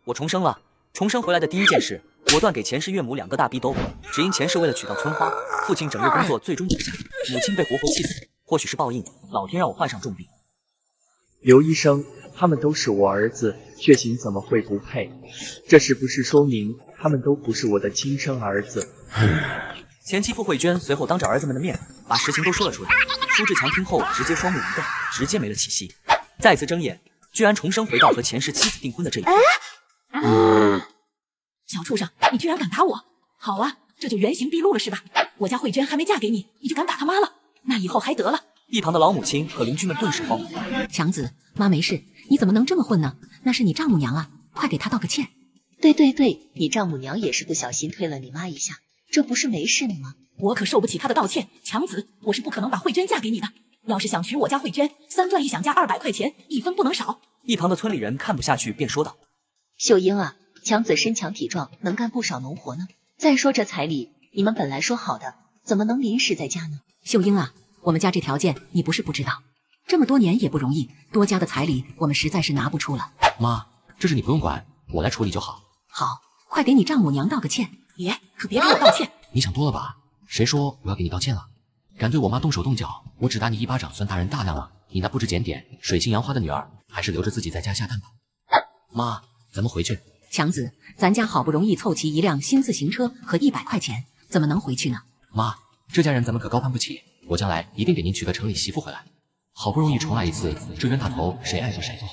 我重生了。重生回来的第一件事，果断给前世岳母2个大逼兜，只因前世为了娶到村花，父亲整日工作最终倒下，母亲被活活气死。或许是报应，老天让我患上重病。刘医生，他们都是我儿子，血型怎么会不配？这是不是说明他们都不是我的亲生儿子？前妻傅慧娟随后当着儿子们的面把实情都说了出来。舒志强听后直接双目一瞪，直接没了气息，再次睁眼，居然重生回到和前世妻子订婚的这一天。小畜生，你居然敢打我！好啊，这就原形毕露了是吧？我家慧娟还没嫁给你，你就敢打他妈了？那以后还得了。一旁的老母亲和邻居们顿时慌了。强子，妈没事，你怎么能这么混呢？那是你丈母娘啊，快给她道个歉。对，你丈母娘也是不小心推了你妈一下，这不是没事了吗？我可受不起她的道歉，强子，我是不可能把慧娟嫁给你的。要是想娶我家慧娟，3转1想加200块钱，1分不能少。一旁的村里人看不下去，便说道：“秀英啊，强子身强体壮，能干不少农活呢。再说这彩礼，你们本来说好的，怎么能临时再加呢？”秀英啊，我们家这条件你不是不知道，这么多年也不容易，多加的彩礼我们实在是拿不出了。妈，这事你不用管，我来处理就好。好，快给你丈母娘道个歉。可别给我道歉。你想多了吧？谁说我要给你道歉了？敢对我妈动手动脚，我只打你一巴掌算大人大量了。你那不知检点、水性杨花的女儿，还是留着自己在家下蛋吧。妈，咱们回去。强子，咱家好不容易凑齐一辆新自行车和100块钱，怎么能回去呢？妈，这家人咱们可高攀不起，我将来一定给您娶个城里媳妇回来。好不容易重来一次，这冤大头谁爱做谁做。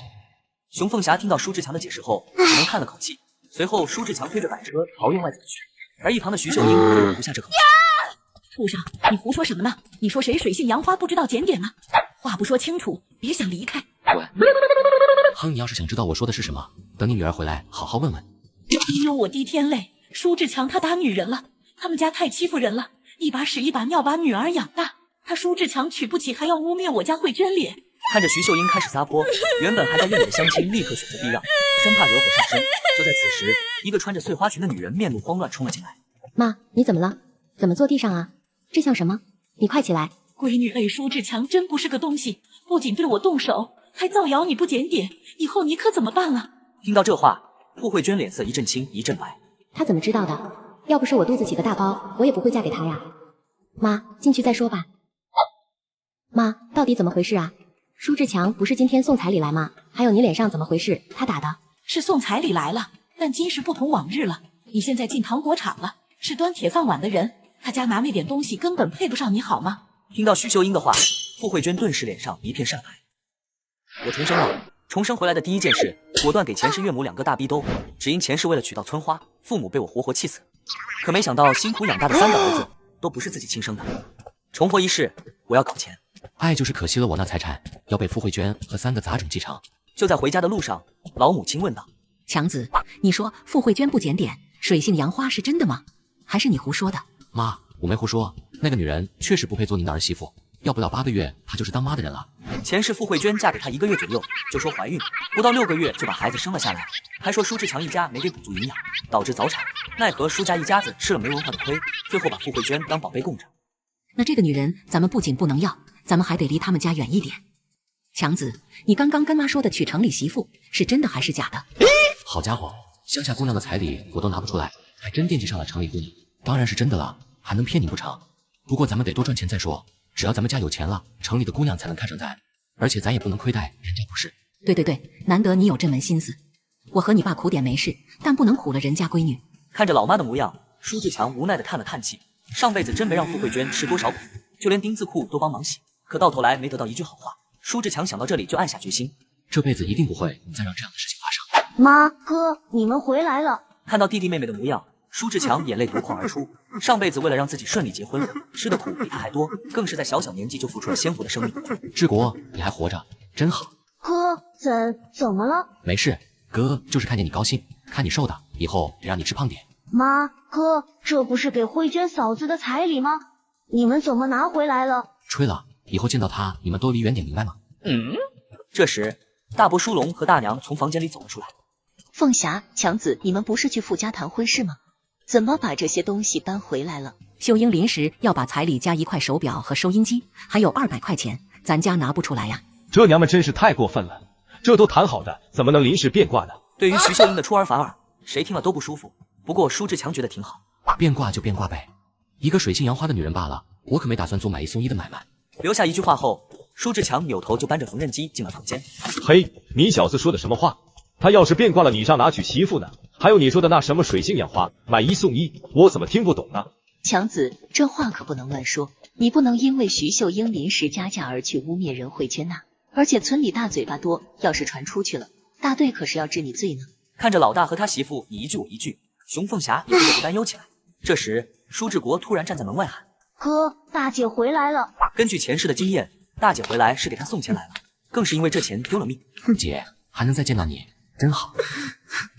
熊凤霞听到舒志强的解释后，只能叹了口气。随后，舒志强推着板车朝院外走去，而一旁的徐秀英可忍不下这口气。畜生，你胡说什么呢？你说谁水性杨花不知道检点吗？话不说清楚，别想离开。滚！哼，你要是想知道我说的是什么，等你女儿回来好好问问。哎呦，我的天嘞！舒志强他打女人了，他们家太欺负人了，一把屎一把尿把女儿养大，他舒志强娶不起，还要污蔑我家慧娟脸。看着徐秀英开始撒泼，原本还在院里的乡亲立刻选择避让，生怕惹火上身。就在此时，一个穿着碎花裙的女人面露慌乱冲了进来。妈，你怎么了？怎么坐地上啊？这像什么？你快起来！闺女类舒志强真不是个东西，不仅对我动手，还造谣你不检点，以后你可怎么办啊？听到这话，傅慧娟脸色一阵青一阵白。他怎么知道的？要不是我肚子起个大包，我也不会嫁给他呀。妈，进去再说吧。妈，到底怎么回事啊？舒志强不是今天送彩礼来吗？还有你脸上怎么回事？他打的？是送彩礼来了，但今时不同往日了。你现在进糖果厂了，是端铁饭碗的人，他家拿那点东西根本配不上你好吗？听到徐秀英的话，傅慧娟顿时脸上一片煞白。我重生了，重生回来的第一件事，果断给前世岳母2个大逼兜，只因前世为了娶到村花，父母被我活活气死。可没想到辛苦养大的3个儿子，都不是自己亲生的。重活一世，我要搞钱。爱就是可惜了我那财产，要被傅慧娟和3个杂种继承。就在回家的路上，老母亲问道：“强子，你说傅慧娟不检点，水性杨花是真的吗？还是你胡说的？”妈，我没胡说，那个女人确实不配做您的儿媳妇，要不到8个月，她就是当妈的人了。前世傅慧娟嫁给他1个月左右，就说怀孕，不到6个月就把孩子生了下来，还说舒志强一家没给补足营养，导致早产。奈何舒家一家子吃了没文化的亏，最后把傅慧娟当宝贝供着。那这个女人，咱们不仅不能要，咱们还得离他们家远一点。强子，你刚刚跟妈说的娶城里媳妇，是真的还是假的？好家伙，乡下姑娘的彩礼我都拿不出来，还真惦记上了城里姑娘。当然是真的了，还能骗你不成？不过咱们得多赚钱再说，只要咱们家有钱了，城里的姑娘才能看上咱，而且咱也不能亏待人家不是。对，难得你有这门心思。我和你爸苦点没事，但不能苦了人家闺女。看着老妈的模样，舒志强无奈地叹了叹气，上辈子真没让傅慧娟吃多少苦，就连丁字裤都帮忙洗，可到头来没得到一句好话。舒志强想到这里就暗下决心，这辈子一定不会再让这样的事情发生。妈，哥，你们回来了。看到弟弟妹妹的模样，舒志强眼泪夺眶而出。上辈子为了让自己顺利结婚，吃的苦比他还多，更是在小小年纪就付出了鲜活的生命。志国，你还活着，真好。哥，怎么了？没事，哥就是看见你高兴，看你瘦的，以后得让你吃胖点。妈，哥，这不是给慧娟嫂子的彩礼吗？你们怎么拿回来了？吹了，以后见到她，你们都离远点，明白吗？这时，大伯舒龙和大娘从房间里走了出来。凤霞、强子，你们不是去傅家谈婚事吗？怎么把这些东西搬回来了？秀英临时要把彩礼加1块手表和收音机，还有200块钱，咱家拿不出来呀。这娘们真是太过分了，这都谈好的，怎么能临时变卦呢？对于徐秀英的出尔反尔，谁听了都不舒服。不过舒志强觉得挺好，变卦就变卦呗，一个水性杨花的女人罢了，我可没打算做买一送一的买卖。留下一句话后，舒志强扭头就搬着缝纫机进了房间。嘿，你小子说的什么话？他要是变卦了，你上哪娶媳妇呢？还有你说的那什么水性杨花，买一送一，我怎么听不懂呢？强子，这话可不能乱说，你不能因为徐秀英临时加价而去污蔑人慧娟呐。而且村里大嘴巴多，要是传出去了，大队可是要治你罪呢。看着老大和他媳妇你一句我一句，熊凤霞也不得不担忧起来。这时，舒志国突然站在门外喊：“哥，大姐回来了。”根据前世的经验，大姐回来是给他送钱来了，更是因为这钱丢了命。姐，还能再见到你，真好。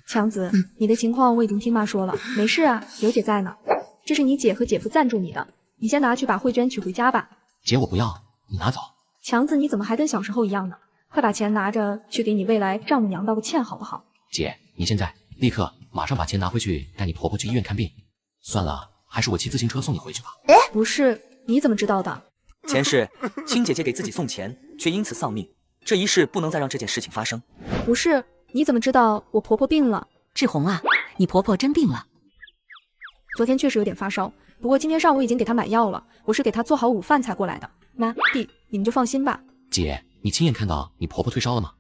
强子，你的情况我已经听妈说了，没事啊，有姐在呢。这是你姐和姐夫赞助你的，你先拿去把慧娟娶回家吧。姐，我不要，你拿走。强子，你怎么还跟小时候一样呢？快把钱拿着去给你未来丈母娘道个歉好不好？姐，你现在立刻马上把钱拿回去，带你婆婆去医院看病。算了，还是我骑自行车送你回去吧。不是，你怎么知道的？前世亲姐姐给自己送钱，却因此丧命，这一世不能再让这件事情发生。不是，你怎么知道我婆婆病了？志红啊，你婆婆真病了。昨天确实有点发烧，不过今天上午已经给她买药了，我是给她做好午饭才过来的。妈弟，你们就放心吧。姐，你亲眼看到你婆婆退烧了吗？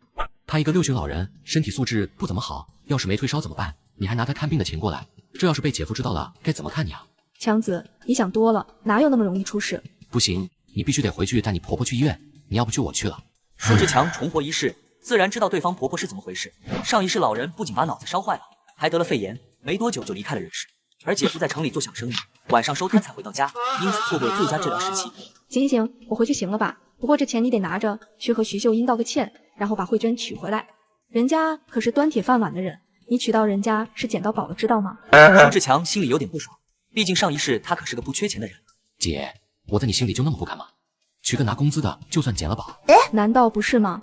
她一个60旬老人，身体素质不怎么好，要是没退烧怎么办？你还拿她看病的钱过来，这要是被姐夫知道了，该怎么看你啊？强子，你想多了，哪有那么容易出事？不行，你必须得回去带你婆婆去医院，你要不去我去了。舒志强重活一世，自然知道对方婆婆是怎么回事。上一世老人不仅把脑子烧坏了，还得了肺炎，没多久就离开了人世。而姐夫在城里做小生意，晚上收摊才回到家，因此错过了最佳治疗时期。行行，我回去行了吧？不过这钱你得拿着去和徐秀英道个歉，然后把慧娟娶回来。人家可是端铁饭碗的人，你娶到人家是捡到宝了，知道吗？舒志强心里有点不爽，毕竟上一世他可是个不缺钱的人。姐，我在你心里就那么不堪吗？娶个拿工资的，就算捡了宝？难道不是吗？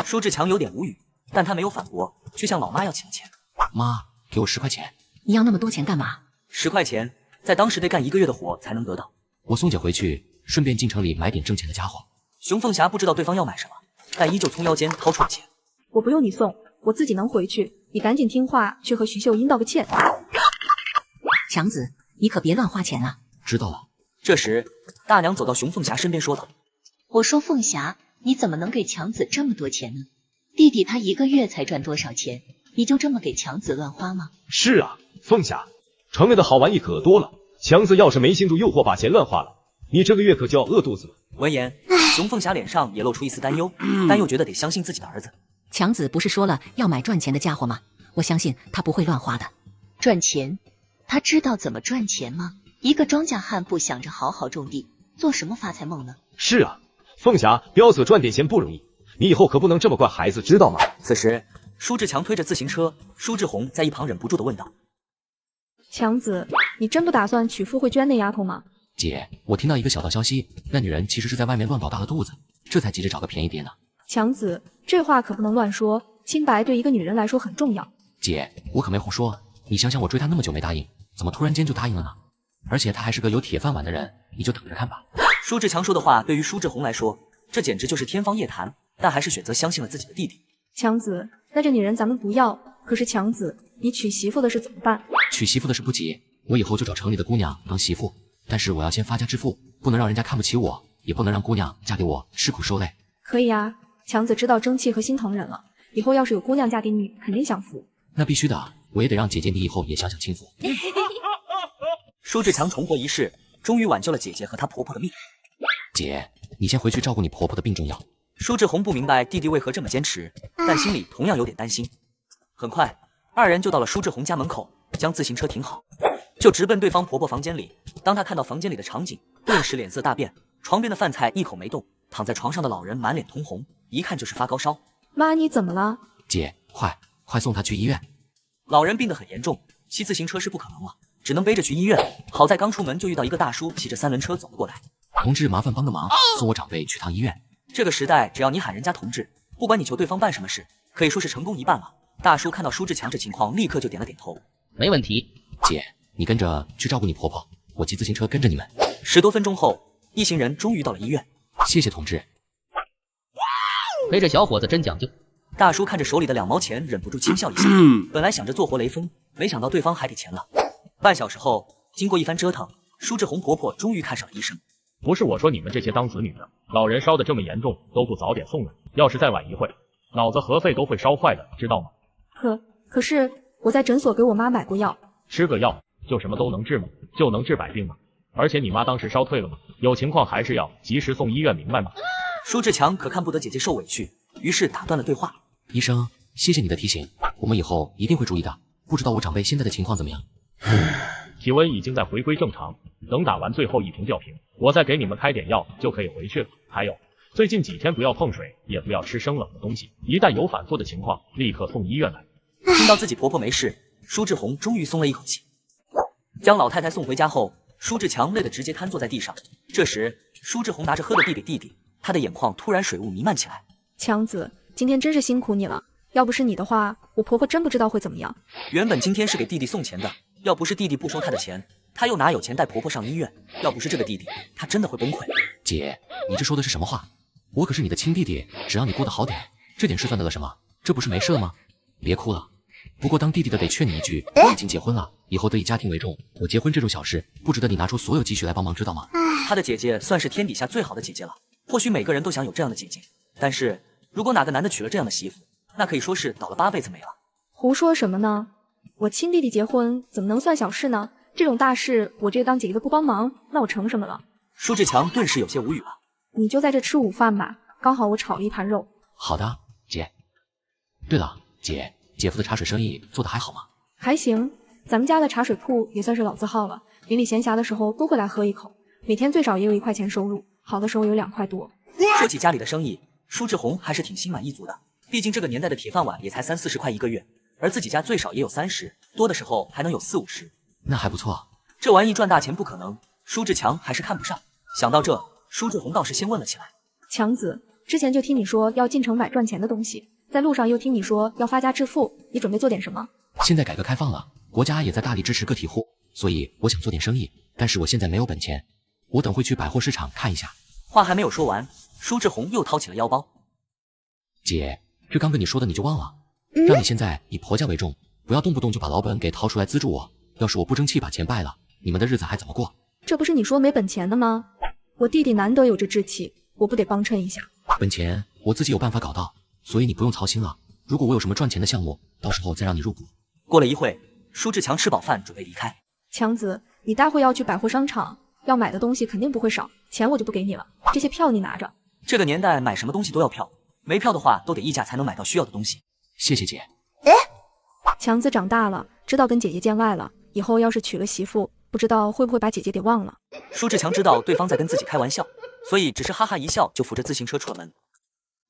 舒志强有点无语，但他没有反驳，却向老妈要起了钱。妈，给我10块钱。你要那么多钱干嘛？10块钱，在当时得干1个月的活才能得到。我送姐回去，顺便进城里买点挣钱的家伙。熊凤霞不知道对方要买什么，但依旧从腰间掏出了钱。我不用你送，我自己能回去。你赶紧听话，去和徐秀英道个歉。强子，你可别乱花钱啊！知道了。这时，大娘走到熊凤霞身边说道：“我说凤霞，你怎么能给强子这么多钱呢？弟弟他1个月才赚多少钱，你就这么给强子乱花吗？”是啊，凤霞，城里的好玩意可多了，强子要是没经住诱惑把钱乱花了，你这个月可就要饿肚子了。闻言，熊凤霞脸上也露出一丝担忧，但又觉得得相信自己的儿子。强子不是说了要买赚钱的家伙吗？我相信他不会乱花的。赚钱？他知道怎么赚钱吗？一个庄稼汉不想着好好种地，做什么发财梦呢？是啊，凤霞，彪子赚点钱不容易，你以后可不能这么惯孩子，知道吗？此时，舒志强推着自行车，舒志红在一旁忍不住地问道：“强子，你真不打算娶傅慧娟那丫头吗？”姐，我听到一个小道消息，那女人其实是在外面乱搞大了肚子，这才急着找个便宜爹呢。强子，这话可不能乱说，清白对一个女人来说很重要。姐，我可没胡说，你想想我追她那么久没答应，怎么突然间就答应了呢？而且她还是个有铁饭碗的人，你就等着看吧。舒志强说的话对于舒志红来说，这简直就是天方夜谭，但还是选择相信了自己的弟弟。强子，那这女人咱们不要，可是强子，你娶媳妇的事怎么办？娶媳妇的事不急，我以后就找城里的姑娘当媳妇，但是我要先发家致富，不能让人家看不起我，也不能让姑娘嫁给我吃苦受累。可以啊，强子知道争气和心疼人了，以后要是有姑娘嫁给你，肯定享福。那必须的，我也得让姐姐你以后也享享清福。舒志强重活一世，终于挽救了姐姐和她婆婆的命。姐，你先回去照顾你婆婆的病重要。舒志红不明白弟弟为何这么坚持，但心里同样有点担心。很快，二人就到了舒志红家门口，将自行车停好，就直奔对方婆婆房间里。当他看到房间里的场景，顿时脸色大变。床边的饭菜一口没动，躺在床上的老人满脸通红，一看就是发高烧。妈，你怎么了？姐，快送她去医院。老人病得很严重，骑自行车是不可能了，只能背着去医院。好在刚出门就遇到一个大叔骑着3轮车走了过来。同志，麻烦帮个忙，送我长辈去趟医院。这个时代，只要你喊人家同志，不管你求对方办什么事，可以说是成功一半了。大叔看到舒志强这情况，立刻就点了点头。没问题。姐，你跟着去照顾你婆婆，我骑自行车跟着你们。10多分钟后，一行人终于到了医院。谢谢同志。陪着小伙子真讲究。大叔看着手里的2毛钱，忍不住轻笑一下。本来想着做活雷锋，没想到对方还给钱了。半小时后，经过一番折腾，舒志红婆婆终于看上了医生。不是我说你们这些当子女的，老人烧的这么严重，都不早点送人，要是再晚一会，脑子和肺都会烧坏的，知道吗？可是我在诊所给我妈买过药，吃个药就什么都能治吗？就能治百病吗？而且你妈当时烧退了吗？有情况还是要及时送医院，明白吗？舒志强可看不得姐姐受委屈，于是打断了对话。医生，谢谢你的提醒，我们以后一定会注意的。不知道我长辈现在的情况怎么样？体温已经在回归正常，等打完最后一瓶吊瓶，我再给你们开点药就可以回去了。还有，最近几天不要碰水，也不要吃生冷的东西，一旦有反复的情况，立刻送医院来。听到自己婆婆没事，舒志红终于松了一口气。将老太太送回家后，舒志强累得直接瘫坐在地上。这时，舒志红拿着喝的递给弟弟，他的眼眶突然水雾弥漫起来。强子，今天真是辛苦你了，要不是你的话，我婆婆真不知道会怎么样。原本今天是给弟弟送钱的，要不是弟弟不收他的钱，他又哪有钱带婆婆上医院？要不是这个弟弟，他真的会崩溃。姐，你这说的是什么话？我可是你的亲弟弟，只要你过得好点，这点事算得了什么？这不是没事了吗？别哭了。不过当弟弟的得劝你一句，我已经结婚了，以后得以家庭为重。我结婚这种小事，不值得你拿出所有积蓄来帮忙，知道吗？他的姐姐算是天底下最好的姐姐了，或许每个人都想有这样的姐姐，但是如果哪个男的娶了这样的媳妇，那可以说是倒了8辈子霉了。胡说什么呢？我亲弟弟结婚怎么能算小事呢？这种大事，我这个当姐姐的不帮忙，那我成什么了？舒志强顿时有些无语了。你就在这吃午饭吧，刚好我炒了一盘肉。好的，姐。对了，姐夫的茶水生意做得还好吗？还行，咱们家的茶水铺也算是老字号了，邻里闲暇的时候都会来喝一口，每天最少也有1块钱收入，好的时候有2块多。说起家里的生意，舒志红还是挺心满意足的，毕竟这个年代的铁饭碗也才30-40块一个月，而自己家最少也有30，多的时候还能有40-50。那还不错。这玩意赚大钱不可能，舒志强还是看不上。想到这，舒志红倒是先问了起来。强子，之前就听你说要进城买赚钱的东西，在路上又听你说要发家致富，你准备做点什么？现在改革开放了，国家也在大力支持个体户，所以我想做点生意，但是我现在没有本钱，我等会去百货市场看一下。话还没有说完，舒志红又掏起了腰包。姐，这刚跟你说的你就忘了，让你现在以婆家为重，不要动不动就把老本给掏出来资助我，要是我不争气把钱败了，你们的日子还怎么过？这不是你说没本钱的吗？我弟弟难得有这志气，我不得帮衬一下？本钱我自己有办法搞到，所以你不用操心了。如果我有什么赚钱的项目，到时候再让你入股。过了一会，舒志强吃饱饭准备离开。强子，你待会要去百货商场，要买的东西肯定不会少，钱我就不给你了，这些票你拿着。这个年代买什么东西都要票，没票的话都得议价才能买到需要的东西。谢谢姐。强子长大了，知道跟姐姐见外了，以后要是娶了媳妇，不知道会不会把姐姐给忘了。舒志强知道对方在跟自己开玩笑，所以只是哈哈一笑，就扶着自行车出了门。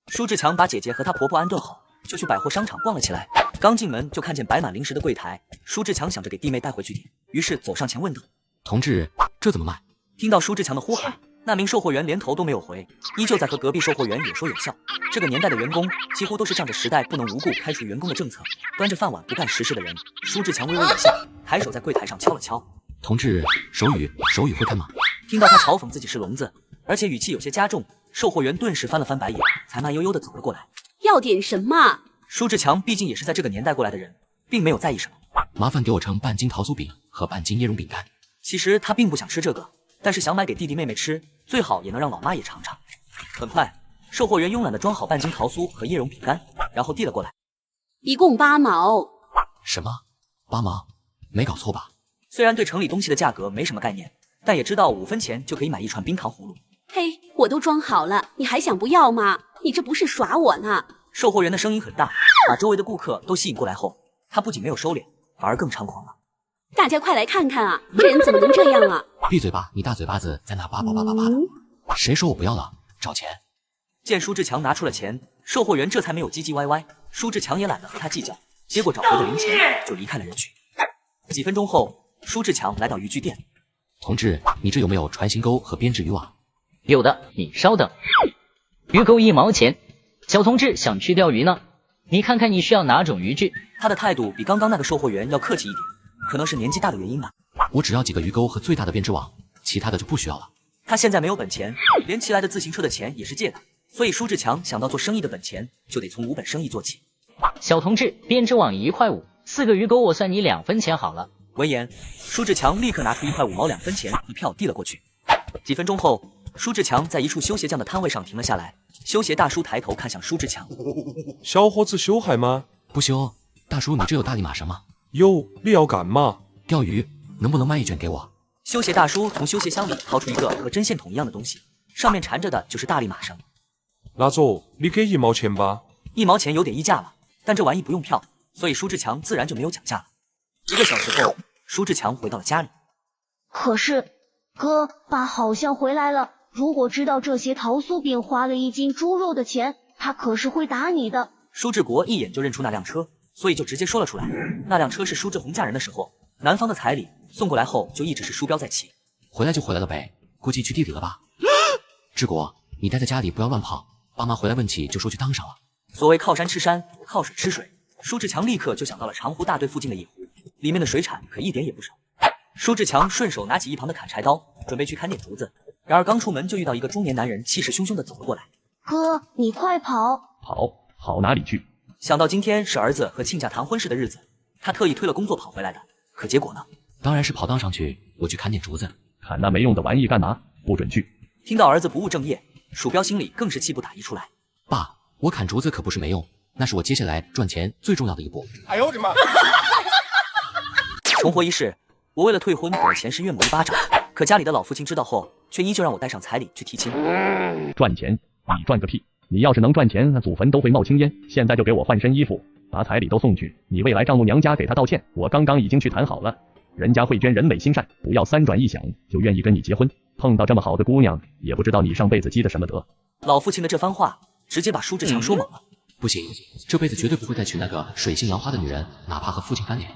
舒志强把姐姐和她婆婆安顿好，就去百货商场逛了起来。刚进门就看见摆满零食的柜台，舒志强想着给弟妹带回去点，于是走上前问道：“同志，这怎么卖？”听到舒志强的呼喊，那名售货员连头都没有回，依旧在和隔壁售货员有说有笑。这个年代的员工几乎都是仗着时代不能无故开除员工的政策，端着饭碗不干实事的人。舒志强微微一笑，抬手在柜台上敲了敲：“同志，手语会看吗？”听到他嘲讽自己是聋子，而且语气有些加重，售货员顿时翻了翻白眼，才慢悠悠地走了过来。要点什么？舒志强毕竟也是在这个年代过来的人，并没有在意什么。麻烦给我盛半斤桃酥饼和半斤椰蓉饼干。其实他并不想吃这个，但是想买给弟弟妹妹吃，最好也能让老妈也尝尝。很快，售货员慵懒地装好半斤桃酥和椰蓉饼干，然后递了过来。一共8毛。什么？8毛？没搞错吧？虽然对城里东西的价格没什么概念，但也知道5分钱就可以买一串冰糖葫芦。嘿，我都装好了，你还想不要吗？你这不是耍我呢？售货员的声音很大，把周围的顾客都吸引过来后，他不仅没有收敛，反而更猖狂了。大家快来看看啊，这人怎么能这样啊？闭嘴吧，你大嘴巴子在那叭叭叭叭叭的。谁说我不要了？找钱。见舒志强拿出了钱，售货员这才没有唧唧歪歪。舒志强也懒得和他计较，接过找回的零钱就离开了人群。几分钟后，舒志强来到渔具店。同志，你这有没有传心钩和编织渔网？有的，你稍等。鱼钩1毛钱。小同志想去钓鱼呢，你看看你需要哪种渔具？他的态度比刚刚那个售货员要客气一点，可能是年纪大的原因吧。我只要几个鱼钩和最大的编织网，其他的就不需要了。他现在没有本钱，连骑来的自行车的钱也是借的，所以舒志强想到做生意的本钱，就得从无本生意做起。小同志，编织网1块5，4个鱼钩我算你2分钱好了。闻言，舒志强立刻拿出1块5毛2分钱一票递了过去。几分钟后，舒志强在一处修鞋匠的摊位上停了下来。修鞋大叔抬头看向舒志强：“小伙子修鞋吗？不修。大叔，你这有大力马绳吗？有，你要干嘛？钓鱼，能不能卖1卷给我？”修鞋大叔从修鞋箱里掏出一个和针线筒一样的东西，上面缠着的就是大力马绳。拿走，你给1毛钱吧。1毛钱有点溢价了，但这玩意不用票，所以舒志强自然就没有讲价了。1个小时后，舒志强回到了家里。可是，哥，爸好像回来了。如果知道这些桃酥饼花了1斤猪肉的钱，他可是会打你的。舒志国一眼就认出那辆车，所以就直接说了出来。那辆车是舒志红嫁人的时候，男方的彩礼送过来后，就一直是舒彪在骑。回来就回来了呗，估计去地里了吧？志国，你待在家里不要乱跑，爸妈回来问起就说去当上了。所谓靠山吃山，靠水吃水，舒志强立刻就想到了长湖大队附近的一湖，里面的水产可一点也不少。舒志强顺手拿起一旁的砍柴刀，准备去砍点竹子。然而刚出门就遇到一个中年男人气势汹汹地走了过来。哥，你快跑！跑哪里去？想到今天是儿子和亲家谈婚事的日子，他特意推了工作跑回来的。可结果呢？当然是跑荡上去，我去砍点竹子。砍那没用的玩意干嘛？不准去！听到儿子不务正业，鼠标心里更是气不打一处来。爸，我砍竹子可不是没用，那是我接下来赚钱最重要的一步。哎呦我的妈！重活一世，我为了退婚给了前世岳母1巴掌，可家里的老父亲知道后，却依旧让我带上彩礼去提亲。赚钱？你赚个屁！你要是能赚钱，那祖坟都会冒青烟。现在就给我换身衣服，把彩礼都送去。你未来丈母娘家给他道歉，我刚刚已经去谈好了。人家慧娟人美心善，不要3转1响就愿意跟你结婚。碰到这么好的姑娘，也不知道你上辈子积的什么德。老父亲的这番话，直接把舒志强说懵了。不行，这辈子绝对不会再娶那个水性杨花的女人，哪怕和父亲翻脸。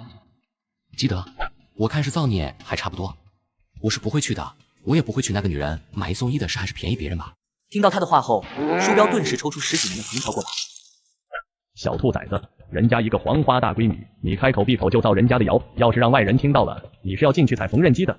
积德，我看是造孽还差不多。我是不会去的，我也不会娶那个女人，买1送1的事还是便宜别人吧。听到他的话后，舒彪顿时抽出10几年的藤条过来。小兔崽子，人家一个黄花大闺女，你开口闭口就造人家的谣，要是让外人听到了，你是要进去踩缝纫机的。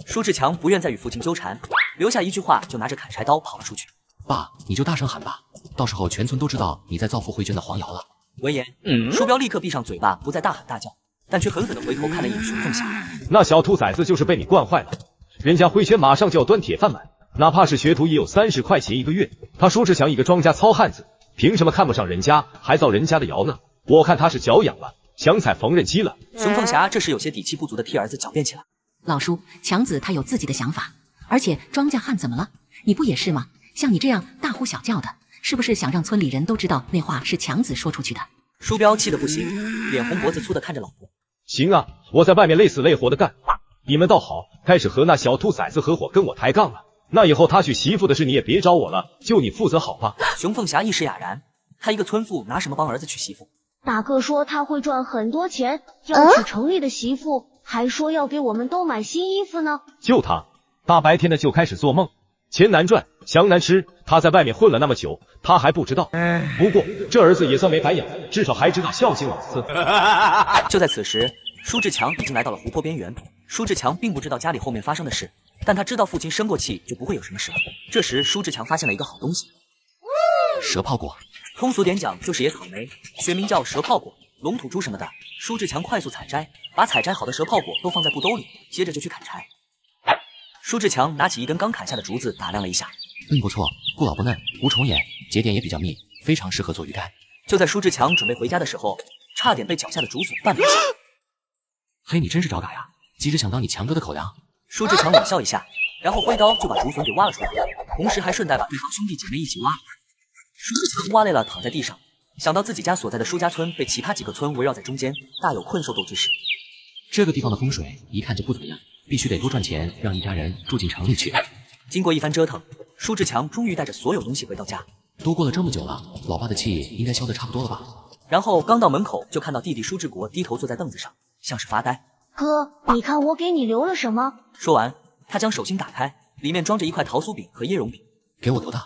舒志强不愿再与父亲纠缠，留下一句话就拿着砍柴刀跑了出去。爸，你就大声喊吧，到时候全村都知道你在造福慧娟的黄谣了。闻言，舒彪立刻闭上嘴巴，不再大喊大叫，但却狠狠地回头看了一眼熊凤霞。那小兔崽子就是被你惯坏了，人家慧娟马上就要端铁饭碗，哪怕是学徒也有30块钱1个月，他舒志强一个庄家糙汉子，凭什么看不上人家，还造人家的谣呢？我看他是脚痒了，想踩缝纫机了。熊凤霞这时有些底气不足的替儿子狡辩起来。老叔，强子他有自己的想法，而且庄稼汉怎么了？你不也是吗？像你这样大呼小叫的，是不是想让村里人都知道那话是强子说出去的？舒彪气得不行，脸红脖子粗的看着老婆。行啊，我在外面累死累活的干，你们倒好，开始和那小兔崽子合伙跟我抬杠了。那以后他娶媳妇的事你也别找我了，就你负责好吧。熊凤霞一时哑然，她一个村妇拿什么帮儿子娶媳妇？大哥说他会赚很多钱，要娶城里的媳妇，还说要给我们都买新衣服呢。就他，大白天的就开始做梦，钱难赚，香难吃，他在外面混了那么久，他还不知道。不过这儿子也算没白养，至少还知道孝敬老子。就在此时，舒志强已经来到了湖泊边缘。舒志强并不知道家里后面发生的事，但他知道父亲生过气就不会有什么事了。这时，舒志强发现了一个好东西——蛇泡果。通俗点讲就是野草莓，学名叫蛇泡果、龙吐珠什么的。舒志强快速采摘，把采摘好的蛇泡果都放在布兜里，接着就去砍柴。舒志强拿起一根刚砍下的竹子打量了一下，不错，不老不嫩，无虫眼，节点也比较密，非常适合做鱼干。就在舒志强准备回家的时候，差点被脚下的竹笋绊了一下。嘿，你真是招嘎呀，急着想当你强哥的口粮。舒志强冷笑一下，然后挥刀就把竹笋给挖了出来，同时还顺带把对方兄弟姐妹一起挖。舒志强挖累了躺在地上，想到自己家所在的舒家村被其他几个村围绕在中间，大有困兽斗之势。这个地方的风水一看就不怎么样，必须得多赚钱，让一家人住进城里去。经过一番折腾，舒志强终于带着所有东西回到家。都过了这么久了，老爸的气应该消得差不多了吧？然后刚到门口就看到弟弟舒志国低头坐在凳子上，像是发呆。哥，你看我给你留了什么？说完，他将手心打开，里面装着一块桃酥饼和椰蓉饼。给我留的，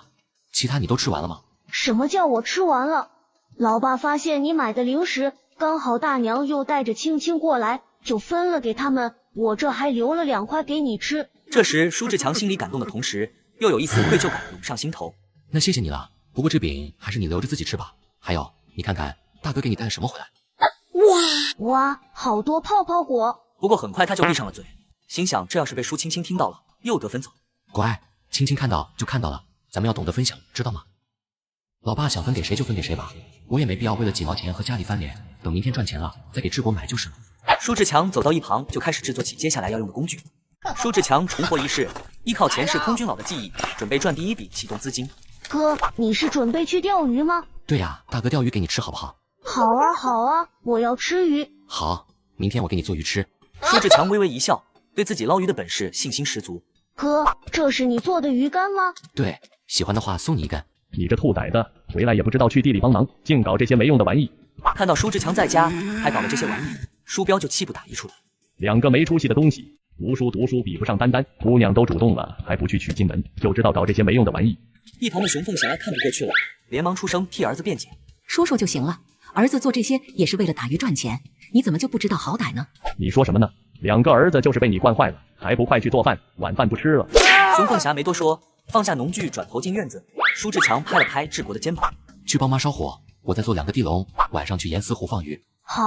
其他你都吃完了吗？什么叫我吃完了？老爸发现你买的零食，刚好大娘又带着青青过来，就分了给他们，我这还留了2块给你吃。这时舒志强心里感动的同时，又有一丝愧疚感涌上心头。那谢谢你了，不过这饼还是你留着自己吃吧。还有，你看看大哥给你带了什么回来。哇，好多泡泡果。不过很快他就闭上了嘴，心想这要是被舒青青听到了，又得分走。乖，青青看到就看到了，咱们要懂得分享，知道吗？老爸想分给谁就分给谁吧，我也没必要为了几毛钱和家里翻脸，等明天赚钱了再给治国买就是了。舒志强走到一旁，就开始制作起接下来要用的工具。舒志强重活一世，依靠前世空军佬的记忆，准备赚第一笔启动资金。哥，你是准备去钓鱼吗？对呀，大哥钓鱼给你吃好不好？好啊好啊，我要吃鱼。好，明天我给你做鱼吃。舒志强微微一笑，对自己捞鱼的本事信心十足。哥，这是你做的鱼竿吗？对，喜欢的话送你一根。你这兔崽子，回来也不知道去地里帮忙，净搞这些没用的玩意。看到舒志强在家还搞了这些玩意，舒彪就气不打一处了。两个没出息的东西，读书比不上丹丹，姑娘都主动了，还不去娶进门，就知道搞这些没用的玩意。一旁的熊凤霞看不过去了，连忙出声替儿子辩解。说说就行了，儿子做这些也是为了打鱼赚钱，你怎么就不知道好歹呢？你说什么呢？两个儿子就是被你惯坏了，还不快去做饭，晚饭不吃了。熊凤霞没多说，放下农具转头进院子。舒志强拍了拍治国的肩膀，去帮妈烧火，我再做2个地笼，晚上去盐思湖放鱼。好，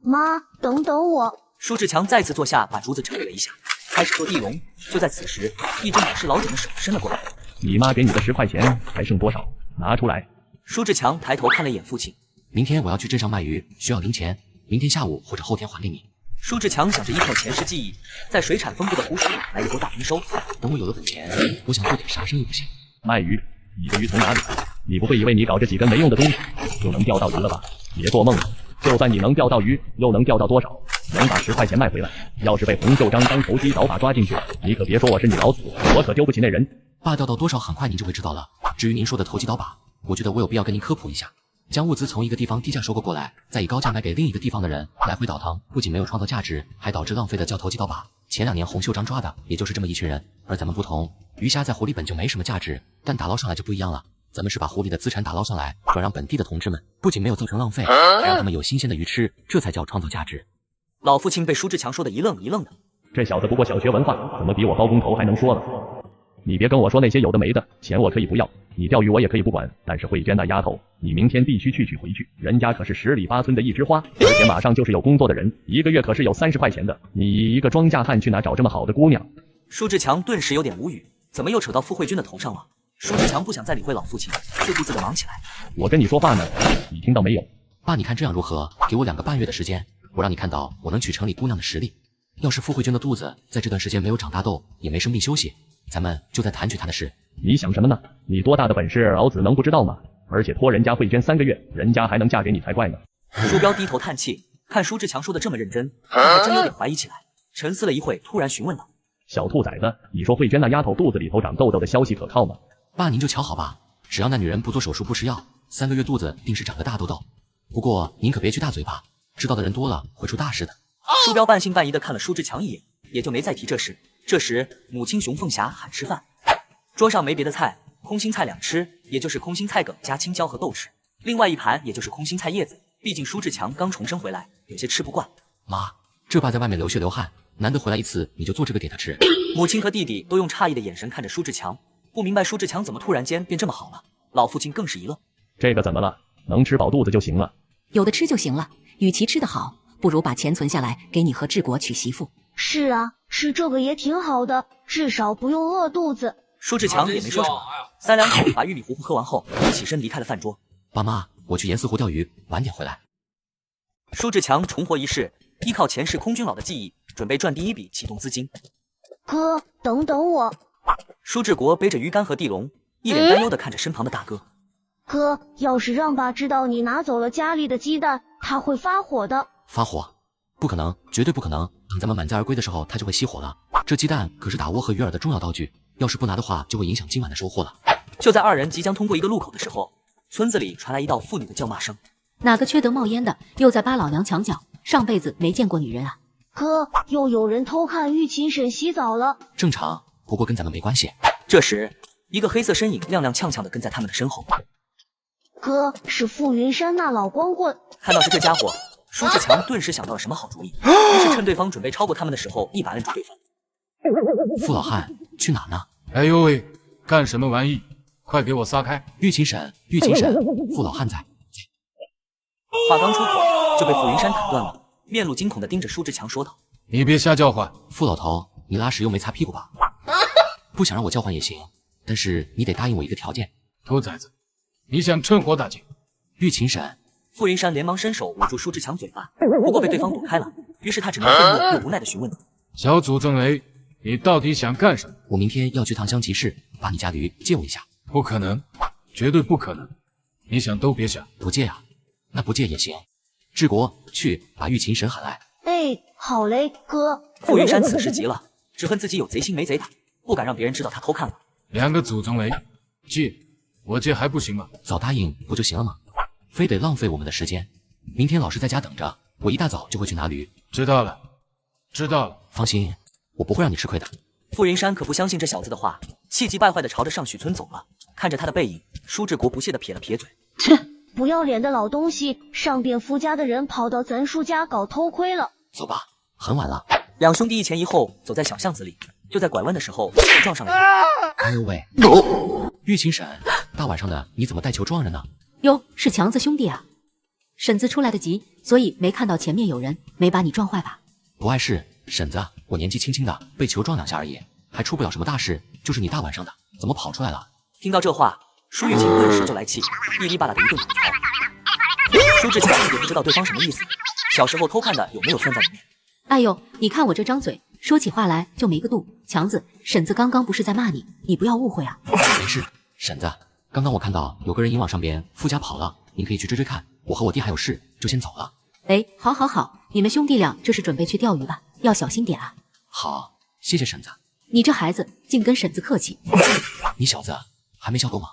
妈，等等我。舒志强再次坐下，把竹子整理了一下，开始做地笼。就在此时，一只满是老茧的手伸了过来。你妈给你的10块钱还剩多少？拿出来。舒志强抬头看了一眼父亲，明天我要去镇上卖鱼，需要零钱，明天下午或者后天还给你。舒志强想着依靠前世记忆，在水产丰富的湖水里来一波大丰收。等我有了本钱，我想做点啥生意不行？卖鱼？你的鱼从哪里来？你不会以为你搞这几根没用的东西就能钓到鱼了吧？别做梦了！就算你能钓到鱼，又能钓到多少？能把10块钱卖回来？要是被洪秀章当投机倒把抓进去，你可别说我是你老祖，我可丢不起那人。爸钓到多少，很快您就会知道了。至于您说的投机倒把，我觉得我有必要跟您科普一下。将物资从一个地方低价收购过来，再以高价卖给另一个地方的人，来回倒腾，不仅没有创造价值，还导致浪费的叫投机倒把。前2年洪秀章抓的也就是这么一群人，而咱们不同，鱼虾在湖里本就没什么价值，但打捞上来就不一样了。咱们是把湖里的资产打捞上来，转让本地的同志们，不仅没有造成浪费，还让他们有新鲜的鱼吃，这才叫创造价值。老父亲被舒志强说的一愣一愣的，这小子不过小学文化，怎么比我高工头还能说了？你别跟我说那些有的没的，钱我可以不要，你钓鱼我也可以不管，但是慧娟那丫头，你明天必须去取回去，人家可是10里8村的一枝花，而且马上就是有工作的人，一个月可是有30块钱的，你一个庄稼汉去哪找这么好的姑娘？舒志强顿时有点无语，怎么又扯到傅慧娟的头上了？舒志强不想再理会老父亲，自顾自的忙起来。我跟你说话呢，你听到没有？爸，你看这样如何？给我2个半月的时间，我让你看到我能娶城里姑娘的实力。要是傅慧娟的肚子在这段时间没有长大痘，也没生病休息，咱们就再谈娶她的事。你想什么呢？你多大的本事，老子能不知道吗？而且拖人家慧娟3个月，人家还能嫁给你才怪呢。舒彪低头叹气，看舒志强说的这么认真，他还真有点怀疑起来。沉思了一会，突然询问道：“小兔崽子，你说慧娟那丫头肚子里头长痘痘的消息可靠吗？”爸，您就瞧好吧，只要那女人不做手术不吃药，3个月肚子定是长个大痘痘。不过您可别去大嘴巴，知道的人多了会出大事的。舒彪半信半疑的看了舒志强一眼，也就没再提这事。这时母亲熊凤霞喊吃饭，桌上没别的菜，空心菜2吃，也就是空心菜梗加青椒和豆豉，另外一盘也就是空心菜叶子。毕竟舒志强刚重生回来，有些吃不惯。妈，这爸在外面流血流汗，难得回来一次，你就做这个给他吃。母亲和弟弟都用诧异的眼神看着舒志强，不明白舒志强怎么突然间变这么好了。老父亲更是一愣，这个怎么了？能吃饱肚子就行了。有的吃就行了，与其吃得好，不如把钱存下来给你和治国娶媳妇。是啊，吃这个也挺好的，至少不用饿肚子。舒志强也没说什么，3两口把玉米糊糊喝完后，起身离开了饭桌。爸妈，我去盐思湖钓鱼，晚点回来。舒志强重活一世，依靠前世空军佬的记忆，准备赚第一笔启动资金。哥，等等我。舒志国背着鱼竿和地笼，一脸担忧的看着身旁的大哥。哥，要是让爸知道你拿走了家里的鸡蛋，他会发火的。发火？不可能，绝对不可能！等咱们满载而归的时候，他就会熄火了。这鸡蛋可是打窝和鱼饵的重要道具，要是不拿的话，就会影响今晚的收获了。就在2人即将通过一个路口的时候，村子里传来一道妇女的叫骂声。哪个缺德冒烟的，又在扒老娘墙角？上辈子没见过女人啊！哥，又有人偷看玉琴婶洗澡了。正常，不过跟咱们没关系。这时，一个黑色身影踉踉跄跄的跟在他们的身后。哥，是傅云山那老光棍。看到是这家伙，舒志强顿时想到了什么好主意，于是趁对方准备超过他们的时候，一把摁住对方。傅老汉，去哪呢？哎呦喂，干什么玩意？快给我撒开！玉琴婶，玉琴婶，父老汉在。话刚出口，就被傅云山打断了，面露惊恐地盯着舒志强说道：“你别瞎叫唤！傅老头，你拉屎又没擦屁股吧？不想让我叫唤也行，但是你得答应我一个条件。”兔崽子，你想趁火打劫？玉琴婶，傅云山连忙伸手捂住舒志强嘴巴，不过被对方躲开了，于是他只能愤怒又无奈地询问：“小祖宗为，你到底想干什么？”我明天要去趟江集市，把你家驴借我一下。不可能，绝对不可能！你想都别想。不借啊？那不借也行。治国，去把玉琴婶喊来。哎，好嘞，哥。傅云山此时急了，只恨自己有贼心没贼胆，不敢让别人知道他偷看了。2个祖宗为，借，我借还不行吗？早答应不就行了吗？非得浪费我们的时间。明天老师在家等着，我一大早就会去拿驴。知道了，知道了。放心，我不会让你吃亏的。傅云山可不相信这小子的话，气急败坏地朝着上许村走了。看着他的背影，舒志国不屑地撇了撇嘴：“切，不要脸的老东西！上遍夫家的人跑到咱叔家搞偷窥了。”走吧，很晚了。两兄弟一前一后走在小巷子里，就在拐弯的时候撞上了。哎呦喂！玉琴婶，大晚上的你怎么带球撞人呢？哟，是强子兄弟啊！婶子出来得急，所以没看到前面有人，没把你撞坏吧？不碍事，婶子，我年纪轻轻的，被球撞2下而已，还出不了什么大事。就是你大晚上的，怎么跑出来了？听到这话，舒玉琴顿时就来气，噼里啪啦的一顿吐槽。舒志强也不知道对方什么意思，小时候偷看的有没有算在里面？哎呦，你看我这张嘴，说起话来就没个度。强子，婶子刚刚不是在骂你，你不要误会啊。没事，婶子，刚刚我看到有个人影往上边傅家跑了，您可以去追追看。我和我弟还有事，就先走了。哎，好好好，你们兄弟俩这是准备去钓鱼吧？要小心点啊。好，谢谢婶子。你这孩子净跟婶子客气。你小子还没笑够吗？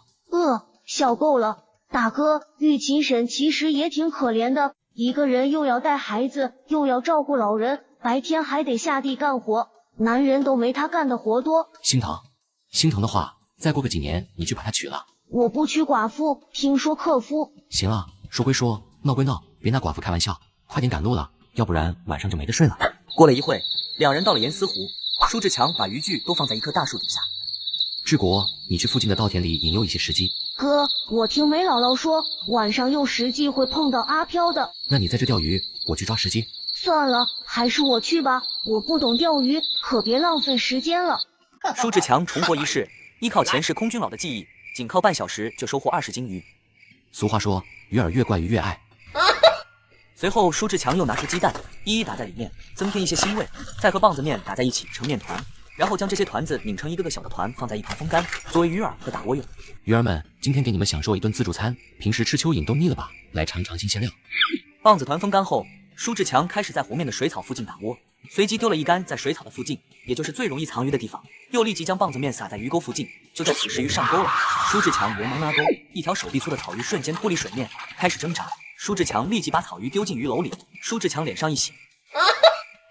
笑够了。大哥，玉琴婶其实也挺可怜的，一个人又要带孩子，又要照顾老人，白天还得下地干活，男人都没他干的活多。心疼，心疼的话，再过个几年你去把她娶了。我不娶寡妇，听说克夫。行了，说归说，闹归闹，别拿寡妇开玩笑，快点赶路了，要不然晚上就没得睡了。过了一会，两人到了严思湖，舒志强把渔具都放在一棵大树底下。治国，你去附近的稻田里引诱一些石鸡。哥，我听梅姥姥说，晚上用石鸡会碰到阿飘的。那你在这钓鱼，我去抓石鸡。算了，还是我去吧，我不懂钓鱼，可别浪费时间了。舒志强重活一世，依靠前世空军老的记忆，仅靠半小时就收获20斤鱼。俗话说，鱼饵越怪鱼越爱。随后，舒志强又拿出鸡蛋，一一打在里面，增添一些腥味，再和棒子面打在一起成面团，然后将这些团子拧成一个个小的团，放在一旁风干，作为鱼饵和打窝用。鱼儿们，今天给你们享受一顿自助餐，平时吃蚯蚓都腻了吧？来尝尝新鲜料。棒子团风干后，舒志强开始在湖面的水草附近打窝，随即丢了一竿在水草的附近，也就是最容易藏鱼的地方，又立即将棒子面撒在鱼钩附近。就在此时，鱼上钩了，舒志强连忙拉钩，一条手臂粗的草鱼瞬间脱离水面，开始挣扎。舒志强立即把草鱼丢进鱼篓里，舒志强脸上一喜，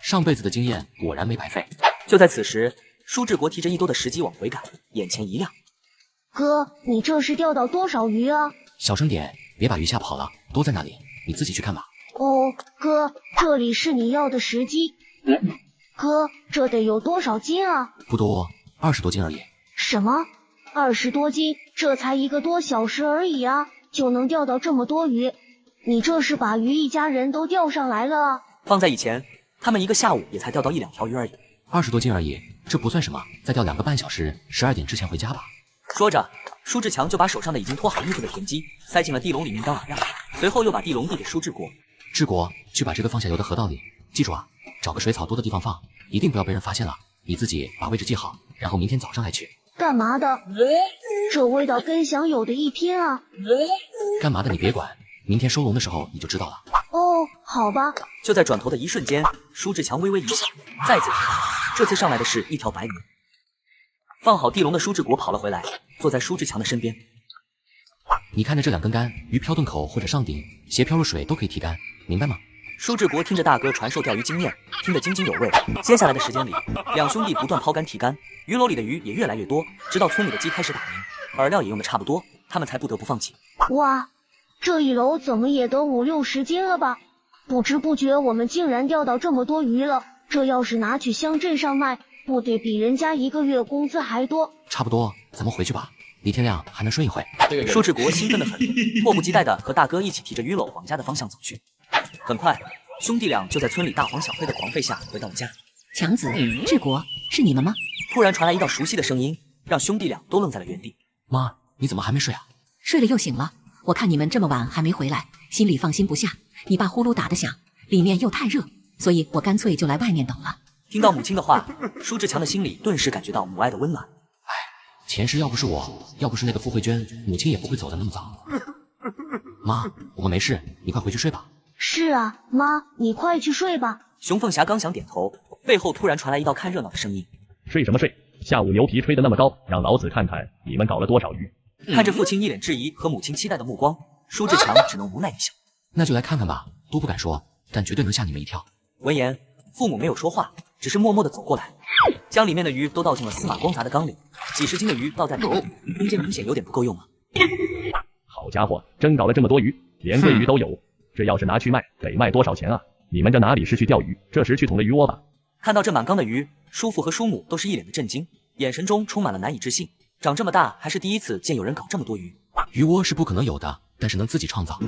上辈子的经验果然没白费。就在此时，舒志国提着一兜的石鸡往回赶，眼前一亮。哥，你这是钓到多少鱼啊？小声点，别把鱼吓跑了，都在那里，你自己去看吧。哦，哥，这里是你要的石鸡。哥，这得有多少斤啊？不多，20多斤而已。什么？20多斤？这才1个多小时而已啊，就能钓到这么多鱼？你这是把鱼一家人都钓上来了啊？放在以前，他们一个下午也才钓到1、2条鱼而已。20多斤而已，这不算什么，再钓2个半小时，12点之前回家吧。说着，舒志强就把手上的已经脱好衣服的田鸡塞进了地笼里面当饵料，随后又把地笼递给舒志国。志国，去把这个放下游的河道里，记住啊，找个水草多的地方放，一定不要被人发现了。你自己把位置记好，然后明天早上来取。干嘛的？这味道跟想有的一拼啊！干嘛的你别管，明天收笼的时候你就知道了。哦，好吧。就在转头的一瞬间，舒志强微微一笑，再次提到，这次上来的是一条白鱼。放好地笼的舒志国跑了回来，坐在舒志强的身边。你看着这2根杆，鱼漂顿口或者上顶，斜漂入水都可以提竿，明白吗？舒志国听着大哥传授钓鱼经验，听得津津有味。接下来的时间里，两兄弟不断抛竿提竿，鱼篓里的鱼也越来越多，直到村里的鸡开始打鸣，饵料也用的差不多，他们才不得不放弃。哇，这一篓怎么也得5、60斤了吧？不知不觉我们竟然钓到这么多鱼了，这要是拿去乡镇上卖，不得比人家1个月工资还多？差不多，咱们回去吧。李天亮还能睡一会。舒志国兴奋得很，迫不及待地和大哥一起提着鱼篓往家的方向走去。很快，兄弟俩就在村里大黄小黑的狂吠下回到了家。强子、志国，是你们吗？突然传来一道熟悉的声音，让兄弟俩都愣在了原地。妈，你怎么还没睡啊？睡了又醒了。我看你们这么晚还没回来，心里放心不下。你爸呼噜打得响，里面又太热，所以我干脆就来外面等了。听到母亲的话，舒志强的心里顿时感觉到母爱的温暖。前世要不是我，要不是那个傅慧娟，母亲也不会走得那么早。妈，我们没事，你快回去睡吧。是啊，妈，你快去睡吧。熊凤霞刚想点头，背后突然传来一道看热闹的声音：“睡什么睡？下午牛皮吹得那么高，让老子看看你们搞了多少鱼。”看着父亲一脸质疑和母亲期待的目光，舒志强只能无奈一笑。那就来看看吧，都不敢说，但绝对能吓你们一跳。闻言，父母没有说话，只是默默地走过来，将里面的鱼都倒进了司马光砸的缸里。几十斤的鱼倒在里面，空间明显有点不够用啊！好家伙，真搞了这么多鱼，连桂鱼都有。这要是拿去卖，得卖多少钱啊？你们这哪里是去钓鱼，这是去捅了鱼窝吧？看到这满缸的鱼，叔父和叔母都是一脸的震惊，眼神中充满了难以置信。长这么大还是第一次见有人搞这么多鱼。鱼窝是不可能有的，但是能自己创造。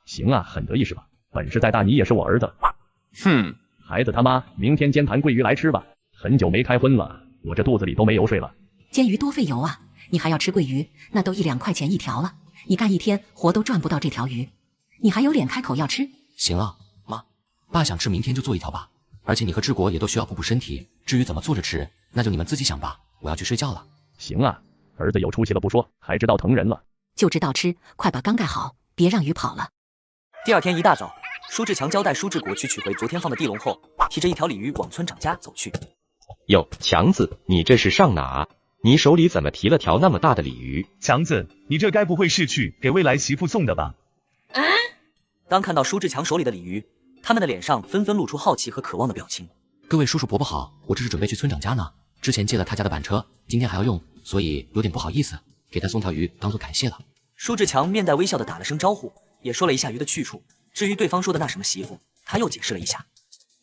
行啊，很得意是吧？本事再大你也是我儿子。哼，孩子他妈，明天煎盘桂鱼来吃吧。很久没开荤了，我这肚子里都没油水了。煎鱼多费油啊，你还要吃桂鱼，那都1-2块钱一条了，你干一天活都赚不到这条鱼，你还有脸开口要吃？行了，妈，爸想吃明天就做一条吧。而且你和志国也都需要补补身体，至于怎么做着吃，那就你们自己想吧，我要去睡觉了。行啊，儿子有出息了不说，还知道疼人了。就知道吃，快把缸盖好，别让鱼跑了。第二天一大早，舒志强交代舒志国去取回昨天放的地笼后，提着一条鲤鱼往村长家走去。哟，强子，你这是上哪？你手里怎么提了条那么大的鲤鱼？强子，你这该不会是去给未来媳妇送的吧？当看到舒志强手里的鲤鱼，他们的脸上纷纷露出好奇和渴望的表情。各位叔叔伯伯好，我这是准备去村长家呢，之前借了他家的板车，今天还要用，所以有点不好意思，给他送条鱼当做感谢了。舒志强面带微笑的打了声招呼，也说了一下鱼的去处。至于对方说的那什么媳妇，他又解释了一下。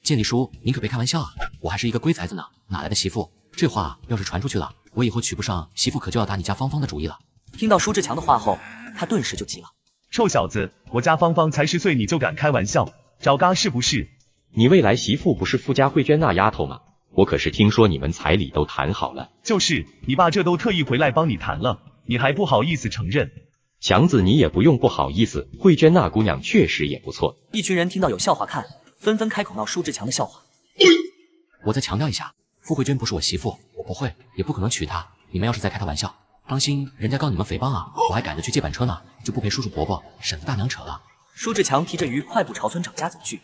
建立叔，您可别开玩笑啊，我还是一个龟崽子呢，哪来的媳妇？这话要是传出去了，我以后娶不上媳妇可就要打你家芳芳的主意了。听到舒志强的话后，他顿时就急了。臭小子，我家芳芳才10岁你就敢开玩笑，找嘎是不是？你未来媳妇不是富家慧娟那丫头吗？我可是听说你们彩礼都谈好了。就是，你爸这都特意回来帮你谈了，你还不好意思承认。强子你也不用不好意思，慧娟那姑娘确实也不错。一群人听到有笑话看，纷纷开口闹舒志强的笑话。我再强调一下，傅慧娟不是我媳妇，我不会也不可能娶她，你们要是再开她玩笑，当心人家告你们诽谤啊！我还赶着去借板车呢，就不陪叔叔伯伯婶子大娘扯了。舒志强提着鱼快步朝村长家走去，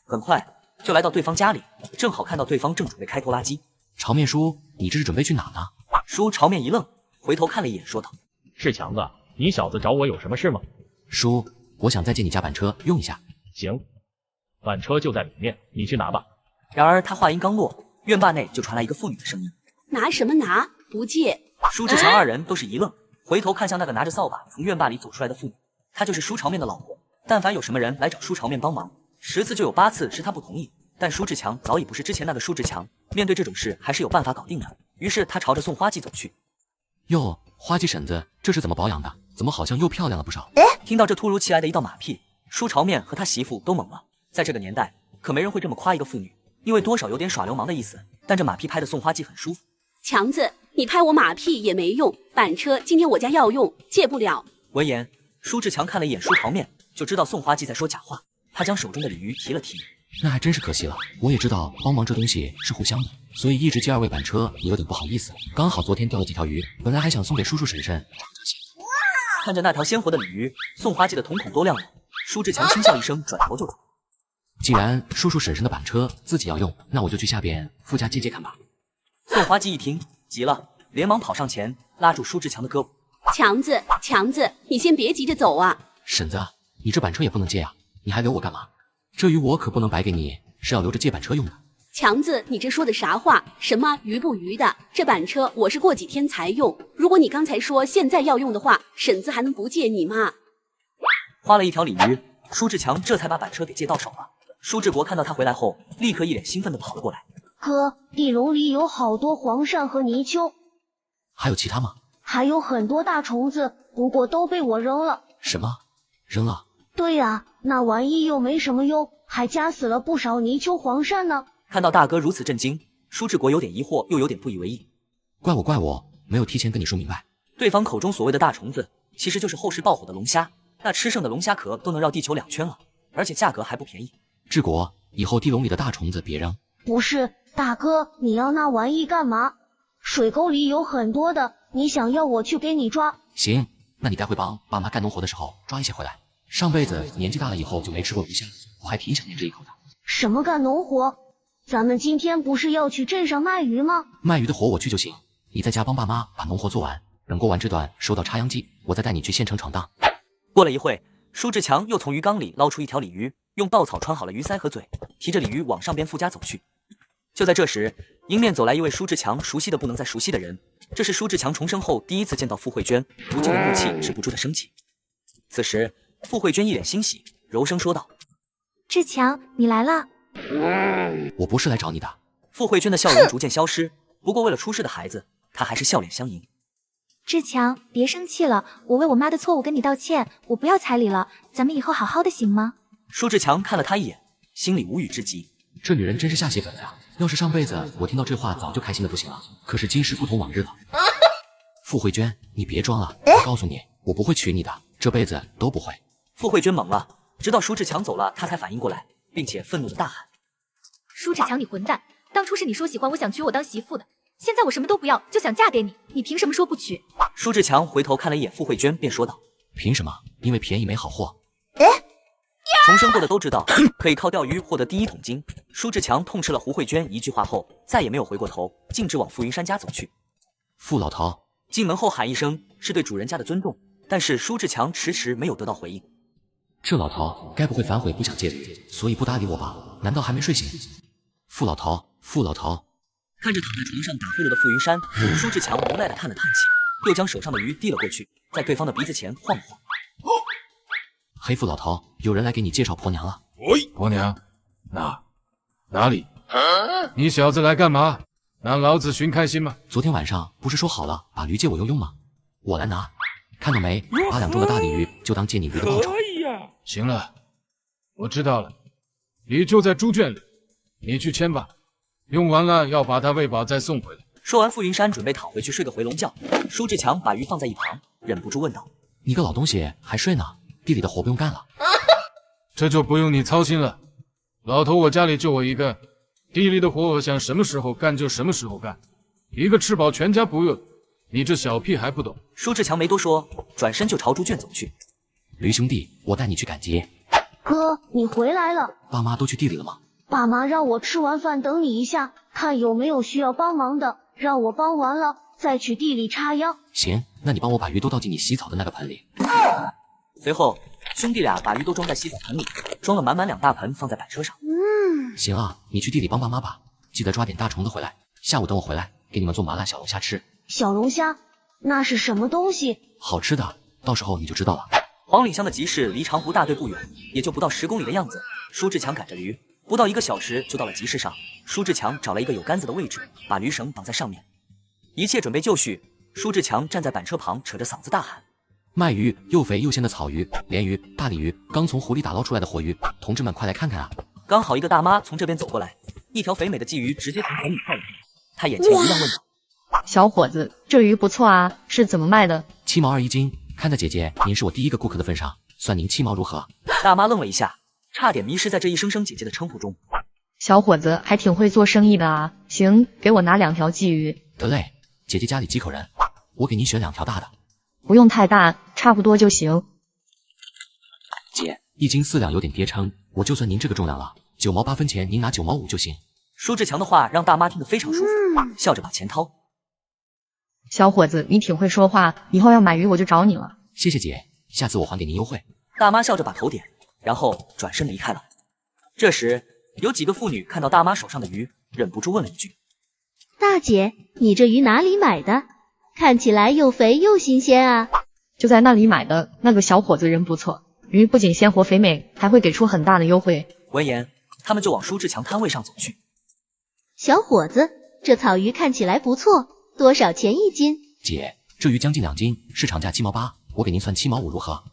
很快就来到对方家里，正好看到对方正准备开拖拉机。潮面叔，你这是准备去哪呢？叔潮面一愣，回头看了一眼，说道：“是强子，你小子找我有什么事吗？”叔，我想再借你家板车用一下。行，板车就在里面，你去拿吧。然而他话音刚落，院坝内就传来一个妇女的声音：“拿什么拿？不借！”舒志强二人都是一愣，回头看向那个拿着扫把从院坝里走出来的妇女，她就是舒潮面的老婆。但凡有什么人来找舒潮面帮忙，10次就有8次是他不同意。但舒志强早已不是之前那个舒志强，面对这种事还是有办法搞定的。于是他朝着送花季走去。哟，花季婶子，这是怎么保养的？怎么好像又漂亮了不少？听到这突如其来的一道马屁，舒潮面和他媳妇都懵了。在这个年代，可没人会这么夸一个妇女，因为多少有点耍流氓的意思。但这马屁拍的送花季很舒服。强子，你拍我马屁也没用，板车今天我家要用，借不了。闻言，舒志强看了一眼舒潮面，就知道送花季在说假话。他将手中的鲤鱼提了提。那还真是可惜了，我也知道帮忙这东西是互相的，所以一直借2位板车也有点不好意思。刚好昨天钓了几条鱼，本来还想送给叔叔婶婶。看着那条鲜活的鲤鱼，送花季的瞳孔都亮了。舒志强轻笑一声，转头就走。既然叔叔婶婶的板车自己要用，那我就去下边富家借借看吧。送花季一听急了，连忙跑上前拉住舒志强的胳膊。强子，你先别急着走啊！婶子，你这板车也不能借啊，你还留我干嘛？这鱼我可不能白给你，是要留着借板车用的。强子，你这说的啥话？什么鱼不鱼的？这板车我是过几天才用，如果你刚才说现在要用的话，婶子还能不借你吗？花了一条鲤鱼，舒志强这才把板车给借到手了。舒志国看到他回来后，立刻一脸兴奋地跑了过来。哥，地笼里有好多黄鳝和泥鳅。还有其他吗？还有很多大虫子，不过都被我扔了。什么？扔了？对呀，那玩意又没什么用，还夹死了不少泥鳅黄鳝呢。看到大哥如此震惊，舒志国有点疑惑，又有点不以为意。怪我，没有提前跟你说明白。对方口中所谓的大虫子，其实就是后世爆火的龙虾，那吃剩的龙虾壳都能绕地球2圈了，而且价格还不便宜。志国，以后地笼里的大虫子别扔。不是，大哥，你要那玩意干嘛？水沟里有很多的，你想要我去给你抓？行，那你待会帮爸妈干农活的时候抓一些回来。上辈子年纪大了以后就没吃过鱼虾，我还挺想念这一口的。什么干农活？咱们今天不是要去镇上卖鱼吗？卖鱼的活我去就行，你在家帮爸妈把农活做完，等过完这段收到插秧季，我再带你去县城闯荡。过了一会，舒志强又从鱼缸里捞出一条鲤鱼，用稻草穿好了鱼鳃和嘴，提着鲤鱼往上边富家走去。就在这时，迎面走来一位舒志强熟悉的不能再熟悉的人，这是舒志强重生后第一次见到傅慧娟，不禁的怒气止不住的升起。此时，傅慧娟一脸欣喜，柔声说道：“志强，你来了。”我不是来找你的。傅慧娟的笑容逐渐消失，不过为了出事的孩子，她还是笑脸相迎。志强，别生气了，我为我妈的错误跟你道歉，我不要彩礼了，咱们以后好好的行吗？舒志强看了她一眼，心里无语至极。这女人真是下血本呀！要是上辈子我听到这话，早就开心的不行了。可是今时不同往日了。傅慧娟，你别装了，我告诉你，我不会娶你的，这辈子都不会。傅慧娟懵了，直到舒志强走了，她才反应过来，并且愤怒的大喊：“舒志强，你混蛋！当初是你说喜欢我，想娶我当媳妇的，现在我什么都不要，就想嫁给你，你凭什么说不娶？”舒志强回头看了一眼傅慧娟，便说道：“凭什么？因为便宜没好货。”重生过的都知道，可以靠钓鱼获得第一桶金。舒志强痛斥了胡慧娟一句话后，再也没有回过头，径直往傅云山家走去。傅老头进门后喊一声是对主人家的尊重，但是舒志强迟迟没有得到回应。这老头该不会反悔不想借礼，所以不搭理我吧？难道还没睡醒？傅老头，傅老头，看着躺在床上打呼噜的傅云山，舒志强无奈的叹了叹气，又将手上的鱼递了过去，在对方的鼻子前晃了晃。黑傅老头，有人来给你介绍婆娘了。婆娘？哪里？你小子来干嘛？拿老子寻开心吗？昨天晚上不是说好了把驴借我用吗？我来拿，看到没？8两重的大鲤鱼就当借你驴的报酬。行了，我知道了，驴就在猪圈里，你去牵吧，用完了要把它喂饱再送回来。说完，傅云山准备躺回去睡个回笼觉，舒志强把鱼放在一旁，忍不住问道：“你个老东西还睡呢？地里的活不用干了。”这就不用你操心了，老头我家里就我一个，地里的活我想什么时候干就什么时候干，一个吃饱全家不饿，你这小屁还不懂。舒志强没多说，转身就朝猪圈走去。驴兄弟，我带你去赶集。哥，你回来了。爸妈都去地里了吗？爸妈让我吃完饭等你一下，看有没有需要帮忙的，让我帮完了再去地里插秧。行，那你帮我把鱼都倒进你洗澡的那个盆里。随后兄弟俩把鱼都装在洗澡盆里，装了满满2大盆放在板车上。行啊，你去地里帮爸妈吧，记得抓点大虫子回来，下午等我回来给你们做麻辣小龙虾吃。小龙虾？那是什么东西？好吃的，到时候你就知道了。黄岭乡的集市离长湖大队不远，也就不到10公里的样子。舒志强赶着驴，不到1个小时就到了集市上。舒志强找了一个有杆子的位置，把驴绳绑在上面，一切准备就绪。舒志强站在板车旁，扯着嗓子大喊：“卖鱼，又肥又鲜的草鱼、鲢鱼、大鲤鱼，刚从湖里打捞出来的活鱼，同志们快来看看啊！”刚好一个大妈从这边走过来，一条肥美的鲫鱼直接从盆里跳了出来，她眼前一亮，问道：“小伙子，这鱼不错啊，是怎么卖的？7毛2一斤，看在姐姐您是我第一个顾客的份上，算您7毛如何？”大妈愣了一下，差点迷失在这一声声姐姐的称呼中。小伙子还挺会做生意的啊，行，给我拿2条鲫鱼。得嘞，姐姐家里几口人，我给您选2条大的。不用太大，差不多就行。姐，1斤4两有点跌称，我就算您这个重量了，9毛8分钱，您拿9毛5就行。舒志强的话让大妈听得非常舒服，笑着把钱掏。小伙子，你挺会说话，以后要买鱼我就找你了。谢谢姐，下次我还给您优惠。大妈笑着把头点，然后转身离开了。这时，有几个妇女看到大妈手上的鱼，忍不住问了一句：“大姐，你这鱼哪里买的？看起来又肥又新鲜啊！”就在那里买的，那个小伙子人不错，鱼不仅鲜活肥美，还会给出很大的优惠。闻言，他们就往舒志强摊位上走去。小伙子，这草鱼看起来不错，多少钱1斤？姐，这鱼将近2斤，市场价7毛8，我给您算7毛5，如何？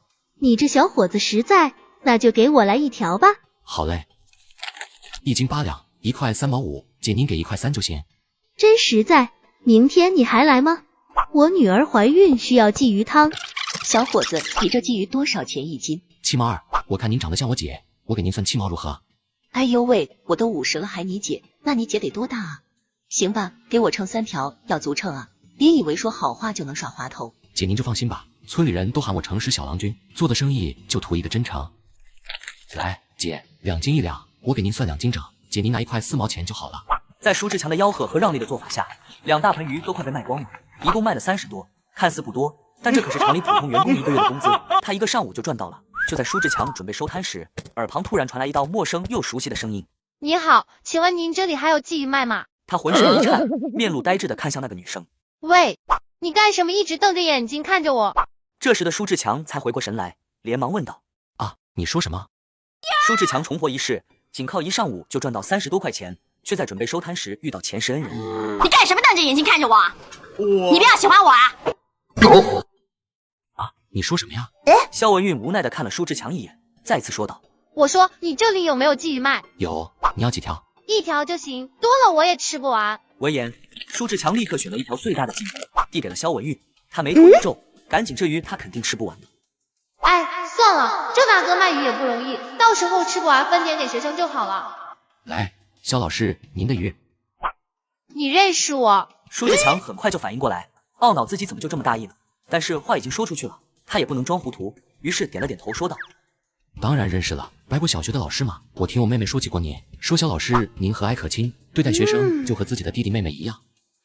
你这小伙子实在，那就给我来1条吧。好嘞，1斤8两，1块3毛5，姐您给1块3就行。真实在，明天你还来吗？我女儿怀孕需要鲫鱼汤。小伙子，你这鲫鱼多少钱1斤？7毛2，我看您长得像我姐，我给您算7毛，如何？哎呦喂，我都50了还你姐，那你姐得多大啊？行吧，给我称3条，要足称啊，别以为说好话就能耍滑头。姐您就放心吧，村里人都喊我诚实小郎君，做的生意就图一个真诚。来，姐，2斤1两，我给您算2斤整，姐您拿1块4毛钱就好了。在舒志强的吆喝和让利的做法下，2大盆鱼都快被卖光了，一共卖了30多，看似不多，但这可是厂里普通员工1个月的工资，他1个上午就赚到了。就在舒志强准备收摊时，耳旁突然传来一道陌生又熟悉的声音。你好，请问您这里还有鲫鱼卖吗？他浑身一颤，面露呆滞的看向那个女生。喂，你干什么一直瞪着眼睛看着我？这时的舒志强才回过神来，连忙问道：啊，你说什么？舒志强重活一世，仅靠1上午就赚到30多块钱，却在准备收摊时遇到前世恩人。你干什么瞪着眼睛看着我？你不要喜欢我啊！你说什么呀？肖文韵无奈地看了舒志强一眼，再次说道：我说你这里有没有鲫鱼卖？有，你要几条？1条就行，多了我也吃不完。闻言，舒志强立刻选了1条最大的鲫鱼，递给了肖文韵。他眉头一皱，赶紧这鱼他肯定吃不完的。哎，算了，这大哥卖鱼也不容易，到时候吃不完分点给学生就好了。来，肖老师，您的鱼。你认识我？舒志强很快就反应过来，懊恼自己怎么就这么大意了，但是话已经说出去了，他也不能装糊涂，于是点了点头说道：当然认识了，白果小学的老师嘛，我听我妹妹说起过您，说肖老师您和蔼可亲，对待学生就和自己的弟弟妹妹一样。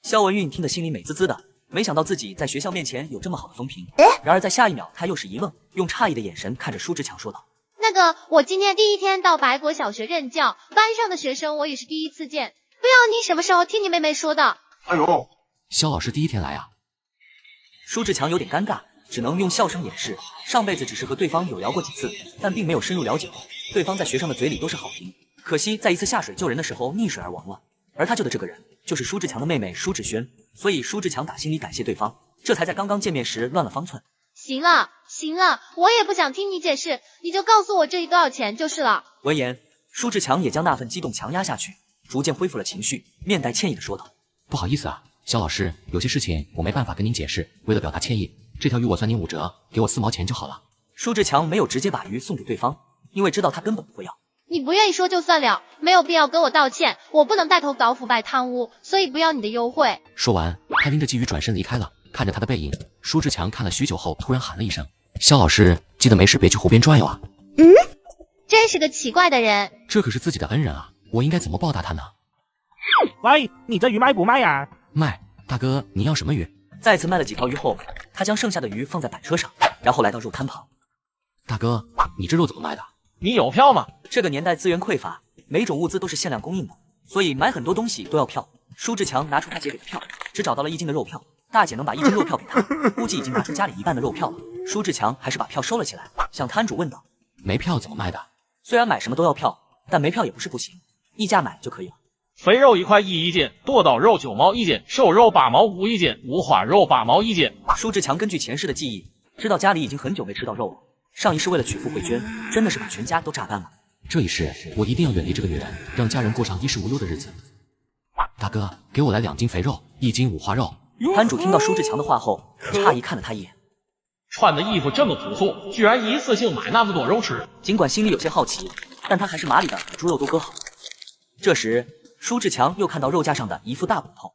肖文韵听得心里美滋滋的，没想到自己在学校面前有这么好的风评。然而在下一秒，他又是一愣，用诧异的眼神看着舒志强说道：那个，我今天第1天到白果小学任教，班上的学生我也是第一次见，不知道你什么时候听你妹妹说的？哎呦，肖老师第1天来啊！舒志强有点尴尬，只能用笑声掩饰，上辈子只是和对方有聊过几次，但并没有深入了解过。对方在学生的嘴里都是好评，可惜在一次下水救人的时候溺水而亡了。而他救的这个人就是舒志强的妹妹舒志轩，所以舒志强打心里感谢对方，这才在刚刚见面时乱了方寸。行了，我也不想听你解释，你就告诉我这里多少钱就是了。闻言，舒志强也将那份激动强压下去，逐渐恢复了情绪，面带歉意的说道：不好意思啊，肖老师，有些事情我没办法跟您解释，为了表达歉意，这条鱼我算您5折，给我4毛钱就好了。舒志强没有直接把鱼送给对方，因为知道他根本不会要。你不愿意说就算了，没有必要跟我道歉，我不能带头搞腐败贪污，所以不要你的优惠。说完，他拎着鲫鱼转身离开了。看着他的背影，舒志强看了许久后，突然喊了一声：肖老师，记得没事别去湖边转悠啊。真是个奇怪的人。这可是自己的恩人啊，我应该怎么报答他呢？喂，你这鱼卖不卖呀？卖，大哥，你要什么鱼？再次卖了几条鱼后，他将剩下的鱼放在板车上，然后来到肉摊旁。大哥，你这肉怎么卖的？你有票吗？这个年代资源匮乏，每种物资都是限量供应的，所以买很多东西都要票。舒志强拿出他姐给的票，只找到了1斤的肉票。大姐能把1斤肉票给他，估计已经拿出家里1半的肉票了。舒志强还是把票收了起来，向摊主问道：没票怎么卖的？虽然买什么都要票，但没票也不是不行，议价买就可以了。肥肉1块1一斤，剁刀肉9毛1斤，瘦肉8毛5一斤，五花肉8毛1斤。舒志强根据前世的记忆，知道家里已经很久没吃到肉了。上一世为了娶傅慧娟，真的是把全家都榨干了。这一世我一定要远离这个女人，让家人过上衣食无忧的日子。大哥，给我来2斤肥肉，1斤五花肉。摊主听到舒志强的话后，诧异看了他一眼。穿的衣服这么朴素，居然一次性买那么多肉吃。尽管心里有些好奇，但他还是麻利的把猪肉都割好。这时，舒志强又看到肉架上的一副大骨头。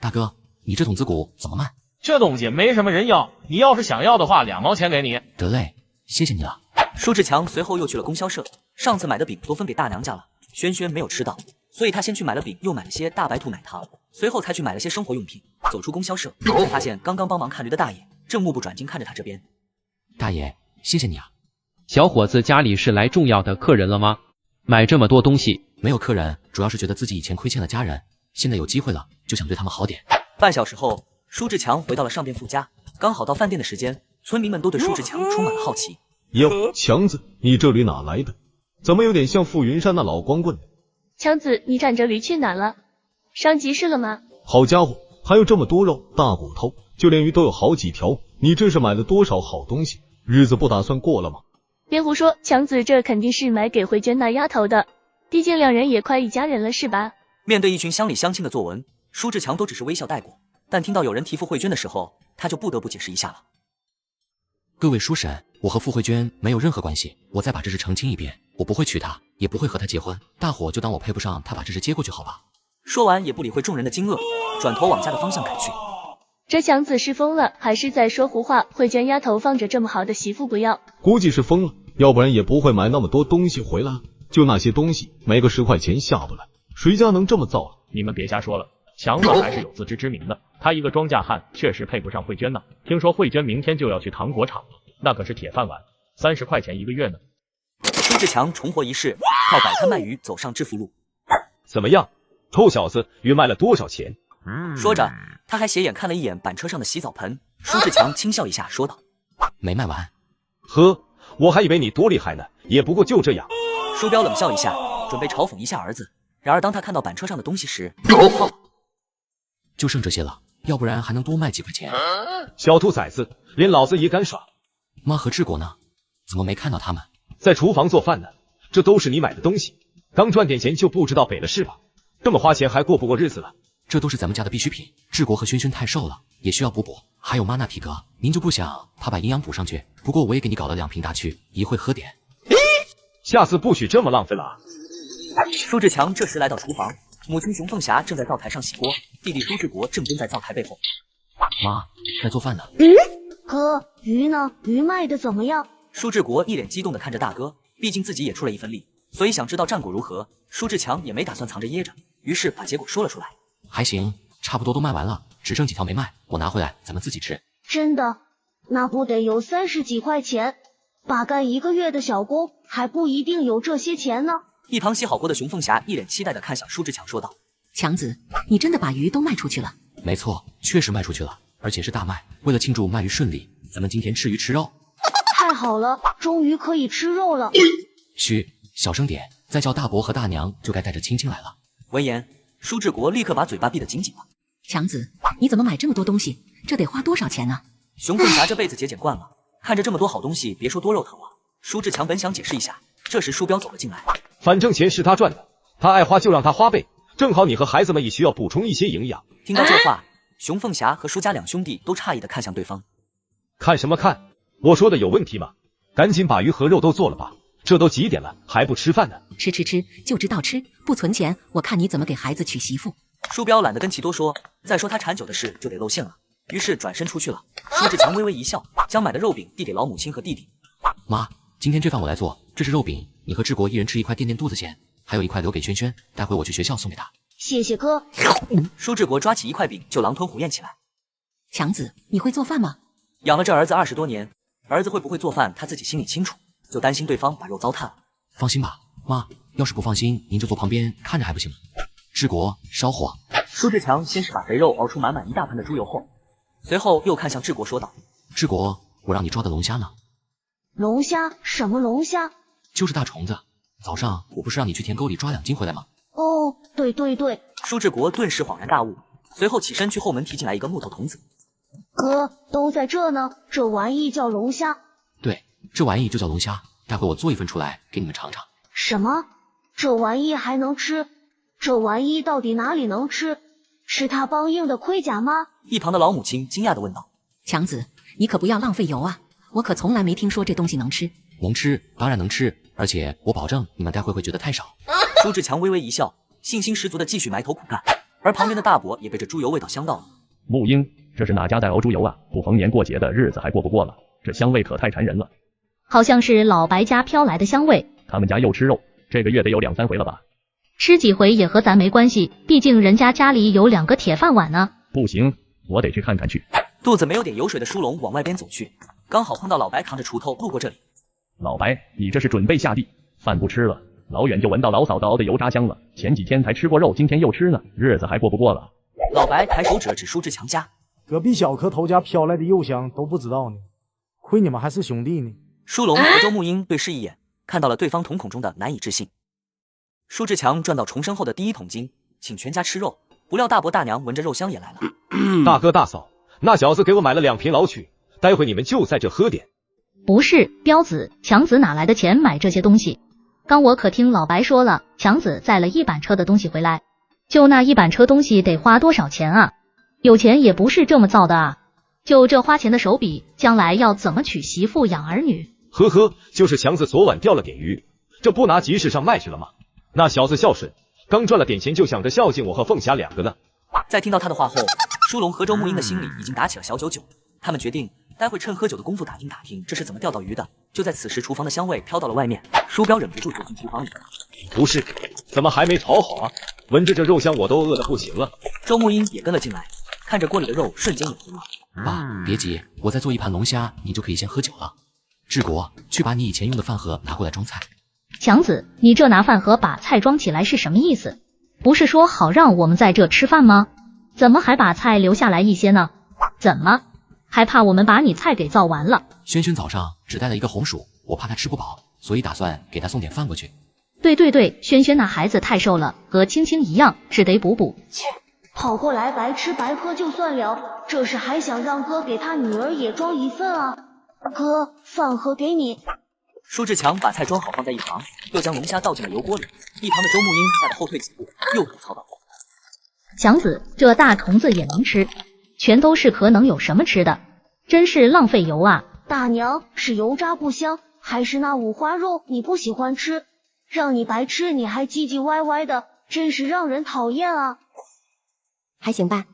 大哥，你这筒子骨怎么卖？这东西没什么人要，你要是想要的话，2毛钱给你。得嘞，谢谢你了。舒志强随后又去了供销社，上次买的饼都分给大娘家了，轩轩没有吃到，所以他先去买了饼，又买了些大白兔奶糖，随后才去买了些生活用品。走出供销社，才发现刚刚帮忙看驴的大爷正目不转睛看着他这边。大爷，谢谢你啊。小伙子家里是来重要的客人了吗？买这么多东西？没有客人，主要是觉得自己以前亏欠了家人，现在有机会了，就想对他们好点。半小时后，舒志强回到了上店傅家，刚好到饭店的时间，村民们都对舒志强充满了好奇。哟，强子，你这驴哪来的？怎么有点像傅云山那老光棍？强子，你赶着驴去哪了？上集市了吗？好家伙，还有这么多肉、大骨头，就连鱼都有好几条。你这是买了多少好东西？日子不打算过了吗？别胡说，强子这肯定是买给慧娟那丫头的，毕竟两人也快一家人了，是吧？面对一群乡里乡亲的作文，舒志强都只是微笑带过，但听到有人提傅慧娟的时候，他就不得不解释一下了。各位叔婶，我和傅慧娟没有任何关系，我再把这事澄清一遍，我不会娶她，也不会和她结婚，大伙就当我配不上她，把这事接过去好吧？说完也不理会众人的惊愕，转头往家的方向赶去。这强子是疯了，还是在说胡话？慧娟丫头放着这么好的媳妇不要，估计是疯了，要不然也不会买那么多东西回来。就那些东西，没个10块钱下不来，谁家能这么造？你们别瞎说了，强子还是有自知之明的，他一个庄稼汉，确实配不上慧娟呢。听说慧娟明天就要去糖果厂了，那可是铁饭碗，30块钱1个月呢。舒志强重活一世，靠摆摊卖鱼走上致富路。怎么样，臭小子，鱼卖了多少钱？说着，他还斜眼看了一眼板车上的洗澡盆。舒志强轻笑一下，说道：“没卖完。”呵，我还以为你多厉害呢，也不过就这样。舒彪冷笑一下，准备嘲讽一下儿子。然而当他看到板车上的东西时，就剩这些了，要不然还能多卖几块钱。小兔崽子，连老子也敢耍！妈和志国呢？怎么没看到他们？在厨房做饭呢。这都是你买的东西，刚赚点钱就不知道北了是吧？这么花钱还过不过日子了？这都是咱们家的必需品。志国和轩轩太瘦了，也需要补补。还有妈那体格，您就不想他把营养补上去？不过我也给你搞了2瓶大曲，一会喝点。下次不许这么浪费了啊！舒志强这时来到厨房，母亲熊凤霞正在灶台上洗锅，弟弟舒志国正蹲在灶台背后。妈，在做饭呢。哥，鱼呢？鱼卖的怎么样？舒志国一脸激动地看着大哥，毕竟自己也出了一份力，所以想知道战果如何。舒志强也没打算藏着掖着，于是把结果说了出来。还行，差不多都卖完了，只剩几条没卖，我拿回来咱们自己吃。真的？那不得有30几块钱？把干1个月的小工还不一定有这些钱呢。一旁洗好锅的熊凤霞一脸期待地看向舒志强，说道：“强子，你真的把鱼都卖出去了？”没错，确实卖出去了，而且是大卖。为了庆祝卖鱼顺利，咱们今天吃鱼吃肉。太好了，终于可以吃肉了。嘘，小声点，再叫大伯和大娘就该带着亲亲来了。闻言，舒志国立刻把嘴巴闭得紧紧的。强子，你怎么买这么多东西？这得花多少钱呢？熊凤霞这辈子节俭惯了，看着这么多好东西，别说多肉疼了。舒志强本想解释一下，这时舒彪走了进来。反正钱是他赚的，他爱花就让他花呗，正好你和孩子们也需要补充一些营养。听到这话，熊凤霞和舒家2兄弟都诧异地看向对方。看什么看？我说的有问题吗？赶紧把鱼和肉都做了吧，这都几点了还不吃饭呢？吃就知道吃，不存钱，我看你怎么给孩子娶媳妇。舒彪懒得跟其多说，再说他馋酒的事就得露馅了，于是转身出去了。舒志强微微一笑，将买的肉饼递给老母亲和弟弟。妈，今天这饭我来做，这是肉饼，你和志国一人吃1块垫垫肚子先，还有1块留给轩轩，待会我去学校送给他。谢谢哥。舒志国抓起1块饼就狼吞虎咽起来。强子，你会做饭吗？养了这儿子20多年，儿子会不会做饭他自己心里清楚，就担心对方把肉糟蹋了。放心吧，妈，要是不放心，您就坐旁边看着还不行吗？志国，烧火。舒志强先是把肥肉熬出满满一大盆的猪油后，随后又看向志国说道：“志国，我让你抓的龙虾呢？”龙虾？什么龙虾？就是大虫子。早上我不是让你去田沟里抓2斤回来吗？哦，对。舒志国顿时恍然大悟，随后起身去后门提进来一个木头桶子。哥，都在这呢，这玩意叫龙虾。对，这玩意就叫龙虾，待会我做1份出来给你们尝尝。什么？这玩意还能吃？这玩意到底哪里能吃？是他帮硬的盔甲吗？一旁的老母亲惊讶地问道：“强子，你可不要浪费油啊！我可从来没听说这东西能吃。”能吃，当然能吃，而且我保证你们待会觉得太少。舒志强微微一笑，信心十足地继续埋头苦干，而旁边的大伯也被这猪油味道香到了。木英，这是哪家在熬猪油啊？不逢年过节的日子还过不过了，这香味可太馋人了。好像是老白家飘来的香味。他们家又吃肉，这个月得有2、3回了吧？吃几回也和咱没关系，毕竟人家家里有2个铁饭碗呢。不行，我得去看看去。肚子没有点油水的舒龙往外边走去，刚好碰到老白扛着锄头路过这里。老白，你这是准备下地？饭不吃了，老远就闻到老嫂子熬的油炸香了。前几天才吃过肉，今天又吃呢，日子还过不过了？老白抬手指了指舒志强家，隔壁小磕头家飘来的肉香都不知道呢，亏你们还是兄弟呢。舒龙和周木英对视一眼，看到了对方瞳孔中的难以置信。舒志强赚到重生后的第1桶金，请全家吃肉，不料大伯大娘闻着肉香也来了，大哥大嫂，那小子给我买了2瓶老曲，待会你们就在这喝点。不是，彪子，强子哪来的钱买这些东西？刚我可听老白说了，强子载了1板车的东西回来，就那1板车东西得花多少钱啊？有钱也不是这么造的啊！就这花钱的手笔，将来要怎么娶媳妇养儿女？呵呵，就是强子昨晚钓了点鱼，这不拿集市上卖去了吗？那小子孝顺，刚赚了点钱就想着孝敬我和凤霞2个呢。在听到他的话后，舒龙和周木英的心里已经打起了小九九，他们决定待会趁喝酒的功夫打听这是怎么钓到鱼的。就在此时，厨房的香味飘到了外面，舒彪忍不住走进厨房里。不是，怎么还没炒好啊？闻着这肉香我都饿得不行了。周木英也跟了进来，看着锅里的肉瞬间眼红了。爸，别急，我再做一盘龙虾，你就可以先喝酒了。志国，去把你以前用的饭盒拿过来装菜。强子，你这拿饭盒把菜装起来是什么意思？不是说好让我们在这吃饭吗？怎么还把菜留下来一些呢？怎么还怕我们把你菜给造完了？轩轩早上只带了一个红薯，我怕他吃不饱，所以打算给他送点饭过去。对，轩轩那孩子太瘦了，和青青一样，是得补补。切，跑过来白吃白喝就算了，这是还想让哥给他女儿也装一份啊？哥，饭盒给你。舒志强把菜装好放在一旁，又将龙虾倒进了油锅里。一旁的周木英吓得后退几步，又吐槽道：“强子，这大虫子也能吃，全都是壳，能有什么吃的？真是浪费油啊！”大娘，是油炸不香，还是那五花肉你不喜欢吃？让你白吃你还唧唧歪歪的，真是让人讨厌啊！还行吧。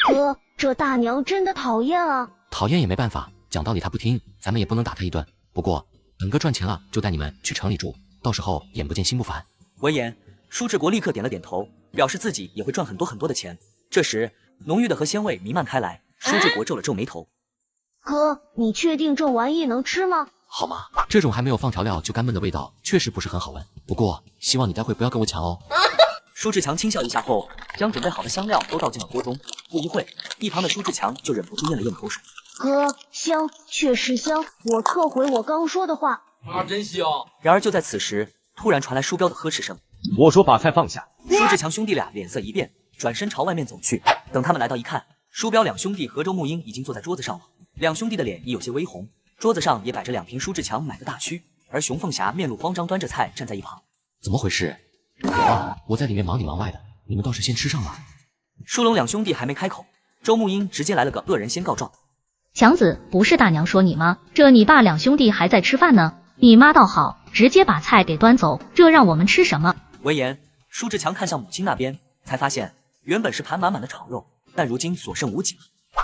哥，这大娘真的讨厌啊！讨厌也没办法，讲道理他不听，咱们也不能打他一顿。不过等哥赚钱了，就带你们去城里住，到时候眼不见心不烦。闻言，舒志国立刻点了点头，表示自己也会赚很多的钱。这时，浓郁的和鲜味弥漫开来，舒志国皱了皱眉头：“哥，你确定这玩意能吃吗？”好吗？这种还没有放调料就干闷的味道，确实不是很好闻。不过希望你待会不要跟我抢哦。舒志强轻笑一下后，将准备好的香料都倒进了锅中。不一会，一旁的舒志强就忍不住咽了咽口水。哥，香，确实香，我撤回我刚说的话。真香。然而就在此时，突然传来舒彪的呵斥声。我说把菜放下。舒志强兄弟俩脸色一变，转身朝外面走去。等他们来到一看，舒彪2兄弟和周木英已经坐在桌子上了。2兄弟的脸已有些微红，桌子上也摆着2瓶舒志强买的大曲，而熊凤霞面露慌张，端着菜站在一旁。怎么回事？我在里面忙里忙外的，你们倒是先吃上吧。舒龙2兄弟还没开口，周木英直接来了个恶人先告状。强子，不是大娘说你吗？这你爸2兄弟还在吃饭呢，你妈倒好，直接把菜给端走，这让我们吃什么？闻言，舒志强看向母亲那边，才发现原本是盘满满的炒肉，但如今所剩无几了。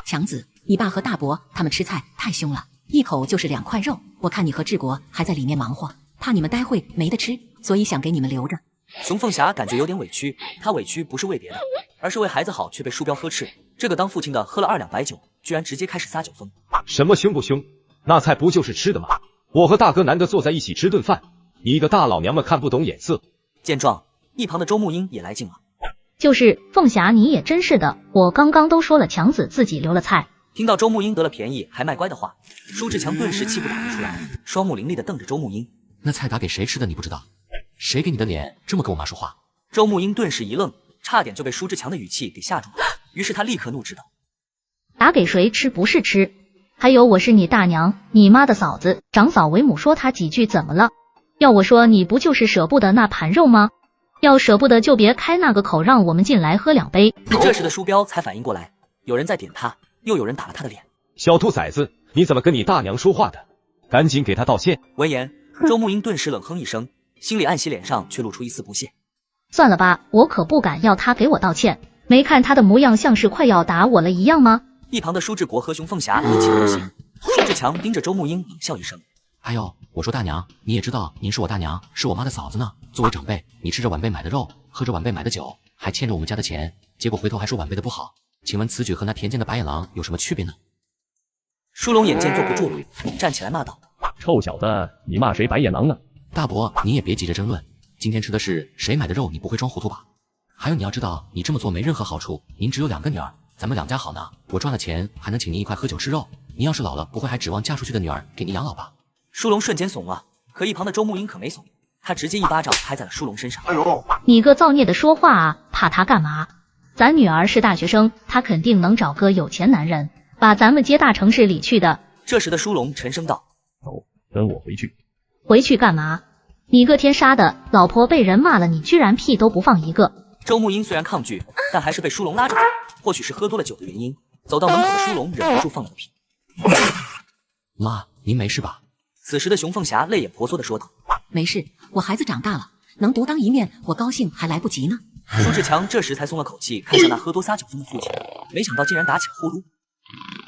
强子，你爸和大伯他们吃菜太凶了，一口就是2块肉，我看你和志国还在里面忙活，怕你们待会没得吃，所以想给你们留着。熊凤霞感觉有点委屈，她委屈不是为别的，而是为孩子好，却被舒彪呵斥。这个当父亲的喝了2两白酒，居然直接开始撒酒疯。什么凶不凶？那菜不就是吃的吗？我和大哥难得坐在一起吃顿饭，你一个大老娘们看不懂眼色。见状，一旁的周木英也来劲了。就是凤霞，你也真是的，我刚刚都说了强子自己留了菜。听到周木英得了便宜还卖乖的话，舒志强顿时气不打一处来，双目凌厉地瞪着周木英。那菜打给谁吃的你不知道？谁给你的脸这么跟我妈说话？周木英顿时一愣，差点就被舒志强的语气给吓住了，于是他立刻怒斥道：“打给谁吃不是吃？还有我是你大娘，你妈的嫂子，长嫂为母说她几句怎么了？要我说你不就是舍不得那盘肉吗？要舍不得就别开那个口，让我们进来喝2杯。”这时的舒彪才反应过来，有人在点他，又有人打了他的脸。小兔崽子，你怎么跟你大娘说话的？赶紧给他道歉。闻言，周木英顿时冷哼一声，心里暗喜，脸上却露出一丝不屑。算了吧，我可不敢要他给我道歉，没看他的模样像是快要打我了一样吗？一旁的舒志国和熊凤霞一起不行。舒志强盯着周木英冷笑一声：“哎呦，我说大娘，你也知道您是我大娘，是我妈的嫂子呢。作为长辈，你吃着晚辈买的肉，喝着晚辈买的酒，还欠着我们家的钱，结果回头还说晚辈的不好，请问此举和那田间的白眼狼有什么区别呢？”舒龙眼见坐不住了，站起来骂道：“臭小子，你骂谁白眼狼呢？”大伯，你也别急着争论，今天吃的是谁买的肉，你不会装糊涂吧？还有你要知道，你这么做没任何好处，您只有2个女儿，咱们2家好呢，我赚了钱还能请您一块喝酒吃肉，您要是老了，不会还指望嫁出去的女儿给您养老吧？舒龙瞬间怂了，可一旁的周木英可没怂，他直接一巴掌拍在了舒龙身上。你个造孽的说话啊，怕他干嘛？咱女儿是大学生，她肯定能找个有钱男人，把咱们接大城市里去的。这时的舒龙沉声道：“走，跟我回去。”回去干嘛？你个天杀的，老婆被人骂了，你居然屁都不放一个。周沐英虽然抗拒，但还是被舒龙拉着走。或许是喝多了酒的原因，走到门口的舒龙忍不住放了个屁。妈，您没事吧？此时的熊凤霞泪眼婆娑地说道：“没事，我孩子长大了，能独当一面，我高兴还来不及呢。”舒志强这时才松了口气，看向那喝多撒酒疯的父亲，没想到竟然打起了呼噜。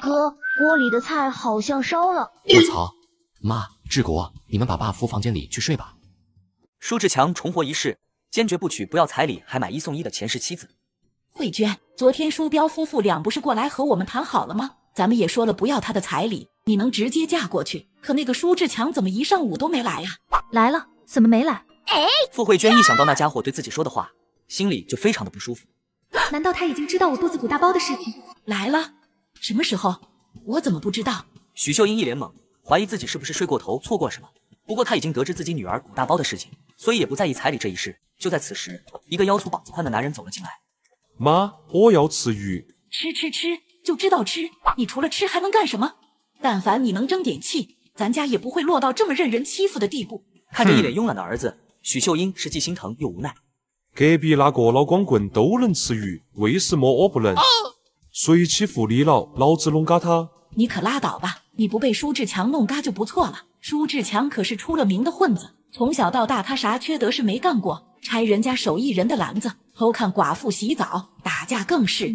哥，锅里的菜好像烧了。我操！妈，志国，你们把爸扶房间里去睡吧。舒志强重活一世，坚决不娶不要彩礼还买1送1的前世妻子。慧娟，昨天舒彪夫妇俩不是过来和我们谈好了吗？咱们也说了不要他的彩礼，你能直接嫁过去。可那个舒志强怎么一上午都没来呀？来了，怎么没来？傅慧娟一想到那家伙对自己说的话，心里就非常的不舒服。难道他已经知道我肚子鼓大包的事情？来了？什么时候？我怎么不知道？许秀英一脸懵，怀疑自己是不是睡过头错过了什么。不过他已经得知自己女儿鼓大包的事情，所以也不在意彩礼这一事。就在此时，一个腰粗膀子宽的男人走了进来。妈，我要吃鱼。吃，就知道吃，你除了吃还能干什么？但凡你能争点气，咱家也不会落到这么任人欺负的地步。看着一脸慵懒的儿子，许秀英是既心疼又无奈。隔壁那个老光棍都能吃鱼，为什么我不能？谁欺负你了，老子弄嘎他！你可拉倒吧，你不被舒志强弄嘎就不错了。舒志强可是出了名的混子，从小到大他啥缺德事没干过，拆人家手艺人的篮子，偷看寡妇洗澡，打架更是。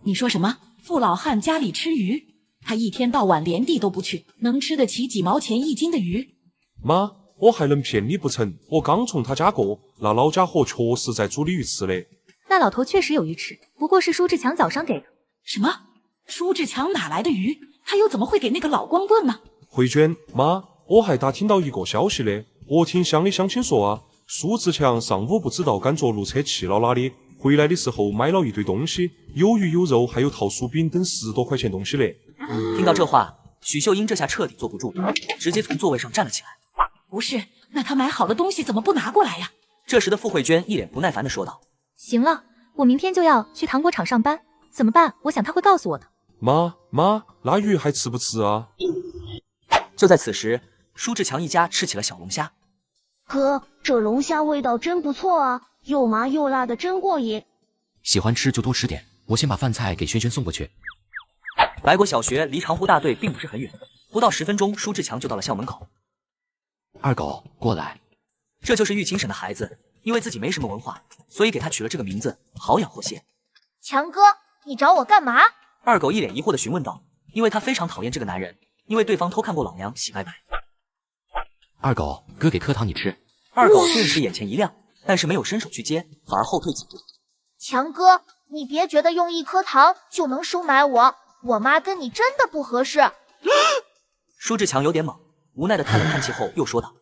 你说什么？傅老汉家里吃鱼？他一天到晚连地都不去，能吃得起几毛钱1斤的鱼？妈，我还能骗你不成？我刚从他家过，那老家伙确实在煮鲤鱼吃的。那老头确实有鱼吃，不过是舒志强早上给的。什么？舒志强哪来的鱼？他又怎么会给那个老光棍呢？慧娟，妈，我还打听到一个消息的，我听乡里乡亲说啊，舒志强上午不知道赶着路车去了哪里，回来的时候买了一堆东西，有鱼有肉，还有套薯饼等10多块钱东西嘞。听到这话，许秀英这下彻底坐不住，直接从座位上站了起来。不是，那他买好的东西怎么不拿过来呀？这时的傅慧娟一脸不耐烦地说道：“行了，我明天就要去糖果厂上班，怎么办？我想他会告诉我的。”妈，那鱼还吃不吃啊？就在此时，舒志强一家吃起了小龙虾。哥，这龙虾味道真不错啊，又麻又辣的，真过瘾。喜欢吃就多吃点，我先把饭菜给轩轩送过去。白果小学离长湖大队并不是很远，不到10分钟，舒志强就到了校门口。二狗，过来。这就是玉清沈的孩子，因为自己没什么文化，所以给他取了这个名字，好养活些。强哥，你找我干嘛？二狗一脸疑惑地询问道，因为他非常讨厌这个男人，因为对方偷看过老娘洗白白。二狗，哥给颗糖你吃。二狗顿时眼前一亮，但是没有伸手去接，反而后退几步。强哥，你别觉得用1颗糖就能收买我，我妈跟你真的不合适。舒志强有点懵，无奈的叹了叹气后又说道：“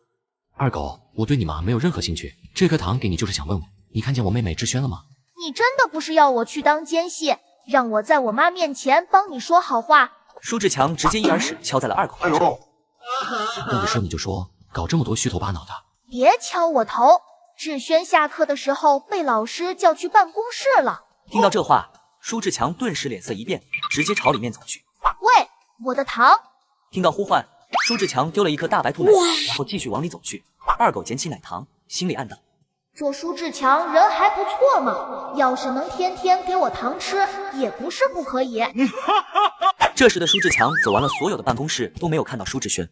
二狗，我对你妈没有任何兴趣，这颗糖给你就是想问问，你看见我妹妹志轩了吗？”你真的不是要我去当奸细，让我在我妈面前帮你说好话？舒志强直接一耳屎敲在了二狗头上。要你说你就说，搞这么多虚头巴脑的。别敲我头！志轩下课的时候被老师叫去办公室了。听到这话，舒志强顿时脸色一变，直接朝里面走去。喂，我的糖！听到呼唤，舒志强丢了一颗大白兔奶糖，然后继续往里走去。二狗捡起奶糖，心里暗道：这舒志强人还不错嘛，要是能天天给我糖吃，也不是不可以。这时的舒志强走完了所有的办公室，都没有看到舒志轩。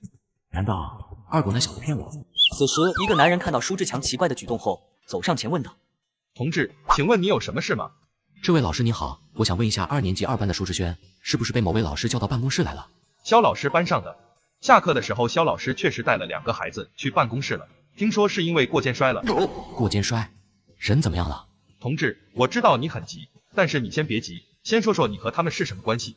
难道二狗那小子骗我？此时，一个男人看到舒志强奇怪的举动后，走上前问道：“同志，请问你有什么事吗？”这位老师你好，我想问一下，2年级2班的舒志轩是不是被某位老师叫到办公室来了？肖老师班上的。下课的时候，肖老师确实带了2个孩子去办公室了，听说是因为过肩摔了。过肩摔？人怎么样了？同志，我知道你很急，但是你先别急，先说说你和他们是什么关系。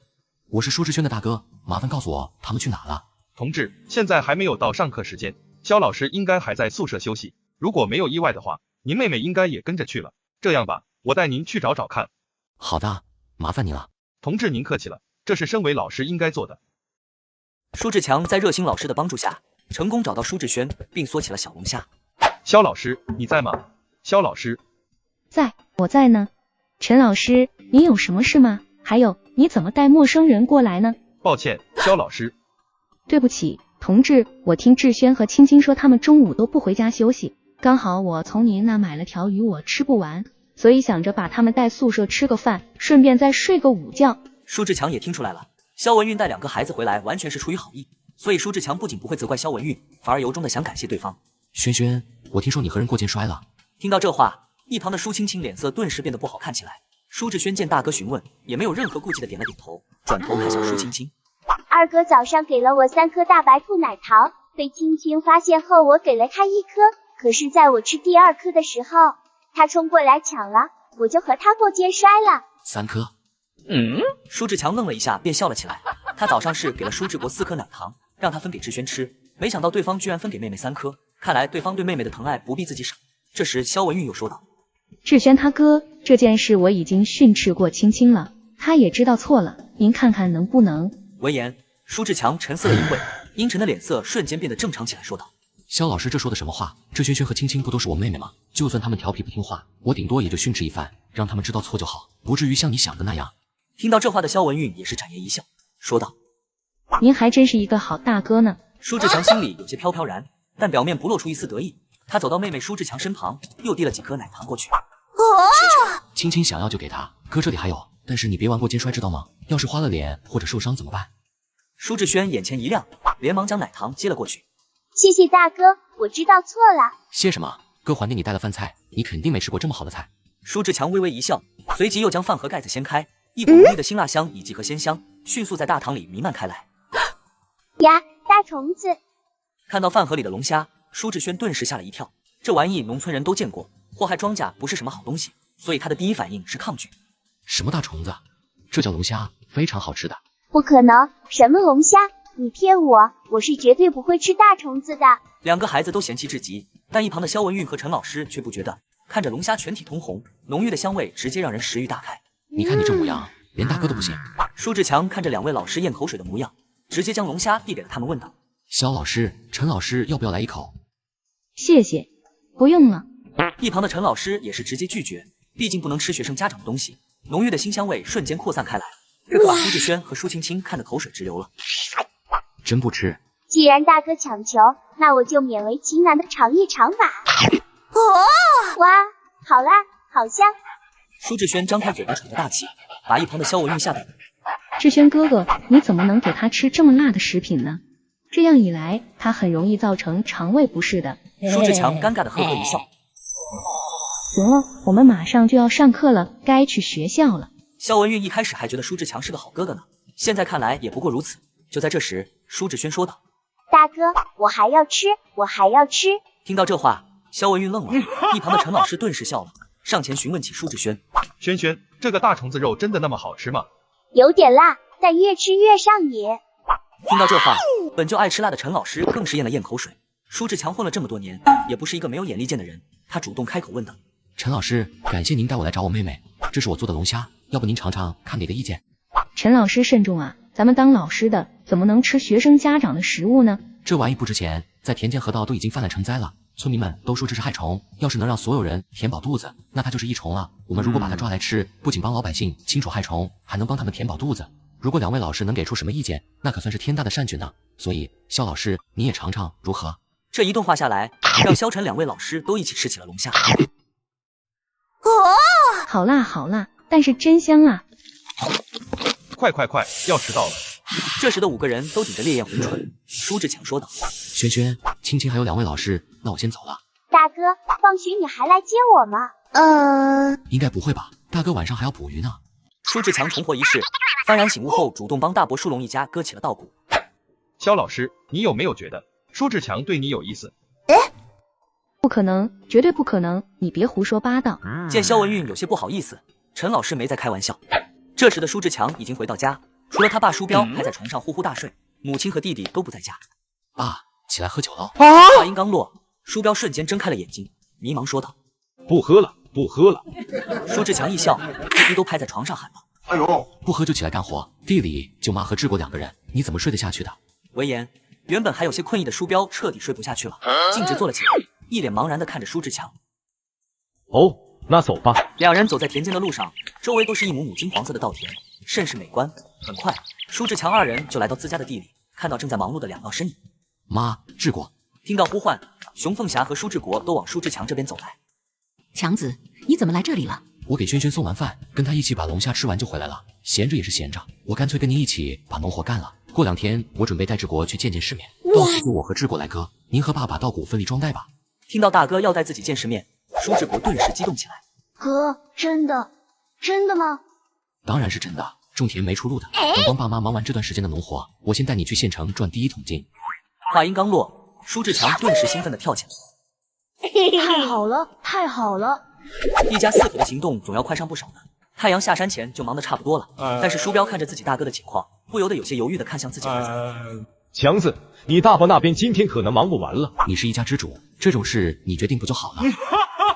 我是舒志轩的大哥，麻烦告诉我他们去哪了。同志，现在还没有到上课时间，肖老师应该还在宿舍休息，如果没有意外的话，您妹妹应该也跟着去了。这样吧，我带您去找找看。好的，麻烦你了。同志您客气了，这是身为老师应该做的。舒志强在热心老师的帮助下，成功找到舒志轩，并嗦起了小龙虾。肖老师，你在吗？肖老师，在，我在呢。陈老师，您有什么事吗？还有，你怎么带陌生人过来呢？抱歉，肖老师。对不起，同志，我听志轩和青青说他们中午都不回家休息，刚好我从您那买了条鱼，我吃不完，所以想着把他们带宿舍吃个饭，顺便再睡个午觉。舒志强也听出来了，肖文韵带2个孩子回来完全是出于好意，所以舒志强不仅不会责怪肖文韵，反而由衷的想感谢对方。轩轩，我听说你和人过肩摔了。听到这话，一旁的舒青青脸色顿时变得不好看起来。舒志轩见大哥询问，也没有任何顾忌的点了点头，转头看向舒青青。二哥早上给了我3颗大白兔奶糖，被青青发现后，我给了他1颗。可是在我吃第2颗的时候，他冲过来抢了，我就和他过肩摔了。3颗？舒志强愣了一下，便笑了起来。他早上是给了舒志国4颗奶糖，让他分给志轩吃，没想到对方居然分给妹妹3颗，看来对方对妹妹的疼爱不必自己省。这时肖文韵又说道：志轩他哥，这件事我已经训斥过青青了，他也知道错了，您看看能不能……闻言，舒志强沉思了一会，阴沉的脸色瞬间变得正常起来，说道：肖老师这说的什么话？志轩轩和青青不都是我妹妹吗？就算他们调皮不听话，我顶多也就训斥一番，让他们知道错就好，不至于像你想的那样。听到这话的肖文韵也是展颜一笑，说道：您还真是一个好大哥呢。舒志强心里有些飘飘然，但表面不露出一丝得意。他走到妹妹舒志强身旁，又递了几颗奶糖过去。青青想要就给他，哥这里还有，但是你别玩过肩摔，知道吗？要是花了脸或者受伤怎么办？舒志轩眼前一亮，连忙将奶糖接了过去。谢谢大哥，我知道错了。谢什么？哥还给你带了饭菜，你肯定没吃过这么好的菜。舒志强微微一笑，随即又将饭盒盖子掀开，一股浓郁的辛辣香以及和鲜香迅速在大堂里弥漫开来。呀，大虫子！看到饭盒里的龙虾，舒志轩顿时吓了一跳。这玩意农村人都见过，祸害庄稼不是什么好东西，所以他的第一反应是抗拒。什么大虫子？这叫龙虾，非常好吃的。不可能，什么龙虾？你骗我！我是绝对不会吃大虫子的。2个孩子都嫌弃至极，但一旁的肖文韵和陈老师却不觉得。看着龙虾全体通红，浓郁的香味直接让人食欲大开。你看你这模样，连大哥都不行。舒志强看着2位老师咽口水的模样，直接将龙虾递给了他们，问道：肖老师、陈老师要不要来一口？谢谢，不用了。一旁的陈老师也是直接拒绝，毕竟不能吃学生家长的东西。浓郁的腥香味瞬间扩散开来，这可把舒志轩和舒青青看得口水直流了。真不吃？既然大哥强求，那我就勉为其难的尝一尝吧。哇，好辣，好香！舒志轩张开嘴巴喘着大气，把一旁的肖文韵吓倒。志轩哥哥，你怎么能给他吃这么辣的食品呢？这样一来，他很容易造成肠胃不适的。舒志强尴尬的呵呵一笑。行了，我们马上就要上课了，该去学校了。肖文韵一开始还觉得舒志强是个好哥哥呢，现在看来也不过如此。就在这时，舒志轩说道：大哥，我还要吃，我还要吃。听到这话，肖文韵愣了，一旁的陈老师顿时笑了，上前询问起舒志轩：轩轩，这个大虫子肉真的那么好吃吗？有点辣，但越吃越上瘾。听到这话，本就爱吃辣的陈老师更是咽了咽口水。舒志强混了这么多年，也不是一个没有眼力见的人，他主动开口问道：陈老师，感谢您带我来找我妹妹，这是我做的龙虾，要不您尝尝看你的意见。陈老师慎重啊，咱们当老师的怎么能吃学生家长的食物呢？这玩意不值钱，在田间河道都已经泛滥成灾了，村民们都说这是害虫，要是能让所有人填饱肚子，那它就是益虫了。我们如果把它抓来吃，不仅帮老百姓清除害虫，还能帮他们填饱肚子。如果2位老师能给出什么意见，那可算是天大的善举呢。所以肖老师你也尝尝如何？这一顿话下来，让肖陈2位老师都一起吃起了龙虾。好辣好辣，但是真香啊！快，要迟到了。这时的5个人都顶着烈焰红唇。舒志强说道：轩轩、青青还有2位老师，那我先走了。大哥，放学你还来接我吗？应该不会吧，大哥晚上还要捕鱼呢。舒志强重获一试，幡然醒悟后，主动帮大伯舒龙一家割起了稻谷。肖老师，你有没有觉得舒志强对你有意思？不可能，绝对不可能，你别胡说八道。见肖文韵有些不好意思，陈老师没再开玩笑。这时的舒志强已经回到家，除了他爸舒彪还在床上呼呼大睡，母亲和弟弟都不在家。爸，起来喝酒了。话音刚落，舒彪瞬间睁开了眼睛，迷茫说道：不喝了，不喝了。舒志强一笑，弟弟都拍在床上喊道：哎呦，不喝就起来干活，地里舅妈和志国2个人，你怎么睡得下去的？闻言，原本还有些困意的舒彪彻底睡不下去了，径直坐了起来，一脸茫然地看着舒志强。哦，那走吧。两人走在田间的路上，周围都是一亩亩金黄色的稻田，甚是美观。很快，舒志强二人就来到自家的地里，看到正在忙碌的两道身影。妈，志国。听到呼唤，熊凤霞和舒志国都往舒志强这边走来。强子，你怎么来这里了？我给轩轩送完饭，跟他一起把龙虾吃完就回来了。闲着也是闲着，我干脆跟您一起把农活干了。过2天我准备带志国去见见世面，到时就我和志国来割，您和爸爸稻谷分离装袋吧。听到大哥要带自己见世面，舒志国顿时激动起来。哥，真的吗？当然是真的，种田没出路的。等帮爸妈忙完这段时间的农活，我先带你去县城赚第1桶金。话音刚落，舒志强顿时兴奋地跳起来。太好了，太好了！一家4口的行动总要快上不少呢。太阳下山前就忙得差不多了，但是舒彪看着自己大哥的情况，不由得有些犹豫地看向自己儿子。强子，你大伯那边今天可能忙不完了。你是一家之主，这种事你决定不就好了？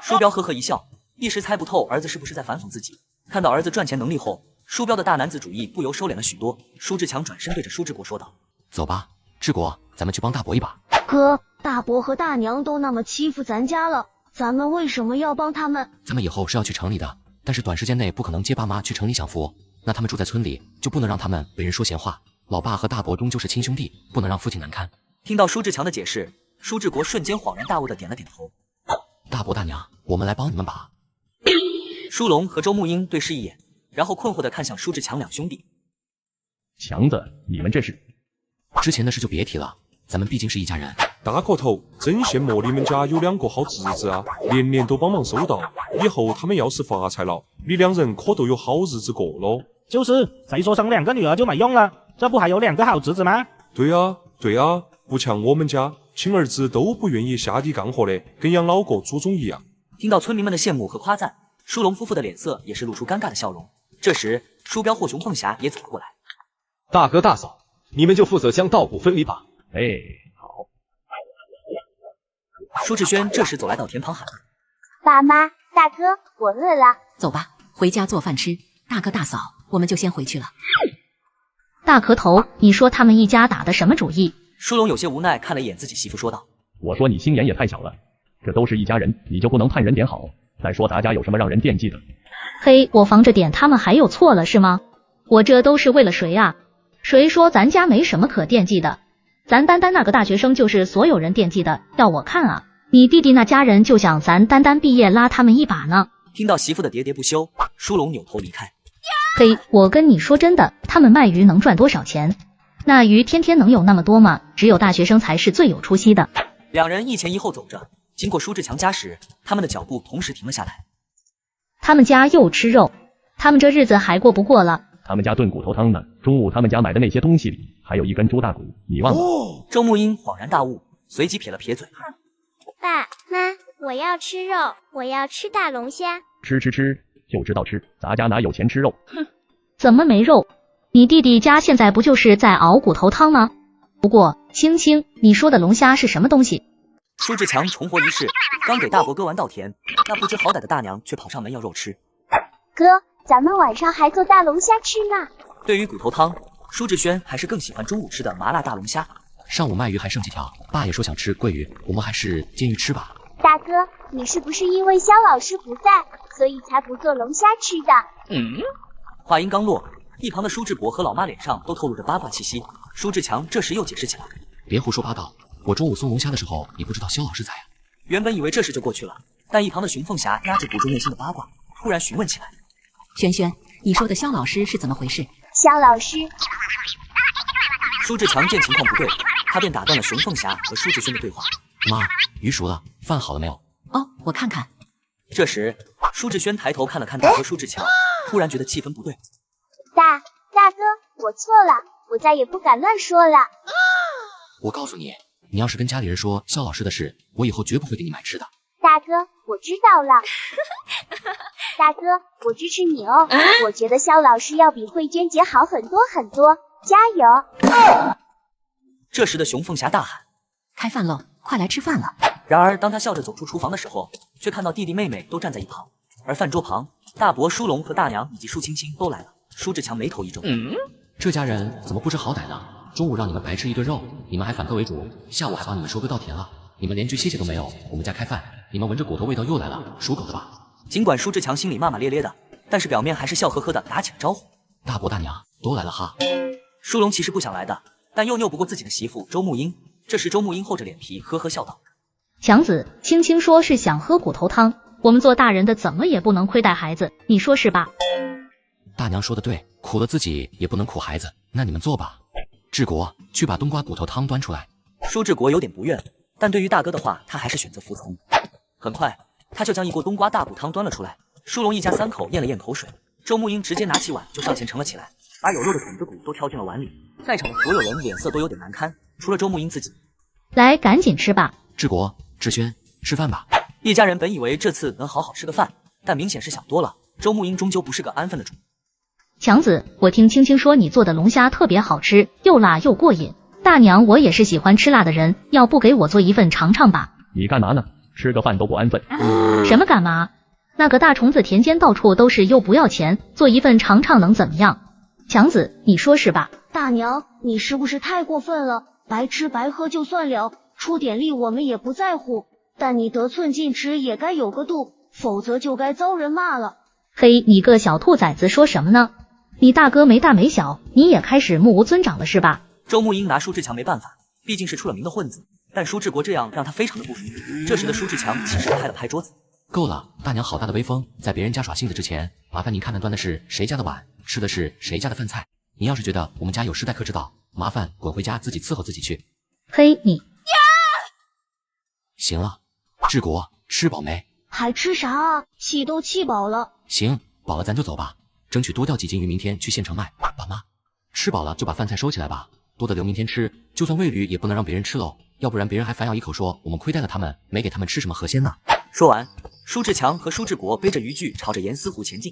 舒彪呵呵一笑，一时猜不透儿子是不是在反讽自己。看到儿子赚钱能力后，舒彪的大男子主义不由收敛了许多。舒志强转身对着舒志国说道：“走吧，志国，咱们去帮大伯一把。”哥，大伯和大娘都那么欺负咱家了，咱们为什么要帮他们？咱们以后是要去城里的，但是短时间内不可能接爸妈去城里享福，那他们住在村里，就不能让他们被人说闲话。老爸和大伯终究是亲兄弟，不能让父亲难堪。听到舒志强的解释，舒志国瞬间恍然大悟的点了点头。大伯大娘，我们来帮你们把。舒龙和周木英对视一眼，然后困惑的看向舒志强两兄弟。强子，你们这是？之前的事就别提了，咱们毕竟是一家人。大个头，真羡慕你们家有2个好侄子啊，年年都帮忙收到。以后他们要是发财了，你2人可都有好日子过喽。就是，谁说生2个女儿就没用了？这不还有2个好侄子吗？对啊，不像我们家亲儿子都不愿意下地干活的，跟养老过祖宗一样。听到村民们的羡慕和夸赞，舒龙夫妇的脸色也是露出尴尬的笑容。这时，舒彪或熊凤霞也走了过来。大哥大嫂，你们就负责将稻谷分离吧。哎，好。舒志轩这时走来稻田旁喊：“爸妈，大哥，我饿了。”走吧，回家做饭吃。大哥大嫂，我们就先回去了。大壳头，你说他们一家打的什么主意？舒龙有些无奈看了一眼自己媳妇，说道：“我说你心眼也太小了，这都是一家人，你就不能盼人点好？再说咱家有什么让人惦记的？”嘿，我防着点他们还有错了是吗？我这都是为了谁啊？谁说咱家没什么可惦记的？咱丹丹那个大学生就是所有人惦记的，要我看啊，你弟弟那家人就想咱丹丹毕业拉他们一把呢。听到媳妇的喋喋不休，舒龙扭头离开。嘿，我跟你说真的，他们卖鱼能赚多少钱？那鱼天天能有那么多吗？只有大学生才是最有出息的。两人一前一后走着，经过舒志强家时，他们的脚步同时停了下来。他们家又吃肉，他们这日子还过不过了？他们家炖骨头汤呢，中午他们家买的那些东西里还有一根猪大骨，你忘了？周木英恍然大悟，随即撇了撇嘴。爸妈，我要吃肉，我要吃大龙虾。吃，就知道吃，咱家哪有钱吃肉？哼，怎么没肉？你弟弟家现在不就是在熬骨头汤吗？不过，青青，你说的龙虾是什么东西？舒志强重活一世，刚给大伯割完稻田，那不知好歹的大娘却跑上门要肉吃。哥，咱们晚上还做大龙虾吃呢。对于骨头汤，舒志轩还是更喜欢中午吃的麻辣大龙虾。上午卖鱼还剩几条，爸也说想吃桂鱼，我们还是煎鱼吃吧。大哥，你是不是因为肖老师不在，所以才不做龙虾吃的？话音刚落，一旁的舒志博和老妈脸上都透露着八卦气息。舒志强这时又解释起来：“别胡说八道，我中午送龙虾的时候，你不知道肖老师在啊。”原本以为这事就过去了，但一旁的熊凤霞压着捕捉内心的八卦，突然询问起来：“轩轩，你说的肖老师是怎么回事？”肖老师。舒志强见情况不对，他便打断了熊凤霞和舒志轩的对话：“妈，鱼熟了，饭好了没有？”“哦，我看看。”这时，舒志轩抬头看了看大哥舒志强，突然觉得气氛不对。“大哥，我错了，我再也不敢乱说了。”我告诉你，你要是跟家里人说肖老师的事，我以后绝不会给你买吃的。大哥，我知道了。大哥，我支持你哦。我觉得肖老师要比慧娟姐好很多很多，加油！这时的熊凤霞大喊：“开饭喽，快来吃饭了！”然而，当他笑着走出厨房的时候，却看到弟弟妹妹都站在一旁，而饭桌旁，大伯舒龙和大娘以及舒青青都来了。舒志强眉头一皱：“这家人怎么不知好歹呢？中午让你们白吃一顿肉，你们还反客为主，下午还帮你们收割稻田了，你们连句谢谢都没有。我们家开饭，你们闻着骨头味道又来了，属狗的吧？”尽管舒志强心里骂骂咧咧的，但是表面还是笑呵呵的打起了招呼。大伯大娘都来了哈。舒龙其实不想来的，但又拗不过自己的媳妇周木英。这时周木英厚着脸皮呵呵笑道：强子，青青说是想喝骨头汤，我们做大人的怎么也不能亏待孩子，你说是吧？大娘说的对，苦了自己也不能苦孩子，那你们做吧。志国，去把冬瓜骨头汤端出来。舒志国有点不愿，但对于大哥的话，他还是选择服从。很快，他就将一锅冬瓜大骨汤端了出来。舒龙一家3口咽了咽口水，周木英直接拿起碗就上前盛了起来，把有肉的筒子骨都挑进了碗里。在场的所有人脸色都有点难堪，除了周木英自己。来，赶紧吃吧。志国、志轩，吃饭吧。一家人本以为这次能好好吃个饭，但明显是想多了。周木英终究不是个安分的主。强子，我听青青说你做的龙虾特别好吃，又辣又过瘾。大娘，我也是喜欢吃辣的人，要不给我做一份尝尝吧？你干嘛呢？吃个饭都不安分。什么干嘛？那个大虫子田间到处都是，又不要钱，做一份尝尝能怎么样？强子，你说是吧？大娘，你是不是太过分了？白吃白喝就算了，出点力我们也不在乎，但你得寸进尺也该有个度，否则就该遭人骂了。嘿，你个小兔崽子说什么呢？你大哥没大没小，你也开始目无尊长了是吧？周木英拿舒志强没办法，毕竟是出了名的混子，但舒志国这样让他非常的不服。这时的舒志强其实拍了拍桌子：够了，大娘好大的威风，在别人家耍性子之前，麻烦您看看端的是谁家的碗，吃的是谁家的饭菜。你要是觉得我们家有事待客之道，麻烦滚回家自己伺候自己去。嘿，你呀！行了，志国，吃饱没？还吃啥啊？气都气饱了。行，饱了咱就走吧，争取多钓几斤鱼，明天去县城卖。爸妈，吃饱了就把饭菜收起来吧，多的留明天吃，就算喂驴也不能让别人吃喽，要不然别人还反咬一口说我们亏待了他们，没给他们吃什么河鲜呢。说完，舒志强和舒志国背着渔具朝着严思湖前进。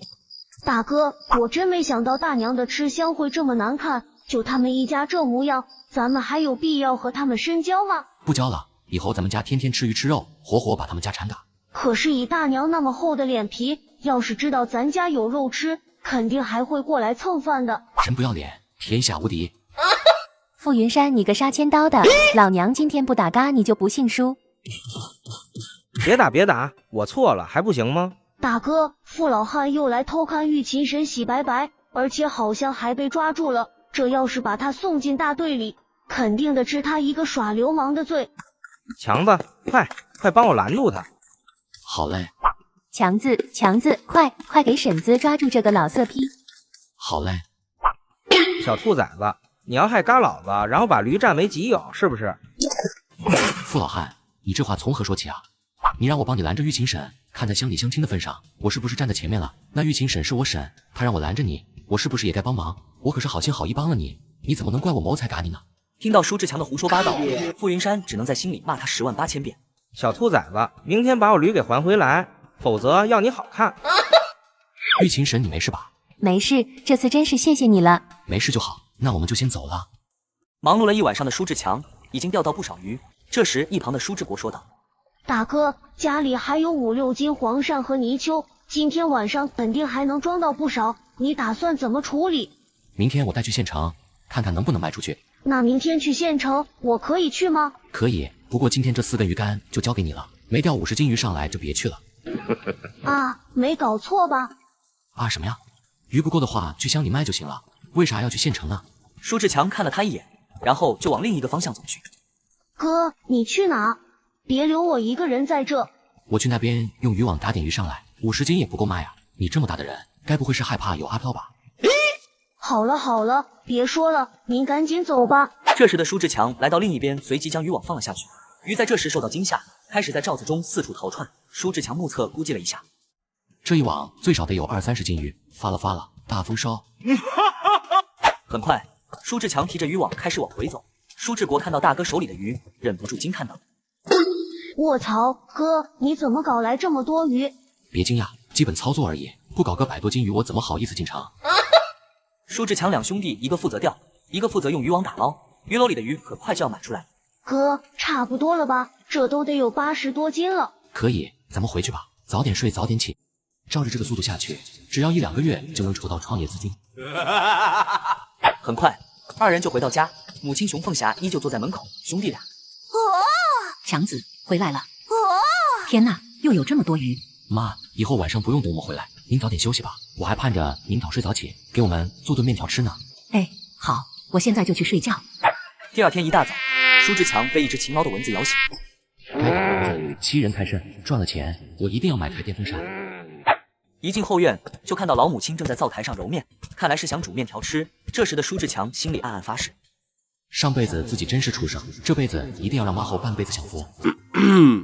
大哥，我真没想到大娘的吃相会这么难看，就他们一家这模样，咱们还有必要和他们深交吗？不交了，以后咱们家天天吃鱼吃肉，活活把他们家馋打。可是以大娘那么厚的脸皮，要是知道咱家有肉吃，肯定还会过来蹭饭的。人不要脸，天下无敌。傅云山，你个杀千刀的，老娘今天不打嘎你就不信输。别打别打，我错了还不行吗？大哥，傅老汉又来偷看玉琴神洗白白，而且好像还被抓住了，这要是把他送进大队里，肯定的治他一个耍流氓的罪。强子，快帮我拦住他。好嘞。强子，快给婶子抓住这个老色批。好嘞。小兔崽子，你要害嘎老子，然后把驴占为己有，是不是？傅老汉，你这话从何说起啊？你让我帮你拦着玉琴婶，看在乡里乡亲的份上，我是不是站在前面了？那玉琴婶是我婶，她让我拦着你，我是不是也该帮忙？我可是好心好意帮了你，你怎么能怪我谋财嘎你呢？听到舒志强的胡说八道，傅云山只能在心里骂他108000遍。小兔崽子，明天把我驴给还回来，否则要你好看。玉琴婶，你没事吧？没事，这次真是谢谢你了。没事就好，那我们就先走了。忙碌了一晚上的舒志强已经钓到不少鱼，这时一旁的舒志国说道：大哥，家里还有5、6斤黄鳝和泥鳅，今天晚上肯定还能装到不少，你打算怎么处理？明天我带去县城，看看能不能卖出去。那明天去县城，我可以去吗？可以，不过今天这4根鱼竿就交给你了，没钓50斤鱼上来就别去了。啊，没搞错吧？啊什么呀？鱼不够的话去乡里卖就行了，为啥要去县城呢？舒志强看了他一眼，然后就往另一个方向走去。哥，你去哪？别留我一个人在这。我去那边用渔网打点鱼上来，50斤也不够卖啊！你这么大的人，该不会是害怕有阿飘吧？好了，别说了，您赶紧走吧。这时的舒志强来到另一边，随即将渔网放了下去。鱼在这时受到惊吓，开始在罩子中四处逃窜。舒志强目测估计了一下，这一网最少得有20-30斤鱼，发了，大丰收！很快，舒志强提着渔网开始往回走。舒志国看到大哥手里的鱼，忍不住惊叹道：卧槽，哥，你怎么搞来这么多鱼？别惊讶，基本操作而已，不搞个100多斤鱼，我怎么好意思进城？舒志强两兄弟，一个负责钓，一个负责用渔网打捞，鱼篓里的鱼可快就要满出来。哥，差不多了吧？这都得有80多斤了。可以，咱们回去吧，早点睡，早点起。照着这个速度下去，只要1-2个月就能筹到创业资金。很快，二人就回到家，母亲熊凤霞依旧坐在门口，兄弟俩。强子回来了！天哪，又有这么多鱼！妈，以后晚上不用等我们回来，您早点休息吧。我还盼着您早睡早起，给我们做顿面条吃呢。哎，好，我现在就去睡觉。第二天一大早，舒志强被一只勤劳的蚊子咬醒。欺人太甚，赚了钱我一定要买台电风扇。一进后院，就看到老母亲正在灶台上揉面，看来是想煮面条吃。这时的舒志强心里暗暗发誓，上辈子自己真是畜生，这辈子一定要让妈后半辈子享福。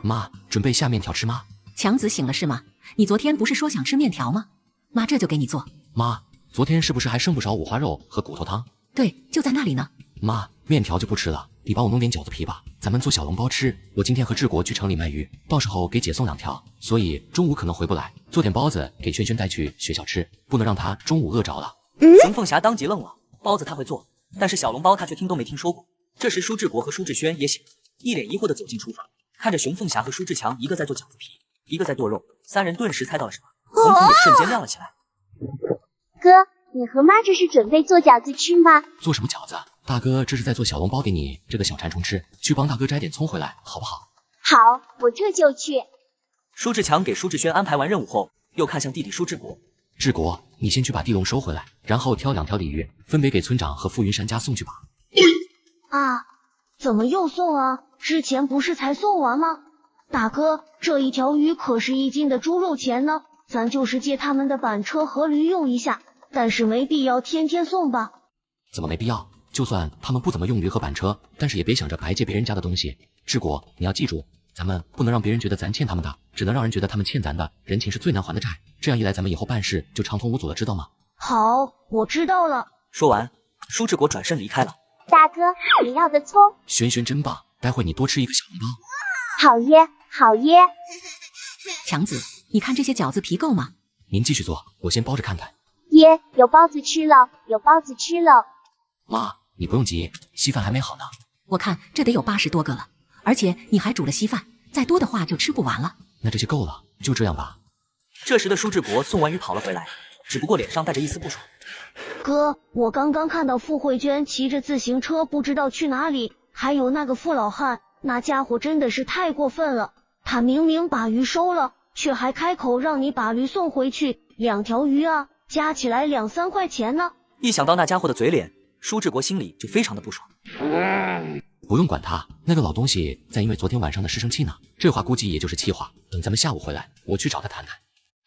妈，准备下面条吃吗？强子醒了是吗？你昨天不是说想吃面条吗？妈这就给你做。妈，昨天是不是还剩不少五花肉和骨头汤？对，就在那里呢。妈，面条就不吃了，你帮我弄点饺子皮吧，咱们做小笼包吃。我今天和志国去城里卖鱼，到时候给姐送2条，所以中午可能回不来。做点包子给轩轩带去学校吃，不能让他中午饿着了。熊凤霞当即愣了，包子他会做，但是小笼包他却听都没听说过。这时舒志国和舒志轩也醒了，一脸疑惑地走进厨房，看着熊凤霞和舒志强，一个在做饺子皮，一个在剁肉，三人顿时猜到了什么，瞳孔也瞬间亮了起来。哥，你和妈这是准备做饺子吃吗？做什么饺子？大哥这是在做小笼包给你这个小馋虫吃，去帮大哥摘点葱回来好不好？好，我这就去。舒志强给舒志轩安排完任务后，又看向弟弟舒志国。志国，你先去把地笼收回来，然后挑2条鲤鱼，分别给村长和傅云山家送去吧。啊，怎么又送啊？之前不是才送完吗？大哥，这1条鱼可是1斤的猪肉钱呢，咱就是借他们的板车和驴用一下，但是没必要天天送吧？怎么没必要？就算他们不怎么用驴和板车，但是也别想着白借别人家的东西。志国，你要记住，咱们不能让别人觉得咱欠他们的，只能让人觉得他们欠咱的。人情是最难还的债，这样一来咱们以后办事就畅通无阻了，知道吗？好，我知道了。说完，舒志国转身离开了。大哥，你要的葱。轩轩真棒，待会你多吃一个小笼包。好耶，好耶。强子，你看这些饺子皮够吗？您继续做，我先包着看看。耶，有包子吃了，有包子吃了。妈，你不用急，稀饭还没好呢。我看这得有80多个了，而且你还煮了稀饭，再多的话就吃不完了。那这些够了，就这样吧。这时的舒志国送完鱼跑了回来，只不过脸上带着一丝不爽。哥，我刚刚看到傅慧娟骑着自行车不知道去哪里，还有那个傅老汉，那家伙真的是太过分了。他明明把鱼收了，却还开口让你把驴送回去，2条鱼啊，加起来2、3块钱呢。一想到那家伙的嘴脸，舒志国心里就非常的不爽。不用管他，那个老东西在因为昨天晚上的事生气呢，这话估计也就是气话。等咱们下午回来，我去找他谈谈。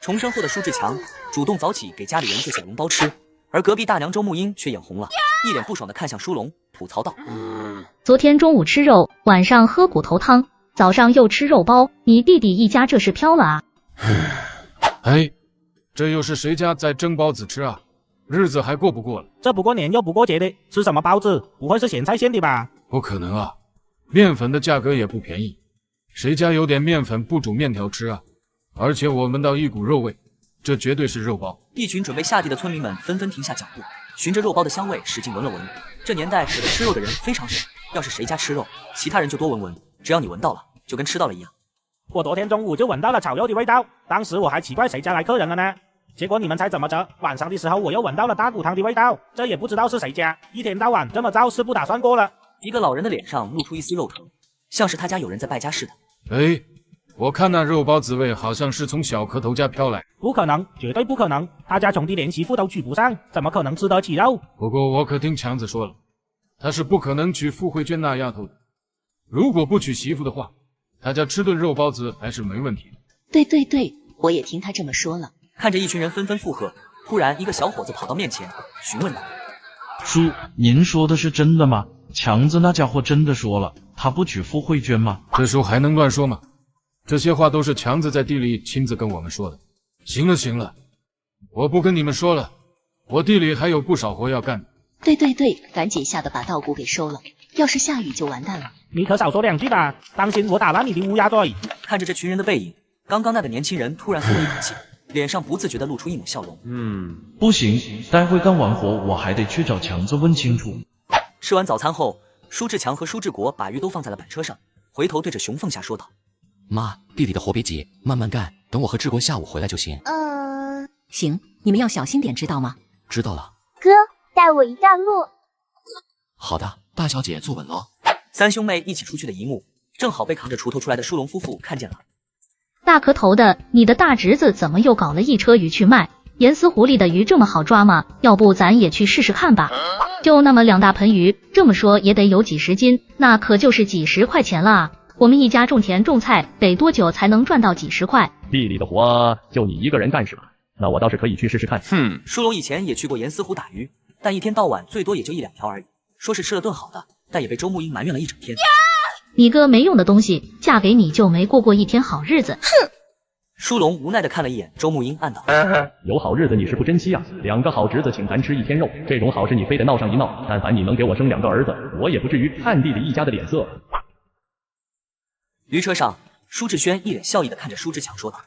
重生后的舒志强主动早起给家里人做小笼包吃，而隔壁大娘周木英却眼红了，一脸不爽的看向舒龙，吐槽道：昨天中午吃肉，晚上喝骨头汤，早上又吃肉包，你弟弟一家这是飘了啊！哎，这又是谁家在蒸包子吃啊？日子还过不过了？这不过年又不过节的，吃什么包子？不会是咸菜馅的吧？不可能啊，面粉的价格也不便宜，谁家有点面粉不煮面条吃啊？而且我闻到一股肉味，这绝对是肉包。一群准备下地的村民们纷纷停下脚步，循着肉包的香味使劲闻了闻。这年代舍得吃肉的人非常少，要是谁家吃肉，其他人就多闻闻，只要你闻到了，就跟吃到了一样。我昨天中午就闻到了炒肉的味道，当时我还奇怪谁家来客人了呢。结果你们猜怎么着？晚上的时候我又闻到了大骨汤的味道，这也不知道是谁家，一天到晚这么造是不打算过了。一个老人的脸上露出一丝肉疼，像是他家有人在败家似的。哎，我看那肉包子味好像是从小磕头家飘来。不可能，绝对不可能，他家穷的连媳妇都娶不上，怎么可能吃得起肉？不过我可听强子说了，他是不可能娶傅慧娟那丫头的。如果不娶媳妇的话，他家吃顿肉包子还是没问题的。对对对，我也听他这么说了。看着一群人纷纷附和，突然一个小伙子跑到面前询问道：叔，您说的是真的吗？强子那家伙真的说了，他不娶傅慧娟吗？这时候还能乱说吗？这些话都是强子在地里亲自跟我们说的。行了行了，我不跟你们说了，我地里还有不少活要干。对对对，赶紧下的把稻谷给收了，要是下雨就完蛋了。你可少说2句吧，当心我打烂你的乌鸦嘴。看着这群人的背影，刚刚那个年轻人突然松了一口气，脸上不自觉地露出一抹笑容。不行，待会干完活我还得去找强子问清楚。吃完早餐后，舒志强和舒志国把鱼都放在了板车上，回头对着熊凤霞说道：妈，弟弟的活别急，慢慢干，等我和志国下午回来就行。行，你们要小心点，知道吗？知道了。哥，带我一段路。好的，大小姐坐稳喽。三兄妹一起出去的一幕，正好被扛着锄头出来的舒龙夫妇看见了。大壳头的，你的大侄子怎么又搞了一车鱼去卖？盐丝湖里的鱼这么好抓吗？要不咱也去试试看吧？就那么2大盆鱼，这么说也得有几十斤，那可就是几10块钱了啊！我们一家种田种菜，得多久才能赚到几10块？地里的活就你一个人干是吧？那我倒是可以去试试看。舒龙以前也去过盐丝湖打鱼，但一天到晚最多也就1、2条而已，说是吃了顿好的，但也被周木英埋怨了一整天。你个没用的东西，嫁给你就没过过一天好日子。哼！舒龙无奈的看了一眼周木英，暗道：有好日子你是不珍惜啊！2个好侄子请咱吃1天肉，这种好事你非得闹上一闹。但凡你能给我生2个儿子，我也不至于看弟弟一家的脸色。驴车上，舒志轩一脸笑意的看着舒志强说道：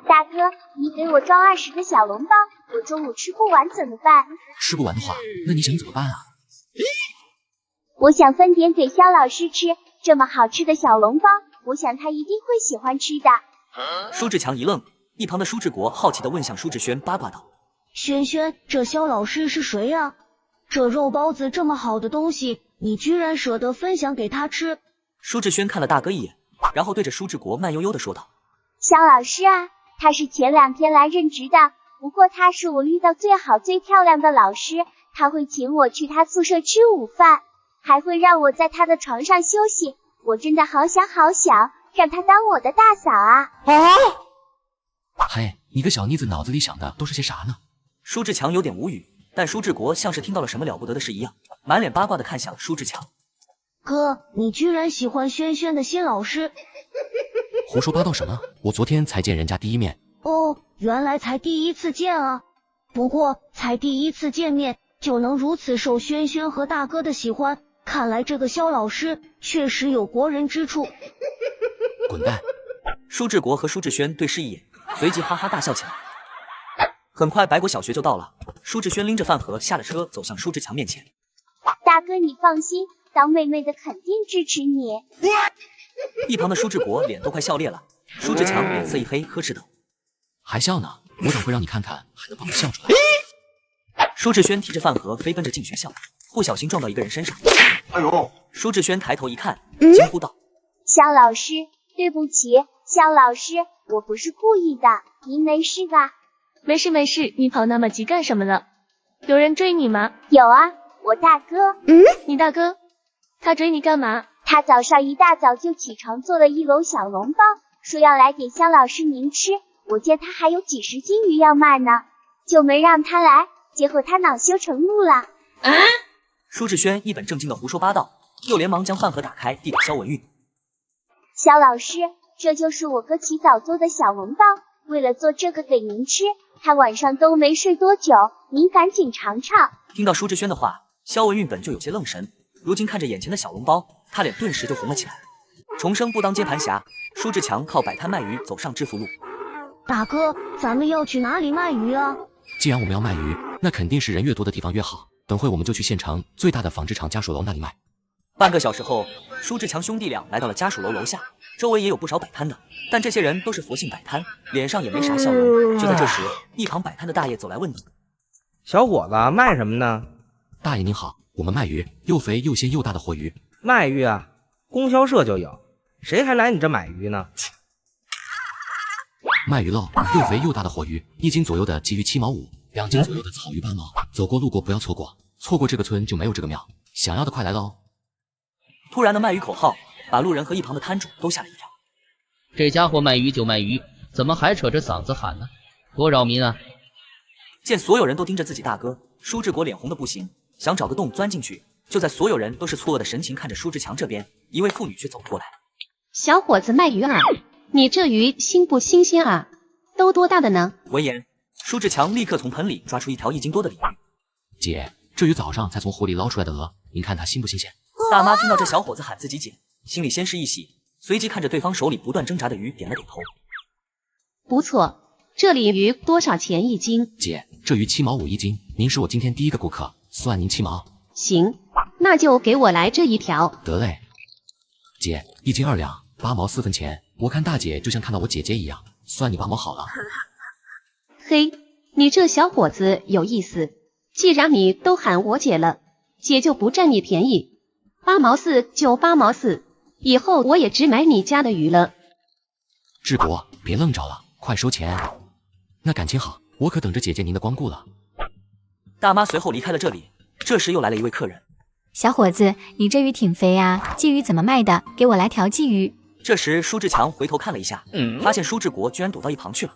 大哥，你给我装20个小笼包，我中午吃不完怎么办？吃不完的话，那你想怎么办啊？我想分点给肖老师吃，这么好吃的小笼包，我想他一定会喜欢吃的。舒志强一愣，一旁的舒志国好奇的问向舒志轩，八卦道：轩轩，这肖老师是谁啊？这肉包子这么好的东西，你居然舍得分享给他吃？舒志轩看了大哥一眼，然后对着舒志国慢悠悠的说道：肖老师啊，他是前2天来任职的，不过他是我遇到最好最漂亮的老师，他会请我去他宿舍吃午饭，还会让我在他的床上休息，我真的好想好想让他当我的大嫂啊！嘿，你个小妮子脑子里想的都是些啥呢？舒志强有点无语，但舒志国像是听到了什么了不得的事一样，满脸八卦的看向舒志强。哥，你居然喜欢轩轩的新老师？胡说八道什么？我昨天才见人家第一面。哦，原来才第一次见啊！不过才第一次见面就能如此受轩轩和大哥的喜欢，看来这个肖老师确实有过人之处。滚蛋！舒志国和舒志轩对视一眼，随即哈哈大笑起来。很快白果小学就到了，舒志轩拎着饭盒下了车，走向舒志强面前。大哥你放心，当妹妹的肯定支持你。一旁的舒志国脸都快笑裂了，舒志强脸色一黑，呵斥道：还笑呢？我等会让你看看还能把我笑出来。舒志轩提着饭盒飞奔着进学校，不小心撞到一个人身上。哎呦！舒志轩抬头一看，惊呼道：肖老师，对不起，肖老师，我不是故意的，您没事吧？没事没事，你跑那么急干什么呢？有人追你吗？有啊，我大哥。你大哥？他追你干嘛？他早上一大早就起床做了1篓小笼包，说要来给肖老师您吃。我见他还有几10斤鱼要卖呢，就没让他来，结果他恼羞成怒了。舒志轩一本正经的胡说八道，又连忙将饭盒打开递给肖文玉。肖老师，这就是我哥起早做的小笼包，为了做这个给您吃，他晚上都没睡多久，您赶紧尝尝。听到舒志轩的话，肖文玉本就有些愣神，如今看着眼前的小笼包，他脸顿时就红了起来。重生不当接盘侠，舒志强靠摆摊卖鱼走上致富路。大哥，咱们要去哪里卖鱼啊？既然我们要卖鱼，那肯定是人越多的地方越好。等会我们就去县城最大的纺织厂家属楼那里卖。半个小时后，舒志强兄弟俩来到了家属楼楼下，周围也有不少摆摊的，但这些人都是佛系摆摊，脸上也没啥笑容。就在这时，一旁摆摊的大爷走来问道：小伙子，卖什么呢？大爷您好，我们卖鱼，又肥又鲜又大的活鱼。卖鱼啊？供销社就有，谁还来你这买鱼呢？卖鱼喽，又肥又大的活鱼，1斤左右的鲫鱼7毛5，2斤左右的草鱼8毛。走过路过不要错过，错过这个村就没有这个庙。想要的快来喽！突然的卖鱼口号把路人和一旁的摊主都吓了一跳。这家伙卖鱼就卖鱼，怎么还扯着嗓子喊呢？多扰民啊！见所有人都盯着自己大哥，舒志国脸红的不行，想找个洞钻进去。就在所有人都是错愕的神情看着舒志强这边，一位妇女却走过来。小伙子卖鱼啊，你这鱼新不新鲜啊？都多大的呢？闻言，舒志强立刻从盆里抓出一条1斤多的鲤鱼。姐，这鱼早上才从湖里捞出来的鹅，您看它新不新鲜？大妈听到这小伙子喊自己姐，心里先是一喜，随即看着对方手里不断挣扎的鱼点了点头。不错，这鲤鱼多少钱1斤？姐，这鱼7毛51斤，您是我今天第一个顾客，算您7毛。行，那就给我来这一条。得嘞。姐，1斤2两，8毛4分钱。我看大姐就像看到我姐姐一样，算你8毛好了。嘿，你这小伙子有意思，既然你都喊我姐了，姐就不占你便宜，8毛4就8毛4，以后我也只买你家的鱼了。志国，别愣着了，快收钱。那感情好，我可等着姐姐您的光顾了。大妈随后离开了这里。这时又来了一位客人。小伙子，你这鱼挺肥啊，鲫鱼怎么卖的？给我来条鲫鱼。这时舒志强回头看了一下，发现舒志国居然躲到一旁去了。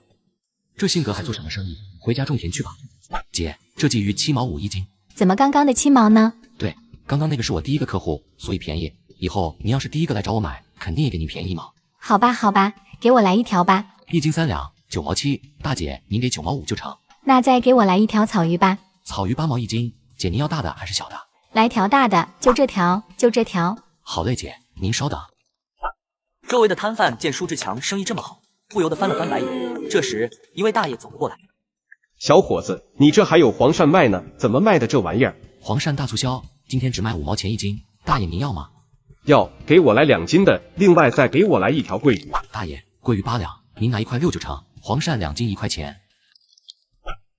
这性格还做什么生意？回家种田去吧。姐，这鲫鱼7毛5一斤。怎么刚刚的7毛呢？对，刚刚那个是我第一个客户，所以便宜。以后您要是第一个来找我买，肯定也给您便宜嘛。好吧，好吧，给我来一条吧。1斤3两，9毛7。大姐，您给9毛5就成。那再给我来一条草鱼吧。草鱼8毛1斤。姐，您要大的还是小的？来条大的，就这条，就这条。好嘞，姐，您稍等。周围的摊贩见舒志强生意这么好，不由得翻了翻白眼。这时，一位大爷走了过来。小伙子，你这还有黄鳝卖呢，怎么卖的这玩意儿？黄鳝大促销，今天只卖5毛钱1斤。大爷您要吗？要，给我来2斤的，另外再给我来1条桂鱼。大爷，桂鱼8两，您拿1块6就成。黄鳝2斤1块钱。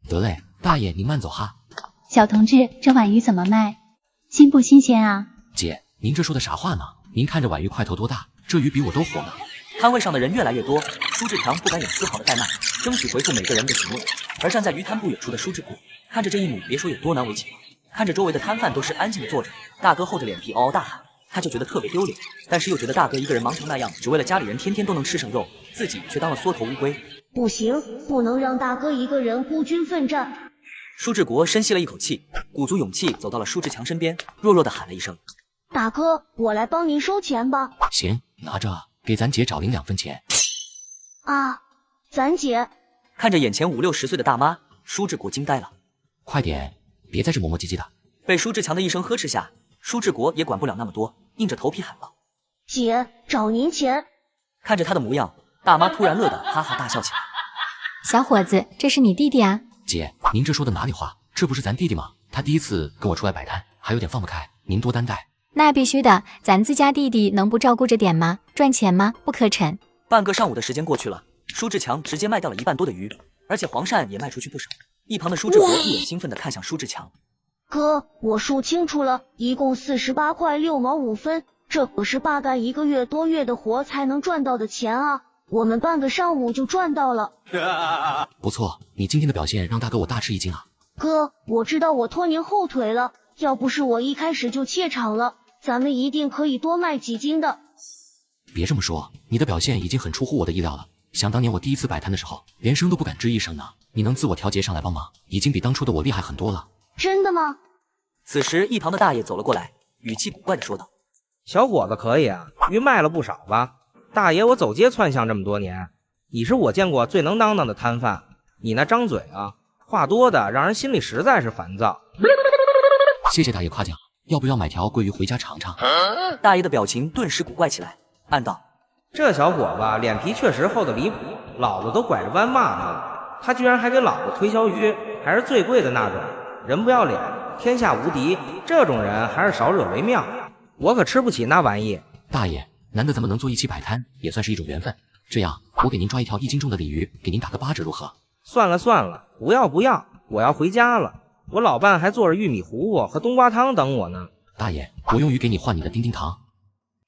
得嘞，大爷您慢走哈。小同志，这碗鱼怎么卖？新不新鲜啊？姐，您这说的啥话呢？您看这碗鱼块头多大，这鱼比我都活呢。摊位上的人越来越多，舒志强不敢有丝毫的怠慢，争取回复每个人的询问。而站在鱼摊不远处的舒志国，看着这一幕，别说有多难为情了。看着周围的摊贩都是安静的坐着，大哥厚着脸皮嗷嗷大喊，他就觉得特别丢脸，但是又觉得大哥一个人忙成那样，只为了家里人天天都能吃上肉，自己却当了缩头乌龟。不行，不能让大哥一个人孤军奋战。舒志国深吸了一口气，鼓足勇气走到了舒志强身边，弱弱的喊了一声：“大哥，我来帮您收钱吧。”行，拿着，给咱姐找零2分钱。啊，咱姐！看着眼前50、60岁的大妈，舒志国惊呆了。快点，别在这磨磨唧唧的。被舒志强的一声呵斥下，舒志国也管不了那么多，硬着头皮喊道：“姐，找您钱。”看着他的模样，大妈突然乐得哈哈大笑起来。小伙子，这是你弟弟啊？姐，您这说的哪里话？这不是咱弟弟吗？他第一次跟我出来摆摊，还有点放不开，您多担待。那必须的，咱自家弟弟能不照顾着点吗？赚钱吗？不可逞。半个上午的时间过去了，舒志强直接卖掉了1半多的鱼，而且黄鳝也卖出去不少。一旁的舒志国一脸兴奋地看向舒志强：“哥，我数清楚了，一共48块6毛5分，这可是爸干1个月多月的活才能赚到的钱啊！我们半个上午就赚到了。”不错，你今天的表现让大哥我大吃一惊啊！哥，我知道我拖您后腿了，要不是我一开始就怯场了，咱们一定可以多卖几斤的。别这么说，你的表现已经很出乎我的意料了。想当年我第一次摆摊的时候，连声都不敢吱一声呢。你能自我调节上来帮忙，已经比当初的我厉害很多了。真的吗？此时一旁的大爷走了过来，语气古怪地说道：“小伙子可以啊，鱼卖了不少吧？大爷，我走街串巷这么多年，你是我见过最能当当的摊贩。你那张嘴啊，话多的让人心里实在是烦躁。”谢谢大爷夸奖，要不要买条桂鱼回家尝尝？大爷的表情顿时古怪起来，暗道：这小伙子脸皮确实厚得离谱，老子都拐着弯骂他了，他居然还给老子推销鱼，还是最贵的那种，人不要脸，天下无敌，这种人还是少惹为妙，我可吃不起那玩意。大爷，难得咱们能坐一起摆摊，也算是一种缘分。这样，我给您抓一条1斤重的鲤鱼，给您打个8折，如何？算了算了，不要，我要回家了。我老伴还做着玉米糊糊和冬瓜汤等我呢。大爷，我用鱼给你换你的丁丁糖。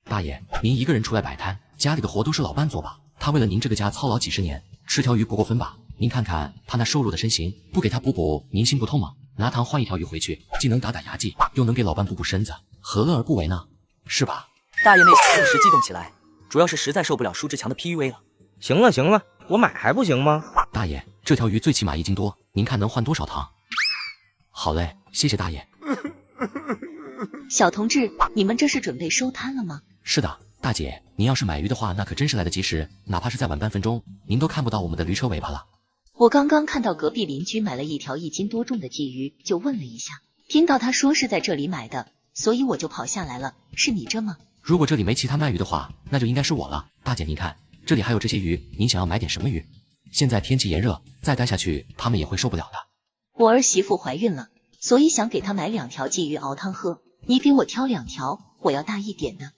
大爷，您一个人出来摆摊，家里的活都是老伴做吧？他为了您这个家操劳几十年，吃条鱼不过分吧？您看看他那瘦弱的身形，不给他补补，您心不痛吗？拿糖换一条鱼回去，既能打打牙祭，又能给老伴补补身子，何乐而不为呢？是吧？大爷内心顿时激动起来，主要是实在受不了舒志强的 PUA 了。行了，我买还不行吗？大爷，这条鱼最起码1斤多，您看能换多少糖？好嘞，谢谢大爷。小同志，你们这是准备收摊了吗？是的，大姐，您要是买鱼的话，那可真是来得及时，哪怕是再晚半分钟，您都看不到我们的驴车尾巴了。我刚刚看到隔壁邻居买了一条1斤多重的鲫鱼，就问了一下，听到他说是在这里买的，所以我就跑下来了。是你这吗？如果这里没其他卖鱼的话，那就应该是我了。大姐您看，这里还有这些鱼，您想要买点什么鱼？现在天气炎热，再待下去他们也会受不了的。我儿媳妇怀孕了，所以想给她买2条鲫鱼熬汤喝，你给我挑2条，我要大一点的。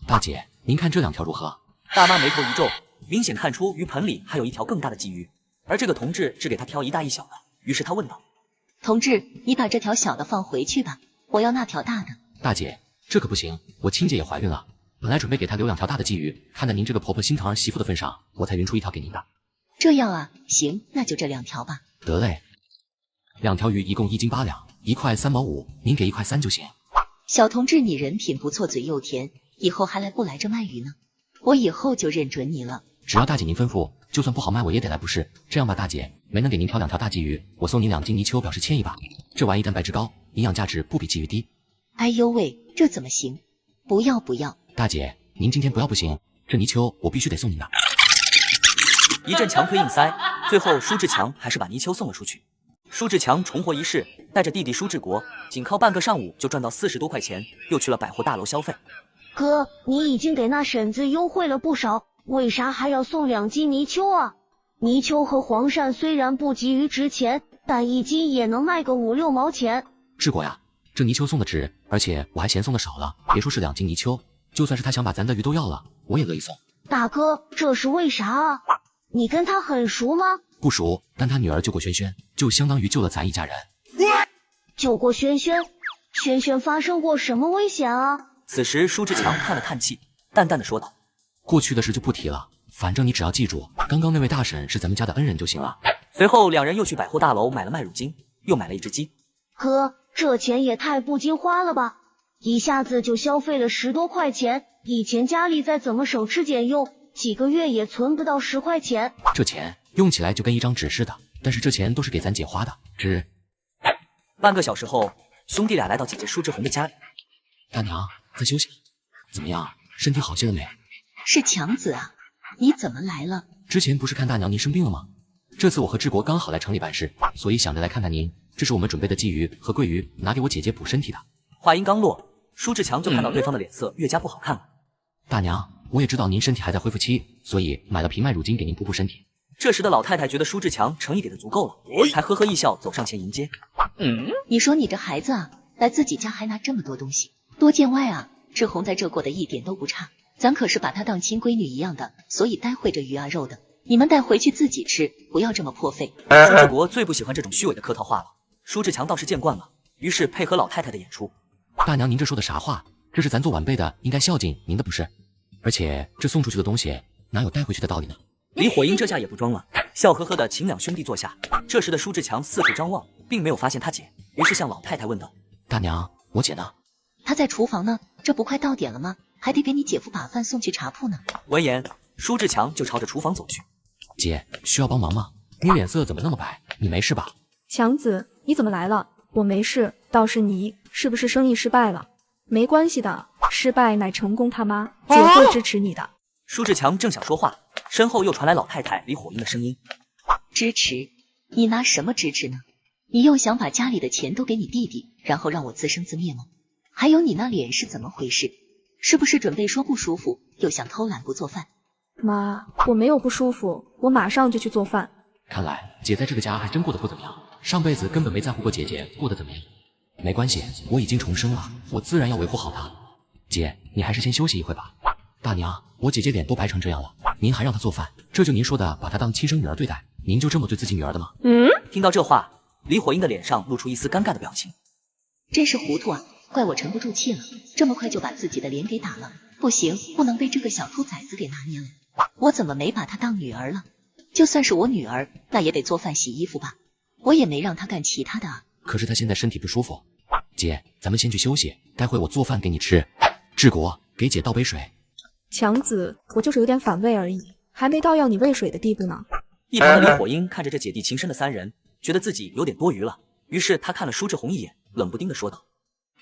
大姐，您看这2条如何？大妈眉头一皱，明显看出鱼盆里还有一条更大的鲫鱼，而这个同志只给她挑一大一小的，于是她问道：同志，你把这条小的放回去吧，我要那条大的。大姐，这可不行，我亲姐也怀孕了，本来准备给她留2条大的鲫鱼，看在您这个婆婆心疼儿媳妇的份上，我才匀出1条给您的。这样啊，行，那就这2条吧。得嘞，2条鱼一共1斤8两，1块3毛5，您给1块3就行。小同志，你人品不错，嘴又甜，以后还来不来这卖鱼呢？我以后就认准你了。只要大姐您吩咐，就算不好卖我也得来不是？这样吧，大姐，没能给您挑2条大鲫鱼，我送您2斤泥鳅表示歉意吧。这玩意蛋白质高，营养价值不比鲫鱼低。哎呦喂，这怎么行？不要不要！大姐，您今天不要不行，这泥鳅我必须得送您的。一阵强推硬塞，最后舒志强还是把泥鳅送了出去。舒志强重活一世，带着弟弟舒志国，仅靠半个上午就赚到40多块钱，又去了百货大楼消费。哥，你已经给那婶子优惠了不少，为啥还要送2斤泥鳅啊？泥鳅和黄鳝虽然不及于值钱，但1斤也能卖个5、6毛钱。志国呀，这泥鳅送的值，而且我还嫌送的少了。别说是2斤泥鳅，就算是他想把咱的鱼都要了，我也乐意送。大哥，这是为啥啊？你跟他很熟吗？不熟，但他女儿救过轩轩，就相当于救了咱一家人。救过轩轩？轩轩发生过什么危险啊？此时舒志强叹了叹气，淡淡的说道：过去的事就不提了，反正你只要记住，刚刚那位大婶是咱们家的恩人就行了。随后2人又去百货大楼买了麦乳精，又买了1只鸡。哥，这钱也太不经花了吧，一下子就消费了10多块钱，以前家里再怎么省吃俭用，几个月也存不到10块钱。这钱用起来就跟一张纸似的，但是这钱都是给咱姐花的。半个小时后，兄弟俩来到姐姐舒志红的家里。大娘，在休息，怎么样？身体好些了没？是强子啊，你怎么来了？之前不是看大娘您生病了吗？这次我和志国刚好来城里办事，所以想着来看看您。这是我们准备的鲫鱼和桂鱼，拿给我姐姐补身体的。话音刚落，舒志强就看到对方的脸色越加不好看了。大娘，我也知道您身体还在恢复期，所以买了瓶麦乳精给您补补身体。这时的老太太觉得舒志强诚意给的足够了，才呵呵一笑走上前迎接。你说你这孩子啊，来自己家还拿这么多东西，多见外啊！志红在这过得一点都不差，咱可是把她当亲闺女一样的，所以待会这鱼啊肉的，你们带回去自己吃，不要这么破费。舒志国最不喜欢这种虚伪的客套话了，舒志强倒是见惯了，于是配合老太太的演出。大娘，您这说的啥话？这是咱做晚辈的，应该孝敬您的不是？而且这送出去的东西哪有带回去的道理呢？李火英这下也不装了，笑呵呵的请2兄弟坐下。这时的舒志强四处张望，并没有发现他姐，于是向老太太问道：大娘，我姐呢？她在厨房呢，这不快到点了吗？还得给你姐夫把饭送去茶铺呢。闻言，舒志强就朝着厨房走去。姐，需要帮忙吗？你脸色怎么那么白？你没事吧？强子，你怎么来了？我没事，倒是你，是不是生意失败了？没关系的，失败乃成功，他妈，姐会支持你的。舒志强正想说话，身后又传来老太太李火英的声音：支持？你拿什么支持呢？你又想把家里的钱都给你弟弟，然后让我自生自灭吗？还有你那脸是怎么回事？是不是准备说不舒服，又想偷懒不做饭？妈，我没有不舒服，我马上就去做饭。看来姐在这个家还真过得不怎么样，上辈子根本没在乎过姐姐过得怎么样。没关系，我已经重生了，我自然要维护好她。姐，你还是先休息一会吧。大娘，我姐姐脸都白成这样了，您还让她做饭，这就您说的把她当亲生女儿对待？您就这么对自己女儿的吗？听到这话，李火英的脸上露出一丝尴尬的表情。真是糊涂啊，怪我沉不住气了，这么快就把自己的脸给打了。不行，不能被这个小兔崽子给拿捏了。我怎么没把她当女儿了？就算是我女儿，那也得做饭洗衣服吧，我也没让她干其他的啊。可是她现在身体不舒服。姐，咱们先去休息，待会我做饭给你吃。志国，给姐倒杯水。强子，我就是有点反胃而已，还没到要你喂水的地步呢。一旁的李火英看着这姐弟情深的3人，觉得自己有点多余了，于是她看了舒志红一眼，冷不丁的说道：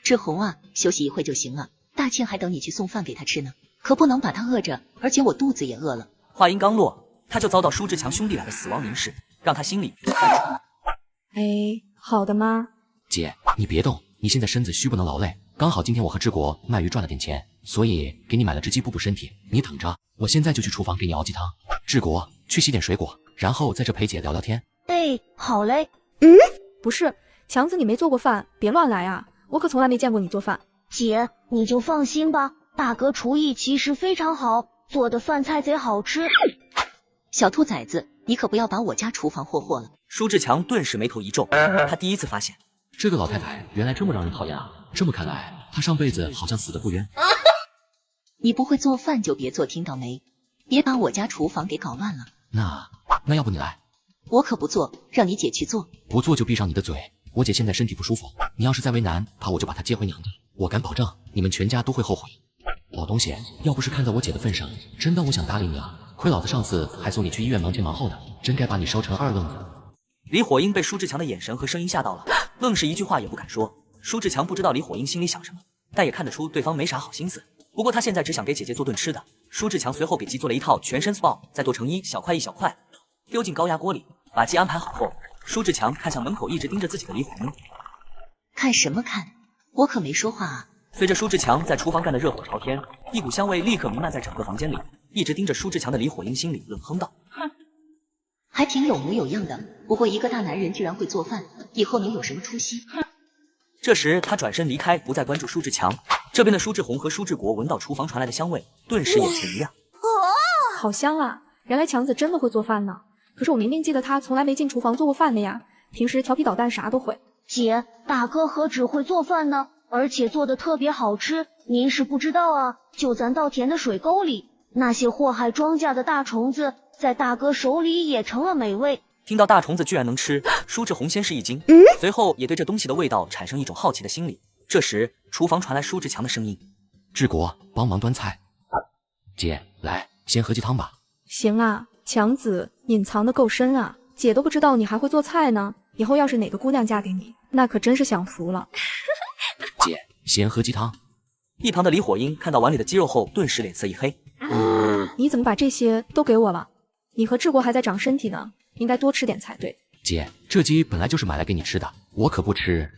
志红啊，休息一会就行了，大庆还等你去送饭给他吃呢，可不能把他饿着，而且我肚子也饿了。话音刚落，他就遭到舒志强兄弟俩的死亡凝视，让他心里一翻船。好的妈。姐，你别动，你现在身子虚不能劳累，刚好今天我和志国卖鱼赚了点钱，所以给你买了只鸡补补身体，你等着，我现在就去厨房给你熬鸡汤。志国，去洗点水果，然后在这陪姐聊聊天。好嘞。不是，强子你没做过饭，别乱来啊，我可从来没见过你做饭。姐，你就放心吧，大哥厨艺其实非常好，做的饭菜贼好吃。小兔崽子，你可不要把我家厨房霍霍了。舒志强顿时眉头一皱，他第一次发现这个老太太原来这么让人讨厌啊！这么看来，她上辈子好像死得不冤。你不会做饭就别做，听到没？别把我家厨房给搞乱了。那要不你来？我可不做，让你姐去做。不做就闭上你的嘴。我姐现在身体不舒服，你要是再为难，怕我就把她接回娘家。我敢保证，你们全家都会后悔。老东西，要不是看在我姐的份上，真当我想搭理你啊？亏老子上次还送你去医院忙前忙后的，真该把你烧成二愣子。李火英被舒志强的眼神和声音吓到了，愣是一句话也不敢说。舒志强不知道李火英心里想什么，但也看得出对方没啥好心思。不过他现在只想给姐姐做顿吃的。舒志强随后给鸡做了一套全身 SPA， 再剁成一小块一小块，丢进高压锅里。把鸡安排好后，舒志强看向门口一直盯着自己的李火英。看什么看？我可没说话啊。随着舒志强在厨房干得热火朝天，一股香味立刻弥漫在整个房间里。一直盯着舒志强的李火英心里冷哼道：还挺有模有样的，不过一个大男人居然会做饭，以后能有什么出息？这时他转身离开，不再关注舒志强。这边的舒志红和舒志国闻到厨房传来的香味，顿时眼前一亮。好香啊！原来强子真的会做饭呢。可是我明明记得他从来没进厨房做过饭的呀，平时调皮捣蛋啥都会。姐，大哥何止会做饭呢，而且做的特别好吃。您是不知道啊，就咱稻田的水沟里，那些祸害庄稼的大虫子，在大哥手里也成了美味。听到大虫子居然能吃，舒志红先是一惊，随后也对这东西的味道产生一种好奇的心理。这时，厨房传来舒志强的声音：志国，帮忙端菜。姐，来，先喝鸡汤吧。行啊，强子隐藏的够深啊，姐都不知道你还会做菜呢。以后要是哪个姑娘嫁给你，那可真是享福了。姐，先喝鸡汤。一旁的李火英看到碗里的鸡肉后，顿时脸色一黑。你怎么把这些都给我了？你和志国还在长身体呢，应该多吃点才对。姐，这鸡本来就是买来给你吃的，我可不吃。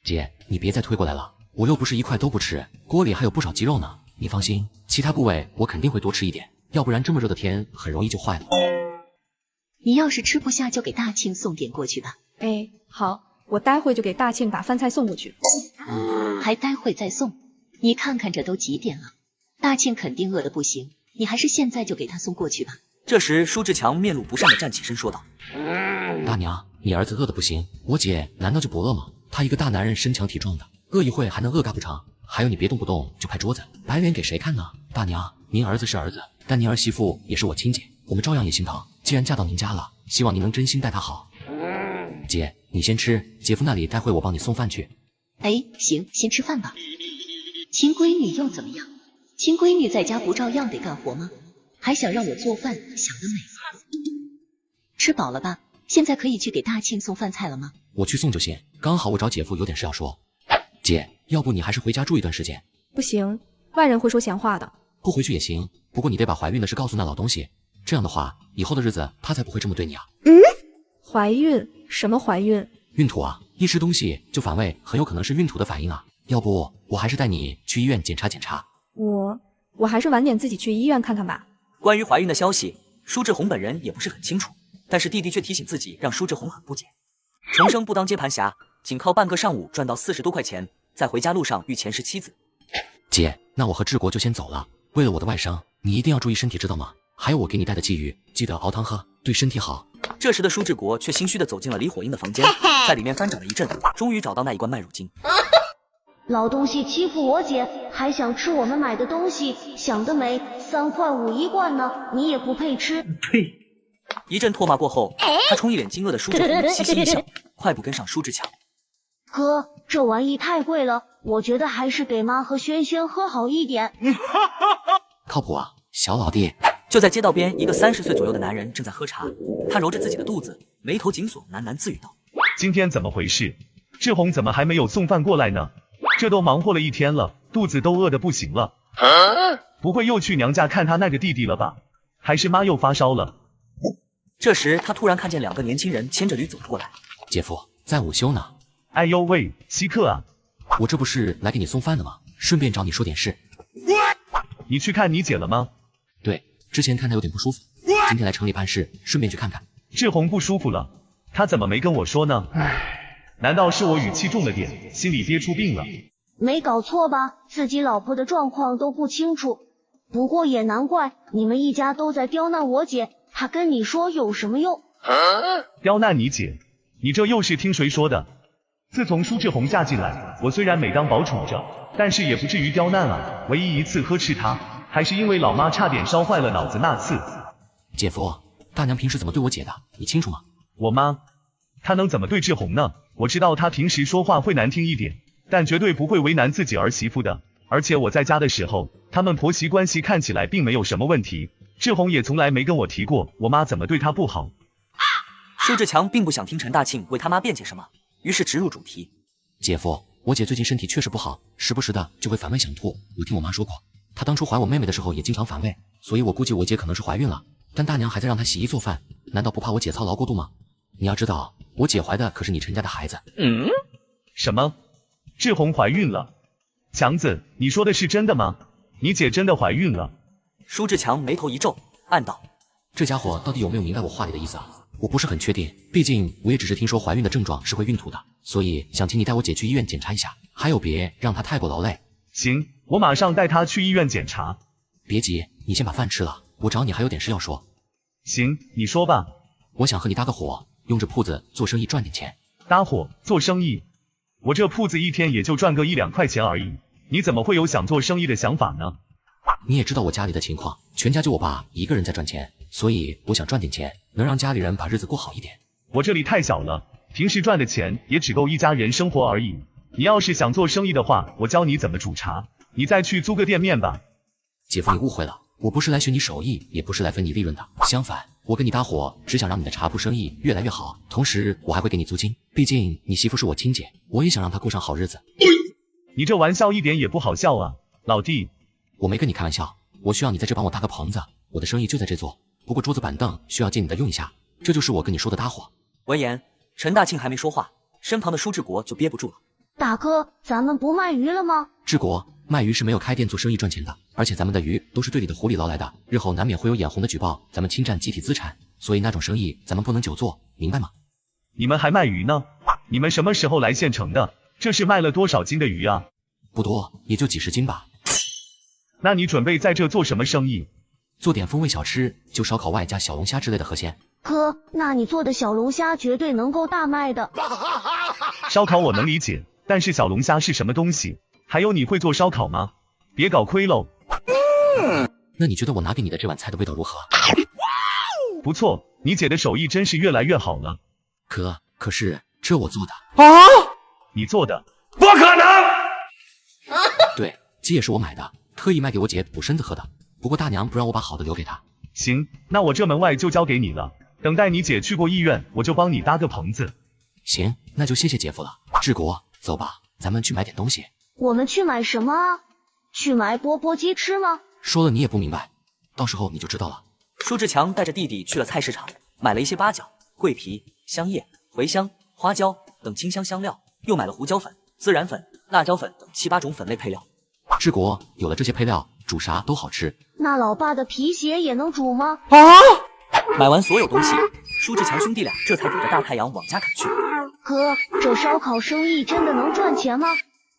姐，你别再推过来了，我又不是一块都不吃，锅里还有不少鸡肉呢。你放心，其他部位我肯定会多吃一点，要不然这么热的天很容易就坏了。你要是吃不下，就给大庆送点过去吧。哎，好，我待会就给大庆把饭菜送过去。还待会再送？你看看这都几点了，大庆肯定饿得不行，你还是现在就给他送过去吧。这时，舒志强面露不善的站起身说道：大娘，你儿子饿得不行，我姐难道就不饿吗？他一个大男人身强体壮的，饿一会还能饿嘎不成？还有你别动不动就拍桌子，白脸给谁看呢？大娘，您儿子是儿子，但您儿媳妇也是我亲姐，我们照样也心疼。既然嫁到您家了，希望您能真心待她好。姐，你先吃，姐夫那里待会我帮你送饭去。哎，行，先吃饭吧。亲闺女又怎么样？亲闺女在家不照样得干活吗？还想让我做饭，想得美。吃饱了吧？现在可以去给大庆送饭菜了吗？我去送就行，刚好我找姐夫有点事要说。姐，要不你还是回家住一段时间。不行，外人会说闲话的。不回去也行，不过你得把怀孕的事告诉那老东西，这样的话，以后的日子他才不会这么对你啊。怀孕？什么怀孕？孕吐啊，一吃东西就反胃，很有可能是孕吐的反应啊。要不我还是带你去医院检查检查。我还是晚点自己去医院看看吧。关于怀孕的消息，舒志红本人也不是很清楚，但是弟弟却提醒自己，让舒志红很不解。重生不当接盘侠，仅靠半个上午赚到40多块钱，在回家路上遇前世妻子。姐，那我和志国就先走了。为了我的外甥，你一定要注意身体，知道吗？还有我给你带的鲫鱼，记得熬汤喝，对身体好。这时的舒志国却心虚地走进了李火英的房间，在里面翻找了一阵，终于找到那一罐麦乳精。老东西欺负我姐，还想吃我们买的东西，想得美，3块5一罐呢，你也不配吃。呸！一阵唾骂过后，他冲一脸惊愕的舒志红嘻嘻一笑，快步跟上舒志强。哥，这玩意太贵了，我觉得还是给妈和轩轩喝好一点。靠谱啊，小老弟。就在街道边，一个30岁左右的男人正在喝茶，他揉着自己的肚子，眉头紧锁，喃喃自语道：今天怎么回事？志红怎么还没有送饭过来呢？这都忙活了一天了，肚子都饿得不行了。不会又去娘家看他那个弟弟了吧？还是妈又发烧了？这时他突然看见2个年轻人牵着驴走了过来。姐夫，在午休呢。哎呦喂，稀客啊！我这不是来给你送饭的吗？顺便找你说点事。你去看你姐了吗？对，之前看她有点不舒服，今天来城里办事，顺便去看看。志红不舒服了，她怎么没跟我说呢？难道是我语气重了点，心里憋出病了？没搞错吧？自己老婆的状况都不清楚。不过也难怪，你们一家都在刁难我姐，她跟你说有什么用？刁难你姐？你这又是听谁说的？自从舒志红嫁进来，我虽然每当饱宠着，但是也不至于刁难啊。唯一一次呵斥她，还是因为老妈差点烧坏了脑子那次。姐夫，大娘平时怎么对我姐的，你清楚吗？我妈，她能怎么对志红呢？我知道她平时说话会难听一点，但绝对不会为难自己儿媳妇的。而且我在家的时候，他们婆媳关系看起来并没有什么问题，志红也从来没跟我提过我妈怎么对她不好。舒志强并不想听陈大庆为他妈辩解什么，于是直入主题。姐夫，我姐最近身体确实不好，时不时的就会反胃想吐。我听我妈说过，她当初怀我妹妹的时候也经常反胃，所以我估计我姐可能是怀孕了。但大娘还在让她洗衣做饭，难道不怕我姐操劳过度吗？你要知道，我姐怀的可是你陈家的孩子。什么？志红怀孕了？强子，你说的是真的吗？你姐真的怀孕了？舒志强眉头一皱，暗道：这家伙到底有没有明白我话里的意思啊？我不是很确定，毕竟我也只是听说怀孕的症状是会孕吐的，所以想请你带我姐去医院检查一下，还有别让她太过劳累。行，我马上带她去医院检查。别急，你先把饭吃了，我找你还有点事要说。行，你说吧。我想和你搭个伙，用这铺子做生意赚点钱。搭伙做生意？我这铺子一天也就赚个1-2块钱而已，你怎么会有想做生意的想法呢？你也知道我家里的情况，全家就我爸一个人在赚钱，所以我想赚点钱，能让家里人把日子过好一点。我这里太小了，平时赚的钱也只够一家人生活而已。你要是想做生意的话，我教你怎么煮茶，你再去租个店面吧。姐夫，你误会了，我不是来学你手艺，也不是来分你利润的，相反，我跟你搭伙，只想让你的茶铺生意越来越好，同时我还会给你租金，毕竟你媳妇是我亲姐，我也想让她过上好日子。你这玩笑一点也不好笑啊，老弟。我没跟你开玩笑，我需要你在这帮我搭个棚子，我的生意就在这做，不过桌子板凳需要借你的用一下，这就是我跟你说的搭伙。闻言，陈大庆还没说话，身旁的舒志国就憋不住了。大哥，咱们不卖鱼了吗？志国，卖鱼是没有开店做生意赚钱的，而且咱们的鱼都是队里的狐狸捞来的，日后难免会有眼红的举报咱们侵占集体资产，所以那种生意咱们不能久做，明白吗？你们还卖鱼呢？你们什么时候来县城的？这是卖了多少斤的鱼啊？不多，也就几十斤吧。那你准备在这做什么生意？做点风味小吃，就烧烤外加小龙虾之类的河鲜。哥，那你做的小龙虾绝对能够大卖的。烧烤我能理解，但是小龙虾是什么东西？还有你会做烧烤吗？别搞亏喽。那你觉得我拿给你的这碗菜的味道如何？不错，你姐的手艺真是越来越好了。可是这我做的。你做的？不可能！对，鸡也是我买的，特意卖给我姐补身子喝的。不过大娘不让我把好的留给她。行，那我这门外就交给你了。等待你姐去过医院，我就帮你搭个棚子。行，那就谢谢姐夫了。志国，走吧，咱们去买点东西。我们去买什么啊？去买钵钵鸡吃吗？说了你也不明白，到时候你就知道了。舒志强带着弟弟去了菜市场，买了一些八角、桂皮、香叶、茴香、花椒等清香香料，又买了胡椒粉、孜然粉、辣椒粉等7、8种粉类配料。志国，有了这些配料，煮啥都好吃。那老爸的皮鞋也能煮吗？买完所有东西，舒志强兄弟俩这才顶着大太阳往家赶去。哥，这烧烤生意真的能赚钱吗？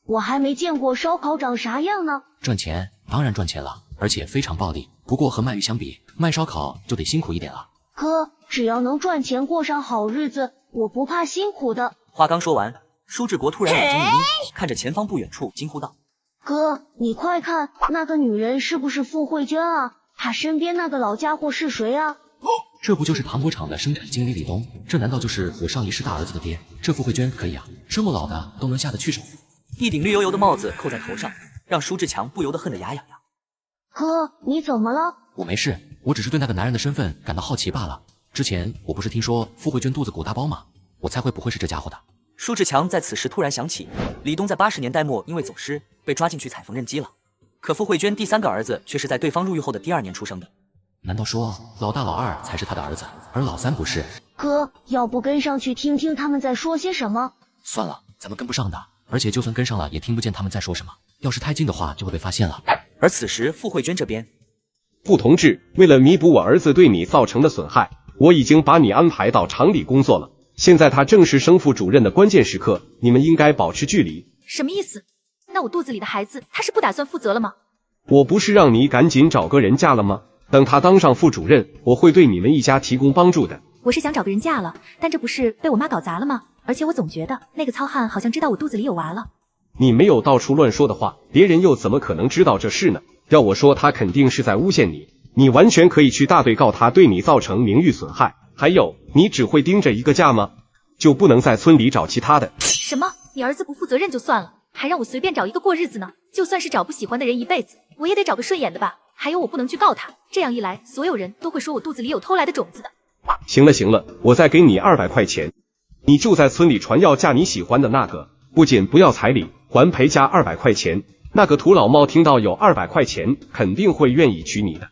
我还没见过烧烤长啥样呢。赚钱当然赚钱了，而且非常暴利。不过和卖鱼相比，卖烧烤就得辛苦一点了。哥，只要能赚钱过上好日子，我不怕辛苦的。话刚说完，舒志国突然眼睛一眯，看着前方不远处惊呼道：哥，你快看，那个女人是不是傅慧娟啊？她身边那个老家伙是谁啊？这不就是糖果厂的生产经理李东？这难道就是我上一世大儿子的爹？这傅慧娟可以啊，这么老的都能下得去手。一顶绿油油的帽子扣在头上，让舒志强不由得恨得牙痒痒。哥，你怎么了？我没事，我只是对那个男人的身份感到好奇罢了。之前我不是听说傅慧娟肚子鼓大包吗？我猜会不会是这家伙的。舒志强在此时突然想起，李东在80年代末因为走失被抓进去踩缝纫机了，可傅慧娟第3个儿子却是在对方入狱后的第2年出生的。难道说老大老二才是他的儿子，而老三不是？哥，要不跟上去听听他们在说些什么？算了，咱们跟不上的，而且就算跟上了也听不见他们在说什么，要是太近的话就会被发现了。而此时傅慧娟这边，傅同志，为了弥补我儿子对你造成的损害，我已经把你安排到厂里工作了。现在他正是升副主任的关键时刻，你们应该保持距离。什么意思？那我肚子里的孩子他是不打算负责了吗？我不是让你赶紧找个人嫁了吗？等他当上副主任，我会对你们一家提供帮助的。我是想找个人嫁了，但这不是被我妈搞砸了吗？而且我总觉得那个糙汉好像知道我肚子里有娃了。你没有到处乱说的话，别人又怎么可能知道这事呢？要我说，他肯定是在诬陷你。你完全可以去大队告他对你造成名誉损害。还有，你只会盯着一个家吗？就不能在村里找其他的？什么？你儿子不负责任就算了，还让我随便找一个过日子呢？就算是找不喜欢的人一辈子，我也得找个顺眼的吧。还有，我不能去告他，这样一来，所有人都会说我肚子里有偷来的种子的。行了行了，我再给你200块钱，你就在村里传要嫁你喜欢的那个，不仅不要彩礼，还陪嫁200块钱。那个土老帽听到有200块钱，肯定会愿意娶你的。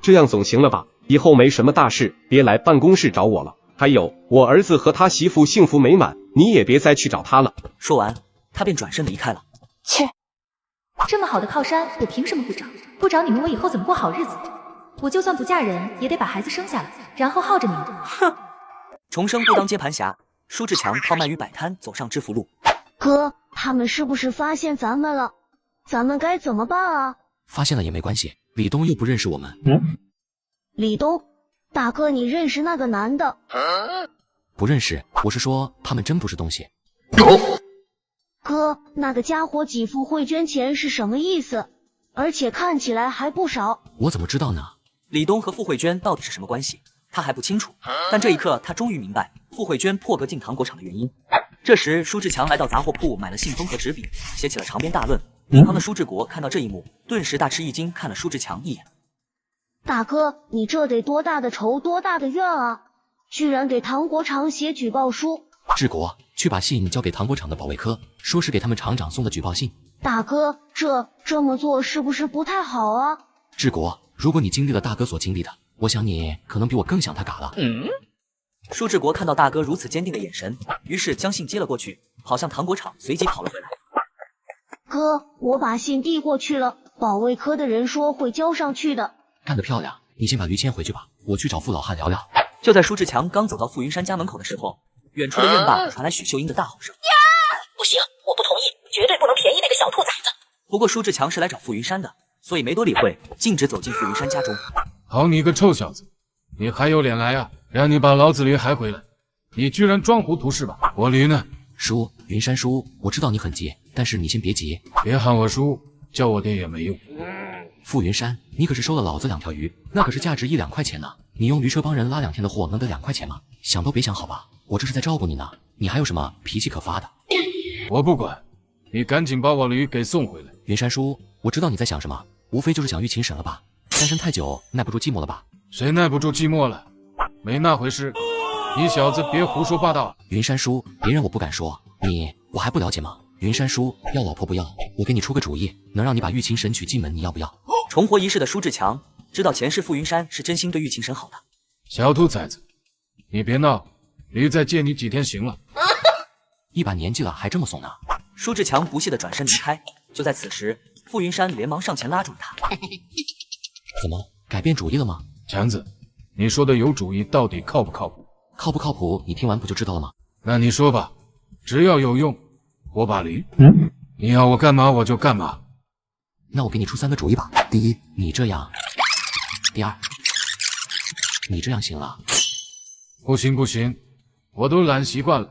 这样总行了吧？以后没什么大事，别来办公室找我了。还有，我儿子和他媳妇幸福美满，你也别再去找他了。说完，他便转身离开了。切，这么好的靠山，我凭什么不找？不找你们，我以后怎么过好日子？我就算不嫁人，也得把孩子生下来，然后耗着你们。哼！重生不当接盘侠，舒志强靠卖鱼摆摊走上致富路。哥，他们是不是发现咱们了？咱们该怎么办啊？发现了也没关系，李东又不认识我们。李东，大哥，你认识那个男的？不认识，我是说他们真不是东西。哥，那个家伙几副会捐钱是什么意思？而且看起来还不少。我怎么知道呢？李东和傅慧娟到底是什么关系，他还不清楚。但这一刻，他终于明白傅慧娟破格进糖果厂的原因。这时，舒志强来到杂货铺买了信封和纸笔，写起了长篇大论。一旁的舒志国看到这一幕，顿时大吃一惊，看了舒志强一眼。大哥，你这得多大的仇，多大的怨啊！居然给糖果厂写举报书。志国，去把信交给糖果厂的保卫科，说是给他们厂长送的举报信。大哥，这么做是不是不太好啊？志国，如果你经历了大哥所经历的，我想你可能比我更想他嘎了。舒志国看到大哥如此坚定的眼神，于是将信接了过去，跑向糖果厂，随即跑了回来。哥，我把信递过去了，保卫科的人说会交上去的。干得漂亮，你先把驴牵回去吧，我去找傅老汉聊聊。就在舒志强刚走到傅云山家门口的时候，远处的院坝传来许秀英的大吼声：不行，我不同意，绝对不能便宜那个小兔崽子。不过舒志强是来找傅云山的，所以没多理会，径直走进傅云山家中。好你个臭小子，你还有脸来啊？让你把老子驴还回来，你居然装糊涂是吧？我驴呢？叔，云山叔，我知道你很急，但是你先别急。别喊我叔，叫我爹也没用。傅云山，你可是收了老子2条鱼，那可是价值1、2块钱呢。你用驴车帮人拉2天的货，能得2块钱吗？想都别想好吧，我这是在照顾你呢。你还有什么脾气可发的？我不管，你赶紧把我驴给送回来。云山叔，我知道你在想什么，无非就是想遇秦婶了吧？单身太久，耐不住寂寞了吧？谁耐不住寂寞了？没那回事，你小子别胡说八道。云山叔，别人我不敢说，我还不了解吗？云山叔，要老婆不要，我给你出个主意，能让你把玉琴神娶进门，你要不要？重活一世的舒志强知道前世傅云山是真心对玉琴神好的。小兔崽子，你别闹，驴再借你几天行了。一把年纪了还这么怂呢？舒志强不屑地转身离开。就在此时，傅云山连忙上前拉住了他。怎么改变主意了吗？强子，你说的有主意到底靠不靠谱？靠不靠谱你听完不就知道了吗？那你说吧，只要有用，我把驴。你要我干嘛我就干嘛。那我给你出3个主意吧。第一，你这样；第二，你这样行了。不行不行，我都懒习惯了，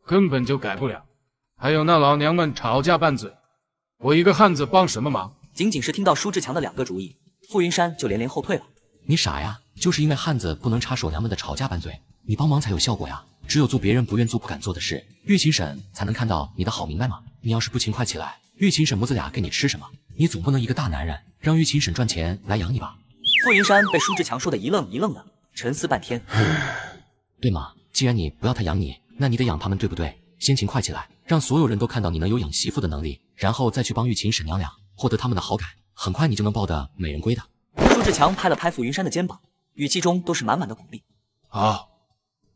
根本就改不了。还有那老娘们吵架拌嘴，我一个汉子帮什么忙？仅仅是听到舒志强的2个主意，傅云山就连连后退了。你傻呀，就是因为汉子不能插手娘们的吵架拌嘴，你帮忙才有效果呀。只有做别人不愿做不敢做的事，玉琴婶才能看到你的好，明白吗？你要是不勤快起来，玉琴婶母子俩给你吃什么？你总不能一个大男人让玉琴婶赚钱来养你吧？傅云山被舒志强说的一愣一愣的，沉思半天。对吗？既然你不要他养你，那你得养他们，对不对？先勤快起来，让所有人都看到你能有养媳妇的能力，然后再去帮玉琴婶娘俩获得他们的好感，很快你就能抱得美人归的。舒志强拍了拍傅云山的肩膀，语气中都是满满的鼓励。好，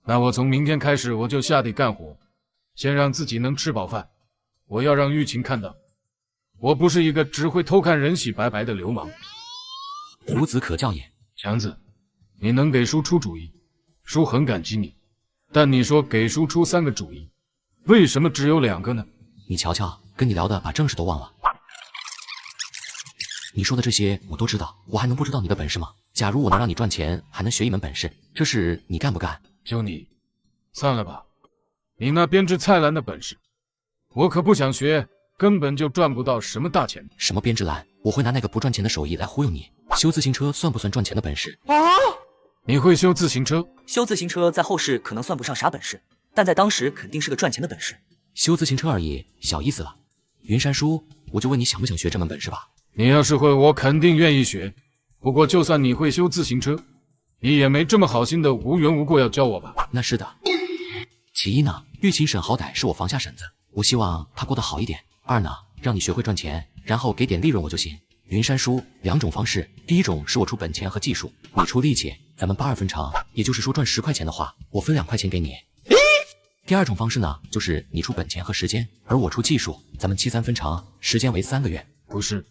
那我从明天开始我就下地干活，先让自己能吃饱饭。我要让玉琴看到，我不是一个只会偷看人洗白白的流氓。孺子可教也。强子，你能给叔出主意，叔很感激你。但你说给叔出3个主意，为什么只有2个呢？你瞧瞧，跟你聊的把正事都忘了。你说的这些我都知道，我还能不知道你的本事吗？假如我能让你赚钱，还能学一门本事，这事你干不干？就你，算了吧。你那编织菜篮的本事，我可不想学，根本就赚不到什么大钱。什么编织篮？我会拿那个不赚钱的手艺来忽悠你。修自行车算不算赚钱的本事？你会修自行车？修自行车在后世可能算不上啥本事，但在当时肯定是个赚钱的本事。修自行车而已，小意思了。云山叔，我就问你想不想学这门本事吧？你要是会，我肯定愿意学。不过就算你会修自行车，你也没这么好心的无缘无故要教我吧？那是的。其一呢，玉琴婶好歹是我房下婶子，我希望她过得好一点。二呢，让你学会赚钱，然后给点利润我就行。云山叔，两种方式，第一种是我出本钱和技术，你出力气，咱们82分成，也就是说赚10块钱的话，我分2块钱给你。第二种方式呢，就是你出本钱和时间，而我出技术，咱们73分成，时间为3个月。不是，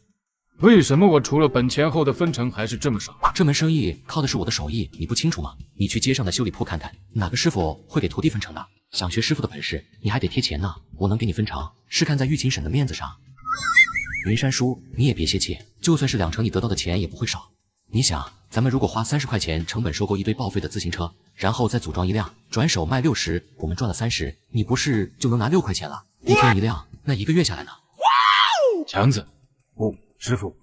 为什么我除了本钱后的分成还是这么少？这门生意靠的是我的手艺，你不清楚吗？你去街上的修理铺看看，哪个师傅会给徒弟分成的？想学师傅的本事，你还得贴钱呢。我能给你分成，是看在玉琴婶的面子上。云山叔，你也别泄气，就算是2成，你得到的钱也不会少。你想，咱们如果花30块钱成本收购一堆报废的自行车，然后再组装一辆，转手卖60，我们赚了30，你不是就能拿6块钱了？一天一辆，那1个月下来呢？强子，师傅，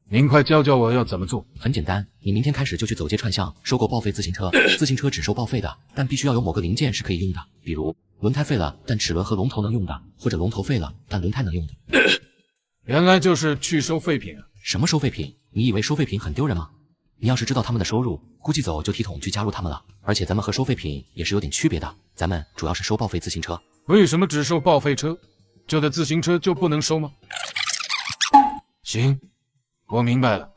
您快教教我要怎么做。很简单，你明天开始就去走街串巷收购报废自行车。自行车只收报废的，但必须要有某个零件是可以用的，比如轮胎废了但齿轮和龙头能用的，或者龙头废了但轮胎能用的。原来就是去收废品啊！什么收废品？你以为收废品很丢人吗？你要是知道他们的收入，估计走就提桶去加入他们了。而且咱们和收废品也是有点区别的，咱们主要是收报废自行车。为什么只收报废车？旧的自行车就不能收吗？行，我明白了。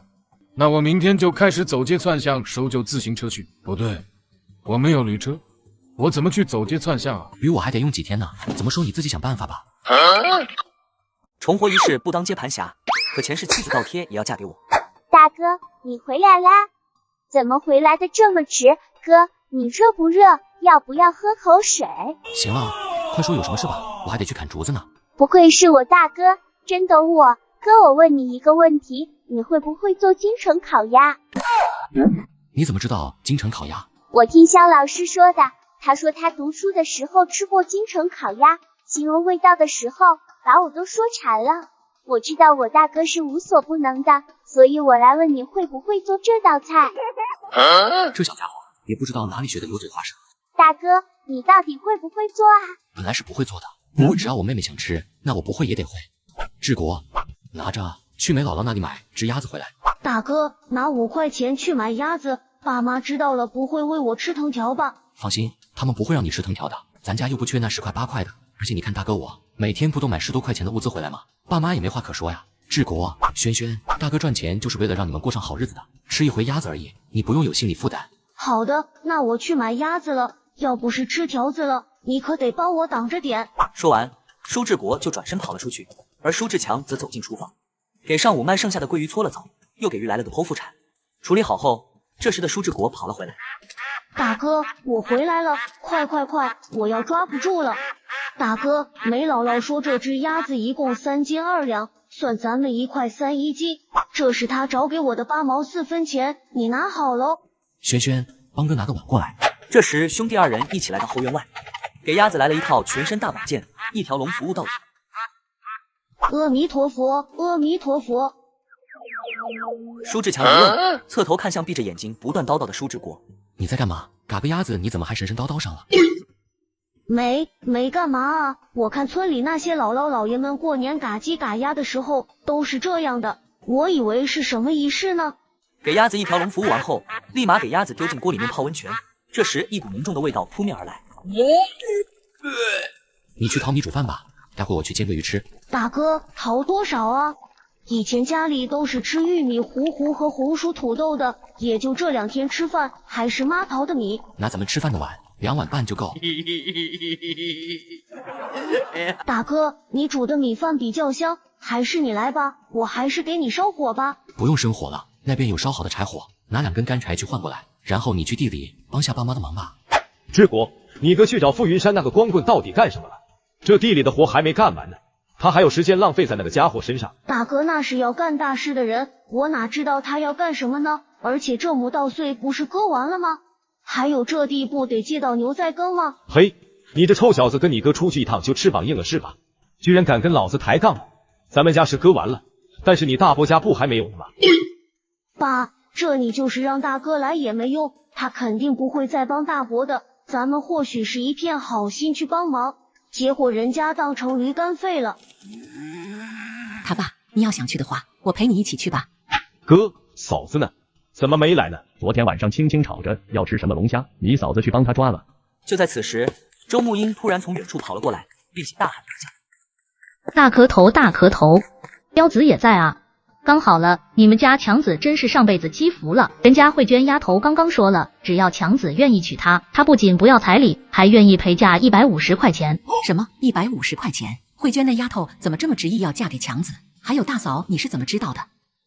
那我明天就开始走街串巷收旧自行车去。不对，我没有驴车，我怎么去走街串巷啊？驴我还得用几天呢，怎么收你自己想办法吧。重活一世不当接盘侠，可前世妻子倒贴也要嫁给我。大哥，你回来啦？怎么回来的这么迟？哥，你热不热？要不要喝口水？行了，快说有什么事吧，我还得去砍竹子呢。不愧是我大哥，真懂我。哥，我问你一个问题，你会不会做京城烤鸭？你怎么知道京城烤鸭？我听肖老师说的，他说他读书的时候吃过京城烤鸭，形容味道的时候把我都说馋了。我知道我大哥是无所不能的，所以我来问你会不会做这道菜。这小家伙也不知道哪里学的油嘴滑舌。大哥，你到底会不会做啊？本来是不会做的，不过只要我妹妹想吃，那我不会也得会。治国，拿着去梅姥姥那里买只鸭子回来。大哥，拿5块钱去买鸭子，爸妈知道了不会喂我吃藤条吧？放心，他们不会让你吃藤条的，咱家又不缺那10块8块的。而且你看大哥我每天不都买10多块钱的物资回来吗？爸妈也没话可说呀。治国，轩轩，大哥赚钱就是为了让你们过上好日子的，吃一回鸭子而已，你不用有心理负担。好的，那我去买鸭子了，要不是吃条子了，你可得帮我挡着点。说完，舒志国就转身跑了出去，而舒志强则走进厨房，给上午卖剩下的桂鱼搓了澡，又给鱼来了个剖腹产。处理好后，这时的舒志国跑了回来。大哥，我回来了，快，我要抓不住了。大哥，梅姥姥说这只鸭子一共3斤2两，算咱们1块3一斤，这是她找给我的8毛4分钱，你拿好喽。轩轩，帮哥拿个碗过来。这时兄弟2人一起来到后院外，给鸭子来了一套全身大宝剑，一条龙服务到底。阿弥陀佛，阿弥陀佛。舒志强一愣，侧头看向闭着眼睛不断叨叨的舒志国。你在干嘛？嘎个鸭子你怎么还神神叨叨上了？没干嘛啊，我看村里那些姥姥姥爷们过年嘎鸡嘎鸭的时候都是这样的，我以为是什么仪式呢。给鸭子一条龙服务完后，立马给鸭子丢进锅里面泡温泉。这时一股浓重的味道扑面而来。你去淘米煮饭吧，待会我去煎个鱼吃。大哥，淘多少啊？以前家里都是吃玉米糊糊和红薯土豆的，也就这2天吃饭还是妈淘的米。拿咱们吃饭的碗2碗半就够。大哥，你煮的米饭比较香，还是你来吧，我还是给你烧火吧。不用生火了，那边有烧好的柴火，拿2根干柴去换过来，然后你去地里帮下爸妈的忙吧。志国，你哥去找傅云山那个光棍到底干什么了？这地里的活还没干完呢，他还有时间浪费在那个家伙身上。大哥那是要干大事的人，我哪知道他要干什么呢？而且这亩稻穗不是割完了吗？还有这地不得借到牛再耕吗？嘿，你这臭小子跟你哥出去一趟就翅膀硬了是吧？居然敢跟老子抬杠！咱们家是割完了，但是你大伯家布还没有呢吗？爸，这你就是让大哥来也没用，他肯定不会再帮大伯的。咱们或许是一片好心去帮忙，结果人家当成驴肝肺了。他爸，你要想去的话，我陪你一起去吧。哥，嫂子呢？怎么没来呢？昨天晚上青青吵着要吃什么龙虾，你嫂子去帮他抓了。就在此时，周木英突然从远处跑了过来，并且大喊大叫：“大磕头，大磕头！彪子也在啊！刚好了，你们家强子真是上辈子积福了。人家慧娟丫头刚刚说了，只要强子愿意娶她，她不仅不要彩礼，还愿意陪嫁150块钱。什么150块钱？慧娟那丫头怎么这么执意要嫁给强子？还有大嫂，你是怎么知道的？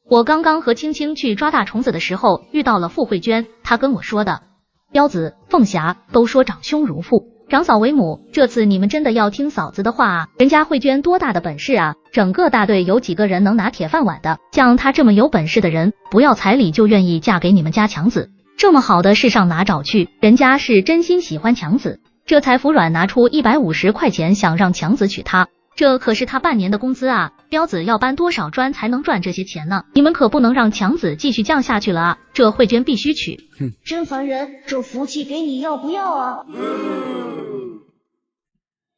我刚刚和青青去抓大虫子的时候遇到了傅慧娟，她跟我说的。彪子、凤霞都说长兄如父，长嫂为母，这次你们真的要听嫂子的话啊！人家慧娟多大的本事啊，整个大队有几个人能拿铁饭碗的？像她这么有本事的人，不要彩礼就愿意嫁给你们家强子，这么好的事上哪找去？人家是真心喜欢强子，这才服软拿出150块钱想让强子娶她，这可是他半年的工资啊！彪子要搬多少砖才能赚这些钱呢？你们可不能让强子继续降下去了啊！这慧娟必须娶。真烦人，这福气给你要不要啊？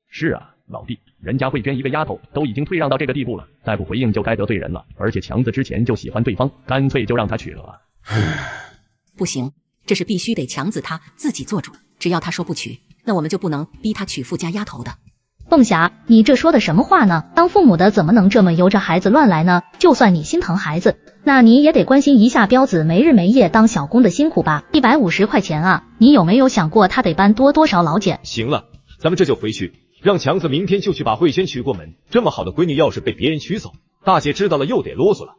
是啊，老弟，人家慧娟一个丫头都已经退让到这个地步了，再不回应就该得罪人了。而且强子之前就喜欢对方，干脆就让他娶了吧。不行，这是必须得强子他自己做主，只要他说不娶，那我们就不能逼他娶富家丫头的。凤霞，你这说的什么话呢？当父母的怎么能这么由着孩子乱来呢？就算你心疼孩子，那你也得关心一下彪子没日没夜当小工的辛苦吧？150块钱啊，你有没有想过他得搬多少老茧？行了，咱们这就回去，让强子明天就去把慧娟娶过门。这么好的闺女，要是被别人娶走，大姐知道了又得啰嗦了。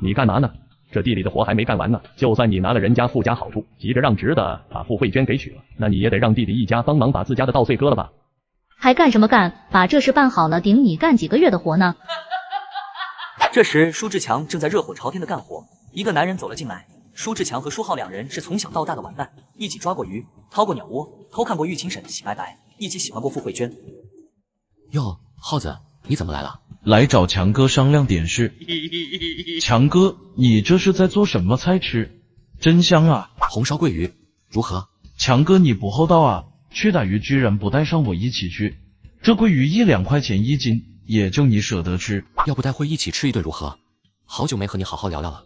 你干嘛呢？这地里的活还没干完呢。就算你拿了人家傅家好处，急着让侄的把傅慧娟给娶了，那你也得让弟弟一家帮忙把自家的稻穗割了吧？还干什么干？把这事办好了，顶你干几个月的活呢？这时，舒志强正在热火朝天的干活，一个男人走了进来。舒志强和舒浩两人是从小到大的玩伴，一起抓过鱼，掏过鸟窝，偷看过玉清沈洗白白，一起喜欢过傅慧娟。哟，浩子，你怎么来了？来找强哥商量点事。强哥，你这是在做什么菜吃？真香啊！红烧桂鱼，如何？强哥，你不厚道啊！去打鱼居然不带上我一起去，这桂鱼1-2块钱一斤，也就你舍得吃，要不待会一起吃一顿如何？好久没和你好好聊聊了。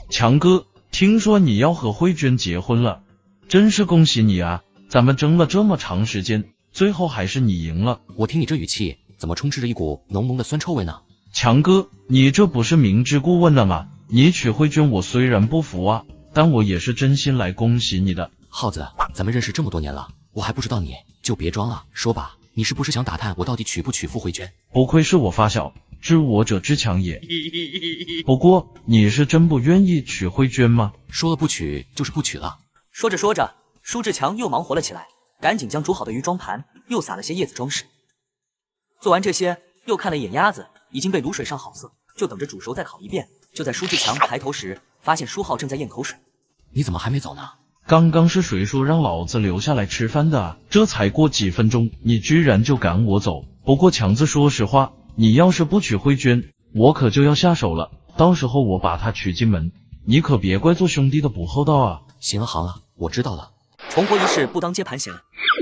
强哥，听说你要和慧娟结婚了，真是恭喜你啊！咱们争了这么长时间，最后还是你赢了。我听你这语气，怎么充斥着一股浓浓的酸臭味呢？强哥，你这不是明知故问了吗？你娶慧娟我虽然不服啊，但我也是真心来恭喜你的。浩子，咱们认识这么多年了，我还不知道你，就别装了，说吧，你是不是想打探我到底娶不娶傅慧娟？不愧是我发小，知我者之强也。不过你是真不愿意娶慧娟吗？说了不娶就是不娶了。说着说着，舒志强又忙活了起来，赶紧将煮好的鱼装盘，又撒了些叶子装饰。做完这些，又看了一眼鸭子，已经被卤水上好色，就等着煮熟再烤一遍。就在舒志强抬头时，发现舒浩正在咽口水。你怎么还没走呢？刚刚是谁说让老子留下来吃饭的啊？这才过几分钟，你居然就赶我走。不过强子，说实话，你要是不娶慧娟，我可就要下手了。到时候我把她娶进门，你可别怪做兄弟的不厚道啊。行了好了，我知道了。重活一世不当接盘侠，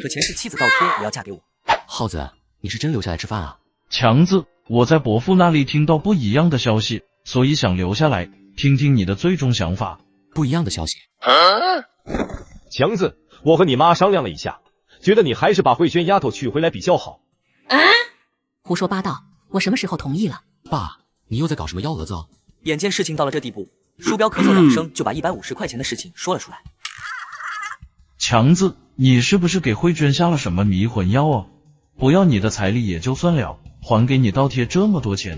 可前世妻子倒贴也要嫁给我。浩子，你是真留下来吃饭啊？强子，我在伯父那里听到不一样的消息，所以想留下来听听你的最终想法。不一样的消息？强子，我和你妈商量了一下，觉得你还是把慧娟丫头娶回来比较好。胡说八道，我什么时候同意了？爸，你又在搞什么幺蛾子哦？眼见事情到了这地步，舒彪咳嗽2声就把150块钱的事情说了出来。强子，你是不是给慧娟下了什么迷魂药啊？不要你的彩礼也就算了，还给你倒贴这么多钱。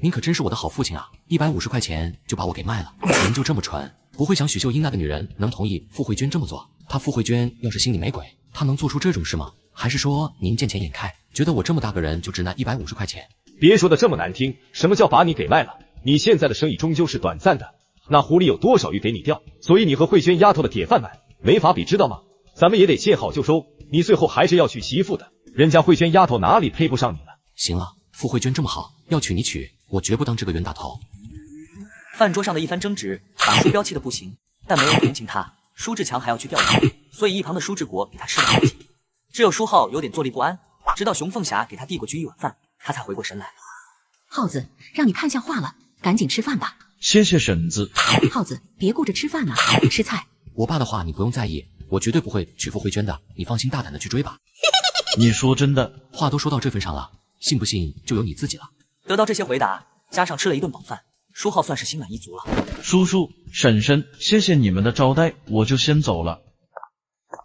您可真是我的好父亲啊！150块钱就把我给卖了，您就这么蠢？不会想许秀英那个女人能同意傅慧娟这么做？她傅慧娟要是心里没鬼，她能做出这种事吗？还是说您见钱眼开，觉得我这么大个人就只拿150块钱？别说的这么难听，什么叫把你给卖了？你现在的生意终究是短暂的，那狐狸有多少鱼给你钓？所以你和慧娟丫头的铁饭碗没法比，知道吗？咱们也得见好就收。你最后还是要娶媳妇的，人家慧娟丫头哪里配不上你呢？行了，傅慧娟这么好，要娶你娶，我绝不当这个冤大头。饭桌上的一番争执，把舒彪气的不行，但没人同情他。舒志强还要去钓鱼，所以一旁的舒志国比他吃得还紧。只有舒浩有点坐立不安，直到熊凤霞给他递过去一碗饭，他才回过神来。耗子，让你看笑话了，赶紧吃饭吧。谢谢婶子。耗子，别顾着吃饭了，吃菜。我爸的话你不用在意，我绝对不会娶傅慧娟的，你放心大胆的去追吧。你说真的？话都说到这份上了，信不信就由你自己了。得到这些回答，加上吃了一顿饱饭，舒浩算是心满意足了。叔叔、婶婶，谢谢你们的招待，我就先走了。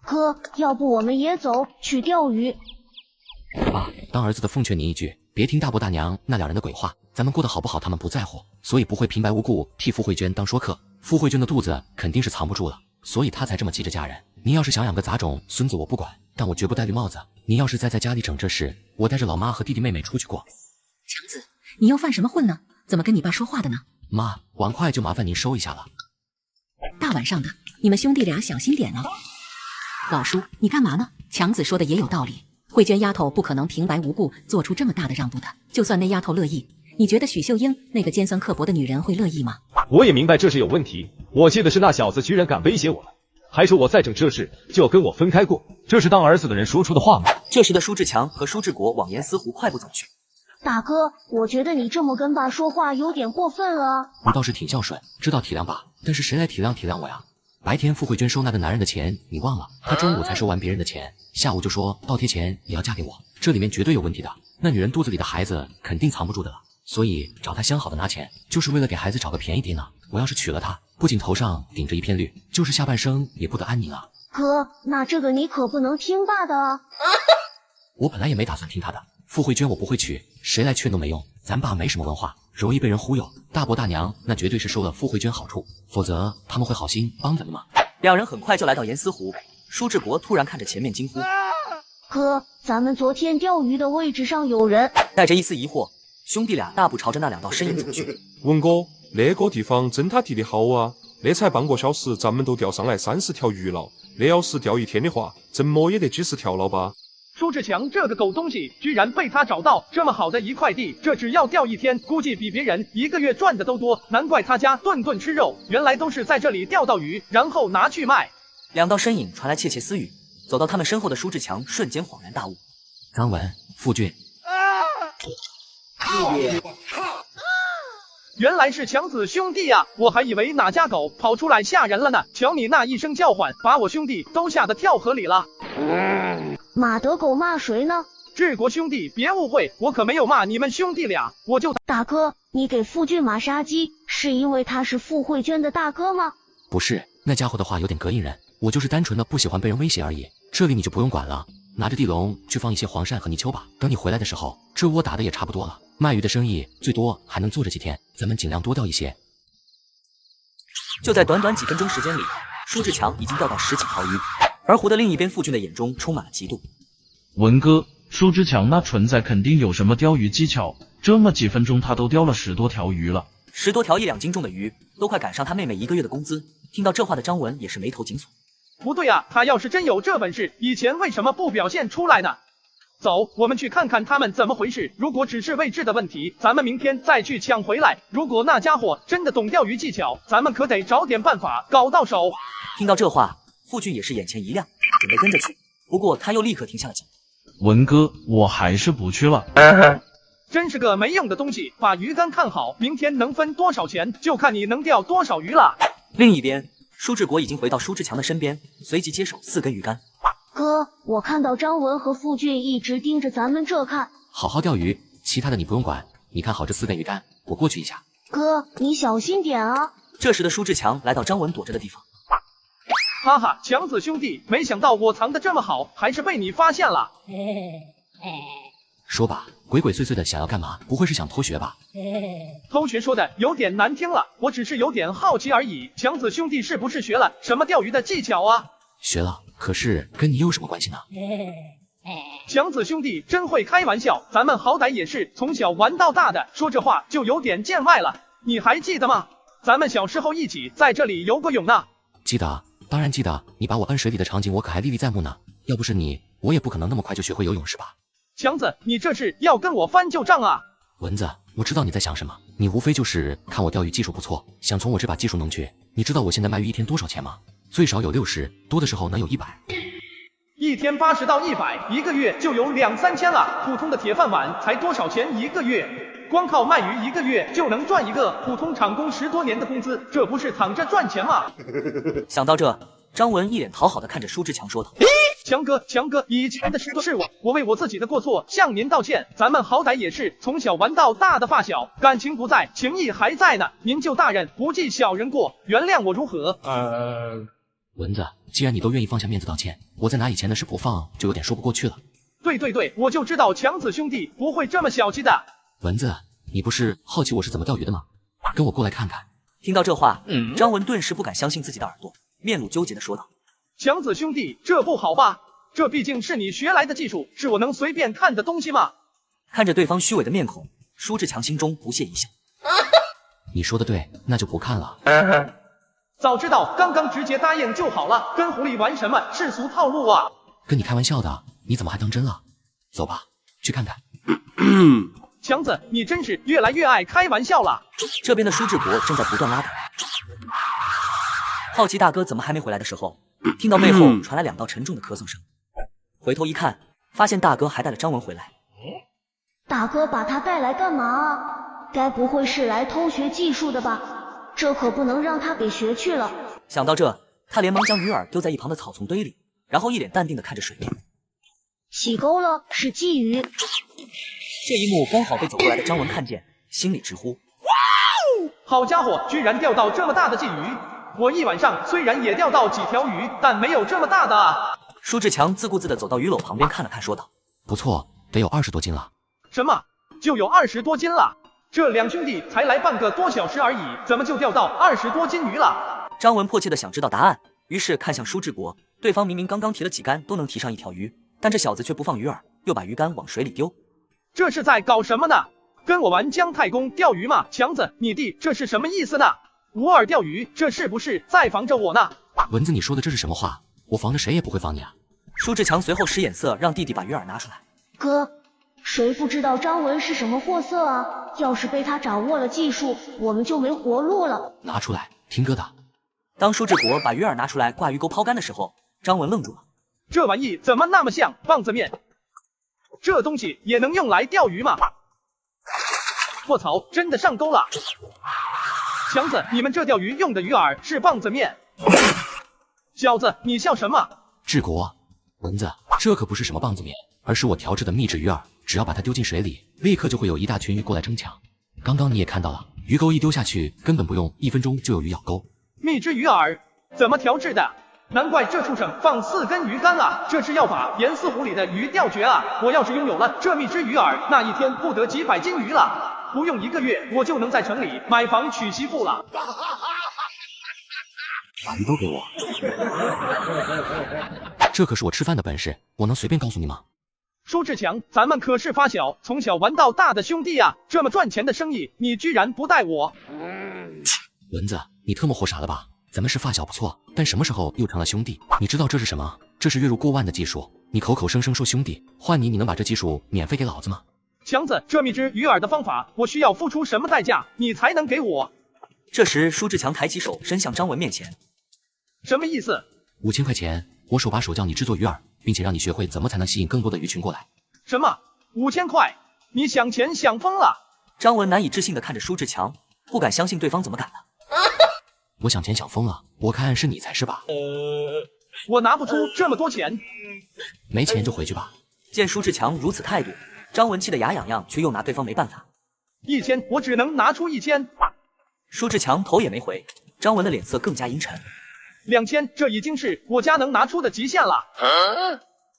哥，要不我们也走去钓鱼？爸，当儿子的奉劝你一句，别听大伯大娘那两人的鬼话，咱们过得好不好他们不在乎，所以不会平白无故替傅慧娟当说客。傅慧娟的肚子肯定是藏不住了，所以她才这么急着嫁人。您要是想养个杂种孙子我不管，但我绝不戴绿帽子。您要是再在家里整这事，我带着老妈和弟弟妹妹出去过。强子，你又犯什么混呢？怎么跟你爸说话的呢？妈，碗筷就麻烦您收一下了。大晚上的，你们兄弟俩小心点哦。老叔，你干嘛呢？强子说的也有道理，慧娟丫头不可能平白无故做出这么大的让步的。就算那丫头乐意，你觉得许秀英那个尖酸刻薄的女人会乐意吗？我也明白这是有问题，我气的是那小子居然敢威胁我了，还说我再整这事就要跟我分开过，这是当儿子的人说出的话吗？这时的舒志强和舒志国往严思湖快步走去。大哥，我觉得你这么跟爸说话有点过分了。你倒是挺孝顺，知道体谅爸，但是谁来体谅体谅我呀？白天傅慧娟收那个男人的钱，你忘了？她中午才收完别人的钱，下午就说倒贴钱也要嫁给我，这里面绝对有问题的。那女人肚子里的孩子肯定藏不住的了，所以找她相好的拿钱，就是为了给孩子找个便宜爹呢。我要是娶了她，不仅头上顶着一片绿，就是下半生也不得安宁啊。哥，那这个你可不能听爸的啊。我本来也没打算听她的，傅慧娟我不会娶，谁来劝都没用。咱爸没什么文化，容易被人忽悠。大伯大娘那绝对是受了傅慧娟好处，否则他们会好心帮咱们吗？两人很快就来到严思湖，舒志国突然看着前面惊呼：哥，咱们昨天钓鱼的位置上有人。带着一丝疑惑，兄弟俩大步朝着那两道身影走去。文哥，那个地方真他地的好啊，那才半个小时咱们都钓上来30条鱼了，那要是钓一天的话，怎么也得几十条了吧？舒志强这个狗东西居然被他找到这么好的一块地，这只要钓一天，估计比别人1个月赚的都多，难怪他家顿顿吃肉，原来都是在这里钓到鱼，然后拿去卖。两道身影传来窃窃私语，走到他们身后的舒志强瞬间恍然大悟。张文、傅俊，原来是强子兄弟啊，我还以为哪家狗跑出来吓人了呢，瞧你那一声叫唤，把我兄弟都吓得跳河里了。马德狗骂谁呢？治国兄弟别误会，我可没有骂你们兄弟俩，我就……大哥，你给傅俊马杀鸡，是因为他是傅慧娟的大哥吗？不是，那家伙的话有点膈应人，我就是单纯的不喜欢被人威胁而已。这里你就不用管了，拿着地笼去放一些黄鳝和泥鳅吧，等你回来的时候，这窝打的也差不多了。卖鱼的生意最多还能做这几天，咱们尽量多钓一些。就在短短几分钟时间里，舒志强已经钓到10几条鱼，而湖的另一边，傅俊的眼中充满了嫉妒。文哥，舒志强那蠢仔肯定有什么钓鱼技巧，这么几分钟他都钓了10多条鱼了，10多条1两斤重的鱼，都快赶上他妹妹1个月的工资。听到这话的张文也是眉头紧锁。不对啊，他要是真有这本事，以前为什么不表现出来呢？走，我们去看看他们怎么回事。如果只是位置的问题，咱们明天再去抢回来。如果那家伙真的懂钓鱼技巧，咱们可得找点办法搞到手。听到这话，傅俊也是眼前一亮，准备跟着去。不过他又立刻停下了脚。文哥，我还是不去了。真是个没用的东西，把鱼竿看好，明天能分多少钱，就看你能钓多少鱼了。另一边，舒志国已经回到舒志强的身边，随即接手4根鱼竿。哥，我看到张文和傅俊一直盯着咱们这看。好好钓鱼，其他的你不用管。你看好这4根鱼竿，我过去一下。哥，你小心点啊！这时的舒志强来到张文躲着的地方。哈哈，强子兄弟，没想到我藏得这么好，还是被你发现了。说吧，鬼鬼祟祟的想要干嘛？不会是想偷学吧？偷学说的有点难听了，我只是有点好奇而已。强子兄弟是不是学了什么钓鱼的技巧啊？学了，可是跟你有什么关系呢？强子兄弟真会开玩笑，咱们好歹也是从小玩到大的，说这话就有点见外了。你还记得吗？咱们小时候一起在这里游过泳呢。记得啊，当然记得，你把我摁水里的场景，我可还历历在目呢。要不是你，我也不可能那么快就学会游泳，是吧？强子，你这是要跟我翻旧账啊？蚊子，我知道你在想什么，你无非就是看我钓鱼技术不错，想从我这把技术弄去。你知道我现在卖鱼一天多少钱吗？最少有60，多的时候能有100。一天80到100，一个月就有2、3千了。普通的铁饭碗才多少钱一个月？光靠卖鱼一个月就能赚一个普通厂工10多年的工资，这不是躺着赚钱吗？想到这，张文一脸讨好的看着舒志强说道：“强哥，以前的事都是我为我自己的过错向您道歉。咱们好歹也是从小玩到大的发小，感情不在，情谊还在呢。您就大人不计小人过，原谅我如何？”蚊子，既然你都愿意放下面子道歉，我再拿以前的事不放，就有点说不过去了。对，我就知道强子兄弟不会这么小气的。蚊子，你不是好奇我是怎么钓鱼的吗？跟我过来看看。听到这话，张文顿时不敢相信自己的耳朵，面露纠结的说道：“强子兄弟，这不好吧？这毕竟是你学来的技术，是我能随便看的东西吗？”看着对方虚伪的面孔，舒志强心中不屑一笑。你说的对，那就不看了。早知道刚刚直接答应就好了，跟狐狸玩什么世俗套路啊？跟你开玩笑的，你怎么还当真了？走吧，去看看。强子，你真是越来越爱开玩笑了。这边的舒志国正在不断拉倒，好奇大哥怎么还没回来的时候，听到背后传来2道沉重的咳嗽声，回头一看，发现大哥还带了张文回来。大哥把他带来干嘛？该不会是来偷学技术的吧？这可不能让他给学去了。想到这，他连忙将鱼饵丢在一旁的草丛堆里，然后一脸淡定的看着水面。洗钩了，是鲫鱼。这一幕刚好被走过来的张文看见，心里直呼：好家伙，居然钓到这么大的鲫鱼！我一晚上虽然也钓到几条鱼，但没有这么大的啊！舒志强自顾自的走到鱼篓旁边看了看，说道：“不错，得有20多斤了。”什么？就有20多斤了？这2兄弟才来半个多小时而已，怎么就钓到20多斤鱼了？张文迫切的想知道答案，于是看向舒志国，对方明明刚刚提了几竿都能提上1条鱼，但这小子却不放鱼饵，又把鱼竿往水里丢。这是在搞什么呢？跟我玩姜太公钓鱼吗？强子，你弟这是什么意思呢？无饵钓鱼，这是不是在防着我呢？蚊子，你说的这是什么话？我防着谁也不会防你啊！舒志强随后使眼色，让弟弟把鱼饵拿出来。哥，谁不知道张文是什么货色啊？要是被他掌握了技术，我们就没活路了。拿出来，听哥的。当舒志国把鱼饵拿出来挂鱼钩抛竿的时候，张文愣住了。这玩意怎么那么像棒子面？这东西也能用来钓鱼吗？卧槽，真的上钩了！强子，你们这钓鱼用的鱼饵是棒子面？小子，你笑什么？志国，蚊子，这可不是什么棒子面，而是我调制的秘制鱼饵，只要把它丢进水里，立刻就会有一大群鱼过来争抢。刚刚你也看到了，鱼钩一丢下去，根本不用1分钟就有鱼咬钩。秘制鱼饵怎么调制的？难怪这畜生放4根鱼竿啊！这是要把盐饲湖里的鱼钓绝啊！我要是拥有了这秘制鱼饵，那一天不得几百斤鱼了，不用1个月，我就能在城里买房娶媳妇了。把鱼都给我！这可是我吃饭的本事，我能随便告诉你吗？舒志强，咱们可是发小，从小玩到大的兄弟啊！这么赚钱的生意，你居然不带我？蚊子，你特么活傻了吧？咱们是发小不错，但什么时候又成了兄弟？你知道这是什么？这是月入过万的技术，你口口声声说兄弟，换你能把这技术免费给老子吗？强子，这秘制鱼饵的方法，我需要付出什么代价，你才能给我？这时，舒志强抬起手伸向张文面前。什么意思？5000块钱，我手把手教你制作鱼饵，并且让你学会怎么才能吸引更多的鱼群过来。什么？5000块？你想钱想疯了？张文难以置信地看着舒志强，不敢相信对方怎么敢的。我想钱想疯了，我看是你才是吧？我拿不出这么多钱。没钱就回去吧。见舒志强如此态度，张文气得牙痒痒，却又拿对方没办法。1000，我只能拿出1000。舒志强头也没回，张文的脸色更加阴沉。2000，这已经是我家能拿出的极限了。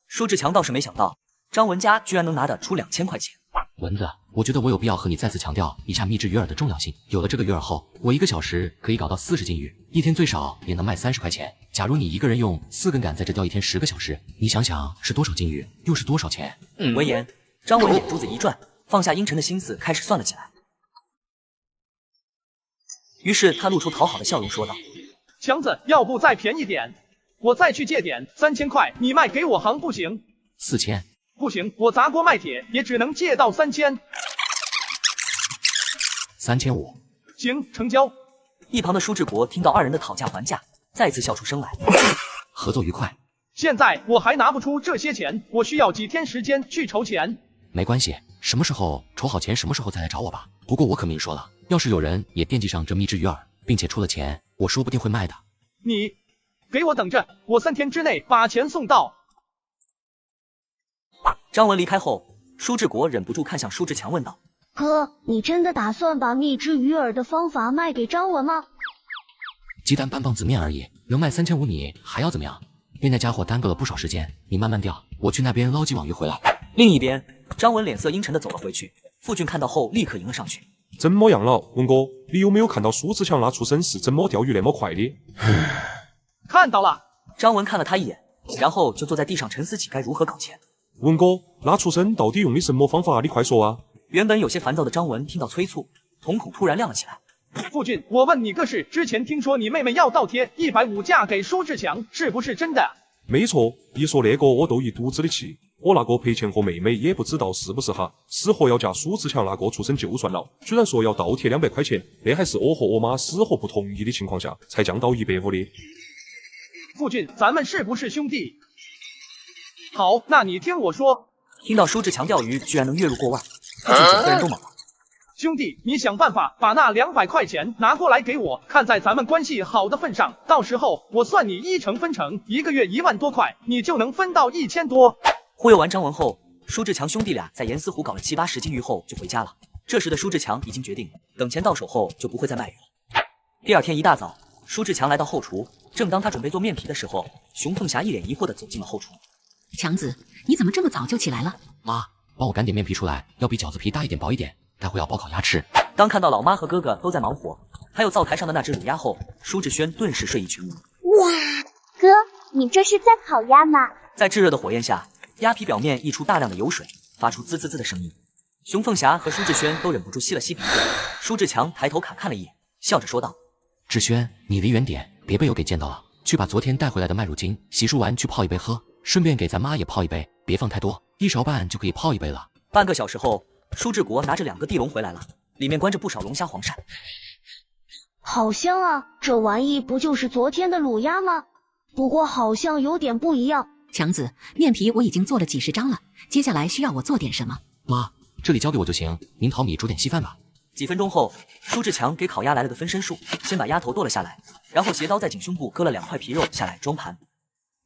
舒志强倒是没想到，张文家居然能拿得出2000块钱。蚊子，我觉得我有必要和你再次强调一下秘制鱼饵的重要性。有了这个鱼饵后，我1个小时可以搞到40斤鱼，一天最少也能卖30块钱。假如你一个人用4根杆在这钓一天10个小时，你想想是多少斤鱼，又是多少钱？闻言，张文眼珠子一转，放下阴沉的心思，开始算了起来。于是他露出讨好的笑容，说道：“强子，要不再便宜点？我再去借点，3000块你卖给我行不行？4000。不行，我砸锅卖铁也只能借到3000。3500。行，成交。一旁的舒志国听到二人的讨价还价，再次笑出声来。合作愉快。现在我还拿不出这些钱，我需要几天时间去筹钱。没关系，什么时候筹好钱，什么时候再来找我吧。不过我可明说了，要是有人也惦记上这蜜汁鱼饵，并且出了钱，我说不定会卖的。你给我等着，我3天之内把钱送到。张文离开后，舒志国忍不住看向舒志强问道：哥，你真的打算把蜜汁鱼饵的方法卖给张文吗？鸡蛋拌棒子面而已，能卖3500，你还要怎么样？被那家伙耽搁了不少时间，你慢慢钓，我去那边捞几网鱼回来。另一边，张文脸色阴沉的走了回去。傅俊看到后立刻迎了上去：怎么样了，文哥？你有没有看到舒志强那畜生是怎么钓鱼那么快的？看到了。张文看了他一眼，然后就坐在地上沉思起该如何搞钱。文哥，那畜生到底用的什么方法？你快说啊！原本有些烦躁的张文听到催促，瞳孔突然亮了起来。傅俊，我问你个事，之前听说你妹妹要倒贴150嫁给舒志强，是不是真的？没错，一说那个我都一肚子的气。我那个赔钱货妹妹也不知道是不是哈，死活要嫁舒志强那个畜生就算了，居然说要倒贴200块钱，那还是我和我妈死活不同意的情况下才降到150的。傅俊，咱们是不是兄弟？好，那你听我说。听到舒志强钓鱼居然能月入过万，傅俊整个人都懵了。兄弟，你想办法把那200块钱拿过来给我，看在咱们关系好的份上，到时候我算你1成分成，1个月1万多块，你就能分到1000多。忽悠完张文后，舒志强兄弟俩在严思湖搞了7、80斤鱼后就回家了。这时的舒志强已经决定，等钱到手后就不会再卖鱼了。第二天一大早，舒志强来到后厨，正当他准备做面皮的时候，熊凤霞一脸疑惑地走进了后厨。强子，你怎么这么早就起来了？妈，帮我擀点面皮出来，要比饺子皮大一点、薄一点，待会要包烤鸭吃。当看到老妈和哥哥都在忙活，还有灶台上的那只卤鸭后，舒志轩顿时睡意全无。哇，哥，你这是在烤鸭吗？在炙热的火焰下，鸭皮表面溢出大量的油水，发出滋滋滋的声音。熊凤霞和舒志轩都忍不住吸了吸鼻子。舒志强抬头看了一眼，笑着说道：志轩，你离远点，别被我给见到了。去把昨天带回来的麦乳精洗漱完去泡一杯喝，顺便给咱妈也泡一杯，别放太多，1勺半就可以泡一杯了。半个小时后，舒志国拿着2个地笼回来了，里面关着不少龙虾黄鳝。好香啊，这玩意不就是昨天的卤鸭吗？不过好像有点不一样。强子，面皮我已经做了几十张了，接下来需要我做点什么？妈，这里交给我就行，您淘米煮点稀饭吧。几分钟后，舒志强给烤鸭来了个分身术，先把鸭头剁了下来，然后斜刀在颈胸部割了2块皮肉下来装盘。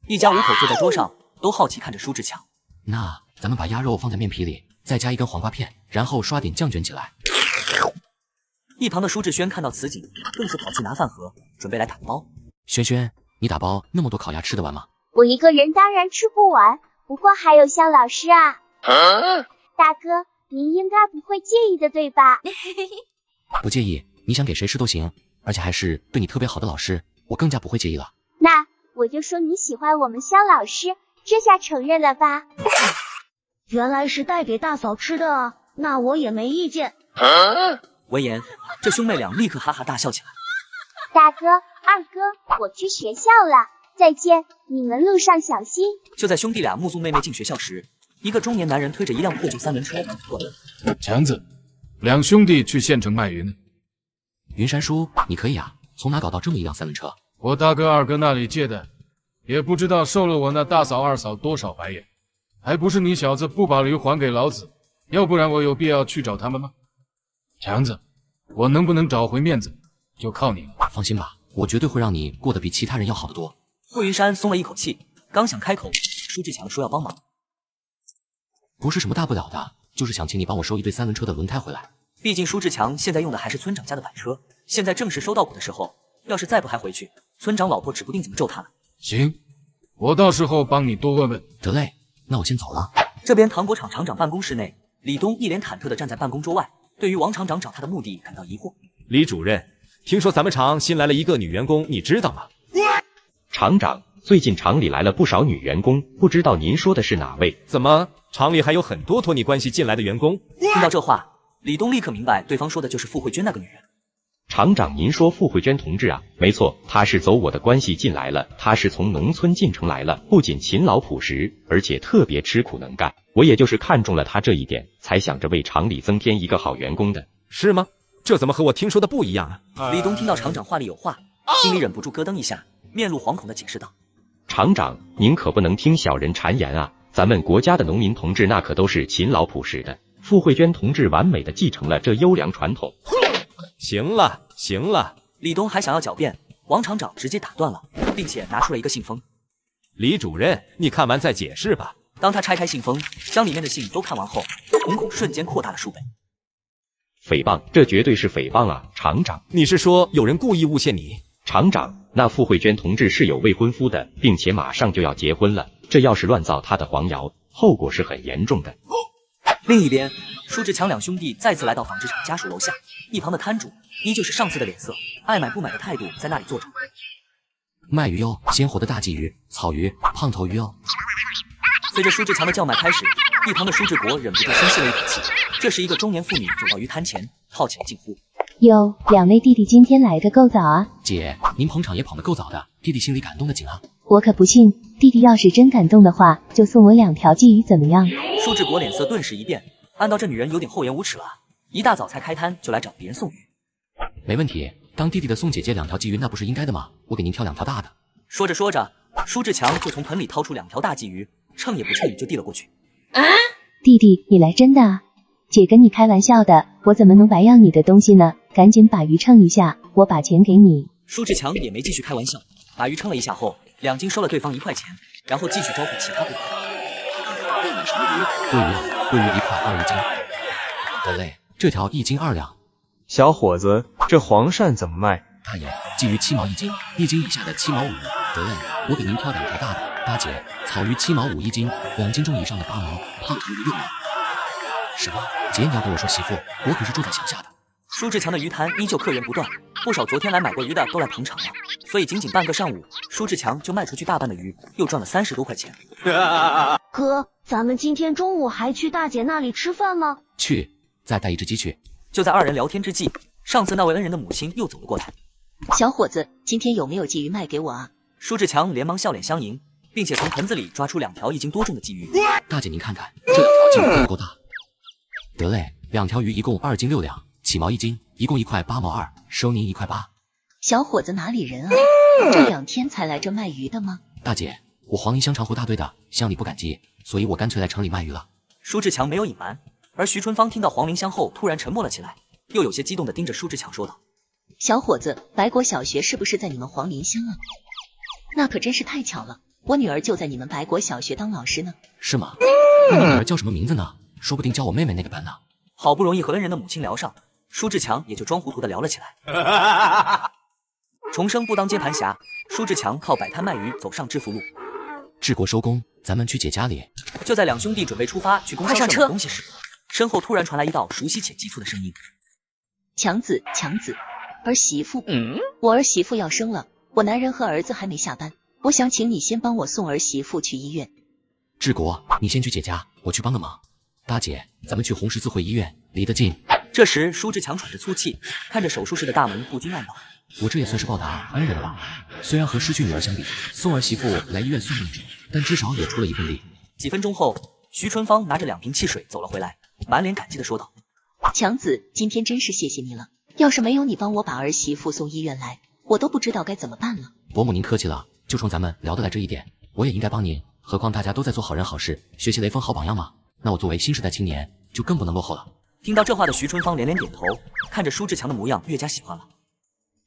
一家5口坐在桌上，都好奇看着舒志强。那咱们把鸭肉放在面皮里，再加1根黄瓜片，然后刷点酱卷起来。一旁的舒志轩看到此景，更是跑去拿饭盒，准备来打包。轩轩，你打包那么多烤鸭吃得完吗？我一个人当然吃不完，不过还有肖老师啊。大哥，您应该不会介意的，对吧？不介意，你想给谁吃都行，而且还是对你特别好的老师，我更加不会介意了。那我就说你喜欢我们肖老师，这下承认了吧？原来是带给大嫂吃的啊，那我也没意见。闻言，这兄妹俩立刻哈哈大笑起来。大哥、二哥，我去学校了，再见，你们路上小心。就在兄弟俩目送妹妹进学校时，一个中年男人推着一辆破旧3轮车过来。强子，2兄弟去县城卖鱼呢。云山叔，你可以啊，从哪搞到这么一辆3轮车？我大哥二哥那里借的，也不知道受了我那大嫂二嫂多少白眼，还不是你小子不把驴还给老子，要不然我有必要去找他们吗？强子，我能不能找回面子，就靠你了。放心吧，我绝对会让你过得比其他人要好得多。傅云山松了一口气，刚想开口，舒志强说要帮忙。不是什么大不了的，就是想请你帮我收一对3轮车的轮胎回来。毕竟舒志强现在用的还是村长家的板车，现在正是收稻谷的时候，要是再不还回去，村长老婆指不定怎么咒他了。行，我到时候帮你多问问。得嘞，那我先走了。这边糖果厂厂长办公室内，李东一脸忐忑地站在办公桌外，对于王厂长找他的目的感到疑惑。李主任，听说咱们厂新来了一个女员工，你知道吗？厂长，最近厂里来了不少女员工，不知道您说的是哪位？怎么，厂里还有很多托你关系进来的员工？听到这话，李东立刻明白对方说的就是傅慧娟那个女人。厂长，您说傅慧娟同志啊？没错，她是走我的关系进来了，她是从农村进城来了，不仅勤劳朴实，而且特别吃苦能干。我也就是看中了她这一点，才想着为厂里增添一个好员工的。是吗？这怎么和我听说的不一样啊？李东听到厂长话里有话，心里忍不住咯噔一下，面露惶恐的解释道：“厂长，您可不能听小人谗言啊！咱们国家的农民同志那可都是勤劳朴实的，傅慧娟同志完美的继承了这优良传统。”行了，行了。李东还想要狡辩，王厂长直接打断了，并且拿出了一个信封。李主任，你看完再解释吧。当他拆开信封，将里面的信都看完后，瞳孔瞬间扩大了数倍。诽谤，这绝对是诽谤啊！厂长，你是说有人故意诬陷你？厂长，那傅慧娟同志是有未婚夫的，并且马上就要结婚了，这要是乱造她的黄谣，后果是很严重的。另一边，舒志强两兄弟再次来到纺织厂家属楼下，一旁的摊主依旧是上次的脸色，爱买不买的态度，在那里坐着。卖鱼哟，鲜活的大鲫鱼、草鱼、胖头鱼哦。随着舒志强的叫卖开始，一旁的舒志国忍不住深吸了一口气。这时，一个中年妇女走到鱼摊前，好奇地惊呼：“哟，两位弟弟今天来的够早啊！姐，您捧场也捧得够早的，弟弟心里感动的紧啊！我可不信，弟弟要是真感动的话，就送我2条鲫鱼怎么样？”舒志国脸色顿时一变，按道这女人有点厚颜无耻了，一大早才开摊就来找别人送鱼。没问题，当弟弟的送姐姐2条鲫鱼，那不是应该的吗？我给您挑2条大的。说着说着，舒志强就从盆里掏出2条大鲫鱼，称也不称就递了过去。弟弟，你来真的啊？姐跟你开玩笑的，我怎么能白要你的东西呢？赶紧把鱼称一下，我把钱给你。舒志强也没继续开玩笑，把鱼称了一下后，2斤收了对方1块钱，然后继续招呼其他顾客。桂鱼1块2一斤。得嘞，这条1斤2两。小伙子，这黄鳝怎么卖？大爷，鲫鱼7毛1斤，1斤以下的7毛5。得嘞，我给您挑2条大的。大姐，草鱼7毛5一斤，2斤重以上的8毛，胖头鱼6毛。什么？姐，你要跟我说媳妇？我可是住在乡下的。舒志强的鱼摊依旧客源不断，不少昨天来买过鱼的都来捧场了，所以仅仅半个上午，舒志强就卖出去大半的鱼，又赚了30多块钱。哥，咱们今天中午还去大姐那里吃饭吗？去，再带1只鸡去。就在2人聊天之际，上次那位恩人的母亲又走了过来。小伙子，今天有没有鲫鱼卖给我啊？舒志强连忙笑脸相迎，并且从盆子里抓出2条1斤多重的鲫鱼。大姐您看看，这2条鲫鱼够不够大？得嘞，2条鱼一共2斤6两，起毛1斤，一共1块8毛2，收您1块8。小伙子哪里人啊？这2天才来这卖鱼的吗？大姐，我黄林乡长湖大队的，乡里不赶集，所以我干脆来城里卖鱼了。舒志强没有隐瞒，而徐春芳听到黄林乡后突然沉默了起来，又有些激动地盯着舒志强说道：“小伙子，白果小学是不是在你们黄林乡啊？那可真是太巧了，我女儿就在你们白果小学当老师呢。”是吗？那你女儿叫什么名字呢？说不定教我妹妹那个班呢。好不容易和恩人的母亲聊上，舒志强也就装糊涂的聊了起来。重生不当接盘侠，舒志强靠摆摊卖鱼走上知福路。治国收工，咱们去姐家里。就在2兄弟准备出发去供销社买东西时，身后突然传来一道熟悉且急促的声音：“强子，儿媳妇，我儿媳妇要生了，我男人和儿子还没下班，我想请你先帮我送儿媳妇去医院。”治国，你先去姐家，我去帮个忙。大姐，咱们去红十字会医院，离得近。这时，舒志强喘着粗气，看着手术室的大门，不禁暗道：“我这也算是报答恩人了吧？虽然和失去女儿相比，送儿媳妇来医院算命，但至少也出了一份力。”几分钟后，徐春芳拿着2瓶汽水走了回来，满脸感激的说道：“强子，今天真是谢谢你了，要是没有你帮我把儿媳妇送医院来，我都不知道该怎么办了。”伯母您客气了，就冲咱们聊得来这一点，我也应该帮您，何况大家都在做好人好事，学习雷锋好榜样嘛。那我作为新时代青年，就更不能落后了。听到这话的徐春芳连连点头，看着舒志强的模样越加喜欢了。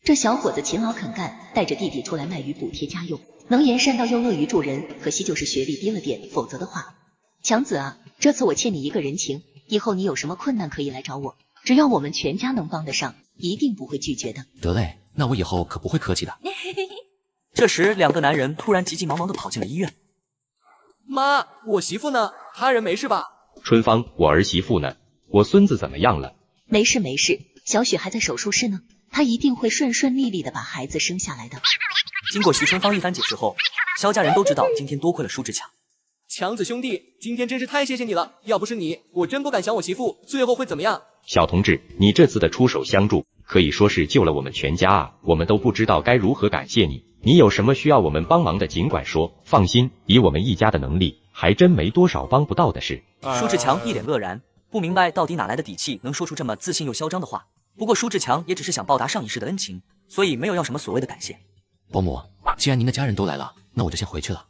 这小伙子勤劳肯干，带着弟弟出来卖鱼补贴家用，能言善道又乐于助人，可惜就是学历低了点，否则的话，强子啊，这次我欠你一个人情，以后你有什么困难可以来找我，只要我们全家能帮得上，一定不会拒绝的。得嘞，那我以后可不会客气的。这时2个男人突然急急忙忙地跑进了医院。妈，我媳妇呢？他人没事吧？春芳，我儿媳妇呢？我孙子怎么样了？没事，小雪还在手术室呢，她一定会顺顺利利的把孩子生下来的。经过徐春芳一番解释后，萧家人都知道今天多亏了舒志强。强子兄弟，今天真是太谢谢你了，要不是你，我真不敢想我媳妇最后会怎么样。小同志，你这次的出手相助，可以说是救了我们全家啊，我们都不知道该如何感谢你。你有什么需要我们帮忙的，尽管说。放心，以我们一家的能力，还真没多少帮不到的事。舒志强一脸愕然，不明白到底哪来的底气，能说出这么自信又嚣张的话。不过舒志强也只是想报答上一世的恩情，所以没有要什么所谓的感谢。伯母，既然您的家人都来了，那我就先回去了。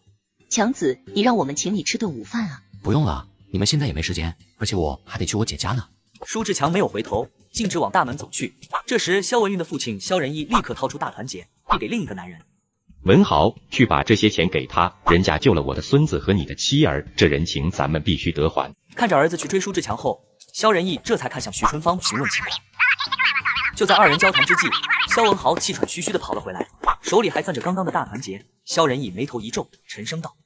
强子，你让我们请你吃顿午饭啊？不用了，你们现在也没时间，而且我还得去我姐家呢。舒志强没有回头，径直往大门走去。这时，肖文运的父亲肖仁义立刻掏出大团结，递给另一个男人。文豪，去把这些钱给他，人家救了我的孙子和你的妻儿，这人情咱们必须得还。看着儿子去追舒志强后，肖仁义这才看向徐春芳询问情况。就在二人交谈之际，肖文豪气喘吁吁地跑了回来，手里还攥着刚刚的大团结。肖仁义眉头一皱，沉声道：“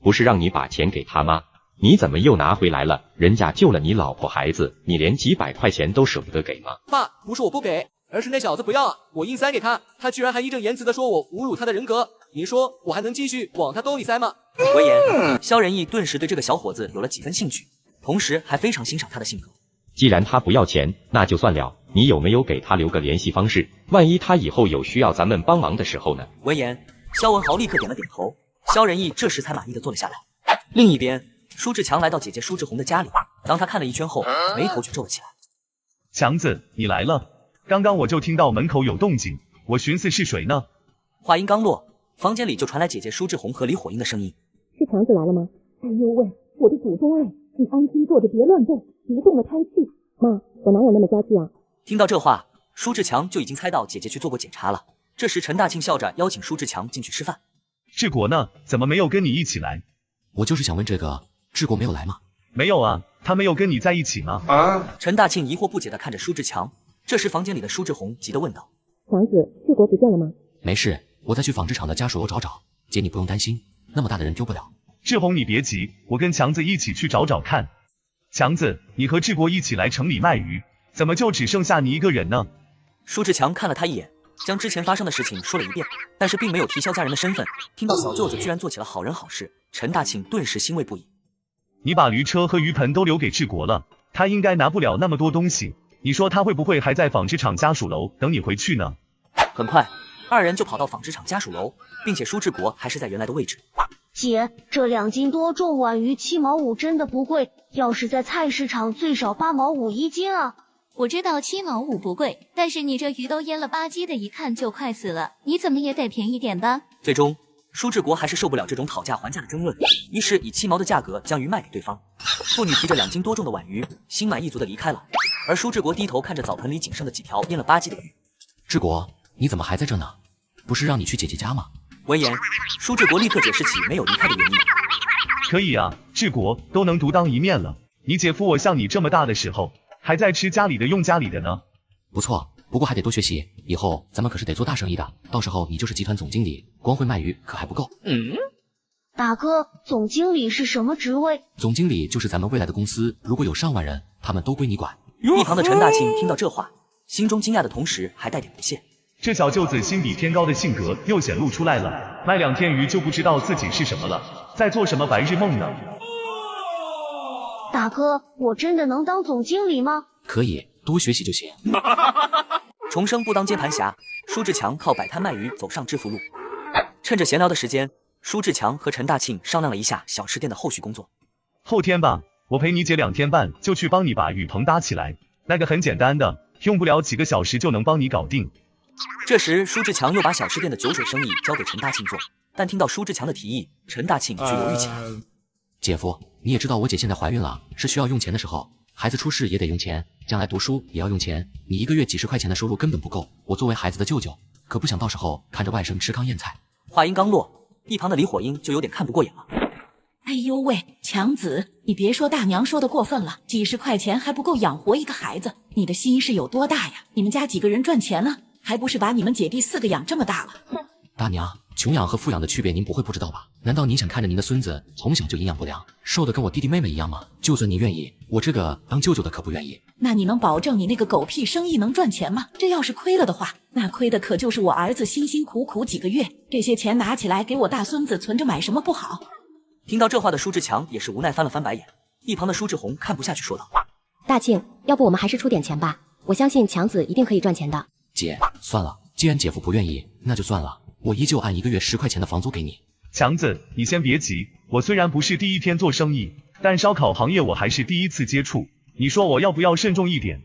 不是让你把钱给他吗？你怎么又拿回来了？人家救了你老婆孩子，你连几百块钱都舍不得给吗？”爸，不是我不给，而是那小子不要啊！我硬塞给他，他居然还义正言辞地说我侮辱他的人格。您说我还能继续往他兜里塞吗？闻言，肖仁义顿时对这个小伙子有了几分兴趣，同时还非常欣赏他的性格。既然他不要钱，那就算了。你有没有给他留个联系方式？万一他以后有需要咱们帮忙的时候呢？闻言，肖文豪立刻点了点头。肖仁义这时才满意的坐了下来。另一边，舒志强来到姐姐舒志红的家里，当他看了一圈后，眉头却皱了起来。强子，你来了。刚刚我就听到门口有动静，我寻思是谁呢？话音刚落，房间里就传来姐姐舒志红和李火英的声音。是强子来了吗？哎呦喂，我的祖宗哎！你安心坐着，别乱动，别动了胎气。妈，我哪有那么娇气啊？听到这话，舒志强就已经猜到姐姐去做过检查了。这时陈大庆笑着邀请舒志强进去吃饭。志国呢？怎么没有跟你一起来？我就是想问这个，志国没有来吗？没有啊，他没有跟你在一起吗？陈大庆疑惑不解地看着舒志强。这时房间里的舒志红急得问道：“强子，志国不见了吗？”没事，我再去纺织厂的家属楼找找。姐，你不用担心，那么大的人丢不了。志红，你别急，我跟强子一起去找找看。强子，你和志国一起来城里卖鱼，怎么就只剩下你一个人呢？舒志强看了他一眼，将之前发生的事情说了一遍，但是并没有提肖家人的身份。听到小舅子居然做起了好人好事，陈大庆顿时欣慰不已。你把驴车和鱼盆都留给志国了，他应该拿不了那么多东西。你说他会不会还在纺织厂家属楼等你回去呢？很快，二人就跑到纺织厂家属楼，并且舒志国还是在原来的位置。姐，这2斤多重皖鱼7毛5真的不贵，要是在菜市场最少8毛5一斤啊。我知道7毛5不贵，但是你这鱼都腌了8鸡的，一看就快死了，你怎么也得便宜点吧。最终，舒志国还是受不了这种讨价还价的争论，于是以7毛的价格将鱼卖给对方。妇女提着2斤多重的皖鱼，心满意足的离开了。而舒志国低头看着澡盆里仅剩的几条腌了8鸡的鱼。志国，你怎么还在这呢？不是让你去姐姐家吗？闻言，舒志国立刻解释起没有离开的原因。可以啊，志国都能独当一面了。你姐夫我像你这么大的时候，还在吃家里的用家里的呢。不错，不过还得多学习，以后咱们可是得做大生意的，到时候你就是集团总经理，光会卖鱼可还不够。大哥，总经理是什么职位？总经理就是咱们未来的公司，如果有上万人，他们都归你管。一旁的陈大庆听到这话，心中惊讶的同时还带点不屑。这小舅子心比天高的性格又显露出来了，卖2天鱼就不知道自己是什么了，在做什么白日梦呢？大哥，我真的能当总经理吗？可以，多学习就行。重生不当接盘侠，舒志强靠摆摊卖鱼走上致富路。趁着闲聊的时间，舒志强和陈大庆商量了一下小吃店的后续工作。后天吧，我陪你姐2天半就去帮你把雨棚搭起来，那个很简单的，用不了几个小时就能帮你搞定。这时，舒志强又把小吃店的酒水生意交给陈大庆做，但听到舒志强的提议，陈大庆却犹豫起来。姐夫，你也知道我姐现在怀孕了，是需要用钱的时候，孩子出世也得用钱，将来读书也要用钱，你一个月几十块钱的收入根本不够，我作为孩子的舅舅，可不想到时候看着外甥吃糠咽菜。话音刚落，一旁的李火英就有点看不过眼了。哎呦喂，强子，你别说大娘说的过分了，几十块钱还不够养活一个孩子，你的心是有多大呀？你们家几个人赚钱了，还不是把你们姐弟4个养这么大了？大娘，穷养和富养的区别您不会不知道吧？难道您想看着您的孙子从小就营养不良，瘦得跟我弟弟妹妹一样吗？就算你愿意，我这个当舅舅的可不愿意。那你能保证你那个狗屁生意能赚钱吗？这要是亏了的话，那亏的可就是我儿子辛辛苦苦几个月，这些钱拿起来给我大孙子存着买什么不好？听到这话的舒志强也是无奈翻了翻白眼，一旁的舒志红看不下去说道：大庆，要不我们还是出点钱吧，我相信强子一定可以赚钱的。姐，算了，既然姐夫不愿意，那就算了，我依旧按1个月10块钱的房租给你。强子，你先别急，我虽然不是第一天做生意，但烧烤行业我还是第一次接触。你说我要不要慎重一点？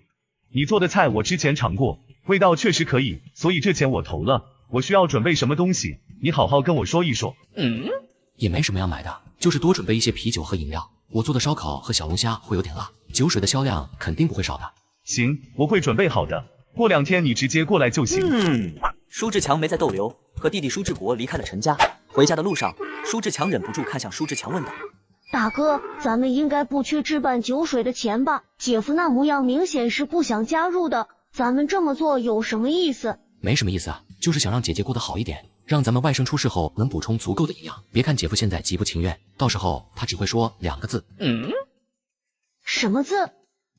你做的菜我之前尝过，味道确实可以，所以这钱我投了。我需要准备什么东西，你好好跟我说一说。也没什么要买的，就是多准备一些啤酒和饮料。我做的烧烤和小龙虾会有点辣，酒水的销量肯定不会少的。行，我会准备好的。过2天你直接过来就行。舒志强没再逗留，和弟弟舒志国离开了陈家。回家的路上，舒志强忍不住看向舒志强问道：“大哥，咱们应该不缺置办酒水的钱吧？姐夫那模样明显是不想加入的，咱们这么做有什么意思？”没什么意思啊，就是想让姐姐过得好一点，让咱们外甥出事后能补充足够的营养。别看姐夫现在极不情愿，到时候他只会说2个字。什么字？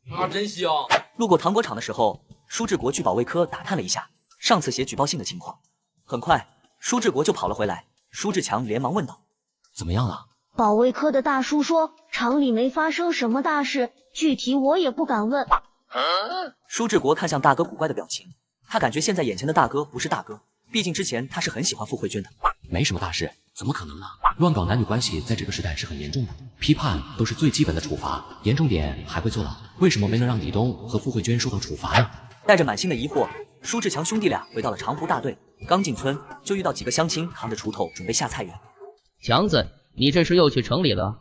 啊，真香！路过糖果厂的时候，舒志国去保卫科打探了一下上次写举报信的情况。很快，舒志国就跑了回来。舒志强连忙问道：“怎么样了？”保卫科的大叔说，厂里没发生什么大事，具体我也不敢问。舒志国看向大哥古怪的表情，他感觉现在眼前的大哥不是大哥，毕竟之前他是很喜欢傅慧娟的。没什么大事，怎么可能呢？乱搞男女关系在这个时代是很严重的，批判都是最基本的处罚，严重点还会坐牢。为什么没能让李东和傅慧娟受到处罚呢？带着满心的疑惑，舒志强兄弟俩回到了长湖大队。刚进村就遇到几个乡亲扛着锄头准备下菜园。强子，你这是又去城里了？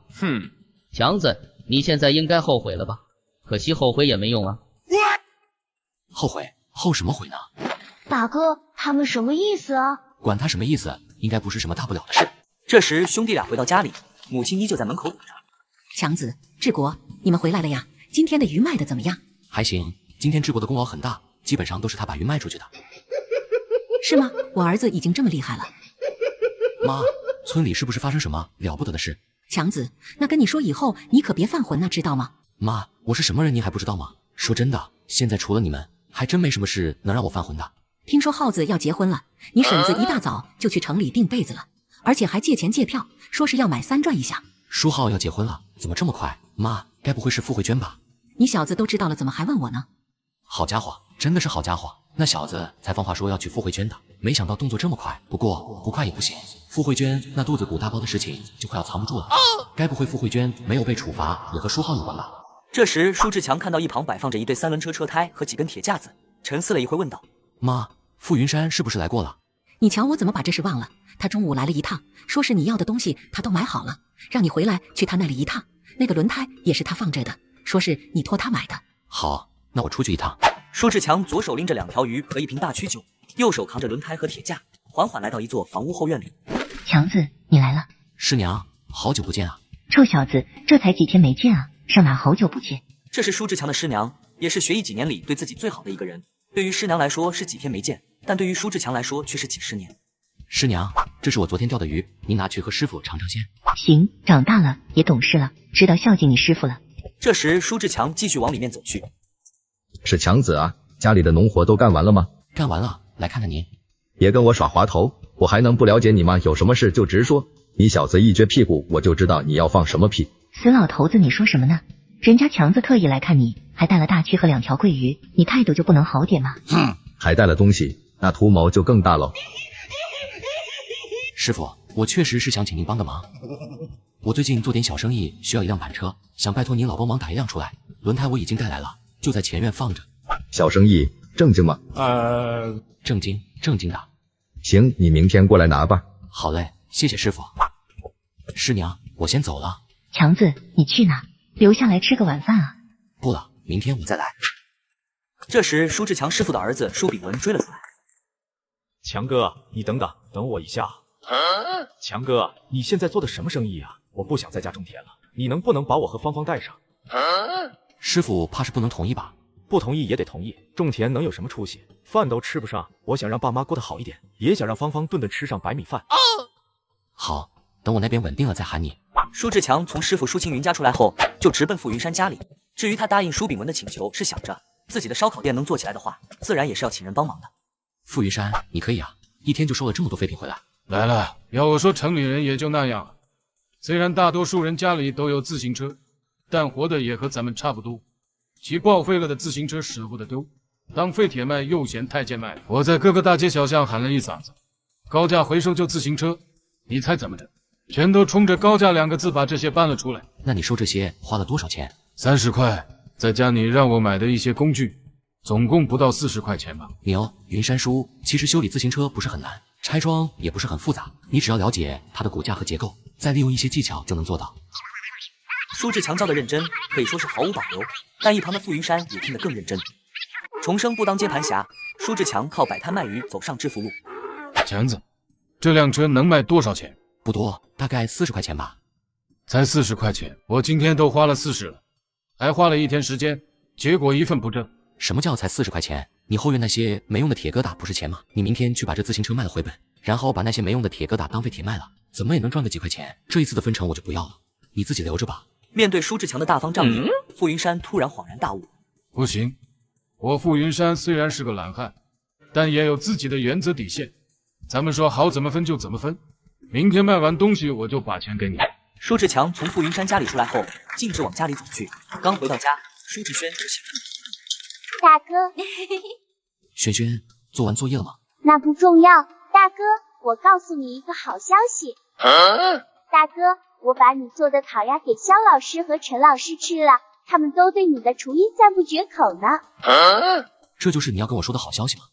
强子，你现在应该后悔了吧？可惜后悔也没用啊。后悔？后什么悔呢？大哥，他们什么意思啊？管他什么意思，应该不是什么大不了的事。这时兄弟俩回到家里，母亲依旧在门口等着。强子、志国，你们回来了呀？今天的鱼卖的怎么样？还行，今天志国的功劳很大，基本上都是他把鱼卖出去的。是吗？我儿子已经这么厉害了。妈，村里是不是发生什么了不得的事？强子，那跟你说以后你可别犯浑呐，知道吗？妈，我是什么人您还不知道吗？说真的，现在除了你们，还真没什么事能让我犯浑的。听说耗子要结婚了，你婶子一大早就去城里订被子了，而且还借钱借票，说是要买3转一响。书浩要结婚了，怎么这么快？妈，该不会是傅慧娟吧？你小子都知道了，怎么还问我呢？好家伙，真的是好家伙！那小子才放话说要娶傅慧娟的，没想到动作这么快。不过不快也不行，傅慧娟那肚子鼓大包的事情就快要藏不住了。该不会傅慧娟没有被处罚也和书浩有关吧？这时舒志强看到一旁摆放着一对3轮车车胎和几根铁架子，沉思了一会问道：“妈，傅云山是不是来过了？”你瞧我怎么把这事忘了？他中午来了一趟，说是你要的东西他都买好了，让你回来去他那里一趟。那个轮胎也是他放这的，说是你托他买的。好，那我出去一趟。舒志强左手拎着2条鱼和一瓶大曲酒，右手扛着轮胎和铁架，缓缓来到一座房屋后院里。强子，你来了。师娘，好久不见啊！臭小子，这才几天没见啊，上哪好久不见？这是舒志强的师娘，也是学艺几年里对自己最好的一个人。对于师娘来说是几天没见，但对于舒志强来说却是几10年。师娘，这是我昨天钓的鱼，您拿去和师傅尝尝鲜。行，长大了也懂事了，知道孝敬你师傅了。这时舒志强继续往里面走去。是强子啊，家里的农活都干完了吗？干完了，来看看您。别跟我耍滑头，我还能不了解你吗？有什么事就直说，你小子一撅屁股，我就知道你要放什么屁。死老头子，你说什么呢？人家强子特意来看你，还带了大曲和2条桂鱼，你态度就不能好点吗？还带了东西，那图谋就更大喽。师傅，我确实是想请您帮个忙。我最近做点小生意，需要一辆板车，想拜托您老帮忙打一辆出来。轮胎我已经带来了，就在前院放着。小生意正经吗？正经，正经的。行，你明天过来拿吧。好嘞，谢谢师傅。师娘，我先走了。强子，你去哪？留下来吃个晚饭啊。不了，明天我再来。这时舒志强师傅的儿子舒炳文追了出来。强哥，你等等，等我一下。强哥，你现在做的什么生意啊？我不想在家种田了，你能不能把我和芳芳带上？师傅怕是不能同意吧？不同意也得同意，种田能有什么出息？饭都吃不上，我想让爸妈过得好一点，也想让芳芳顿顿吃上白米饭。好，等我那边稳定了再喊你。舒志强从师傅舒青云家出来后，就直奔傅云山家里。至于他答应舒炳文的请求，是想着自己的烧烤店能做起来的话，自然也是要请人帮忙的。傅云山，你可以啊，一天就收了这么多废品回来。来了，要我说城里人也就那样，虽然大多数人家里都有自行车，但活的也和咱们差不多。骑报废了的自行车舍不得丢，当废铁卖又嫌太贱卖了。我在各个大街小巷喊了一嗓子，高价回收旧自行车，你猜怎么着？全都冲着高价2个字把这些搬了出来。那你收这些花了多少钱？30块，再加你让我买的一些工具，总共不到40块钱吧。牛，云山叔，其实修理自行车不是很难，拆装也不是很复杂，你只要了解它的骨架和结构，再利用一些技巧就能做到。舒志强教的认真，可以说是毫无保留，但一旁的傅云山也听得更认真。重生不当接盘侠，舒志强靠摆摊卖鱼走上致富路。强子，这辆车能卖多少钱？不多，大概40块钱吧。才40块钱，我今天都花了40了，还花了1天时间，结果一份不挣。什么叫才40块钱？你后院那些没用的铁疙瘩不是钱吗？你明天去把这自行车卖了回本，然后把那些没用的铁疙瘩当废铁卖了，怎么也能赚个几块钱。这一次的分成我就不要了，你自己留着吧。面对舒志强的大方仗义，傅云山突然恍然大悟。不行，我傅云山虽然是个懒汉，但也有自己的原则底线。咱们说好怎么分就怎么分，明天卖完东西我就把钱给你。舒志强从傅云山家里出来后，径直往家里走去。刚回到家，舒志轩就兴奋地大哥，轩轩，做完作业了吗？那不重要。大哥，我告诉你一个好消息。大哥，我把你做的烤鸭给肖老师和陈老师吃了，他们都对你的厨艺赞不绝口呢。这就是你要跟我说的好消息吗？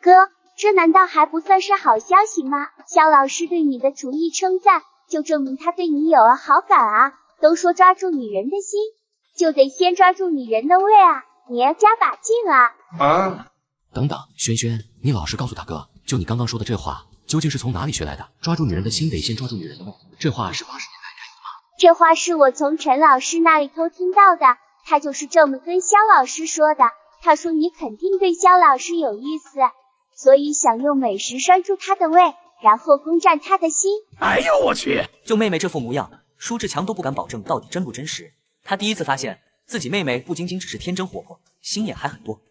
哥，这难道还不算是好消息吗？肖老师对你的厨艺称赞，就证明他对你有了好感啊。都说抓住女人的心，就得先抓住女人的胃啊，你要加把劲啊。等等，轩轩，你老实告诉大哥，就你刚刚说的这话，究竟是从哪里学来的？抓住女人的心，得先抓住女人的胃，这话是80年代该有的吗？这话是我从陈老师那里偷听到的，他就是这么跟肖老师说的。他说你肯定对肖老师有意思，所以想用美食拴住他的胃，然后攻占他的心。哎呦我去！就妹妹这副模样，舒志强都不敢保证到底真不真实。他第一次发现自己妹妹不仅仅只是天真活泼，心眼还很多。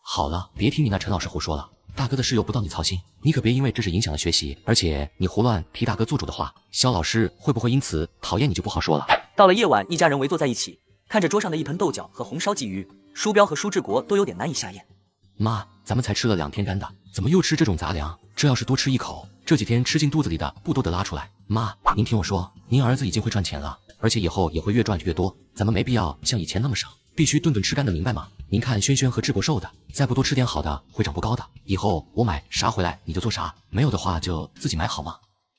好了，别听你那陈老师胡说了，大哥的事又不到你操心，你可别因为这是影响了学习，而且你胡乱替大哥做主的话，肖老师会不会因此讨厌你就不好说了。到了夜晚，一家人围坐在一起，看着桌上的一盆豆角和红烧鲫鱼，舒彪和舒志国都有点难以下咽。妈，咱们才吃了2天干的，怎么又吃这种杂粮？这要是多吃一口，这几天吃进肚子里的不都得拉出来？妈，您听我说，您儿子已经会赚钱了，而且以后也会越赚越多，咱们没必要像以前那么省，必须顿顿吃干的，明白吗？您看轩轩和志国瘦的，再不多吃点好的，会长不高的。以后我买啥回来你就做啥，没有的话就自己买好吗？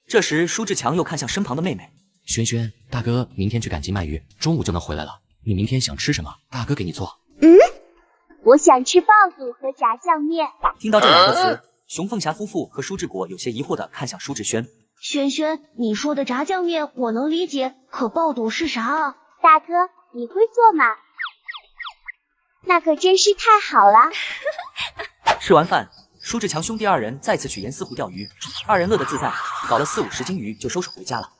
这时舒志强又看向身旁的妹妹，轩轩，大哥明天去赶集卖鱼，中午就能回来了，你明天想吃什么，大哥给你做。我想吃爆肚和炸酱面。听到这2个词，熊凤霞夫妇和舒志国有些疑惑地看向舒志轩。轩轩，你说的炸酱面我能理解，可爆肚是啥啊？大哥，你会做吗？那可真是太好了。吃完饭，舒志强兄弟2人再次去严思湖钓鱼，2人乐得自在，搞了40-50斤鱼就收手回家了。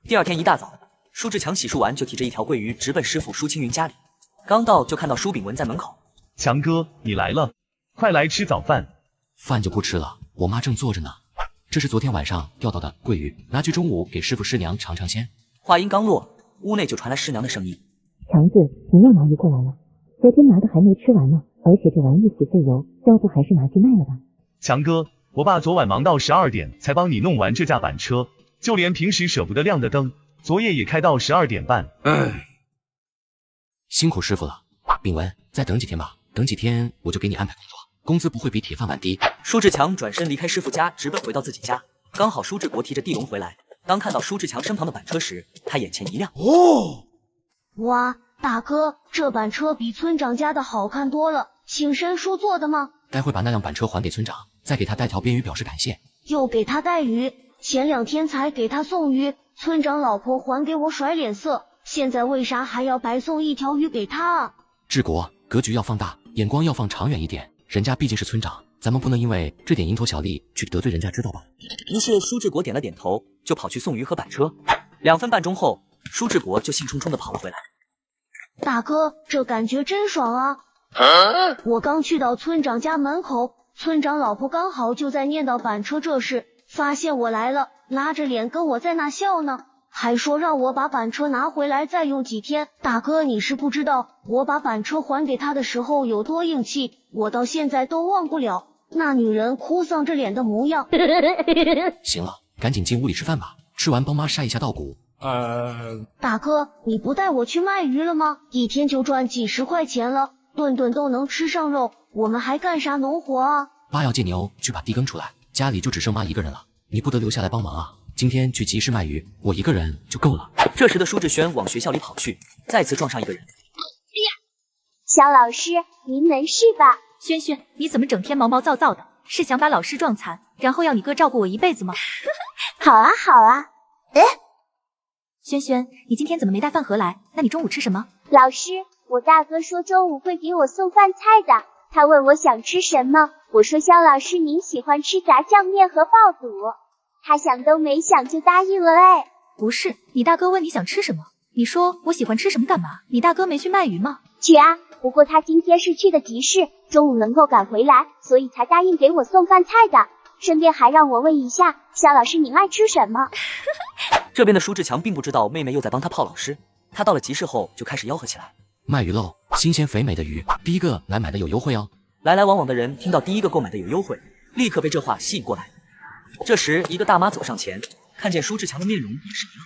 第2天一大早，舒志强洗漱完就提着一条桂鱼直奔师傅舒青云家里，刚到就看到舒炳文在门口。强哥，你来了，快来吃早饭。饭就不吃了，我妈正做着呢。这是昨天晚上钓到的桂鱼，拿去中午给师傅师娘尝尝鲜。话音刚落，屋内就传来师娘的声音：强子，你又拿鱼过来了，昨天拿的还没吃完呢，而且这玩意死费油，要不还是拿去卖了吧。强哥，我爸昨晚忙到12点才帮你弄完这架板车，就连平时舍不得亮的灯，昨夜也开到12点半。辛苦师傅了。炳文，再等几天吧，等几天我就给你安排工作，工资不会比铁饭碗低。舒志强转身离开师傅家，直奔回到自己家。刚好舒志国提着地笼回来，当看到舒志强身旁的板车时，他眼前一亮。哇，大哥，这板车比村长家的好看多了，请申叔做的吗？待会把那辆板车还给村长，再给他带条鳊鱼表示感谢。又给他带鱼，前2天才给他送鱼，村长老婆还给我甩脸色，现在为啥还要白送一条鱼给他啊？治国格局要放大，眼光要放长远一点，人家毕竟是村长，咱们不能因为这点蝇头小利去得罪人家，知道吧？于是舒志国点了点头，就跑去送鱼和板车。2分半钟后，舒志国就兴冲冲地跑了回来。大哥，这感觉真爽啊！我刚去到村长家门口，村长老婆刚好就在念叨板车这事，发现我来了，拉着脸跟我在那笑呢。还说让我把板车拿回来再用几天。大哥，你是不知道，我把板车还给他的时候有多硬气，我到现在都忘不了那女人哭丧着脸的模样。行了，赶紧进屋里吃饭吧，吃完帮妈晒一下稻谷。大哥，你不带我去卖鱼了吗？一天就赚几10块钱了，顿顿都能吃上肉，我们还干啥农活啊？爸要借牛去把地耕出来，家里就只剩妈一个人了，你不得留下来帮忙啊！今天去集市卖鱼，我一个人就够了。这时的舒志轩往学校里跑去，再次撞上一个人。肖老师，您没事吧？轩轩，你怎么整天毛毛躁躁的？是想把老师撞残，然后要你哥照顾我一辈子吗？好啊，好啊。哎，轩轩，你今天怎么没带饭盒来？那你中午吃什么？老师，我大哥说中午会给我送饭菜的，他问我想吃什么，我说肖老师您喜欢吃炸酱面和爆肚，他想都没想就答应了哎。不是，你大哥问你想吃什么，你说我喜欢吃什么干嘛？你大哥没去卖鱼吗？去啊，不过他今天是去的集市，中午能够赶回来，所以才答应给我送饭菜的。顺便还让我问一下，肖老师您爱吃什么？这边的舒志强并不知道妹妹又在帮他泡老师，他到了集市后就开始吆喝起来。卖鱼喽，新鲜肥美的鱼，第一个来买的有优惠哦。来来往往的人听到第一个购买的有优惠，立刻被这话吸引过来。这时一个大妈走上前，看见舒志强的面容也是一愣。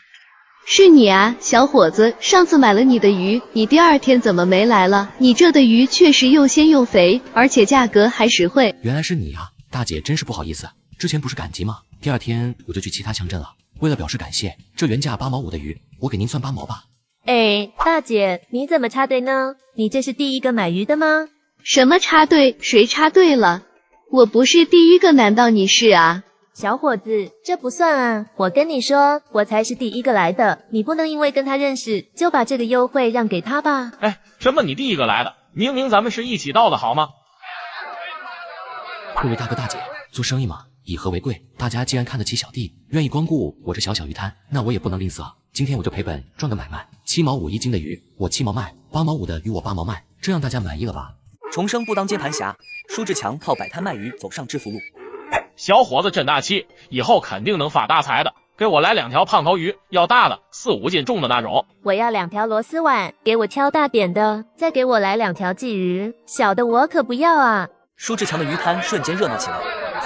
是你啊，小伙子，上次买了你的鱼，你第2天怎么没来了？你这的鱼确实又鲜又肥，而且价格还实惠。原来是你啊，大姐真是不好意思，之前不是赶集吗？第2天我就去其他乡镇了，为了表示感谢，这原价8毛5的鱼，我给您算8毛吧。哎，大姐，你怎么插队呢？你这是第一个买鱼的吗？什么插队？谁插队了？我不是第一个，难道你是啊？小伙子，这不算啊！我跟你说，我才是第一个来的，你不能因为跟他认识就把这个优惠让给他吧？哎，什么你第一个来的？明明咱们是一起到的好吗？各位大哥大姐，做生意嘛，以和为贵，大家既然看得起小弟，愿意光顾我这小小鱼摊，那我也不能吝啬。今天我就赔本赚个买卖，7毛5一斤的鱼我7毛卖，8毛5的鱼我8毛卖，这样大家满意了吧？重生不当接盘侠，舒志强靠摆摊卖鱼走上致富路。小伙子真大气，以后肯定能发大财的。给我来2条胖头鱼，要大的，4、5斤重的那种。我要2条螺丝碗，给我挑大点的，再给我来2条鲫鱼，小的我可不要啊。舒志强的鱼摊瞬间热闹起来，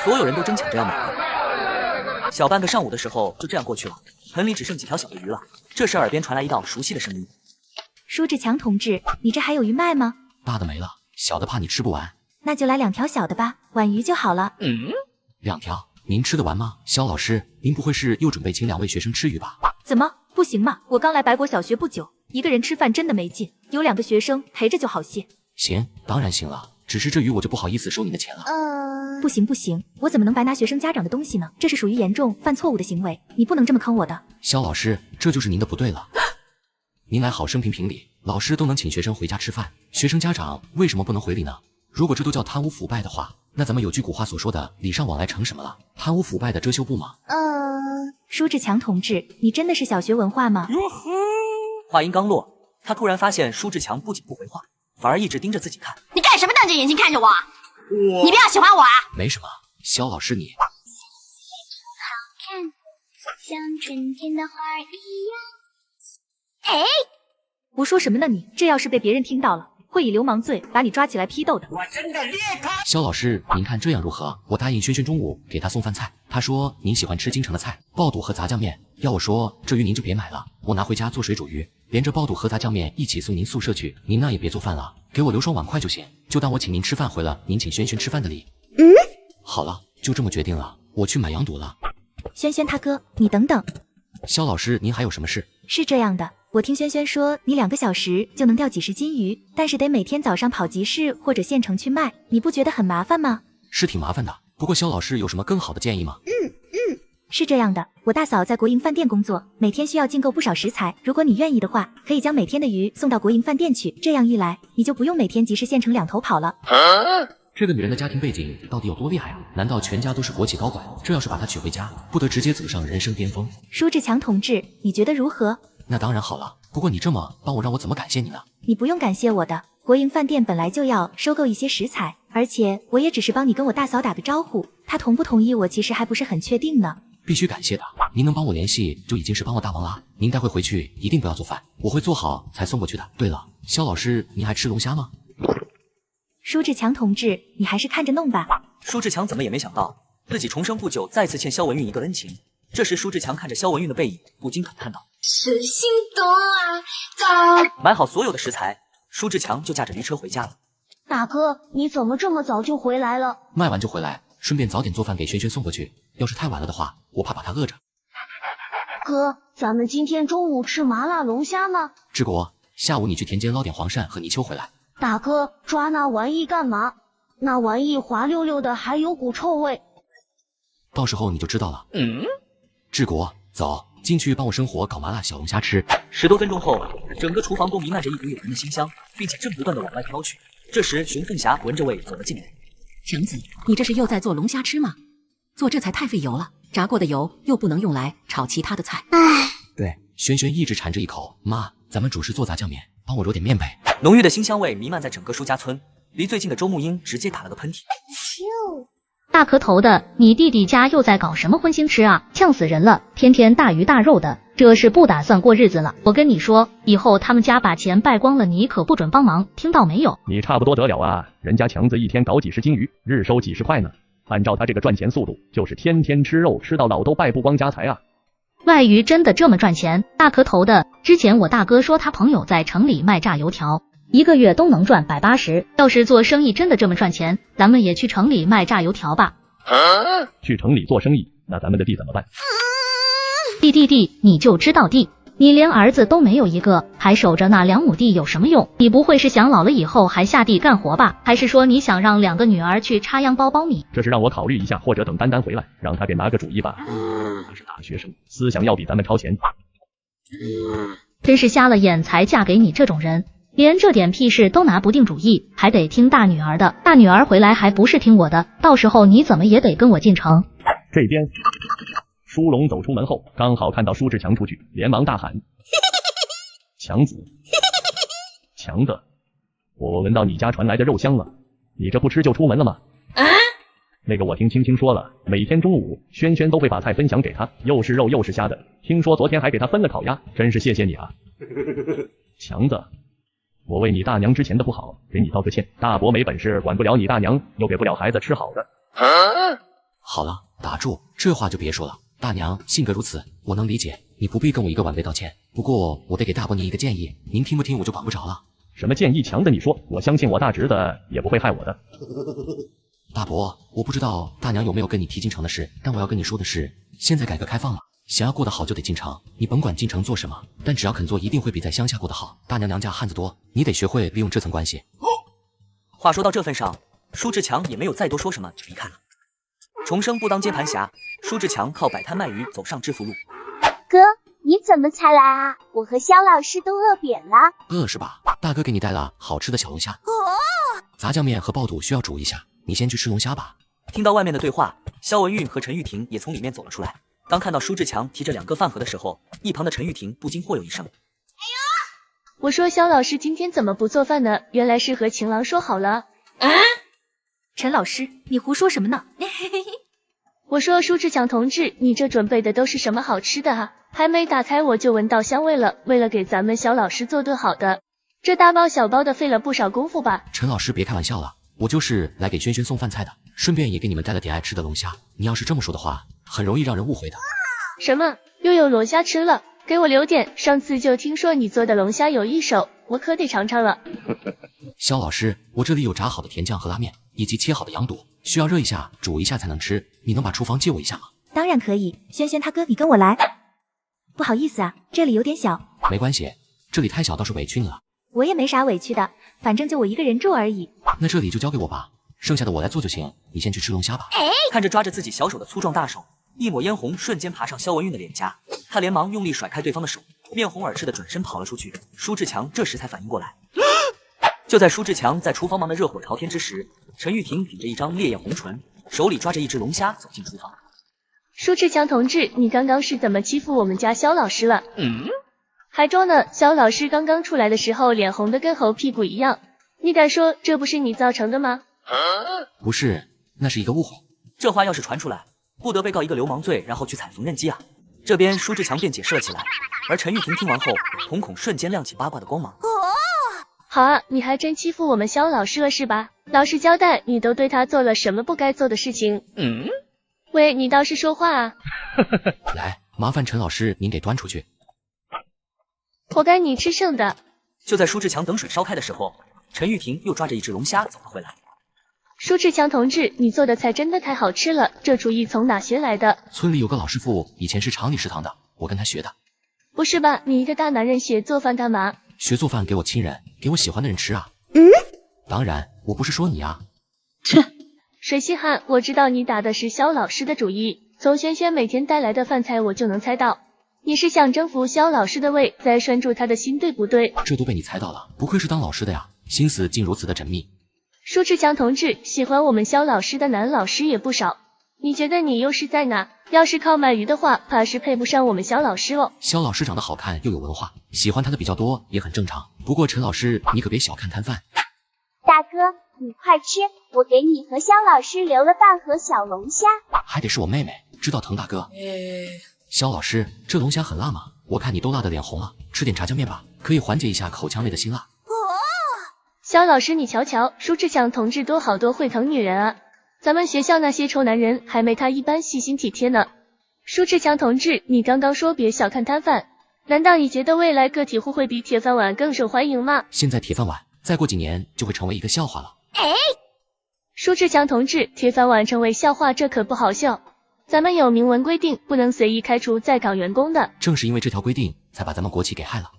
所有人都争抢着要买鱼。小半个上午的时候就这样过去了，盆里只剩几条小的鱼了。这时耳边传来一道熟悉的声音：舒志强同志，你这还有鱼卖吗？大的没了，小的怕你吃不完。那就来2条小的吧，碗鱼就好了。2条，您吃得完吗？肖老师，您不会是又准备请2位学生吃鱼吧？怎么不行嘛？我刚来白果小学不久，一个人吃饭真的没劲，有2个学生陪着就好些。行，当然行了，只是这鱼我就不好意思收你的钱了。不行不行，我怎么能白拿学生家长的东西呢？这是属于严重犯错误的行为，你不能这么坑我的。肖老师，这就是您的不对了。您来好生评评理，老师都能请学生回家吃饭，学生家长为什么不能回礼呢？如果这都叫贪污腐败的话，那咱们有句古话所说的礼尚往来成什么了？贪污腐败的遮羞布吗？舒志强同志，你真的是小学文化吗？话音刚落，他突然发现舒志强不仅不回话，反而一直盯着自己看。你干什么瞪着眼睛看着我？你不要喜欢我啊！没什么，肖老师你。好看，像春天的花儿一样。哎，胡说什么呢你？这要是被别人听到了，会以流氓罪把你抓起来批斗的。我真的裂开。肖老师，您看这样如何？我答应轩轩中午给他送饭菜，他说您喜欢吃京城的菜，爆肚和炸酱面，要我说这鱼您就别买了，我拿回家做水煮鱼，连着爆肚和炸酱面一起送您宿舍去，您那也别做饭了，给我留双碗筷就行，就当我请您吃饭回了您请轩轩吃饭的礼。好了，就这么决定了，我去买羊肚了。轩轩他哥，你等等。肖老师，您还有什么事？是这样的，我听轩轩说你2个小时就能钓几10斤鱼，但是得每天早上跑集市或者县城去卖，你不觉得很麻烦吗？是挺麻烦的，不过肖老师有什么更好的建议吗？是这样的，我大嫂在国营饭店工作，每天需要进购不少食材，如果你愿意的话，可以将每天的鱼送到国营饭店去，这样一来，你就不用每天集市县城2头跑了。这个女人的家庭背景到底有多厉害啊？难道全家都是国企高管？这要是把她娶回家，不得直接走上人生巅峰？舒志强同志，你觉得如何？那当然好了，不过你这么帮我，让我怎么感谢你呢？你不用感谢我的，国营饭店本来就要收购一些食材，而且我也只是帮你跟我大嫂打个招呼，她同不同意我其实还不是很确定呢。必须感谢的。您能帮我联系就已经是帮我大忙了。您待会回去一定不要做饭，我会做好才送过去的。对了，肖老师，您还吃龙虾吗？舒志强同志，你还是看着弄吧。舒志强怎么也没想到，自己重生不久再次欠肖文韵一个恩情。这时，舒志强看着肖文韵的背影，不禁感叹道：“是心动啊，早。”买好所有的食材，舒志强就驾着驴车回家了。大哥，你怎么这么早就回来了？卖完就回来，顺便早点做饭给轩轩送过去。要是太晚了的话，我怕把他饿着。哥，咱们今天中午吃麻辣龙虾吗？志国，下午你去田间捞点黄鳝和泥鳅回来。大哥，抓那玩意干嘛？那玩意滑溜溜的，还有股臭味。到时候你就知道了。志国，走进去帮我生火搞麻辣小龙虾吃。10多分钟后，整个厨房都弥漫着一股诱人的馨香，并且正不断的往外飘去。这时，熊凤霞闻着味走了进来。强子，你这是又在做龙虾吃吗？做这才太费油了，炸过的油又不能用来炒其他的菜。对，轩轩一直馋着一口。妈，咱们主食做杂酱面，帮我揉点面呗。浓郁的馨香味弥漫在整个舒家村，离最近的周木英直接打了个喷嚏。大颗头的，你弟弟家又在搞什么荤腥吃啊？呛死人了！天天大鱼大肉的，这是不打算过日子了。我跟你说，以后他们家把钱败光了，你可不准帮忙，听到没有？你差不多得了啊！人家强子一天搞几十斤鱼，日收几十块呢。按照他这个赚钱速度，就是天天吃肉，吃到老都败不光家财啊！外鱼真的这么赚钱？大颗头的，之前我大哥说他朋友在城里卖炸油条，一个月都能赚180。要是做生意真的这么赚钱，咱们也去城里卖炸油条吧。去城里做生意，那咱们的地怎么办？地，你就知道地？你连儿子都没有一个，还守着那2亩地有什么用？你不会是想老了以后还下地干活吧？还是说你想让2个女儿去插秧包苞米？这是让我考虑一下，或者等丹丹回来，让他给拿个主意吧。他是大学生，思想要比咱们超前。真是瞎了眼才嫁给你这种人，连这点屁事都拿不定主意，还得听大女儿的。大女儿回来还不是听我的，到时候你怎么也得跟我进城。这边舒龙走出门后，刚好看到舒志强出去，连忙大喊：“强子，强子，我闻到你家传来的肉香了，你这不吃就出门了吗？”那个我听青青说了，每天中午轩轩都会把菜分享给他，又是肉又是虾的，听说昨天还给他分了烤鸭，真是谢谢你啊。强子，我为你大娘之前的不好给你道个歉，大伯没本事管不了你大娘，又给不了孩子吃好的。好了，打住，这话就别说了。大娘性格如此，我能理解，你不必跟我一个晚辈道歉。不过我得给大伯您一个建议，您听不听我就管不着了。什么建议？强子你说，我相信我大侄子也不会害我的。大伯，我不知道大娘有没有跟你提进城的事，但我要跟你说的是，现在改革开放了，想要过得好就得进城，你甭管进城做什么，但只要肯做，一定会比在乡下过得好。大娘娘家汉子多，你得学会利用这层关系。话说到这份上，舒志强也没有再多说什么，就离开了。重生不当接盘侠，舒志强靠摆摊卖鱼走上致富路。哥，你怎么才来啊？我和肖老师都饿扁了。饿是吧？大哥给你带了好吃的小龙虾，杂酱面和爆肚需要煮一下，你先去吃龙虾吧。听到外面的对话，肖文韵和陈玉婷也从里面走了出来。当看到舒志强提着2个饭盒的时候，一旁的陈玉婷不禁或有一声：“我说肖老师今天怎么不做饭呢？原来是和情郎说好了。”陈老师，你胡说什么呢？我说舒志强同志，你这准备的都是什么好吃的啊？还没打开我就闻到香味了。为了给咱们肖老师做顿好的，这大包小包的费了不少功夫吧？陈老师别开玩笑了，我就是来给轩轩送饭菜的，顺便也给你们带了点爱吃的龙虾。你要是这么说的话，很容易让人误会的。什么？又有龙虾吃了？给我留点，上次就听说你做的龙虾有一手，我可得尝尝了。肖老师，我这里有炸好的甜酱和拉面，以及切好的羊肚，需要热一下煮一下才能吃，你能把厨房借我一下吗？当然可以，轩轩他哥你跟我来。不好意思啊，这里有点小。没关系，这里太小倒是委屈你了。我也没啥委屈的，反正就我一个人住而已。那这里就交给我吧，剩下的我来做就行，你先去吃龙虾吧。看着抓着自己小手的粗壮大手，一抹嫣红瞬间爬上肖文韵的脸颊，他连忙用力甩开对方的手，面红耳赤的转身跑了出去。舒志强这时才反应过来。就在舒志强在厨房忙得热火朝天之时，陈玉婷顶着一张烈焰红唇，手里抓着一只龙虾走进厨房。舒志强同志，你刚刚是怎么欺负我们家肖老师了？还装呢，肖老师刚刚出来的时候脸红的跟猴屁股一样，你敢说这不是你造成的吗？不是，那是一个误会。这话要是传出来，不得被告一个流氓罪，然后去踩缝纫机啊。这边舒志强便解释了起来，而陈玉婷听完后，瞳孔瞬间亮起八卦的光芒。好啊，你还真欺负我们肖老师了是吧？老实交代，你都对他做了什么不该做的事情？喂，你倒是说话啊！来，麻烦陈老师您给端出去。活该你吃剩的。就在舒志强等水烧开的时候，陈玉婷又抓着一只龙虾走了回来。舒志强同志，你做的菜真的太好吃了，这厨艺从哪学来的？村里有个老师傅，以前是厂里食堂的，我跟他学的。不是吧，你一个大男人学做饭干嘛？学做饭给我亲人，给我喜欢的人吃啊。当然，我不是说你啊。水稀罕，我知道你打的是肖老师的主意，从轩轩每天带来的饭菜我就能猜到，你是想征服肖老师的胃，再拴住他的心，对不对？这都被你猜到了，不愧是当老师的呀，心思竟如此的缜密。舒志强同志，喜欢我们肖老师的男老师也不少，你觉得你优势在哪？要是靠卖鱼的话，怕是配不上我们肖老师哦。肖老师长得好看又有文化，喜欢他的比较多也很正常。不过陈老师，你可别小看摊贩。大哥，你快吃，我给你和肖老师留了半盒小龙虾。还得是我妹妹，知道疼大哥。肖老师，这龙虾很辣吗？我看你都辣得脸红了，吃点炸酱面吧，可以缓解一下口腔内的辛辣。肖老师，你瞧瞧，舒志强同志多好多会疼女人啊！咱们学校那些臭男人还没他一般细心体贴呢。舒志强同志，你刚刚说别小看摊贩，难道你觉得未来个体户会比铁饭碗更受欢迎吗？现在铁饭碗，再过几年就会成为一个笑话了。舒志强同志，铁饭碗成为笑话，这可不好笑。咱们有明文规定，不能随意开除在岗员工的。正是因为这条规定，才把咱们国企给害了。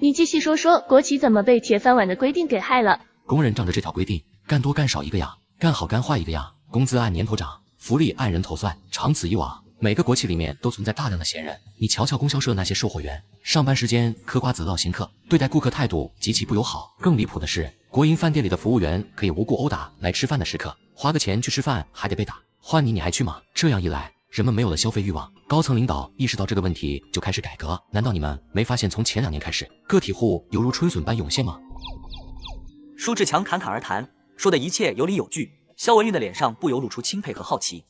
你继续说说，国企怎么被铁饭碗的规定给害了？工人仗着这条规定，干多干少一个样，干好干坏一个样，工资按年头涨，福利按人头算，长此以往，每个国企里面都存在大量的闲人。你瞧瞧供销社那些售货员，上班时间嗑瓜子唠闲嗑，对待顾客态度极其不友好。更离谱的是，国营饭店里的服务员可以无故殴打来吃饭的食客，花个钱去吃饭还得被打，换你还去吗？这样一来，人们没有了消费欲望，高层领导意识到这个问题就开始改革。难道你们没发现从前2年开始，个体户犹如春笋般涌现吗？舒志强侃侃而谈，说的一切有理有据，肖文玉的脸上不由露出钦佩和好奇。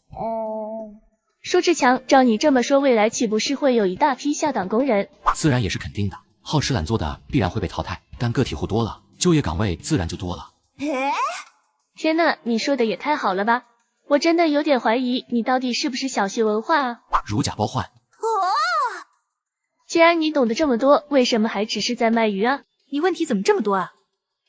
舒志强，照你这么说，未来岂不是会有一大批下岗工人？自然也是肯定的，好吃懒做的必然会被淘汰，但个体户多了，就业岗位自然就多了。天哪，你说的也太好了吧！我真的有点怀疑你到底是不是小学文化啊？如假包换。既然你懂得这么多，为什么还只是在卖鱼啊？你问题怎么这么多啊？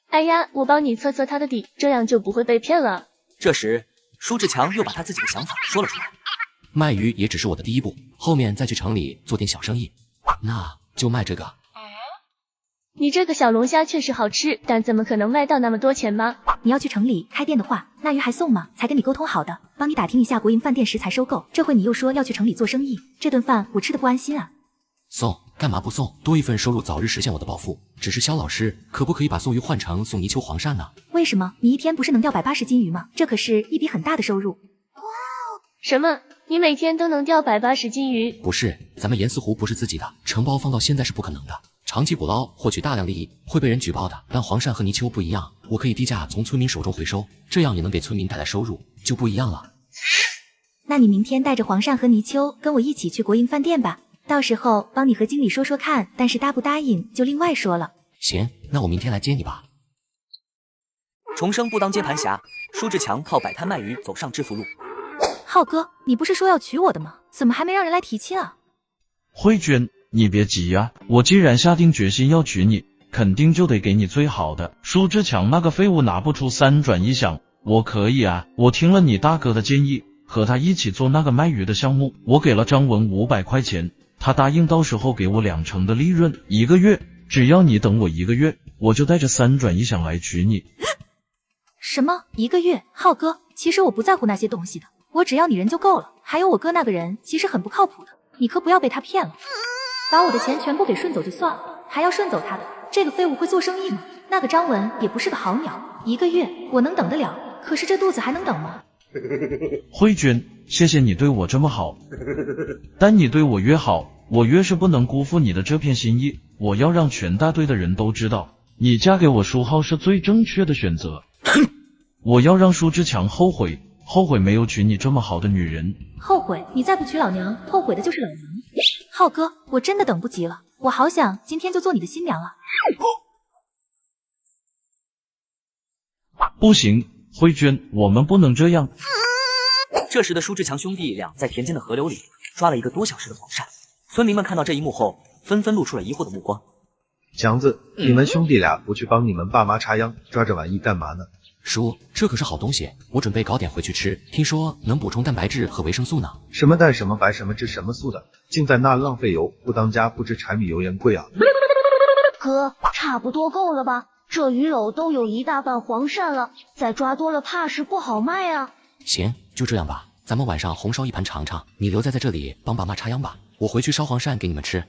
哎呀，我帮你测测他的底，这样就不会被骗了。这时，舒志强又把他自己的想法说了出来。卖鱼也只是我的第一步，后面再去城里做点小生意，那就卖这个。你这个小龙虾确实好吃，但怎么可能卖到那么多钱吗？你要去城里开店的话，那鱼还送吗？才跟你沟通好的，帮你打听一下国营饭店食材收购，这回你又说要去城里做生意，这顿饭我吃的不安心啊。送干嘛不送？多一份收入，早日实现我的抱负。只是肖老师，可不可以把送鱼换成送泥鳅黄鳝呢？为什么？你一天不是能钓180斤鱼吗？这可是一笔很大的收入。什么？你每天都能钓180斤鱼？不是，咱们盐丝湖不是自己的，承包放到现在是不可能的。长期捕捞获取大量利益会被人举报的，但黄鳝和泥鳅不一样，我可以低价从村民手中回收，这样也能给村民带来收入，就不一样了。那你明天带着黄鳝和泥鳅跟我一起去国营饭店吧，到时候帮你和经理说说看，但是答不答应就另外说了。行，那我明天来接你吧。重生不当接盘侠，舒志强靠摆摊卖鱼走上致富路。浩哥，你不是说要娶我的吗？怎么还没让人来提亲啊？慧娟，你别急呀，我既然下定决心要娶你，肯定就得给你最好的。舒志强那个废物拿不出3转1响，我可以啊。我听了你大哥的建议，和他一起做那个卖鱼的项目，我给了张文500块钱，他答应到时候给我2成的利润，1个月，只要你等我1个月，我就带着3转1响来娶你。什么1个月？浩哥，其实我不在乎那些东西的，我只要你人就够了。还有我哥那个人其实很不靠谱的，你可不要被他骗了。把我的钱全部给顺走就算了，还要顺走他的，这个废物会做生意吗？那个张文也不是个好鸟，1个月我能等得了，可是这肚子还能等吗？慧娟，谢谢你对我这么好，但你对我越好，我越是不能辜负你的这片心意。我要让全大队的人都知道，你嫁给我舒浩是最正确的选择。我要让舒志强后悔，后悔没有娶你这么好的女人。后悔？你再不娶老娘，后悔的就是老娘。浩哥，我真的等不及了，我好想今天就做你的新娘啊！不行，慧娟，我们不能这样。这时的舒志强兄弟俩在田间的河流里抓了1个多小时的黄鳝，村民们看到这一幕后，纷纷露出了疑惑的目光。强子，你们兄弟俩不去帮你们爸妈插秧，抓这玩意干嘛呢？叔，这可是好东西，我准备搞点回去吃，听说能补充蛋白质和维生素呢。什么蛋什么白什么汁什么素的，净在那浪费油，不当家不知柴米油盐贵啊！哥，差不多够了吧？这鱼篓都有1大半黄鳝了，再抓多了怕是不好卖啊。行，就这样吧，咱们晚上红烧一盘尝尝，你留在这里帮爸妈插秧吧，我回去烧黄鳝给你们吃。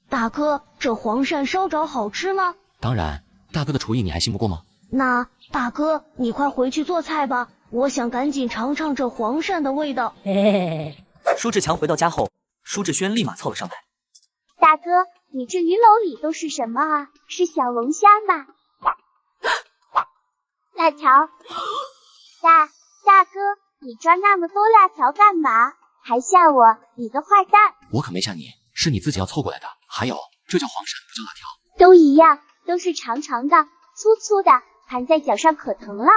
大哥，这黄鳝烧着好吃吗？当然，大哥的厨艺你还信不过吗？那大哥，你快回去做菜吧，我想赶紧尝尝这黄鳝的味道。舒志强回到家后，舒志轩立马凑了上来。大哥，你这鱼篓里都是什么啊？是小龙虾吗？辣条。大哥，你抓那么多辣条干嘛？还吓我，你个坏蛋！我可没吓你，是你自己要凑过来的。还有，这叫黄鳝，不叫辣条。都一样，都是长长的、粗粗的，盘在脚上可疼了。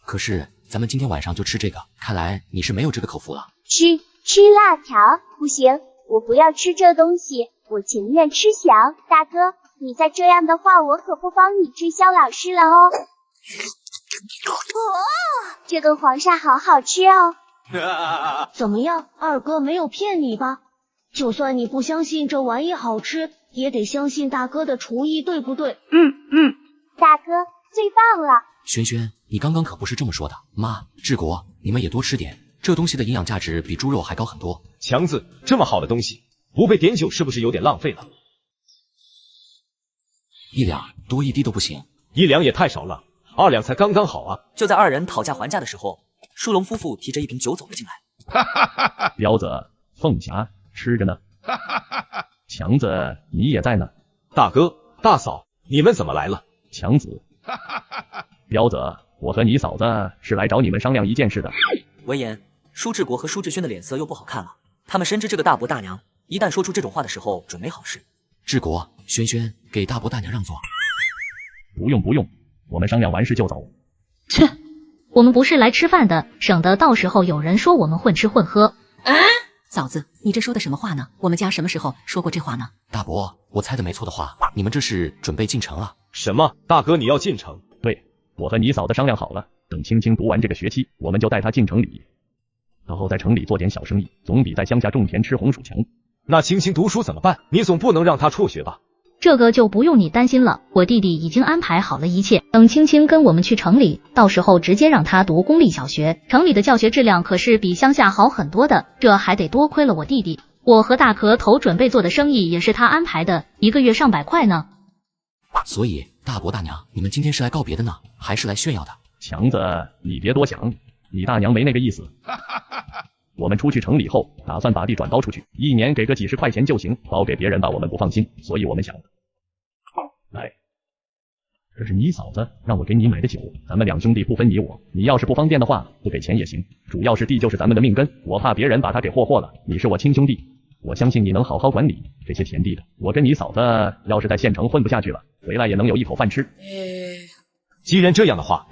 可是咱们今天晚上就吃这个，看来你是没有这个口福了。吃辣条不行，我不要吃这东西，我情愿吃翔。大哥，你再这样的话，我可不帮你追肖老师了哦。这个黄鳝好好吃哦。怎么样，二哥没有骗你吧？就算你不相信这玩意好吃，也得相信大哥的厨艺，对不对？大哥最棒了。轩轩，你刚刚可不是这么说的。妈，志国，你们也多吃点，这东西的营养价值比猪肉还高很多。强子，这么好的东西，不备点酒是不是有点浪费了？1两，多1滴都不行。1两也太少了，2两才刚刚好啊！就在2人讨价还价的时候，舒龙夫妇提着一瓶酒走了进来。彪子，凤霞吃着呢。强子，你也在呢。大哥、大嫂，你们怎么来了？强子，彪子，我和你嫂子是来找你们商量一件事的。闻言，舒志国和舒志轩的脸色又不好看了。他们深知这个大伯大娘一旦说出这种话的时候，准没好事。志国、轩轩，给大伯大娘让座。不用，我们商量完事就走。切，我们不是来吃饭的，省得到时候有人说我们混吃混喝。嫂子，你这说的什么话呢？我们家什么时候说过这话呢？大伯，我猜的没错的话，你们这是准备进城了？什么？大哥你要进城？对，我和你嫂子商量好了，等青青读完这个学期，我们就带她进城里，然后在城里做点小生意，总比在乡下种田吃红薯强。那青青读书怎么办？你总不能让她辍学吧？这个就不用你担心了，我弟弟已经安排好了一切。等青青跟我们去城里，到时候直接让她读公立小学，城里的教学质量可是比乡下好很多的，这还得多亏了我弟弟。我和大壳头准备做的生意也是他安排的，1个月上百块呢。所以大伯大娘，你们今天是来告别的呢，还是来炫耀的？强子，你别多想，你大娘没那个意思。我们出去城里后，打算把地转包出去，1年给个几10块钱就行，包给别人吧我们不放心，所以我们想，来，这是你嫂子让我给你买的酒，咱们2兄弟不分你我，你要是不方便的话，不给钱也行，主要是地就是咱们的命根，我怕别人把它给霍了，你是我亲兄弟，我相信你能好好管理这些田地的。我跟你嫂子要是在县城混不下去了，回来也能有一口饭吃。既然这样的话，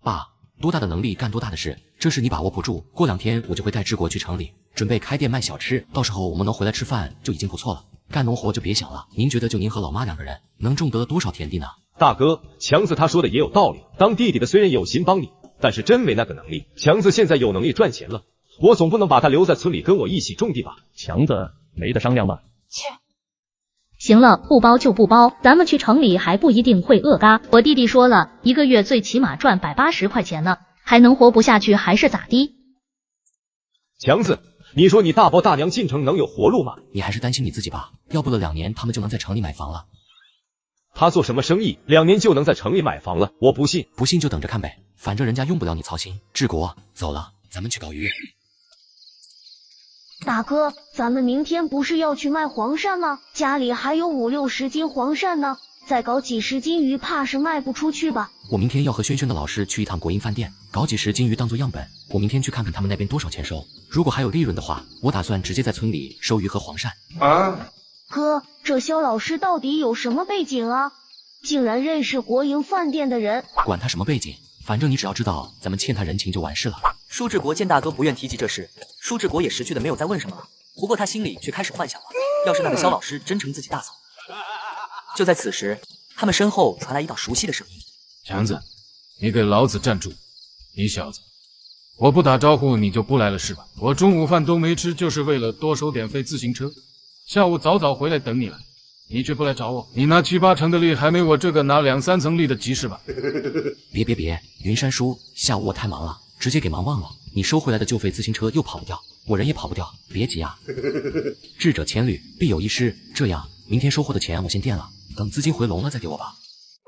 爸，多大的能力干多大的事，这事你把握不住。过2天我就会带志国去城里，准备开店卖小吃，到时候我们能回来吃饭就已经不错了。干农活就别想了。您觉得就您和老妈2个人能种得多少田地呢？大哥，强子他说的也有道理，当弟弟的虽然有心帮你，但是真没那个能力。强子现在有能力赚钱了，我总不能把他留在村里跟我一起种地吧？强子没得商量吗？切。行了，不包就不包，咱们去城里还不一定会饿嘎。我弟弟说了，1个月最起码赚180块钱呢，还能活不下去还是咋的？强子，你说你大伯大娘进城能有活路吗？你还是担心你自己吧，要不了2年他们就能在城里买房了。他做什么生意2年就能在城里买房了？我不信。不信就等着看呗，反正人家用不了你操心。志国，走了，咱们去搞鱼。大哥，咱们明天不是要去卖黄鳝吗？家里还有50-60斤黄鳝呢，再搞几十斤鱼，怕是卖不出去吧？我明天要和轩轩的老师去一趟国营饭店，搞几十斤鱼当做样本。我明天去看看他们那边多少钱收。如果还有利润的话，我打算直接在村里收鱼和黄鳝。哥，这肖老师到底有什么背景啊？竟然认识国营饭店的人？管他什么背景，反正你只要知道咱们欠他人情就完事了。舒志国见大哥不愿提及这事，舒志国也识趣的没有再问什么了。不过他心里却开始幻想了，要是那个肖老师真成自己大嫂。就在此时，他们身后传来一道熟悉的声音：“强子，你给老子站住！你小子，我不打招呼你就不来了是吧？我中午饭都没吃，就是为了多收点费自行车，下午早早回来等你了。你却不来找我，你拿7、8成的力还没我这个拿2、3层力的急是吧？”别，云山叔，下午我太忙了，直接给忙忘了。你收回来的旧费自行车又跑不掉，我人也跑不掉，别急啊。智者千虑，必有一失。这样，明天收获的钱我先垫了，等资金回笼了再给我吧。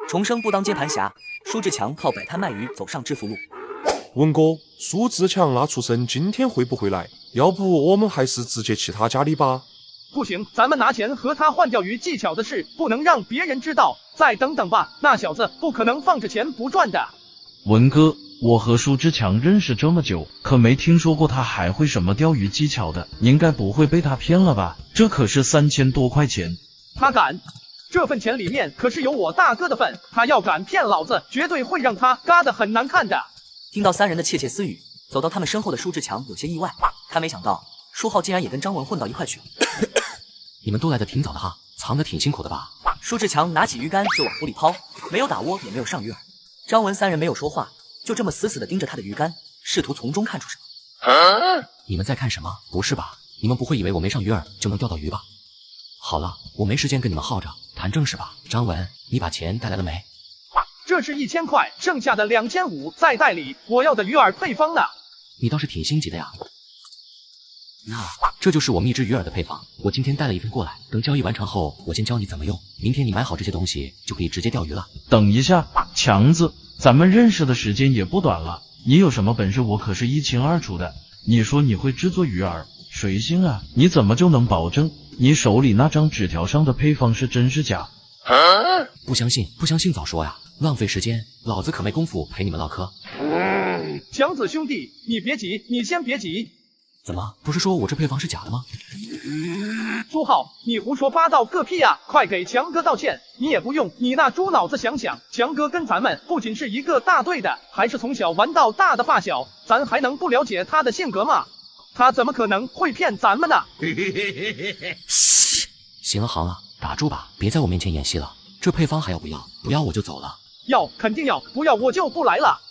重生不当接盘侠，舒志强靠摆摊卖鱼走上致富路。文哥，苏志强那畜生今天会不会来？要不我们还是直接去他家里吧。不行，咱们拿钱和他换钓鱼技巧的事不能让别人知道。再等等吧，那小子不可能放着钱不赚的。文哥，我和舒志强认识这么久，可没听说过他还会什么钓鱼技巧的，应该不会被他骗了吧？这可是3000多块钱。他敢？这份钱里面可是有我大哥的份，他要敢骗老子，绝对会让他嘎得很难看的。听到三人的窃窃私语，走到他们身后的舒志强有些意外，他没想到舒浩竟然也跟张文混到一块去了。你们都来得挺早的哈，藏得挺辛苦的吧？舒志强拿起鱼竿就往湖里抛，没有打窝，也没有上鱼饵。张文三人没有说话，就这么死死地盯着他的鱼竿，试图从中看出什么。你们在看什么？不是吧？你们不会以为我没上鱼饵就能钓到鱼吧？好了，我没时间跟你们耗着，谈正事吧。张文，你把钱带来了没？这是1000块，剩下的2500在袋里，我要的鱼饵配方呢？你倒是挺心急的呀。那这就是我秘制鱼饵的配方，我今天带了一份过来，等交易完成后，我先教你怎么用。明天你买好这些东西，就可以直接钓鱼了。等一下，强子，咱们认识的时间也不短了，你有什么本事我可是一清二楚的。你说你会制作鱼饵，谁信啊？你怎么就能保证你手里那张纸条上的配方是真是假？不相信早说呀，浪费时间，老子可没工夫陪你们唠嗑。强子兄弟，你别急，你先别急。怎么，不是说我这配方是假的吗？朱浩，你胡说八道个屁啊！快给强哥道歉！你也不用，你那猪脑子想想，强哥跟咱们不仅是一个大队的，还是从小玩到大的发小，咱还能不了解他的性格吗？他怎么可能会骗咱们呢？行了好了，打住吧，别在我面前演戏了。这配方还要不要？不要我就走了。要，肯定要，不要我就不来了。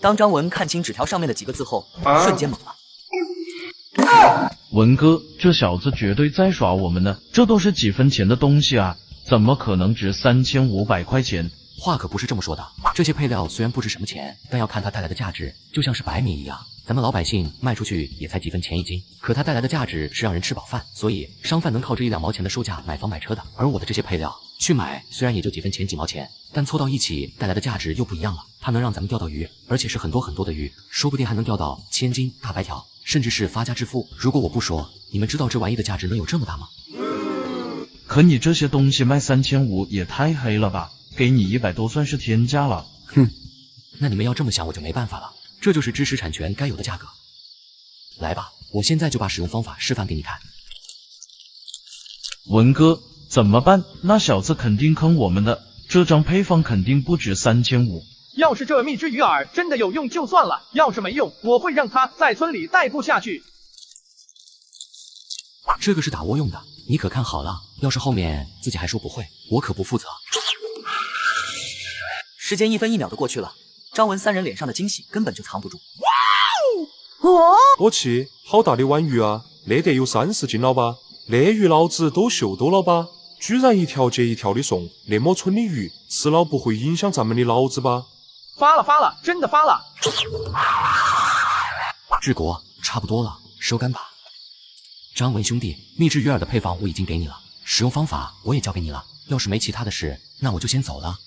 当张文看清纸条上面的几个字后，瞬间懵了。文哥，这小子绝对在耍我们呢，这都是几分钱的东西啊，怎么可能值3500块钱？话可不是这么说的，这些配料虽然不值什么钱，但要看它带来的价值，就像是白米一样，咱们老百姓卖出去也才几分钱一斤，可它带来的价值是让人吃饱饭，所以商贩能靠这1、2毛钱的售价买房买车的。而我的这些配料去买，虽然也就几分钱几毛钱，但凑到一起带来的价值又不一样了。它能让咱们钓到鱼，而且是很多很多的鱼，说不定还能钓到1000斤大白条，甚至是发家致富。如果我不说，你们知道这玩意的价值能有这么大吗？可你这些东西卖3500也太黑了吧，给你100多算是天价了。哼，那你们要这么想我就没办法了，这就是知识产权该有的价格。来吧，我现在就把使用方法示范给你看。文哥，怎么办？那小子肯定坑我们的，这张配方肯定不止3500。要是这秘制鱼饵真的有用就算了，要是没用，我会让他在村里待不下去。这个是打窝用的，你可看好了，要是后面自己还说不会，我可不负责。时间1分1秒的过去了，张文三人脸上的惊喜根本就藏不住。我去，好大的碗鱼啊，那得有30斤了吧？那鱼老子都嗅到了吧？居然一条接一条的送，那么纯的鱼吃了不会影响咱们的脑子吧？发了，真的发了！志国，差不多了，收竿吧。张文兄弟，秘制鱼饵的配方我已经给你了，使用方法我也教给你了，要是没其他的事，那我就先走了。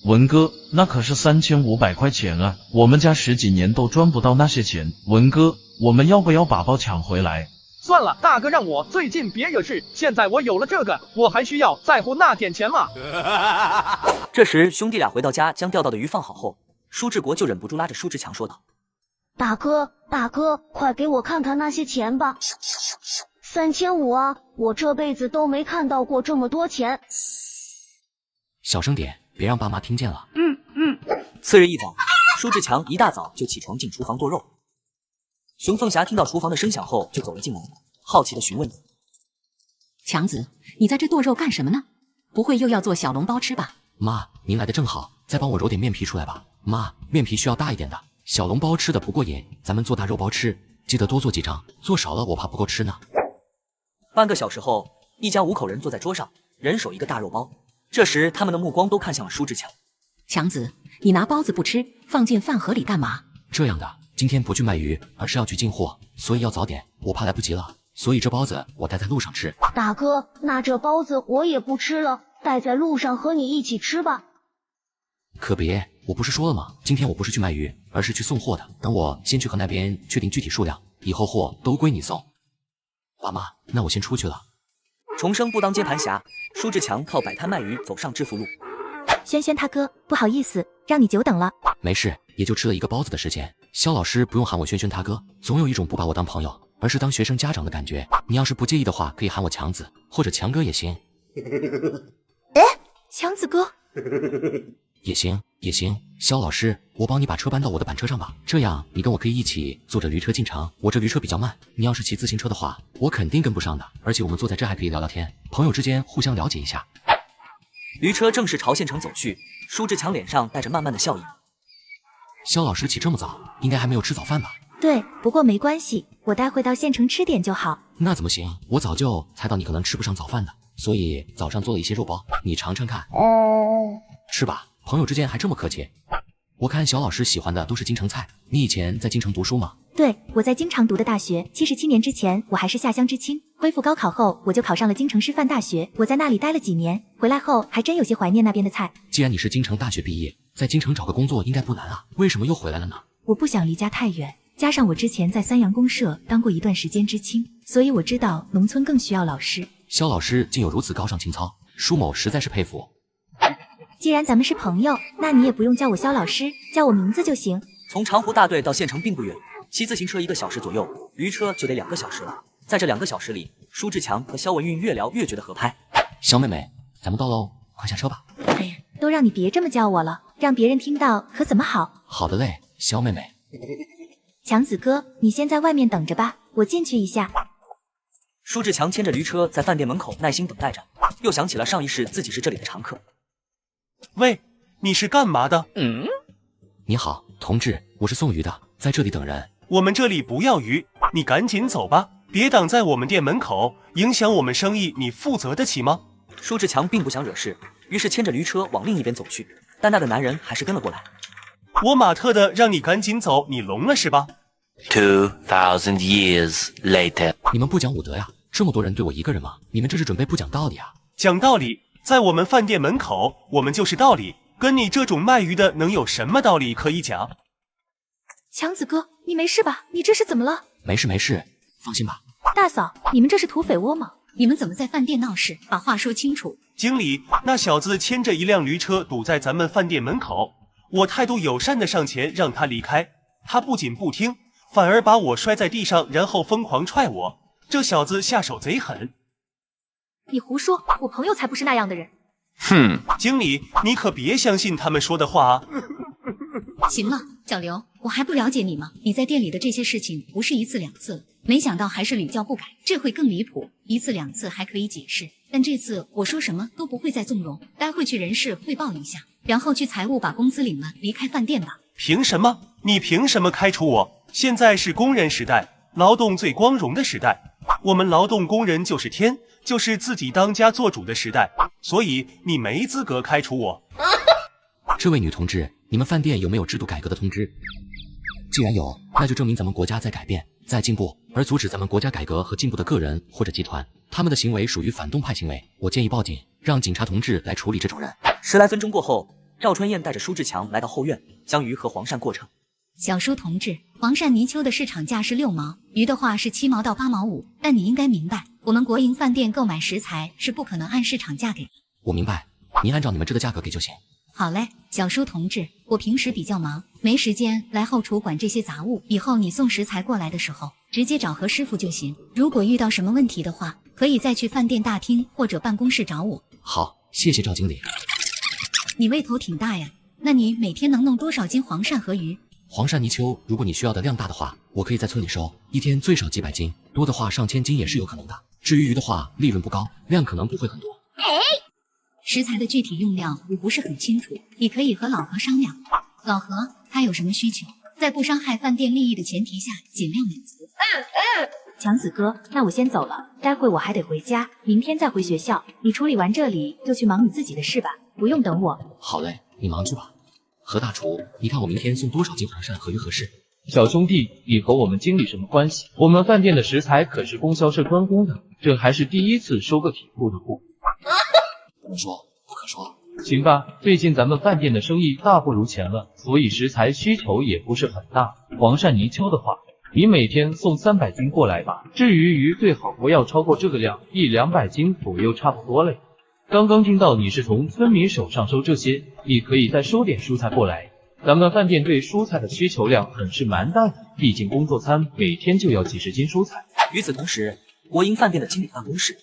文哥，那可是3500块钱啊，我们家10几年都赚不到那些钱。文哥，我们要不要把包抢回来？算了，大哥让我最近别惹事，现在我有了这个，我还需要在乎那点钱吗？这时兄弟俩回到家，将钓到的鱼放好后，舒志国就忍不住拉着舒志强说道：大哥，快给我看看那些钱吧，3500啊，我这辈子都没看到过这么多钱。小声点，别让爸妈听见了。次日一早，舒志强一大早就起床进厨房剁肉。熊凤霞听到厨房的声响后就走了进来，好奇的询问：强子，你在这剁肉干什么呢？不会又要做小笼包吃吧？妈，您来的正好，再帮我揉点面皮出来吧。妈，面皮需要大一点的，小笼包吃的不过瘾，咱们做大肉包吃，记得多做几张，做少了我怕不够吃呢。半个小时后，一家5口人坐在桌上，人手一个大肉包。这时他们的目光都看向了舒志强。强子，你拿包子不吃，放进饭盒里干嘛？这样的，今天不去卖鱼，而是要去进货，所以要早点，我怕来不及了，所以这包子我带在路上吃。大哥，那这包子我也不吃了，带在路上和你一起吃吧。可别，我不是说了吗？今天我不是去卖鱼，而是去送货的。等我先去和那边确定具体数量，以后货都归你送。爸妈，那我先出去了。重生不当接盘侠，舒志强靠摆摊卖鱼走上致富路。轩轩他哥，不好意思，让你久等了。没事，也就吃了一个包子的时间。肖老师不用喊我轩轩他哥，总有一种不把我当朋友，而是当学生家长的感觉。你要是不介意的话，可以喊我强子或者强哥也行。强子哥也行。肖老师，我帮你把车搬到我的板车上吧，这样你跟我可以一起坐着驴车进城。我这驴车比较慢，你要是骑自行车的话，我肯定跟不上的。而且我们坐在这还可以聊聊天，朋友之间互相了解一下。驴车正式朝县城走去，舒志强脸上带着慢慢的笑意。肖老师起这么早，应该还没有吃早饭吧？对，不过没关系，我待会到县城吃点就好。那怎么行？我早就猜到你可能吃不上早饭的，所以早上做了一些肉包，你尝尝看。吃吧，朋友之间还这么客气。我看小老师喜欢的都是京城菜，你以前在京城读书吗？对，我在京城读的大学，77年之前我还是下乡知青，恢复高考后我就考上了京城师范大学，我在那里待了几年，回来后还真有些怀念那边的菜。既然你是京城大学毕业，在京城找个工作应该不难啊，为什么又回来了呢？我不想离家太远，加上我之前在三阳公社当过一段时间知青，所以我知道农村更需要老师。肖老师竟有如此高尚情操，舒某实在是佩服。既然咱们是朋友，那你也不用叫我肖老师，叫我名字就行。从长湖大队到县城并不远，骑自行车1个小时左右，驴车就得2个小时了。在这2个小时里，舒志强和肖文韵越聊越觉得合拍。肖妹妹，咱们到喽，快下车吧。哎呀，都让你别这么叫我了，让别人听到可怎么好？好的嘞，肖妹妹。强子哥，你先在外面等着吧，我进去一下。舒志强牵着驴车在饭店门口耐心等待着，又想起了上一世自己是这里的常客。喂，你是干嘛的？你好，同志，我是送鱼的，在这里等人。我们这里不要鱼，你赶紧走吧，别挡在我们店门口，影响我们生意，你负责得起吗？舒志强并不想惹事，于是牵着驴车往另一边走去，但那个男人还是跟了过来。我马特的让你赶紧走，你聋了是吧？2000 years later， 你们不讲武德呀？这么多人对我一个人吗？你们这是准备不讲道理啊？讲道理，在我们饭店门口，我们就是道理。跟你这种卖鱼的能有什么道理可以讲？强子哥，你没事吧？你这是怎么了？没事，放心吧。大嫂，你们这是土匪窝吗？你们怎么在饭店闹事？把话说清楚。经理，那小子牵着一辆驴车堵在咱们饭店门口，我态度友善的上前让他离开，他不仅不听，反而把我摔在地上，然后疯狂踹我。这小子下手贼狠。你胡说，我朋友才不是那样的人。哼，经理，你可别相信他们说的话啊。行了，小刘，我还不了解你吗？你在店里的这些事情不是1次2次，没想到还是屡教不改，这会更离谱。1次2次还可以解释，但这次我说什么都不会再纵容。待会去人事汇报一下，然后去财务把工资领了，离开饭店吧。凭什么？你凭什么开除我？现在是工人时代，劳动最光荣的时代，我们劳动工人就是天，就是自己当家做主的时代，所以你没资格开除我。这位女同志，你们饭店有没有制度改革的通知？既然有，那就证明咱们国家在改变，在进步，而阻止咱们国家改革和进步的个人或者集团，他们的行为属于反动派行为。我建议报警，让警察同志来处理这种人。10来分钟过后，赵春燕带着舒志强来到后院，将鱼和黄鳝过秤。小叔同志，黄鳝泥鳅的市场价是6毛，鱼的话是7毛到8毛5。但你应该明白，我们国营饭店购买食材是不可能按市场价给的。我明白，您按照你们这的价格给就行。好嘞，小叔同志，我平时比较忙，没时间来后厨管这些杂物。以后你送食材过来的时候，直接找何师傅就行。如果遇到什么问题的话，可以再去饭店大厅或者办公室找我。好，谢谢赵经理。你胃口挺大呀，那你每天能弄多少斤黄鳝和鱼？黄鳝泥鳅，如果你需要的量大的话，我可以在村里收，一天最少几百斤，多的话上千斤也是有可能的。至于鱼的话，利润不高，量可能不会很多。食材的具体用量我不是很清楚，你可以和老何商量。老何他有什么需求，在不伤害饭店利益的前提下，尽量满足。强子哥，那我先走了，待会我还得回家，明天再回学校。你处理完这里就去忙你自己的事吧，不用等我。好嘞，你忙去吧。何大厨，你看我明天送多少斤黄鳝和鱼合适？小兄弟，你和我们经理什么关系？我们饭店的食材可是供销社专供的，这还是第一次收个体户的户。不能说，不可说。行吧，最近咱们饭店的生意大不如前了，所以食材需求也不是很大。黄鳝泥鳅的话，你每天送300斤过来吧。至于鱼，最好不要超过这个量，100-200斤左右差不多嘞。刚刚听到你是从村民手上收这些，你可以再收点蔬菜过来。咱们饭店对蔬菜的需求量很是蛮大的，毕竟工作餐每天就要几十斤蔬菜。与此同时，国营饭店的经理办公室，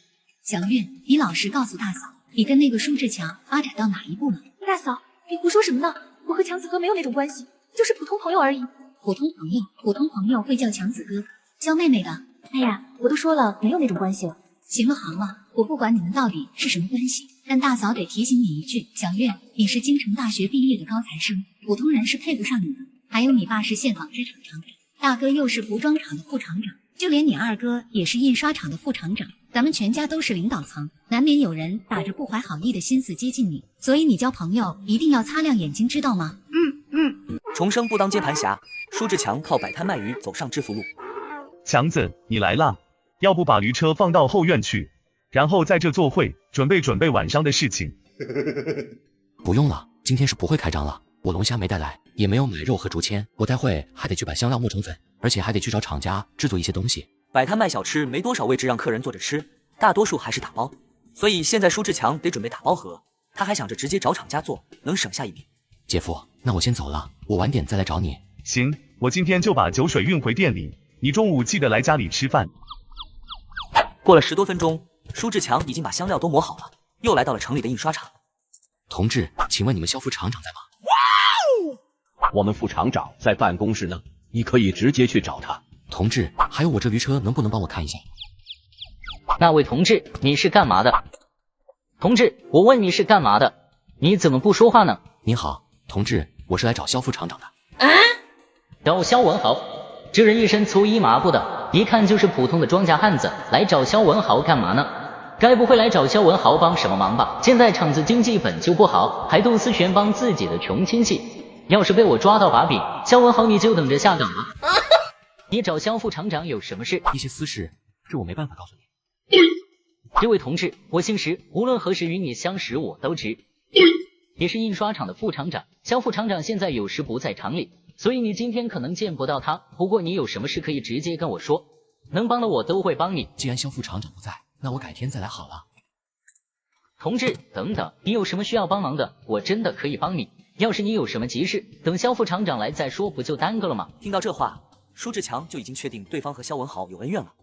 小月，你老实告诉大嫂，你跟那个舒志强发展到哪一步了？大嫂，你胡说什么呢？我和强子哥没有那种关系，就是普通朋友而已。普通朋友会叫强子哥，叫妹妹的。哎呀，我都说了没有那种关系了。行了好了，我不管你们到底是什么关系，但大嫂得提醒你一句，小月，你是京城大学毕业的高材生，普通人是配不上你的。还有你爸是线纺织厂厂长，大哥又是服装厂的副厂长，就连你二哥也是印刷厂的副厂长，咱们全家都是领导层，难免有人打着不怀好意的心思接近你，所以你交朋友一定要擦亮眼睛，知道吗？重生不当接盘侠，舒志强靠摆摊卖鱼走上致富路。强子，你来啦，要不把驴车放到后院去，然后在这坐会，准备晚上的事情。不用了，今天是不会开张了。我龙虾没带来，也没有买肉和竹签，我待会还得去把香料磨成粉，而且还得去找厂家制作一些东西。摆摊卖小吃没多少位置让客人坐着吃，大多数还是打包，所以现在舒志强得准备打包盒，他还想着直接找厂家做，能省下一笔。姐夫，那我先走了，我晚点再来找你。行，我今天就把酒水运回店里，你中午记得来家里吃饭。过了10多分钟，舒志强已经把香料都磨好了，又来到了城里的印刷厂。同志，请问你们肖副厂长在吗？我们副厂长在办公室呢，你可以直接去找他。同志，还有我这驴车能不能帮我看一下？那位同志，你是干嘛的？同志，我问你是干嘛的？你怎么不说话呢？您好，同志，我是来找肖副厂长的。找肖文豪，这人一身粗衣麻布的，一看就是普通的庄稼汉子，来找肖文豪干嘛呢？该不会来找肖文豪帮什么忙吧？现在厂子经济本就不好，还动私权帮自己的穷亲戚，要是被我抓到把柄，肖文豪你就等着下岗了。你找肖副厂长有什么事？一些私事，这我没办法告诉你。这位同志，我姓石，无论何时与你相识我都值。也是印刷厂的副厂长，肖副厂长现在有时不在厂里，所以你今天可能见不到他。不过你有什么事可以直接跟我说，能帮的我都会帮你。既然肖副厂长不在，那我改天再来好了。同志，等等，你有什么需要帮忙的，我真的可以帮你。要是你有什么急事，等肖副厂长来再说，不就耽搁了吗？听到这话，舒志强就已经确定对方和肖文豪有恩怨了。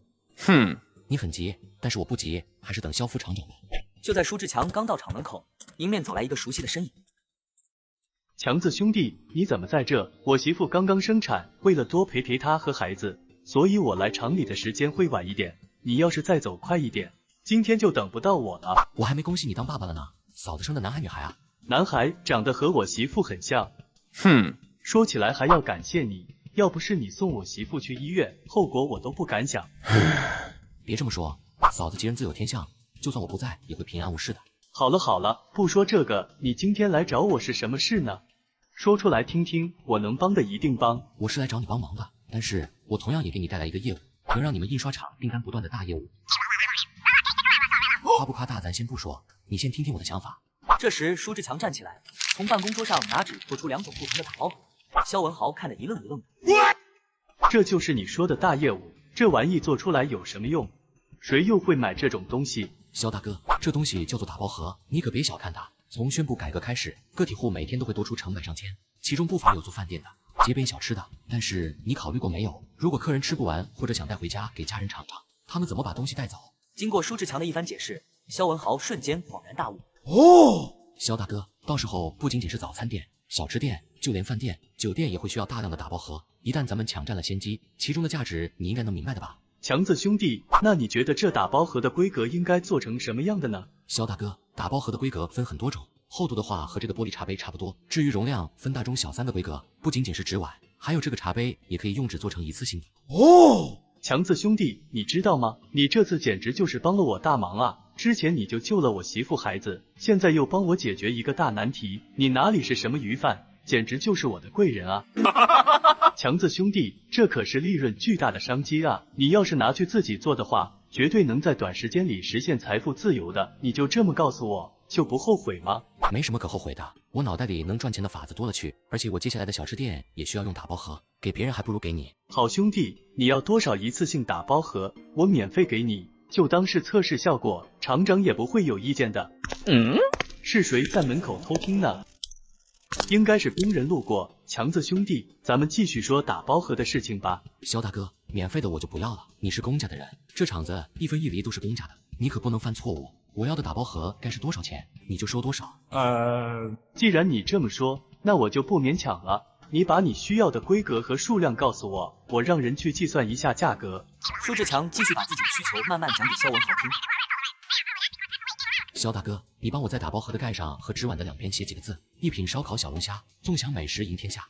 你很急，但是我不急，还是等肖副厂长吧。就在舒志强刚到厂门口，迎面走来一个熟悉的身影。强子兄弟，你怎么在这？我媳妇刚刚生产，为了多陪她和孩子，所以我来厂里的时间会晚一点。你要是再走快一点，今天就等不到我了。我还没恭喜你当爸爸了呢，嫂子生的男孩女孩啊？男孩，长得和我媳妇很像。说起来还要感谢你，要不是你送我媳妇去医院，后果我都不敢想。别这么说，嫂子吉人自有天相，就算我不在，也会平安无事的。好了好了，不说这个，你今天来找我是什么事呢？说出来听听，我能帮的一定帮。我是来找你帮忙的，但是我同样也给你带来一个业务，能让你们印刷厂订单不断的大业务。夸不夸大咱先不说，你先听听我的想法。这时，舒志强站起来，从办公桌上拿纸做出2种不同的打包盒。肖文豪看得一愣一愣的。这就是你说的大业务？这玩意做出来有什么用？谁又会买这种东西？肖大哥，这东西叫做打包盒，你可别小看它。从宣布改革开始，个体户每天都会多出成百上千，其中不乏有做饭店的、街边小吃的。但是你考虑过没有，如果客人吃不完或者想带回家给家人尝尝，他们怎么把东西带走？经过舒志强的一番解释，肖文豪瞬间恍然大悟。肖大哥，到时候不仅仅是早餐店、小吃店，就连饭店、酒店也会需要大量的打包盒。一旦咱们抢占了先机，其中的价值你应该能明白的吧？强子兄弟，那你觉得这打包盒的规格应该做成什么样的呢？肖大哥，打包盒的规格分很多种，厚度的话和这个玻璃茶杯差不多。至于容量，分大中小3个规格，不仅仅是纸碗，还有这个茶杯也可以用纸做成一次性的。强子兄弟，你知道吗？你这次简直就是帮了我大忙啊！之前你就救了我媳妇孩子，现在又帮我解决一个大难题，你哪里是什么鱼贩，简直就是我的贵人啊！强子兄弟，这可是利润巨大的商机啊！你要是拿去自己做的话，绝对能在短时间里实现财富自由的。你就这么告诉我，就不后悔吗？没什么可后悔的，我脑袋里能赚钱的法子多了去，而且我接下来的小吃店也需要用打包盒，给别人还不如给你。好兄弟，你要多少一次性打包盒，我免费给你，就当是测试效果，厂长也不会有意见的。是谁在门口偷听呢？应该是工人路过。强子兄弟，咱们继续说打包盒的事情吧。肖大哥，免费的我就不要了，你是公家的人，这厂子1分1厘都是公家的，你可不能犯错误。我要的打包盒该是多少钱，你就收多少。既然你这么说，那我就不勉强了。你把你需要的规格和数量告诉我，我让人去计算一下价格。舒志强继续把自己的需求慢慢讲给肖文豪听。肖大哥，你帮我在打包盒的盖上和纸碗的两边写几个字：一品烧烤小龙虾，纵享美食赢天下。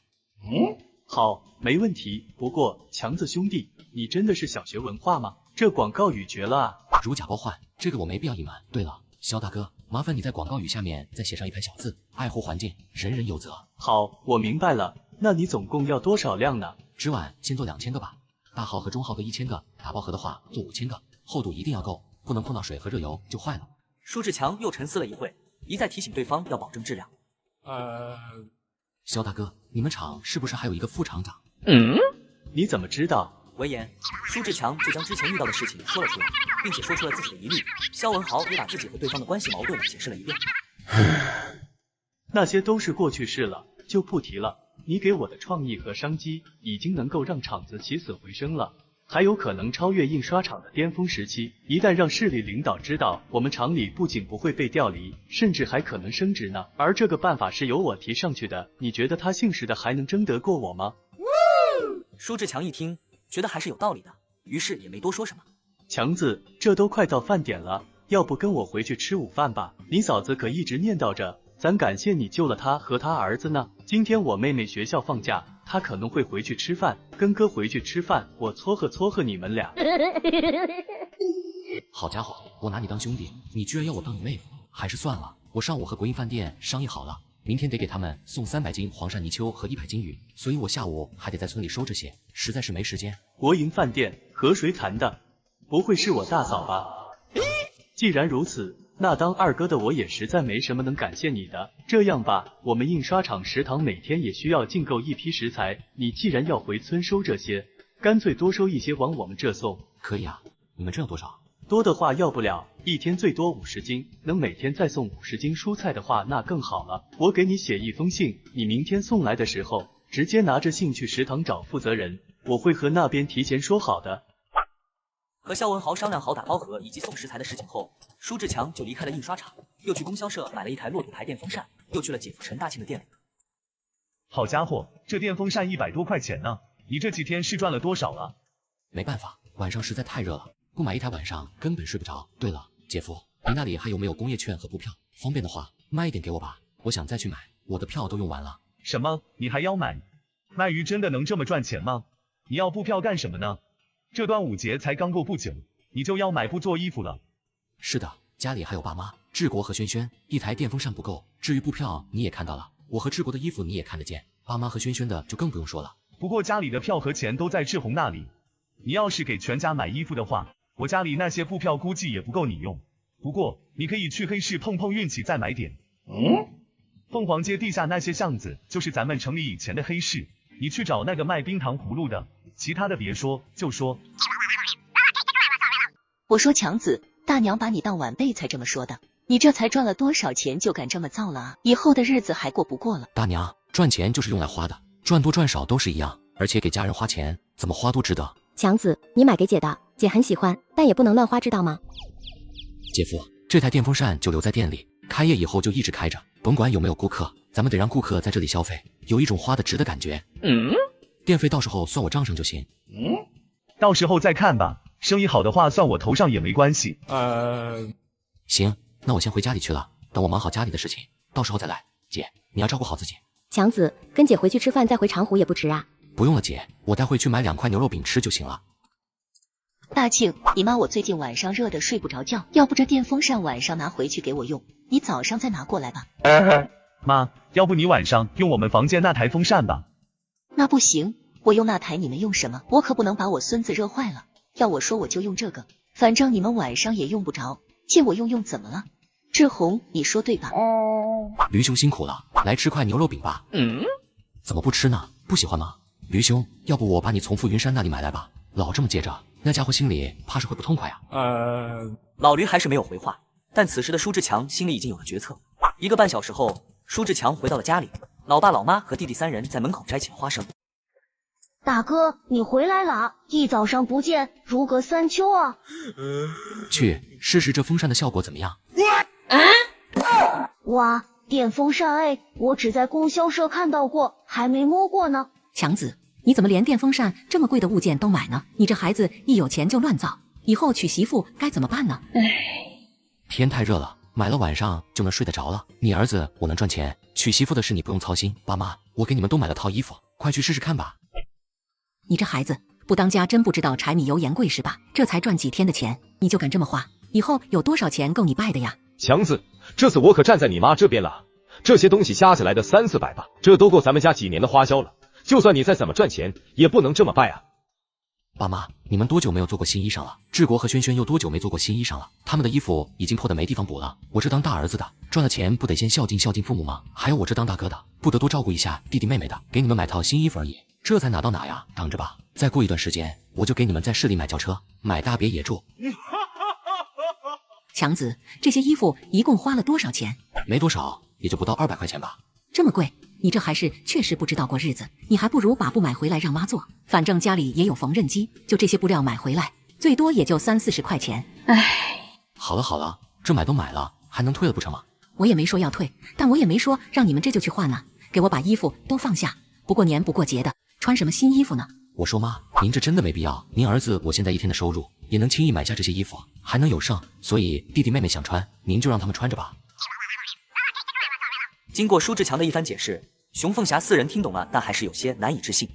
好，没问题。不过强子兄弟，你真的是小学文化吗？这广告语绝了啊！如假包换，这个我没必要隐瞒。对了，肖大哥，麻烦你在广告语下面再写上一排小字：爱护环境，人人有责。好，我明白了。那你总共要多少量呢？纸碗先做2000个吧，大号和中号各1000个，打包盒的话做5000个，厚度一定要够，不能碰到水和热油就坏了。舒志强又沉思了一会，一再提醒对方要保证质量。肖大哥，你们厂是不是还有一个副厂长？你怎么知道？闻言，舒志强就将之前遇到的事情说了出来，并且说出了自己的疑虑。肖文豪也把自己和对方的关系矛盾解释了一遍。那些都是过去式了，就不提了。你给我的创意和商机已经能够让厂子起死回生了，还有可能超越印刷厂的巅峰时期。一旦让市里领导知道，我们厂里不仅不会被调离，甚至还可能升职呢。而这个办法是由我提上去的，你觉得他姓石的还能争得过我吗？舒志强一听，觉得还是有道理的，于是也没多说什么。强子，这都快到饭点了，要不跟我回去吃午饭吧？你嫂子可一直念叨着，咱感谢你救了他和他儿子呢。今天我妹妹学校放假，她可能会回去吃饭，跟哥回去吃饭，我撮合撮合你们俩。好家伙，我拿你当兄弟，你居然要我当你妹夫？还是算了，我上午和国营饭店商议好了，明天得给他们送300斤黄鳝泥鳅和100斤鱼，所以我下午还得在村里收这些，实在是没时间。国营饭店和谁谈的？不会是我大嫂吧？既然如此，那当二哥的我也实在没什么能感谢你的。这样吧，我们印刷厂食堂每天也需要进购一批食材，你既然要回村收这些，干脆多收一些往我们这送。可以啊，你们这要多少？多的话要不了，一天最多50斤，能每天再送50斤蔬菜的话，那更好了。我给你写一封信，你明天送来的时候，直接拿着信去食堂找负责人，我会和那边提前说好的。和肖文豪商量好打包盒以及送食材的事情后，舒志强就离开了印刷厂，又去供销社买了一台骆驼牌电风扇，又去了姐夫陈大庆的店里。好家伙，这电风扇100多块钱呢，你这几天是赚了多少啊？没办法，晚上实在太热了，不买一台晚上根本睡不着。对了，姐夫，你那里还有没有工业券和布票？方便的话卖一点给我吧，我想再去买，我的票都用完了。什么？你还要买？卖鱼真的能这么赚钱吗？你要布票干什么呢？这端午节才刚过不久，你就要买布做衣服了？是的，家里还有爸妈、志国和轩轩，一台电风扇不够。至于布票，你也看到了，我和志国的衣服你也看得见，爸妈和轩轩的就更不用说了。不过家里的票和钱都在志宏那里，你要是给全家买衣服的话，我家里那些布票估计也不够你用。不过你可以去黑市碰碰运气再买点。凤凰街地下那些巷子就是咱们城里以前的黑市，你去找那个卖冰糖葫芦的，其他的别说，就说。我说强子，大娘把你当晚辈才这么说的。你这才赚了多少钱就敢这么造了啊？以后的日子还过不过了。大娘，赚钱就是用来花的，赚多赚少都是一样，而且给家人花钱，怎么花都值得。强子，你买给姐的，姐很喜欢，但也不能乱花，知道吗？姐夫，这台电风扇就留在店里，开业以后就一直开着，甭管有没有顾客，咱们得让顾客在这里消费，有一种花的值的感觉。电费到时候算我账上就行。到时候再看吧，生意好的话算我头上也没关系。行，那我先回家里去了，等我忙好家里的事情，到时候再来。姐，你要照顾好自己。强子，跟姐回去吃饭再回长湖也不迟啊。不用了姐，我待会去买2块牛肉饼吃就行了。大庆，你妈我最近晚上热的睡不着觉，要不这电风扇晚上拿回去给我用，你早上再拿过来吧。妈，要不你晚上用我们房间那台风扇吧？那不行，我用那台你们用什么？我可不能把我孙子热坏了。要我说我就用这个，反正你们晚上也用不着，借我用怎么了？志宏，你说对吧？驴兄辛苦了，来吃块牛肉饼吧。怎么不吃呢？不喜欢吗？驴兄，要不我把你从傅云山那里买来吧？老这么接着，那家伙心里怕是会不痛快啊。老驴还是没有回话，但此时的舒志强心里已经有了决策。1个半小时后，舒志强回到了家里，老爸、老妈和弟弟3人在门口摘起了花生。大哥，你回来了，一早上不见，如隔三秋啊！去试试这风扇的效果怎么样？哇，电风扇哎，我只在供销社看到过，还没摸过呢。强子，你怎么连电风扇这么贵的物件都买呢？你这孩子一有钱就乱造，以后娶媳妇该怎么办呢？天太热了，买了晚上就能睡得着了。你儿子我能赚钱，娶媳妇的事你不用操心。爸妈，我给你们都买了套衣服，快去试试看吧。你这孩子不当家真不知道柴米油盐贵是吧？这才赚几天的钱，你就敢这么花？以后有多少钱够你败的呀？强子，这次我可站在你妈这边了，这些东西加起来的3、4百吧，这都够咱们家几年的花销了。就算你再怎么赚钱，也不能这么败啊！爸妈，你们多久没有做过新衣裳了？志国和轩轩又多久没做过新衣裳了？他们的衣服已经破得没地方补了。我这当大儿子的，赚了钱不得先孝敬父母吗？还有我这当大哥的，不得多照顾一下弟弟妹妹的，给你们买套新衣服而已。这才哪到哪呀？等着吧，再过一段时间，我就给你们在市里买轿车，买大别野住。强子，这些衣服一共花了多少钱？没多少，也就不到200块钱吧。这么贵？你这还是确实不知道过日子，你还不如把布买回来让妈做，反正家里也有缝纫机，就这些布料买回来，最多也就30、40块钱。好了，这买都买了，还能退了不成吗？我也没说要退，但我也没说让你们这就去换呢。给我把衣服都放下，不过年不过节的，穿什么新衣服呢？我说妈，您这真的没必要。您儿子我现在一天的收入也能轻易买下这些衣服，还能有剩，所以弟弟妹妹想穿，您就让他们穿着吧。经过舒志强的一番解释，熊凤霞4人听懂了，但还是有些难以置信。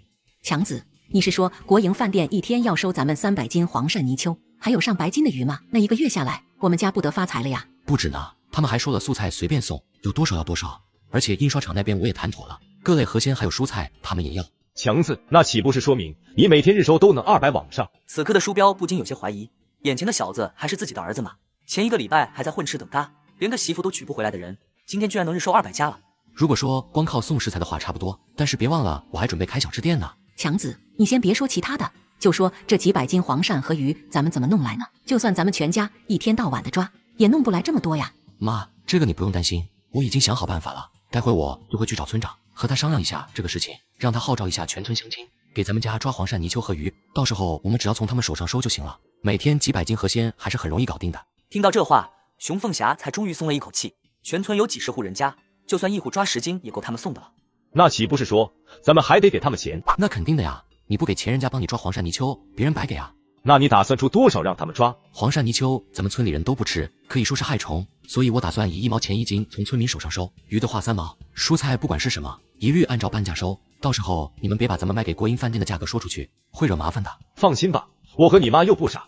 强子，你是说国营饭店一天要收咱们300斤黄鳝泥鳅，还有上百斤的鱼吗？那1个月下来，我们家不得发财了呀？不止呢，他们还说了素菜随便送，有多少要多少。而且印刷厂那边我也谈妥了，各类河鲜还有蔬菜他们也要。强子，那岂不是说明你每天日收都能200往上？此刻的舒彪不禁有些怀疑，眼前的小子还是自己的儿子吗？前1个礼拜还在混吃等嘎，连个媳妇都娶不回来的人，今天居然能日收200家了。如果说光靠送食材的话差不多，但是别忘了我还准备开小吃店呢。强子，你先别说其他的，就说这几百斤黄鳝和鱼咱们怎么弄来呢？就算咱们全家一天到晚的抓，也弄不来这么多呀。妈，这个你不用担心，我已经想好办法了，待会我就会去找村长，和他商量一下这个事情，让他号召一下全村乡亲，给咱们家抓黄鳝泥鳅和鱼，到时候我们只要从他们手上收就行了，每天几百斤河鲜还是很容易搞定的。听到这话，熊凤霞才终于松了一口气，全村有几10户人家，就算1户抓10斤也够他们送的了。那岂不是说咱们还得给他们钱？那肯定的呀，你不给钱人家帮你抓黄鳝泥鳅，别人白给啊。那你打算出多少让他们抓？黄鳝泥鳅咱们村里人都不吃，可以说是害虫，所以我打算以1毛钱1斤从村民手上收，鱼的话3毛，蔬菜不管是什么，一律按照半价收，到时候你们别把咱们卖给国营饭店的价格说出去，会惹麻烦的。放心吧，我和你妈又不傻。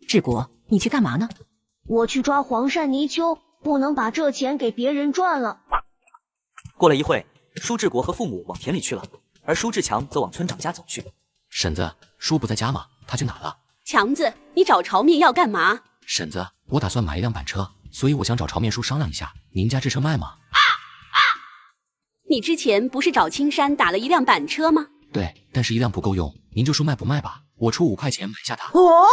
志国，你去干嘛呢？我去抓黄鳝泥鳅，不能把这钱给别人赚了。过了一会，舒志国和父母往田里去了，而舒志强则往村长家走去。婶子，叔不在家吗？他去哪了？强子，你找巢面要干嘛？婶子，我打算买一辆板车，所以我想找巢面叔商量一下，您家这车卖吗？你之前不是找青山打了一辆板车吗？对，但是一辆不够用，您就说卖不卖吧，我出5块钱买下它。哦，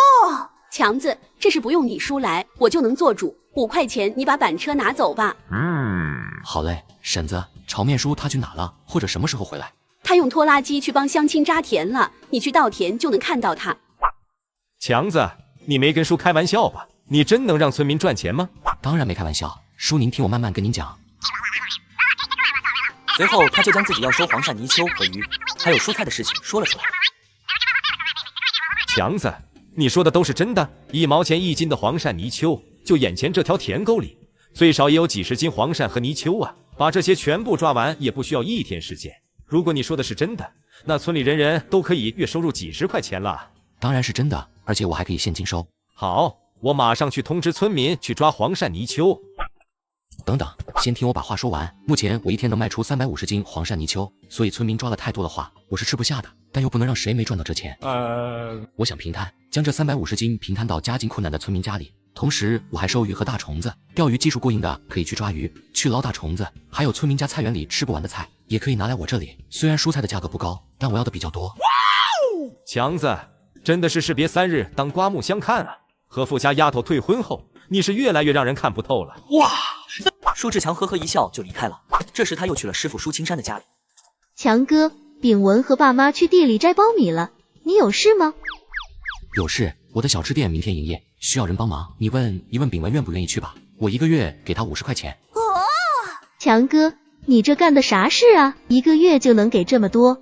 强子，这事不用你叔来，我就能做主。5块钱，你把板车拿走吧。好嘞，婶子，炒面叔他去哪了？或者什么时候回来？他用拖拉机去帮乡亲扎田了，你去稻田就能看到他。强子，你没跟叔开玩笑吧？你真能让村民赚钱吗？当然没开玩笑，叔您听我慢慢跟您讲。随后他就将自己要收黄鳝泥鳅和鱼，还有蔬菜的事情说了出来。强子，你说的都是真的？1毛钱1斤的黄鳝泥鳅，就眼前这条田沟里，最少也有几十斤黄鳝和泥鳅啊！把这些全部抓完也不需要1天时间。如果你说的是真的，那村里人人都可以月收入几10块钱了。当然是真的，而且我还可以现金收。好，我马上去通知村民去抓黄鳝泥鳅。等等，先听我把话说完。目前我1天能卖出350斤黄鳝泥鳅，所以村民抓了太多的话，我是吃不下的，但又不能让谁没赚到这钱。我想平摊，将这350斤平摊到家境困难的村民家里。同时我还收鱼和大虫子，钓鱼技术过硬的可以去抓鱼，去捞大虫子，还有村民家菜园里吃不完的菜，也可以拿来我这里。虽然蔬菜的价格不高，但我要的比较多。强子，真的是士别3日当刮目相看啊！和富家丫头退婚后，你是越来越让人看不透了。哇！舒志强呵呵一笑就离开了。这时他又去了师傅舒青山的家里。强哥，炳文和爸妈去地里摘苞米了，你有事吗？有事，我的小吃店明天营业，需要人帮忙。你问一问炳文愿不愿意去吧，我1个月给他50块钱。强哥，你这干的啥事啊？1个月就能给这么多？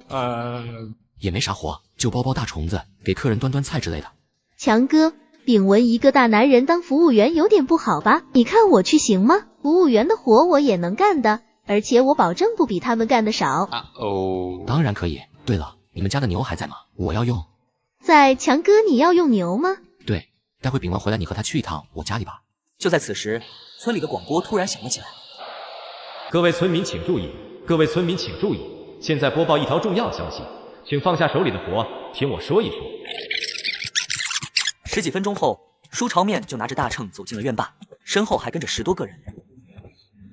也没啥活，就包包大虫子，给客人端端菜之类的。强哥，炳文一个大男人当服务员有点不好吧？你看我去行吗？服务员的活我也能干的，而且我保证不比他们干的少。当然可以。对了，你们家的牛还在吗？我要用。在。强哥，你要用牛吗？对，待会炳文回来你和他去一趟我家里吧。就在此时，村里的广播突然响了起来。各位村民请注意，各位村民请注意，现在播报一条重要消息，请放下手里的活，听我说一说。10几分钟后，舒朝面就拿着大秤走进了院坝，身后还跟着10多个人。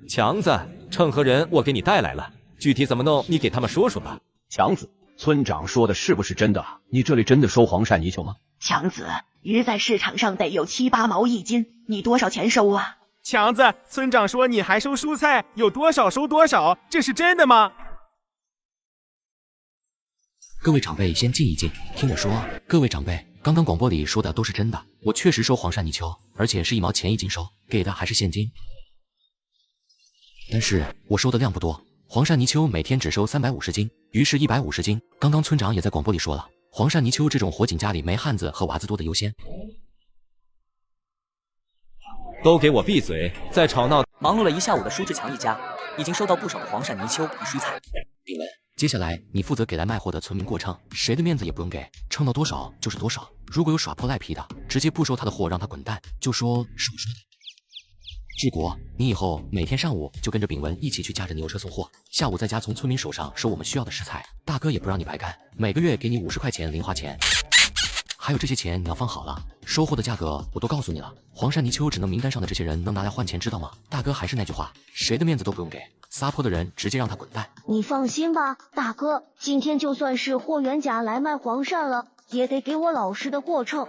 强子，秤和人我给你带来了，具体怎么弄你给他们说说吧。强子，村长说的是不是真的？你这里真的收黄鳝泥鳅吗？强子，鱼在市场上得有7、8毛1斤，你多少钱收啊？强子，村长说你还收蔬菜，有多少收多少，这是真的吗？各位长辈先静一静，听我说。各位长辈，刚刚广播里说的都是真的，我确实收黄鳝泥鳅，而且是1毛钱1斤收，给的还是现金。但是我收的量不多，黄鳝泥鳅每天只收350斤，鱼是150斤。刚刚村长也在广播里说了，黄鳝泥鳅这种活锦家里没汉子和娃子多的优先。都给我闭嘴！再吵闹！忙碌了1下午的舒志强一家，已经收到不少的黄鳝泥鳅和蔬菜。炳文，接下来你负责给来卖货的村民过秤，谁的面子也不用给，称到多少就是多少。如果有耍泼赖皮的，直接不收他的货，让他滚蛋，就说是我说的。志国，你以后每天上午就跟着炳文一起去驾着牛车送货，下午在家从村民手上收我们需要的食材。大哥也不让你白干，每个月给你50块钱零花钱。还有这些钱你要放好了，收货的价格我都告诉你了。黄鳝泥鳅只能名单上的这些人能拿来换钱，知道吗？大哥还是那句话，谁的面子都不用给，撒泼的人直接让他滚蛋。你放心吧，大哥，今天就算是货源甲来卖黄鳝了，也得给我老实的过秤。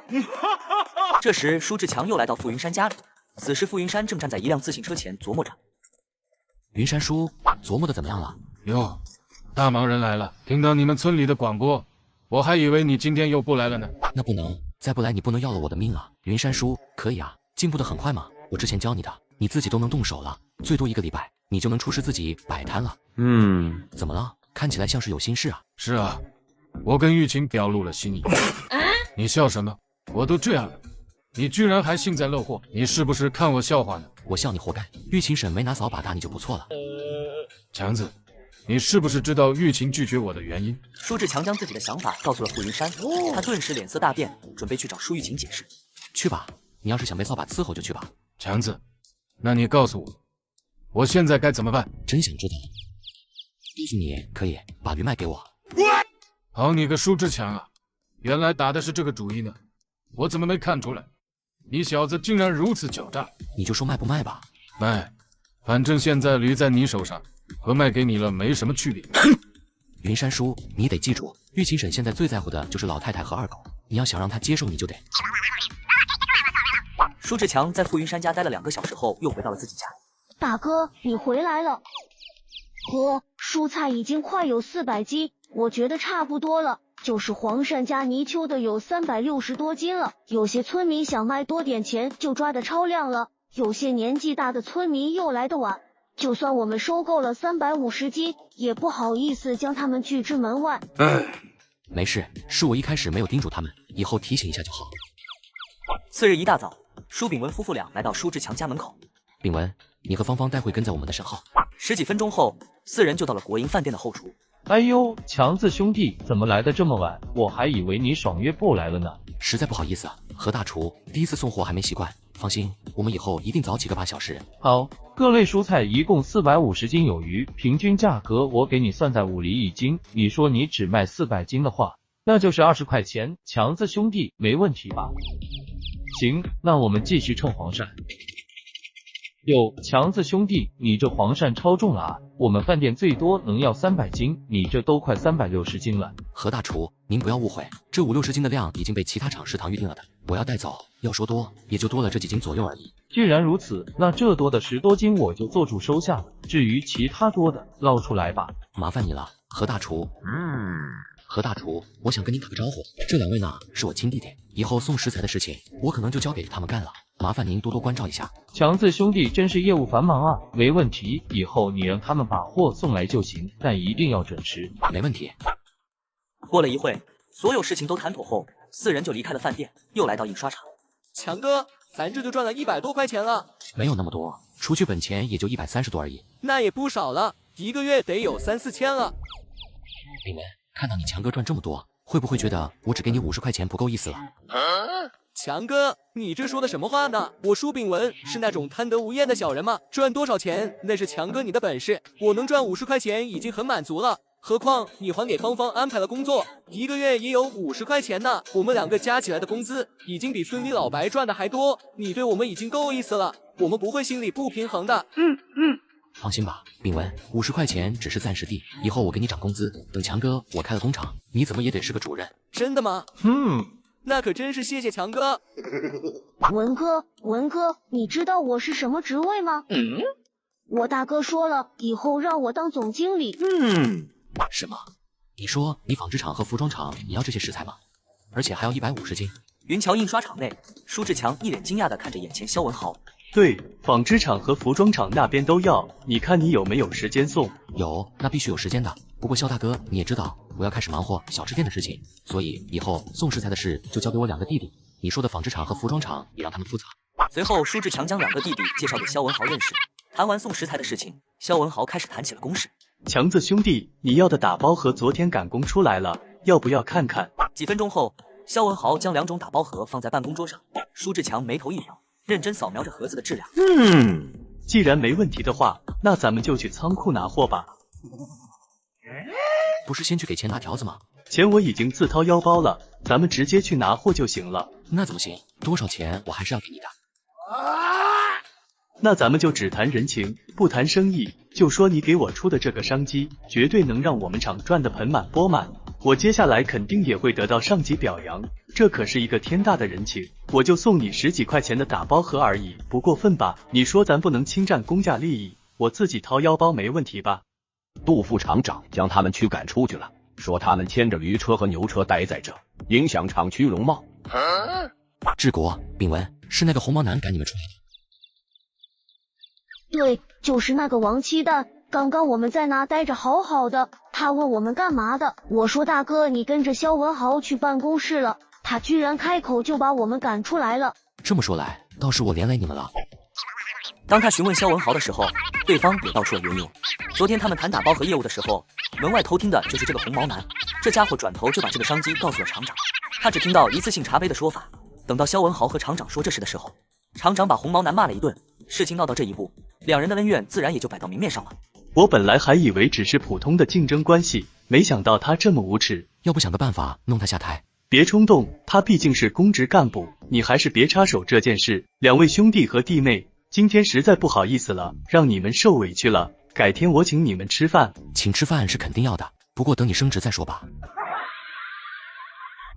这时舒志强又来到傅云山家里，此时傅云山正站在一辆自行车前琢磨着。云山叔，琢磨的怎么样了？哟，大忙人来了，听到你们村里的广播，我还以为你今天又不来了呢。那不能，再不来你不能要了我的命啊！云山叔，可以啊，进步的很快嘛。我之前教你的，你自己都能动手了，最多1个礼拜，你就能出师自己摆摊了。怎么了？看起来像是有心事啊。是啊，我跟玉琴表露了心意。你笑什么？我都这样了，你居然还幸灾乐祸，你是不是看我笑话呢？我笑你活该，玉琴婶没拿扫把打你就不错了。强子，你是不是知道玉琴拒绝我的原因？舒志强将自己的想法告诉了傅云山，他顿时脸色大变，准备去找舒玉琴解释。去吧，你要是想被扫把伺候就去吧。强子，那你告诉我，我现在该怎么办？真想知道。告诉你，可以把鱼卖给我。好你个舒志强啊，原来打的是这个主意呢，我怎么没看出来？你小子竟然如此狡诈！你就说卖不卖吧。卖，反正现在驴在你手上，和卖给你了没什么区别。云山叔，你得记住，玉琴婶现在最在乎的就是老太太和二狗，你要想让她接受，你就得。舒志强在傅云山家待了2个小时后，又回到了自己家。大哥，你回来了。哥，蔬菜已经快有400斤，我觉得差不多了。就是黄鳝加泥鳅的有360多斤了，有些村民想卖多点钱就抓的超量了，有些年纪大的村民又来得晚，就算我们收购了350斤，也不好意思将他们拒之门外。没事，是我一开始没有叮嘱他们，以后提醒一下就好。次日一大早，舒炳文夫妇俩来到舒志强家门口。炳文，你和芳芳待会跟在我们的身后。10几分钟后，4人就到了国营饭店的后厨。哎呦，强子兄弟，怎么来的这么晚？我还以为你爽约不来了呢。实在不好意思啊，何大厨，第一次送货还没习惯。放心，我们以后一定早几个把小时。好，各类蔬菜一共450斤有余，平均价格我给你算在5厘一斤。你说你只卖400斤的话，那就是20块钱。强子兄弟，没问题吧？行，那我们继续称黄鳝。哟，强子兄弟，你这黄鳝超重了啊！我们饭店最多能要300斤，你这都快360斤了。何大厨，您不要误会，这50、60斤的量已经被其他厂食堂预定了的，我要带走，要说多也就多了这几斤左右而已。既然如此，那这多的10多斤我就做主收下了，至于其他多的，捞出来吧。麻烦你了，何大厨。何大厨，我想跟您打个招呼，这2位呢是我亲弟弟，以后送食材的事情我可能就交给他们干了，麻烦您多多关照一下。强子兄弟真是业务繁忙啊，没问题，以后你让他们把货送来就行，但一定要准时。没问题。过了一会，所有事情都谈妥后，4人就离开了饭店，又来到印刷厂。强哥，咱这就赚了100多块钱了。没有那么多，除去本钱也就130多而已。那也不少了，一个月得有3、4千了。炳文，看到你强哥赚这么多，会不会觉得我只给你50块钱不够意思了？强哥，你这说的什么话呢？我舒炳文是那种贪得无厌的小人吗？赚多少钱那是强哥你的本事，我能赚50块钱已经很满足了。何况你还给芳芳安排了工作，一个月也有50块钱呢。我们2个加起来的工资已经比村里老白赚的还多，你对我们已经够意思了，我们不会心里不平衡的。放心吧，炳文，50块钱只是暂时的，以后我给你涨工资。等强哥我开了工厂，你怎么也得是个主任。真的吗？那可真是谢谢强哥。文哥，你知道我是什么职位吗？我大哥说了，以后让我当总经理。什么？你说你纺织厂和服装厂也要这些食材吗？而且还要150斤？云桥印刷厂内，舒志强一脸惊讶地看着眼前肖文豪。对，纺织厂和服装厂那边都要，你看你有没有时间送？有，那必须有时间的。不过肖大哥，你也知道，我要开始忙活小吃店的事情，所以以后送食材的事就交给我2个弟弟。你说的纺织厂和服装厂也让他们负责。随后，舒志强将2个弟弟介绍给肖文豪认识。谈完送食材的事情，肖文豪开始谈起了公事。强子兄弟，你要的打包盒昨天赶工出来了，要不要看看？几分钟后，肖文豪将2种打包盒放在办公桌上，舒志强眉头一挑，认真扫描着盒子的质量。既然没问题的话，那咱们就去仓库拿货吧。不是先去给钱拿条子吗？钱我已经自掏腰包了，咱们直接去拿货就行了。那怎么行？多少钱我还是要给你的。那咱们就只谈人情，不谈生意，就说你给我出的这个商机，绝对能让我们厂赚得盆满钵满。我接下来肯定也会得到上级表扬，这可是一个天大的人情。我就送你10几块钱的打包盒而已，不过分吧？你说咱不能侵占公家利益，我自己掏腰包没问题吧？杜副厂长将他们驱赶出去了，说他们牵着驴车和牛车待在这，影响厂区容貌。治国，炳文，是那个红毛男赶你们出来的？对，就是那个王七蛋。刚刚我们在那待着好好的，他问我们干嘛的，我说大哥你跟着肖文豪去办公室了，他居然开口就把我们赶出来了。这么说来，倒是我连累你们了。当他询问肖文豪的时候，对方也道出了缘由。昨天他们谈打包和业务的时候，门外偷听的就是这个红毛男，这家伙转头就把这个商机告诉了厂长。他只听到一次性茶杯的说法，等到肖文豪和厂长说这事的时候，厂长把红毛男骂了一顿。事情闹到这一步，2人的恩怨自然也就摆到明面上了。我本来还以为只是普通的竞争关系，没想到他这么无耻。要不想个办法弄他下台？别冲动，他毕竟是公职干部，你还是别插手这件事。2位兄弟和弟妹，今天实在不好意思了，让你们受委屈了。改天我请你们吃饭。请吃饭是肯定要的，不过等你升职再说吧。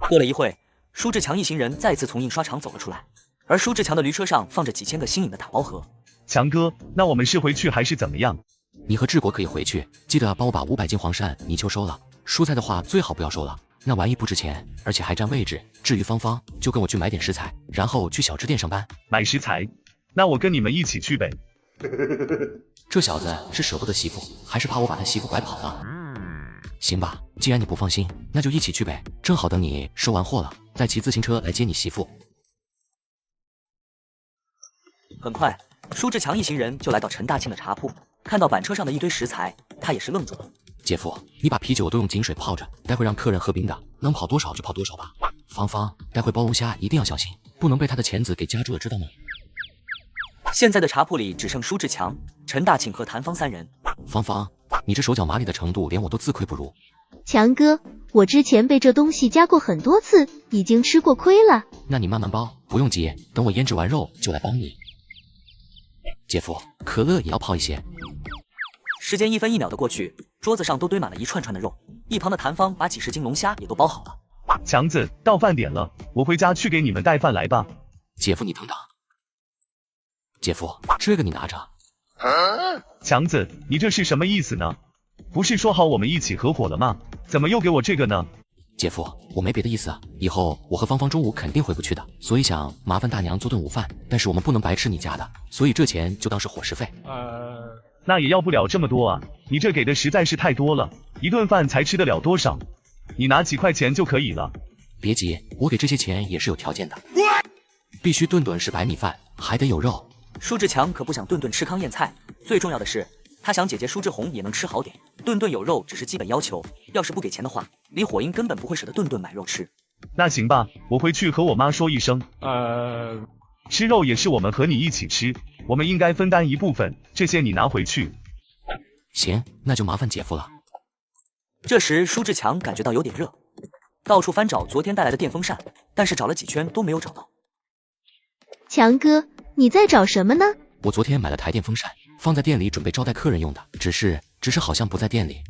过了一会，舒志强一行人再次从印刷厂走了出来，而舒志强的驴车上放着几千个新颖的打包盒。强哥，那我们是回去还是怎么样？你和治国可以回去，记得帮我把500斤黄鳝、泥鳅收了。蔬菜的话最好不要收了，那玩意不值钱，而且还占位置。至于芳芳，就跟我去买点食材，然后去小吃店上班。买食材？那我跟你们一起去呗。这小子是舍不得媳妇，还是怕我把他媳妇拐跑了？行吧，既然你不放心，那就一起去呗。正好等你收完货了，再骑自行车来接你媳妇。很快，舒志强一行人就来到陈大庆的茶铺，看到板车上的一堆食材，他也是愣住了。姐夫，你把啤酒都用井水泡着，待会让客人喝冰的，能跑多少就跑多少吧。芳芳，待会包龙虾一定要小心，不能被他的钳子给夹住了，知道吗？现在的茶铺里只剩舒志强、陈大庆和谭芳三人。芳芳，你这手脚麻利的程度，连我都自愧不如。强哥，我之前被这东西夹过很多次，已经吃过亏了。那你慢慢包，不用急，等我腌制完肉就来帮你。姐夫，可乐也要泡一些。时间1分1秒的过去，桌子上都堆满了一串串的肉，一旁的谭芳把几10斤龙虾也都包好了。强子，到饭点了，我回家去给你们带饭来吧。姐夫，你等等。姐夫，这个你拿着。强子，你这是什么意思呢？不是说好我们一起合伙了吗？怎么又给我这个呢？姐夫，我没别的意思啊，以后我和芳芳中午肯定回不去的，所以想麻烦大娘做顿午饭，但是我们不能白吃你家的，所以这钱就当是伙食费。那也要不了这么多啊，你这给的实在是太多了，一顿饭才吃得了多少？你拿几块钱就可以了。别急，我给这些钱也是有条件的，必须顿顿是白米饭，还得有肉。舒志强可不想顿顿吃糠咽菜，最重要的是他想姐姐舒志红也能吃好点，顿顿有肉只是基本要求，要是不给钱的话，李火英根本不会舍得顿顿买肉吃。那行吧，我回去和我妈说一声。吃肉也是我们和你一起吃，我们应该分担一部分，这些你拿回去。行，那就麻烦姐夫了。这时舒志强感觉到有点热，到处翻找昨天带来的电风扇，但是找了几圈都没有找到。强哥，你在找什么呢？我昨天买了台电风扇，放在店里准备招待客人用的，只是好像不在店里。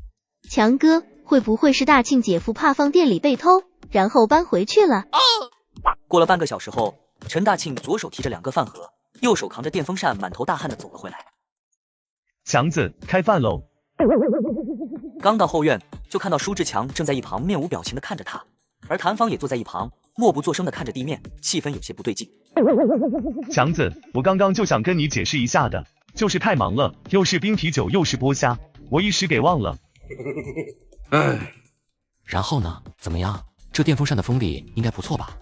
强哥，会不会是大庆姐夫怕放店里被偷，然后搬回去了？过了半个小时后，陈大庆左手提着2个饭盒，右手扛着电风扇，满头大汗的走了回来。强子，开饭喽！刚到后院，就看到舒志强正在一旁面无表情的看着他，而谭芳也坐在一旁默不作声的看着地面，气氛有些不对劲。强子，我刚刚就想跟你解释一下的，就是太忙了，又是冰啤酒又是剥虾，我一时给忘了。然后呢？怎么样？这电风扇的风力应该不错吧？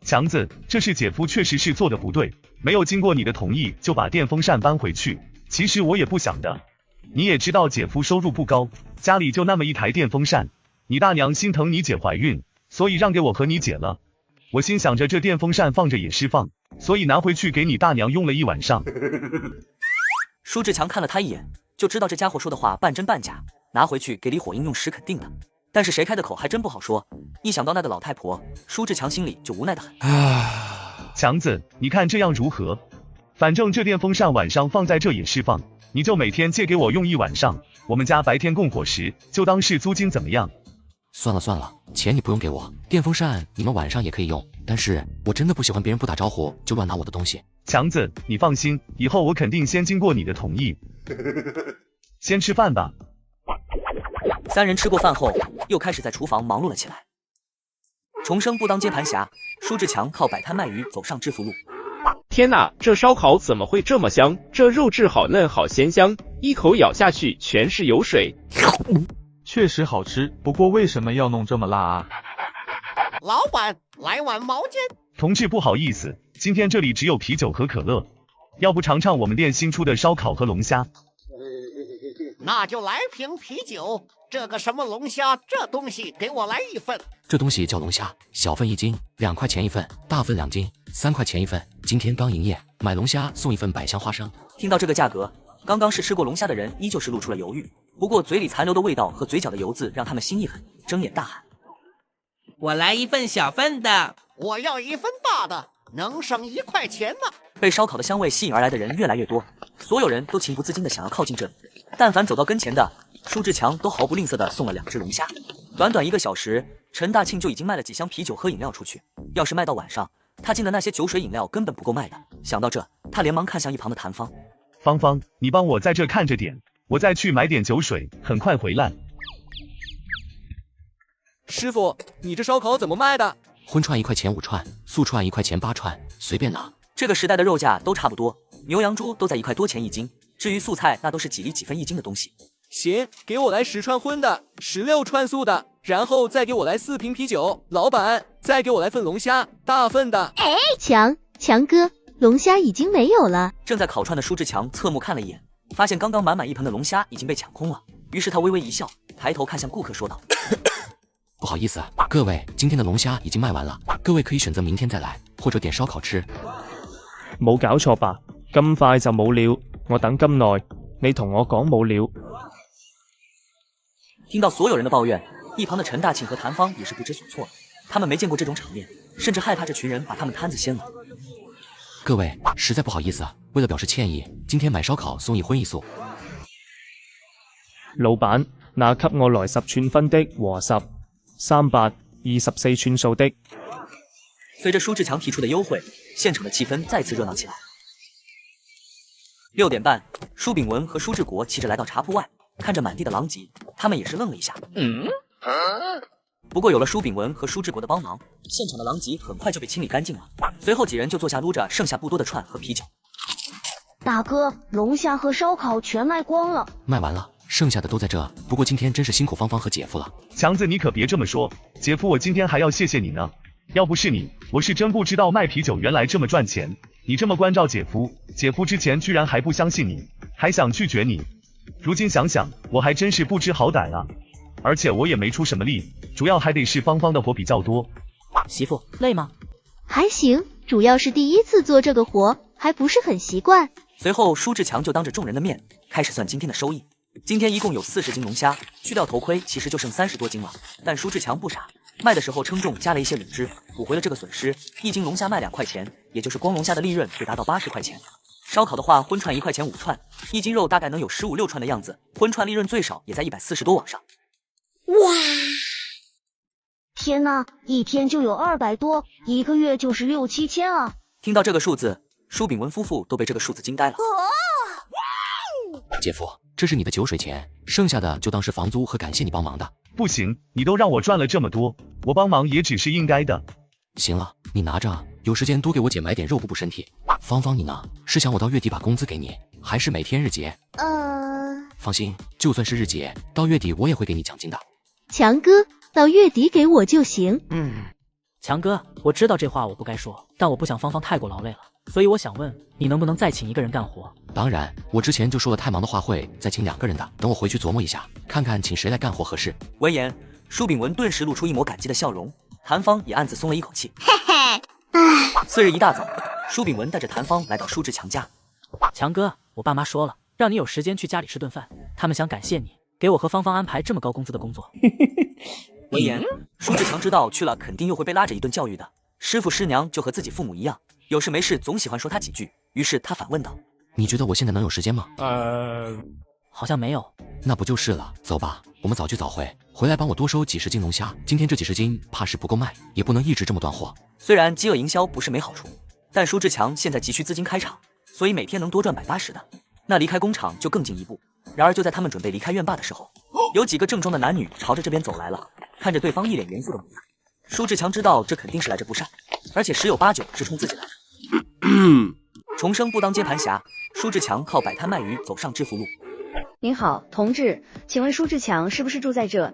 强子，这是姐夫确实是做的不对，没有经过你的同意就把电风扇搬回去。其实我也不想的，你也知道姐夫收入不高，家里就那么一台电风扇，你大娘心疼你姐怀孕，所以让给我和你姐了。我心想着这电风扇放着也是放，所以拿回去给你大娘用了一晚上。舒志强看了他一眼，就知道这家伙说的话半真半假，拿回去给李火英用时肯定的，但是谁开的口还真不好说。一想到那个老太婆，舒志强心里就无奈的很。强子，你看这样如何？反正这电风扇晚上放在这也是放，你就每天借给我用一晚上，我们家白天供伙食，就当是租金怎么样？算了，钱你不用给我，电风扇你们晚上也可以用，但是我真的不喜欢别人不打招呼就乱拿我的东西。强子，你放心，以后我肯定先经过你的同意。先吃饭吧。三人吃过饭后，又开始在厨房忙碌了起来。重生不当接盘侠，舒志强靠摆摊卖鱼走上致富路。天哪，这烧烤怎么会这么香？这肉质好嫩好鲜香，一口咬下去全是油水。确实好吃，不过为什么要弄这么辣啊？老板，来碗毛尖。同志不好意思，今天这里只有啤酒和可乐，要不尝尝我们店新出的烧烤和龙虾？那就来瓶啤酒。这个什么龙虾，这东西给我来1份。这东西叫龙虾，小份1斤，2块钱1份；大份2斤，3块钱1份。今天刚营业，买龙虾送1份百香花生。听到这个价格，刚刚试吃过龙虾的人依旧是露出了犹豫，不过嘴里残留的味道和嘴角的油渍让他们心一狠，睁眼大喊：我来1份小份的，我要1份大的，能省1块钱吗？被烧烤的香味吸引而来的人越来越多，所有人都情不自禁的想要靠近这里。但凡走到跟前的，舒志强都毫不吝啬地送了2只龙虾。短短1个小时，陈大庆就已经卖了几箱啤酒和饮料出去。要是卖到晚上，他进的那些酒水饮料根本不够卖的。想到这，他连忙看向一旁的谭芳。芳芳，你帮我在这看着点，我再去买点酒水，很快回来。师傅，你这烧烤怎么卖的？荤串1块钱5串，素串1块钱8串，随便拿。这个时代的肉价都差不多，牛羊猪都在1块多钱1斤，至于素菜，那都是几厘几分1斤的东西。行，给我来10串荤的，16串素的，然后再给我来4瓶啤酒。老板，再给我来份龙虾，大份的。哎，强哥，龙虾已经没有了。正在烤串的舒志强侧目看了一眼，发现刚刚满满一盆的龙虾已经被抢空了，于是他微微一笑，抬头看向顾客说道：不好意思，各位，今天的龙虾已经卖完了，各位可以选择明天再来，或者点烧烤吃。冇搞錯吧？咁快就冇料，我等咁耐，你同我講冇料。听到所有人的抱怨，一旁的陈大庆和谭芳也是不知所措，他们没见过这种场面，甚至害怕这群人把他们摊子掀了。各位，实在不好意思，为了表示歉意，今天买烧烤送1荤1素。老闆，那給我來10寸分的和10、300、24寸數的。随着舒志强提出的优惠，现场的气氛再次热闹起来。6点半，舒炳文和舒志国骑着来到茶铺外，看着满地的狼藉，他们也是愣了一下。不过有了舒炳文和舒志国的帮忙，现场的狼藉很快就被清理干净了。随后几人就坐下撸着剩下不多的串和啤酒。大哥，龙虾和烧烤全卖光了。卖完了，剩下的都在这。不过今天真是辛苦芳芳和姐夫了。强子，你可别这么说，姐夫我今天还要谢谢你呢。要不是你，我是真不知道卖啤酒原来这么赚钱。你这么关照姐夫，姐夫之前居然还不相信你，还想拒绝你。如今想想，我还真是不知好歹啊。而且我也没出什么力，主要还得是芳芳的活比较多。媳妇，累吗？还行，主要是第一次做这个活，还不是很习惯。随后，舒志强就当着众人的面开始算今天的收益。今天一共有40斤龙虾，去掉头盔，其实就剩30多斤了。但舒志强不傻，卖的时候称重加了一些卤汁，补回了这个损失。1斤龙虾卖2块钱，也就是光龙虾的利润会达到80块钱。烧烤的话，荤串1块钱5串，1斤肉大概能有15、16串的样子，荤串利润最少也在140多往上。哇！天哪，一天就有200多，一个月就是6、7千啊！听到这个数字，舒炳文夫妇都被这个数字惊呆了。姐夫，这是你的酒水钱，剩下的就当是房租和感谢你帮忙的。不行，你都让我赚了这么多，我帮忙也只是应该的。行了，你拿着，有时间多给我姐买点肉补补身体。芳芳你呢？是想我到月底把工资给你，还是每天日结？放心，就算是日结，到月底我也会给你奖金的。强哥，到月底给我就行。强哥，我知道这话我不该说，但我不想芳芳太过劳累了，所以我想问，你能不能再请1个人干活？当然，我之前就说了太忙的话会再请2个人的，等我回去琢磨一下，看看请谁来干活合适。闻言，舒炳文顿时露出一抹感激的笑容，谭芳也暗自松了一口气。次日一大早，舒炳文带着谭芳来到舒志强家。强哥，我爸妈说了，让你有时间去家里吃顿饭，他们想感谢你，给我和芳芳安排这么高工资的工作。闻言，舒志强知道去了肯定又会被拉着一顿教育的。师傅师娘就和自己父母一样，有事没事总喜欢说他几句，于是他反问道：你觉得我现在能有时间吗？好像没有。那不就是了，走吧，我们早聚早会，回来帮我多收几10斤龙虾，今天这几10斤怕是不够卖，也不能一直这么断货。虽然饥饿营销不是没好处，但舒志强现在急需资金开厂，所以每天能多赚180的，那离开工厂就更进一步。然而就在他们准备离开院坝的时候，有几个正装的男女朝着这边走来了，看着对方一脸严肃的模样，舒志强知道这肯定是来者不善，而且10有8九是冲自己来的。重生不当接盘侠，舒志强靠摆摊卖鱼走上知福路。您好，同志，请问舒志强是不是住在这？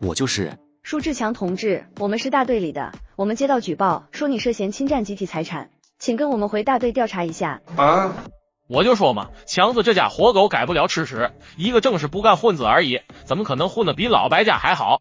我就是。舒志强同志，我们是大队里的，我们接到举报说你涉嫌侵占集体财产，请跟我们回大队调查一下。我就说嘛，强子这家活狗改不了吃屎，一个正事不干混子而已，怎么可能混得比老白家还好？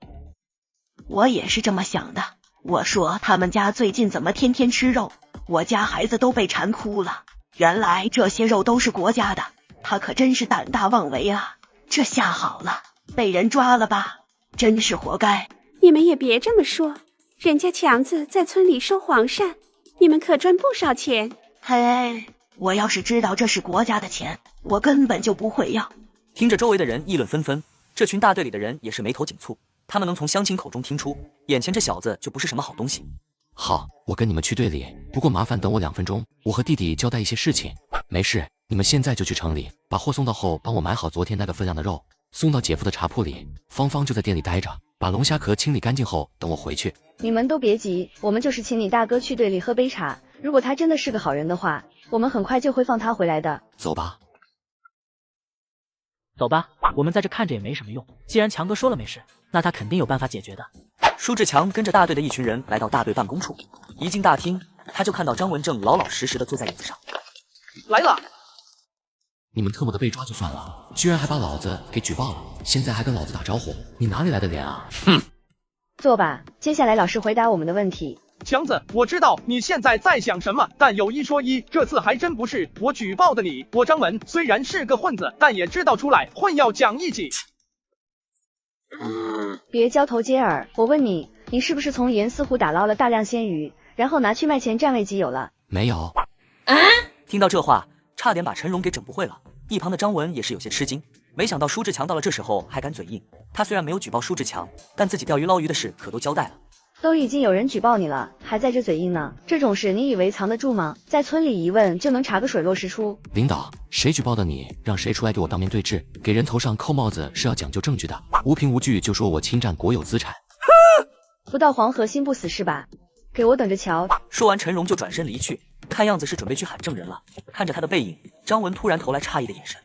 我也是这么想的，我说他们家最近怎么天天吃肉，我家孩子都被馋哭了，原来这些肉都是国家的，他可真是胆大妄为啊，这下好了，被人抓了吧，真是活该。你们也别这么说，人家强子在村里收黄鳝，你们可赚不少钱。嘿，我要是知道这是国家的钱，我根本就不会要。听着周围的人议论纷纷，这群大队里的人也是眉头紧蹙，他们能从乡亲口中听出，眼前这小子就不是什么好东西。好，我跟你们去队里，不过麻烦等我2分钟，我和弟弟交代一些事情。没事，你们现在就去城里，把货送到后，帮我买好昨天那个分量的肉，送到姐夫的茶铺里。芳芳就在店里待着，把龙虾壳清理干净后，等我回去。你们都别急，我们就是请你大哥去队里喝杯茶。如果他真的是个好人的话，我们很快就会放他回来的。走吧。走吧，我们在这看着也没什么用。既然强哥说了没事，那他肯定有办法解决的。舒志强跟着大队的一群人来到大队办公处，一进大厅，他就看到张文正老老实实的坐在椅子上。来了！你们特么的被抓就算了，居然还把老子给举报了，现在还跟老子打招呼，你哪里来的脸啊？哼！坐吧，接下来老师回答我们的问题。强子，我知道你现在在想什么，但有一说一，这次还真不是我举报的你。我张文虽然是个混子，但也知道出来混要讲义气。别交头接耳，我问你，你是不是从盐丝湖打捞了大量鲜鱼，然后拿去卖钱占为己有了？没有。听到这话，差点把陈荣给整不会了。一旁的张文也是有些吃惊，没想到舒志强到了这时候还敢嘴硬。他虽然没有举报舒志强，但自己钓鱼捞鱼的事可都交代了。都已经有人举报你了，还在这嘴硬呢？这种事你以为藏得住吗？在村里一问就能查个水落石出。领导，谁举报的你，让谁出来给我当面对质。给人头上扣帽子是要讲究证据的，无凭无据就说我侵占国有资产。不到黄河心不死是吧？给我等着瞧。说完陈荣就转身离去，看样子是准备去喊证人了。看着他的背影，张文突然投来诧异的眼神。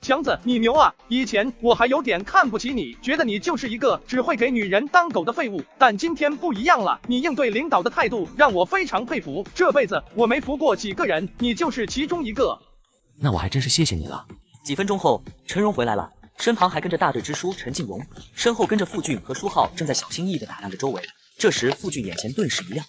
强子，你牛啊！以前我还有点看不起你，觉得你就是一个只会给女人当狗的废物，但今天不一样了，你应对领导的态度让我非常佩服。这辈子我没服过几个人，你就是其中一个。那我还真是谢谢你了。几分钟后，陈荣回来了，身旁还跟着大队支书陈敬荣，身后跟着傅俊和舒浩，正在小心翼翼地打量着周围。这时，傅俊眼前顿时一亮。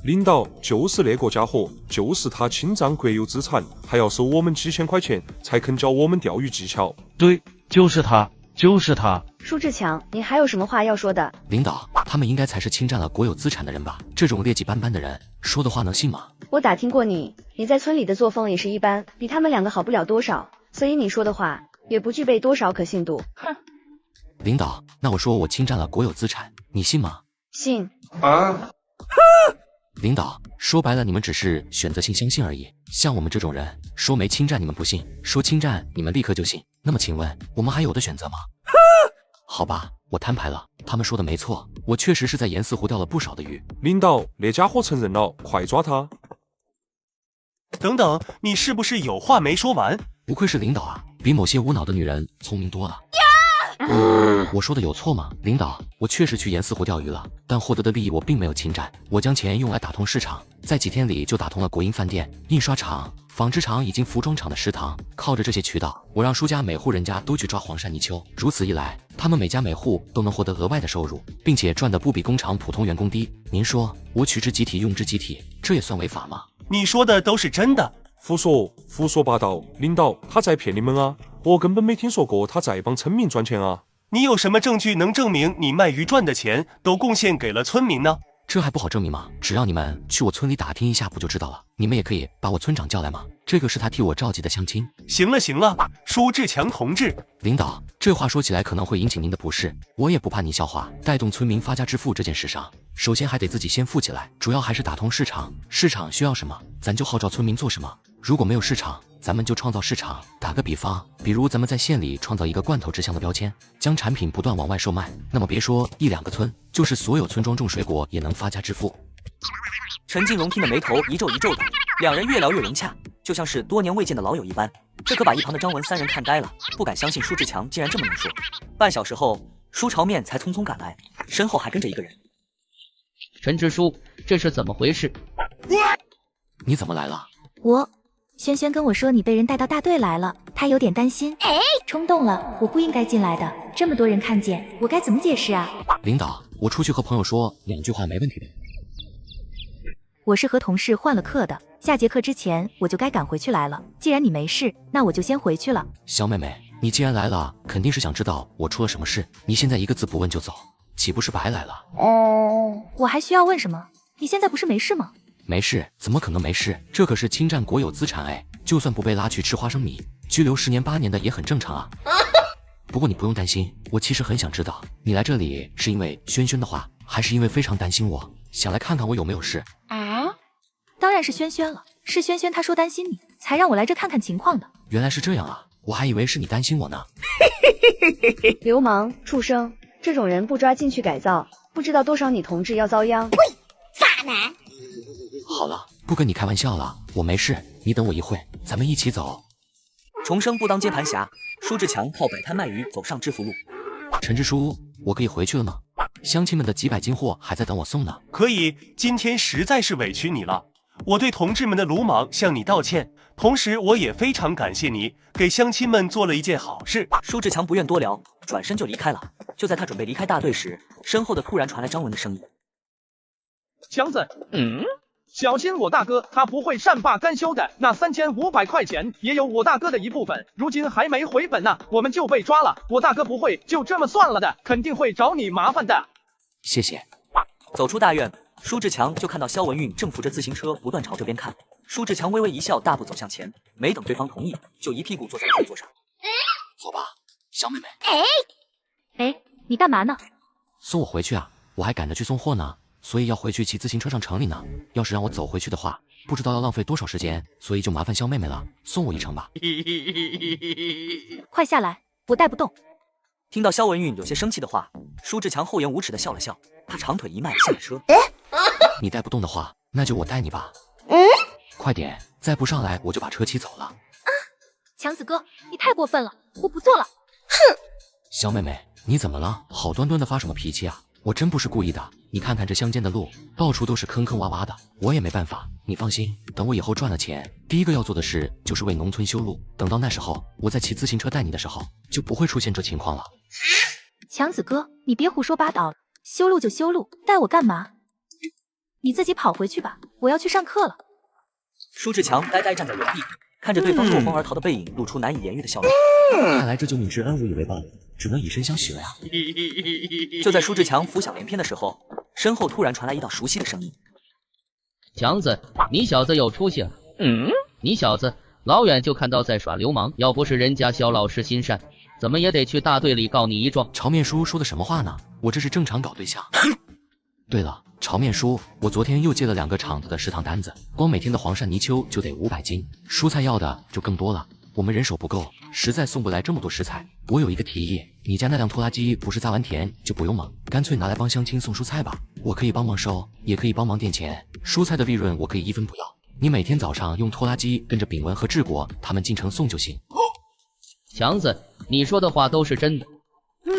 领导，就是那个家伙，就是他侵占国有资产，还要收我们几千块钱，才肯教我们钓鱼技巧。对，就是他，就是他。舒志强，你还有什么话要说的？领导，他们应该才是侵占了国有资产的人吧？这种劣迹斑斑的人，说的话能信吗？我打听过你，你在村里的作风也是一般，比他们2个好不了多少，所以你说的话也不具备多少可信度。哼！领导，那我说我侵占了国有资产，你信吗？信。啊！领导，说白了，你们只是选择性相信而已。像我们这种人，说没侵占你们不信，说侵占你们立刻就信。那么请问，我们还有的选择吗？好吧，我摊牌了，他们说的没错，我确实是在盐四湖钓了不少的鱼。领导，那家伙承认了，快抓他！等等，你是不是有话没说完？不愧是领导啊，比某些无脑的女人聪明多了。我说的有错吗？领导，我确实去盐四湖钓鱼了，但获得的利益我并没有侵占，我将钱用来打通市场，在几天里就打通了国营饭店、印刷厂、纺织厂以及服装厂的食堂。靠着这些渠道，我让舒家每户人家都去抓黄鳝泥鳅，如此一来，他们每家每户都能获得额外的收入，并且赚的不比工厂普通员工低。您说，我取之集体，用之集体，这也算违法吗？你说的都是真的？胡说八道！领导，他在骗你们啊！我根本没听说过他在帮村民赚钱啊！你有什么证据能证明你卖鱼赚的钱都贡献给了村民呢？这还不好证明吗？只要你们去我村里打听一下不就知道了。你们也可以把我村长叫来吗？这个是他替我召集的乡亲。行了，舒志强同志。领导，这话说起来可能会引起您的不适，我也不怕您笑话。带动村民发家致富这件事上，首先还得自己先富起来，主要还是打通市场。市场需要什么，咱就号召村民做什么。如果没有市场，咱们就创造市场。打个比方，比如咱们在县里创造一个罐头之乡的标签，将产品不断往外售卖，那么别说1-2个村，就是所有村庄种水果也能发家致富。陈敬荣听得眉头一皱一皱的，两人越聊越融洽，就像是多年未见的老友一般。这可把一旁的张文3人看呆了，不敢相信舒志强竟然这么能说。半小时后，舒朝面才匆匆赶来，身后还跟着一个人。陈支书，这是怎么回事？你怎么来了？轩轩跟我说你被人带到大队来了，他有点担心，冲动了，我不应该进来的，这么多人看见，我该怎么解释啊？领导，我出去和朋友说2句话没问题的。我是和同事换了课的，下节课之前我就该赶回去来了。既然你没事，那我就先回去了。小妹妹，你既然来了，肯定是想知道我出了什么事，你现在一个字不问就走，岂不是白来了？我还需要问什么？你现在不是没事吗？没事，怎么可能没事？这可是侵占国有资产哎，就算不被拉去吃花生米，拘留10年8年的也很正常啊。不过你不用担心，我其实很想知道，你来这里是因为轩轩的话，还是因为非常担心我，想来看看我有没有事？啊？当然是轩轩了，是轩轩他说担心你，才让我来这看看情况的。原来是这样啊，我还以为是你担心我呢。流氓畜生，这种人不抓进去改造，不知道多少女同志要遭殃。渣男！好了，不跟你开玩笑了，我没事，你等我一会，咱们一起走。重生不当接盘侠，舒志强靠摆摊卖鱼走上致富路。陈支书，我可以回去了吗？乡亲们的几百斤货还在等我送呢。可以，今天实在是委屈你了，我对同志们的鲁莽向你道歉，同时我也非常感谢你给乡亲们做了一件好事。舒志强不愿多聊，转身就离开了。就在他准备离开大队时，身后的突然传来张文的声音：强子，小心我大哥，他不会善罢甘休的。那3500块钱也有我大哥的一部分，如今还没回本呢，我们就被抓了。我大哥不会就这么算了的，肯定会找你麻烦的。谢谢。走出大院，舒志强就看到肖文运正扶着自行车不断朝这边看。舒志强微微一笑，大步走向前，没等对方同意，就一屁股坐在了后座上。走吧，小妹妹。哎，你干嘛呢？送我回去啊，我还赶着去送货呢。所以要回去骑自行车上城里呢。要是让我走回去的话，不知道要浪费多少时间，所以就麻烦肖妹妹了，送我一程吧。快下来，我带不动。听到肖文运有些生气的话，舒志强厚颜无耻的笑了笑，他长腿一迈下了车。你带不动的话，那就我带你吧。快点，再不上来我就把车骑走了。强子哥，你太过分了，我不做了。哼！肖妹妹，你怎么了？好端端的发什么脾气啊？我真不是故意的，你看看这乡间的路，到处都是坑坑洼洼的，我也没办法。你放心，等我以后赚了钱，第一个要做的事就是为农村修路。等到那时候，我再骑自行车带你的时候，就不会出现这情况了。强子哥，你别胡说八道了，修路就修路，带我干嘛？你自己跑回去吧，我要去上课了。舒志强呆呆站在原地，看着对方落荒而逃的背影，露出难以言喻的笑容。看来这救命之恩无以为报，只能以身相许了呀。就在舒志强浮想联翩的时候，身后突然传来一道熟悉的声音：强子，你小子有出息了。你小子老远就看到在耍流氓，要不是人家肖老师心善，怎么也得去大队里告你一状。朝面叔说的什么话呢？我这是正常搞对象。对了，朝面叔，我昨天又接了2个厂子的食堂单子，光每天的黄鳝泥鳅就得500斤，蔬菜要的就更多了。我们人手不够，实在送不来这么多食材。我有一个提议，你家那辆拖拉机不是扎完田就不用吗？干脆拿来帮乡亲送蔬菜吧，我可以帮忙收，也可以帮忙垫钱，蔬菜的利润我可以1分不要。你每天早上用拖拉机跟着炳文和治国他们进城送就行。强子，你说的话都是真的？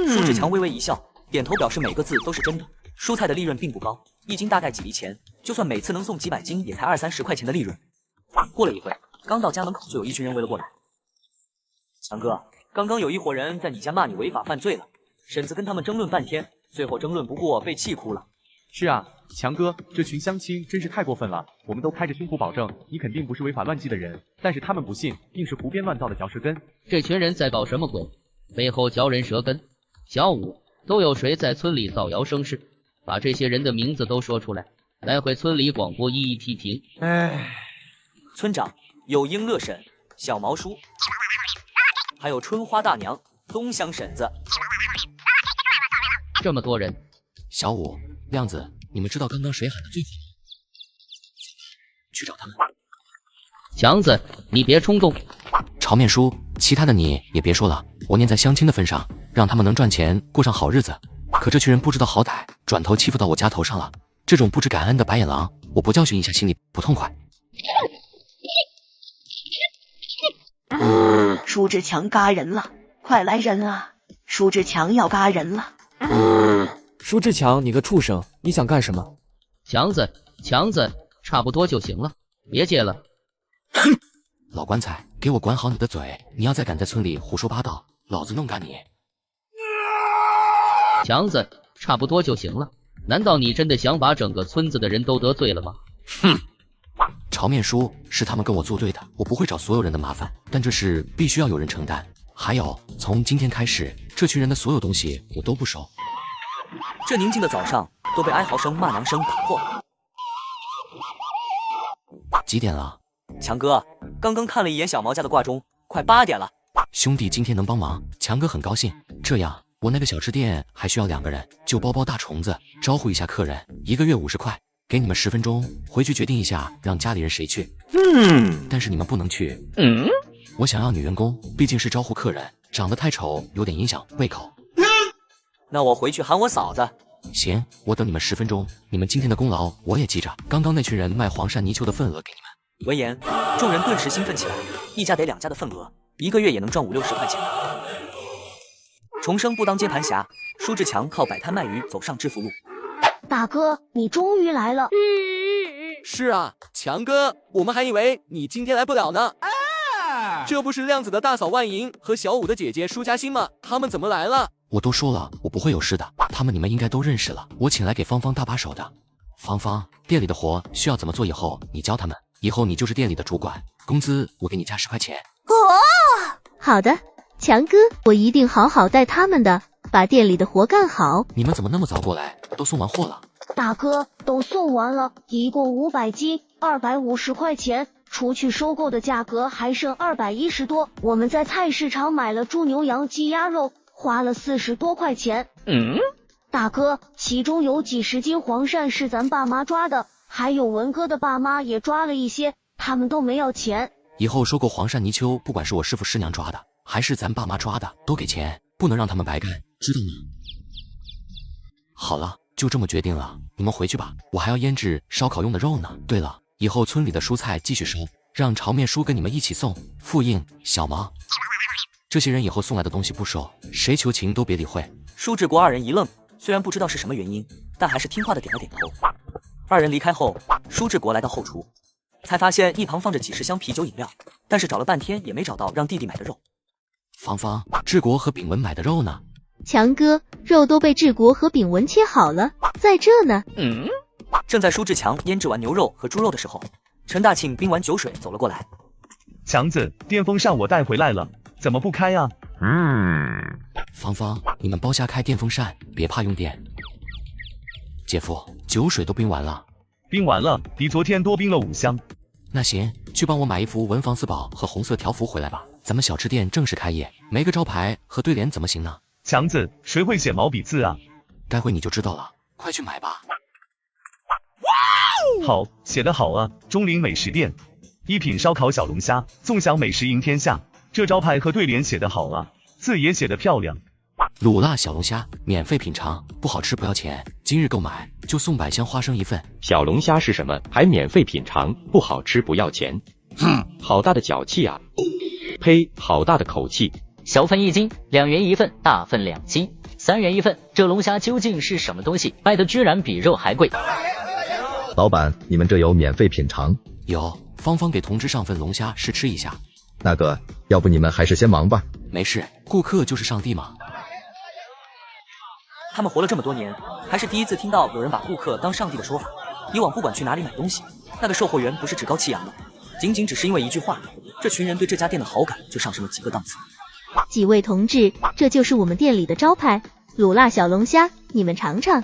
舒志强微微一笑，点头表示每个字都是真的。蔬菜的利润并不高，1斤大概几厘钱，就算每次能送几百斤，也才20-30块钱的利润。过了一会，刚到家门口就有一群人围了过来。强哥，刚刚有一伙人在你家骂你违法犯罪了，婶子跟他们争论半天，最后争论不过被气哭了。是啊，强哥，这群乡亲真是太过分了，我们都拍着胸脯保证你肯定不是违法乱纪的人，但是他们不信，硬是胡编乱造的嚼舌根。这群人在搞什么鬼？背后嚼人舌根？小五，都有谁在村里造谣生事？把这些人的名字都说出来，待会村里广播一一批评。村长有英乐婶、小毛叔，还有春花大娘、东乡婶子，这么多人。小五、亮子，你们知道刚刚谁喊的最火吗？去找他们。强子，你别冲动。朝面叔，其他的你也别说了，我念在乡亲的份上，让他们能赚钱，过上好日子。可这群人不知道好歹，转头欺负到我家头上了。这种不知感恩的白眼狼，我不教训一下心里不痛快。舒志强嘎人了，快来人啊！舒志强要嘎人了。舒志强，你个畜生，你想干什么？强子，差不多就行了，别介了。老棺材，给我管好你的嘴！你要再敢在村里胡说八道，老子弄干你！强子，差不多就行了。难道你真的想把整个村子的人都得罪了吗？哼！朝面叔，是他们跟我作对的，我不会找所有人的麻烦，但这事必须要有人承担。还有，从今天开始，这群人的所有东西我都不收。这宁静的早上都被哀嚎声、骂娘声打破了。几点了？强哥，刚刚看了一眼小毛家的挂钟，快8点了。兄弟今天能帮忙，强哥很高兴。这样，我那个小吃店还需要2个人，就包包大虫子，招呼一下客人，1个月50块，给你们10分钟，回去决定一下让家里人谁去。但是你们不能去。我想要女员工，毕竟是招呼客人，长得太丑有点影响胃口。那我回去喊我嫂子。行，我等你们10分钟。你们今天的功劳我也记着。刚刚那群人卖黄鳝泥鳅的份额给你们。闻言，众人顿时兴奋起来，一家得2家的份额，1个月也能赚50-60块钱。重生不当接盘侠，舒志强靠摆摊卖鱼走上致富路。大哥，你终于来了。是啊，强哥，我们还以为你今天来不了呢。这不是亮子的大嫂万莹和小五的姐姐舒嘉欣吗？他们怎么来了？我都说了，我不会有事的。他们你们应该都认识了，我请来给芳芳搭把手的。芳芳，店里的活需要怎么做，以后你教他们，以后你就是店里的主管，工资我给你加10块钱。好的，强哥，我一定好好带他们的，把店里的活干好。你们怎么那么早过来？都送完货了。大哥，都送完了，一共500斤，250块钱，除去收购的价格还剩210多。我们在菜市场买了猪牛羊鸡鸭肉，花了40多块钱。大哥，其中有几十斤黄鳝是咱爸妈抓的，还有文哥的爸妈也抓了一些，他们都没要钱。以后收购黄鳝泥鳅，不管是我师傅师娘抓的，还是咱爸妈抓的，都给钱，不能让他们白干，知道吗？好了，就这么决定了，你们回去吧，我还要腌制烧烤用的肉呢。对了，以后村里的蔬菜继续收，让炒面叔跟你们一起送。复印、小毛，这些人以后送来的东西不收，谁求情都别理会。舒志国2人一愣，虽然不知道是什么原因，但还是听话的点了点头。2人离开后，舒志国来到后厨，才发现一旁放着几十箱啤酒饮料，但是找了半天也没找到让弟弟买的肉。芳芳，志国和炳文买的肉呢？强哥，肉都被志国和炳文切好了，在这呢。正在舒志强腌制完牛肉和猪肉的时候，陈大庆冰完酒水走了过来。强子，电风扇我带回来了，怎么不开啊？芳芳，你们包下开电风扇，别怕用电。姐夫，酒水都冰完了。冰完了，比昨天多冰了5箱。那行，去帮我买一幅文房四宝和红色条幅回来吧。咱们小吃店正式开业，没个招牌和对联怎么行呢？强子，谁会写毛笔字啊？待会你就知道了，快去买吧。好，写得好啊！钟灵美食店，一品烧烤小龙虾，纵享美食赢天下。这招牌和对联写得好啊，字也写得漂亮。卤辣小龙虾免费品尝，不好吃不要钱，今日购买就送百香花生1份。小龙虾是什么？还免费品尝，不好吃不要钱。好大的脚气啊！呸，好大的口气！小份1斤，2元1份，大份2斤，3元1份。这龙虾究竟是什么东西？卖的居然比肉还贵。老板，你们这有免费品尝？有，芳芳给同志上份龙虾试吃一下。那个，要不你们还是先忙吧。没事，顾客就是上帝嘛。他们活了这么多年，还是第一次听到有人把顾客当上帝的说法。以往不管去哪里买东西，那个售货员不是趾高气扬的，仅仅只是因为一句话，这群人对这家店的好感就上升了几个档次。几位同志，这就是我们店里的招牌卤辣小龙虾，你们尝尝。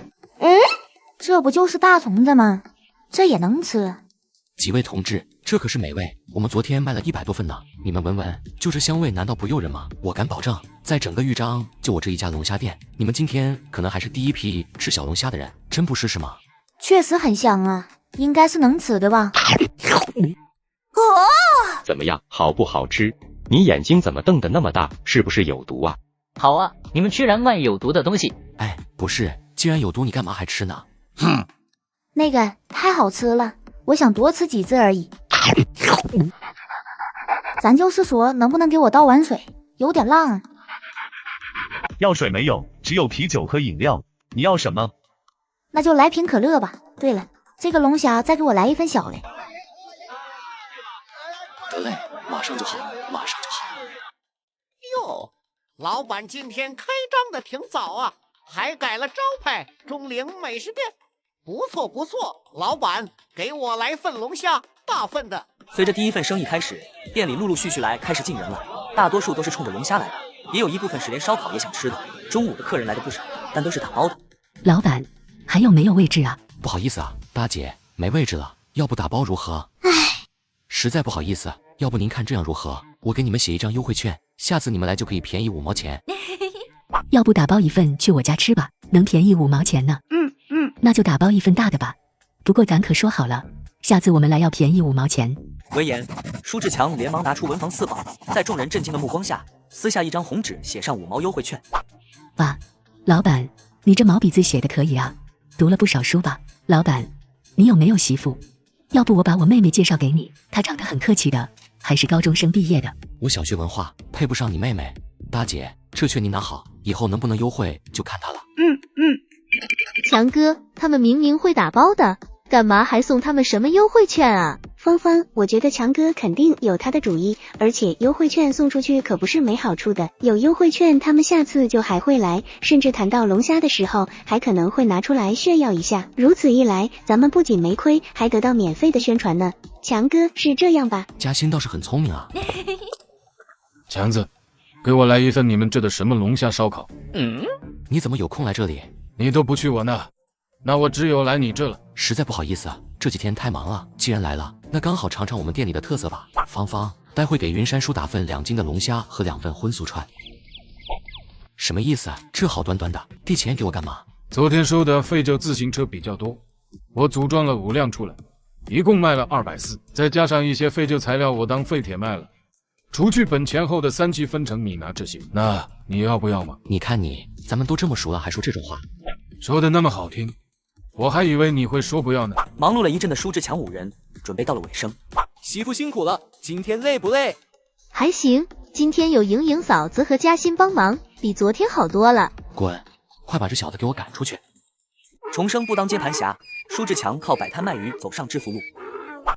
这不就是大虫子吗？这也能吃？几位同志，这可是美味，我们昨天卖了100多份呢，你们闻闻，就这香味难道不诱人吗？我敢保证，在整个豫章就我这一家龙虾店，你们今天可能还是第一批吃小龙虾的人，真不是是吗？确实很香啊，应该是能吃的吧？怎么样，好不好吃？你眼睛怎么瞪得那么大？是不是有毒啊？好啊，你们居然卖有毒的东西！哎，不是，既然有毒，你干嘛还吃呢？那个太好吃了，我想多吃几只而已。咱就是说，能不能给我倒碗水？有点浪啊。要水没有，只有啤酒和饮料。你要什么？那就来瓶可乐吧。对了，这个龙虾再给我来1份小的。得嘞，马上就好，马上就好。哟，老板今天开张的挺早啊，还改了招牌钟灵美食店，不错不错。老板，给我来份龙虾，大份的。随着第一份生意开始，店里陆陆续续来开始进人了，大多数都是冲着龙虾来的，也有一部分是连烧烤也想吃的。中午的客人来的不少，但都是打包的。老板，还有没有位置啊？不好意思啊，大姐，没位置了，要不打包如何？唉，实在不好意思，要不您看这样如何？我给你们写一张优惠券，下次你们来就可以便宜5毛钱。要不打包一份去我家吃吧，能便宜5毛钱呢。那就打包一份大的吧。不过咱可说好了，下次我们来要便宜5毛钱。闻言，舒志强连忙拿出文房4宝，在众人震惊的目光下，撕下一张红纸，写上5毛优惠券。哇，老板，你这毛笔字写的可以啊，读了不少书吧？老板，你有没有媳妇？要不我把我妹妹介绍给你，她长得很客气的，还是高中生毕业的。我小学文化，配不上你妹妹。大姐，这券您拿好，以后能不能优惠就看她了。强哥，他们明明会打包的，干嘛还送他们什么优惠券啊？芳芳，我觉得强哥肯定有他的主意，而且优惠券送出去可不是没好处的，有优惠券他们下次就还会来，甚至谈到龙虾的时候还可能会拿出来炫耀一下，如此一来咱们不仅没亏，还得到免费的宣传呢。强哥是这样吧？嘉欣倒是很聪明啊。强子，给我来一份你们这的什么龙虾烧烤。你怎么有空来这里？你都不去我那我只有来你这了。实在不好意思啊，这几天太忙了，既然来了，那刚好尝尝我们店里的特色吧。芳芳，待会给云山叔打份2斤的龙虾和2份荤素串。什么意思啊？这好端端的递钱给我干嘛？昨天收的废旧自行车比较多，我组装了5辆出来，一共卖了240，再加上一些废旧材料我当废铁卖了，除去本钱后的3期分成你拿这些，那你要不要嘛？你看你，咱们都这么熟了还说这种话，说的那么好听，我还以为你会说不要呢。忙碌了一阵的舒志强5人准备到了尾声。媳妇辛苦了，今天累不累？还行，今天有莹莹嫂子和嘉欣帮忙，比昨天好多了。滚，快把这小子给我赶出去。重生不当接盘侠，舒志强靠摆摊卖鱼走上致富路。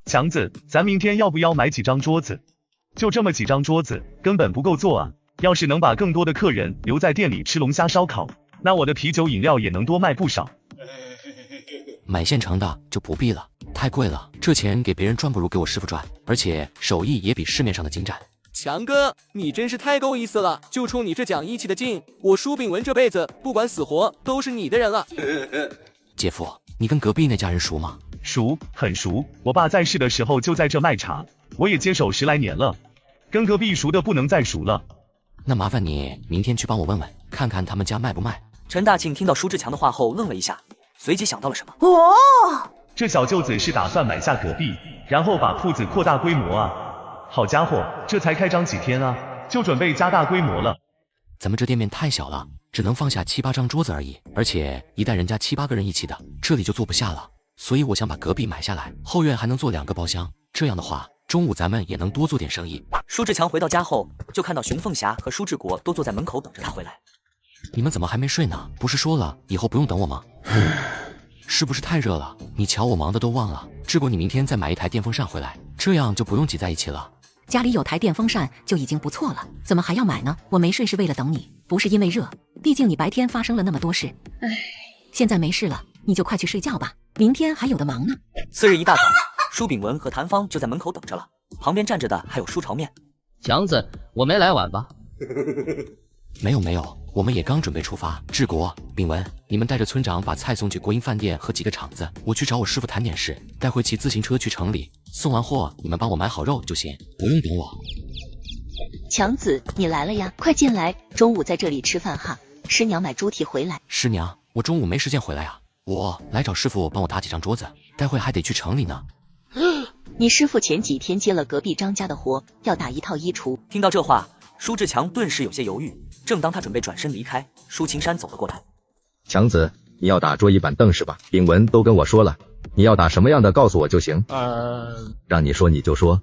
强子，咱明天要不要买几张桌子？就这么几张桌子根本不够坐啊，要是能把更多的客人留在店里吃龙虾烧烤，那我的啤酒饮料也能多卖不少。买现成的就不必了，太贵了，这钱给别人赚不如给我师傅赚，而且手艺也比市面上的精湛。强哥，你真是太够意思了，就冲你这讲义气的劲，我舒炳文这辈子不管死活都是你的人了。姐夫，你跟隔壁那家人熟吗？熟，很熟，我爸在世的时候就在这卖茶，我也接手10来年了，跟隔壁熟的不能再熟了。那麻烦你明天去帮我问问，看看他们家卖不卖。陈大庆听到舒志强的话后愣了一下，随即想到了什么。这小舅子是打算买下隔壁，然后把铺子扩大规模啊。好家伙，这才开张几天啊，就准备加大规模了。咱们这店面太小了，只能放下7、8张桌子而已，而且一带人家7、8个人一起的，这里就坐不下了。所以我想把隔壁买下来，后院还能做2个包厢，这样的话，中午咱们也能多做点生意。舒志强回到家后，就看到熊凤霞和舒志国都坐在门口等着他回来。你们怎么还没睡呢？不是说了以后不用等我吗？是不是太热了？你瞧我忙的都忘了。志国，你明天再买一台电风扇回来，这样就不用挤在一起了。家里有台电风扇就已经不错了，怎么还要买呢？我没睡是为了等你，不是因为热，毕竟你白天发生了那么多事。现在没事了，你就快去睡觉吧，明天还有的忙呢。次日一大早，舒炳文和谭芳就在门口等着了，旁边站着的还有舒朝面。强子，我没来晚吧？没有，我们也刚准备出发。志国、炳文，你们带着村长把菜送去国营饭店和几个厂子，我去找我师傅谈点事，待会骑自行车去城里，送完货你们帮我买好肉就行，不用等我。强子，你来了呀，快进来，中午在这里吃饭哈。师娘买猪蹄回来。师娘，我中午没时间回来啊，我来找师傅帮我打几张桌子，待会还得去城里呢。你师傅前几天接了隔壁张家的活，要打1套衣橱。听到这话，舒志强顿时有些犹豫。正当他准备转身离开，舒青山走了过来。强子，你要打桌椅板凳是吧？炳文都跟我说了，你要打什么样的告诉我就行。让你说你就说，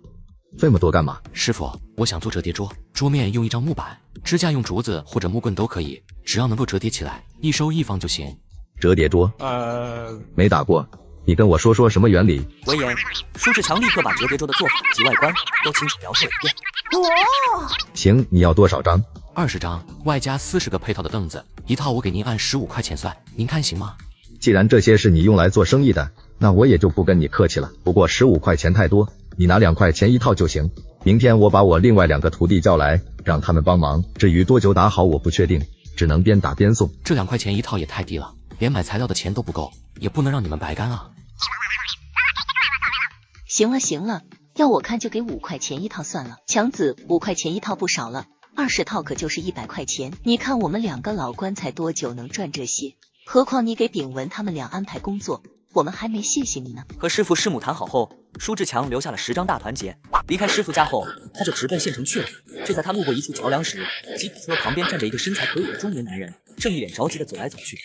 这么多干嘛？师傅，我想做折叠桌，桌面用一张木板，支架用竹子或者木棍都可以，只要能够折叠起来，一收一放就行。折叠桌？没打过，你跟我说什么原理？闻言，舒志强立刻把折叠桌的做法及外观都清楚描述了一遍。行，你要多少张？20张，外加40个配套的凳子，一套我给您按15块钱算，您看行吗？既然这些是你用来做生意的，那我也就不跟你客气了。不过15块钱太多，你拿2块钱一套就行。明天我把我另外2个徒弟叫来，让他们帮忙。至于多久打好，我不确定，只能边打边送。这2块钱一套也太低了，连买材料的钱都不够，也不能让你们白干啊。行了，要我看就给5块钱一套算了。强子，5块钱一套不少了，20套可就是100块钱。你看我们2个老棺材多久能赚这些？何况你给炳文他们俩安排工作，我们还没谢谢你呢。和师傅师母谈好后，舒志强留下了10张大团结。离开师傅家后，他就直奔县城去了。就在他路过一处桥梁时，吉普车旁边站着一个身材魁梧的中年男人，正一脸着急的走来走去。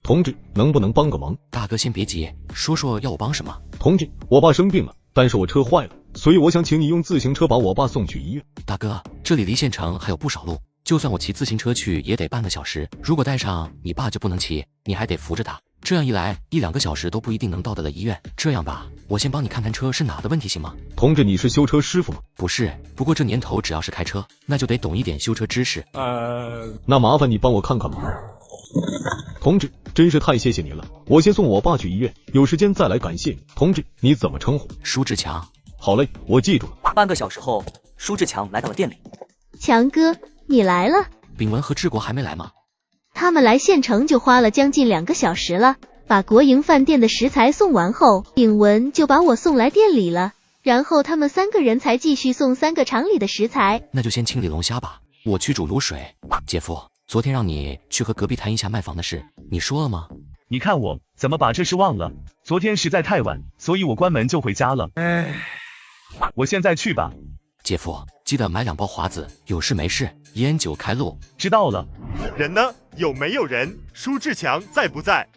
同志，能不能帮个忙？大哥先别急，说说要我帮什么？同志，我爸生病了，但是我车坏了，所以我想请你用自行车把我爸送去医院。大哥，这里离县城还有不少路，就算我骑自行车去也得半个小时。如果带上你爸就不能骑，你还得扶着他。这样一来，1-2个小时都不一定能到得了医院。这样吧，我先帮你看看车是哪的问题，行吗？同志，你是修车师傅吗？不是，不过这年头只要是开车，那就得懂一点修车知识。那麻烦你帮我看看吧。同志，真是太谢谢你了，我先送我爸去医院，有时间再来感谢你。同志，你怎么称呼？舒志强。好嘞，我记住了。半个小时后，舒志强来到了店里。强哥，你来了。炳文和治国还没来吗？他们来县城就花了将近2个小时了。把国营饭店的食材送完后，炳文就把我送来店里了，然后他们3个人才继续送3个厂里的食材。那就先清理龙虾吧，我去煮卤水。姐夫，昨天让你去和隔壁谈一下卖房的事，你说了吗？你看我怎么把这事忘了？昨天实在太晚，所以我关门就回家了。我现在去吧。姐夫，记得买2包华子，有事没事，烟酒开路。知道了。人呢？有没有人？舒志强在不在？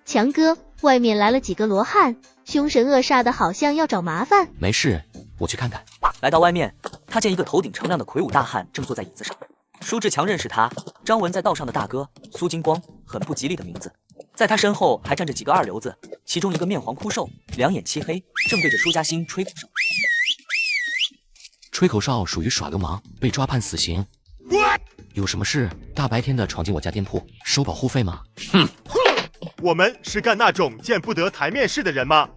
强哥，外面来了几个罗汉，凶神恶煞的，好像要找麻烦。没事，我去看看。来到外面，他见一个头顶锃亮的魁梧大汉正坐在椅子上。舒志强认识他，张文在道上的大哥，苏金光，很不吉利的名字。在他身后还站着几个二流子，其中一个面黄枯瘦，两眼漆黑，正对着舒嘉欣吹口哨。吹口哨属于耍流氓，被抓判死刑。有什么事？大白天的闯进我家店铺，收保护费吗？哼！我们是干那种见不得台面事的人吗？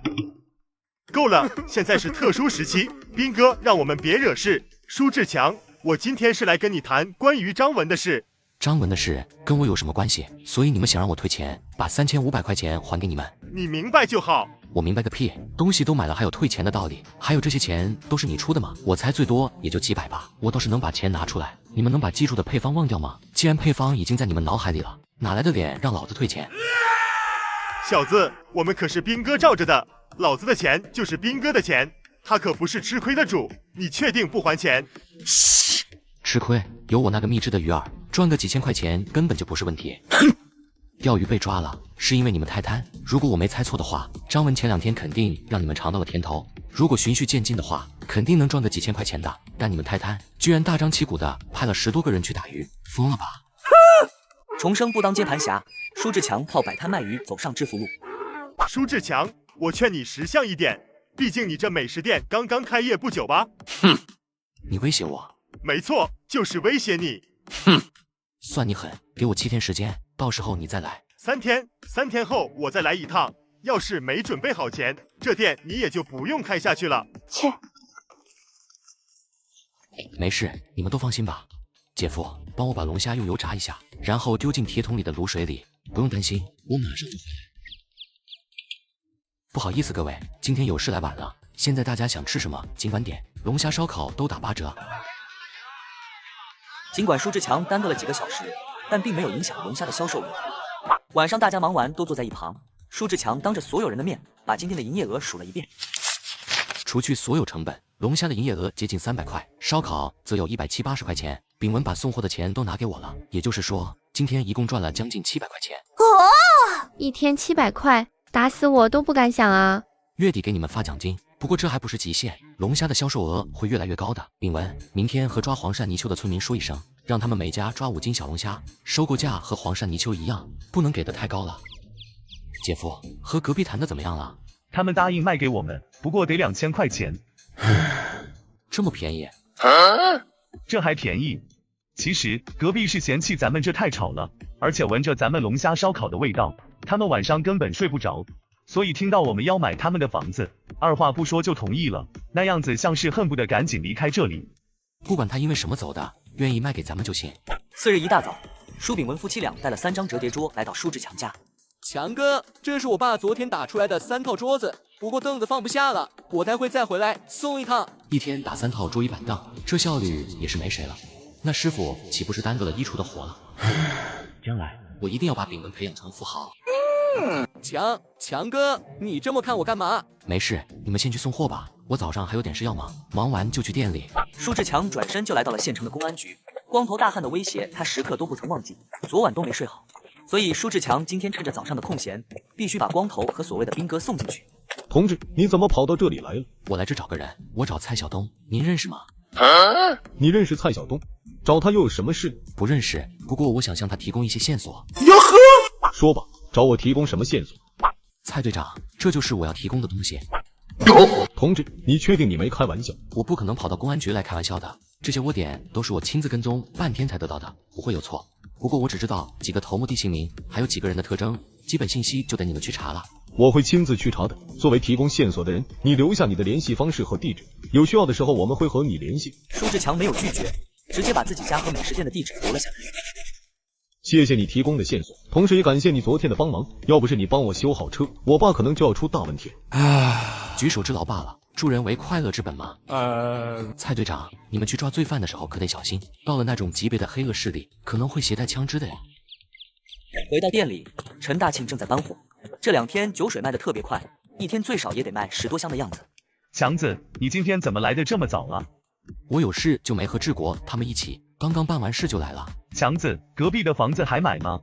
够了，现在是特殊时期，斌哥让我们别惹事。舒志强，我今天是来跟你谈关于张文的事。张文的事跟我有什么关系？所以你们想让我退钱，把3500块钱还给你们？你明白就好。我明白个屁！东西都买了，还有退钱的道理？还有这些钱都是你出的吗？我猜最多也就几百吧，我倒是能把钱拿出来。你们能把记住的配方忘掉吗？既然配方已经在你们脑海里了，哪来的脸让老子退钱？小子，我们可是斌哥罩着的，老子的钱就是斌哥的钱，他可不是吃亏的主，你确定不还钱？吃亏？有我那个秘制的鱼饵，赚个几千块钱根本就不是问题。钓鱼被抓了，是因为你们太贪。如果我没猜错的话，张文前2天肯定让你们尝到了甜头。如果循序渐进的话，肯定能赚个几千块钱的。但你们太贪，居然大张旗鼓的派了10多个人去打鱼，疯了吧？重生不当接盘侠，舒志强靠摆摊卖鱼走上致富路。舒志强，我劝你识相一点，毕竟你这美食店刚刚开业不久吧？哼，你威胁我？没错，就是威胁你。哼，算你狠，给我7天时间，到时候你再来。3天后我再来一趟。要是没准备好钱，这店你也就不用开下去了。切，没事，你们都放心吧。姐夫，帮我把龙虾用油炸一下，然后丢进铁桶里的卤水里。不用担心，我马上就回来。不好意思各位，今天有事来晚了。现在大家想吃什么尽管点，龙虾烧烤都打8折。尽管舒志强耽搁了几个小时，但并没有影响龙虾的销售额。晚上大家忙完都坐在一旁，舒志强当着所有人的面把今天的营业额数了一遍。除去所有成本，龙虾的营业额接近300块，烧烤则有170-180块钱。炳文把送货的钱都拿给我了，也就是说，今天一共赚了将近700块钱。1天700块，打死我都不敢想啊！月底给你们发奖金，不过这还不是极限，龙虾的销售额会越来越高的。炳文，明天和抓黄鳝泥鳅的村民说一声，让他们每家抓5斤小龙虾，收购价和黄鳝泥鳅一样，不能给的太高了。姐夫，和隔壁谈的怎么样了？他们答应卖给我们，不过得2000块钱。这么便宜？这还便宜？其实隔壁是嫌弃咱们这太吵了，而且闻着咱们龙虾烧烤的味道，他们晚上根本睡不着，所以听到我们要买他们的房子，二话不说就同意了，那样子像是恨不得赶紧离开这里。不管他因为什么走的，愿意卖给咱们就行。次日一大早，舒炳文夫妻俩带了3张折叠桌来到舒志强家。强哥，这是我爸昨天打出来的3套桌子，不过凳子放不下了，我待会再回来送一趟。一天打3套桌椅板凳，这效率也是没谁了。那师傅岂不是耽搁了衣橱的活了？将来我一定要把炳文培养成富豪。强哥，你这么看我干嘛？没事，你们先去送货吧，我早上还有点事要忙，忙完就去店里。舒志强转身就来到了县城的公安局，光头大汉的威胁他时刻都不曾忘记，昨晚都没睡好，所以舒志强今天趁着早上的空闲，必须把光头和所谓的兵哥送进去。同志，你怎么跑到这里来了？我来这找个人，我找蔡晓东，您认识吗？你认识蔡晓东？找他又有什么事？不认识，不过我想向他提供一些线索。哟呵，说吧，找我提供什么线索？蔡队长，这就是我要提供的东西。同志，你确定你没开玩笑？我不可能跑到公安局来开玩笑的，这些窝点都是我亲自跟踪半天才得到的，不会有错。不过我只知道几个头目地姓名，还有几个人的特征，基本信息就得你们去查了。我会亲自去查的。作为提供线索的人，你留下你的联系方式和地址，有需要的时候我们会和你联系。舒志强没有拒绝，直接把自己家和美食店的地址留了下来。谢谢你提供的线索，同时也感谢你昨天的帮忙，要不是你帮我修好车，我爸可能就要出大问题。举手之劳罢了，助人为快乐之本嘛。蔡队长，你们去抓罪犯的时候可得小心，到了那种级别的黑恶势力，可能会携带枪支的呀。回到店里，陈大庆正在搬货。这2天酒水卖的特别快，一天最少也得卖10多箱的样子。强子，你今天怎么来的这么早啊？我有事就没和志国他们一起，刚刚办完事就来了。强子，隔壁的房子还买吗？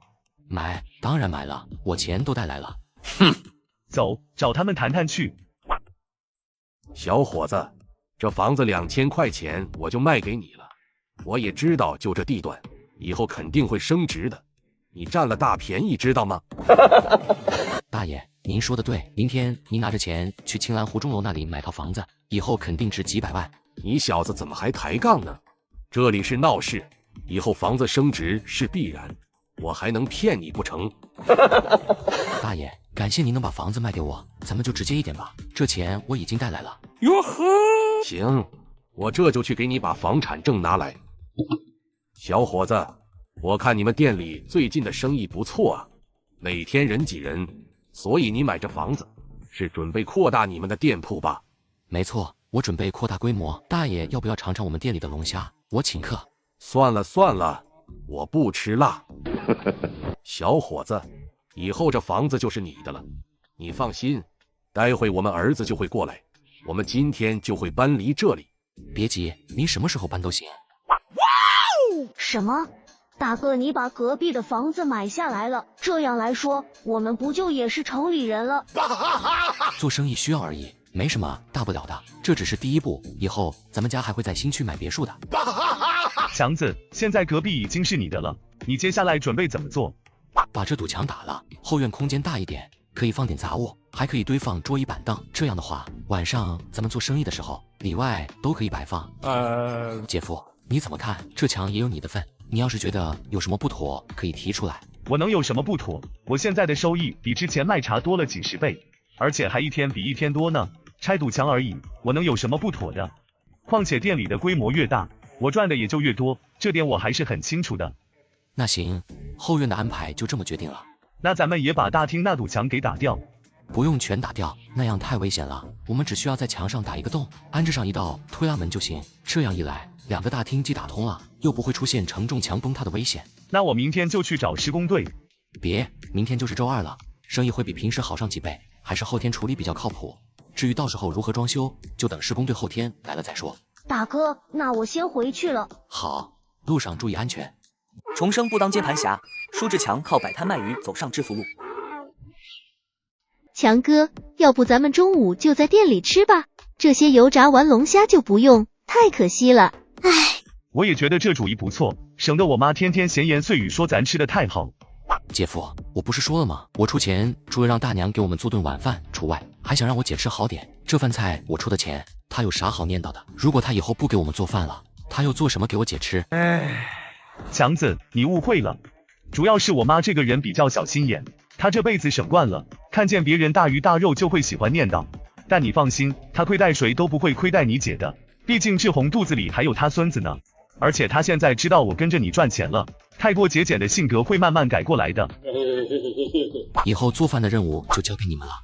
买，当然买了，我钱都带来了。哼，走，找他们谈谈去。小伙子，这房子2000块钱我就卖给你了。我也知道就这地段，以后肯定会升值的。你占了大便宜，知道吗？大爷，您说的对，明天您拿着钱去青兰湖钟楼那里买套房子，以后肯定值几百万。你小子怎么还抬杠呢？这里是闹市，以后房子升值是必然，我还能骗你不成？大爷，感谢您能把房子卖给我，咱们就直接一点吧，这钱我已经带来了。哟呵，行，我这就去给你把房产证拿来。小伙子，我看你们店里最近的生意不错啊，每天人挤人，所以你买这房子是准备扩大你们的店铺吧？没错，我准备扩大规模。大爷要不要尝尝我们店里的龙虾？我请客。算了算了，我不吃辣。小伙子，以后这房子就是你的了，你放心，待会我们儿子就会过来，我们今天就会搬离这里。别急，您什么时候搬都行。什么？大哥，你把隔壁的房子买下来了，这样来说，我们不就也是城里人了？做生意需要而已，没什么大不了的，这只是第一步，以后咱们家还会在新区买别墅的。强子，现在隔壁已经是你的了，你接下来准备怎么做？把这堵墙打了，后院空间大一点，可以放点杂物，还可以堆放桌椅板凳，这样的话，晚上咱们做生意的时候，里外都可以摆放。姐夫，你怎么看？这墙也有你的份，你要是觉得有什么不妥，可以提出来。我能有什么不妥？我现在的收益比之前卖茶多了几10倍，而且还一天比一天多呢。拆堵墙而已，我能有什么不妥的？况且店里的规模越大，我赚的也就越多，这点我还是很清楚的。那行，后院的安排就这么决定了。那咱们也把大厅那堵墙给打掉。不用全打掉，那样太危险了。我们只需要在墙上打一个洞，安置上一道推拉门就行。这样一来，2个大厅既打通了，又不会出现承重墙崩塌的危险。那我明天就去找施工队。别，明天就是周2了，生意会比平时好上几倍，还是后天处理比较靠谱。至于到时候如何装修，就等施工队后天来了再说。大哥，那我先回去了。好，路上注意安全。重生不当接盘侠，舒志强靠摆摊卖鱼走上致富路。强哥，要不咱们中午就在店里吃吧？这些油炸完龙虾就不用，太可惜了。唉，我也觉得这主意不错，省得我妈天天闲言碎语说咱吃的太好。姐夫，我不是说了吗？我出钱，除了让大娘给我们做顿晚饭除外，还想让我姐吃好点。这饭菜我出的钱，她有啥好念叨的？如果她以后不给我们做饭了，她又做什么给我姐吃？强子，你误会了，主要是我妈这个人比较小心眼，她这辈子省惯了，看见别人大鱼大肉就会喜欢念叨。但你放心，她亏待谁都不会亏待你姐的，毕竟志宏肚子里还有他孙子呢。而且她现在知道我跟着你赚钱了，太过节俭的性格会慢慢改过来的。以后做饭的任务就交给你们了。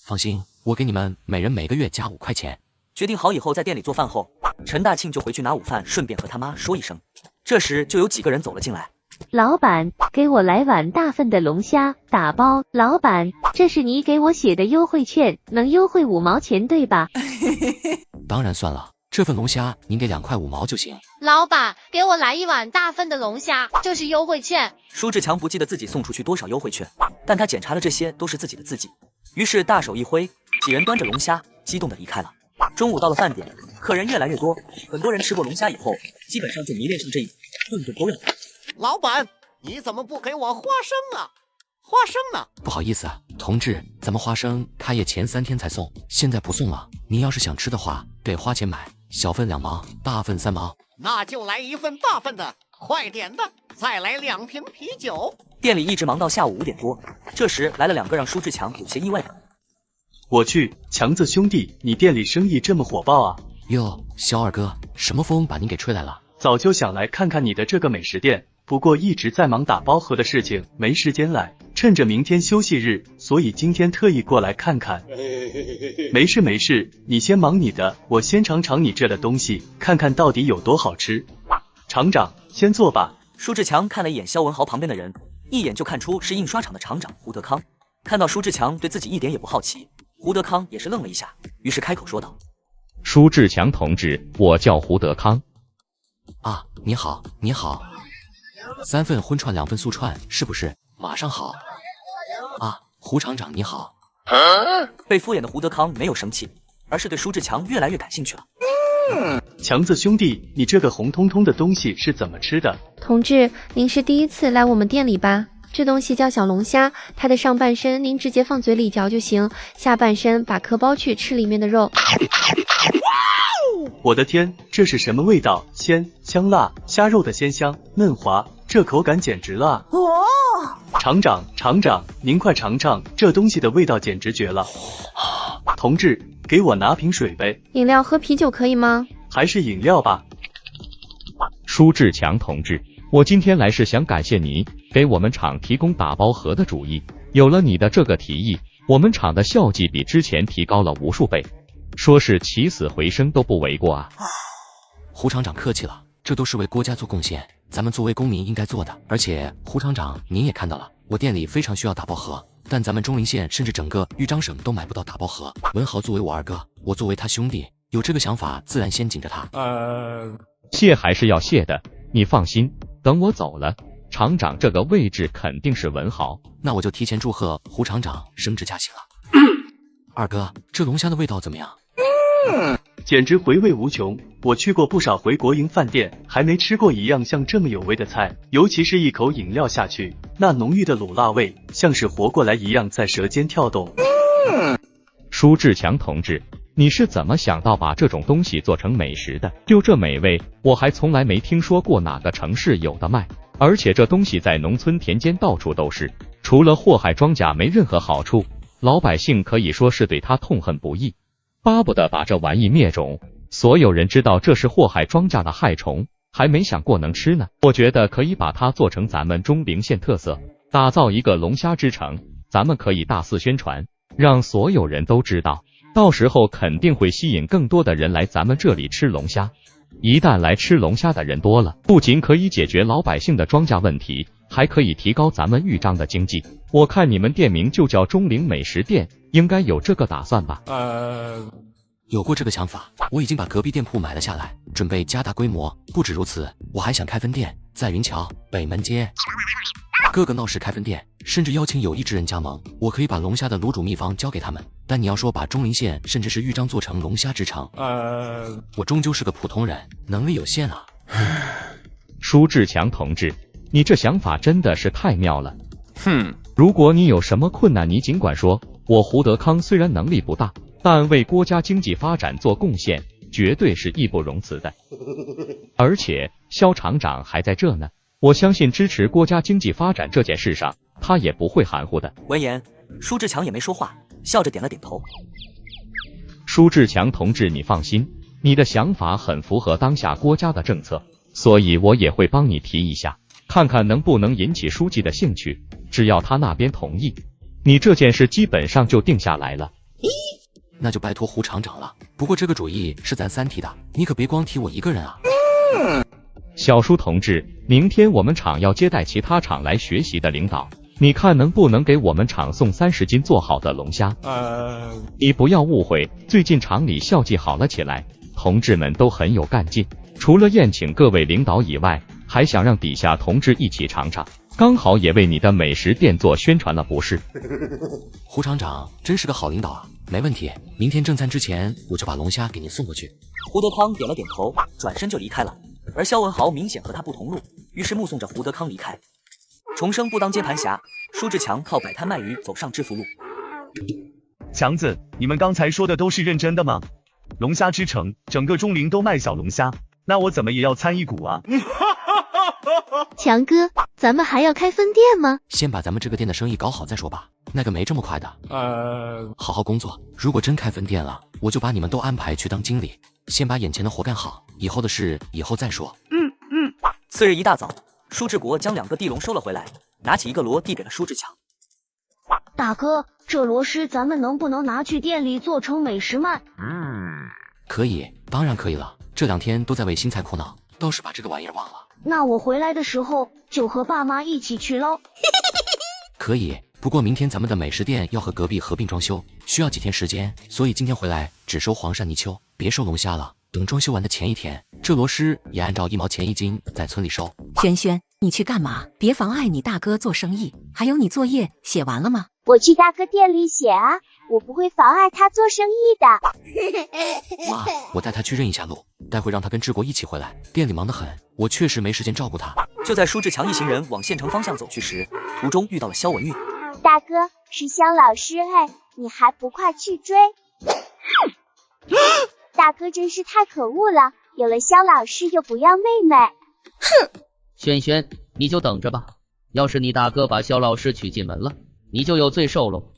放心，我给你们每人每个月加5块钱。决定好以后在店里做饭后，陈大庆就回去拿午饭，顺便和他妈说一声。这时就有几个人走了进来。老板，给我来碗大份的龙虾打包。老板，这是你给我写的优惠券，能优惠5毛钱对吧？当然算了，这份龙虾您给2块5毛就行。老板，给我来一碗大份的龙虾，这是优惠券。舒志强不记得自己送出去多少优惠券，但他检查了这些都是自己的字迹，于是大手一挥，几人端着龙虾激动地离开了。中午到了饭点，客人越来越多，很多人吃过龙虾以后，基本上就迷恋上这一顿顿都要。老板，你怎么不给我花生啊？花生呢？不好意思啊，同志，咱们花生开业前3天才送，现在不送了。您要是想吃的话，得花钱买，小份2毛，大份3毛。那就来一份大份的，快点的，再来2瓶啤酒。店里一直忙到下午5点多，这时来了2个让舒志强有些意外的。我去，强子兄弟，你店里生意这么火爆啊？哟，肖二哥，什么风把您给吹来了？早就想来看看你的这个美食店，不过一直在忙打包盒的事情，没时间来。趁着明天休息日，所以今天特意过来看看。没事没事，你先忙你的，我先尝尝你这的东西，看看到底有多好吃。厂长，先坐吧。舒志强看了一眼肖文豪旁边的人，一眼就看出是印刷厂的厂长胡德康。看到舒志强对自己一点也不好奇，胡德康也是愣了一下，于是开口说道：舒志强同志，我叫胡德康。啊，你好，你好。3份荤串2份素串，是不是？马上好。啊，胡厂长你好。被敷衍的胡德康没有生气，而是对舒志强越来越感兴趣了。强子兄弟，你这个红彤彤的东西是怎么吃的？同志，您是第一次来我们店里吧？这东西叫小龙虾，它的上半身您直接放嘴里嚼就行，下半身把壳剥去吃里面的肉。我的天，这是什么味道？鲜、香辣，虾肉的鲜香嫩滑，这口感简直了！厂长，您快尝尝，这东西的味道简直绝了！同志，给我拿瓶水呗。饮料喝啤酒可以吗？还是饮料吧。舒志强同志，我今天来是想感谢你给我们厂提供打包盒的主意，有了你的这个提议，我们厂的效绩比之前提高了无数倍，说是起死回生都不为过啊。胡厂长客气了，这都是为国家做贡献，咱们作为公民应该做的。而且胡厂长您也看到了，我店里非常需要打包盒，但咱们中陵县甚至整个豫章省都买不到打包盒。文豪作为我二哥，我作为他兄弟，有这个想法自然先紧着他。谢还是要谢的，你放心，等我走了，厂长这个位置肯定是文豪。那我就提前祝贺胡厂长升职加薪了。二哥，这龙虾的味道怎么样？简直回味无穷，我去过不少回国营饭店，还没吃过一样像这么有味的菜，尤其是一口饮料下去，那浓郁的卤辣味像是活过来一样在舌尖跳动。舒志强同志，你是怎么想到把这种东西做成美食的？就这美味，我还从来没听说过哪个城市有的卖，而且这东西在农村田间到处都是，除了祸害庄稼没任何好处，老百姓可以说是对他痛恨不已，巴不得把这玩意灭种。所有人知道这是祸害庄稼的害虫，还没想过能吃呢。我觉得可以把它做成咱们中陵县特色，打造一个龙虾之城，咱们可以大肆宣传，让所有人都知道，到时候肯定会吸引更多的人来咱们这里吃龙虾。一旦来吃龙虾的人多了，不仅可以解决老百姓的庄稼问题，还可以提高咱们豫章的经济。我看你们店名就叫中陵美食店，应该有这个打算吧？有过这个想法，我已经把隔壁店铺买了下来，准备加大规模。不止如此，我还想开分店，在云桥、北门街各个闹市开分店，甚至邀请有意之人加盟。我可以把龙虾的卤煮秘方交给他们，但你要说把中陵县甚至是豫章做成龙虾之城，我终究是个普通人，能力有限啊。舒志强同志，你这想法真的是太妙了。如果你有什么困难，你尽管说。我胡德康虽然能力不大，但为国家经济发展做贡献，绝对是义不容辞的。而且肖厂长还在这呢，我相信支持国家经济发展这件事上，他也不会含糊的。闻言，舒志强也没说话，笑着点了点头。舒志强同志，你放心，你的想法很符合当下国家的政策，所以我也会帮你提一下，看看能不能引起书记的兴趣。只要他那边同意，你这件事基本上就定下来了。那就拜托胡厂长了。不过这个主意是咱3提的，你可别光提我一个人啊。小舒同志，明天我们厂要接待其他厂来学习的领导，你看能不能给我们厂送30斤做好的龙虾？你不要误会，最近厂里校纪好了起来，同志们都很有干劲。除了宴请各位领导以外，还想让底下同志一起尝尝，刚好也为你的美食店做宣传了，不是？胡厂长真是个好领导啊，没问题，明天正餐之前我就把龙虾给您送过去。胡德康点了点头，转身就离开了。而肖文豪明显和他不同路，于是目送着胡德康离开。重生不当接盘侠，舒志强靠摆摊卖鱼走上致富路。强子，你们刚才说的都是认真的吗？龙虾之城，整个中陵都卖小龙虾，那我怎么也要参一股啊？强哥，咱们还要开分店吗？先把咱们这个店的生意搞好再说吧，那个没这么快的。好好工作，如果真开分店了，我就把你们都安排去当经理，先把眼前的活干好，以后的事以后再说。次日一大早，舒志国将2个地笼收了回来，拿起一个螺递给了舒志强。大哥，这螺蛳咱们能不能拿去店里做成美食卖？可以，当然可以了。这2天都在为新菜苦恼，倒是把这个玩意儿忘了。那我回来的时候就和爸妈一起去捞。可以，不过明天咱们的美食店要和隔壁合并装修，需要几天时间，所以今天回来只收黄鳝泥鳅，别收龙虾了。等装修完的前1天，这螺蛳也按照1毛钱1斤在村里收。轩轩，你去干嘛？别妨碍你大哥做生意。还有你作业写完了吗？我去大哥店里写啊，我不会妨碍他做生意的。妈，我带他去认一下路，待会让他跟志国一起回来。店里忙得很，我确实没时间照顾他。就在舒志强一行人往县城方向走去时，途中遇到了肖文玉。大哥，是肖老师哎，你还不快去追？大哥真是太可恶了，有了肖老师又不要妹妹。哼！轩轩，你就等着吧，要是你大哥把肖老师娶进门了，你就有罪受喽。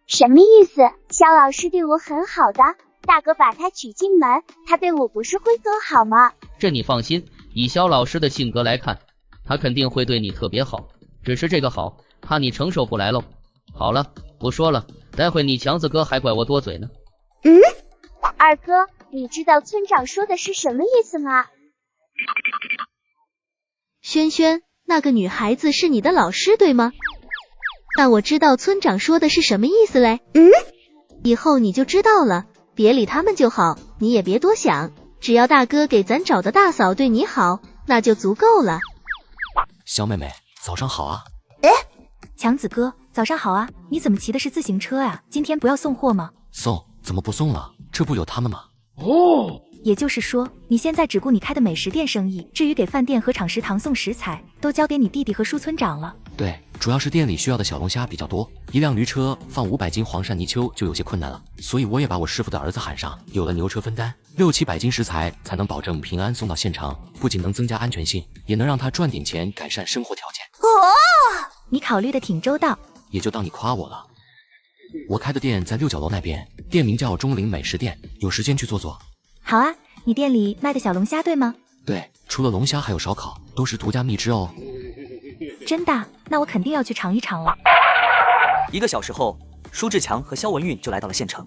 什么意思？肖老师对我很好的，大哥把他娶进门，他对我不是会更好吗？这你放心，以肖老师的性格来看，他肯定会对你特别好，只是这个好，怕你承受不来喽。好了，不说了，待会你强子哥还怪我多嘴呢。二哥，你知道村长说的是什么意思吗？轩轩，那个女孩子是你的老师对吗？那我知道村长说的是什么意思嘞。以后你就知道了，别理他们就好，你也别多想，只要大哥给咱找的大嫂对你好，那就足够了。肖妹妹，早上好啊。强子哥，早上好啊，你怎么骑的是自行车啊？今天不要送货吗？送，怎么不送了？这不有他们吗？也就是说，你现在只顾你开的美食店生意，至于给饭店和厂食堂送食材，都交给你弟弟和舒村长了。对，主要是店里需要的小龙虾比较多，一辆驴车放500斤黄鳝泥鳅就有些困难了，所以我也把我师傅的儿子喊上，有了牛车分担，6、700斤食材才能保证平安送到县城，不仅能增加安全性，也能让他赚点钱，改善生活条件。你考虑的挺周到，也就当你夸我了。我开的店在6角楼那边，店名叫中陵美食店，有时间去坐坐。好啊，你店里卖的小龙虾对吗？对，除了龙虾还有烧烤，都是独家秘制哦。真的？那我肯定要去尝一尝了。1个小时后，舒志强和肖文运就来到了县城。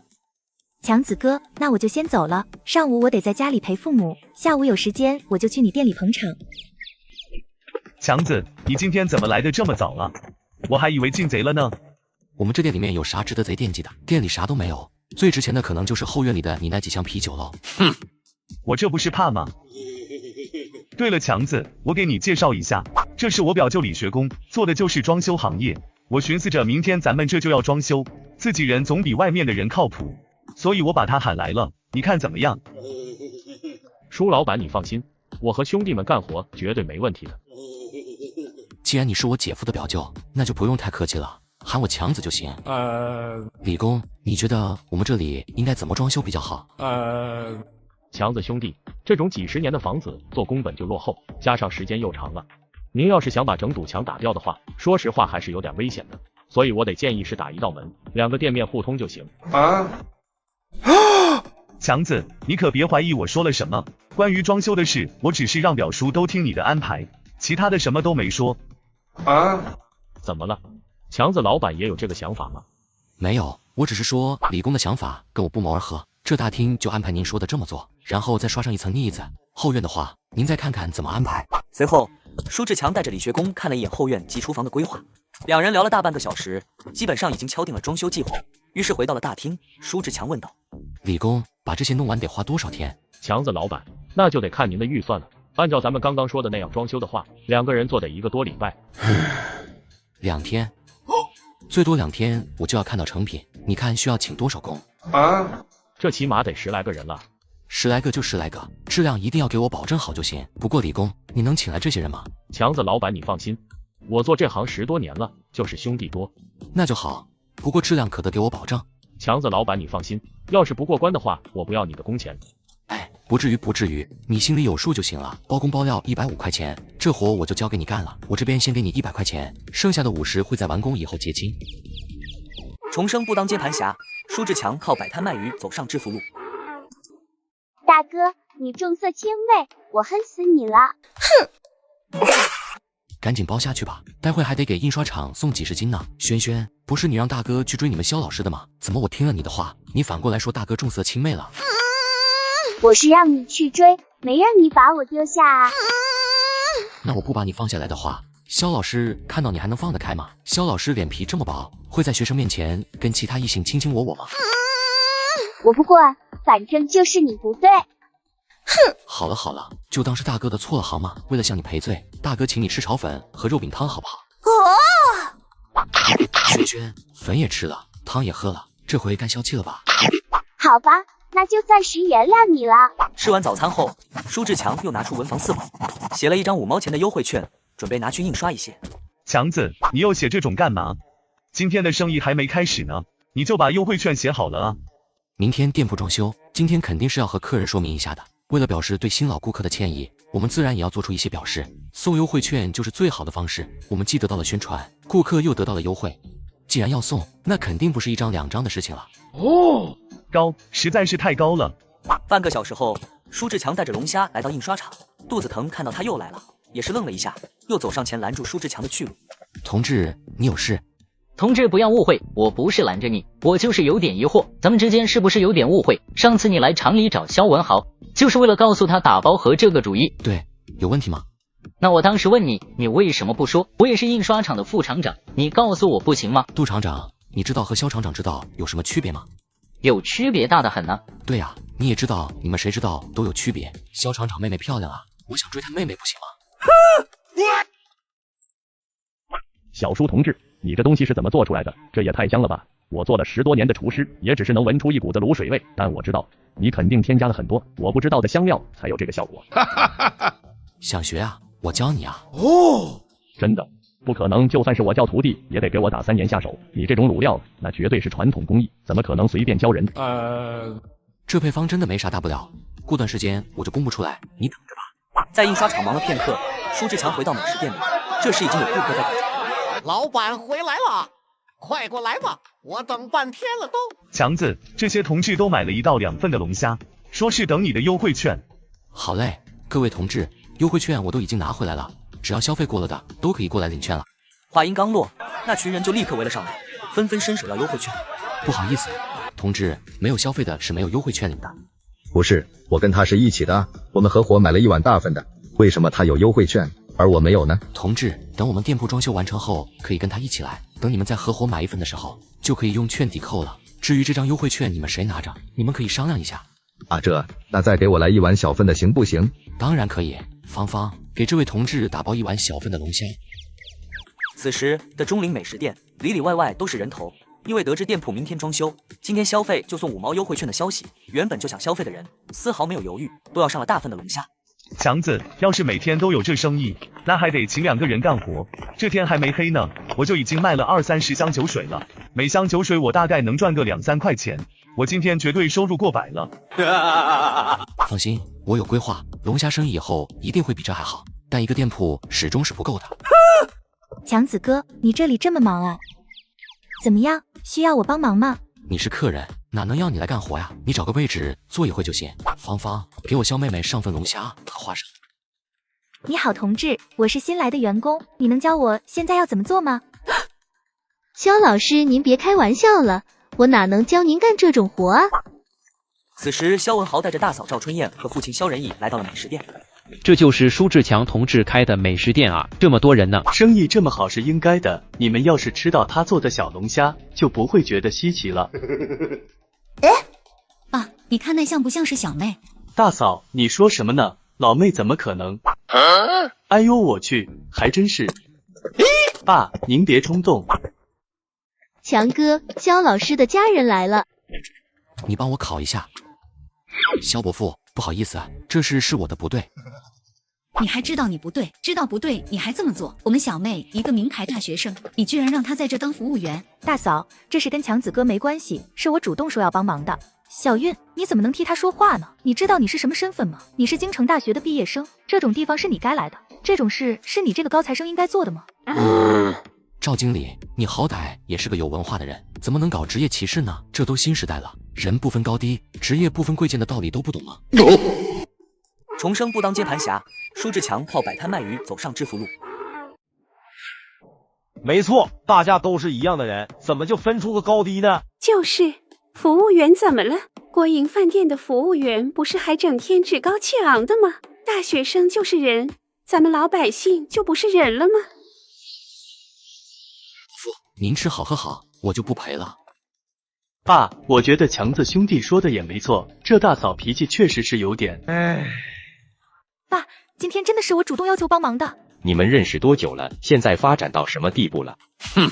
强子哥，那我就先走了，上午我得在家里陪父母，下午有时间我就去你店里捧场。强子，你今天怎么来的这么早啊？我还以为进贼了呢。我们这店里面有啥值得贼惦记的？店里啥都没有，最值钱的可能就是后院里的你那几箱啤酒喽。哼，我这不是怕吗？对了，强子，我给你介绍一下，这是我表舅李学工，做的就是装修行业。我寻思着明天咱们这就要装修，自己人总比外面的人靠谱，所以我把他喊来了，你看怎么样？舒老板，你放心，我和兄弟们干活绝对没问题的。既然你是我姐夫的表舅，那就不用太客气了，喊我强子就行。李工，你觉得我们这里应该怎么装修比较好？强子兄弟，这种几十年的房子做工本就落后，加上时间又长了，您要是想把整堵墙打掉的话，说实话还是有点危险的，所以我得建议是打1道门，2个店面互通就行。强子，你可别怀疑我说了什么，关于装修的事，我只是让表叔都听你的安排，其他的什么都没说。怎么了？强子老板也有这个想法吗？没有，我只是说李工的想法跟我不谋而合，这大厅就安排您说的这么做，然后再刷上一层腻子。后院的话，您再看看怎么安排。随后，舒志强带着李学工看了一眼后院及厨房的规划，两人聊了大半个小时，基本上已经敲定了装修计划。于是回到了大厅，舒志强问道：“李工，把这些弄完得花多少天？”强子老板，那就得看您的预算了。按照咱们刚刚说的那样装修的话，2个人做得1个多礼拜。2天，最多2天我就要看到成品。你看需要请多少工？这起码得10来个人了。10来个就10来个，质量一定要给我保证好就行。不过李工，你能请来这些人吗？强子老板，你放心，我做这行10多年了，就是兄弟多。那就好，不过质量可得给我保证。强子老板，你放心，要是不过关的话，我不要你的工钱。不至于不至于，你心里有数就行了。包工包料150块钱，这活我就交给你干了。我这边先给你100块钱，剩下的50会在完工以后结清。重生不当接盘侠，舒志强靠摆摊卖鱼走上致富路。大哥，你重色轻味，我恨死你了！哼！赶紧包下去吧，待会还得给印刷厂送几十斤呢。轩轩，不是你让大哥去追你们肖老师的吗？怎么我听了你的话，你反过来说大哥重色轻妹了？我是让你去追，没让你把我丢下啊！那我不把你放下来的话，肖老师看到你还能放得开吗？肖老师脸皮这么薄，会在学生面前跟其他异性卿卿我我吗？我不管，反正就是你不对。哼！好了好了，就当是大哥的错了好吗？为了向你赔罪，大哥请你吃炒粉和肉饼汤好不好？轩轩，粉也吃了，汤也喝了，这回该消气了吧？好吧。那就暂时原谅你了。吃完早餐后，舒志强又拿出文房四宝，写了一张5毛钱的优惠券，准备拿去印刷一些。强子，你又写这种干嘛？今天的生意还没开始呢，你就把优惠券写好了啊。明天店铺装修，今天肯定是要和客人说明一下的。为了表示对新老顾客的歉意，我们自然也要做出一些表示。送优惠券就是最好的方式，我们既得到了宣传，顾客又得到了优惠。既然要送，那肯定不是1张2张的事情了。哦。高，实在是太高了。半个小时后，舒志强带着龙虾来到印刷厂，肚子疼看到他又来了，也是愣了一下，又走上前拦住舒志强的去路。同志，你有事？同志不要误会，我不是拦着你，我就是有点疑惑，咱们之间是不是有点误会？上次你来厂里找肖文豪，就是为了告诉他打包盒这个主意。对，有问题吗？那我当时问你，你为什么不说？我也是印刷厂的副厂长，你告诉我不行吗？杜厂长，你知道和肖厂长知道有什么区别吗？有区别，大得很呢。对呀，你也知道，你们谁知道都有区别。肖厂长妹妹漂亮啊，我想追她妹妹不行吗？小舒同志，你这东西是怎么做出来的？这也太香了吧！我做了10多年的厨师，也只是能闻出一股子卤水味，但我知道你肯定添加了很多我不知道的香料，才有这个效果。想学啊？我教你啊。哦，真的。不可能，就算是我教徒弟，也得给我打3年下手。你这种卤料，那绝对是传统工艺，怎么可能随便教人？这配方真的没啥大不了，过段时间我就公布出来，你等着吧。在印刷厂忙了片刻，舒志强回到美食店里，这时已经有顾客在等着。老板回来了，快过来吧，我等半天了都。强子，这些同志都买了1到2份的龙虾，说是等你的优惠券。好嘞，各位同志，优惠券我都已经拿回来了。只要消费过了的都可以过来领券了。话音刚落，那群人就立刻围了上来，纷纷伸手要优惠券。不好意思，同志，没有消费的是没有优惠券领的。不是，我跟他是一起的，我们合伙买了1碗大份的，为什么他有优惠券而我没有呢？同志，等我们店铺装修完成后，可以跟他一起来，等你们再合伙买1份的时候，就可以用券抵扣了。至于这张优惠券你们谁拿着，你们可以商量一下。啊，那再给我来1碗小份的行不行？当然可以。芳芳，给这位同志打包1碗小份的龙虾。此时的钟灵美食店里里外外都是人头，因为得知店铺明天装修，今天消费就送5毛优惠券的消息，原本就想消费的人丝毫没有犹豫，都要上了大份的龙虾。强子，要是每天都有这生意，那还得请2个人干活。这天还没黑呢，我就已经卖了20-30箱酒水了，每箱酒水我大概能赚个2-3块钱。我今天绝对收入过100了。放心，我有规划，龙虾生意以后一定会比这还好，但一个店铺始终是不够的。强子哥，你这里这么忙啊？怎么样，需要我帮忙吗？你是客人，哪能要你来干活呀？你找个位置坐一会就行。芳芳，给我肖妹妹上份龙虾和花生。你好，同志，我是新来的员工，你能教我现在要怎么做吗？肖老师，您别开玩笑了，我哪能教您干这种活啊？此时，肖文豪带着大嫂赵春燕和父亲肖仁义来到了美食店。这就是舒志强同志开的美食店啊，这么多人呢，生意这么好是应该的。你们要是吃到他做的小龙虾，就不会觉得稀奇了。爸，你看那像不像是小妹？大嫂，你说什么呢？老妹怎么可能？哎呦我去，还真是。爸，您别冲动。强哥，肖老师的家人来了。你帮我烤一下。肖伯父，不好意思啊，这事是我的不对。你还知道你不对，知道不对你还这么做。我们小妹一个名牌大学生，你居然让她在这当服务员。大嫂，这事跟强子哥没关系，是我主动说要帮忙的。小韵，你怎么能替他说话呢？你知道你是什么身份吗？你是京城大学的毕业生，这种地方是你该来的，这种事是你这个高材生应该做的吗？赵经理，你好歹也是个有文化的人，怎么能搞职业歧视呢？这都新时代了，人不分高低，职业不分贵贱的道理都不懂吗？重生不当接盘侠，舒志强靠摆摊卖鱼走上致富路。没错，大家都是一样的人，怎么就分出个高低呢？就是，服务员怎么了？国营饭店的服务员不是还整天趾高气昂的吗？大学生就是人，咱们老百姓就不是人了吗？您吃好喝好，我就不赔了。爸，我觉得强子兄弟说的也没错，这大嫂脾气确实是有点……爸，今天真的是我主动要求帮忙的。你们认识多久了？现在发展到什么地步了？哼！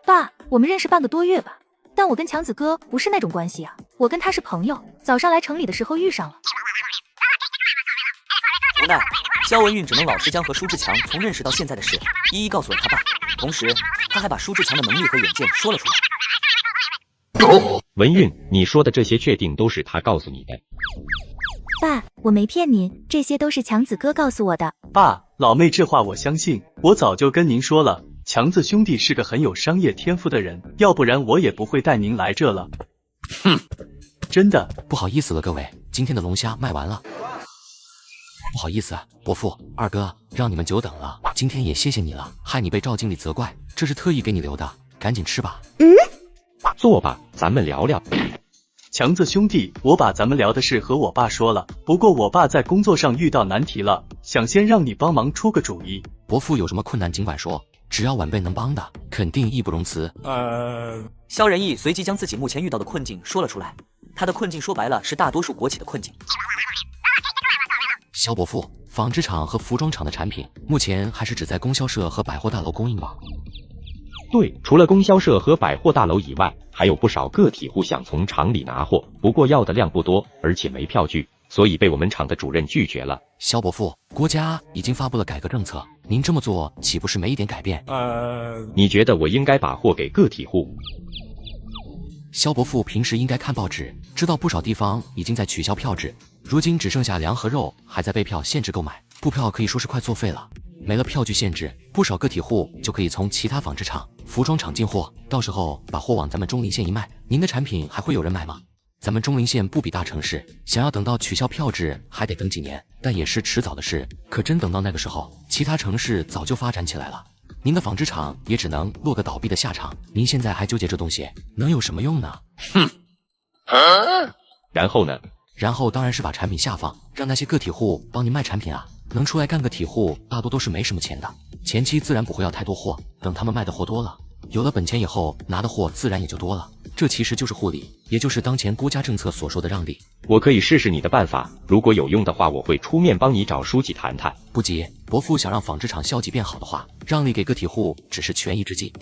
爸，我们认识半个多月吧，但我跟强子哥不是那种关系啊，我跟他是朋友，早上来城里的时候遇上了。无奈，肖文运只能老实将和舒志强从认识到现在的事一一告诉了他爸，同时他还把舒志强的能力和远见说了出来。文运，你说的这些确定都是他告诉你的？爸，我没骗您，这些都是强子哥告诉我的。爸，老妹这话我相信，我早就跟您说了，强子兄弟是个很有商业天赋的人，要不然我也不会带您来这了。哼，真的，不好意思了各位，今天的龙虾卖完了。不好意思啊，伯父、二哥，让你们久等了。今天也谢谢你了，害你被赵经理责怪，这是特意给你留的，赶紧吃吧。坐吧，咱们聊聊。强子兄弟，我把咱们聊的事和我爸说了，不过我爸在工作上遇到难题了，想先让你帮忙出个主意。伯父有什么困难尽管说，只要晚辈能帮的，肯定义不容辞。肖仁义随即将自己目前遇到的困境说了出来，他的困境说白了是大多数国企的困境。肖伯父，纺织厂和服装厂的产品目前还是只在供销社和百货大楼供应吗？对，除了供销社和百货大楼以外，还有不少个体户想从厂里拿货，不过要的量不多，而且没票据，所以被我们厂的主任拒绝了。肖伯父，国家已经发布了改革政策，您这么做岂不是没一点改变？你觉得我应该把货给个体户？肖伯父平时应该看报纸，知道不少地方已经在取消票制，如今只剩下粮和肉还在被票限制购买，布票可以说是快作废了。没了票据限制，不少个体户就可以从其他纺织厂、服装厂进货，到时候把货往咱们中陵县一卖，您的产品还会有人买吗？咱们中陵县不比大城市，想要等到取消票制还得等几年，但也是迟早的事。可真等到那个时候，其他城市早就发展起来了，您的纺织厂也只能落个倒闭的下场。您现在还纠结这东西，能有什么用呢？哼！然后呢？然后当然是把产品下放，让那些个体户帮您卖产品啊。能出来干个体户，大多都是没什么钱的，前期自然不会要太多货，等他们卖的货多了，有了本钱以后，拿的货自然也就多了。这其实就是护理，也就是当前国家政策所说的让利。我可以试试你的办法，如果有用的话，我会出面帮你找书记谈谈。不急，伯父想让纺织厂效绩变好的话，让利给个体户只是权宜之计。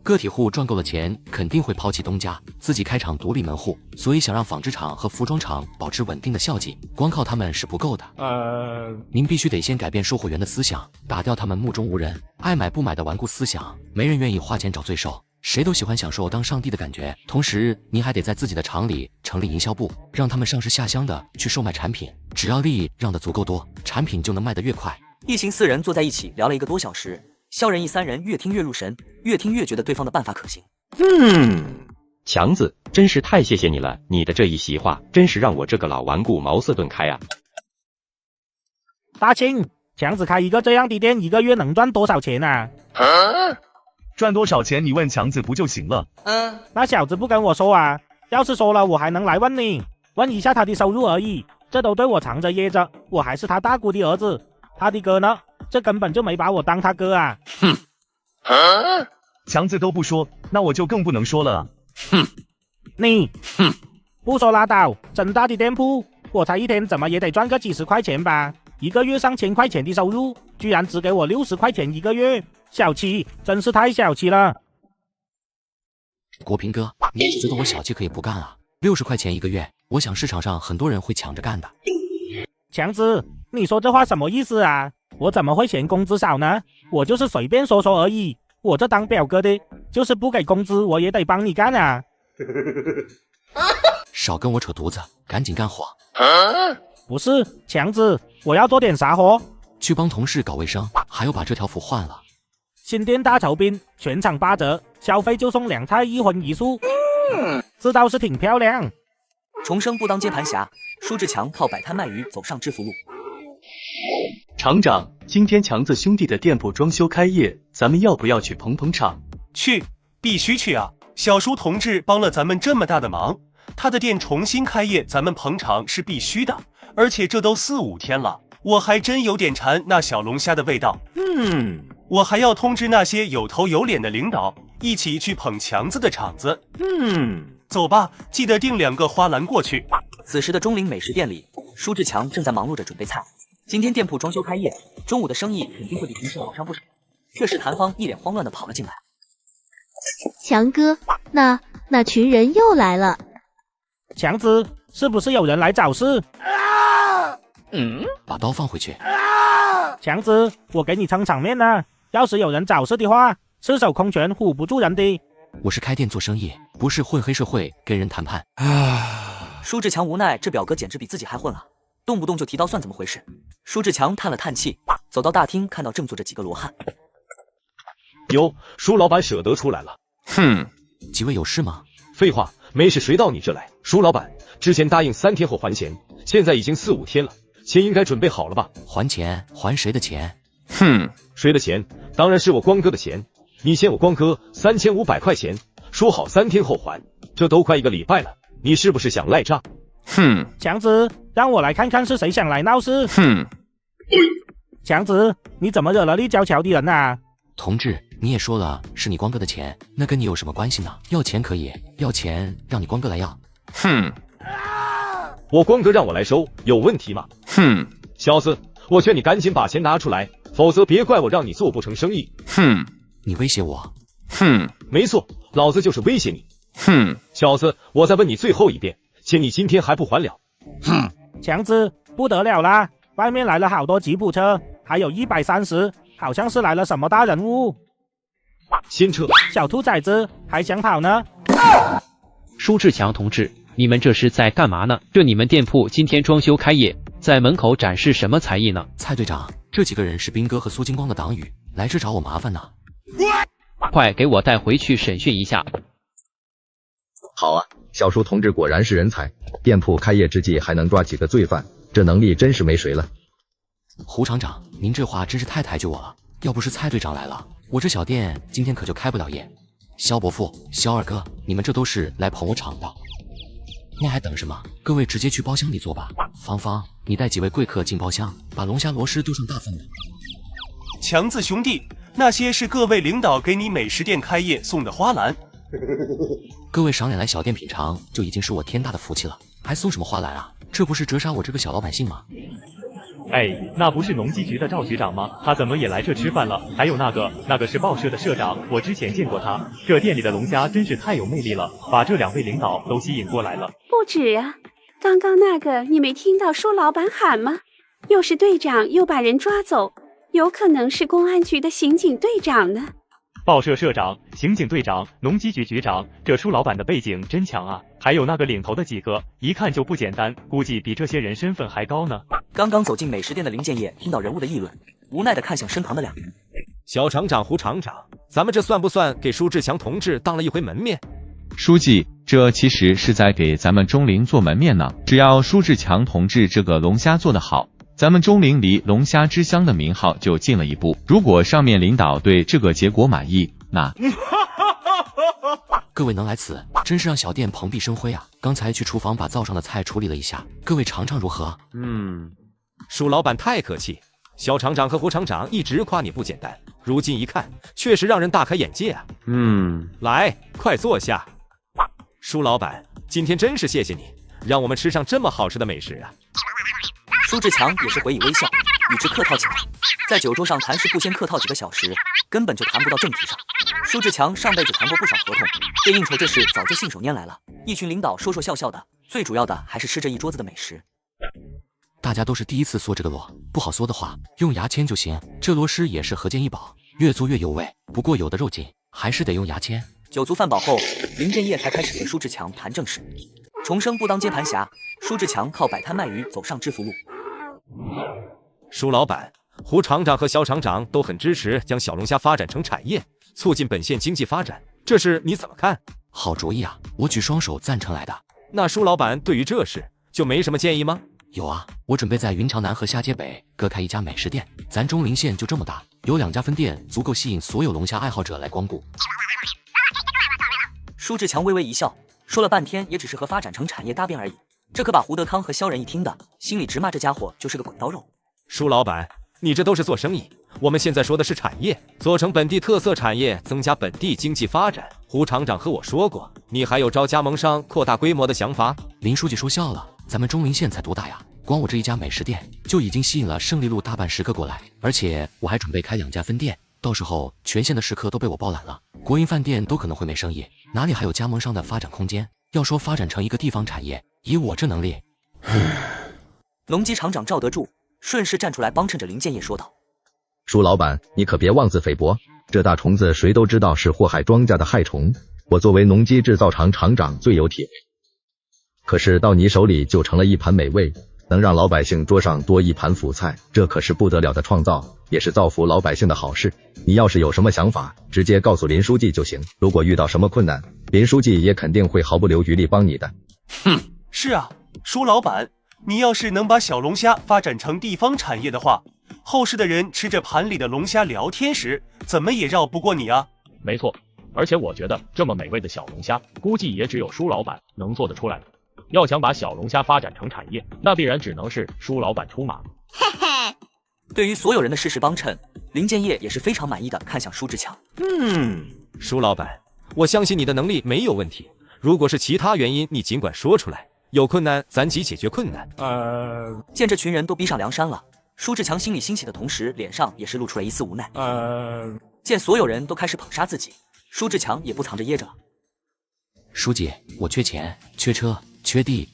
个体户赚够了钱，肯定会抛弃东家，自己开厂独立门户。所以想让纺织厂和服装厂保持稳定的效绩，光靠他们是不够的。您必须得先改变售货员的思想，打掉他们目中无人、爱买不买的顽固思想。没人愿意花钱找罪受，谁都喜欢享受当上帝的感觉。同时，您还得在自己的厂里成立营销部，让他们上市下乡的去售卖产品。只要利让的足够多，产品就能卖得越快。一行四人坐在一起聊了1个多小时，肖仁义3人越听越入神，越听越觉得对方的办法可行。强子，真是太谢谢你了，你的这一席话，真是让我这个老顽固茅塞顿开啊！大庆，强子开一个这样的店，一个月能赚多少钱啊？赚多少钱你问强子不就行了？那小子不跟我说啊，要是说了我还能来问你，问一下他的收入而已，这都对我藏着掖着，我还是他大姑的儿子，他的哥呢，这根本就没把我当他哥啊。强子都不说，那我就更不能说了啊。你不说拉倒，真大的店铺，我猜一天怎么也得赚个几十块钱吧，一个月上千块钱的收入，居然只给我60块钱一个月，小气，真是太小气了。国平哥，你只觉得我小气可以不干啊？60块钱一个月，我想市场上很多人会抢着干的。强子，你说这话什么意思啊？我怎么会嫌工资少呢？我就是随便说说而已。我这当表哥的，就是不给工资我也得帮你干啊。少跟我扯犊子，赶紧干活。不是，强子，我要做点啥活？去帮同事搞卫生，还要把这条符换了。新店大酬宾，全场8折，消费就送2菜1荤1素。这倒是挺漂亮。重生不当接盘侠，舒志强靠摆摊卖鱼走上致富路。厂长，今天强子兄弟的店铺装修开业，咱们要不要去捧捧场？去，必须去啊！小舒同志帮了咱们这么大的忙，他的店重新开业，咱们捧场是必须的。而且这都4、5天了，我还真有点馋那小龙虾的味道。我还要通知那些有头有脸的领导，一起去捧强子的场子。走吧，记得订2个花篮过去。此时的钟灵美食店里，舒志强正在忙碌着准备菜。今天店铺装修开业，中午的生意肯定会比平时好上不少。这时谭芳一脸慌乱的跑了进来。强哥，那群人又来了。强子，是不是有人来找事？把刀放回去。强子，我给你撑场面呢。要是有人找事的话，赤手空拳唬不住人的。我是开店做生意，不是混黑社会跟人谈判。舒志强无奈，这表哥简直比自己还混啊，动不动就提刀算怎么回事？舒志强叹了叹气，走到大厅，看到正坐着几个罗汉。哟，舒老板舍得出来了。几位有事吗？废话，没事谁到你这来？舒老板之前答应3天后还钱，现在已经4、5天了，钱应该准备好了吧？还钱？还谁的钱？谁的钱？当然是我光哥的钱。你欠我光哥3500块钱，说好3天后还，这都快1个礼拜了，你是不是想赖账？强子，让我来看看是谁想来闹事。强子，你怎么惹了立交桥的人啊？同志，你也说了是你光哥的钱，那跟你有什么关系呢？要钱可以，要钱让你光哥来要。我光哥让我来收，有问题吗？小子，我劝你赶紧把钱拿出来，否则别怪我让你做不成生意。你威胁我？没错，老子就是威胁你。小子，我再问你最后一遍，钱你今天还不还了？强子，不得了啦！外面来了好多吉普车，还有130，好像是来了什么大人物。先撤！小兔崽子还想跑呢？舒志强同志，你们这是在干嘛呢？这你们店铺今天装修开业，在门口展示什么才艺呢？蔡队长，这几个人是兵哥和苏金光的党羽，来这找我麻烦呢。快给我带回去审讯一下。好啊，小舒同志果然是人才，店铺开业之际还能抓几个罪犯，这能力真是没谁了。胡厂长，您这话真是太抬举我了，要不是蔡队长来了，我这小店今天可就开不了业。肖伯父、肖二哥，你们这都是来捧我场的，那还等什么？各位直接去包厢里坐吧。芳芳，你带几位贵客进包厢，把龙虾螺蛳丢上大份的。强子兄弟，那些是各位领导给你美食店开业送的花篮。各位赏脸来小店品尝，就已经是我天大的福气了，还送什么花篮啊？这不是折杀我这个小老百姓吗？哎，那不是农机局的赵局长吗？他怎么也来这吃饭了？还有那个是报社的社长，我之前见过他。这店里的龙虾真是太有魅力了，把这2位领导都吸引过来了。不止啊，刚刚那个你没听到舒老板喊吗？又是队长又把人抓走，有可能是公安局的刑警队长呢。报社社长、刑警队长、农机局局长，这舒老板的背景真强啊！还有那个领头的几个，一看就不简单，估计比这些人身份还高呢。刚刚走进美食店的林建业听到人物的议论，无奈地看向身旁的2人。小厂长、胡厂长，咱们这算不算给舒志强同志当了一回门面？书记，这其实是在给咱们钟灵做门面呢。只要舒志强同志这个龙虾做得好，咱们钟灵离龙虾之乡的名号就近了一步。如果上面领导对这个结果满意，那各位能来此，真是让小店蓬荜生辉啊！刚才去厨房把灶上的菜处理了一下，各位尝尝如何？舒老板太客气，肖厂长和胡厂长一直夸你不简单，如今一看，确实让人大开眼界啊。来，快坐下。舒老板，今天真是谢谢你，让我们吃上这么好吃的美食啊。舒志强也是回以微笑，与之客套起来。在酒桌上谈事不先客套几个小时，根本就谈不到正题上。舒志强上辈子谈过不少合同，对应酬这事早就信手拈来了。一群领导说说笑笑的，最主要的还是吃这一桌子的美食。大家都是第一次嗦这个螺，不好嗦的话用牙签就行。这螺丝也是合建一宝，越做越有味。不过有的肉紧，还是得用牙签。酒足饭饱后，林建业才开始和舒志强谈正事。重生不当接盘侠，舒志强靠摆摊卖鱼走上致富路。舒老板，胡厂长和肖厂长都很支持将小龙虾发展成产业，促进本县经济发展，这事你怎么看？好主意啊，我举双手赞成来的。那舒老板对于这事就没什么建议吗？有啊，我准备在云桥南和下街北各开一家美食店。咱中陵县就这么大，有2家分店，足够吸引所有龙虾爱好者来光顾。舒志强微微一笑，说了半天也只是和发展成产业搭边而已。这可把胡德康和肖仁一听的，心里直骂这家伙就是个滚刀肉。舒老板，你这都是做生意，我们现在说的是产业，做成本地特色产业，增加本地经济发展。胡厂长和我说过，你还有招加盟商扩大规模的想法。林书记说笑了，咱们中陵县才多大呀？光我这一家美食店就已经吸引了胜利路大半10个过来，而且我还准备开2家分店，到时候全县的食客都被我包揽了，国营饭店都可能会没生意，哪里还有加盟商的发展空间？要说发展成一个地方产业，以我这能力，龙基厂长赵德柱顺势站出来帮衬着林建业说道：舒老板，你可别妄自菲薄，这大虫子谁都知道是祸害庄稼的害虫，我作为农机制造厂厂长最有体会。可是到你手里就成了一盘美味，能让老百姓桌上多一盘辅菜，这可是不得了的创造，也是造福老百姓的好事。你要是有什么想法，直接告诉林书记就行，如果遇到什么困难，林书记也肯定会毫不留余力帮你的。是啊，舒老板，你要是能把小龙虾发展成地方产业的话，后世的人吃着盘里的龙虾聊天时，怎么也绕不过你啊。没错，而且我觉得这么美味的小龙虾，估计也只有舒老板能做得出来的。要想把小龙虾发展成产业，那必然只能是舒老板出马。对于所有人的适时帮衬，林建业也是非常满意的看向舒志强。舒老板，我相信你的能力没有问题，如果是其他原因，你尽管说出来，有困难咱即解决困难。见这群人都逼上梁山了，舒志强心里欣喜的同时，脸上也是露出了一丝无奈。见所有人都开始捧杀自己，舒志强也不藏着掖着了。书记，我缺钱，缺车，缺地。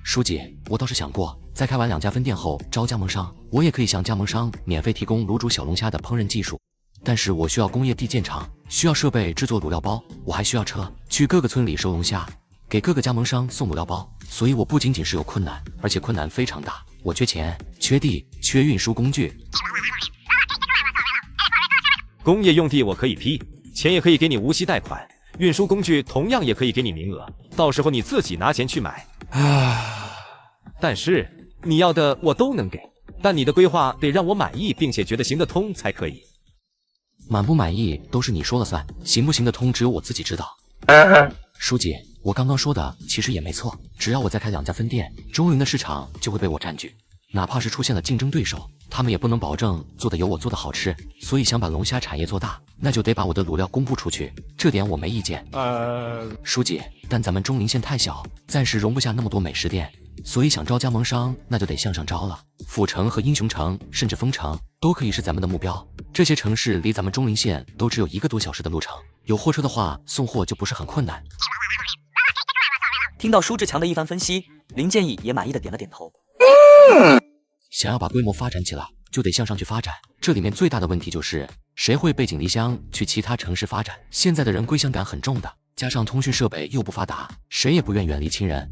书记，我倒是想过，在开完2家分店后招加盟商，我也可以向加盟商免费提供卤煮小龙虾的烹饪技术。但是我需要工业地建厂，需要设备制作卤料包，我还需要车去各个村里收龙虾，给各个加盟商送卤料包。所以我不仅仅是有困难，而且困难非常大。我缺钱，缺地，缺运输工具。工业用地我可以批，钱也可以给你无息贷款，运输工具同样也可以给你名额，到时候你自己拿钱去买。但是你要的我都能给，但你的规划得让我满意，并且觉得行得通才可以。满不满意都是你说了算，行不行得通只有我自己知道。书记，我刚刚说的其实也没错，只要我再开2家分店，中陵的市场就会被我占据，哪怕是出现了竞争对手，他们也不能保证做的有我做的好吃。所以想把龙虾产业做大，那就得把我的卤料公布出去，这点我没意见。书记，但咱们中陵县太小，暂时容不下那么多美食店，所以想招加盟商，那就得向上招了。阜城和英雄城，甚至丰城，都可以是咱们的目标。这些城市离咱们中陵县都只有1个多小时的路程，有货车的话，送货就不是很困难。听到舒志强的一番分析，林建义也满意的点了点头。想要把规模发展起来，就得向上去发展。这里面最大的问题就是，谁会背井离乡去其他城市发展？现在的人归乡感很重的，加上通讯设备又不发达，谁也不愿远离亲人。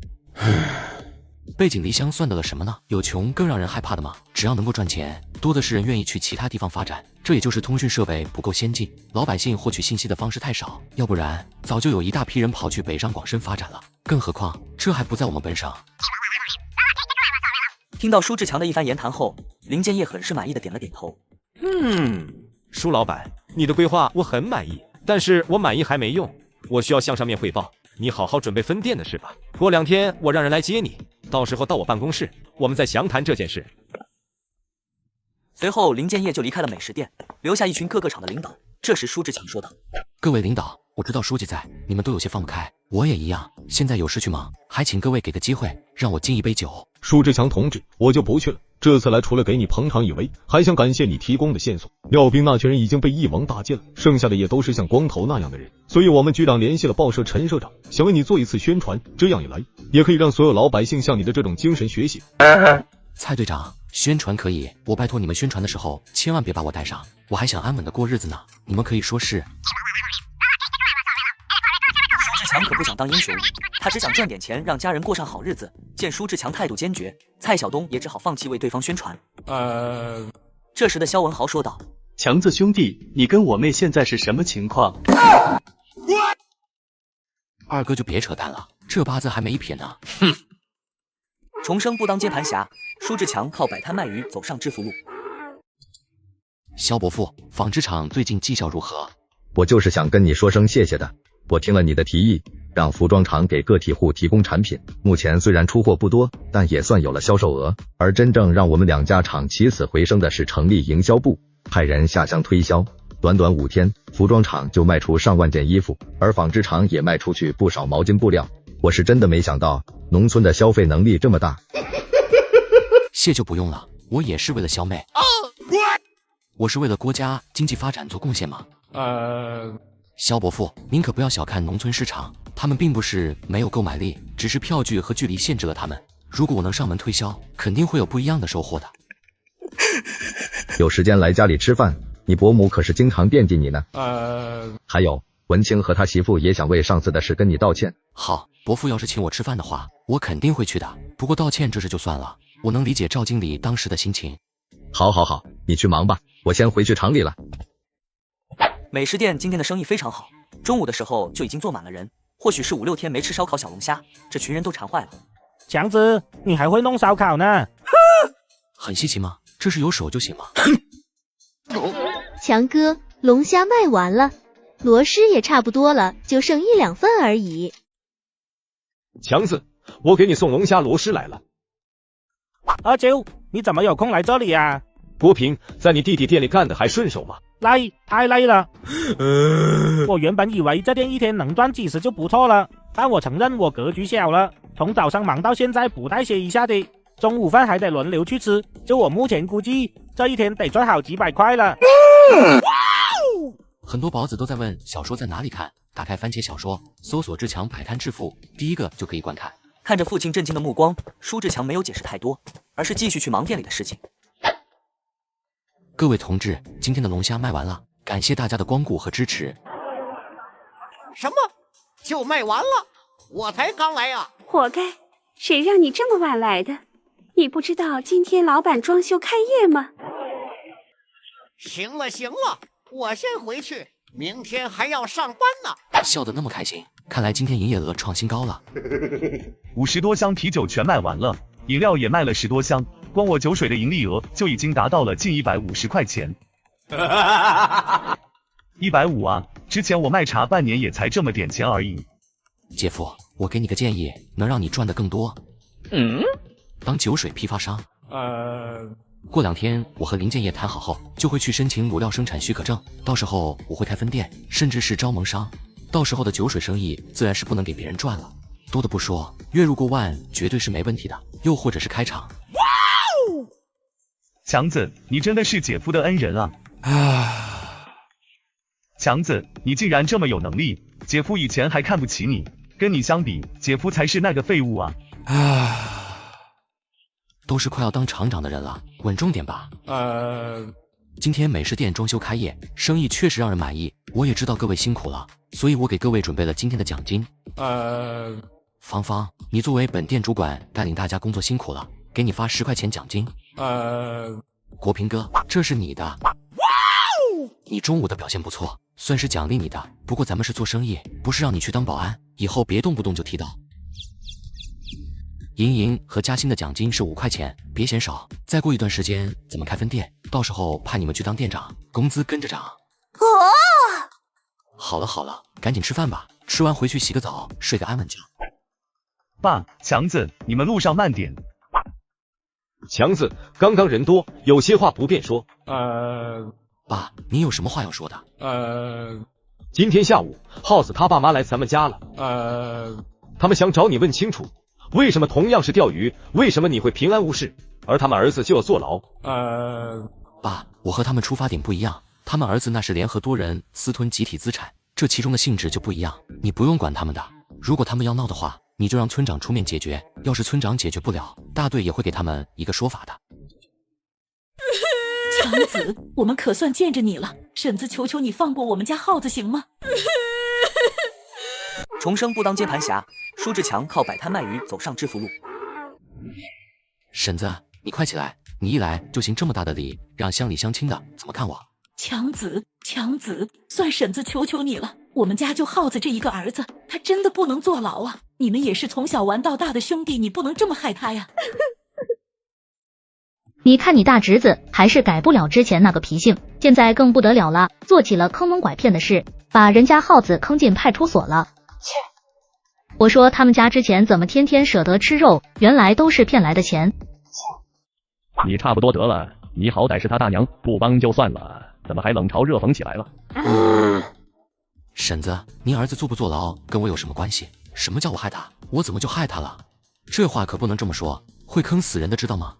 背井离乡算得了什么呢？有穷更让人害怕的吗？只要能够赚钱，多的是人愿意去其他地方发展。这也就是通讯设备不够先进，老百姓获取信息的方式太少，要不然早就有一大批人跑去北上广深发展了。更何况这还不在我们本省。听到舒志强的一番言谈后，林建业很是满意的点了点头。舒老板，你的规划我很满意，但是我满意还没用，我需要向上面汇报。你好好准备分店的事吧。过2天我让人来接你，到时候到我办公室，我们再详谈这件事。随后，林建业就离开了美食店，留下一群各个厂的领导。这时，舒志强说道：“各位领导，我知道书记在，你们都有些放不开，我也一样。现在有事去忙，还请各位给个机会，让我敬一杯酒。”舒志强同志，我就不去了。这次来除了给你捧场以外，还想感谢你提供的线索。廖兵那群人已经被一网打尽了，剩下的也都是像光头那样的人，所以我们局长联系了报社陈社长，想为你做一次宣传，这样一来，也可以让所有老百姓向你的这种精神学习。蔡队长，宣传可以，我拜托你们宣传的时候千万别把我带上，我还想安稳的过日子呢。你们可以说是。舒志强可不想当英雄，他只想赚点钱，让家人过上好日子。见舒志强态度坚决，蔡晓东也只好放弃为对方宣传。这时的肖文豪说道：“强子兄弟，你跟我妹现在是什么情况？”二哥就别扯淡了，这八字还没撇呢。哼。重生不当接盘侠，舒志强靠摆摊卖鱼走上致富路。肖伯父，纺织厂最近绩效如何？我就是想跟你说声谢谢的。我听了你的提议，让服装厂给个体户提供产品，目前虽然出货不多，但也算有了销售额。而真正让我们2家厂起死回生的是成立营销部，派人下乡推销。短短5天，服装厂就卖出上万件衣服，而纺织厂也卖出去不少毛巾布料。我是真的没想到，农村的消费能力这么大。谢就不用了，我也是为了小妹。我是为了国家经济发展做贡献吗？肖伯父，您可不要小看农村市场，他们并不是没有购买力，只是票据和距离限制了他们。如果我能上门推销，肯定会有不一样的收获的。有时间来家里吃饭，你伯母可是经常惦记你呢。还有，文清和他媳妇也想为上次的事跟你道歉。好，伯父要是请我吃饭的话，我肯定会去的。不过道歉这事就算了，我能理解赵经理当时的心情。好，你去忙吧，我先回去厂里了。美食店今天的生意非常好，中午的时候就已经坐满了人。或许是5、6天没吃烧烤小龙虾，这群人都馋坏了。强子，你还会弄烧烤呢？很稀奇吗？这是有手就行吗？强哥，龙虾卖完了，螺蛳也差不多了，就剩1、2份而已。强子，我给你送龙虾螺蛳来了。阿九，你怎么有空来这里啊？国平，在你弟弟店里干的还顺手吗？累，太累了。我原本以为这店一天能赚几十就不错了，但我承认我格局小了，从早上忙到现在不带歇一下的，中午饭还得轮流去吃，就我目前估计，这一天得赚好几百块了。很多宝子都在问小说在哪里看，打开番茄小说，搜索志强摆摊致富，第一个就可以观看。看着父亲震惊的目光，舒志强没有解释太多，而是继续去忙店里的事情。各位同志，今天的龙虾卖完了，感谢大家的光顾和支持。什么？就卖完了？我才刚来啊！活该，谁让你这么晚来的？你不知道今天老板装修开业吗？行了，我先回去，明天还要上班呢。笑得那么开心，看来今天营业额创新高了。50多箱啤酒全卖完了，饮料也卖了10多箱，光我酒水的盈利额就已经达到了近150块钱。150啊！之前我卖茶半年也才这么点钱而已。姐夫，我给你个建议，能让你赚得更多。当酒水批发商。过2天我和林建业谈好后，就会去申请乳料生产许可证，到时候我会开分店，甚至是招盟商。到时候的酒水生意自然是不能给别人赚了，多的不说，月入过万绝对是没问题的，又或者是开厂。强子，你真的是姐夫的恩人啊！强子，你竟然这么有能力，姐夫以前还看不起你，跟你相比，姐夫才是那个废物啊！都是快要当厂长的人了，稳重点吧。今天美食店装修开业，生意确实让人满意，我也知道各位辛苦了，所以我给各位准备了今天的奖金。芳芳，你作为本店主管，带领大家工作辛苦了，给你发10块钱奖金。国平哥，这是你的。你中午的表现不错，算是奖励你的。不过咱们是做生意，不是让你去当保安，以后别动不动就提到。莹莹和嘉欣的奖金是5块钱，别嫌少。再过一段时间，咱们开分店，到时候派你们去当店长，工资跟着涨。好了好了，赶紧吃饭吧，吃完回去洗个澡，睡个安稳觉。爸，强子，你们路上慢点。强子，刚刚人多，有些话不便说。爸，你有什么话要说的？今天下午，耗子他爸妈来咱们家了。他们想找你问清楚，为什么同样是钓鱼，为什么你会平安无事，而他们儿子就要坐牢？爸，我和他们出发点不一样，他们儿子那是联合多人私吞集体资产，这其中的性质就不一样，你不用管他们的。如果他们要闹的话，你就让村长出面解决，要是村长解决不了，大队也会给他们一个说法的。强子，我们可算见着你了，婶子求求你放过我们家耗子行吗？重生不当接盘侠，舒志强靠摆摊卖鱼走上致富路。婶子，你快起来，你一来就行这么大的礼，让乡里乡亲的怎么看我？强子，算婶子求求你了，我们家就耗子这一个儿子，他真的不能坐牢啊！你们也是从小玩到大的兄弟，你不能这么害他呀！你看你大侄子还是改不了之前那个脾性，现在更不得了了，做起了坑蒙拐骗的事，把人家耗子坑进派出所了。切！我说他们家之前怎么天天舍得吃肉，原来都是骗来的钱。你差不多得了，你好歹是他大娘，不帮就算了，怎么还冷嘲热讽起来了？婶子，您儿子坐不坐牢跟我有什么关系？什么叫我害他？我怎么就害他了？这话可不能这么说，会坑死人的，知道吗？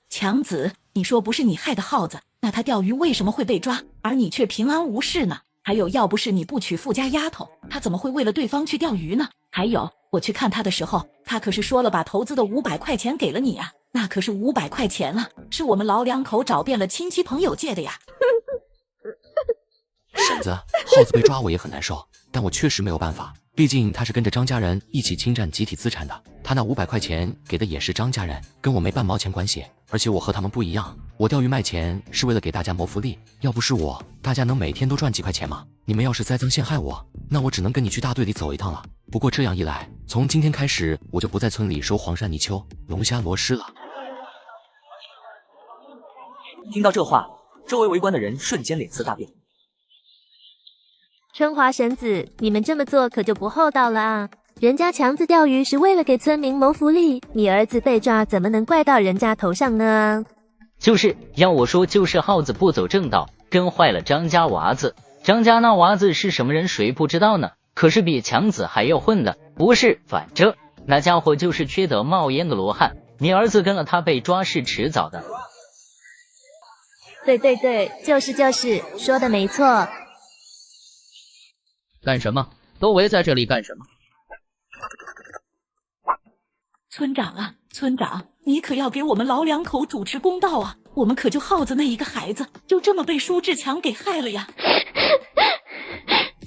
强子，你说不是你害的耗子，那他钓鱼为什么会被抓，而你却平安无事呢？还有，要不是你不娶富家丫头，他怎么会为了对方去钓鱼呢？还有，我去看他的时候，他可是说了把投资的500块钱给了你啊，那可是500块钱啊，是我们老两口找遍了亲戚朋友借的呀。婶子，耗子被抓我也很难受，但我确实没有办法，毕竟他是跟着张家人一起侵占集体资产的，他那500块钱给的也是张家人，跟我没半毛钱关系。而且我和他们不一样，我钓鱼卖钱是为了给大家谋福利，要不是我，大家能每天都赚几块钱吗？你们要是栽赃陷害我，那我只能跟你去大队里走一趟了。不过这样一来，从今天开始我就不在村里收黄鳝泥鳅、龙虾螺蛳了。听到这话，周围围观的人瞬间脸色大变。春华婶子，你们这么做可就不厚道了啊！人家强子钓鱼是为了给村民谋福利，你儿子被抓怎么能怪到人家头上呢？就是要我说，就是耗子不走正道，跟坏了张家娃子。张家那娃子是什么人，谁不知道呢？可是比强子还要混的，不是？反正那家伙就是缺德冒烟的罗汉，你儿子跟了他被抓是迟早的。对，就是说的没错。干什么？都围在这里干什么？村长啊，村长，你可要给我们老两口主持公道啊！我们可就耗子那一个孩子，就这么被舒志强给害了呀！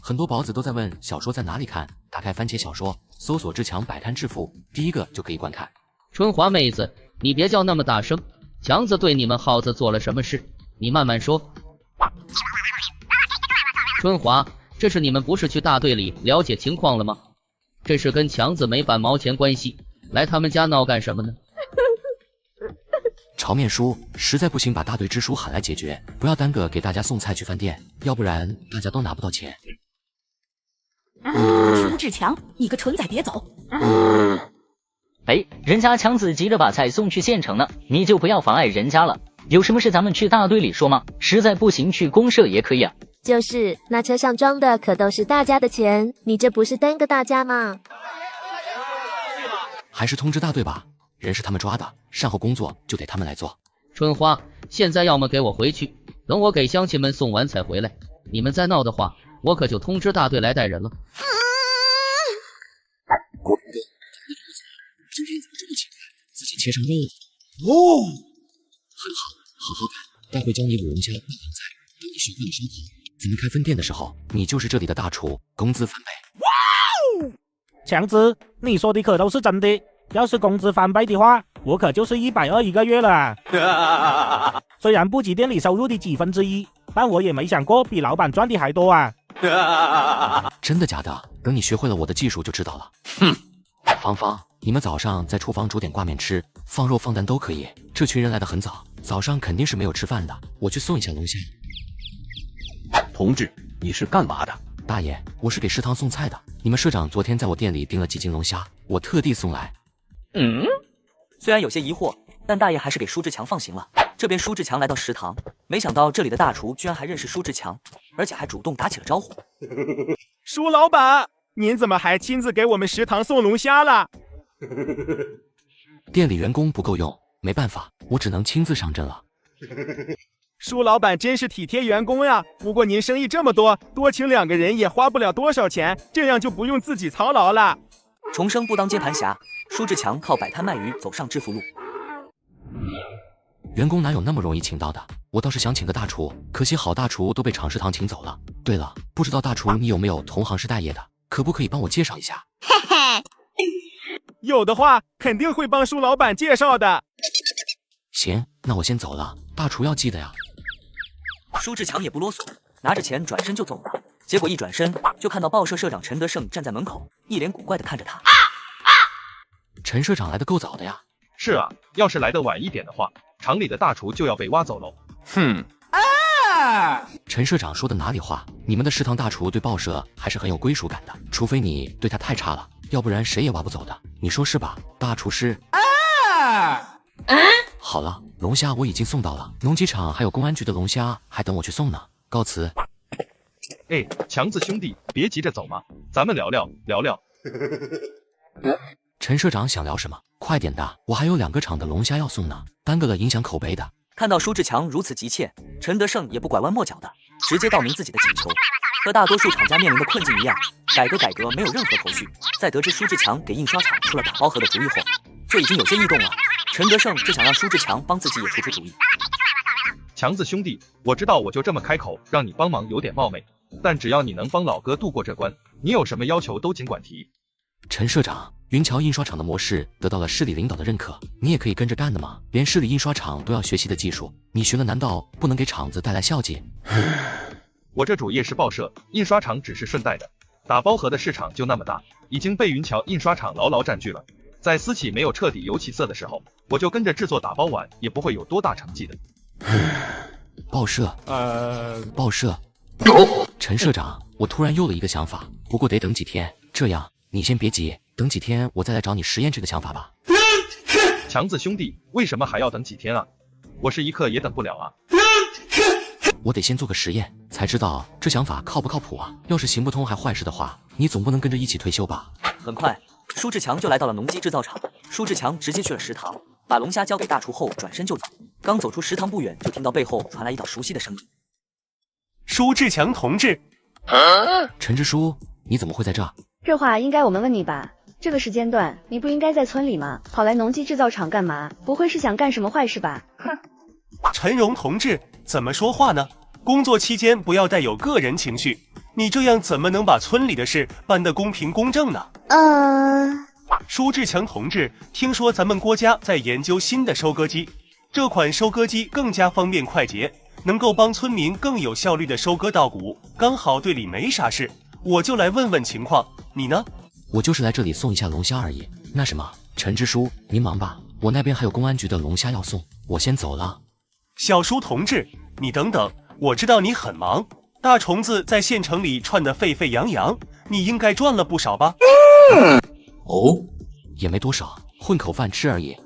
很多宝子都在问小说在哪里看，打开番茄小说，搜索志强摆摊致富，第一个就可以观看。春华妹子，你别叫那么大声，强子对你们耗子做了什么事？你慢慢说。春华，这是你们不是去大队里了解情况了吗？这事跟强子没半毛钱关系，来他们家闹干什么呢？炒面叔，实在不行把大队支书喊来解决，不要耽搁给大家送菜去饭店，要不然大家都拿不到钱。舒志强，你个蠢仔，别走！哎，人家强子急着把菜送去县城呢，你就不要妨碍人家了。有什么事咱们去大队里说吗？实在不行去公社也可以啊。就是那车上装的可都是大家的钱，你这不是耽搁大家吗？还是通知大队吧，人是他们抓的，善后工作就得他们来做。春花，现在要么给我回去，等我给乡亲们送完才回来。你们再闹的话，我可就通知大队来带人了。今天怎么这么勤快，自己切上肉了？哦，很好，好好干，待会教你五龙虾拌凉菜。等你学会了烧烤，咱们开分店的时候，你就是这里的大厨，工资翻倍。哇哦！强子，你说的可都是真的。要是工资翻倍的话，我可就是120一个月了。虽然不及店里收入的1/10，但我也没想过比老板赚的还多啊。真的假的？等你学会了我的技术就知道了。哼！芳芳，你们早上在厨房煮点挂面吃，放肉放蛋都可以。这群人来得很早，早上肯定是没有吃饭的。我去送一下龙虾。同志，你是干嘛的？大爷，我是给食堂送菜的。你们社长昨天在我店里订了几斤龙虾，我特地送来。虽然有些疑惑，但大爷还是给舒志强放行了。这边舒志强来到食堂，没想到这里的大厨居然还认识舒志强，而且还主动打起了招呼。舒老板，您怎么还亲自给我们食堂送龙虾了？店里员工不够用，没办法，我只能亲自上阵了。舒老板真是体贴员工呀！不过您生意这么多，多请2个人也花不了多少钱，这样就不用自己操劳了。重生不当接盘侠，舒志强靠摆摊卖鱼走上致富路。员工哪有那么容易请到的？我倒是想请个大厨，可惜好大厨都被厂食堂请走了。对了，不知道大厨你有没有同行是待业的，可不可以帮我介绍一下？有的话肯定会帮舒老板介绍的。行，那我先走了，大厨要记得呀。舒志强也不啰嗦，拿着钱转身就走了。结果一转身就看到报社社长陈德胜站在门口，一脸古怪的看着他。陈社长来的够早的呀。是啊，要是来的晚一点的话，厂里的大厨就要被挖走喽。陈社长说的哪里话？你们的食堂大厨对报社还是很有归属感的，除非你对他太差了，要不然谁也挖不走的。你说是吧，大厨师？好了，龙虾我已经送到了，农机厂还有公安局的龙虾还等我去送呢。告辞。哎，强子兄弟，别急着走嘛，咱们聊聊。陈社长想聊什么？快点的，我还有2个厂的龙虾要送呢，耽搁了影响口碑的。看到舒志强如此急切，陈德胜也不拐弯抹角的，直接道明自己的请求。和大多数厂家面临的困境一样，改革没有任何头绪。在得知舒志强给印刷厂出了打包盒的主意后，就已经有些异动了。陈德胜就想让舒志强帮自己也出主意。强子兄弟，我知道我就这么开口让你帮忙有点冒昧，但只要你能帮老哥度过这关，你有什么要求都尽管提。陈社长，云桥印刷厂的模式得到了市里领导的认可，你也可以跟着干的嘛。连市里印刷厂都要学习的技术，你学了难道不能给厂子带来效绩？我这主业是报社，印刷厂只是顺带的。打包盒的市场就那么大，已经被云桥印刷厂牢牢占据了。在私企没有彻底油起色的时候，我就跟着制作打包碗，也不会有多大成绩的。报社，陈社长，我突然又了一个想法，不过得等几天。这样，你先别急，等几天我再来找你实验这个想法吧。强子兄弟，为什么还要等几天啊？我是一刻也等不了啊。我得先做个实验，才知道这想法靠不靠谱啊。要是行不通还坏事的话，你总不能跟着一起退休吧？很快，舒志强就来到了农机制造厂。舒志强直接去了食堂，把龙虾交给大厨后转身就走。刚走出食堂不远，就听到背后传来一道熟悉的声音：“舒志强同志。”陈支书，你怎么会在这？这话应该我们问你吧？这个时间段你不应该在村里吗？跑来农机制造厂干嘛？不会是想干什么坏事吧？哼！陈荣同志，怎么说话呢？工作期间不要带有个人情绪，你这样怎么能把村里的事办得公平公正呢？舒志强同志，听说咱们国家在研究新的收割机，这款收割机更加方便快捷，能够帮村民更有效率的收割稻谷。刚好队里没啥事，我就来问问情况，你呢？我就是来这里送一下龙虾而已。那什么，陈支书，您忙吧，我那边还有公安局的龙虾要送，我先走了。小舒同志，你等等，我知道你很忙，大虫子在县城里串得沸沸扬扬，你应该赚了不少吧？哦，也没多少，混口饭吃而已。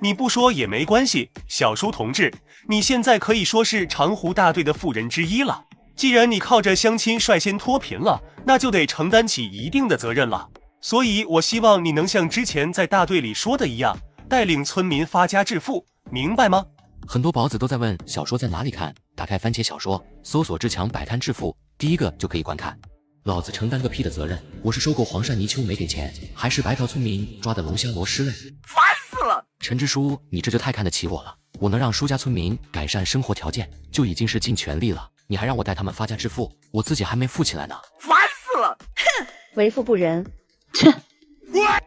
你不说也没关系，小舒同志，你现在可以说是长湖大队的妇人之一了。既然你靠着相亲率先脱贫了，那就得承担起一定的责任了。所以我希望你能像之前在大队里说的一样，带领村民发家致富，明白吗？很多宝子都在问小说在哪里看，打开番茄小说，搜索志强摆摊致富，第一个就可以观看。老子承担个屁的责任，我是收购黄鳝泥鳅没给钱，还是白条村民抓的龙虾螺蛳嘞？烦死了！陈支书，你这就太看得起我了，我能让舒家村民改善生活条件，就已经是尽全力了。你还让我带他们发家致富，我自己还没富起来呢。烦死了！哼，为富不仁。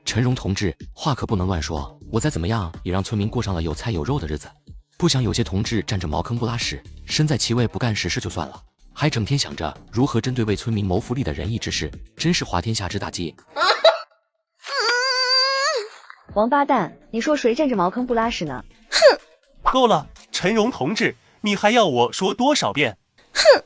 陈荣同志，话可不能乱说，我再怎么样也让村民过上了有菜有肉的日子，不想有些同志占着茅坑不拉屎，身在其位不干实事就算了，还整天想着如何针对为村民谋福利的仁义之士，真是滑天下之大稽。王八蛋，你说谁占着茅坑不拉屎呢？哼！够了，陈荣同志，你还要我说多少遍？哼！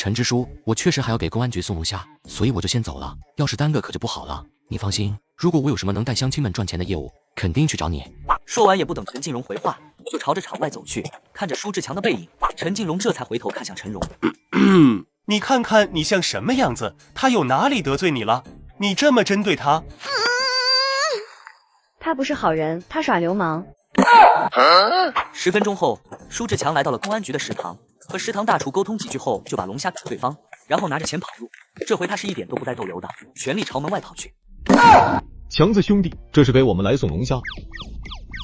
陈支书，我确实还要给公安局送龙虾，所以我就先走了。要是耽搁可就不好了。你放心，如果我有什么能带乡亲们赚钱的业务，肯定去找你。说完也不等陈金荣回话，就朝着场外走去。看着舒志强的背影，陈金荣这才回头看向陈荣。你看看你像什么样子？他有哪里得罪你了？你这么针对他？他不是好人，他耍流氓。10分钟后，舒志强来到了公安局的食堂，和食堂大厨沟通几句后，就把龙虾给对方，然后拿着钱跑路。这回他是一点都不带逗留的，全力朝门外跑去。强子兄弟，这是给我们来送龙虾。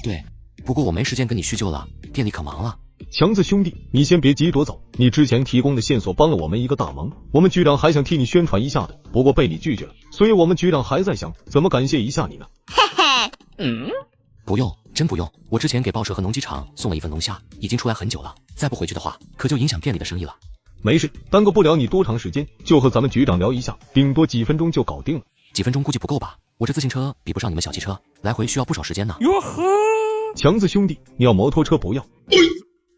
对，不过我没时间跟你叙旧了，店里可忙了。强子兄弟，你先别急着走，你之前提供的线索帮了我们一个大忙，我们局长还想替你宣传一下的，不过被你拒绝了，所以我们局长还在想怎么感谢一下你呢。不用，真不用，我之前给报社和农机厂送了一份龙虾，已经出来很久了，再不回去的话，可就影响店里的生意了。没事，耽搁不了你多长时间，就和咱们局长聊一下，顶多几分钟就搞定了。几分钟估计不够吧，我这自行车比不上你们小汽车，来回需要不少时间呢。哟呵，强子兄弟，你要摩托车不要？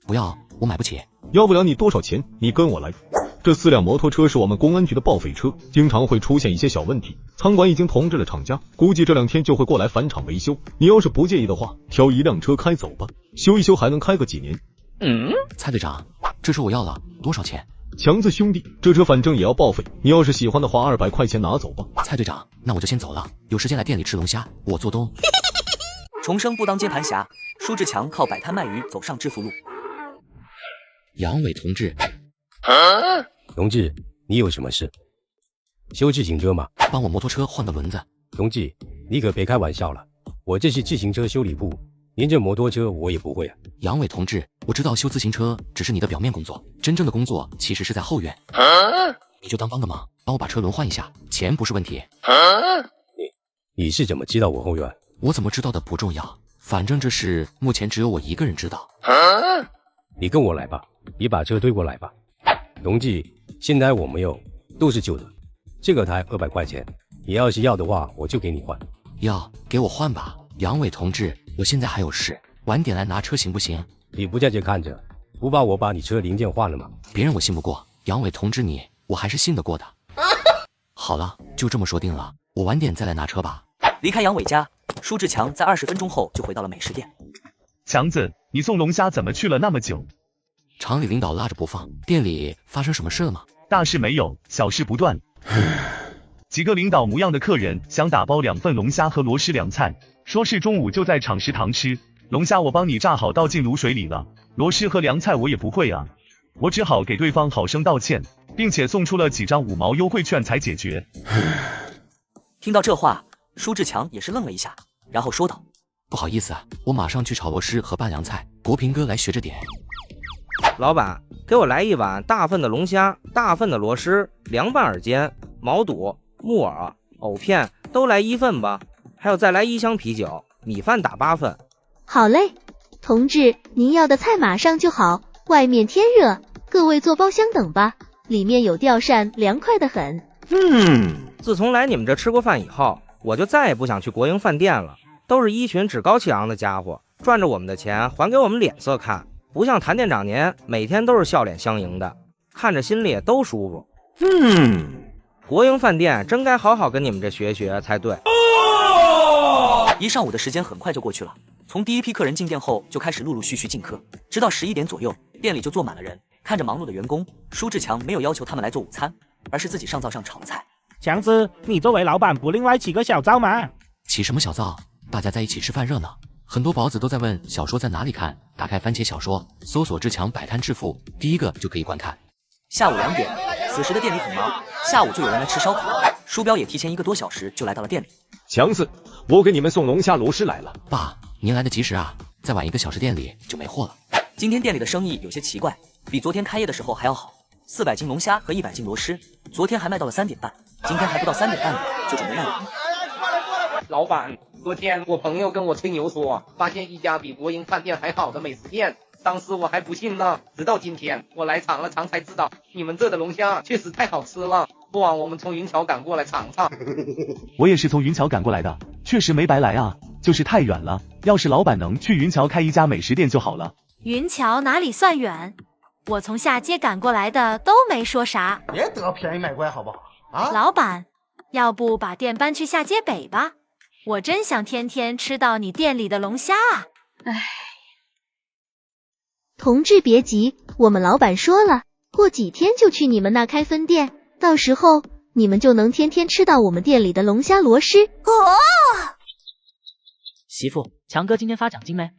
不要，我买不起。要不了你多少钱？你跟我来。这4辆摩托车是我们公安局的报废车，经常会出现一些小问题，仓管已经通知了厂家，估计这2天就会过来返厂维修。你要是不介意的话，挑1辆车开走吧，修一修还能开个几年。蔡队长，这车我要了，多少钱？强子兄弟，这车反正也要报废，你要是喜欢的话，200块钱拿走吧。蔡队长，那我就先走了，有时间来店里吃龙虾，我做东。重生不当接盘侠，舒志强靠摆摊卖鱼走上致富路。杨伟同志，同志，你有什么事？修自行车吗？帮我摩托车换个轮子。同志，你可别开玩笑了，我这是自行车修理部，连这摩托车我也不会啊。杨伟同志，我知道修自行车只是你的表面工作，真正的工作其实是在后院。你就当帮个忙，帮我把车轮换一下，钱不是问题。你是怎么知道我后院？我怎么知道的不重要，反正这事目前只有我一个人知道。你跟我来吧，你把车推过来吧。同志，现在我没有，都是旧的，这个台200块钱，你要是要的话，我就给你换。要，给我换吧。杨伟同志，我现在还有事，晚点来拿车行不行？你不在这看着，不怕我把你车零件换了吗？别人我信不过，杨伟同志你，我还是信得过的。好了，就这么说定了，我晚点再来拿车吧。离开杨伟家，舒志强在20分钟后就回到了美食店。强子，你送龙虾怎么去了那么久？厂里领导拉着不放，店里发生什么事了吗？大事没有，小事不断。几个领导模样的客人想打包2份龙虾和螺蛳凉菜，说是中午就在厂食堂吃。龙虾我帮你炸好倒进卤水里了，螺蛳和凉菜我也不会啊，我只好给对方好生道歉，并且送出了几张5毛优惠券才解决。听到这话，舒志强也是愣了一下，然后说道：不好意思啊，我马上去炒螺蛳和拌凉菜，国平哥来学着点。老板，给我来1碗大份的龙虾，大份的螺蛳，凉拌耳尖、毛肚、木耳、藕片都来1份吧，还有再来1箱啤酒，米饭打8份。好嘞，同志，您要的菜马上就好，外面天热，各位坐包厢等吧，里面有吊扇，凉快得很。自从来你们这吃过饭以后，我就再也不想去国营饭店了，都是一群趾高气扬的家伙，赚着我们的钱还给我们脸色看，不像谭店长您每天都是笑脸相迎的，看着心里都舒服。国营饭店真该好好跟你们这学学才对。一上午的时间很快就过去了，从第一批客人进店后就开始陆陆续续进客，直到11点左右，店里就坐满了人。看着忙碌的员工，舒志强没有要求他们来做午餐，而是自己上灶上炒了菜。强子，你作为老板不另外起个小灶吗？起什么小灶？大家在一起吃饭热闹。很多宝子都在问小说在哪里看，打开番茄小说，搜索志强摆摊致富，第一个就可以观看。下午2点，此时的店里很忙，下午就有人来吃烧烤，舒彪也提前1个多小时就来到了店里。强子，我给你们送龙虾螺蛳来了。爸，您来得及时啊，再晚1个小时店里就没货了。今天店里的生意有些奇怪，比昨天开业的时候还要好，400斤龙虾和100斤螺蛳，昨天还卖到了3点半，今天还不到3点半呢，就准备卖完了。老板，昨天我朋友跟我吹牛说，发现一家比国营饭店还好的美食店，当时我还不信呢，直到今天我来尝了尝才知道，你们这的龙虾确实太好吃了，不枉我们从云桥赶过来尝尝。我也是从云桥赶过来的，确实没白来啊，就是太远了，要是老板能去云桥开一家美食店就好了。云桥哪里算远？我从下街赶过来的都没说啥。别得便宜卖乖好不好？啊，老板，要不把店搬去下街北吧？我真想天天吃到你店里的龙虾啊！唉，同志别急，我们老板说了，过几天就去你们那开分店，到时候你们就能天天吃到我们店里的龙虾螺蛳。哦，媳妇，强哥今天发奖金没？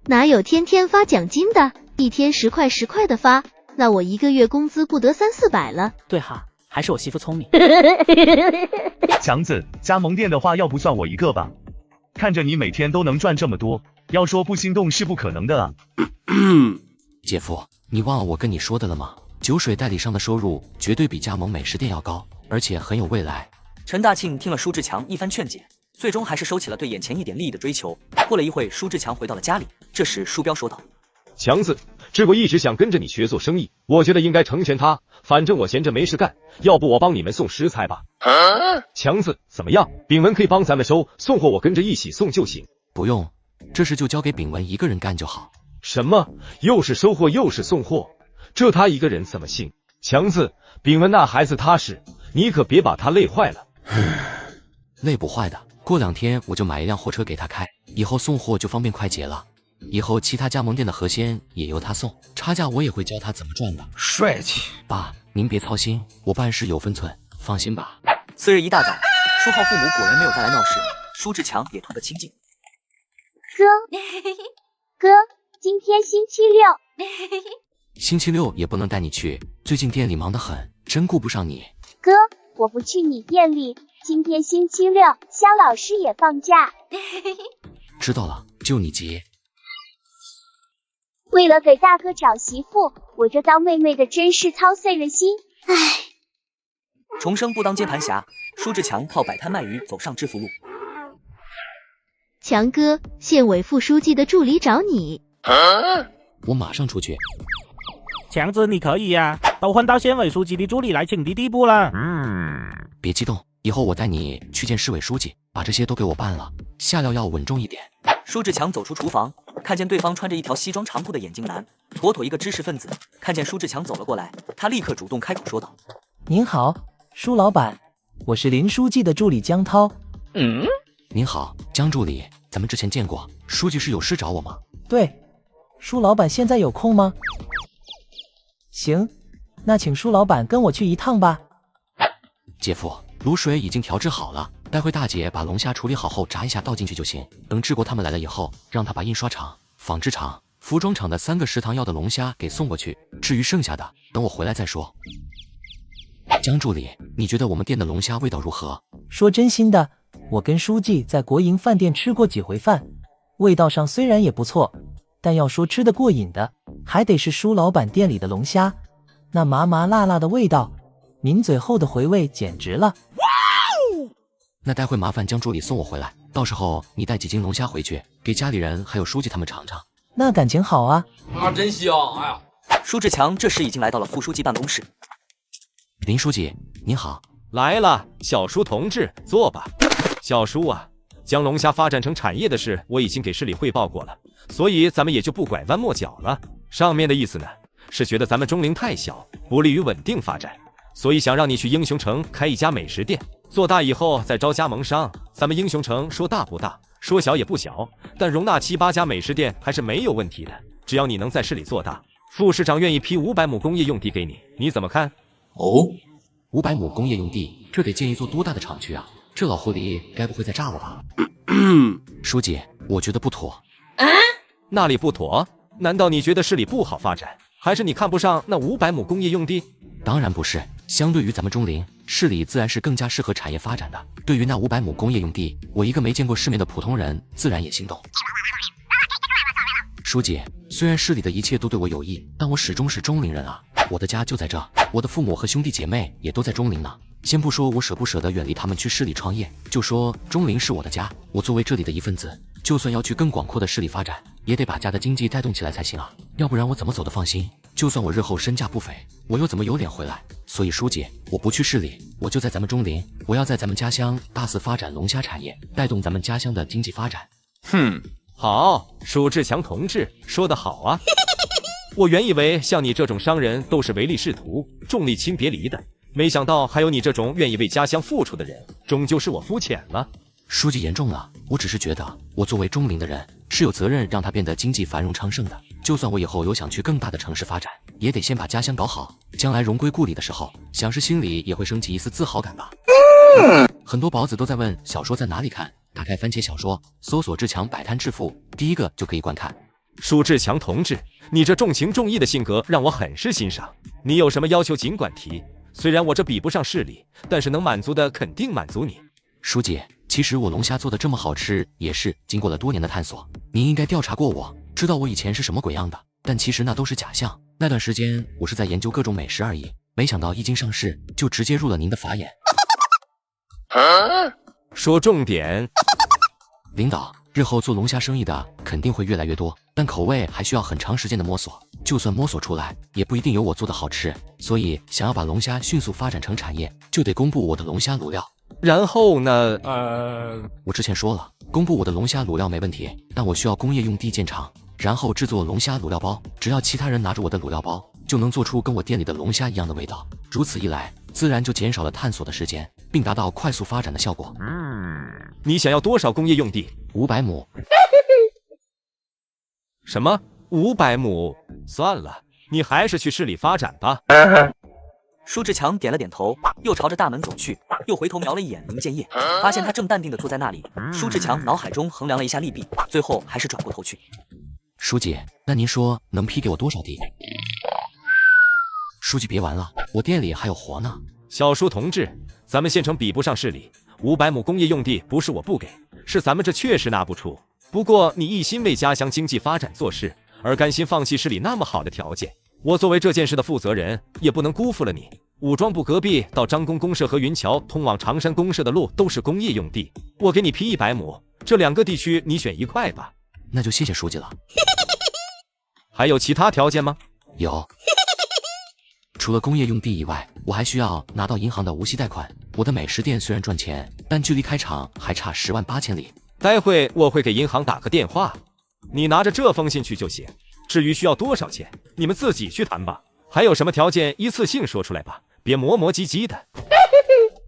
哪有天天发奖金的，一天10块10块的发，那我一个月工资不得3、400了。对哈，还是我媳妇聪明。强子，加盟店的话要不算我一个吧？看着你每天都能赚这么多，要说不心动是不可能的啊。姐夫，你忘了我跟你说的了吗？酒水代理商的收入绝对比加盟美食店要高，而且很有未来。陈大庆听了舒志强一番劝解，最终还是收起了对眼前一点利益的追求。过了一会，舒志强回到了家里，这时舒彪说道：强子，志国一直想跟着你学做生意，我觉得应该成全他，反正我闲着没事干，要不我帮你们送食材吧。强子，怎么样？炳文可以帮咱们收，送货我跟着一起送就行。不用，这事就交给炳文一个人干就好。什么？又是收货又是送货，这他一个人怎么行？强子，炳文那孩子踏实，你可别把他累坏了。累不坏的，过2天我就买一辆货车给他开，以后送货就方便快捷了。以后其他加盟店的河鲜也由他送，差价我也会教他怎么赚的。帅气！爸，您别操心，我办事有分寸，放心吧。次日一大早，舒浩父母果然没有再来闹事，舒志强也图个清静。哥，今天星期六。星期六也不能带你去，最近店里忙得很，真顾不上你。哥，我不去你店里，今天星期六，肖老师也放假。知道了，就你急。为了给大哥找媳妇，我这当妹妹的真是操碎了心。唉，重生不当接盘侠，舒志强靠摆摊卖鱼走上致富路。强哥，县委副书记的助理找你。我马上出去。强子，你可以呀，都混到县委书记的助理来请的地步了。别激动，以后我带你去见市委书记，把这些都给我办了，下料要稳重一点。舒志强走出厨房，看见对方穿着一条西装长裤的眼镜男，妥妥一个知识分子。看见舒志强走了过来，他立刻主动开口说道：您好，舒老板，我是林书记的助理江涛。您好，江助理，咱们之前见过，书记是有事找我吗？对，舒老板现在有空吗？行，那请舒老板跟我去一趟吧。姐夫，卤水已经调制好了，待会大姐把龙虾处理好后炸一下倒进去就行。等志国他们来了以后，让他把印刷厂、纺织厂、服装厂的3个食堂要的龙虾给送过去，至于剩下的，等我回来再说。江助理，你觉得我们店的龙虾味道如何？说真心的，我跟书记在国营饭店吃过几回饭，味道上虽然也不错，但要说吃得过瘾的，还得是舒老板店里的龙虾，那麻麻辣辣的味道，抿嘴后的回味简直了。那待会麻烦江助理送我回来，到时候你带几斤龙虾回去，给家里人还有书记他们尝尝。那感情好啊！真香！哎呀，舒志强这时已经来到了副书记办公室。林书记，您好。来了，小舒同志，坐吧。小舒啊，将龙虾发展成产业的事，我已经给市里汇报过了，所以咱们也就不拐弯抹角了。上面的意思呢，是觉得咱们中陵太小，不利于稳定发展，所以想让你去英雄城开一家美食店，做大以后再招加盟商。咱们英雄城说大不大，说小也不小，但容纳7、8家美食店还是没有问题的。只要你能在市里做大，副市长愿意批500亩工业用地给你，你怎么看？哦，500亩工业用地，这得建一座多大的厂区啊？这老狐狸该不会在炸我吧？书记，我觉得不妥。那里不妥？难道你觉得市里不好发展，还是你看不上那500亩工业用地？当然不是，相对于咱们中陵，市里自然是更加适合产业发展的。对于那500亩工业用地，我一个没见过世面的普通人，自然也心动。书记，虽然市里的一切都对我有益，但我始终是中陵人啊，我的家就在这，我的父母和兄弟姐妹也都在中陵呢。先不说我舍不舍得远离他们去市里创业，就说中陵是我的家，我作为这里的一份子，就算要去更广阔的市里发展，也得把家的经济带动起来才行啊，要不然我怎么走得放心？就算我日后身价不菲，我又怎么有脸回来？所以书记，我不去市里，我就在咱们中陵，我要在咱们家乡大肆发展龙虾产业，带动咱们家乡的经济发展。好，舒志强同志说得好啊！我原以为像你这种商人都是唯利是图、重利轻别离的，没想到还有你这种愿意为家乡付出的人，终究是我肤浅了。书记言重了，我只是觉得我作为中龄的人是有责任让他变得经济繁荣昌盛的。就算我以后有想去更大的城市发展，也得先把家乡搞好，将来荣归故里的时候，想是心里也会升起一丝自豪感吧。很多宝子都在问小说在哪里看，打开番茄小说，搜索志强摆摊致富，第一个就可以观看。舒志强同志，你这重情重义的性格让我很是欣赏。你有什么要求尽管提，虽然我这比不上市里，但是能满足的肯定满足你。书记，其实我龙虾做的这么好吃，也是经过了多年的探索。您应该调查过我，知道我以前是什么鬼样的，但其实那都是假象。那段时间我是在研究各种美食而已，没想到一经上市就直接入了您的法眼。说重点。领导，日后做龙虾生意的肯定会越来越多，但口味还需要很长时间的摸索，就算摸索出来，也不一定有我做的好吃。所以想要把龙虾迅速发展成产业，就得公布我的龙虾卤料。然后呢？我之前说了，公布我的龙虾卤料没问题，但我需要工业用地建厂，然后制作龙虾卤料包。只要其他人拿着我的卤料包，就能做出跟我店里的龙虾一样的味道。如此一来，自然就减少了探索的时间，并达到快速发展的效果。你想要多少工业用地？500亩。什么？500亩？算了，你还是去市里发展吧。舒志强点了点头，又朝着大门走去，又回头瞄了一眼林建业，发现他正淡定地坐在那里。舒志强脑海中衡量了一下利弊，最后还是转过头去。书记，那您说能批给我多少地？书记别玩了，我店里还有活呢。小舒同志，咱们县城比不上市里，500亩工业用地不是我不给，是咱们这确实拿不出。不过你一心为家乡经济发展做事，而甘心放弃市里那么好的条件，我作为这件事的负责人，也不能辜负了你。武装部隔壁到张公公社和云桥通往常山公社的路都是工业用地，我给你批100亩，这2个地区你选一块吧。那就谢谢书记了。还有其他条件吗？有。除了工业用地以外，我还需要拿到银行的无息贷款。我的美食店虽然赚钱，但距离开厂还差10万8千里。待会我会给银行打个电话，你拿着这封信去就行。至于需要多少钱，你们自己去谈吧。还有什么条件一次性说出来吧，别磨磨唧唧的。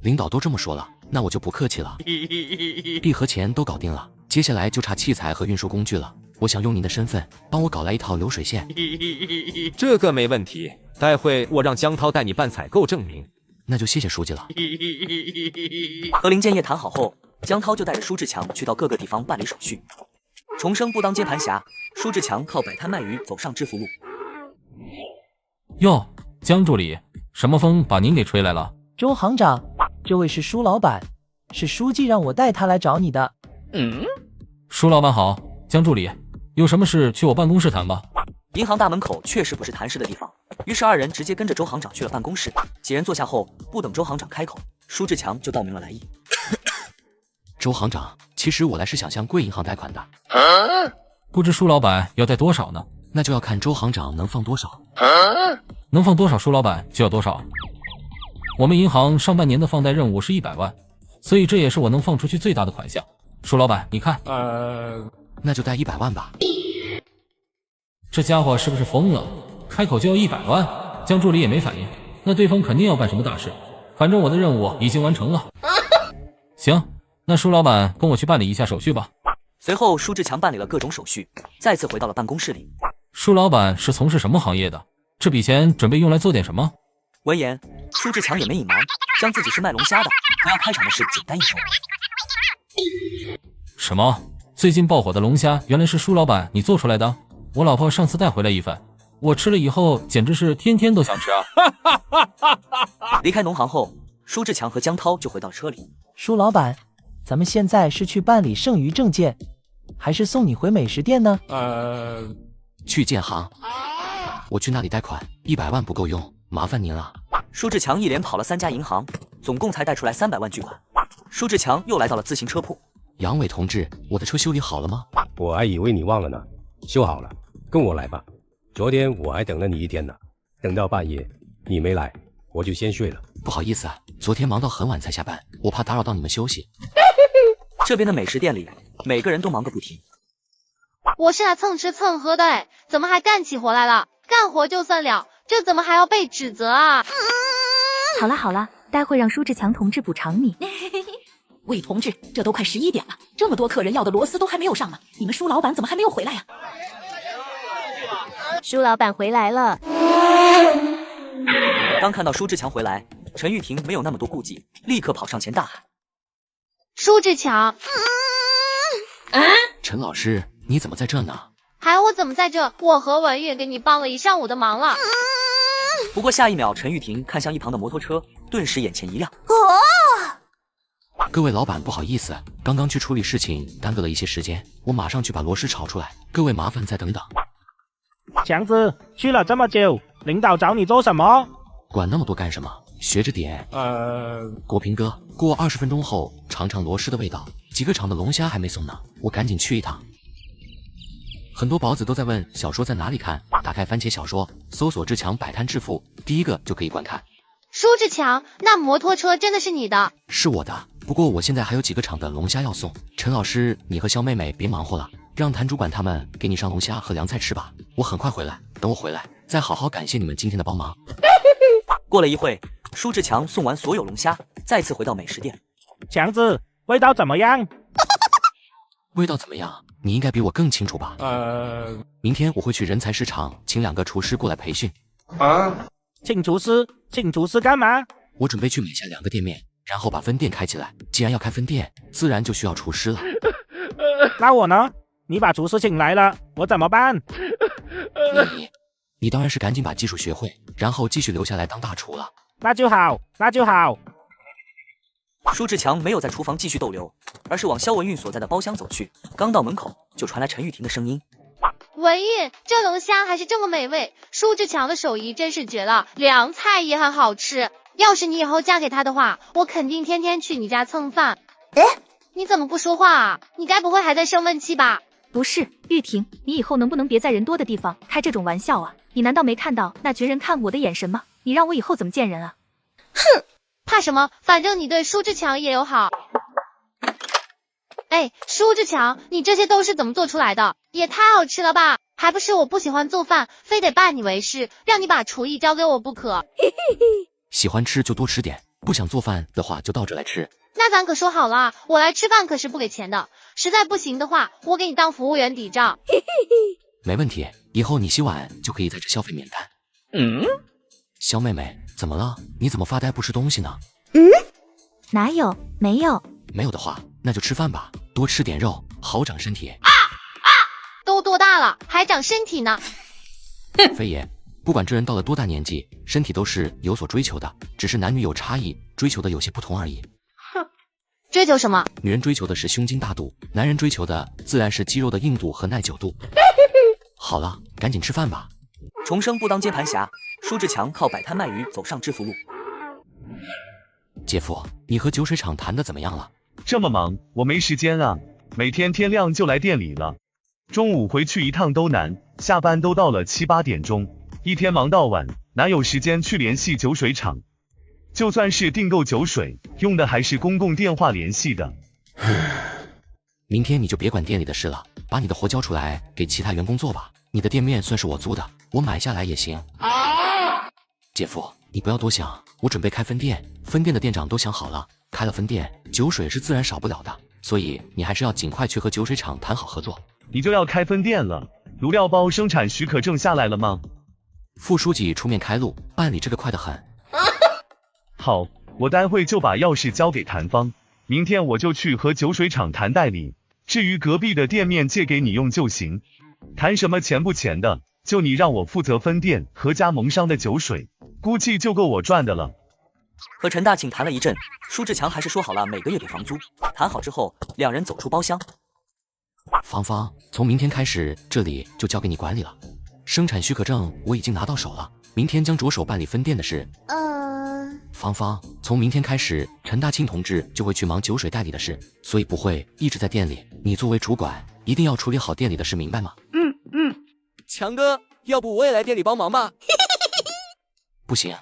领导都这么说了，那我就不客气了。地和钱都搞定了，接下来就差器材和运输工具了。我想用您的身份帮我搞来一套流水线。这个没问题，待会我让江涛带你办采购证明。那就谢谢书记了。和林建业谈好后，江涛就带着舒志强去到各个地方办理手续。重生不当接盘侠，舒志强靠摆摊卖鱼走上致富路。哟，江助理，什么风把您给吹来了？周行长，这位是舒老板，是书记让我带他来找你的。舒老板好，江助理，有什么事去我办公室谈吧。银行大门口确实不是谈事的地方，于是2人直接跟着周行长去了办公室。几人坐下后，不等周行长开口，舒志强就道明了来意。周行长，其实我来是想向贵银行贷款的。不知舒老板要贷多少呢？那就要看周行长能放多少。能放多少，舒老板就要多少。我们银行上半年的放贷任务是100万，所以这也是我能放出去最大的款项。舒老板，你看，那就贷100万吧。这家伙是不是疯了？开口就要100万，江助理也没反应，那对方肯定要办什么大事。反正我的任务已经完成了。行，那舒老板跟我去办理一下手续吧。随后，舒志强办理了各种手续，再次回到了办公室里。舒老板是从事什么行业的？这笔钱准备用来做点什么？闻言，舒志强也没隐瞒，将自己是卖龙虾的，和要开厂的事简单一说。什么？最近爆火的龙虾原来是舒老板你做出来的？我老婆上次带回来一份，我吃了以后简直是天天都想吃啊！离开农行后，舒志强和江涛就回到车里。舒老板，咱们现在是去办理剩余证件，还是送你回美食店呢？去建行。我去那里贷款，100万不够用，麻烦您了。舒志强一连跑了3家银行，总共才贷出来300万巨款。舒志强又来到了自行车铺。杨伟同志，我的车修理好了吗？我还以为你忘了呢，修好了，跟我来吧。昨天我还等了你一天呢，等到半夜你没来，我就先睡了。不好意思啊，昨天忙到很晚才下班，我怕打扰到你们休息。这边的美食店里，每个人都忙个不停。我是来蹭吃蹭喝的哎，怎么还干起活来了？干活就算了，这怎么还要被指责啊？好了好了，待会让舒志强同志补偿你。魏同志，这都快11点了，这么多客人要的螺丝都还没有上呢，你们舒老板怎么还没有回来呀？舒老板回来了。刚看到舒志强回来，陈玉婷没有那么多顾忌，立刻跑上前大喊：舒志强！陈老师，你怎么在这呢？还我怎么在这？我和文玉给你帮了一上午的忙了。不过下一秒，陈玉婷看向一旁的摩托车，顿时眼前一亮。各位老板，不好意思，刚刚去处理事情，耽搁了一些时间，我马上去把螺丝炒出来，各位麻烦再等等。强子，去了这么久，领导找你做什么？管那么多干什么？学着点。国平哥，过20分钟后尝尝螺丝的味道，几个厂的龙虾还没送呢，我赶紧去一趟。很多宝子都在问小说在哪里看，打开番茄小说，搜索志强摆摊致富，第一个就可以观看。舒志强，那摩托车真的是你的？是我的，不过我现在还有几个厂的龙虾要送。陈老师，你和肖妹妹别忙活了，让谭主管他们给你上龙虾和凉菜吃吧。我很快回来，等我回来再好好感谢你们今天的帮忙。过了一会，舒志强送完所有龙虾，再次回到美食店。强子，味道怎么样？味道怎么样？你应该比我更清楚吧？明天我会去人才市场请2个厨师过来培训。请厨师？请厨师干嘛？我准备去买下2个店面，然后把分店开起来。既然要开分店，自然就需要厨师了。那我呢？你把厨师请来了，我怎么办？你当然是赶紧把技术学会，然后继续留下来当大厨了。那就好，那就好。舒志强没有在厨房继续逗留，而是往肖文韵所在的包厢走去。刚到门口，就传来陈玉婷的声音：文韵，这龙虾还是这么美味，舒志强的手艺真是绝了，凉菜也很好吃。要是你以后嫁给他的话，我肯定天天去你家蹭饭。你怎么不说话啊？你该不会还在生闷气吧？不是，玉婷，你以后能不能别在人多的地方开这种玩笑啊？你难道没看到那群人看我的眼神吗？你让我以后怎么见人啊？哼，怕什么？反正你对舒志强也友好。哎，舒志强，你这些都是怎么做出来的？也太好吃了吧！还不是我不喜欢做饭，非得拜你为师，让你把厨艺交给我不可。喜欢吃就多吃点，不想做饭的话就到这来吃。那咱可说好了，我来吃饭可是不给钱的，实在不行的话，我给你当服务员抵账。没问题，以后你洗碗就可以在这消费免单。肖妹妹，怎么了？你怎么发呆不吃东西呢？哪有？没有。没有的话，那就吃饭吧，多吃点肉，好长身体。都多大了，还长身体呢？飞爷，不管这人到了多大年纪，身体都是有所追求的，只是男女有差异，追求的有些不同而已。追求什么？女人追求的是胸襟大度，男人追求的自然是肌肉的硬度和耐久度。好了，赶紧吃饭吧。重生不当接盘侠，舒志强靠摆摊卖鱼走上致富路。姐夫，你和酒水厂谈的怎么样了？这么忙，我没时间啊，每天天亮就来店里了，中午回去一趟都难，下班都到了7、8点钟，一天忙到晚，哪有时间去联系酒水厂？就算是订购酒水，用的还是公共电话联系的。明天你就别管店里的事了，把你的活交出来给其他员工做吧。你的店面算是我租的，我买下来也行。姐夫，你不要多想，我准备开分店，分店的店长都想好了，开了分店，酒水是自然少不了的，所以你还是要尽快去和酒水厂谈好合作。你就要开分店了，卤料包生产许可证下来了吗？副书记出面开路，办理这个快得很。好，我待会就把钥匙交给谭芳，明天我就去和酒水厂谈代理，至于隔壁的店面借给你用就行，谈什么钱不钱的，就你让我负责分店和加盟商的酒水，估计就够我赚的了。和陈大庆谈了一阵，舒志强还是说好了每个月给房租。谈好之后，两人走出包厢。芳芳，从明天开始，这里就交给你管理了。生产许可证我已经拿到手了，明天将着手办理分店的事。芳芳，从明天开始，陈大庆同志就会去忙酒水代理的事，所以不会一直在店里。你作为主管，一定要处理好店里的事，明白吗？强哥，要不我也来店里帮忙吧？不行。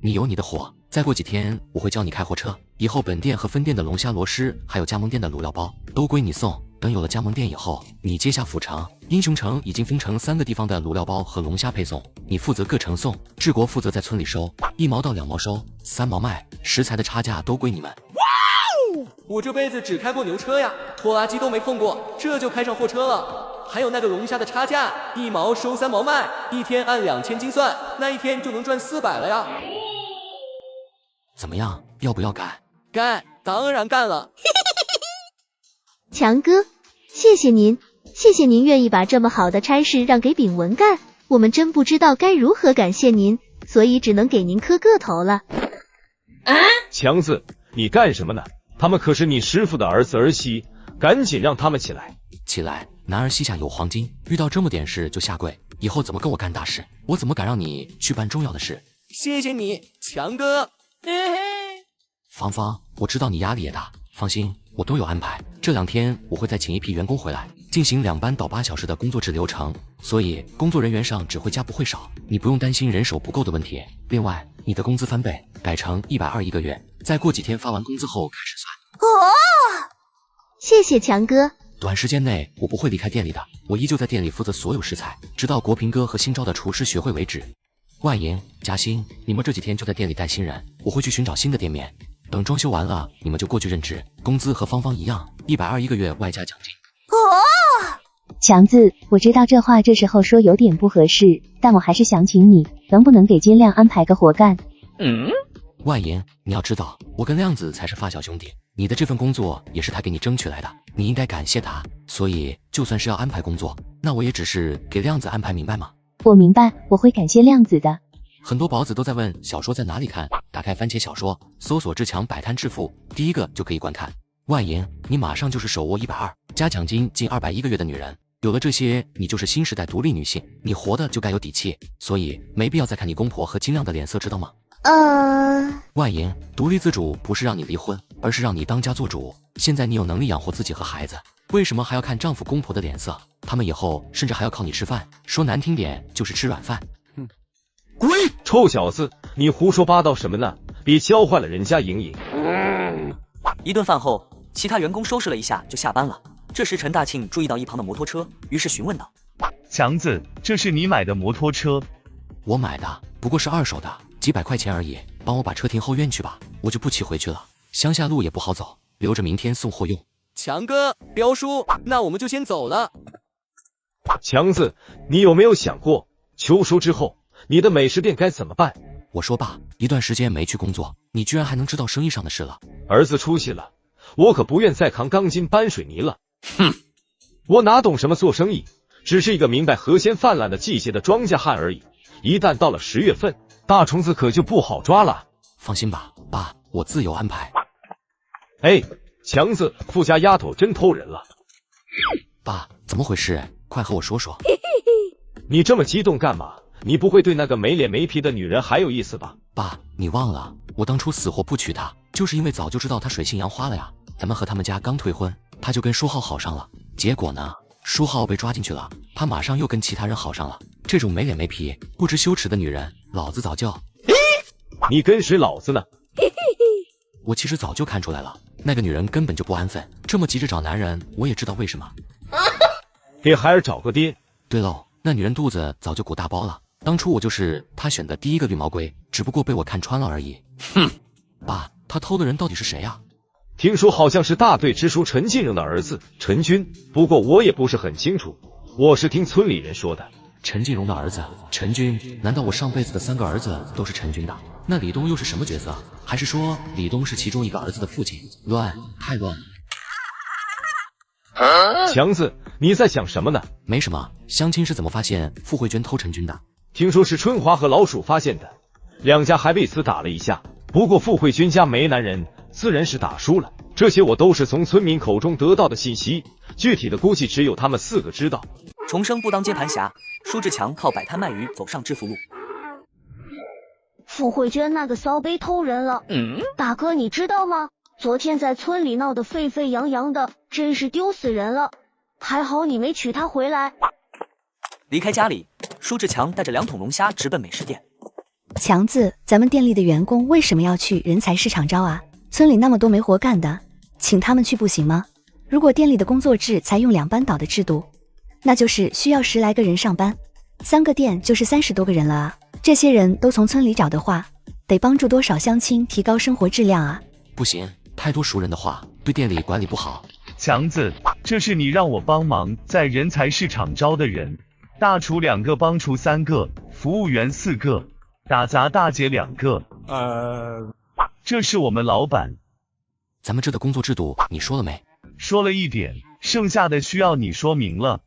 你有你的活，再过几天我会教你开货车，以后本店和分店的龙虾螺丝，还有加盟店的卤料包，都归你送，等有了加盟店以后，你接下府城、英雄城已经分成3个地方的卤料包和龙虾配送，你负责各城送，治国负责在村里收，1毛到2毛收，3毛卖，食材的差价都归你们。我这辈子只开过牛车呀，拖拉机都没碰过，这就开上货车了。还有那个龙虾的差价，1毛收3毛卖，1天按2000斤算，那1天就能赚400了呀。怎么样，要不要干？干，当然干了。强哥，谢谢您，谢谢您愿意把这么好的差事让给炳文干，我们真不知道该如何感谢您，所以只能给您磕个头了。强子，你干什么呢？他们可是你师傅的儿子儿媳，赶紧让他们起来。起来，男儿膝下有黄金，遇到这么点事就下跪，以后怎么跟我干大事？我怎么敢让你去办重要的事？谢谢你，强哥。芳芳，我知道你压力也大，放心，我都有安排。这2天我会再请一批员工回来，进行2班倒8小时的工作制流程，所以工作人员上只会加不会少，你不用担心人手不够的问题。另外，你的工资翻倍，改成120一个月，再过几天发完工资后开始算。谢谢强哥。短时间内我不会离开店里的，我依旧在店里负责所有食材，直到国平哥和新招的厨师学会为止。外营、嘉兴，你们这几天就在店里带新人，我会去寻找新的店面。等装修完了，你们就过去任职，工资和芳芳一样，120一个月外加奖金。强子，我知道这话这时候说有点不合适，但我还是想请你，能不能给金亮安排个活干？外营，你要知道，我跟亮子才是发小兄弟，你的这份工作也是他给你争取来的，你应该感谢他。所以，就算是要安排工作，那我也只是给亮子安排，明白吗？我明白，我会感谢亮子的。很多宝子都在问小说在哪里看，打开番茄小说，搜索志强摆摊致富，第一个就可以观看。外营，你马上就是手握120加奖金近200一个月的女人，有了这些，你就是新时代独立女性，你活的就该有底气，所以没必要再看你公婆和金亮的脸色，知道吗？外营，独立自主不是让你离婚，而是让你当家做主。现在你有能力养活自己和孩子，为什么还要看丈夫公婆的脸色？他们以后甚至还要靠你吃饭，说难听点就是吃软饭。滚！臭小子，你胡说八道什么呢？别教坏了人家莹莹。一顿饭后，其他员工收拾了一下就下班了。这时陈大庆注意到一旁的摩托车，于是询问道：强子，这是你买的摩托车？我买的，不过是2手的，几百块钱而已，帮我把车停后院去吧，我就不骑回去了，乡下路也不好走，留着明天送货用。强哥，彪叔，那我们就先走了。强子，你有没有想过，秋收之后你的美食店该怎么办？我说爸，一段时间没去工作，你居然还能知道生意上的事了。儿子出息了，我可不愿再扛钢筋搬水泥了。我哪懂什么做生意，只是一个明白河鲜泛滥的季节的庄稼汉而已。一旦到了10月份，大虫子可就不好抓了。放心吧，爸，我自有安排。哎，强子，富家丫头真偷人了。爸，怎么回事？快和我说说。你这么激动干嘛？你不会对那个没脸没皮的女人还有意思吧？爸，你忘了，我当初死活不娶她，就是因为早就知道她水性杨花了呀。咱们和他们家刚退婚，她就跟书浩好上了，结果呢，书浩被抓进去了，她马上又跟其他人好上了。这种没脸没皮、不知羞耻的女人，老子早就……你跟谁老子呢？我其实早就看出来了，那个女人根本就不安分，这么急着找男人，我也知道为什么。给孩儿找个爹。对喽，那女人肚子早就鼓大包了，当初我就是她选的第一个绿毛龟，只不过被我看穿了而已。爸，她偷的人到底是谁啊？听说好像是大队支书陈进荣的儿子陈军，不过我也不是很清楚，我是听村里人说的。陈进荣的儿子陈军，难道我上辈子的3个儿子都是陈军的？那李东又是什么角色？还是说李东是其中一个儿子的父亲？乱，太乱了。强子，你在想什么呢？没什么，相亲是怎么发现傅慧娟偷陈军的？听说是春华和老鼠发现的，两家还为此打了一架。不过傅慧娟家没男人，自然是打输了。这些我都是从村民口中得到的信息，具体的估计只有他们4个知道。重生不当接盘侠，舒志强靠摆摊卖鱼走上致富路。傅慧娟那个骚杯偷人了，大哥你知道吗？昨天在村里闹得沸沸扬扬的，真是丢死人了。还好你没娶她回来。离开家里，舒志强带着2桶龙虾直奔美食店。强子，咱们店里的员工为什么要去人才市场招啊？村里那么多没活干的，请他们去不行吗？如果店里的工作制采用2班倒的制度，那就是需要10来个人上班，3个店就是30多个人了啊！这些人都从村里找的话，得帮助多少乡亲提高生活质量啊？不行，太多熟人的话，对店里管理不好。强子，这是你让我帮忙在人才市场招的人，大厨2个，帮厨3个，服务员4个，打杂大姐2个。这是我们老板。咱们这的工作制度你说了没？说了一点，剩下的需要你说明了。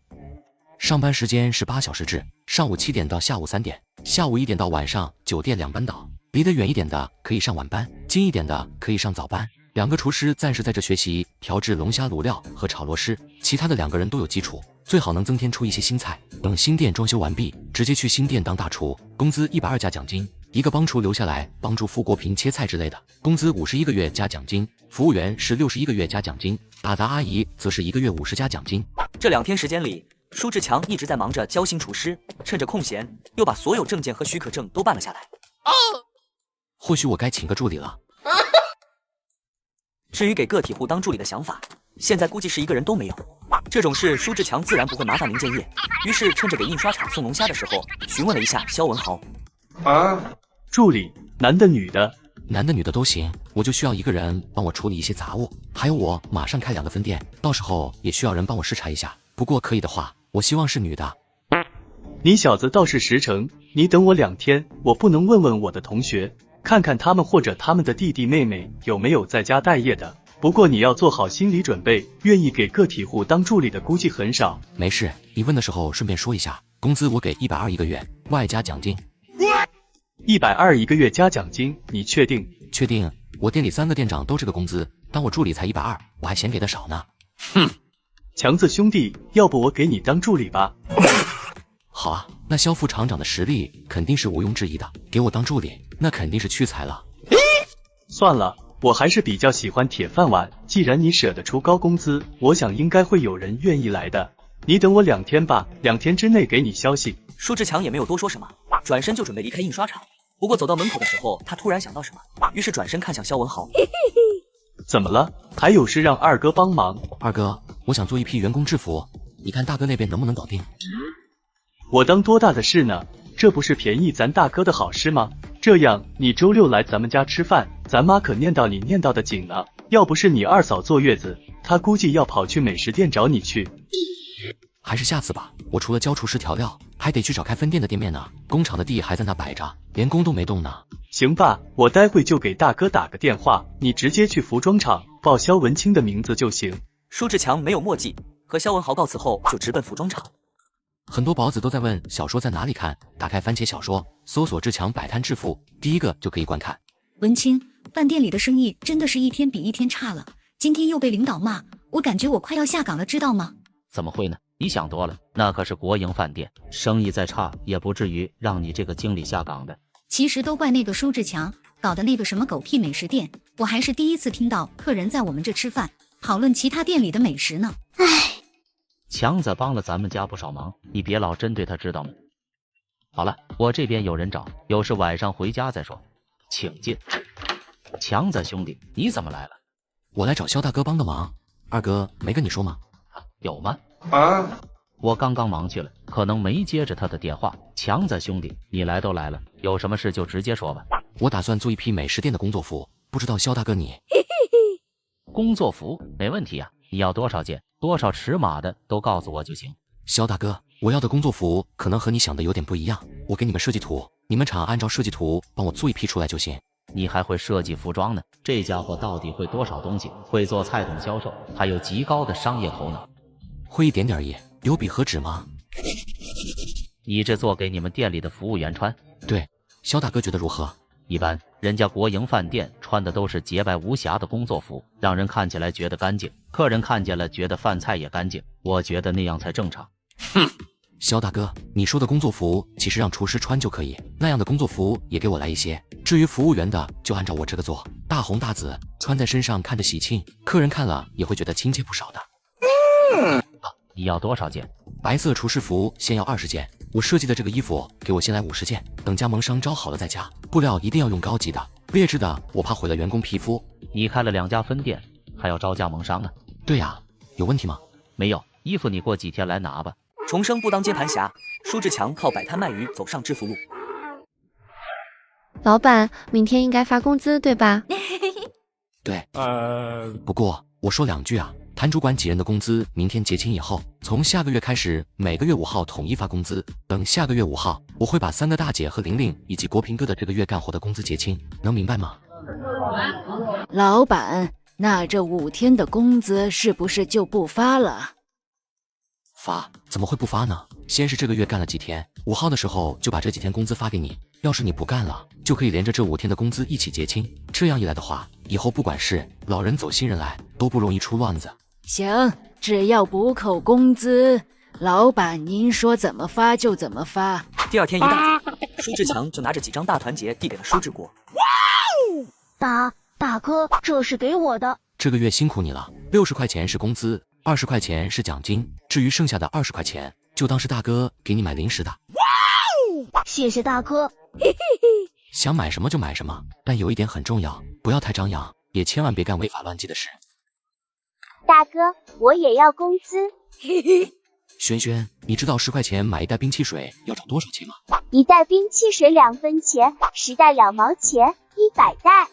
上班时间是8小时制，上午7点到下午3点，下午1点到晚上9点2班倒。离得远一点的可以上晚班，近一点的可以上早班。2个厨师暂时在这学习调制龙虾卤料和炒螺蛳，其他的2个人都有基础，最好能增添出一些新菜。等新店装修完毕，直接去新店当大厨，工资120加奖金，1个帮厨留下来帮助付国平切菜之类的，工资51个月加奖金，服务员是61个月加奖金，打杂阿姨则是1个月50加奖金。这2天时间里，舒志强一直在忙着教新厨师，趁着空闲又把所有证件和许可证都办了下来。或许我该请个助理了。至于给个体户当助理的想法，现在估计是1个人都没有。这种事舒志强自然不会麻烦林建业，于是趁着给印刷厂送龙虾的时候，询问了一下肖文豪。助理，男的女的？男的女的都行，我就需要1个人帮我处理一些杂物，还有我马上开2个分店，到时候也需要人帮我视察一下。不过可以的话，我希望是女的。你小子倒是实诚，你等我2天，我不能问问我的同学，看看他们或者他们的弟弟妹妹有没有在家待业的。不过你要做好心理准备，愿意给个体户当助理的估计很少。没事，你问的时候顺便说一下，工资我给120一个月，外加奖金。120一个月加奖金，你确定？确定，我店里3个店长都这个工资，当我助理才120，我还嫌给的少呢。哼，强子兄弟，要不我给你当助理吧？好啊，那肖副厂长的实力肯定是毋庸置疑的，给我当助理，那肯定是屈才了。算了，我还是比较喜欢铁饭碗，既然你舍得出高工资，我想应该会有人愿意来的。你等我2天吧，2天之内给你消息。舒志强也没有多说什么，转身就准备离开印刷厂。不过走到门口的时候，他突然想到什么，于是转身看向肖文豪。怎么了？还有事让2哥帮忙？2哥，我想做一批员工制服，你看大哥那边能不能搞定？我当多大的事呢？这不是便宜咱大哥的好事吗？这样，你周6来咱们家吃饭，咱妈可念叨你念叨的紧呢。要不是你2嫂坐月子，她估计要跑去美食店找你去。还是下次吧，我除了教厨师调料，还得去找开分店的店面呢。工厂的地还在那摆着，连工都没动呢。行吧，我待会就给大哥打个电话，你直接去服装厂报肖文清的名字就行。舒志强没有墨迹，和肖文豪告辞后就直奔服装厂。很多宝子都在问小说在哪里看，打开番茄小说，搜索志强摆摊致富，第1个就可以观看。文清，饭店里的生意真的是一天比一天差了，今天又被领导骂，我感觉我快要下岗了，知道吗？怎么会呢？你想多了，那可是国营饭店，生意再差也不至于让你这个经理下岗的。其实都怪那个舒志强搞的那个什么狗屁美食店，我还是第一次听到客人在我们这吃饭讨论其他店里的美食呢。唉，强子帮了咱们家不少忙，你别老针对他，知道吗？好了，我这边有人找，有事晚上回家再说，请进。强子兄弟，你怎么来了？我来找肖大哥帮个忙。2哥没跟你说吗？有吗？我刚刚忙去了，可能没接着他的电话。强子兄弟，你来都来了，有什么事就直接说吧。我打算做一批美食店的工作服，不知道肖大哥你……工作服没问题啊，你要多少件，多少尺码的都告诉我就行。肖大哥，我要的工作服可能和你想的有点不一样，我给你们设计图，你们厂按照设计图帮我做一批出来就行。你还会设计服装呢？这家伙到底会多少东西？会做菜桶销售，还有极高的商业头脑。会一点点儿，有笔和纸吗？你这做给你们店里的服务员穿？对，肖大哥觉得如何？一般，人家国营饭店穿的都是洁白无瑕的工作服，让人看起来觉得干净，客人看见了觉得饭菜也干净，我觉得那样才正常。哼，肖大哥，你说的工作服其实让厨师穿就可以，那样的工作服也给我来一些。至于服务员的，就按照我这个做，大红大紫，穿在身上看着喜庆，客人看了也会觉得亲切不少的。你要多少件？白色厨师服先要20件，我设计的这个衣服给我先来50件，等加盟商招好了再加。布料一定要用高级的，劣质的我怕毁了员工皮肤。你开了2家分店，还要招加盟商啊？对呀，有问题吗？没有，衣服你过几天来拿吧。重生不当接盘侠，舒志强靠摆摊卖鱼走上致富路。老板，明天应该发工资对吧？对。不过我说2句啊，谭主管几人的工资明天结清以后，从下个月开始每个月5号统一发工资。等下个月5号，我会把3个大姐和玲玲以及国平哥的这个月干活的工资结清，能明白吗？老板，那这5天的工资是不是就不发了？发？怎么会不发呢？先是这个月干了几天，5号的时候就把这几天工资发给你。要是你不干了，就可以连着这5天的工资一起结清。这样一来的话，以后不管是老人走新人来，都不容易出乱子。行，只要不扣工资，老板您说怎么发就怎么发。第2天一大早，舒志强就拿着几张大团结递给了舒志国。大哥，这是给我的。这个月辛苦你了，60块钱是工资，20块钱是奖金，至于剩下的20块钱，就当是大哥给你买零食的。谢谢大哥。想买什么就买什么，但有一点很重要，不要太张扬，也千万别干违法乱纪的事。大哥，我也要工资。轩轩，你知道10块钱买一袋冰汽水要找多少钱吗？一袋冰汽水2分钱，10袋2毛钱，100袋。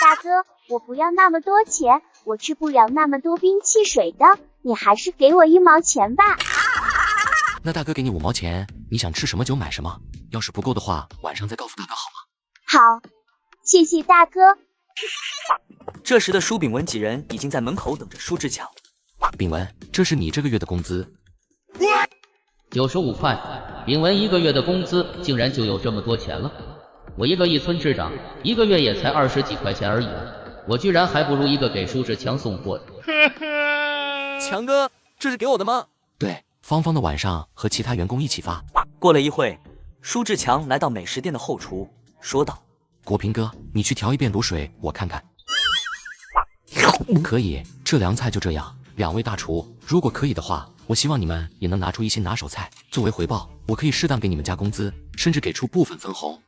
大哥，我不要那么多钱，我吃不了那么多冰汽水的，你还是给我1毛钱吧。那大哥给你5毛钱，你想吃什么就买什么，要是不够的话，晚上再告诉大哥好吗？好，谢谢大哥。这时的舒炳文几人已经在门口等着舒志强。炳文，这是你这个月的工资。95块，炳文1个月的工资竟然就有这么多钱了。我一个一村之长，1个月也才20几块钱而已，我居然还不如一个给舒志强送货的。强哥，这是给我的吗？对，芳芳的晚上和其他员工一起发。过了一会，舒志强来到美食店的后厨，说道：国平哥，你去调一遍卤水，我看看。可以，这凉菜就这样。2位大厨，如果可以的话，我希望你们也能拿出一些拿手菜，作为回报，我可以适当给你们加工资，甚至给出部分分红。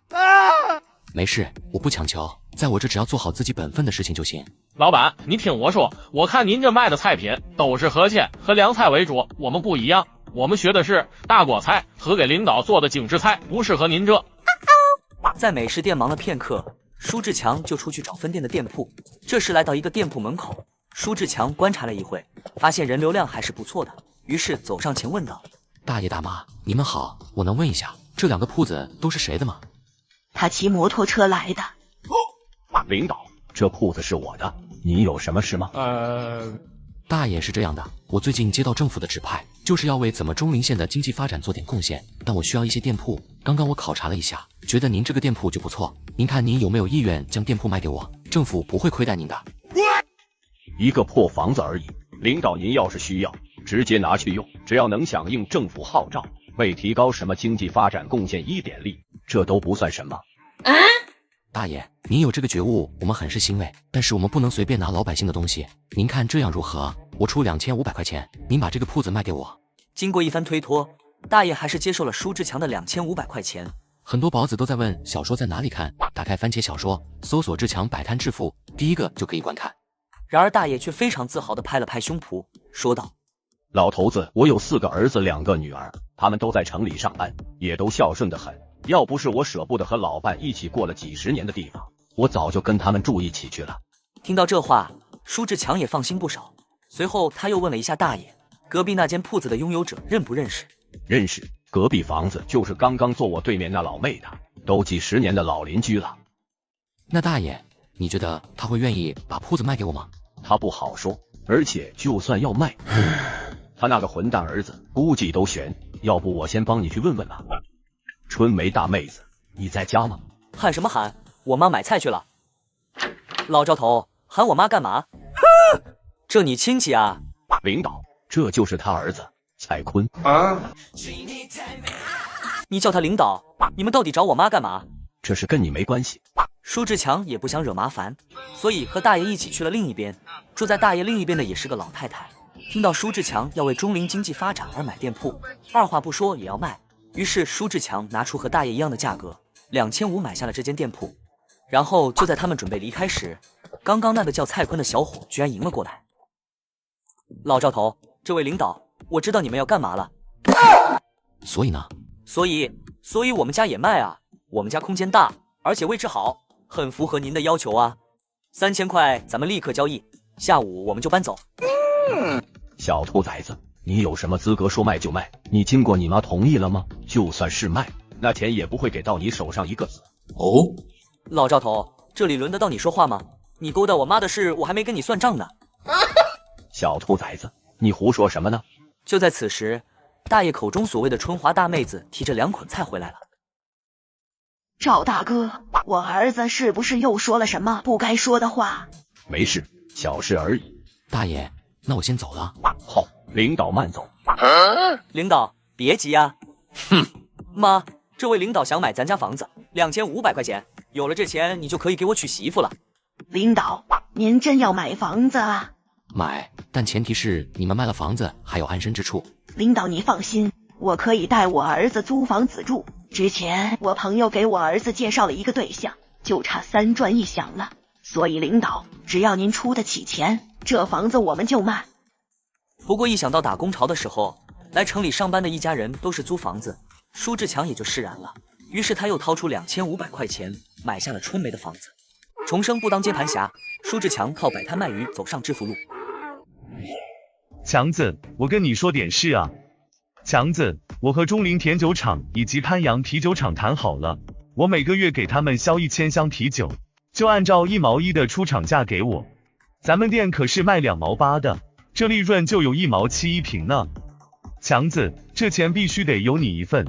没事，我不强求，在我这只要做好自己本分的事情就行。老板，你听我说，我看您这卖的菜品都是河蟹和凉菜为主，我们不一样，我们学的是大锅菜和给领导做的精致菜，不适合您这。在美食店忙了片刻，舒志强就出去找分店的店铺。这时来到一个店铺门口，舒志强观察了一会，发现人流量还是不错的，于是走上前问道：大爷大妈，你们好，我能问一下，这2个铺子都是谁的吗？他骑摩托车来的。领导，这铺子是我的，你有什么事吗？大爷是这样的，我最近接到政府的指派，就是要为怎么中陵县的经济发展做点贡献，但我需要一些店铺。刚刚我考察了一下，觉得您这个店铺就不错，您看您有没有意愿将店铺卖给我？政府不会亏待您的。一个破房子而已，领导您要是需要，直接拿去用，只要能响应政府号召，为提高什么经济发展贡献1点力，这都不算什么。大爷，您有这个觉悟，我们很是欣慰，但是我们不能随便拿老百姓的东西，您看这样如何？我出2500块钱，您把这个铺子卖给我。经过一番推脱，大爷还是接受了舒志强的2500块钱。很多宝子都在问小说在哪里看，打开番茄小说，搜索志强摆摊致富，第一个就可以观看。然而大爷却非常自豪地拍了拍胸脯，说道：老头子，我有4个儿子2个女儿，他们都在城里上班，也都孝顺得很。要不是我舍不得和老伴一起过了几十年的地方，我早就跟他们住一起去了。听到这话，舒志强也放心不少。随后他又问了一下大爷，隔壁那间铺子的拥有者认不认识？认识，隔壁房子就是刚刚坐我对面那老妹的，都几十年的老邻居了。那大爷，你觉得他会愿意把铺子卖给我吗？他不好说，而且就算要卖，他那个混蛋儿子估计都悬。要不我先帮你去问问吧。春梅大妹子，你在家吗？喊什么喊？我妈买菜去了。老赵头，喊我妈干嘛？这你亲戚啊？领导，这就是他儿子蔡坤啊。你叫他领导，你们到底找我妈干嘛？这事跟你没关系。舒志强也不想惹麻烦，所以和大爷一起去了另一边。住在大爷另一边的也是个老太太，听到舒志强要为中陵经济发展而买店铺，二话不说也要卖。于是舒志强拿出和大爷一样的价格，2500买下了这间店铺。然后就在他们准备离开时，刚刚那个叫蔡坤的小伙居然迎了过来。老赵头，这位领导，我知道你们要干嘛了。所以呢？所以我们家也卖啊，我们家空间大，而且位置好，很符合您的要求啊。3000块咱们立刻交易，下午我们就搬走。小兔崽子，你有什么资格说卖就卖？你经过你妈同意了吗？就算是卖，那钱也不会给到你手上一个子。哦，老赵头，这里轮得到你说话吗？你勾搭我妈的事，我还没跟你算账呢。小兔崽子，你胡说什么呢？就在此时，大爷口中所谓的春华大妹子提着2捆菜回来了。赵大哥，我儿子是不是又说了什么不该说的话？没事，小事而已。大爷，那我先走了。好，领导慢走。领导别急啊。哼，妈，这位领导想买咱家房子，2500块钱，有了这钱你就可以给我娶媳妇了。领导，您真要买房子啊？买，但前提是你们卖了房子还有安身之处。领导你放心，我可以带我儿子租房子住。之前我朋友给我儿子介绍了一个对象，就差3转1响了。所以领导，只要您出得起钱，这房子我们就卖。不过一想到打工潮的时候，来城里上班的一家人都是租房子，舒志强也就释然了。于是他又掏出2500块钱买下了春梅的房子。重生不当接盘侠，舒志强靠摆摊卖鱼走上致富路。强子，我跟你说点事啊。强子，我和钟灵甜酒厂以及潘阳啤酒厂谈好了，我每个月给他们销1000箱啤酒，就按照1毛1的出厂价给我。咱们店可是卖2毛8的，这利润就有1毛7一瓶呢。强子，这钱必须得有你一份，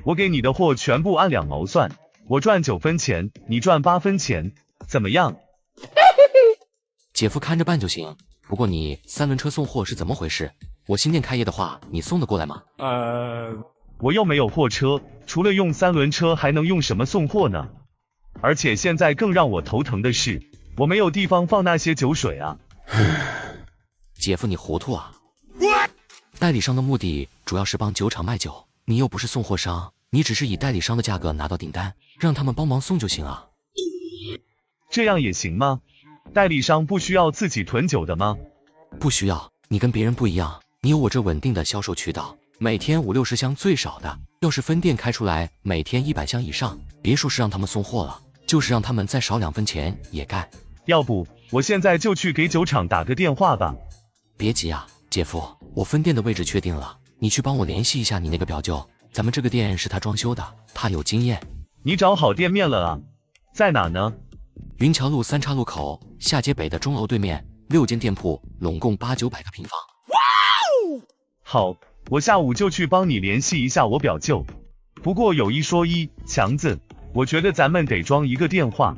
我给你的货全部按2毛算，我赚9分钱，你赚8分钱，怎么样？姐夫看着办就行。不过你3轮车送货是怎么回事？我新店开业的话，你送得过来吗？我又没有货车，除了用3轮车还能用什么送货呢？而且现在更让我头疼的是，我没有地方放那些酒水啊。姐夫你糊涂啊！代理商的目的主要是帮酒厂卖酒，你又不是送货商，你只是以代理商的价格拿到订单，让他们帮忙送就行啊。这样也行吗？代理商不需要自己囤酒的吗？不需要，你跟别人不一样，你有我这稳定的销售渠道，每天50-60箱最少的，要是分店开出来，每天100箱以上，别说是让他们送货了，就是让他们再少2分钱也干。要不我现在就去给酒厂打个电话吧。别急啊，姐夫，我分店的位置确定了，你去帮我联系一下你那个表舅，咱们这个店是他装修的，他有经验。你找好店面了啊？在哪呢？云桥路3岔路口下街北的钟楼对面，6间店铺，拢共800-900个平方。好，我下午就去帮你联系一下我表舅。不过有一说一，强子，我觉得咱们得装一个电话。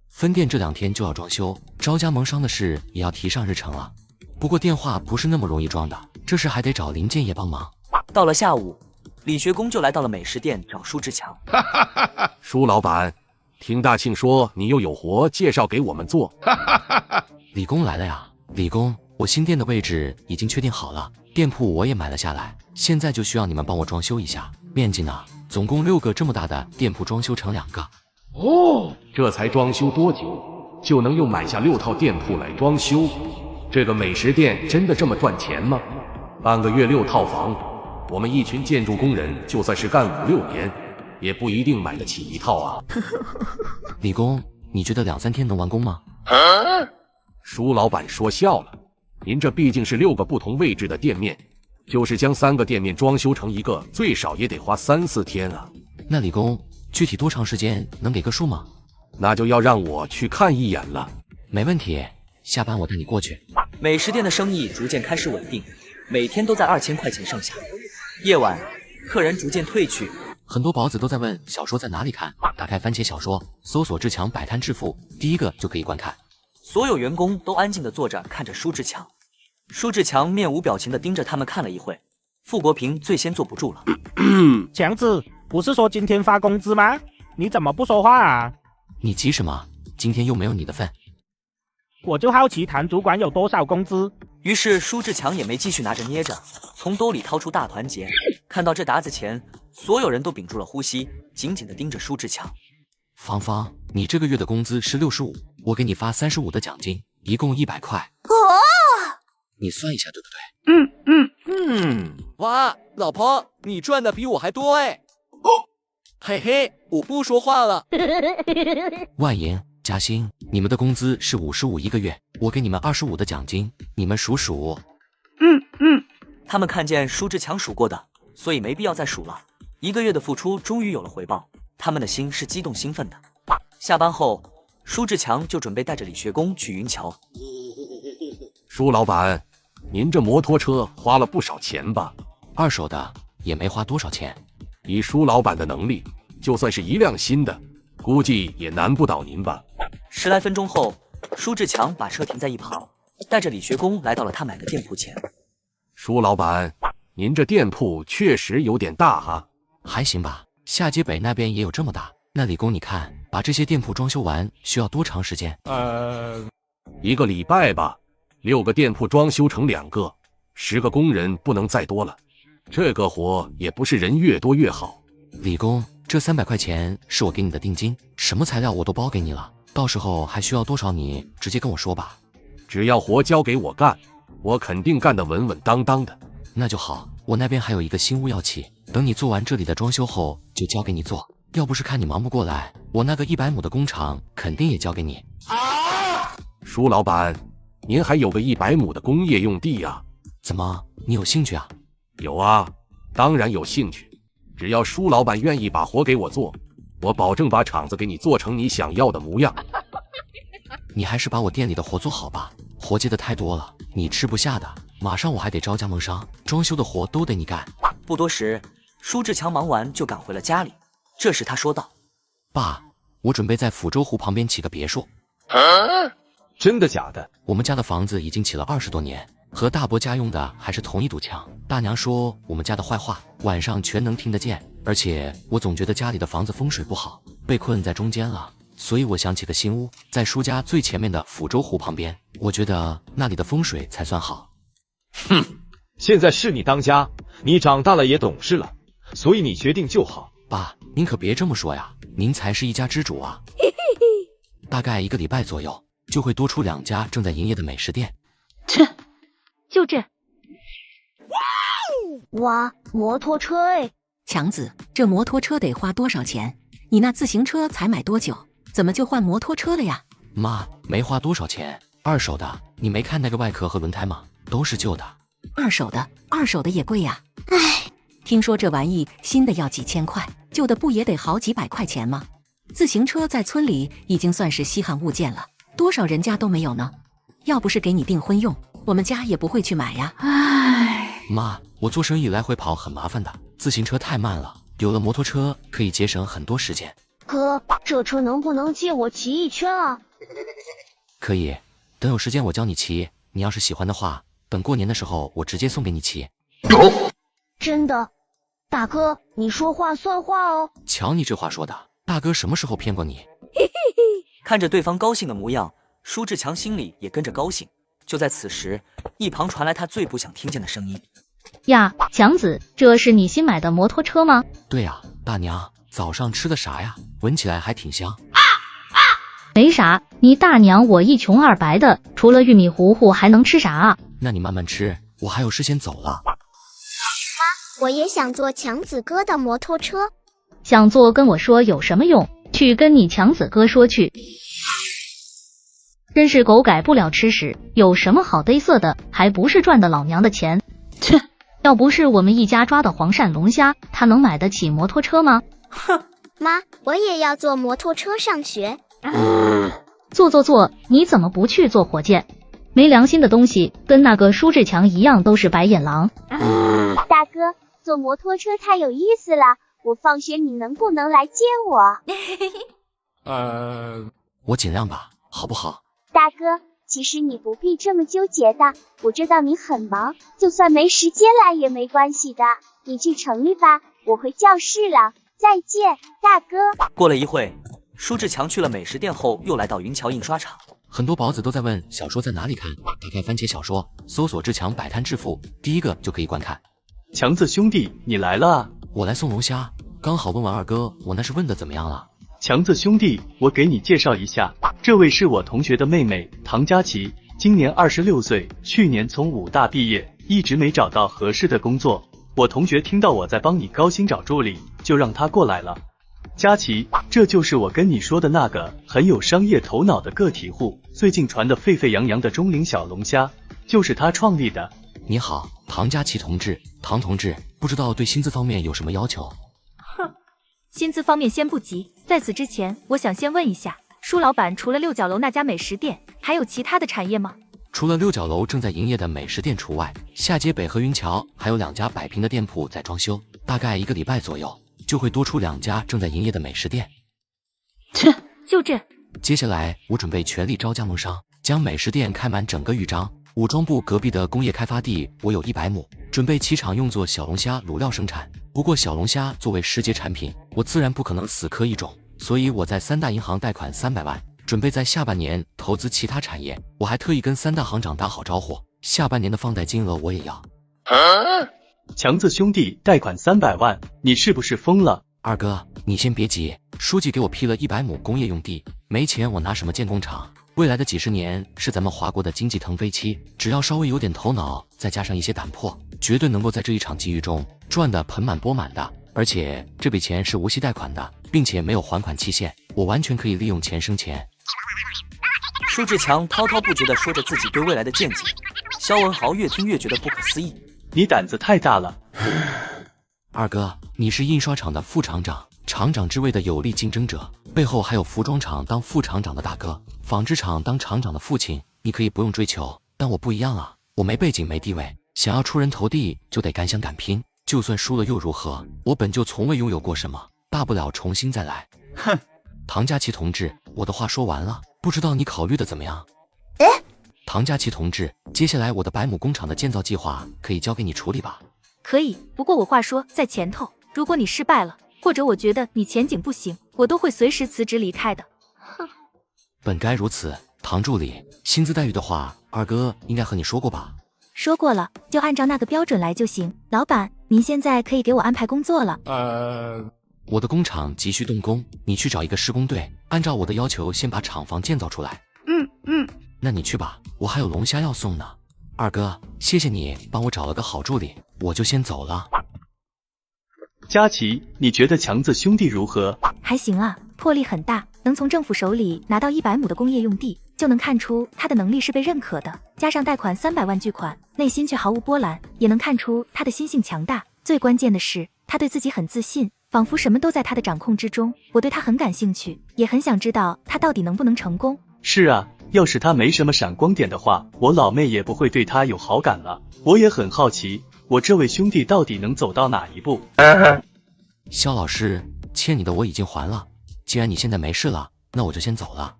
分店这2天就要装修，招加盟商的事也要提上日程了。不过电话不是那么容易装的，这事还得找林建业帮忙。到了下午，李学工就来到了美食店找舒志强。舒老板，听大庆说你又有活介绍给我们做。李工来了呀，李工，我新店的位置已经确定好了，店铺我也买了下来，现在就需要你们帮我装修一下。面积呢，总共6个这么大的店铺装修成2个。哦，这才装修多久，就能用买下6套店铺来装修？这个美食店真的这么赚钱吗？半个月6套房，我们一群建筑工人就算是干5-6年，也不一定买得起1套啊。李工，你觉得2-3天能完工吗？舒老板说笑了，您这毕竟是6个不同位置的店面，就是将3个店面装修成1个，最少也得花3-4天啊。那李工，具体多长时间能给个数吗？那就要让我去看一眼了。没问题，下班我带你过去。美食店的生意逐渐开始稳定，每天都在2000块钱上下。夜晚，客人逐渐退去，很多宝子都在问小说在哪里看。打开番茄小说，搜索志强摆摊致富，第1个就可以观看。所有员工都安静地坐着看着舒志强。舒志强面无表情地盯着他们看了一会，傅国平最先坐不住了。强子，不是说今天发工资吗？你怎么不说话啊？你急什么？今天又没有你的份。我就好奇谭主管有多少工资。于是舒志强也没继续拿着捏着，从兜里掏出大团结。看到这沓子钱，所有人都屏住了呼吸，紧紧地盯着舒志强。芳芳，你这个月的工资是65，我给你发35的奖金，一共100块。你算一下对不对？哇，老婆，你赚的比我还多哎！嘿嘿，我不说话了。万银、嘉兴，你们的工资是55一个月，我给你们25的奖金，你们数数。他们看见舒志强数过的，所以没必要再数了。1个月的付出终于有了回报，他们的心是激动兴奋的。下班后，舒志强就准备带着李学工去云桥。舒老板，您这摩托车花了不少钱吧？二手的也没花多少钱。以舒老板的能力，就算是一辆新的，估计也难不倒您吧。10来分钟后，舒志强把车停在一旁，带着李学工来到了他买的店铺前。舒老板，您这店铺确实有点大哈。还行吧，下街北那边也有这么大。那李工，你看，把这些店铺装修完需要多长时间？1个礼拜吧。6个店铺装修成2个，10个工人不能再多了。这个活也不是人越多越好。李工，这300块钱是我给你的定金，什么材料我都包给你了，到时候还需要多少你直接跟我说吧。只要活交给我干，我肯定干得稳稳当当的。那就好，我那边还有一个新屋要起，等你做完这里的装修后就交给你做。要不是看你忙不过来，我那个100亩的工厂肯定也交给你。舒老板，您还有个100亩的工业用地呀？怎么，你有兴趣啊？有啊，当然有兴趣。只要舒老板愿意把活给我做，我保证把厂子给你做成你想要的模样。你还是把我店里的活做好吧，活接的太多了，你吃不下的。马上我还得招加盟商，装修的活都得你干。不多时，舒志强忙完就赶回了家里。这时他说道：爸，我准备在抚州湖旁边起个别墅。真的假的？我们家的房子已经起了20多年，和大伯家用的还是同一堵墙。大娘说我们家的坏话，晚上全能听得见。而且我总觉得家里的房子风水不好，被困在中间了。所以我想起个新屋，在舒家最前面的抚州湖旁边，我觉得那里的风水才算好。哼，现在是你当家，你长大了也懂事了，所以你决定就好。爸，您可别这么说呀，您才是一家之主啊。大概1个礼拜左右，就会多出2家正在营业的美食店。切，就这。哇，摩托车哎！强子，这摩托车得花多少钱？你那自行车才买多久，怎么就换摩托车了呀？妈，没花多少钱，二手的。你没看那个外壳和轮胎吗？都是旧的。二手的也贵呀。唉，听说这玩意新的要几千块，旧的不也得好几百块钱吗？自行车在村里已经算是稀罕物件了，多少人家都没有呢。要不是给你订婚用，我们家也不会去买呀。唉，妈，我做生意来回跑很麻烦的，自行车太慢了，有了摩托车可以节省很多时间。哥，这车能不能借我骑一圈啊？可以，等有时间我教你骑，你要是喜欢的话，等过年的时候我直接送给你骑。真的？大哥，你说话算话哦。瞧你这话说的，大哥什么时候骗过你？看着对方高兴的模样，舒志强心里也跟着高兴。就在此时，一旁传来他最不想听见的声音：呀，强子，这是你新买的摩托车吗？对呀，大娘，早上吃的啥呀？闻起来还挺香。没啥，你大娘我一穷二白的，除了玉米糊糊还能吃啥啊？那你慢慢吃，我还有事先走了。妈，我也想坐强子哥的摩托车。想坐跟我说有什么用？去跟你强子哥说去。真是狗改不了吃屎，有什么好嘚瑟的？还不是赚的老娘的钱。切，要不是我们一家抓的黄鳝龙虾，他能买得起摩托车吗？哼，妈，我也要坐摩托车上学。坐，你怎么不去坐火箭？没良心的东西，跟那个舒志强一样，都是白眼狼。大哥，坐摩托车太有意思了，我放学你能不能来接我？我尽量吧，好不好？大哥，其实你不必这么纠结的，我知道你很忙，就算没时间来也没关系的。你去城里吧，我回教室了，再见，大哥。过了一会，舒志强去了美食店后，又来到云桥印刷厂。很多宝子都在问小说在哪里看，打开番茄小说，搜索志强摆摊致富，第一个就可以观看。强子兄弟，你来了啊！我来送龙虾，刚好问完二哥，我那是问的怎么样了？强子兄弟，我给你介绍一下，这位是我同学的妹妹唐佳琪，今年26岁，去年从武大毕业，一直没找到合适的工作。我同学听到我在帮你高薪找助理，就让他过来了。佳琪，这就是我跟你说的那个很有商业头脑的个体户，最近传得沸沸扬扬的钟灵小龙虾，就是他创立的。你好，唐佳琪同志，唐同志，不知道对薪资方面有什么要求？哼，薪资方面先不急，在此之前，我想先问一下，舒老板除了六角楼那家美食店，还有其他的产业吗？除了六角楼正在营业的美食店除外，下街北和云桥还有2家100平的店铺在装修，大概1个礼拜左右就会多出2家正在营业的美食店。切，就这。接下来我准备全力招加盟商，将美食店开满整个豫章。武装部隔壁的工业开发地，我有100亩，准备起厂用作小龙虾卤料生产。不过小龙虾作为世界产品，我自然不可能死磕一种，所以我在3大银行贷款300万，准备在下半年投资其他产业。我还特意跟3大行长打好招呼，下半年的放贷金额我也要。强子兄弟贷款300万，你是不是疯了？二哥，你先别急，书记给我批了100亩工业用地，没钱我拿什么建工厂？未来的几十年是咱们华国的经济腾飞期，只要稍微有点头脑，再加上一些胆魄，绝对能够在这一场机遇中赚得盆满钵满的。而且这笔钱是无息贷款的，并且没有还款期限，我完全可以利用钱生钱。舒志强滔滔不绝地说着自己对未来的见解，肖文豪越听越觉得不可思议。你胆子太大了。二哥，你是印刷厂的副厂长，厂长之位的有力竞争者，背后还有服装厂当副厂长的大哥，纺织厂当厂长的父亲，你可以不用追求，但我不一样啊，我没背景没地位，想要出人头地就得敢想敢拼，就算输了又如何？我本就从未拥有过什么，大不了重新再来。哼，唐佳琪同志，我的话说完了，不知道你考虑的怎么样？唐佳琪同志，接下来我的100亩工厂的建造计划可以交给你处理吧？可以，不过我话说在前头，如果你失败了，或者我觉得你前景不行，我都会随时辞职离开的。哼，本该如此。唐助理，薪资待遇的话，二哥应该和你说过吧？说过了，就按照那个标准来就行。老板，您现在可以给我安排工作了。我的工厂急需动工，你去找一个施工队，按照我的要求先把厂房建造出来。那你去吧，我还有龙虾要送呢。二哥，谢谢你帮我找了个好助理，我就先走了。佳琪，你觉得强子兄弟如何？还行啊，魄力很大，能从政府手里拿到100亩的工业用地，就能看出他的能力是被认可的。加上贷款300万巨款，内心却毫无波澜，也能看出他的心性强大。最关键的是，他对自己很自信，仿佛什么都在他的掌控之中。我对他很感兴趣，也很想知道他到底能不能成功。是啊，要是他没什么闪光点的话，我老妹也不会对他有好感了。我也很好奇，我这位兄弟到底能走到哪一步？肖老师，欠你的我已经还了，既然你现在没事了，那我就先走了。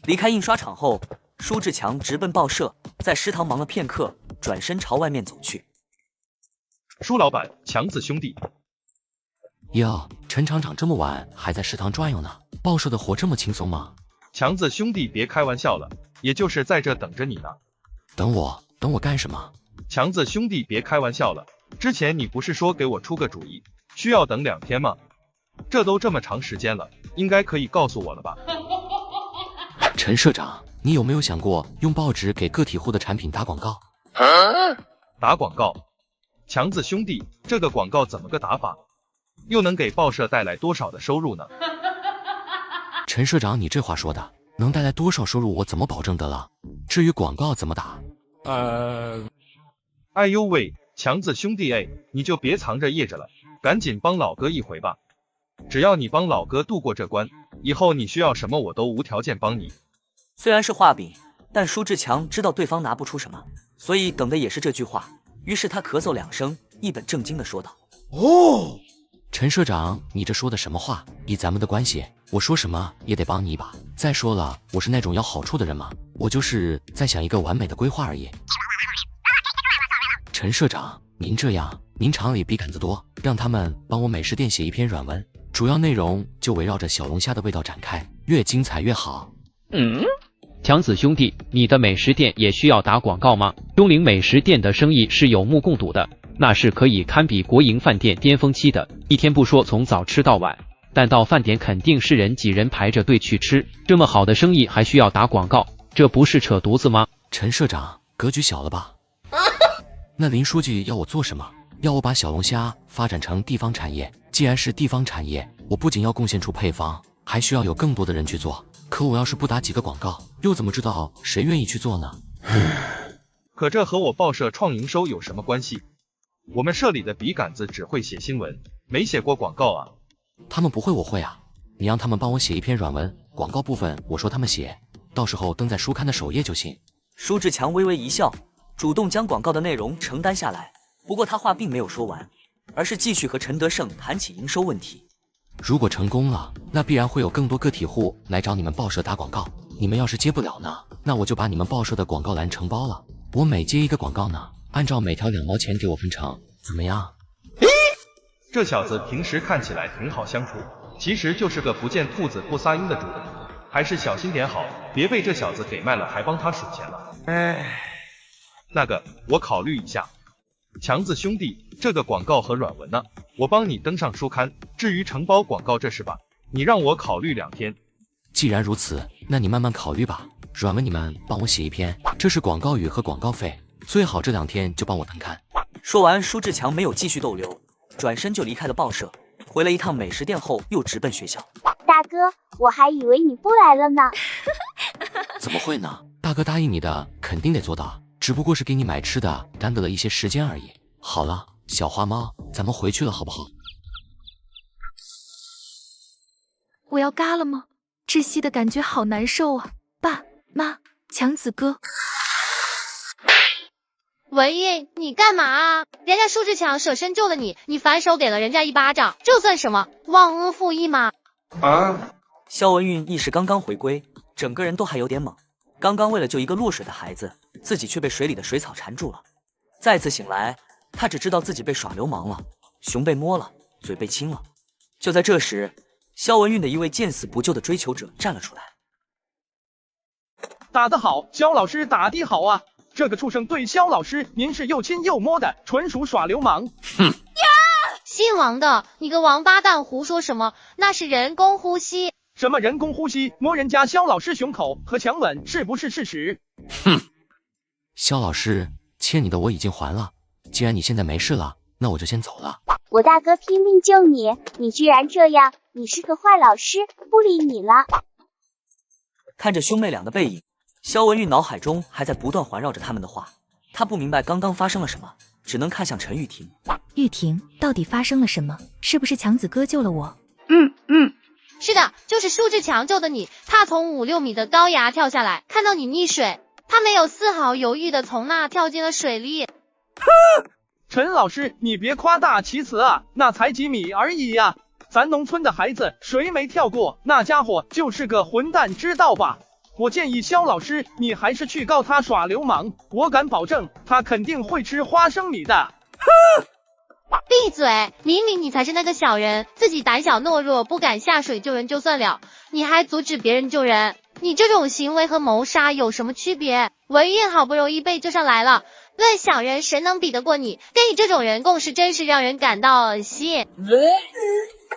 离开印刷厂后，舒志强直奔报社，在食堂忙了片刻，转身朝外面走去。舒老板，强子兄弟。哟，陈厂长这么晚还在食堂转悠呢，报社的活这么轻松吗？强子兄弟别开玩笑了，也就是在这等着你呢。等我干什么？强子兄弟别开玩笑了，之前你不是说给我出个主意，需要等2天吗？这都这么长时间了，应该可以告诉我了吧？陈社长，你有没有想过用报纸给个体户的产品打广告？打广告？强子兄弟，这个广告怎么个打法？又能给报社带来多少的收入呢？陈社长，你这话说的，能带来多少收入我怎么保证得了？至于广告怎么打？哎呦喂，强子兄弟，你就别藏着掖着了，赶紧帮老哥一回吧。只要你帮老哥度过这关，以后你需要什么我都无条件帮你。虽然是画饼，但舒志强知道对方拿不出什么，所以等的也是这句话。于是他咳嗽2声，一本正经地说道：陈社长，你这说的什么话？以咱们的关系，我说什么也得帮你一把。再说了，我是那种要好处的人吗？我就是在想一个完美的规划而已。陈社长，您这样，您厂里笔杆子多，让他们帮我美食店写一篇软文，主要内容就围绕着小龙虾的味道展开，越精彩越好。强子兄弟，你的美食店也需要打广告吗？钟灵美食店的生意是有目共睹的，那是可以堪比国营饭店巅峰期的，一天不说从早吃到晚，但到饭点肯定是人挤人排着队去吃，这么好的生意还需要打广告，这不是扯犊子吗？陈社长，格局小了吧？那林书记要我做什么？要我把小龙虾发展成地方产业。既然是地方产业，我不仅要贡献出配方，还需要有更多的人去做。可我要是不打几个广告，又怎么知道谁愿意去做呢？可这和我报社创营收有什么关系？我们社里的笔杆子只会写新闻，没写过广告啊。他们不会，我会啊。你让他们帮我写一篇软文，广告部分我说他们写，到时候登在书刊的首页就行。舒志强微微一笑，主动将广告的内容承担下来。不过他话并没有说完，而是继续和陈德胜谈起营收问题。如果成功了，那必然会有更多个体户来找你们报社打广告。你们要是接不了呢，那我就把你们报社的广告栏承包了。我每接一个广告呢，按照每条2毛钱给我分成，怎么样？这小子平时看起来挺好相处，其实就是个不见兔子不撒鹰的主人，还是小心点好，别被这小子给卖了还帮他数钱了。那个，我考虑一下。强子兄弟，这个广告和软文呢，我帮你登上书刊。至于承包广告这事吧，你让我考虑2天。既然如此，那你慢慢考虑吧。软文你们帮我写一篇，这是广告语和广告费，最好这2天就帮我登刊。说完，舒志强没有继续逗留，转身就离开了报社。回了一趟美食店后，又直奔学校。大哥，我还以为你不来了呢。怎么会呢？大哥答应你的，肯定得做到。只不过是给你买吃的，耽搁了一些时间而已。好了，小花猫，咱们回去了好不好？我要嘎了吗？窒息的感觉好难受啊！爸妈，强子哥。文艺，你干嘛啊？人家舒志强舍身救了你，你反手给了人家一巴掌，这算什么？忘恩负义吗？肖文韵意识刚刚回归，整个人都还有点懵。刚刚为了救一个落水的孩子，自己却被水里的水草缠住了。再次醒来，他只知道自己被耍流氓了，熊被摸了，嘴被亲了。就在这时，肖文韵的一位见死不救的追求者站了出来。打得好，肖老师打得好啊！这个畜生对肖老师您是又亲又摸的，纯属耍流氓。哼呀！姓王的，你个王八蛋，胡说什么？那是人工呼吸。什么人工呼吸？摸人家肖老师胸口和强吻是不是事实？哼！肖老师，欠你的我已经还了。既然你现在没事了，那我就先走了。我大哥拼命救你，你居然这样，你是个坏老师，不理你了。看着兄妹俩的背影，肖文玉脑海中还在不断环绕着他们的话。他不明白刚刚发生了什么，只能看向陈玉婷。玉婷，到底发生了什么？是不是强子哥救了我？是的，就是舒志强救的你。他从5、6米的高崖跳下来，看到你溺水，他没有丝毫犹豫的从那跳进了水里。陈老师，你别夸大其词啊，那才几米而已呀。咱农村的孩子谁没跳过？那家伙就是个混蛋，知道吧？我建议肖老师，你还是去告他耍流氓，我敢保证他肯定会吃花生米的。闭嘴！明明你才是那个小人，自己胆小懦弱，不敢下水救人就算了，你还阻止别人救人，你这种行为和谋杀有什么区别？文运好不容易被救上来了，论小人谁能比得过你？跟你这种人共事真是让人感到恶心。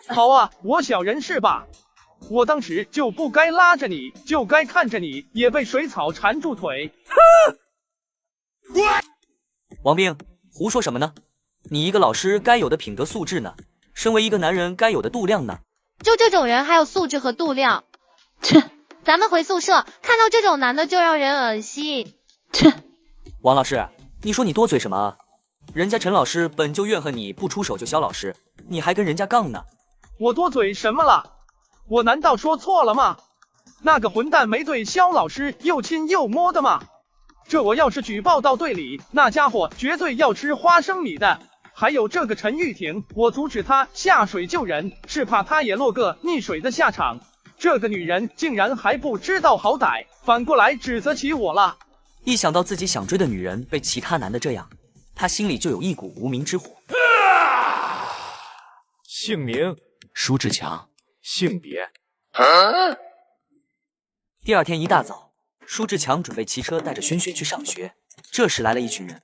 好啊，我小人是吧？我当时就不该拉着你，就该看着你也被水草缠住腿。王兵，胡说什么呢？你一个老师该有的品德素质呢？身为一个男人该有的度量呢？就这种人还有素质和度量？切！咱们回宿舍，看到这种男的就让人恶心。切！王老师，你说你多嘴什么啊？人家陈老师本就怨恨你不出手救肖老师，你还跟人家杠呢。我多嘴什么了？我难道说错了吗？那个混蛋没对肖老师又亲又摸的吗？这我要是举报到队里，那家伙绝对要吃花生米的。还有这个陈玉婷，我阻止她下水救人，是怕她也落个溺水的下场。这个女人竟然还不知道好歹，反过来指责起我了。一想到自己想追的女人被其他男的这样，他心里就有一股无名之火。姓名：舒志强。性别：第二天一大早，舒志强准备骑车带着轩轩去上学，这时来了一群人。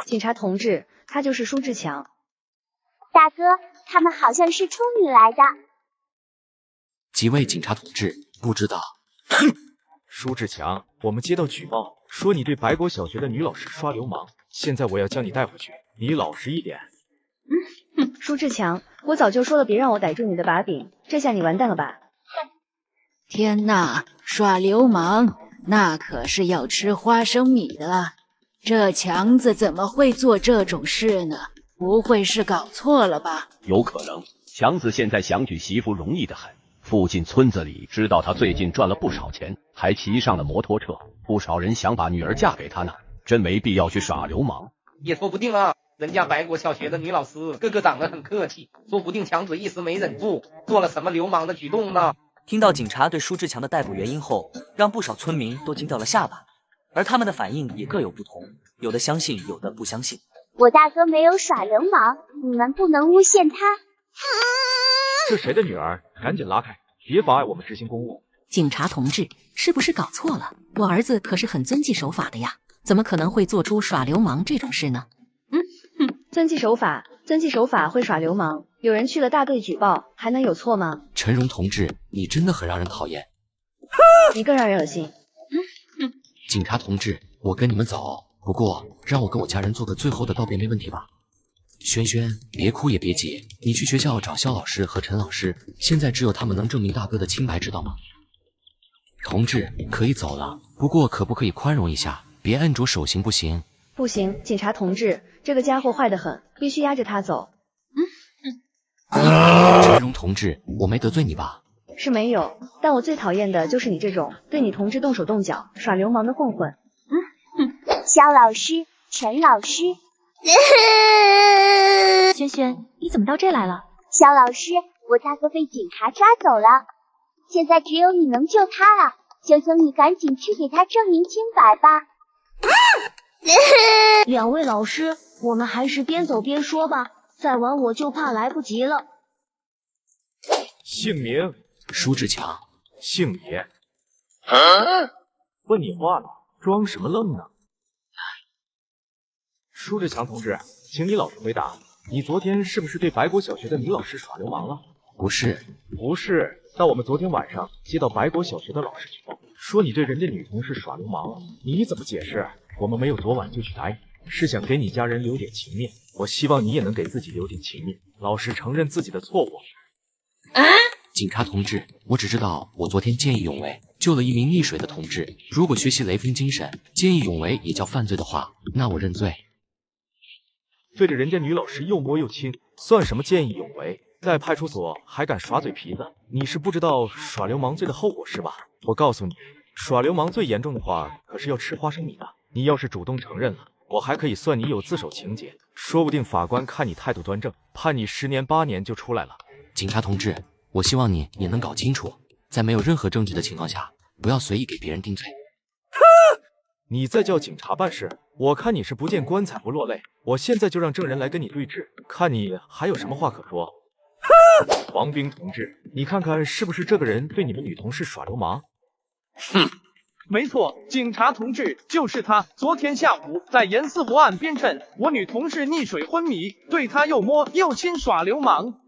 警察同志，他就是舒志强。大哥，他们好像是冲你来的。几位警察同志，不知道。舒志强，我们接到举报，说你对白果小学的女老师耍流氓，现在我要将你带回去，你老实一点。舒志强，我早就说了别让我逮住你的把柄，这下你完蛋了吧？天哪，耍流氓，那可是要吃花生米的。这强子怎么会做这种事呢？不会是搞错了吧？有可能，强子现在想娶媳妇容易得很。附近村子里知道他最近赚了不少钱，还骑上了摩托车，不少人想把女儿嫁给他呢。真没必要去耍流氓。也说不定啊，人家白果小学的女老师个个长得很客气，说不定强子一时没忍住，做了什么流氓的举动呢？听到警察对舒志强的逮捕原因后，让不少村民都惊掉了下巴，而他们的反应也各有不同，有的相信，有的不相信。我大哥没有耍流氓，你们不能诬陷他。这谁的女儿？赶紧拉开，别妨碍我们执行公务。警察同志，是不是搞错了？我儿子可是很遵纪守法的呀，怎么可能会做出耍流氓这种事呢？遵纪守法，遵纪守法会耍流氓，有人去了大队举报，还能有错吗？陈荣同志，你真的很让人讨厌，你更让人恶心。警察同志，我跟你们走，不过让我跟我家人做个最后的道别，没问题吧？轩轩，别哭也别急，你去学校找肖老师和陈老师，现在只有他们能证明大哥的清白，知道吗？同志，可以走了，不过可不可以宽容一下，别按着手刑不行？不行，警察同志，这个家伙坏得很，必须押着他走。陈荣同志，我没得罪你吧？是没有，但我最讨厌的就是你这种对你同志动手动脚、耍流氓的混混。肖老师，陈老师。轩轩，你怎么到这来了？肖老师，我大哥被警察抓走了，现在只有你能救他了，求求你赶紧去给他证明清白吧。两位老师，我们还是边走边说吧，再晚我就怕来不及了。姓名：舒志强。性别：问你话了，装什么愣呢？舒志强同志，请你老实回答，你昨天是不是对白果小学的女老师耍流氓了？不是。不是，那我们昨天晚上接到白果小学的老师举报，说你对人家女同事耍流氓了，你怎么解释？我们没有昨晚就去答应，是想给你家人留点情面，我希望你也能给自己留点情面，老实承认自己的错误。警察同志，我只知道我昨天见义勇为，救了一名溺水的同志，如果学习雷锋精神，见义勇为也叫犯罪的话，那我认罪。对着人家女老师又摸又亲，算什么见义勇为？在派出所还敢耍嘴皮子，你是不知道耍流氓罪的后果是吧？我告诉你，耍流氓最严重的话可是要吃花生米的。你要是主动承认了，我还可以算你有自首情节，说不定法官看你态度端正，判你10年8年就出来了。警察同志，我希望你也能搞清楚，在没有任何证据的情况下，不要随意给别人定罪。你在叫警察办事，我看你是不见棺材不落泪。我现在就让证人来跟你对质，看你还有什么话可说。王兵同志，你看看是不是这个人对你们女同事耍流氓？没错，警察同志，就是他。昨天下午在严思湖岸边镇，我女同事溺水昏迷，对他又摸又亲耍流氓。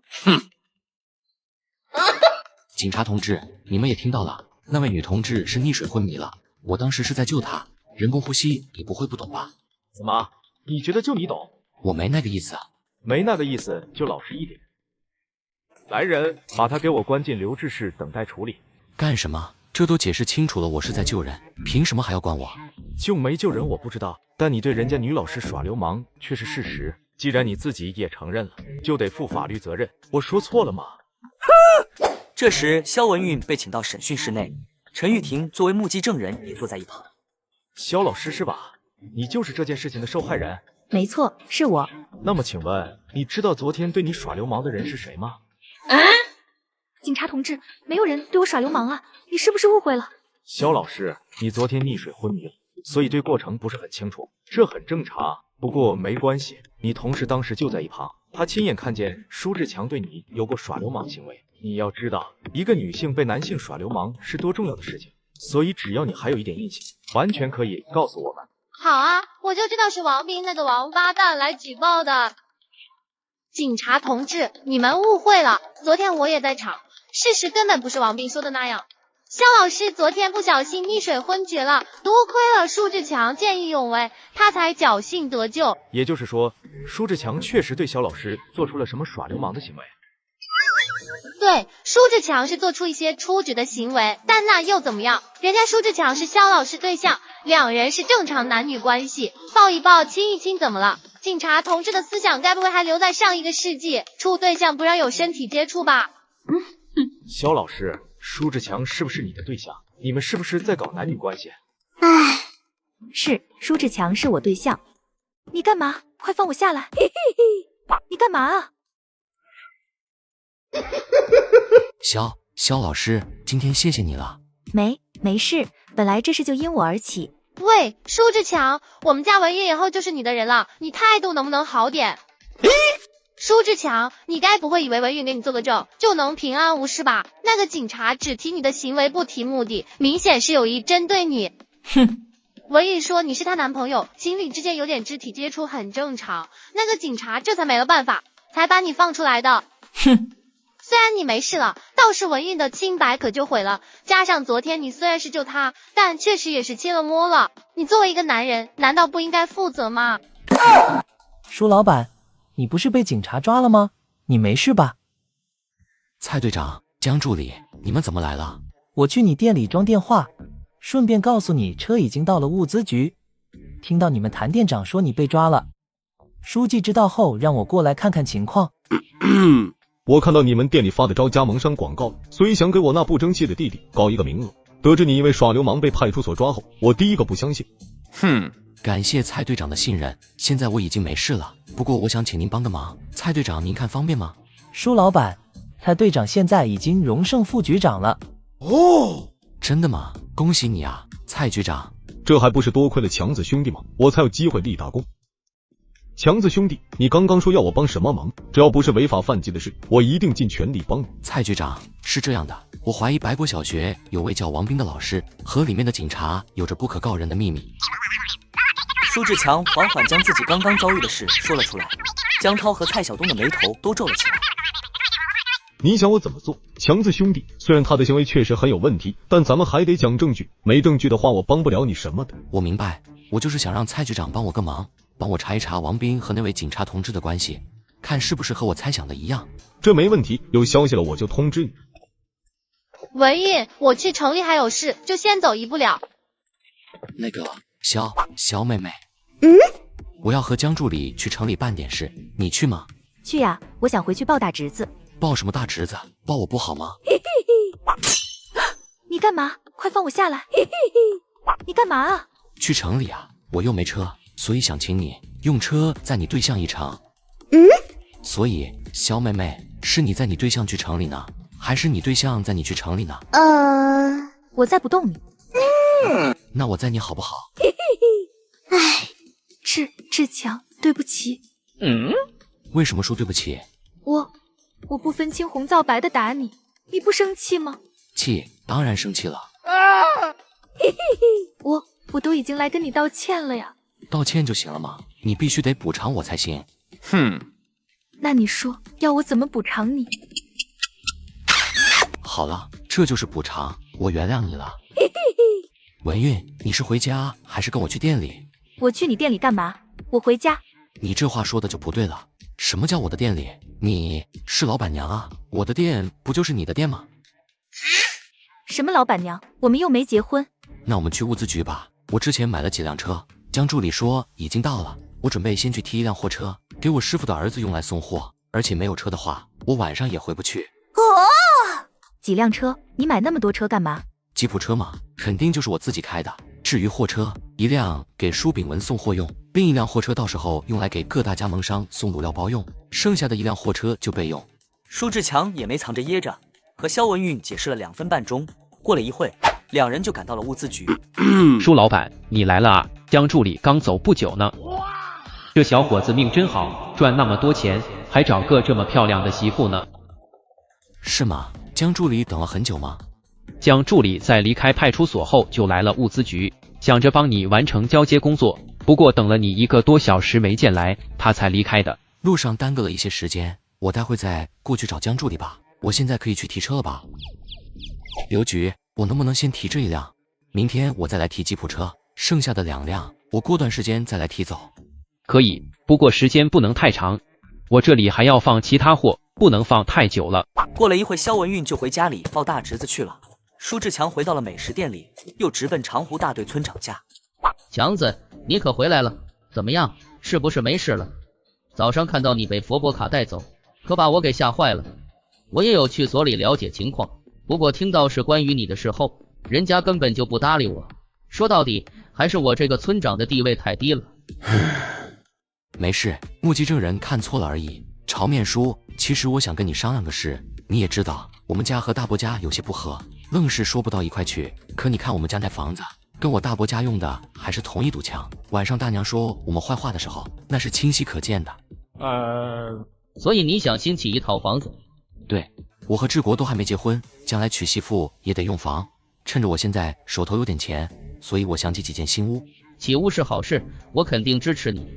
警察同志，你们也听到了，那位女同志是溺水昏迷了，我当时是在救她，人工呼吸，你不会不懂吧？怎么？你觉得就你懂？我没那个意思啊。没那个意思就老实一点。来人，把他给我关进留置室等待处理。干什么？这都解释清楚了，我是在救人，凭什么还要关我？救没救人我不知道，但你对人家女老师耍流氓却是事实。既然你自己也承认了，就得负法律责任。我说错了吗？这时，肖文运被请到审讯室内，陈玉婷作为目击证人也坐在一旁。肖老师是吧？你就是这件事情的受害人？没错，是我。那么请问，你知道昨天对你耍流氓的人是谁吗？警察同志，没有人对我耍流氓啊，你是不是误会了？肖老师，你昨天溺水昏迷了，所以对过程不是很清楚，这很正常。不过没关系，你同事当时就在一旁，他亲眼看见舒志强对你有过耍流氓行为。你要知道，一个女性被男性耍流氓是多重要的事情，所以只要你还有一点印象，完全可以告诉我们。好啊，我就知道是王斌那个王八蛋来举报的。警察同志，你们误会了，昨天我也在场，事实根本不是王斌说的那样。肖老师昨天不小心溺水昏厥了，多亏了舒志强见义勇为，他才侥幸得救。也就是说，舒志强确实对肖老师做出了什么耍流氓的行为。对，舒志强是做出一些出局的行为，但那又怎么样？人家舒志强是肖老师对象，两人是正常男女关系，抱一抱亲一亲怎么了？警察同志的思想该不会还留在上一个世纪，处对象不让有身体接触吧？肖老师，舒志强是不是你的对象？你们是不是在搞男女关系？唉，是，舒志强是我对象。你干嘛？快放我下来！你干嘛啊？肖老师，今天谢谢你了。没事，本来这事就因我而起。喂，舒志强，我们家文玉以后就是你的人了，你态度能不能好点？舒志强，你该不会以为文玉给你做个证就能平安无事吧？那个警察只提你的行为不提目的，明显是有意针对你。哼，文玉说你是她男朋友，情侣之间有点肢体接触很正常，那个警察这才没了办法，才把你放出来的。哼。虽然你没事了，倒是文玉的清白可就毁了。加上昨天你虽然是救他，但确实也是亲了摸了。你作为一个男人，难道不应该负责吗？舒老板，你不是被警察抓了吗？你没事吧？蔡队长，江助理，你们怎么来了？我去你店里装电话，顺便告诉你车已经到了物资局。听到你们谭店长说你被抓了，书记知道后让我过来看看情况。我看到你们店里发的招加盟商广告，所以想给我那不争气的弟弟搞一个名额。得知你因为耍流氓被派出所抓后，我第一个不相信。感谢蔡队长的信任，现在我已经没事了。不过我想请您帮个忙，蔡队长您看方便吗？舒老板，蔡队长现在已经荣升副局长了。哦，真的吗？恭喜你啊，蔡局长。这还不是多亏了强子兄弟吗？我才有机会立大功。强子兄弟，你刚刚说要我帮什么忙？只要不是违法犯纪的事，我一定尽全力帮你。蔡局长，是这样的，我怀疑白果小学有位叫王斌的老师和里面的警察有着不可告人的秘密。舒志强缓缓将自己刚刚遭遇的事说了出来，江涛和蔡晓东的眉头都皱了起来。你想我怎么做？强子兄弟，虽然他的行为确实很有问题，但咱们还得讲证据，没证据的话我帮不了你什么的。我明白，我就是想让蔡局长帮我个忙，帮我查一查王斌和那位警察同志的关系，看是不是和我猜想的一样。这没问题，有消息了我就通知你。文印，我去城里还有事，就先走一步了。那个肖妹妹，我要和江助理去城里办点事，你去吗？去呀，我想回去报大侄子。报什么大侄子？报我不好吗？你干嘛？快放我下来！你干嘛啊？去城里啊，我又没车，所以想请你用车载你对象一程。所以肖妹妹，是你载你对象去城里呢，还是你对象载你去城里呢？我载不动你。那我载你好不好？唉，志强，对不起。为什么说对不起？我不分青红皂白的打你，你不生气吗？气，当然生气了。我都已经来跟你道歉了呀。道歉就行了吗？你必须得补偿我才行。那你说要我怎么补偿你？好了，这就是补偿，我原谅你了。文韵，你是回家还是跟我去店里？我去你店里干嘛？我回家。你这话说的就不对了。什么叫我的店里？你是老板娘啊，我的店不就是你的店吗？什么老板娘？我们又没结婚。那我们去物资局吧，我之前买了几辆车，江助理说已经到了，我准备先去提一辆货车，给我师傅的儿子用来送货，而且没有车的话，我晚上也回不去。几辆车？你买那么多车干嘛？吉普车嘛，肯定就是我自己开的。至于货车，一辆给舒炳文送货用，另一辆货车到时候用来给各大加盟商送卤料包用，剩下的一辆货车就备用。舒志强也没藏着掖着，和肖文韵解释了2分半钟。过了一会，两人就赶到了物资局。舒老板，你来了啊！江助理刚走不久呢。这小伙子命真好，赚那么多钱，还找个这么漂亮的媳妇呢。是吗？江助理等了很久吗？江助理在离开派出所后就来了物资局，想着帮你完成交接工作，不过等了你1个多小时没见来，他才离开的。路上耽搁了一些时间，我待会再过去找江助理吧。我现在可以去提车了吧？刘局，我能不能先提这一辆？明天我再来提吉普车，剩下的2辆我过段时间再来提走。可以，不过时间不能太长，我这里还要放其他货，不能放太久了。过了一会，肖文运就回家里抱大侄子去了。舒志强回到了美食店里，又直奔长湖大队村长家。强子，你可回来了？怎么样？是不是没事了？早上看到你被佛伯卡带走，可把我给吓坏了。我也有去所里了解情况，不过听到是关于你的事后，人家根本就不搭理我。说到底，还是我这个村长的地位太低了。没事，目击证人看错了而已。朝面叔，其实我想跟你商量个事。你也知道，我们家和大伯家有些不和，愣是说不到一块去。可你看我们家那房子，跟我大伯家用的还是同一堵墙。晚上大娘说我们坏话的时候，那是清晰可见的。所以你想新起一套房子？对，我和志国都还没结婚，将来娶媳妇也得用房。趁着我现在手头有点钱，所以我想起几间新屋。起屋是好事，我肯定支持你。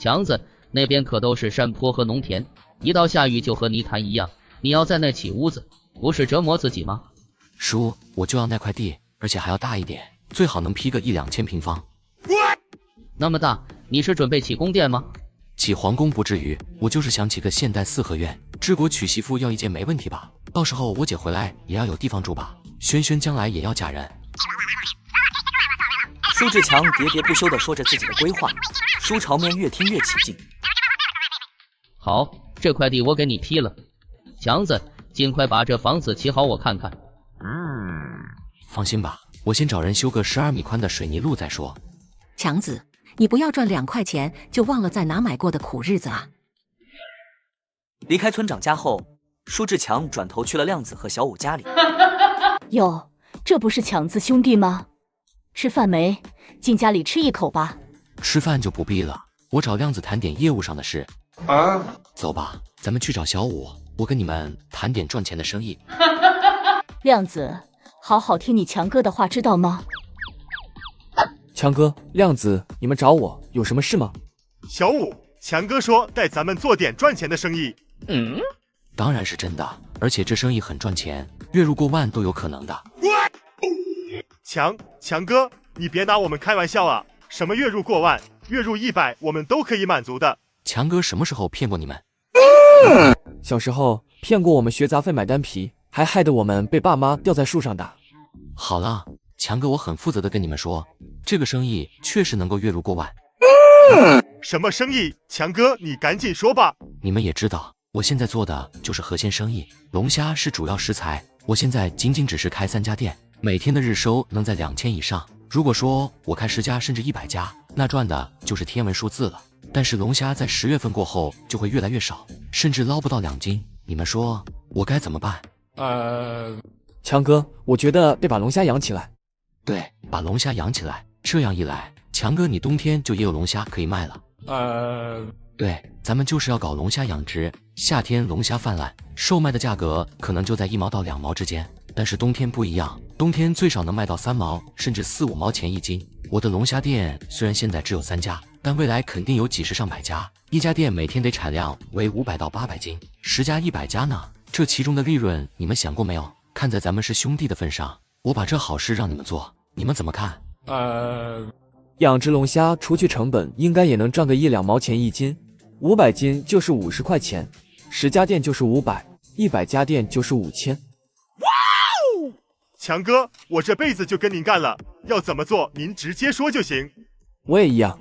强子，那边可都是山坡和农田，一到下雨就和泥潭一样，你要在那起屋子，不是折磨自己吗？叔，我就要那块地，而且还要大一点，最好能批个1-2千平方。那么大，你是准备起宫殿吗？起皇宫不至于，我就是想起个现代4合院。志国娶媳妇要一间没问题吧？到时候我姐回来也要有地方住吧？轩轩将来也要嫁人。舒志强喋喋不休地说着自己的规划，舒朝面越听越起劲。好，这块地我给你批了。强子，尽快把这房子起好，我看看。放心吧，我先找人修个12米宽的水泥路再说。强子，你不要赚2块钱就忘了在哪买过的苦日子啊！离开村长家后，舒志强转头去了亮子和小五家里。哟，这不是强子兄弟吗？吃饭没？进家里吃一口吧。吃饭就不必了，我找亮子谈点业务上的事。走吧，咱们去找小五，我跟你们谈点赚钱的生意。亮子，好好听你强哥的话，知道吗？强哥，亮子，你们找我有什么事吗？小五，强哥说带咱们做点赚钱的生意。当然是真的，而且这生意很赚钱，月入过万都有可能的。强哥，你别拿我们开玩笑啊！什么月入过万，月入100我们都可以满足的。强哥什么时候骗过你们？小时候骗过我们学杂费买单皮，还害得我们被爸妈吊在树上打。好了，强哥，我很负责的跟你们说，这个生意确实能够月入过万。什么生意？强哥，你赶紧说吧。你们也知道，我现在做的就是河鲜生意，龙虾是主要食材。我现在仅仅只是开3家店，每天的日收能在2000以上。如果说我开10家甚至100家，那赚的就是天文数字了。但是龙虾在10月份过后就会越来越少，甚至捞不到2斤。你们说我该怎么办？强哥，我觉得得把龙虾养起来。对，把龙虾养起来，这样一来，强哥你冬天就也有龙虾可以卖了。对，咱们就是要搞龙虾养殖，夏天龙虾泛滥，售卖的价格可能就在1毛到2毛之间。但是冬天不一样，冬天最少能卖到3毛，甚至4、5毛钱一斤。我的龙虾店虽然现在只有3家，但未来肯定有几十上百家，一家店每天得产量为500到800斤，10家100家呢。这其中的利润你们想过没有？看在咱们是兄弟的份上，我把这好事让你们做，你们怎么看？养殖龙虾除去成本，应该也能赚个1、2毛钱一斤，500斤就是50块钱，10家店就是500，100家店就是5000。强哥，我这辈子就跟您干了，要怎么做您直接说就行。我也一样。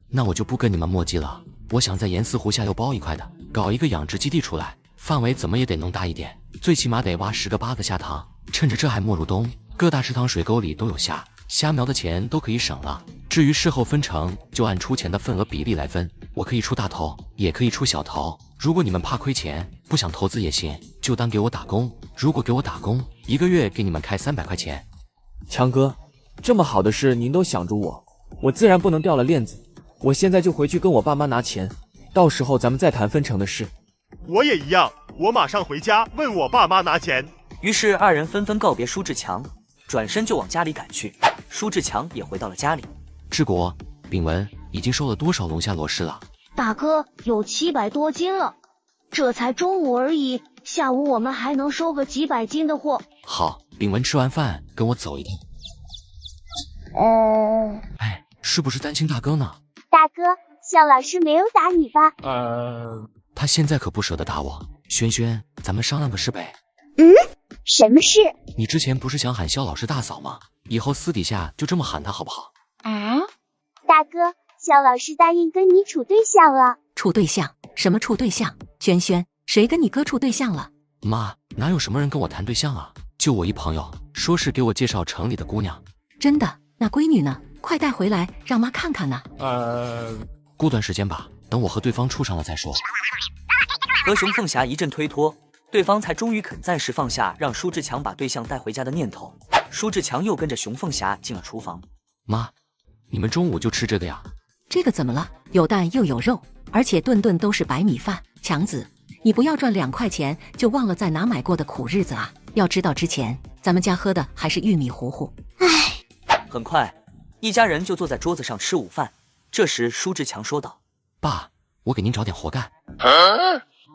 那我就不跟你们墨迹了，我想在盐四湖下游包一块的，搞一个养殖基地出来，范围怎么也得弄大一点，最起码得挖10个8个虾塘。趁着这还没入冬，各大池塘水沟里都有虾，虾苗的钱都可以省了。至于事后分成，就按出钱的份额比例来分，我可以出大头，也可以出小头。如果你们怕亏钱，不想投资也行，就当给我打工。如果给我打工，1个月给你们开300块钱。强哥，这么好的事您都想着我自然不能掉了链子。我现在就回去跟我爸妈拿钱，到时候咱们再谈分成的事。我也一样，我马上回家问我爸妈拿钱。于是2人纷纷告别舒志强，转身就往家里赶去。舒志强也回到了家里。志国、炳文已经收了多少龙虾螺丝了？大哥，有700多斤了，这才中午而已，下午我们还能收个几百斤的货。好，炳文吃完饭跟我走一趟。哎，是不是担心大哥呢？大哥，向老师没有打你吧？他现在可不舍得打我。轩轩，咱们商量个事呗。什么事？你之前不是想喊肖老师大嫂吗？以后私底下就这么喊他好不好？大哥，肖老师答应跟你处对象了。处对象？什么处对象？轩轩，谁跟你哥处对象了？妈，哪有什么人跟我谈对象啊？就我一朋友，说是给我介绍城里的姑娘。真的？那闺女呢？快带回来，让妈看看呢。过段时间吧，等我和对方处上了再说。和熊凤霞一阵推脱，对方才终于肯暂时放下让舒志强把对象带回家的念头。舒志强又跟着熊凤霞进了厨房。妈，你们中午就吃这个呀？这个怎么了？有蛋又有肉，而且顿顿都是白米饭。强子，你不要赚2块钱就忘了在哪买过的苦日子啊！要知道之前咱们家喝的还是玉米糊糊。很快，一家人就坐在桌子上吃午饭。这时，舒志强说道：“爸，我给您找点活干。”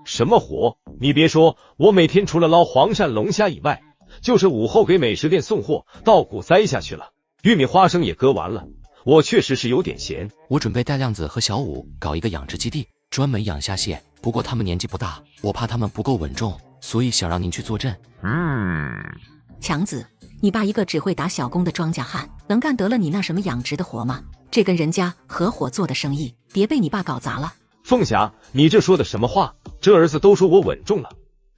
什么活？你别说，我每天除了捞黄鳝龙虾以外，就是午后给美食店送货，稻谷栽下去了，玉米花生也割完了，我确实是有点闲。我准备带亮子和小五搞一个养殖基地，专门养虾蟹，不过他们年纪不大，我怕他们不够稳重，所以想让您去坐镇。强子，你爸一个只会打小工的庄稼汉，能干得了你那什么养殖的活吗？这跟人家合伙做的生意，别被你爸搞砸了。凤霞，你这说的什么话？这儿子都说我稳重了，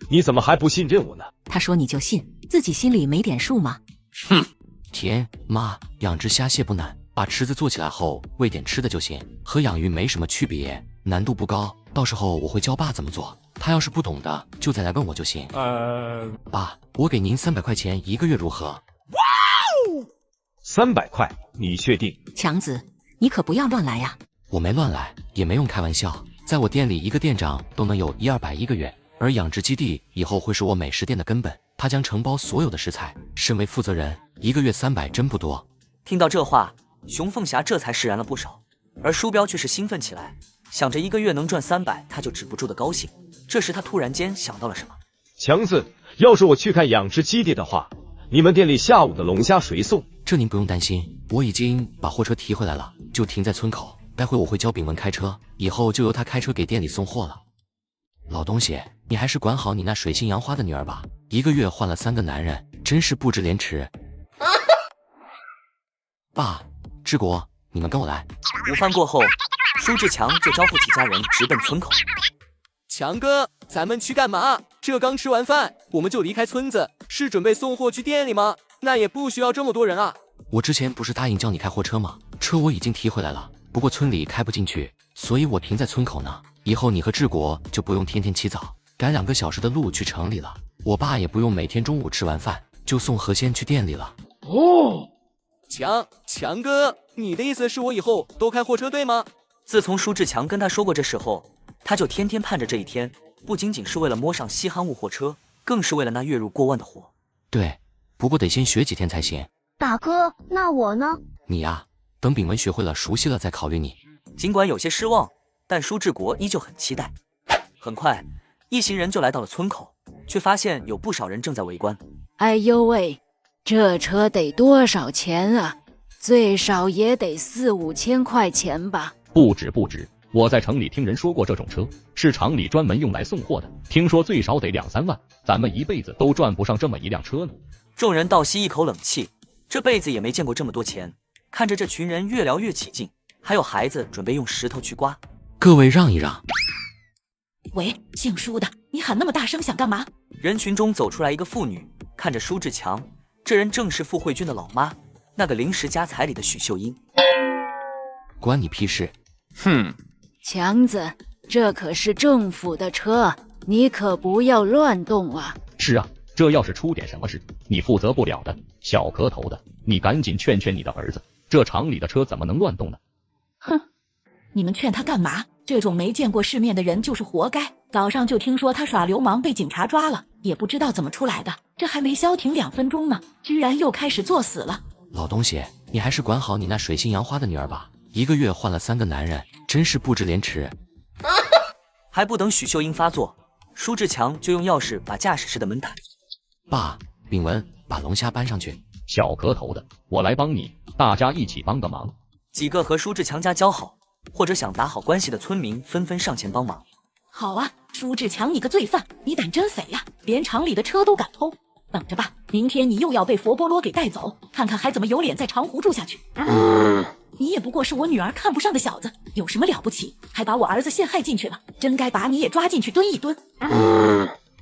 你怎么还不信任我呢？他说你就信，自己心里没点数吗？哼！甜妈，养殖虾蟹不难，把池子做起来后喂点吃的就行，和养鱼没什么区别，难度不高。到时候我会教爸怎么做，他要是不懂的就再来问我就行。爸，我给您300块钱1个月如何？300块，你确定？强子，你可不要乱来呀！我没乱来，也没用开玩笑。在我店里，一个店长都能有100-2001个月，而养殖基地以后会是我美食店的根本，他将承包所有的食材。身为负责人，1个月300真不多。听到这话，熊凤霞这才释然了不少，而舒彪却是兴奋起来，想着1个月能赚300，他就止不住的高兴。这时他突然间想到了什么，强子，要是我去看养殖基地的话，你们店里下午的龙虾谁送？这您不用担心，我已经把货车提回来了，就停在村口。待会我会教炳文开车，以后就由他开车给店里送货了。老东西，你还是管好你那水性杨花的女儿吧，1个月换了3个男人，真是不知廉耻。爸，志国，你们跟我来。午饭过后，舒志强就招呼起家人直奔村口。强哥，咱们去干嘛？这刚吃完饭，我们就离开村子，是准备送货去店里吗？那也不需要这么多人啊。我之前不是答应叫你开货车吗？车我已经提回来了，不过村里开不进去，所以我停在村口呢。以后你和志国就不用天天起早赶2个小时的路去城里了，我爸也不用每天中午吃完饭就送何仙去店里了。强哥，你的意思是我以后都开货车对吗？自从舒志强跟他说过这事后，他就天天盼着这一天，不仅仅是为了摸上稀罕物货车，更是为了那月入过万的活。对，不过得先学几天才行。大哥，那我呢？你呀，等炳文学会了熟悉了再考虑你。尽管有些失望，但舒志国依旧很期待。很快，一行人就来到了村口，却发现有不少人正在围观。哎呦喂，这车得多少钱啊？最少也得4-5千块钱吧？不止，我在城里听人说过，这种车是厂里专门用来送货的，听说最少得2-3万，咱们一辈子都赚不上这么一辆车呢。众人倒吸一口冷气，这辈子也没见过这么多钱。看着这群人越聊越起劲，还有孩子准备用石头去刮。各位让一让。喂，姓舒的，你喊那么大声想干嘛？人群中走出来一个妇女，看着舒志强，这人正是傅慧君的老妈，那个临时加彩礼的许秀英。关你屁事！哼，强子，这可是政府的车，你可不要乱动啊！是啊，这要是出点什么事，你负责不了的。小磕头的，你赶紧劝劝你的儿子，这厂里的车怎么能乱动呢？哼，你们劝他干嘛？这种没见过世面的人就是活该。早上就听说他耍流氓被警察抓了，也不知道怎么出来的，这还没消停2分钟呢，居然又开始作死了。老东西，你还是管好你那水性杨花的女儿吧，1个月换了3个男人，真是不知廉耻。还不等许秀英发作，舒志强就用钥匙把驾驶室的门打开。爸，炳文，把龙虾搬上去。小壳头的，我来帮你，大家一起帮个忙。几个和舒志强家交好或者想打好关系的村民纷纷上前帮忙。好啊，舒志强，你个罪犯，你胆真肥呀，连厂里的车都敢偷。等着吧，明天你又要被佛波罗给带走，看看还怎么有脸在长湖住下去。你也不过是我女儿看不上的小子，有什么了不起？还把我儿子陷害进去了，真该把你也抓进去蹲一蹲。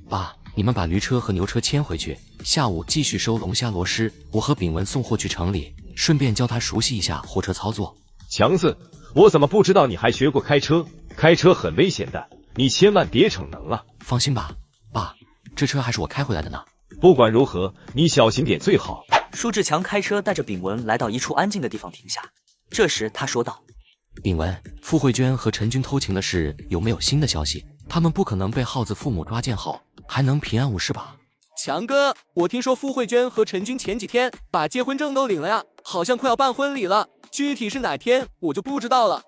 爸，你们把驴车和牛车牵回去，下午继续收龙虾螺蛳，我和炳文送货去城里，顺便教他熟悉一下货车操作。强子，我怎么不知道你还学过开车？开车很危险的，你千万别逞能啊！放心吧，爸，这车还是我开回来的呢。不管如何，你小心点最好。舒志强开车带着炳文来到一处安静的地方停下，这时他说道：炳文，傅慧娟和陈军偷情的事有没有新的消息？他们不可能被耗子父母抓见后还能平安无事吧？强哥，我听说傅慧娟和陈军前几天把结婚证都领了呀，好像快要办婚礼了，具体是哪天我就不知道了。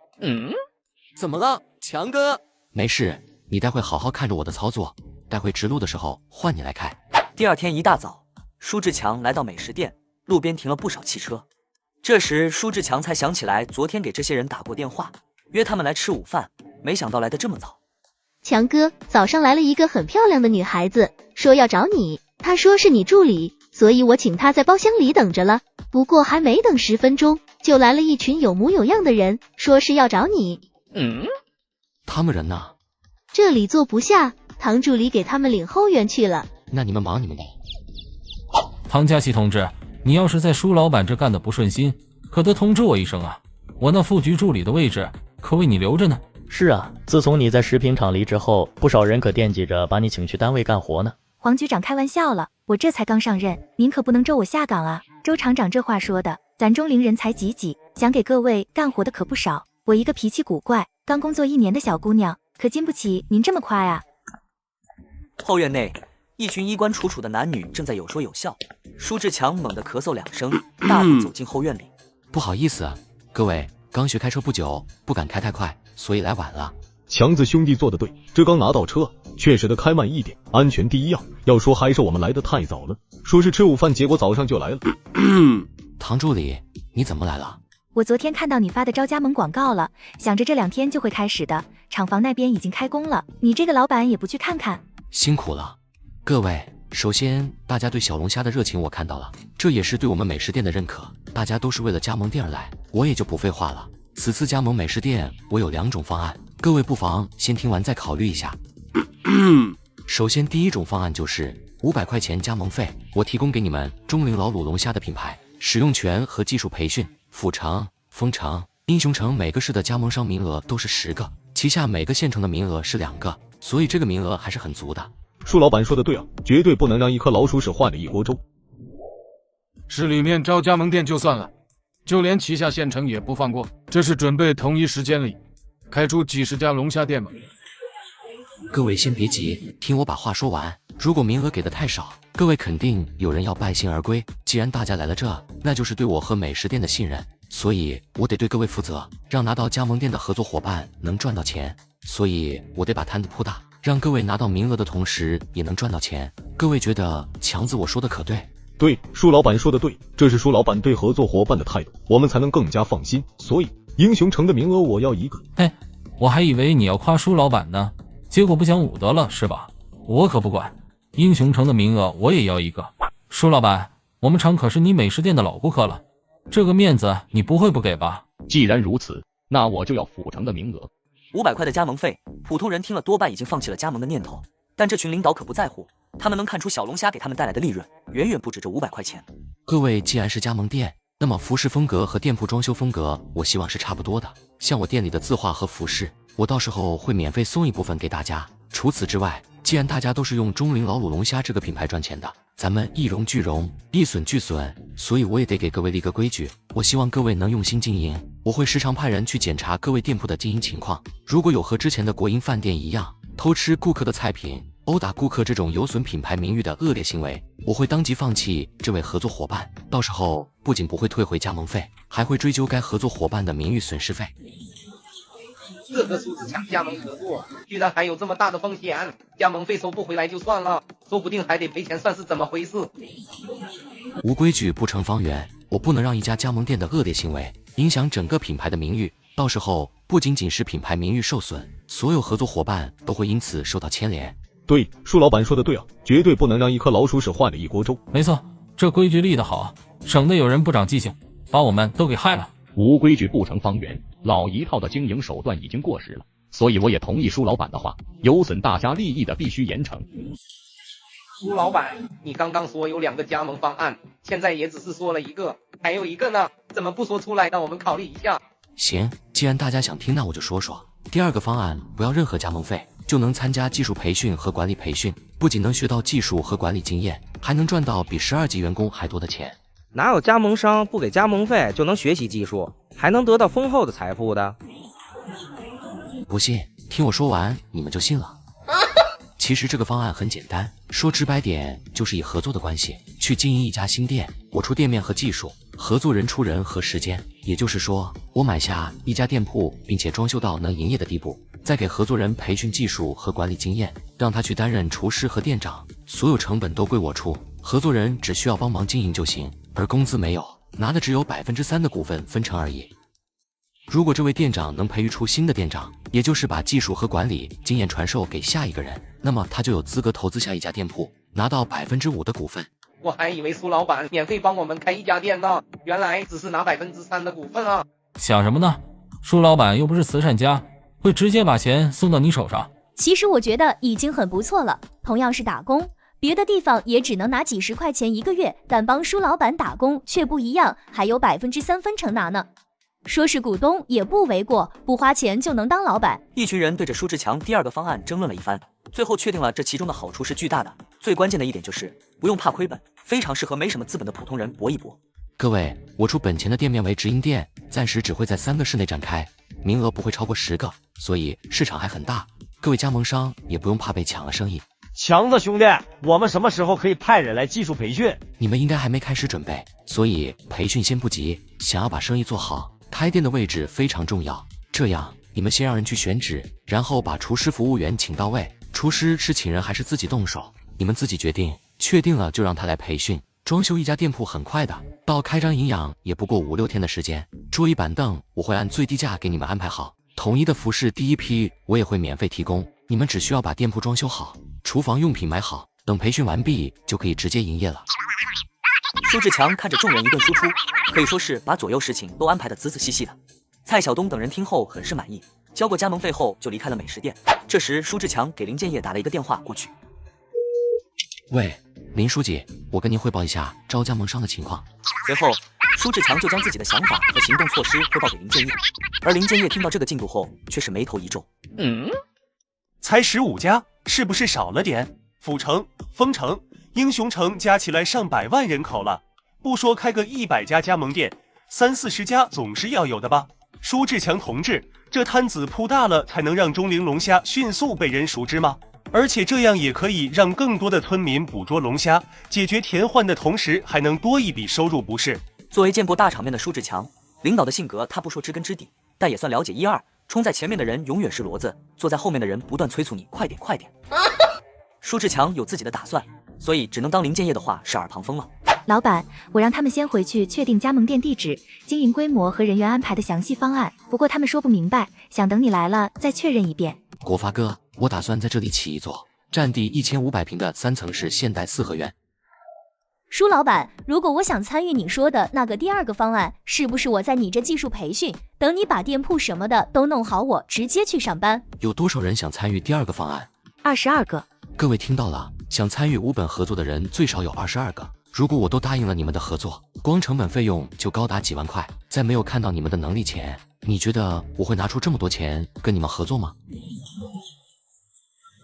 怎么了，强哥？没事，你待会好好看着我的操作，待会直路的时候换你来开。第二天一大早，舒志强来到美食店，路边停了不少汽车。这时舒志强才想起来昨天给这些人打过电话，约他们来吃午饭，没想到来得这么早。强哥，早上来了一个很漂亮的女孩子，说要找你，她说是你助理，所以我请她在包厢里等着了。不过还没等10分钟，就来了一群有模有样的人，说是要找你。他们人呢？这里坐不下，唐助理给他们领后院去了。那你们忙你们的。唐佳琪同志，你要是在舒老板这干的不顺心，可得通知我一声啊！我那副局助理的位置可为你留着呢。是啊，自从你在食品厂离职后，不少人可惦记着把你请去单位干活呢。黄局长开玩笑了，我这才刚上任，您可不能咒我下岗啊！周厂长这话说的，咱中龄人才济济，想给各位干活的可不少。我一个脾气古怪、刚工作1年的小姑娘，可经不起您这么夸呀。后院内，一群衣冠楚楚的男女正在有说有笑。舒志强猛地咳嗽2声，大步走进后院里。不好意思啊，各位，刚学开车不久，不敢开太快，所以来晚了。强子兄弟做得对，这刚拿到车，确实得开慢一点，安全第一呀。要说还是我们来得太早了，说是吃午饭，结果早上就来了。唐助理，你怎么来了？我昨天看到你发的招加盟广告了，想着这2天就会开始的，厂房那边已经开工了，你这个老板也不去看看。辛苦了，各位。首先，大家对小龙虾的热情我看到了，这也是对我们美食店的认可。大家都是为了加盟店而来，我也就不废话了。此次加盟美食店，我有2种方案，各位不妨先听完再考虑一下。首先，第一种方案就是500块钱加盟费，我提供给你们中龄老卤龙虾的品牌使用权和技术培训。阜城、丰城、英雄城每个市的加盟商名额都是10个，旗下每个县城的名额是2个，所以这个名额还是很足的。舒老板说的对啊，绝对不能让一颗老鼠屎坏了一锅粥。市里面招加盟店就算了，就连旗下县城也不放过，这是准备同一时间里开出几10家龙虾店吗？各位先别急，听我把话说完。如果名额给的太少，各位肯定有人要败兴而归。既然大家来了这，那就是对我和美食店的信任，所以我得对各位负责，让拿到加盟店的合作伙伴能赚到钱。所以我得把摊子铺大，让各位拿到名额的同时也能赚到钱。各位觉得强子我说的可对？对，舒老板说的对，这是舒老板对合作伙伴的态度，我们才能更加放心。所以英雄城的名额我要1个。嘿，我还以为你要夸舒老板呢，结果不讲武德了是吧？我可不管，英雄城的名额我也要1个。舒老板，我们厂可是你美食店的老顾客了，这个面子你不会不给吧？既然如此，那我就要阜城的名额。500块的加盟费，普通人听了多半已经放弃了加盟的念头，但这群领导可不在乎，他们能看出小龙虾给他们带来的利润远远不止这500块钱。各位既然是加盟店，那么服饰风格和店铺装修风格我希望是差不多的，像我店里的字画和服饰，我到时候会免费送一部分给大家。除此之外，既然大家都是用中龄老卤龙虾这个品牌赚钱的，咱们一荣俱荣，一损俱损，所以我也得给各位立个规矩，我希望各位能用心经营，我会时常派人去检查各位店铺的经营情况，如果有和之前的国营饭店一样偷吃顾客的菜品、殴打顾客这种有损品牌名誉的恶劣行为，我会当即放弃这位合作伙伴，到时候不仅不会退回加盟费，还会追究该合作伙伴的名誉损失费。这和苏子强加盟合作，居然还有这么大的风险，加盟费收不回来就算了，说不定还得赔钱，算是怎么回事？无规矩不成方圆，我不能让一家加盟店的恶劣行为影响整个品牌的名誉，到时候不仅仅是品牌名誉受损，所有合作伙伴都会因此受到牵连。对，舒老板说的对啊，绝对不能让一颗老鼠屎坏了一锅粥。没错，这规矩立得好，省得有人不长记性，把我们都给害了。无规矩不成方圆，老一套的经营手段已经过时了，所以我也同意舒老板的话，有损大家利益的必须严惩。苏老板，你刚刚说有2个加盟方案，现在也只是说了1个，还有1个呢，怎么不说出来让我们考虑一下？行，既然大家想听，那我就说说。第2个方案，不要任何加盟费，就能参加技术培训和管理培训，不仅能学到技术和管理经验，还能赚到比12级员工还多的钱。哪有加盟商不给加盟费就能学习技术，还能得到丰厚的财富的？不信，听我说完，你们就信了。其实这个方案很简单，说直白点，就是以合作的关系去经营一家新店，我出店面和技术，合作人出人和时间，也就是说，我买下一家店铺，并且装修到能营业的地步，再给合作人培训技术和管理经验，让他去担任厨师和店长，所有成本都归我出，合作人只需要帮忙经营就行，而工资没有，拿的只有3%的股份分成而已。如果这位店长能培育出新的店长，也就是把技术和管理经验传授给下一个人，那么他就有资格投资下一家店铺，拿到5%的股份。我还以为苏老板免费帮我们开一家店呢，原来只是拿3%的股份啊！想什么呢？舒老板又不是慈善家，会直接把钱送到你手上。其实我觉得已经很不错了，同样是打工，别的地方也只能拿几10块钱1个月，但帮舒老板打工却不一样，还有3%分成拿呢。说是股东也不为过，不花钱就能当老板。一群人对着舒志强第2个方案争论了一番，最后确定了这其中的好处是巨大的。最关键的一点就是不用怕亏本，非常适合没什么资本的普通人搏一搏。各位，我出本钱的店面为直营店，暂时只会在3个市内展开，名额不会超过10个，所以市场还很大。各位加盟商也不用怕被抢了生意。强子兄弟，我们什么时候可以派人来技术培训？你们应该还没开始准备，所以培训先不急。想要把生意做好，开店的位置非常重要。这样，你们先让人去选址，然后把厨师服务员请到位。厨师是请人还是自己动手，你们自己决定。确定了就让他来培训。装修一家店铺很快的，到开张营养也不过5-6天的时间。桌椅板凳我会按最低价给你们安排好，统一的服饰第1批我也会免费提供，你们只需要把店铺装修好，厨房用品买好，等培训完毕就可以直接营业了。舒志强看着众人一顿输出，可以说是把左右事情都安排得仔仔细细的。蔡晓东等人听后很是满意，交过加盟费后就离开了美食店。这时舒志强给林建业打了一个电话过去。喂，林书记，我跟您汇报一下招加盟商的情况。随后舒志强就将自己的想法和行动措施汇报给林建业，而林建业听到这个进度后却是眉头一皱。才15家，是不是少了点？阜城、丰城、英雄城加起来上百万人口了，不说开个100家加盟店，30-40家总是要有的吧？舒志强同志，这摊子铺大了，才能让钟灵龙虾迅速被人熟知吗？而且这样也可以让更多的村民捕捉龙虾，解决田患的同时，还能多一笔收入，不是？作为见过大场面的舒志强，领导的性格他不说知根知底，但也算了解1、2。冲在前面的人永远是骡子，坐在后面的人不断催促你快点快点。舒志强有自己的打算，所以只能当林建业的话是耳旁风了。老板，我让他们先回去确定加盟店地址、经营规模和人员安排的详细方案，不过他们说不明白，想等你来了再确认一遍。国发哥，我打算在这里起一座占地1500平的3层式现代4合院。舒老板，如果我想参与你说的那个第2个方案，是不是我在你这技术培训，等你把店铺什么的都弄好，我直接去上班？有多少人想参与第2个方案？22个。各位听到了，想参与无本合作的人最少有22个。如果我都答应了你们的合作，光成本费用就高达几万块，在没有看到你们的能力前，你觉得我会拿出这么多钱跟你们合作吗？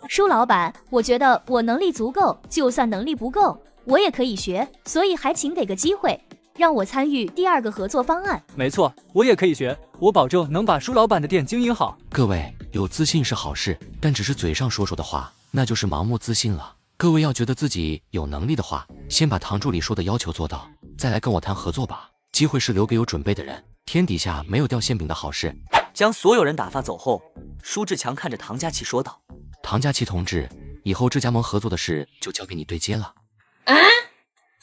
舒老板，我觉得我能力足够，就算能力不够，我也可以学，所以还请给个机会，让我参与第2个合作方案。没错，我也可以学，我保证能把舒老板的店经营好。各位，有自信是好事，但只是嘴上说说的话，那就是盲目自信了。各位要觉得自己有能力的话，先把唐助理说的要求做到，再来跟我谈合作吧。机会是留给有准备的人，天底下没有掉馅饼的好事。将所有人打发走后，舒志强看着唐佳琪说道：“唐佳琪同志，以后这加盟合作的事就交给你对接了。”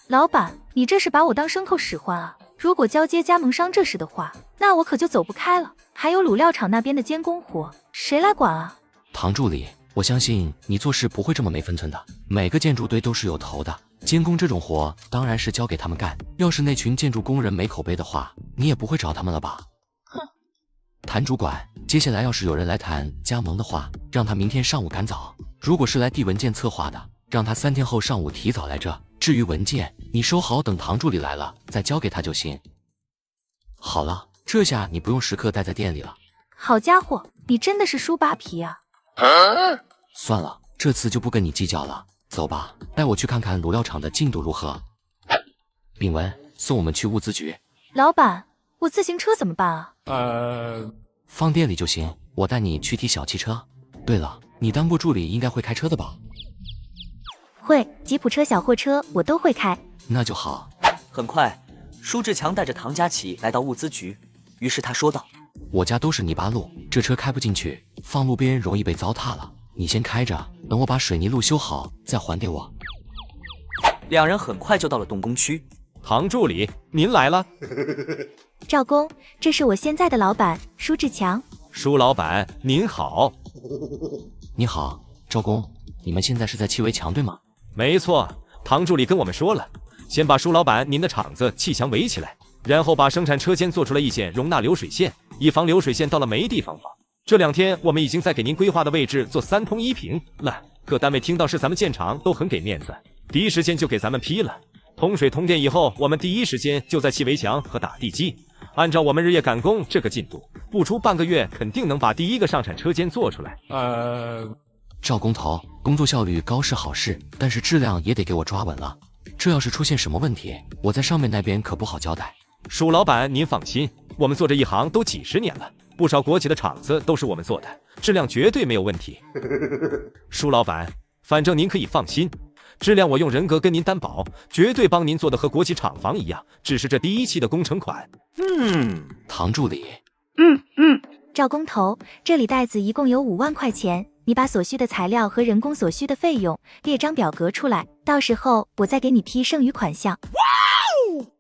老板，你这是把我当牲口使唤啊！如果交接加盟商这事的话，那我可就走不开了。还有卤料厂那边的监工活，谁来管啊？唐助理，我相信你做事不会这么没分寸的。每个建筑队都是有头的，监工这种活当然是交给他们干。要是那群建筑工人没口碑的话，你也不会找他们了吧？哼！谭主管，接下来要是有人来谈加盟的话，让他明天上午赶早；如果是来递文件策划的，让他3天后上午提早来这。至于文件，你收好，等唐助理来了再交给他就行。好了，这下你不用时刻待在店里了。好家伙，你真的是书扒皮啊！算了，这次就不跟你计较了。走吧，带我去看看卤料厂的进度如何。炳文，送我们去物资局。老板，我自行车怎么办啊？放店里就行，我带你去提小汽车。对了，你当过助理应该会开车的吧？会，吉普车、小货车我都会开。那就好。很快，舒志强带着唐佳琪来到物资局，于是他说道：“我家都是泥巴路，这车开不进去，放路边容易被糟蹋了。你先开着，等我把水泥路修好再还给我。”两人很快就到了动工区。唐助理，您来了。赵工，这是我现在的老板舒志强。舒老板您好。你好，赵工，你们现在是在砌围墙对吗？没错，唐助理跟我们说了，先把舒老板您的厂子砌墙围起来，然后把生产车间做出了一线容纳流水线，以防流水线到了没地方放。这2天我们已经在给您规划的位置做3通1平了，各单位听到是咱们建厂都很给面子，第一时间就给咱们批了。通水通电以后，我们第一时间就在砌围墙和打地基。按照我们日夜赶工这个进度，不出半个月肯定能把第一个上产车间做出来。赵工头，工作效率高是好事，但是质量也得给我抓稳了。这要是出现什么问题，我在上面那边可不好交代。舒老板您放心，我们做这一行都几10年了，不少国企的厂子都是我们做的，质量绝对没有问题。舒老板，反正您可以放心，质量我用人格跟您担保，绝对帮您做的和国企厂房一样，只是这第1期的工程款。唐助理。赵工头，这里袋子一共有5万块钱，你把所需的材料和人工所需的费用列张表格出来，到时候我再给你批剩余款项。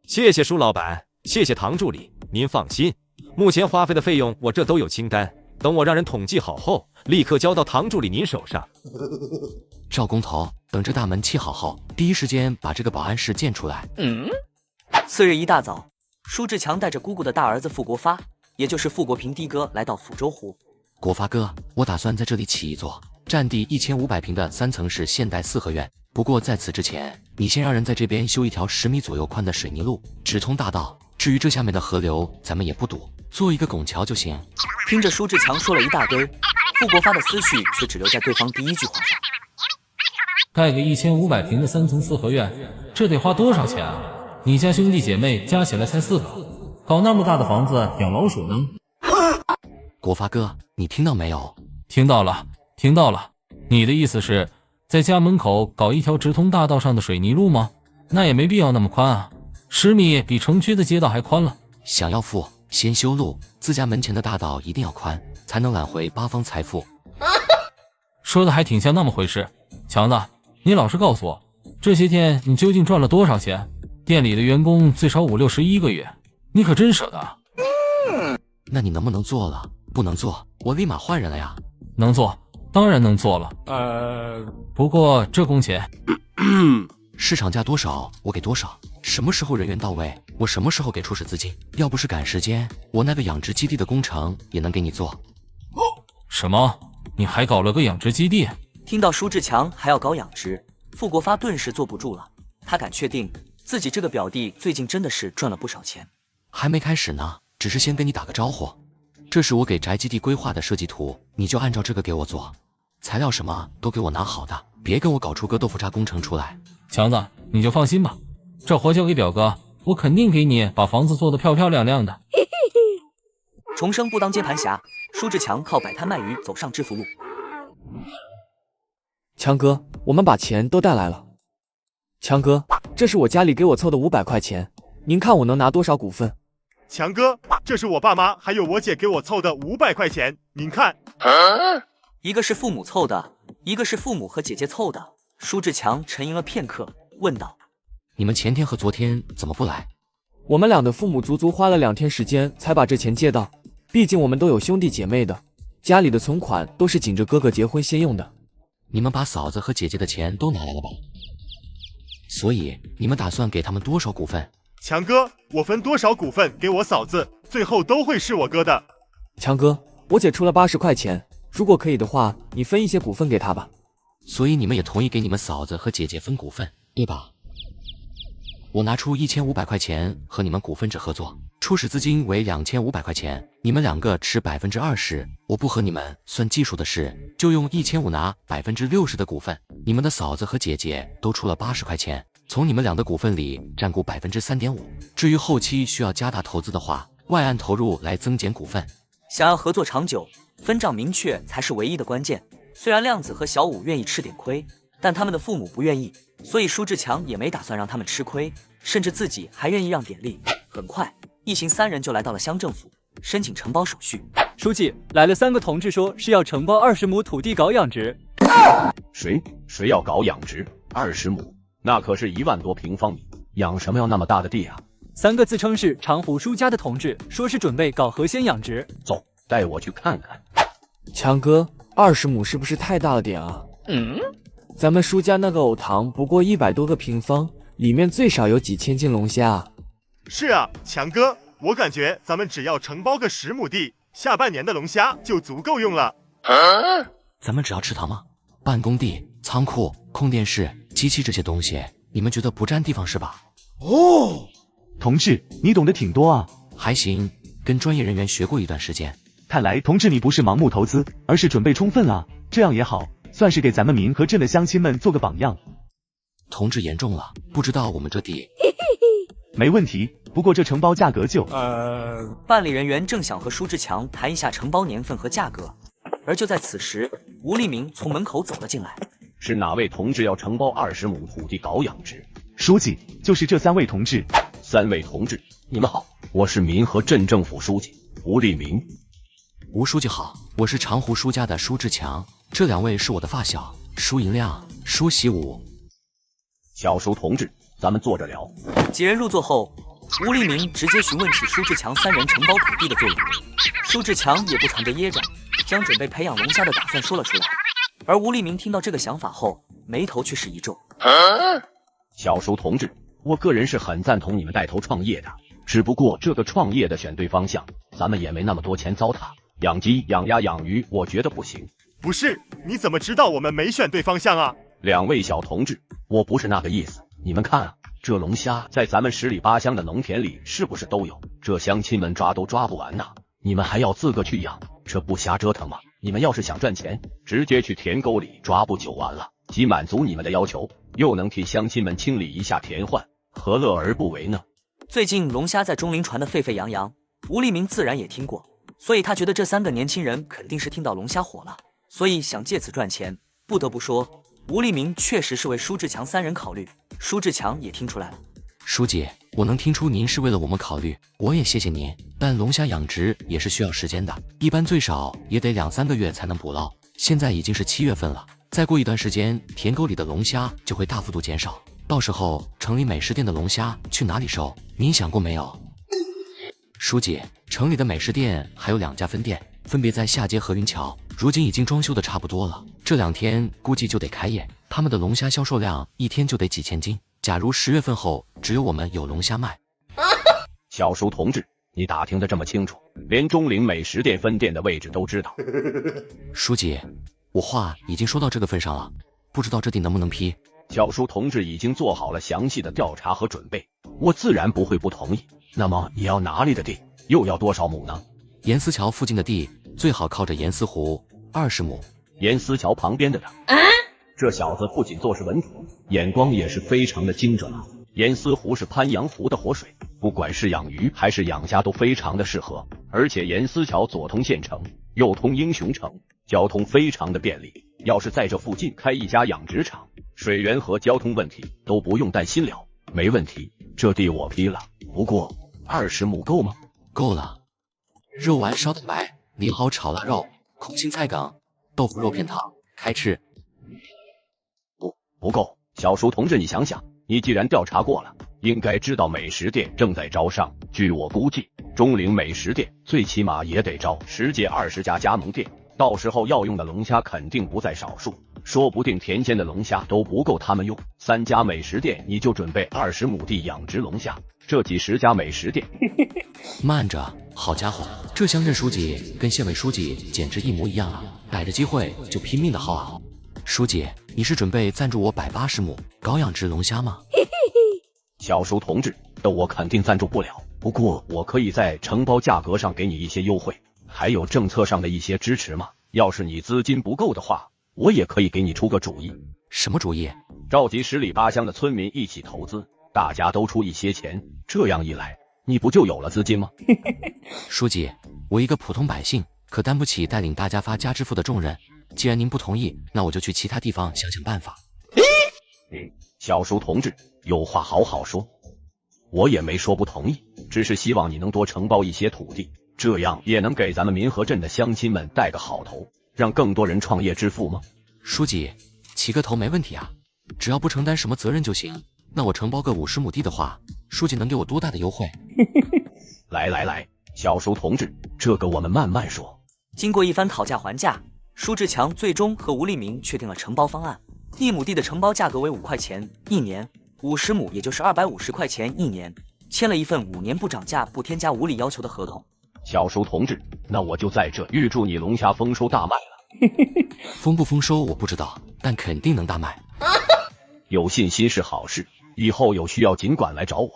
谢谢舒老板，谢谢唐助理，您放心，目前花费的费用我这都有清单，等我让人统计好后，立刻交到唐助理您手上。赵工头，等这大门砌好后，第一时间把这个保安室建出来。次日一大早，舒志强带着姑姑的大儿子傅国发，也就是傅国平的哥，来到抚州湖。国发哥，我打算在这里起一座占地1500平的3层式现代4合院。不过在此之前，你先让人在这边修一条10米左右宽的水泥路，直通大道。至于这下面的河流，咱们也不堵，做一个拱桥就行。听着舒志强说了一大堆，傅国发的思绪却只留在对方第一句话上。盖个1500平的3层4合院，这得花多少钱啊？你家兄弟姐妹加起来才4个，搞那么大的房子养老鼠呢？国发哥，你听到没有？听到了，听到了。你的意思是在家门口搞一条直通大道上的水泥路吗？那也没必要那么宽啊，10米比城区的街道还宽了。想要富，先修路，自家门前的大道一定要宽，才能揽回8方财富。说的还挺像那么回事。强子，你老实告诉我，这些天你究竟赚了多少钱？店里的员工最少5、61个月，你可真舍得。那你能不能做了？不能做，我立马换人了呀。能做，当然能做了。不过这工钱，市场价多少我给多少，什么时候人员到位，我什么时候给初始资金。要不是赶时间，我那个养殖基地的工程也能给你做。什么？你还搞了个养殖基地？听到舒志强还要搞养殖，傅国发顿时坐不住了。他敢确定自己这个表弟最近真的是赚了不少钱。还没开始呢，只是先跟你打个招呼。这是我给宅基地规划的设计图，你就按照这个给我做，材料什么都给我拿好的，别跟我搞出个豆腐渣工程出来。强子，你就放心吧，这活交给表哥，我肯定给你把房子做得漂漂亮亮的。重生不当接盘侠，舒志强靠摆摊卖鱼走上致富路。强哥，我们把钱都带来了。强哥，这是我家里给我凑的500块钱，您看我能拿多少股份？强哥，这是我爸妈还有我姐给我凑的500块钱，您看。一个是父母凑的，一个是父母和姐姐凑的。舒志强沉吟了片刻，问道：你们前天和昨天怎么不来？我们俩的父母足足花了2天时间才把这钱借到，毕竟我们都有兄弟姐妹的，家里的存款都是紧着哥哥结婚先用的。你们把嫂子和姐姐的钱都拿来了吧？所以你们打算给他们多少股份？强哥，我分多少股份给我嫂子，最后都会是我哥的。强哥，我姐出了80块钱，如果可以的话，你分一些股份给她吧。所以你们也同意给你们嫂子和姐姐分股份，对吧？我拿出1500块钱和你们股份制合作，初始资金为2500块钱，你们2个持20%，我不和你们算技术的事，就用1500拿60%的股份。你们的嫂子和姐姐都出了80块钱，从你们俩的股份里占股3.5%。至于后期需要加大投资的话，外按投入来增减股份。想要合作长久，分账明确才是唯一的关键。虽然亮子和小五愿意吃点亏，但他们的父母不愿意，所以舒志强也没打算让他们吃亏，甚至自己还愿意让点力。很快，一行3人就来到了乡政府，申请承包手续。书记，来了3个同志，说是要承包20亩土地搞养殖。谁要搞养殖？20亩，那可是1万多平方米，养什么要那么大的地啊？3个自称是长湖舒家的同志，说是准备搞河鲜养殖。走，带我去看看。强哥，20亩是不是太大了点啊？咱们舒家那个藕塘不过100多个平方，里面最少有几千斤龙虾啊。是啊，强哥，我感觉咱们只要承包个10亩地，下半年的龙虾就足够用了。咱们只要池塘吗？办公地、仓库、空电室、机器这些东西，你们觉得不占地方是吧？哦，同志，你懂得挺多啊。还行，跟专业人员学过一段时间。看来同志你不是盲目投资，而是准备充分啊，这样也好，算是给咱们民和镇的乡亲们做个榜样。同志言重了，不知道我们这地没问题，不过这承包价格就……办理人员正想和舒志强谈一下承包年份和价格，而就在此时，吴立明从门口走了进来。是哪位同志要承包20亩土地搞养殖？书记，就是这3位同志。3位同志，你们好，我是民和镇政府书记吴立明。吴书记好，我是长湖舒家的舒志强，这2位是我的发小，舒银亮、舒习武。小舒同志，咱们坐着聊。几人入座后，吴立明直接询问起舒志强3人承包土地的作用。舒志强也不藏着掖着，将准备培养龙虾的打算说了出来。而吴立明听到这个想法后，眉头却是一皱。小舒同志，我个人是很赞同你们带头创业的，只不过这个创业的选对方向，咱们也没那么多钱糟蹋。养鸡、养鸭、养鱼，我觉得不行。不是，你怎么知道我们没选对方向啊？2位小同志，我不是那个意思。你们看啊，这龙虾在咱们10里8乡的农田里是不是都有？这乡亲们抓都抓不完呐，你们还要自个去养，这不瞎折腾吗？你们要是想赚钱，直接去田沟里抓不就完了？既满足你们的要求，又能替乡亲们清理一下田患，何乐而不为呢？最近龙虾在中林传得沸沸扬扬，吴立明自然也听过，所以他觉得这3个年轻人肯定是听到龙虾火了，所以想借此赚钱。不得不说，吴立明确实是为舒志强3人考虑，舒志强也听出来了。书记，我能听出您是为了我们考虑，我也谢谢您。但龙虾养殖也是需要时间的，一般最少也得2-3个月才能捕捞。现在已经是7月份了，再过一段时间，田沟里的龙虾就会大幅度减少，到时候城里美食店的龙虾去哪里收？您想过没有？书记，城里的美食店还有2家分店，分别在下街和云桥，如今已经装修的差不多了，这2天估计就得开业。他们的龙虾销售量1天就得几千斤，假如10月份后只有我们有龙虾卖。小舒同志，你打听得这么清楚，连中岭美食店分店的位置都知道。书记，我话已经说到这个份上了，不知道这地能不能批？小舒同志已经做好了详细的调查和准备，我自然不会不同意。那么你要哪里的地，又要多少亩呢？严思桥附近的地最好靠着严思湖，20亩。严思桥旁边的呢？这小子不仅做事稳妥，眼光也是非常的精准啊。严思湖是鄱阳湖的活水，不管是养鱼还是养虾都非常的适合，而且严思桥左通县城，右通英雄城，交通非常的便利。要是在这附近开一家养殖场，水源和交通问题都不用担心了。没问题，这地我批了。不过20亩够吗？够了。肉丸烧蛋白，梨蒿炒腊肉，空心菜梗，豆腐肉片汤，开吃。不够，小叔同志，你想想，你既然调查过了，应该知道美食店正在招商。据我估计，中陵美食店最起码也得招10届20家加盟店，到时候要用的龙虾肯定不在少数，说不定田间的龙虾都不够他们用。3家美食店你就准备20亩地养殖龙虾，这几10家美食店。慢着，好家伙，这乡镇书记跟县委书记简直一模一样啊！逮着机会就拼命的薅啊！书记，你是准备赞助我180亩高养殖龙虾吗？小叔同志，这我肯定赞助不了，不过我可以在承包价格上给你一些优惠，还有政策上的一些支持嘛。要是你资金不够的话，我也可以给你出个主意。什么主意？召集10里8乡的村民一起投资，大家都出一些钱，这样一来，你不就有了资金吗？书记，我一个普通百姓，可担不起带领大家发家致富的重任。既然您不同意，那我就去其他地方想想办法。小叔同志，有话好好说，我也没说不同意，只是希望你能多承包一些土地，这样也能给咱们民和镇的乡亲们带个好头，让更多人创业致富吗？书记，起个头没问题啊，只要不承担什么责任就行。那我承包个50亩地的话，书记能给我多大的优惠？来，小叔同志，这个我们慢慢说。经过一番讨价还价，舒志强最终和吴立明确定了承包方案。1亩地的承包价格为5块钱1年，50亩也就是250块钱1年，签了一份5年不涨价、不添加无理要求的合同。小叔同志，那我就在这预祝你龙虾丰收大卖了。丰不丰收我不知道，但肯定能大卖。有信心是好事，以后有需要尽管来找我。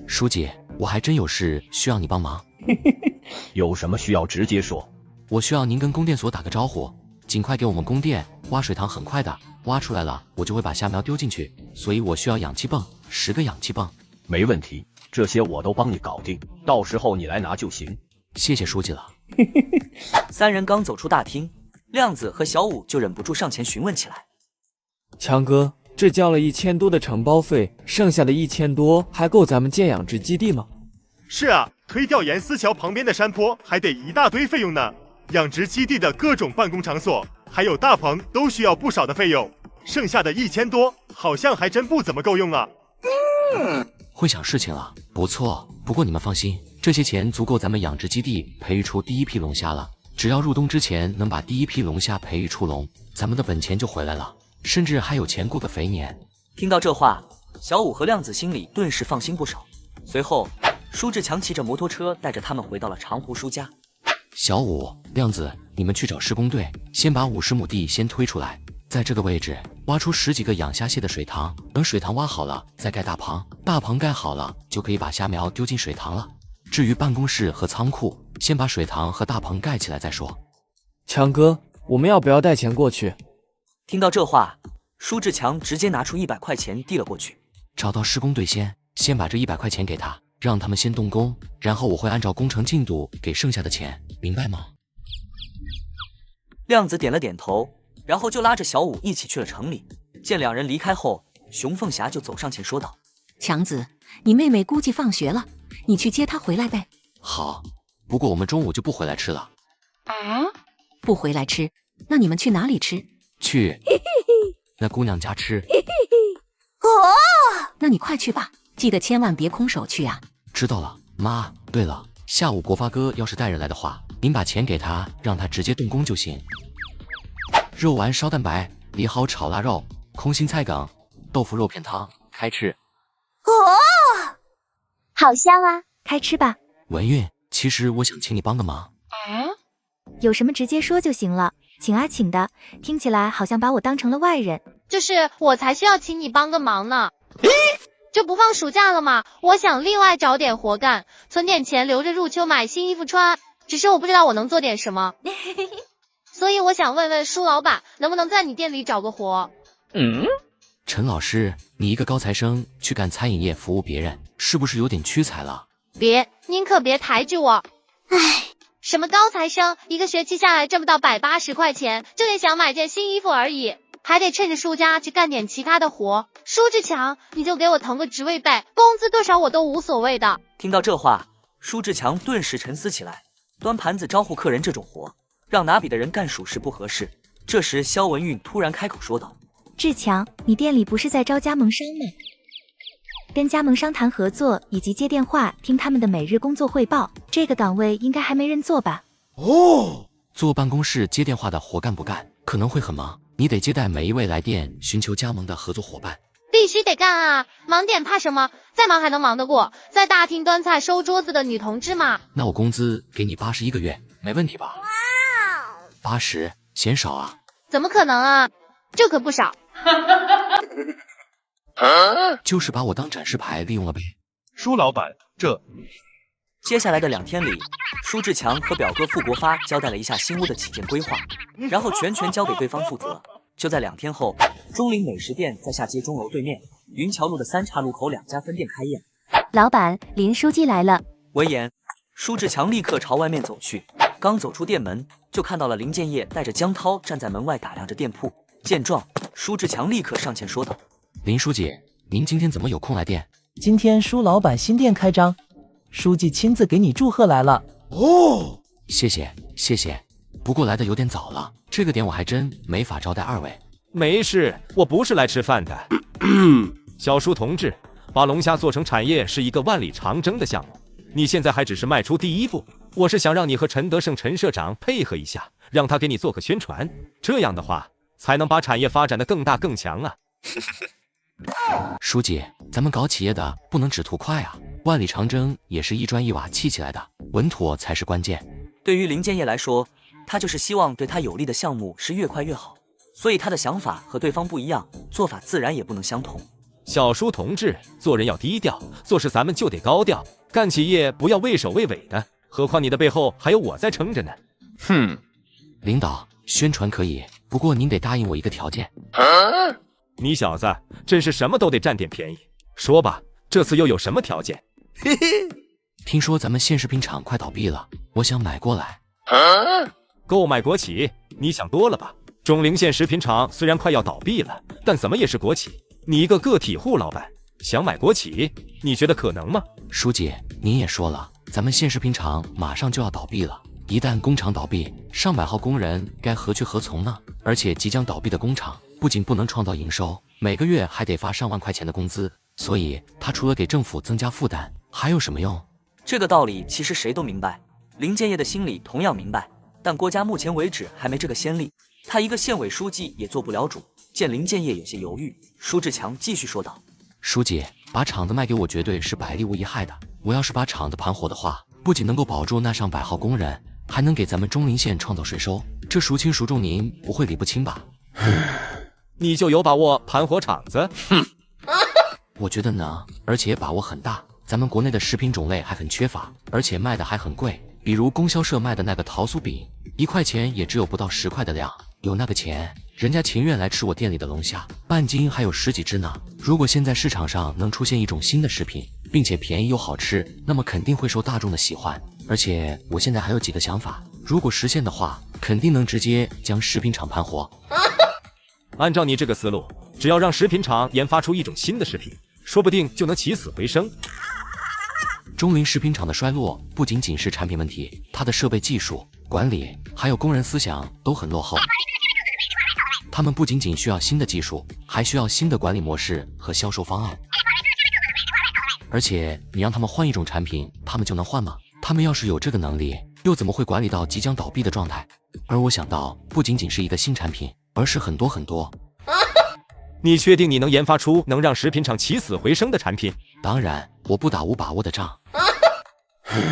书记，我还真有事需要你帮忙。有什么需要直接说。我需要您跟供电所打个招呼，尽快给我们供电。挖水塘很快的，挖出来了我就会把虾苗丢进去，所以我需要氧气泵，10个氧气泵。没问题，这些我都帮你搞定，到时候你来拿就行。谢谢书记了。3人刚走出大厅，亮子和小五就忍不住上前询问起来。强哥，这交了1000多的承包费，剩下的1000多还够咱们建养殖基地吗？是啊，推调研思桥旁边的山坡还得一大堆费用呢，养殖基地的各种办公场所还有大棚都需要不少的费用，剩下的1000多好像还真不怎么够用啊。会想事情了，不错。不过你们放心，这些钱足够咱们养殖基地培育出第一批龙虾了。只要入冬之前能把第一批龙虾培育出笼，咱们的本钱就回来了，甚至还有钱过个肥年。听到这话，小五和亮子心里顿时放心不少。随后，舒志强骑着摩托车带着他们回到了长湖舒家。小五、亮子，你们去找施工队，先把50亩地先推出来，在这个位置挖出10几个养虾蟹的水塘，等水塘挖好了再盖大棚，大棚盖好了就可以把虾苗丢进水塘了。至于办公室和仓库，先把水塘和大棚盖起来再说。强哥，我们要不要带钱过去？听到这话，舒志强直接拿出100块钱递了过去。找到施工队先把这100块钱给他，让他们先动工，然后我会按照工程进度给剩下的钱，明白吗？亮子点了点头，然后就拉着小五一起去了城里。见2人离开后，熊凤霞就走上前说道：强子，你妹妹估计放学了，你去接她回来呗。好，不过我们中午就不回来吃了。不回来吃？那你们去哪里吃？去那姑娘家吃。那你快去吧，记得千万别空手去啊。知道了，妈。对了，下午国发哥要是带人来的话，您把钱给他，让他直接动工就行。肉丸烧蛋白，梨蒿炒腊肉，空心菜梗，豆腐肉片汤，开吃。好香啊！开吃吧。文韵，其实我想请你帮个忙。有什么直接说就行了，请啊请的，听起来好像把我当成了外人。就是我才需要请你帮个忙呢。这不放暑假了吗？我想另外找点活干，存点钱留着入秋买新衣服穿。只是我不知道我能做点什么，所以我想问问舒老板，能不能在你店里找个活？陈老师，你一个高材生去干餐饮业服务别人，是不是有点屈才了？别，您可别抬举我。什么高材生，一个学期下来挣不到180块钱，就得想买件新衣服而已，还得趁着暑假去干点其他的活。舒志强，你就给我腾个职位呗，工资多少我都无所谓的。听到这话，舒志强顿时沉思起来。端盘子招呼客人这种活，让拿笔的人干属实不合适。这时肖文玉突然开口说道：志强，你店里不是在招加盟商吗？跟加盟商谈合作，以及接电话听他们的每日工作汇报，这个岗位应该还没人做吧？坐办公室接电话的活干不干？可能会很忙，你得接待每一位来电寻求加盟的合作伙伴。必须得干啊！忙点怕什么？再忙还能忙得过在大厅端菜收桌子的女同志吗？那我工资给你80一个月，没问题吧？80嫌少啊？怎么可能啊？这可不少。就是把我当展示牌利用了呗。舒老板，接下来的2天里，舒志强和表哥傅国发交代了一下新屋的起建规划，然后全权交给对方负责。就在2天后，钟灵美食店在下街钟楼对面云桥路的3岔路口2家分店开业。老板，林书记来了。闻言，舒志强立刻朝外面走去，刚走出店门，就看到了林建业带着江涛站在门外打量着店铺。见状，舒志强立刻上前说道：林书记，您今天怎么有空来店？今天舒老板新店开张，书记亲自给你祝贺来了。谢谢。不过来的有点早了，这个点我还真没法招待2位。没事，我不是来吃饭的。小舒同志，把龙虾做成产业是一个万里长征的项目，你现在还只是迈出第1步。我是想让你和陈德胜陈社长配合一下，让他给你做个宣传，这样的话才能把产业发展得更大更强啊。书记，咱们搞企业的不能只图快啊，万里长征也是一砖一瓦砌起来的，稳妥才是关键。对于林建业来说，他就是希望对他有利的项目是越快越好，所以他的想法和对方不一样，做法自然也不能相同。小舒同志，做人要低调，做事咱们就得高调，干企业不要畏首畏尾的，何况你的背后还有我在撑着呢。领导，宣传可以，不过您得答应我一个条件。你小子真是什么都得占点便宜，说吧，这次又有什么条件？听说咱们县食品厂快倒闭了，我想买过来。购买国企？你想多了吧？钟陵县食品厂虽然快要倒闭了，但怎么也是国企。你一个个体户老板想买国企，你觉得可能吗？书记，您也说了，咱们县食品厂马上就要倒闭了，一旦工厂倒闭，上百号工人该何去何从呢？而且即将倒闭的工厂不仅不能创造营收，每个月还得发上万块钱的工资，所以他除了给政府增加负担，还有什么用？这个道理其实谁都明白，林建业的心里同样明白，但国家目前为止还没这个先例，他一个县委书记也做不了主。见林建业有些犹豫，舒志强继续说道：书记，把厂子卖给我绝对是百利无一害的，我要是把厂子盘活的话，不仅能够保住那上百号工人，还能给咱们钟陵县创造税收，这孰轻孰重您不会理不清吧？你就有把握盘活厂子？我觉得呢，而且把握很大。咱们国内的食品种类还很缺乏，而且卖的还很贵，比如供销社卖的那个桃酥饼，1块钱也只有不到10块的量，有那个钱，人家情愿来吃我店里的龙虾，半斤还有10几只呢。如果现在市场上能出现一种新的食品，并且便宜又好吃，那么肯定会受大众的喜欢。而且我现在还有几个想法，如果实现的话，肯定能直接将食品厂盘活。按照你这个思路，只要让食品厂研发出一种新的食品，说不定就能起死回生。钟陵食品厂的衰落不仅仅是产品问题，它的设备技术、管理还有工人思想都很落后。他们不仅仅需要新的技术，还需要新的管理模式和销售方案。而且你让他们换一种产品，他们就能换吗？他们要是有这个能力，又怎么会管理到即将倒闭的状态？而我想到，不仅仅是一个新产品，而是很多很多。你确定你能研发出能让食品厂起死回生的产品？当然，我不打无把握的仗。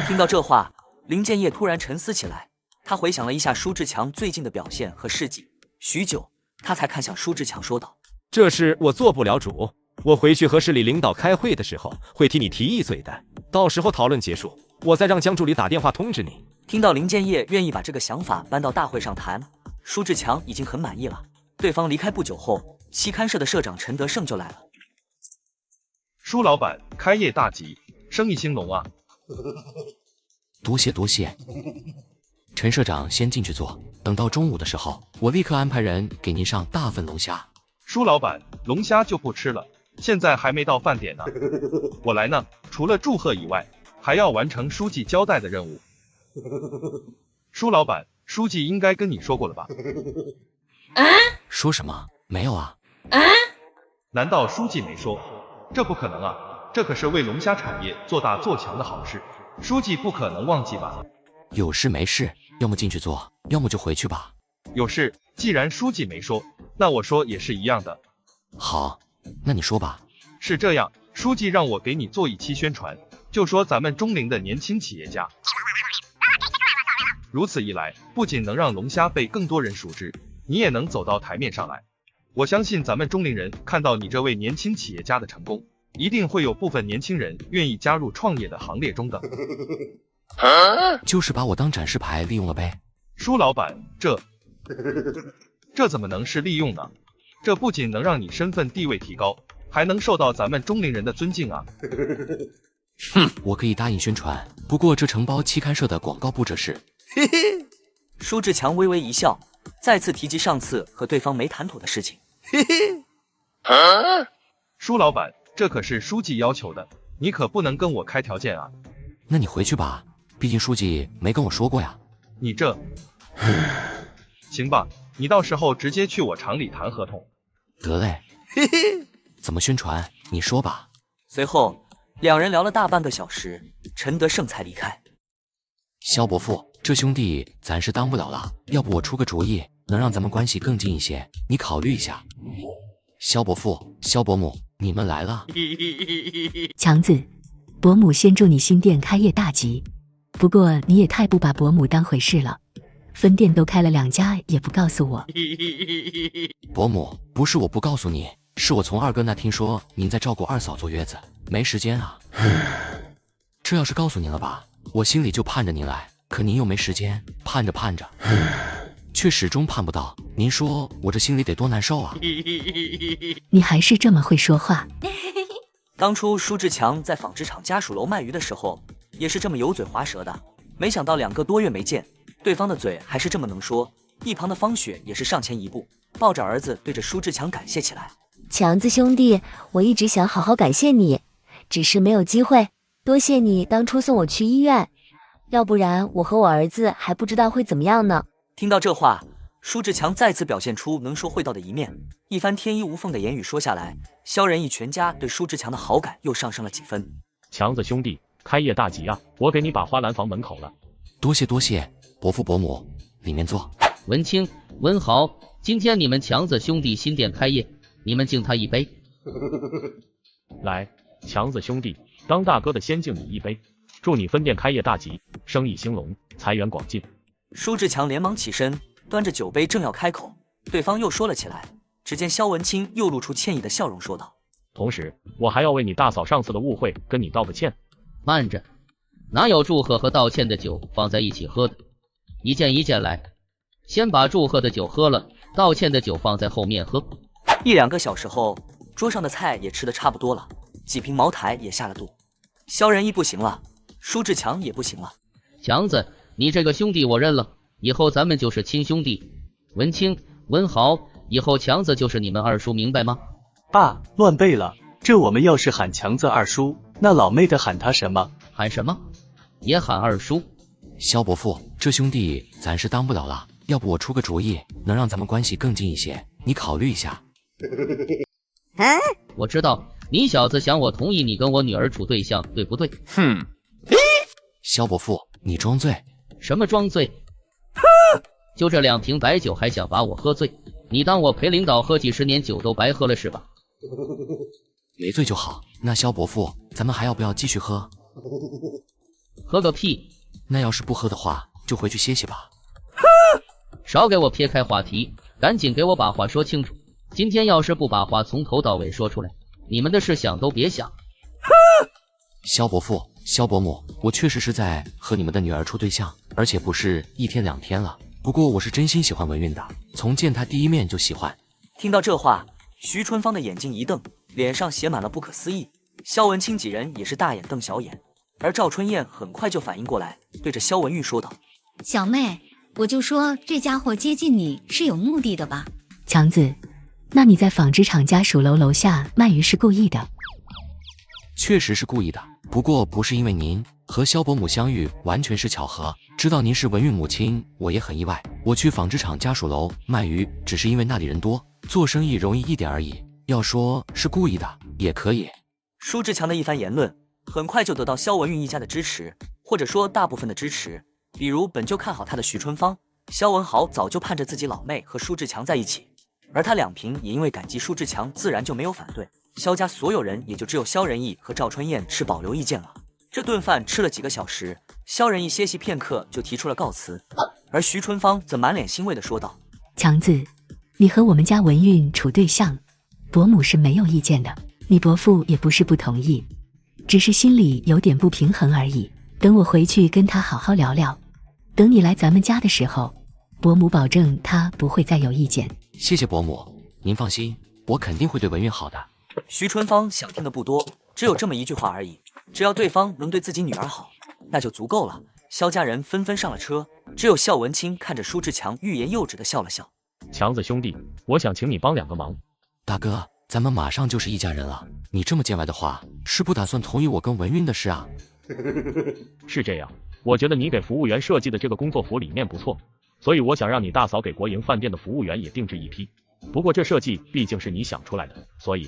听到这话，林建业突然沉思起来，他回想了一下舒志强最近的表现和事迹，许久，他才看向舒志强说道：这事我做不了主，我回去和市里领导开会的时候会替你提一嘴的，到时候讨论结束，我再让江助理打电话通知你。听到林建业愿意把这个想法搬到大会上谈，舒志强已经很满意了。对方离开不久后，期刊社的社长陈德胜就来了。舒老板开业大吉，生意兴隆啊！多谢多谢。陈社长先进去坐，等到中午的时候，我立刻安排人给您上大份龙虾。舒老板，龙虾就不吃了，现在还没到饭点呢。我来呢，除了祝贺以外，还要完成书记交代的任务。舒老板，书记应该跟你说过了吧？说什么？没有啊。难道书记没说？这不可能啊，这可是为龙虾产业做大做强的好事，书记不可能忘记吧？有事没事，要么进去做，要么就回去吧。有事，既然书记没说，那我说也是一样的。好，那你说吧。是这样，书记让我给你做一期宣传，就说咱们中陵的年轻企业家。如此一来，不仅能让龙虾被更多人熟知，你也能走到台面上来。我相信咱们中陵人看到你这位年轻企业家的成功，一定会有部分年轻人愿意加入创业的行列中的。就是把我当展示牌利用了呗。舒老板，这怎么能是利用呢？这不仅能让你身份地位提高，还能受到咱们中陵人的尊敬啊！哼，我可以答应宣传，不过这承包期刊社的广告部这事。嘿嘿，舒志强微微一笑，再次提及上次和对方没谈妥的事情。嘿嘿，舒老板，这可是书记要求的，你可不能跟我开条件啊！那你回去吧，毕竟书记没跟我说过呀。你这，行吧，你到时候直接去我厂里谈合同。得嘞。嘿嘿，怎么宣传？你说吧。随后，两人聊了大半个小时，陈德胜才离开。肖伯父，这兄弟咱是当不了了，要不我出个主意，能让咱们关系更近一些，你考虑一下。肖伯父、肖伯母，你们来了。强子，伯母先祝你新店开业大吉。不过你也太不把伯母当回事了，分店都开了2家也不告诉我。伯母，不是我不告诉你，是我从二哥那听说您在照顾二嫂坐月子，没时间啊。这要是告诉您了吧，我心里就盼着您来，可您又没时间，盼着盼着，却始终盼不到。您说我这心里得多难受啊！你还是这么会说话。当初舒志强在纺织厂家属楼卖鱼的时候，也是这么油嘴滑舌的，没想到2个多月没见，对方的嘴还是这么能说。一旁的方雪也是上前一步，抱着儿子对着舒志强感谢起来。强子兄弟，我一直想好好感谢你，只是没有机会。多谢你当初送我去医院，要不然我和我儿子还不知道会怎么样呢。听到这话，舒志强再次表现出能说会道的一面，一番天衣无缝的言语说下来，萧仁义全家对舒志强的好感又上升了几分。强子兄弟，开业大吉啊！我给你把花篮房门口了。多谢多谢，伯父伯母，里面坐。文清、文豪，今天你们强子兄弟新店开业，你们敬他一杯。来，强子兄弟，当大哥的先敬你一杯，祝你分店开业大吉，生意兴隆，财源广进。舒志强连忙起身，端着酒杯正要开口，对方又说了起来。只见萧文清又露出歉意的笑容，说道：同时，我还要为你大嫂上次的误会跟你道个歉。慢着，哪有祝贺和道歉的酒放在一起喝的？一件一件来，先把祝贺的酒喝了，道歉的酒放在后面喝。1、2个小时后，桌上的菜也吃得差不多了，几瓶茅台也下了肚。萧仁义不行了，舒志强也不行了。强子，你这个兄弟我认了，以后咱们就是亲兄弟。文清、文豪，以后强子就是你们二叔，明白吗？爸，乱背了，这我们要是喊强子二叔，那老妹的喊他什么？喊什么？也喊二叔。萧伯父，这兄弟咱是当不了了，要不我出个主意，能让咱们关系更近一些，你考虑一下。我知道你小子想我同意你跟我女儿处对象，对不对？哼！萧伯父，你装醉？什么装醉？就这2瓶白酒还想把我喝醉？你当我陪领导喝几10年酒都白喝了是吧？没醉就好。那萧伯父，咱们还要不要继续喝？喝个屁！那要是不喝的话，就回去歇歇吧。少给我撇开话题，赶紧给我把话说清楚。今天要是不把话从头到尾说出来，你们的事想都别想。萧伯父、萧伯母，我确实是在和你们的女儿处对象，而且不是1天2天了。不过我是真心喜欢文韵的，从见她第一面就喜欢。听到这话，徐春芳的眼睛一瞪，脸上写满了不可思议。萧文清几人也是大眼瞪小眼，而赵春燕很快就反应过来，对着萧文玉说道：小妹，我就说这家伙接近你是有目的的吧？强子，那你在纺织厂家属楼楼下卖鱼是故意的？确实是故意的，不过不是因为您，和萧伯母相遇完全是巧合。知道您是文韵母亲，我也很意外。我去纺织厂家属楼卖鱼，只是因为那里人多，做生意容易一点而已。要说是故意的，也可以。舒志强的一番言论，很快就得到萧文韵一家的支持，或者说大部分的支持。比如本就看好他的徐春芳，萧文豪早就盼着自己老妹和舒志强在一起，而他两平也因为感激舒志强，自然就没有反对。萧家所有人也就只有萧仁义和赵春燕是保留意见了。这顿饭吃了几个小时，萧仁义歇息片刻就提出了告辞，而徐春芳则满脸欣慰地说道：强子，你和我们家文韵处对象，伯母是没有意见的，你伯父也不是不同意，只是心里有点不平衡而已。等我回去跟他好好聊聊，等你来咱们家的时候，伯母保证他不会再有意见。谢谢伯母，您放心，我肯定会对文韵好的。徐春芳想听的不多，只有这么一句话而已，只要对方能对自己女儿好，那就足够了。萧家人纷纷上了车，只有孝文清看着舒志强欲言又止的笑了笑。强子兄弟，我想请你帮2个忙。大哥，咱们马上就是一家人了，你这么见外的话，是不打算同意我跟文韵的事啊？是这样，我觉得你给服务员设计的这个工作服理念不错，所以我想让你大嫂给国营饭店的服务员也定制一批。不过这设计毕竟是你想出来的，所以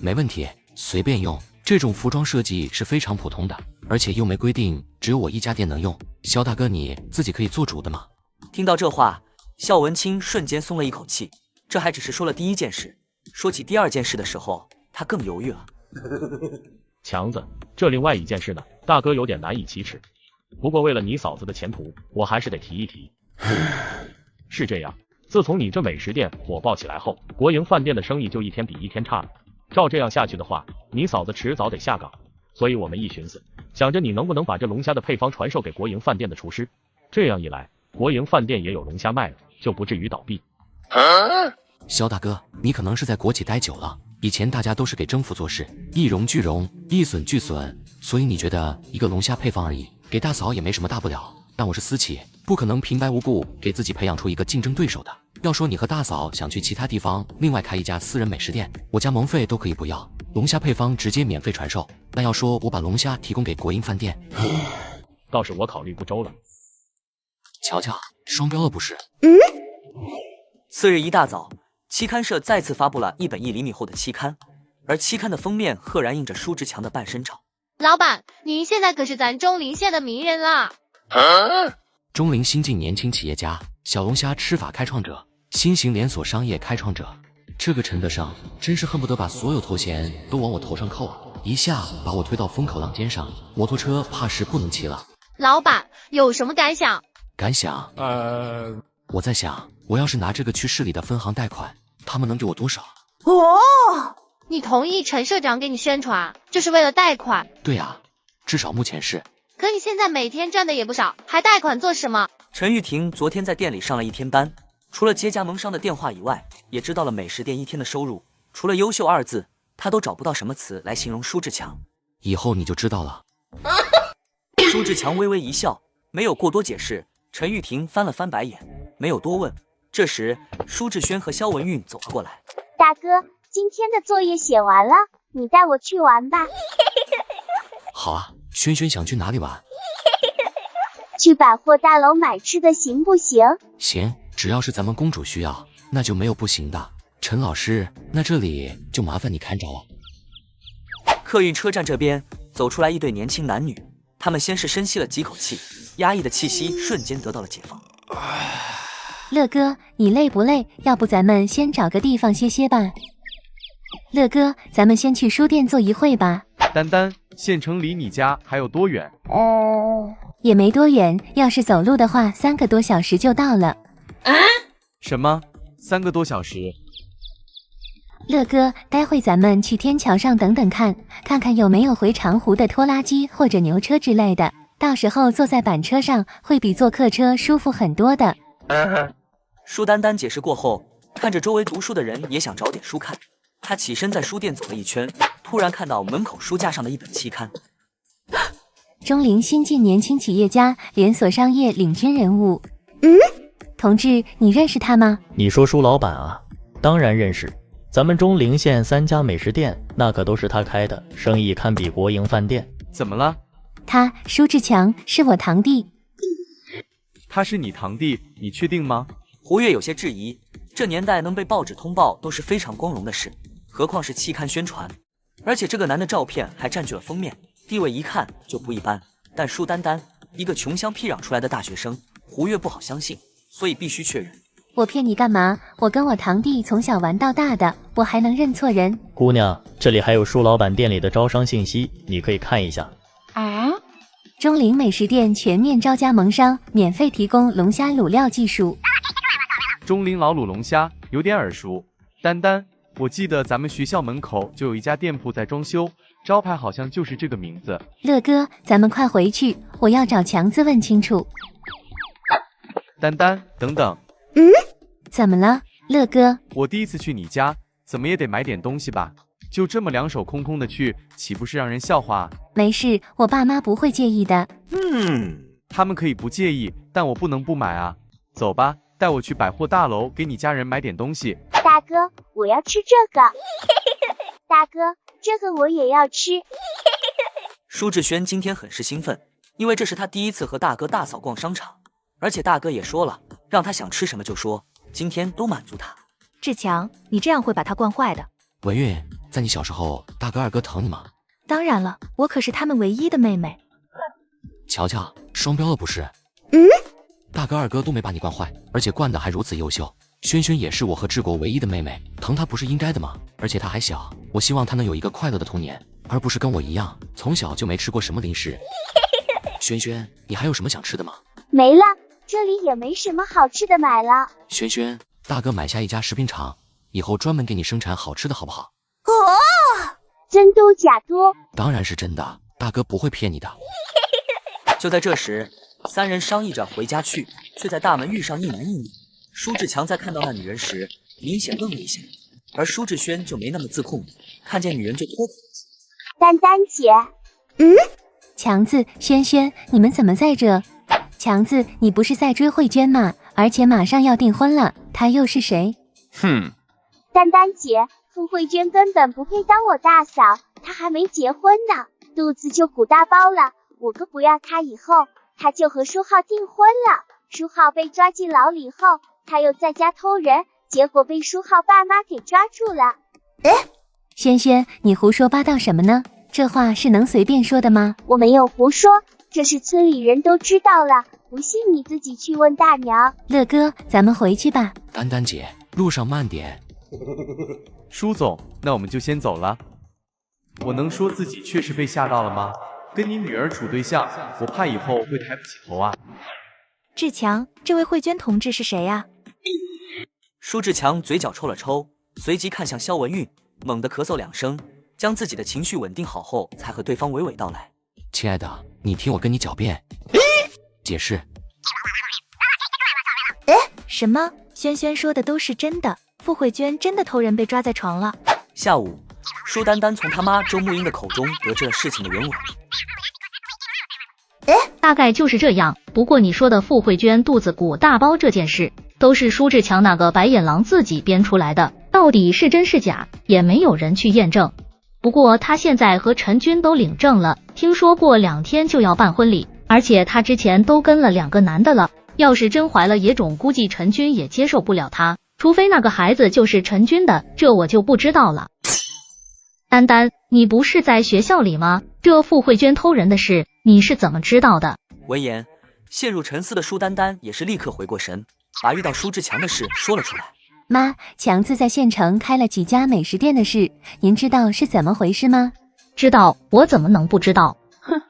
没问题，随便用。这种服装设计是非常普通的，而且又没规定只有我一家店能用。萧大哥你自己可以做主的嘛。听到这话，孝文清瞬间松了一口气，这还只是说了第一件事，说起第二件事的时候，他更犹豫了。强子，这另外一件事呢，大哥有点难以启齿，不过为了你嫂子的前途，我还是得提一提。是这样，自从你这美食店火爆起来后，国营饭店的生意就一天比一天差了。照这样下去的话，你嫂子迟早得下岗。所以我们一寻思，想着你能不能把这龙虾的配方传授给国营饭店的厨师，这样一来，国营饭店也有龙虾卖了，就不至于倒闭。萧大哥，你可能是在国企待久了，以前大家都是给政府做事，一荣俱荣，一损俱损，所以你觉得一个龙虾配方而已，给大嫂也没什么大不了。但我是私企，不可能平白无故给自己培养出一个竞争对手的。要说你和大嫂想去其他地方另外开一家私人美食店，我加盟费都可以不要，龙虾配方直接免费传授。但要说我把龙虾提供给国营饭店，倒是我考虑不周了。瞧瞧，双标了不是？次日一大早，期刊社再次发布了1本1厘米厚的期刊，而期刊的封面赫然印着舒志强的半身照。老板，您现在可是咱钟陵县的名人啦！钟陵新晋年轻企业家，小龙虾吃法开创者，新型连锁商业开创者，这个陈德上真是恨不得把所有头衔都往我头上扣啊！一下把我推到风口浪尖上，摩托车怕是不能骑了。老板有什么感想？感想？我在想，我要是拿这个去市里的分行贷款，他们能给我多少？哦，你同意陈社长给你宣传，就是为了贷款？对啊，至少目前是。可你现在每天赚的也不少，还贷款做什么？陈玉婷昨天在店里上了1天班，除了接加盟商的电话以外，也知道了美食店1天的收入。除了优秀2字，她都找不到什么词来形容舒志强。以后你就知道了。舒志强微微一笑，没有过多解释。陈玉婷翻了翻白眼，没有多问。这时，舒志轩和肖文韵走了过来。大哥，今天的作业写完了，你带我去玩吧。好啊，轩轩想去哪里玩？去百货大楼买吃的行不行？行，只要是咱们公主需要，那就没有不行的。陈老师，那这里就麻烦你看着了。客运车站这边走出来1对年轻男女，他们先是深吸了几口气，压抑的气息瞬间得到了解放。乐哥，你累不累？要不咱们先找个地方歇歇吧。乐哥，咱们先去书店坐一会吧。丹丹，县城离你家还有多远？也没多远，要是走路的话，3个多小时就到了。什么？3个多小时？乐哥，待会咱们去天桥上等等看看有没有回长湖的拖拉机或者牛车之类的，到时候坐在板车上会比坐客车舒服很多的。舒丹丹解释过后，看着周围读书的人，也想找点书看。他起身在书店走了一圈，突然看到门口书架上的1本期刊。钟陵新晋年轻企业家，连锁商业领军人物。同志，你认识他吗？你说舒老板啊？当然认识，咱们钟陵县3家美食店，那可都是他开的，生意堪比国营饭店。怎么了？他舒志强是我堂弟。他是你堂弟，你确定吗？胡月有些质疑，这年代能被报纸通报都是非常光荣的事，何况是期刊宣传。而且这个男的照片还占据了封面，地位一看就不一般。但舒丹丹一个穷乡僻壤出来的大学生，胡月不好相信，所以必须确认。我骗你干嘛？我跟我堂弟从小玩到大的，我还能认错人？姑娘，这里还有舒老板店里的招商信息，你可以看一下。啊？钟灵美食店全面招加盟商，免费提供龙虾卤料技术。钟灵老卤龙虾有点耳熟。丹丹，我记得咱们学校门口就有一家店铺在装修，招牌好像就是这个名字。乐哥，咱们快回去，我要找强子问清楚。丹丹，等等。怎么了，乐哥？我第一次去你家，怎么也得买点东西吧？就这么两手空空的去，岂不是让人笑话？没事，我爸妈不会介意的。他们可以不介意，但我不能不买啊。走吧，带我去百货大楼给你家人买点东西。大哥，我要吃这个。大哥，这个我也要吃。舒志轩今天很是兴奋，因为这是他第一次和大哥大嫂逛商场，而且大哥也说了，让他想吃什么就说，今天都满足他。志强，你这样会把他惯坏的。文韵，在你小时候，大哥二哥疼你吗？当然了，我可是他们唯一的妹妹。瞧瞧，双标了不是？大哥二哥都没把你惯坏，而且惯得还如此优秀。轩轩也是我和志国唯一的妹妹，疼她不是应该的吗？而且她还小，我希望她能有一个快乐的童年，而不是跟我一样，从小就没吃过什么零食。轩轩，你还有什么想吃的吗？没了，这里也没什么好吃的买了。轩轩，大哥买下一家食品厂，以后专门给你生产好吃的好不好？哦，真都假多？当然是真的，大哥不会骗你的。就在这时，三人商议着回家去，却在大门遇上一男一女。舒志强在看到那女人时，明显愣了一下，而舒志轩就没那么自控，看见女人就脱口：“丹丹姐。”强子、轩轩，你们怎么在这？强子，你不是在追慧娟吗？而且马上要订婚了，她又是谁？丹丹姐，傅慧娟根本不配当我大嫂，她还没结婚呢，肚子就鼓大包了。我哥不要她以后，她就和舒浩订婚了。舒浩被抓进牢里后，他又在家偷人，结果被舒浩爸妈给抓住了。轩轩，你胡说八道什么呢？这话是能随便说的吗？我没有胡说，这是村里人都知道了，不信你自己去问大娘。乐哥，咱们回去吧。丹丹姐，路上慢点。舒总，那我们就先走了。我能说自己确实被吓到了吗？跟你女儿处对象，我怕以后会抬不起头啊。志强，这位慧娟同志是谁呀？舒志强嘴角抽了抽，随即看向肖文玉，猛地咳嗽2声，将自己的情绪稳定好后，才和对方娓娓道来：“亲爱的，你听我跟你狡辩，解释。”什么？轩轩说的都是真的？傅慧娟真的偷人被抓在床了？下午，舒丹丹从他妈周木英的口中得知了事情的原委。大概就是这样。不过你说的傅慧娟肚子鼓大包这件事，都是舒志强那个白眼狼自己编出来的，到底是真是假，也没有人去验证。不过他现在和陈军都领证了，听说过2天就要办婚礼，而且他之前都跟了2个男的了。要是真怀了野种，估计陈军也接受不了他，除非那个孩子就是陈军的，这我就不知道了。丹丹，你不是在学校里吗？这傅慧娟偷人的事，你是怎么知道的？闻言，陷入沉思的舒丹丹也是立刻回过神，把遇到舒志强的事说了出来。妈，强子在县城开了几家美食店的事，您知道是怎么回事吗？知道，我怎么能不知道？哼，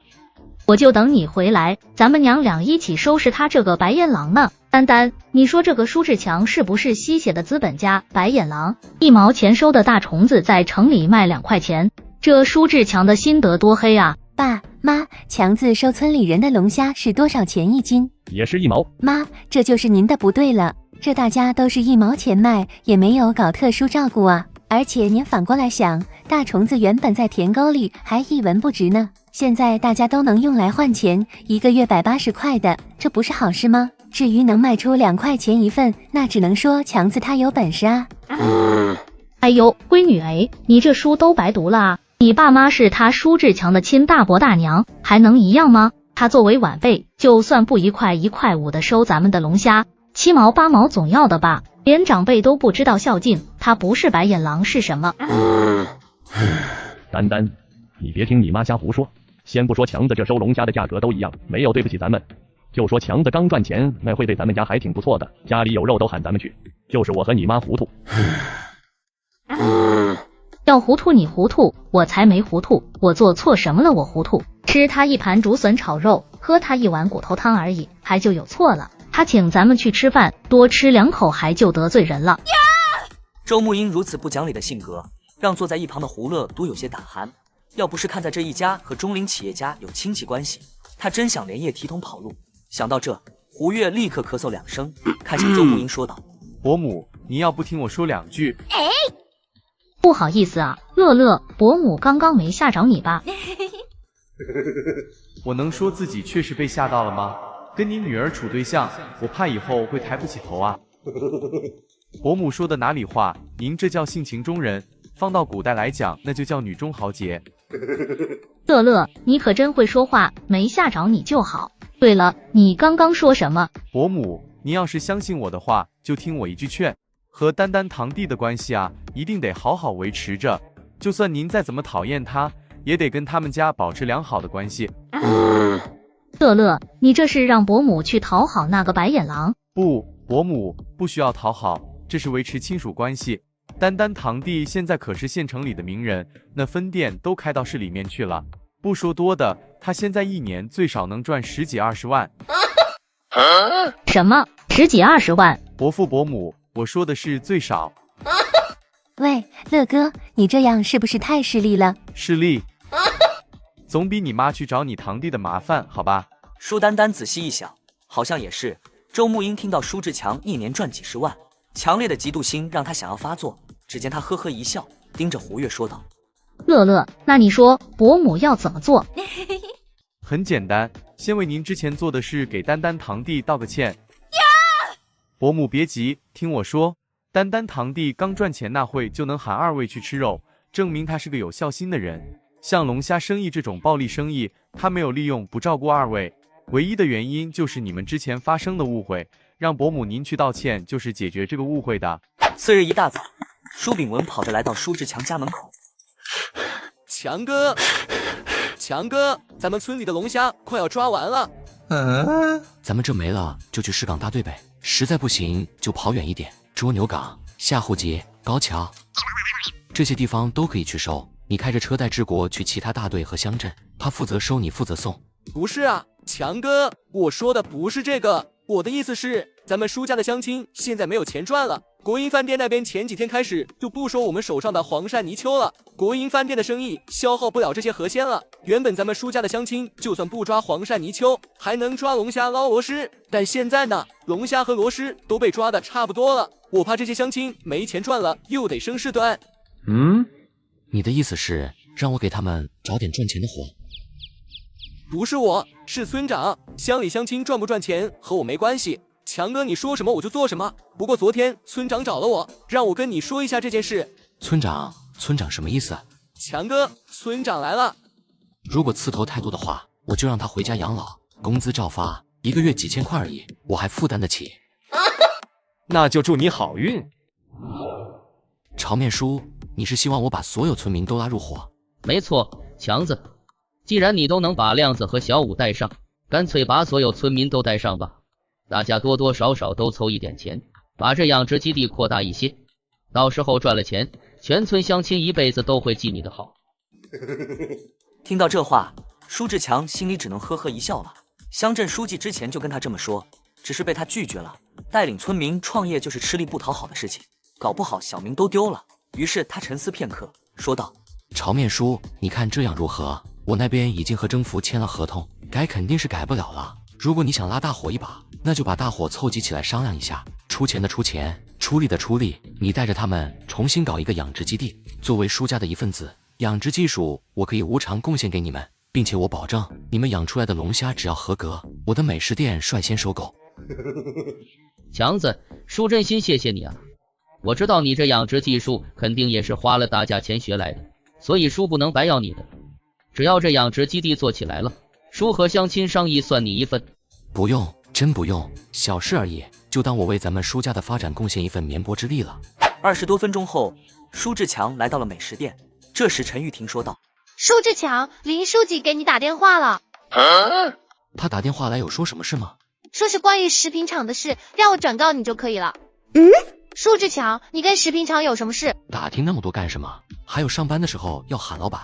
我就等你回来，咱们娘俩一起收拾他这个白眼狼呢。丹丹，你说这个舒志强是不是吸血的资本家？白眼狼，1毛钱收的大虫子在城里卖2块钱，这舒志强的心得多黑啊！爸妈，强子收村里人的龙虾是多少钱1斤？也是1毛。妈，这就是您的不对了，这大家都是1毛钱卖，也没有搞特殊照顾啊。而且您反过来想，大虫子原本在田沟里还1文不值呢，现在大家都能用来换钱，1个月180块的，这不是好事吗？至于能卖出2块钱1份，那只能说强子他有本事啊。哎呦，闺女哎，你这书都白读了啊！你爸妈是他舒志强的亲大伯大娘，还能一样吗？他作为晚辈，就算不1.5块的收咱们的龙虾，7毛8毛总要的吧？连长辈都不知道孝敬，他不是白眼狼是什么？丹丹，你别听你妈瞎胡说。先不说强子这收龙虾的价格都一样，没有对不起咱们，就说强子刚赚钱，那会对咱们家还挺不错的，家里有肉都喊咱们去，就是我和你妈糊涂。要糊涂你糊涂，我才没糊涂，我做错什么了？我糊涂，吃他一盘竹笋炒肉，喝他一碗骨头汤而已，还就有错了？他请咱们去吃饭，多吃2口还就得罪人了。周慕英如此不讲理的性格，让坐在一旁的胡乐都有些胆寒。要不是看在这一家和中龄企业家有亲戚关系，他真想连夜提桶跑路。想到这，胡月立刻咳嗽2声，看向周慕英说道：“伯母，你要不听我说2句？”不好意思啊，乐乐，伯母刚刚没吓着你吧？我能说自己确实被吓到了吗？跟你女儿处对象，我怕以后会抬不起头啊。伯母说的哪里话？您这叫性情中人，放到古代来讲，那就叫女中豪杰。乐乐，你可真会说话，没吓着你就好。对了，你刚刚说什么？伯母，您要是相信我的话，就听我一句劝，和丹丹堂弟的关系啊，一定得好好维持着。就算您再怎么讨厌他，也得跟他们家保持良好的关系。乐乐，你这是让伯母去讨好那个白眼狼？不，伯母不需要讨好，这是维持亲属关系。丹丹堂弟现在可是县城里的名人，那分店都开到市里面去了。不说多的，他现在1年最少能赚10几20万。什么10几20万？伯父伯母，我说的是最少。喂，乐哥，你这样是不是太势利了？势利，总比你妈去找你堂弟的麻烦，好吧？舒丹丹仔细一想，好像也是。周慕英听到舒志强1年赚几10万，强烈的嫉妒心让他想要发作。只见他呵呵一笑，盯着胡月说道：“乐乐，那你说伯母要怎么做？”很简单，先为您之前做的事给丹丹堂弟道个歉。伯母别急，听我说，丹丹堂弟刚赚钱那会就能喊2位去吃肉，证明他是个有孝心的人。像龙虾生意这种暴利生意，他没有利用不照顾2位，唯一的原因就是你们之前发生的误会，让伯母您去道歉，就是解决这个误会的。次日一大早，舒炳文跑着来到舒志强家门口。强哥，强哥，咱们村里的龙虾快要抓完了。咱们这没了就去市港大队呗，实在不行就跑远一点，捉牛港、下户街、高桥这些地方都可以去收。你开着车带治国去其他大队和乡镇，他负责收，你负责送。不是啊，强哥，我说的不是这个，我的意思是，咱们舒家的乡亲现在没有钱赚了。国营饭店那边前几天开始就不收我们手上的黄鳝泥鳅了，国营饭店的生意消耗不了这些河鲜了。原本咱们舒家的乡亲就算不抓黄鳝泥鳅，还能抓龙虾捞螺蛳，但现在呢，龙虾和螺蛳都被抓的差不多了，我怕这些乡亲没钱赚了，又得生事端。你的意思是让我给他们找点赚钱的活？不是我，是村长。乡里乡亲赚不赚钱和我没关系，强哥你说什么我就做什么。不过昨天村长找了我，让我跟你说一下这件事。村长什么意思？强哥，村长来了。如果刺头太多的话，我就让他回家养老，工资照发，1个月几千块而已，我还负担得起。那就祝你好运。朝面叔，你是希望我把所有村民都拉入伙？没错，强子，既然你都能把亮子和小五带上，干脆把所有村民都带上吧。大家多多少少都凑一点钱，把这养殖基地扩大一些，到时候赚了钱，全村乡亲一辈子都会记你的好。听到这话，舒志强心里只能呵呵一笑了。乡镇书记之前就跟他这么说，只是被他拒绝了。带领村民创业就是吃力不讨好的事情，搞不好小命都丢了。于是他沉思片刻，说道：朝面叔，你看这样如何？我那边已经和政府签了合同，改肯定是改不了了。如果你想拉大伙一把，那就把大伙凑集起来商量一下，出钱的出钱，出力的出力，你带着他们重新搞一个养殖基地。作为舒家的一份子，养殖技术我可以无偿贡献给你们，并且我保证你们养出来的龙虾只要合格，我的美食店率先收购。强子，舒真心谢谢你啊！我知道你这养殖技术肯定也是花了大价钱学来的，所以叔不能白要你的。只要这养殖基地做起来了，叔和乡亲商议算你一份。不用，真不用，小事而已，就当我为咱们舒家的发展贡献一份绵薄之力了。20多分钟后，舒志强来到了美食店。这时陈玉婷说道：“舒志强，林书记给你打电话了。”他打电话来有说什么事吗？说是关于食品厂的事，让我转告你就可以了。舒志强，你跟食品厂有什么事？打听那么多干什么？还有上班的时候要喊老板。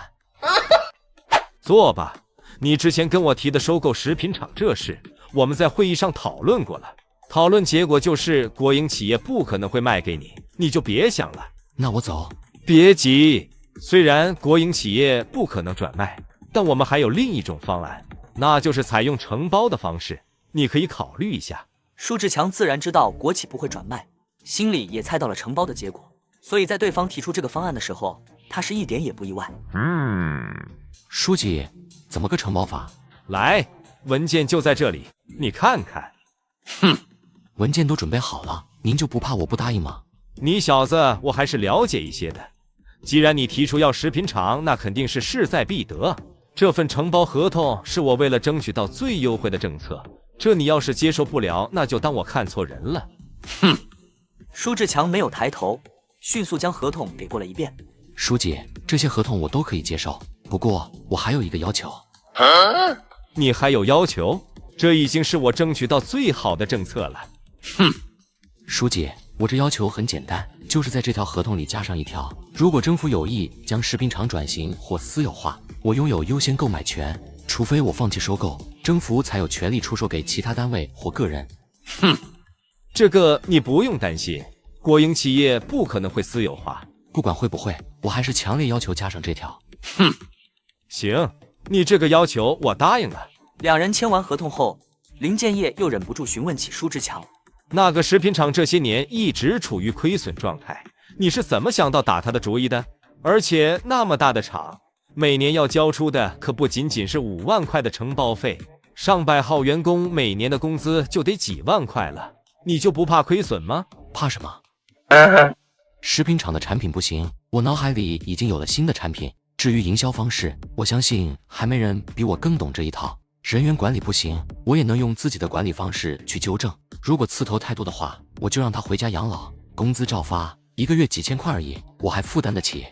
坐吧，你之前跟我提的收购食品厂这事，我们在会议上讨论过了。讨论结果就是国营企业不可能会卖给你，你就别想了。那我走。别急，虽然国营企业不可能转卖，但我们还有另一种方案，那就是采用承包的方式，你可以考虑一下。舒志强自然知道国企不会转卖，心里也猜到了承包的结果，所以在对方提出这个方案的时候，他是一点也不意外。书记，怎么个承包法？来，文件就在这里，你看看。文件都准备好了，您就不怕我不答应吗？你小子我还是了解一些的。既然你提出要食品厂，那肯定是势在必得。这份承包合同是我为了争取到最优惠的政策，这你要是接受不了，那就当我看错人了。舒志强没有抬头，迅速将合同给过了一遍。书记，这些合同我都可以接受，不过我还有一个要求。你还有要求？这已经是我争取到最好的政策了。书记，我这要求很简单，就是在这条合同里加上一条，如果政府有意将食品厂转型或私有化，我拥有优先购买权，除非我放弃收购，政府才有权利出售给其他单位或个人。这个你不用担心，国营企业不可能会私有化。不管会不会，我还是强烈要求加上这条。行，你这个要求我答应了。两人签完合同后，林建业又忍不住询问起舒志强。那个食品厂这些年一直处于亏损状态，你是怎么想到打他的主意的？而且那么大的厂，每年要交出的可不仅仅是5万块的承包费，上百号员工每年的工资就得几万块了，你就不怕亏损吗？怕什么？食品厂的产品不行，我脑海里已经有了新的产品。至于营销方式，我相信还没人比我更懂这一套。人员管理不行，我也能用自己的管理方式去纠正。如果刺头太多的话，我就让他回家养老，工资照发，1个月几千块而已，我还负担得起。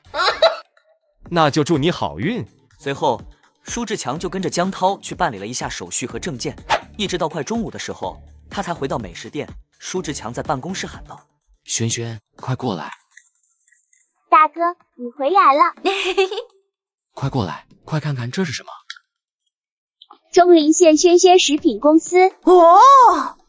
那就祝你好运。随后，舒志强就跟着江涛去办理了一下手续和证件，一直到快中午的时候，他才回到美食店。舒志强在办公室喊道：“轩轩，快过来！大哥，你回来了。快过来，快看看这是什么？”中陵县轩轩食品公司。哦，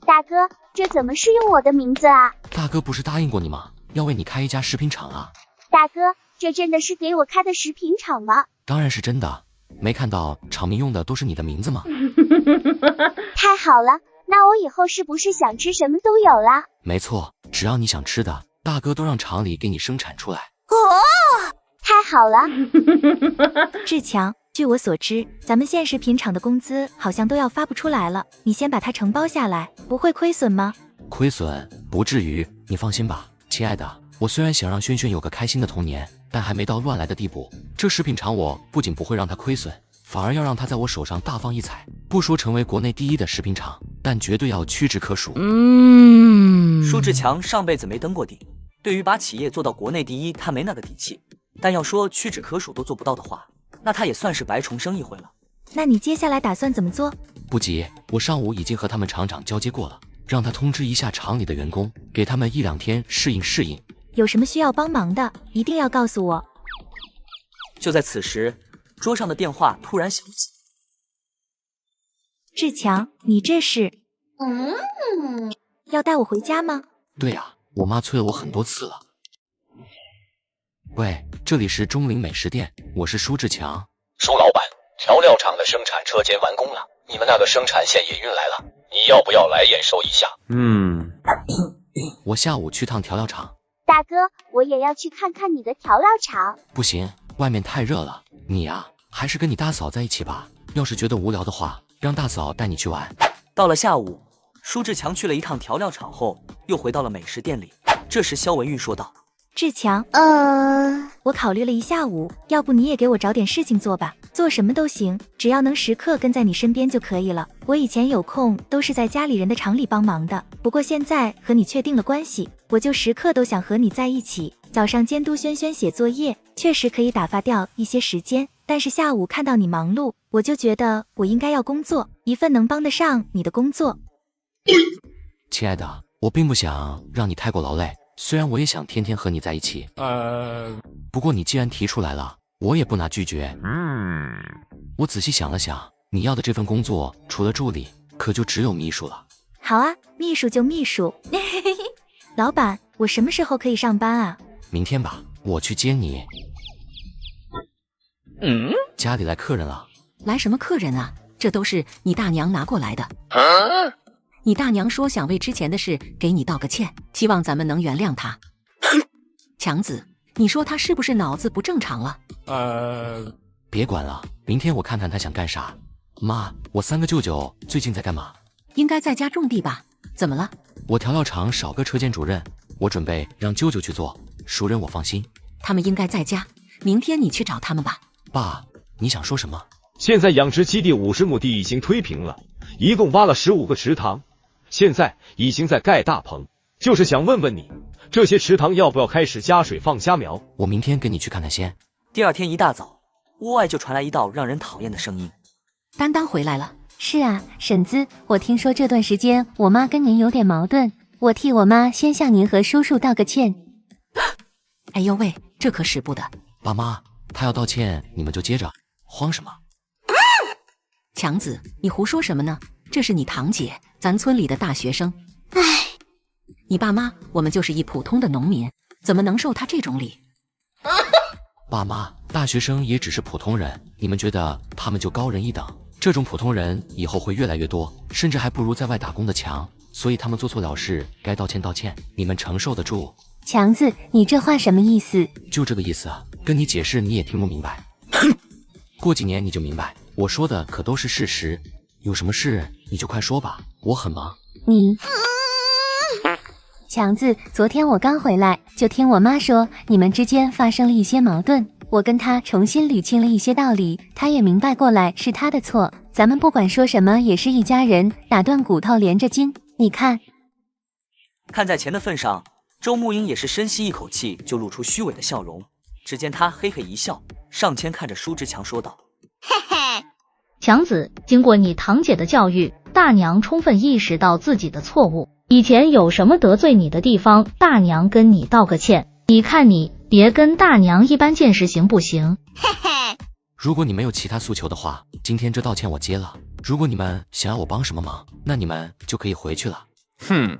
大哥，这怎么是用我的名字啊？大哥不是答应过你吗？要为你开一家食品厂啊。大哥，这真的是给我开的食品厂吗？当然是真的，没看到厂名用的都是你的名字吗？太好了，那我以后是不是想吃什么都有了？没错，只要你想吃的，大哥都让厂里给你生产出来。哦，太好了。志强，据我所知，咱们县食品厂的工资好像都要发不出来了，你先把它承包下来，不会亏损吗？亏损不至于，你放心吧，亲爱的。我虽然想让轩轩有个开心的童年，但还没到乱来的地步。这食品厂我不仅不会让他亏损，反而要让他在我手上大放异彩。不说成为国内第一的食品厂，但绝对要屈指可数。舒志强上辈子没登过顶，对于把企业做到国内第一，他没那个底气。但要说屈指可数都做不到的话，那他也算是白重生一回了。那你接下来打算怎么做？不急，我上午已经和他们厂长交接过了，让他通知一下厂里的员工，给他们1-2天适应。有什么需要帮忙的，一定要告诉我。就在此时，桌上的电话突然响起。志强，你这是要带我回家吗？对呀，我妈催了我很多次了。喂，这里是中陵美食店，我是舒志强。舒老板，调料厂的生产车间完工了，你们那个生产线也运来了，你要不要来验收一下？我下午去趟调料厂。大哥，我也要去看看你的调料厂。不行，外面太热了，你呀，还是跟你大嫂在一起吧。要是觉得无聊的话，让大嫂带你去玩。到了下午，舒志强去了一趟调料厂后，又回到了美食店里。这时肖文玉说道：“志强，我考虑了一下午，要不你也给我找点事情做吧，做什么都行，只要能时刻跟在你身边就可以了。我以前有空都是在家里人的厂里帮忙的，不过现在和你确定了关系，我就时刻都想和你在一起。早上监督轩轩写作业，确实可以打发掉一些时间，但是下午看到你忙碌，我就觉得我应该要工作，一份能帮得上你的工作。亲爱的，我并不想让你太过劳累，虽然我也想天天和你在一起，不过你既然提出来了，我也不拿拒绝。我仔细想了想，你要的这份工作除了助理，可就只有秘书了。好啊，秘书就秘书。老板，我什么时候可以上班啊？明天吧，我去接你。家里来客人了。来什么客人啊？这都是你大娘拿过来的。你大娘说想为之前的事给你道个歉，希望咱们能原谅她。强子，你说她是不是脑子不正常了？别管了，明天我看看她想干啥。妈，我3个舅舅最近在干嘛？应该在家种地吧？怎么了？我调料厂少个车间主任，我准备让舅舅去做，熟人我放心。他们应该在家，明天你去找他们吧。爸，你想说什么？现在养殖基地50亩地已经推平了，一共挖了15个池塘，现在已经在盖大棚，就是想问问你，这些池塘要不要开始加水放虾苗？我明天跟你去看看先。第二天一大早，屋外就传来一道让人讨厌的声音。丹丹回来了。是啊，婶子，我听说这段时间我妈跟您有点矛盾，我替我妈先向您和叔叔道个歉。哎呦喂，这可使不得。爸妈，他要道歉，你们就接着，慌什么？强子，你胡说什么呢？这是你堂姐，咱村里的大学生。唉，你爸妈，我们就是一普通的农民，怎么能受他这种礼？爸妈，大学生也只是普通人，你们觉得他们就高人一等？这种普通人以后会越来越多，甚至还不如在外打工的强，所以他们做错了事该道歉道歉，你们承受得住。强子，你这话什么意思？就这个意思啊，跟你解释你也听不明白。过几年你就明白，我说的可都是事实。有什么事你就快说吧，我很忙。强子，昨天我刚回来，就听我妈说你们之间发生了一些矛盾，我跟她重新捋清了一些道理，她也明白过来是她的错。咱们不管说什么也是一家人，打断骨头连着筋。你看，看在钱的份上，周慕英也是深吸一口气，就露出虚伪的笑容。只见他嘿嘿一笑，上前看着舒志强说道：“嘿嘿，强子，经过你堂姐的教育，大娘充分意识到自己的错误。以前有什么得罪你的地方，大娘跟你道个歉。你看你，别跟大娘一般见识行不行？”嘿嘿。如果你没有其他诉求的话，今天这道歉我接了。如果你们想要我帮什么忙，那你们就可以回去了。哼，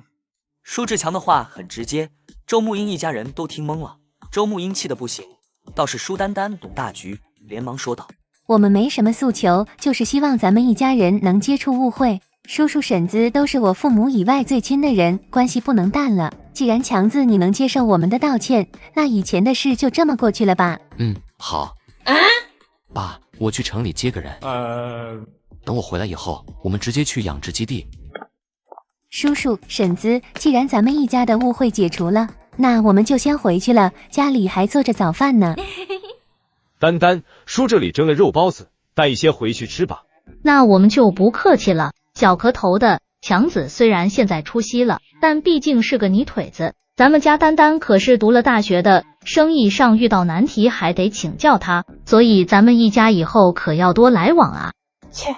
舒志强的话很直接，周慕英一家人都听懵了。周慕英气得不行，倒是舒丹丹懂大局，连忙说道：“我们没什么诉求，就是希望咱们一家人能接触误会。叔叔婶子都是我父母以外最亲的人，关系不能淡了。既然强子你能接受我们的道歉，那以前的事就这么过去了吧？”好。爸，我去城里接个人。等我回来以后，我们直接去养殖基地。叔叔婶子，既然咱们一家的误会解除了，那我们就先回去了，家里还做着早饭呢。丹丹，叔这里蒸了肉包子，带一些回去吃吧。那我们就不客气了。小壳头的强子虽然现在出息了，但毕竟是个泥腿子。咱们家丹丹可是读了大学的，生意上遇到难题还得请教他，所以咱们一家以后可要多来往啊。切，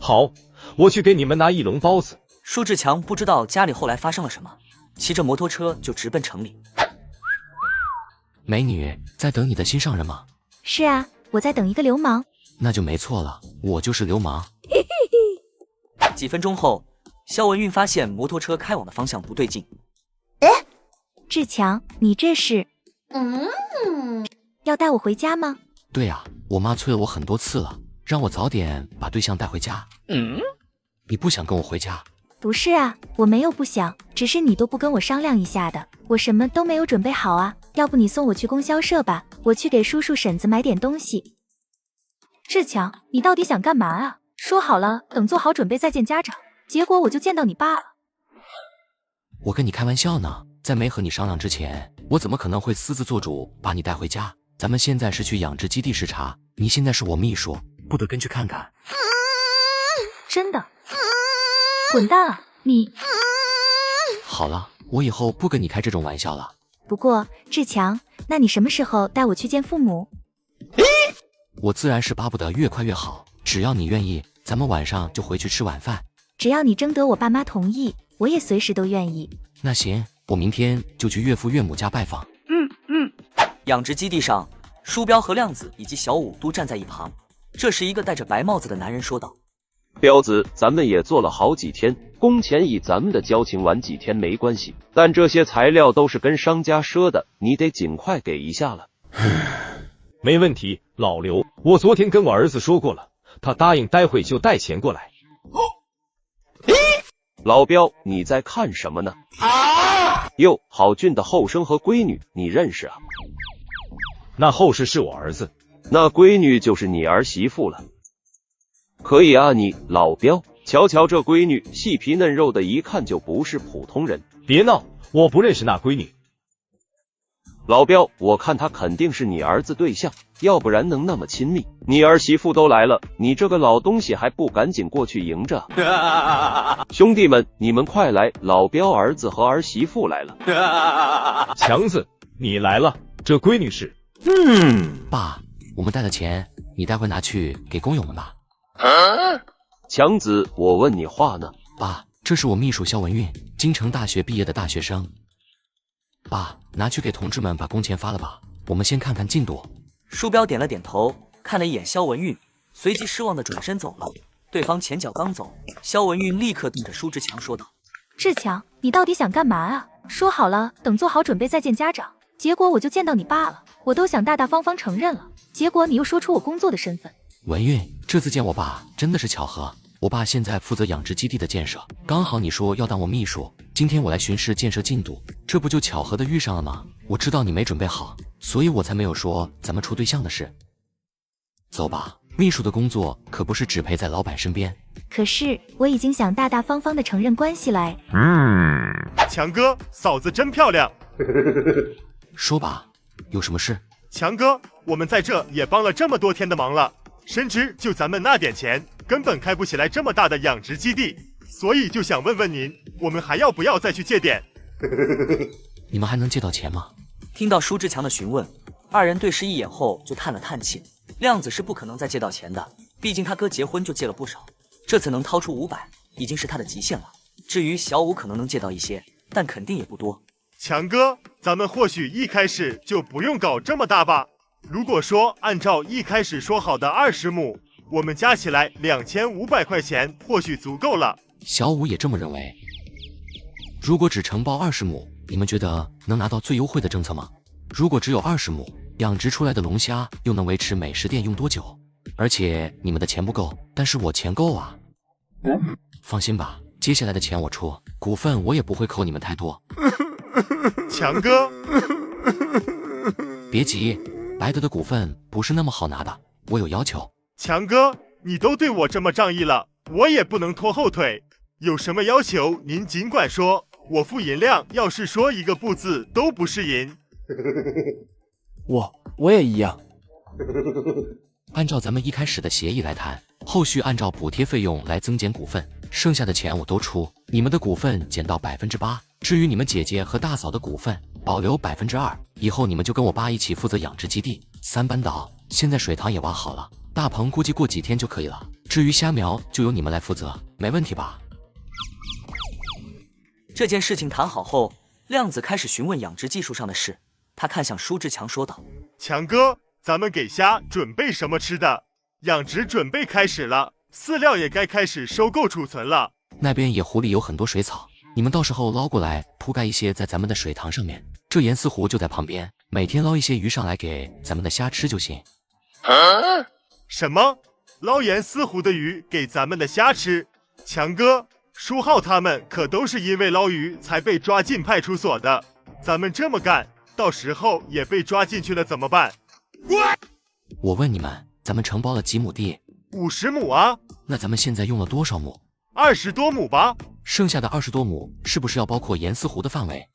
好，我去给你们拿一笼包子。舒志强不知道家里后来发生了什么，骑着摩托车就直奔城里。美女，在等你的心上人吗？是啊，我在等一个流氓。那就没错了，我就是流氓。几分钟后，肖文运发现摩托车开往的方向不对劲。志强，你这是要带我回家吗？对啊，我妈催了我很多次了，让我早点把对象带回家。你不想跟我回家？不是啊，我没有不想，只是你都不跟我商量一下的，我什么都没有准备好啊。要不你送我去供销社吧，我去给叔叔婶子买点东西。志强，你到底想干嘛啊？说好了等做好准备再见家长，结果我就见到你爸了。我跟你开玩笑呢，在没和你商量之前，我怎么可能会私自做主把你带回家？咱们现在是去养殖基地视察，你现在是我秘书，不得跟去看看？真的？滚蛋啊！你……好了，我以后不跟你开这种玩笑了。不过志强，那你什么时候带我去见父母？我自然是巴不得越快越好，只要你愿意，咱们晚上就回去吃晚饭。只要你征得我爸妈同意，我也随时都愿意。那行，我明天就去岳父岳母家拜访。养殖基地上，书彪和亮子以及小五都站在一旁。这时，一个戴着白帽子的男人说道：“彪子，咱们也做了好几天，工钱以咱们的交情晚几天没关系，但这些材料都是跟商家赊的，你得尽快给一下了。”没问题，老刘，我昨天跟我儿子说过了，他答应待会就带钱过来。老彪，你在看什么呢？哟，郝俊的后生和闺女你认识啊？那后事是我儿子，那闺女就是你儿媳妇了。可以啊，你老彪，瞧瞧这闺女，细皮嫩肉的，一看就不是普通人。别闹，我不认识那闺女。老彪，我看她肯定是你儿子对象，要不然能那么亲密？你儿媳妇都来了，你这个老东西还不赶紧过去迎着？兄弟们，你们快来，老彪儿子和儿媳妇来了。强子，你来了，这闺女是……爸，我们带的钱，你待会拿去给工友们吧。强子，我问你话呢。爸，这是我秘书肖文运，京城大学毕业的大学生。爸，拿去给同志们把工钱发了吧，我们先看看进度。书彪点了点头，看了一眼肖文运，随即失望的转身走了。对方前脚刚走，肖文运立刻瞪着舒志强说道：“志强，你到底想干嘛啊？说好了等做好准备再见家长，结果我就见到你爸了，我都想大大方方承认了，结果你又说出我工作的身份。”文运，这次见我爸真的是巧合，我爸现在负责养殖基地的建设，刚好你说要当我秘书，今天我来巡视建设进度，这不就巧合的遇上了吗？我知道你没准备好，所以我才没有说咱们处对象的事。走吧，秘书的工作可不是只陪在老板身边。可是我已经想大大方方的承认关系来。强哥，嫂子真漂亮。说吧，有什么事？强哥，我们在这也帮了这么多天的忙了，深知就咱们那点钱根本开不起来这么大的养殖基地，所以就想问问您，我们还要不要再去借点？你们还能借到钱吗？听到舒志强的询问，二人对视一眼后就叹了叹气。亮子是不可能再借到钱的，毕竟他哥结婚就借了不少，这次能掏出500已经是他的极限了。至于小五可能能借到一些，但肯定也不多。强哥，咱们或许一开始就不用搞这么大吧？如果说按照一开始说好的20亩，我们加起来2500块钱或许足够了。小五也这么认为。如果只承包20亩，你们觉得能拿到最优惠的政策吗？如果只有20亩，养殖出来的龙虾又能维持美食店用多久？而且你们的钱不够，但是我钱够啊。放心吧，接下来的钱我出，股份我也不会扣你们太多。强哥，别急，白得的股份不是那么好拿的，我有要求。强哥，你都对我这么仗义了，我也不能拖后腿。有什么要求您尽管说，我付银量要是说一个不字都不是银。我也一样。按照咱们一开始的协议来谈，后续按照补贴费用来增减股份，剩下的钱我都出，你们的股份减到8%，至于你们姐姐和大嫂的股份保留2%，以后你们就跟我爸一起负责养殖基地。3班岛现在水塘也挖好了，大棚估计过几天就可以了，至于虾苗就由你们来负责，没问题吧？这件事情谈好后，亮子开始询问养殖技术上的事。他看向舒志强说道：“强哥，咱们给虾准备什么吃的？养殖准备开始了，饲料也该开始收购储存了。那边野湖里有很多水草，你们到时候捞过来铺盖一些在咱们的水塘上面，这盐丝湖就在旁边，每天捞一些鱼上来给咱们的虾吃就行。”什么？捞盐丝湖的鱼给咱们的虾吃？强哥，舒浩他们可都是因为捞鱼才被抓进派出所的，咱们这么干，到时候也被抓进去了怎么办？我问你们，咱们承包了几亩地？50亩啊。那咱们现在用了多少亩？20多亩吧。剩下的20多亩是不是要包括盐丝湖的范围？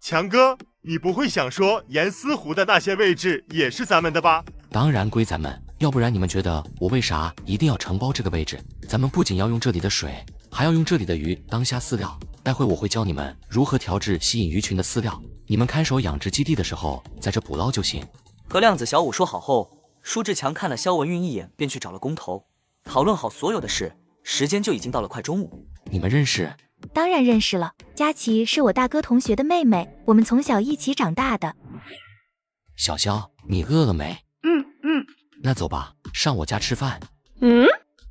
强哥，你不会想说严思湖的那些位置也是咱们的吧？当然归咱们，要不然你们觉得我为啥一定要承包这个位置？咱们不仅要用这里的水，还要用这里的鱼当下饲料。待会我会教你们如何调制吸引鱼群的饲料，你们看守养殖基地的时候在这捕捞就行。和亮子、小五说好后，舒志强看了肖文运一眼，便去找了工头，讨论好所有的事。时间就已经到了快中午。你们认识？当然认识了，佳琪是我大哥同学的妹妹，我们从小一起长大的。小肖，你饿了没？那走吧，上我家吃饭。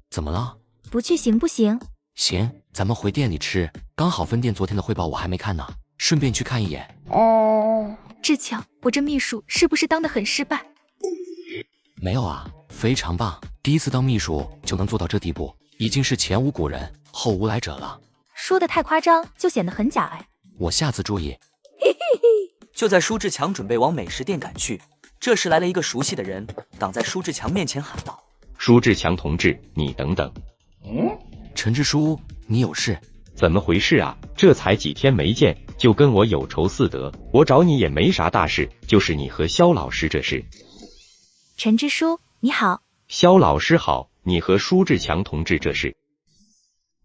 怎么了？不去行不行？行，咱们回店里吃。刚好分店昨天的汇报我还没看呢，顺便去看一眼。志强，我这秘书是不是当得很失败？没有啊，非常棒，第一次当秘书就能做到这地步，已经是前无古人后无来者了。说的太夸张，就显得很假哎。我下次注意。就在舒志强准备往美食店赶去，这时来了一个熟悉的人，挡在舒志强面前喊道：舒志强同志，你等等。陈志书，你有事？怎么回事啊？这才几天没见，就跟我有仇似德。我找你也没啥大事，就是你和肖老师这事。陈支书，你好。肖老师好，你和舒志强同志这事。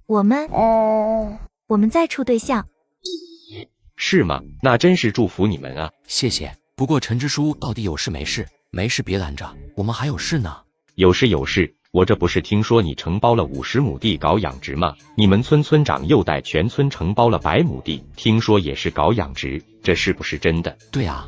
我们在处对象。是吗？那真是祝福你们啊。谢谢。不过陈支书到底有事没事？没事别拦着，我们还有事呢。有事有事。我这不是听说你承包了50亩地搞养殖吗？你们村村长又带全村承包了100亩地，听说也是搞养殖，这是不是真的？对啊，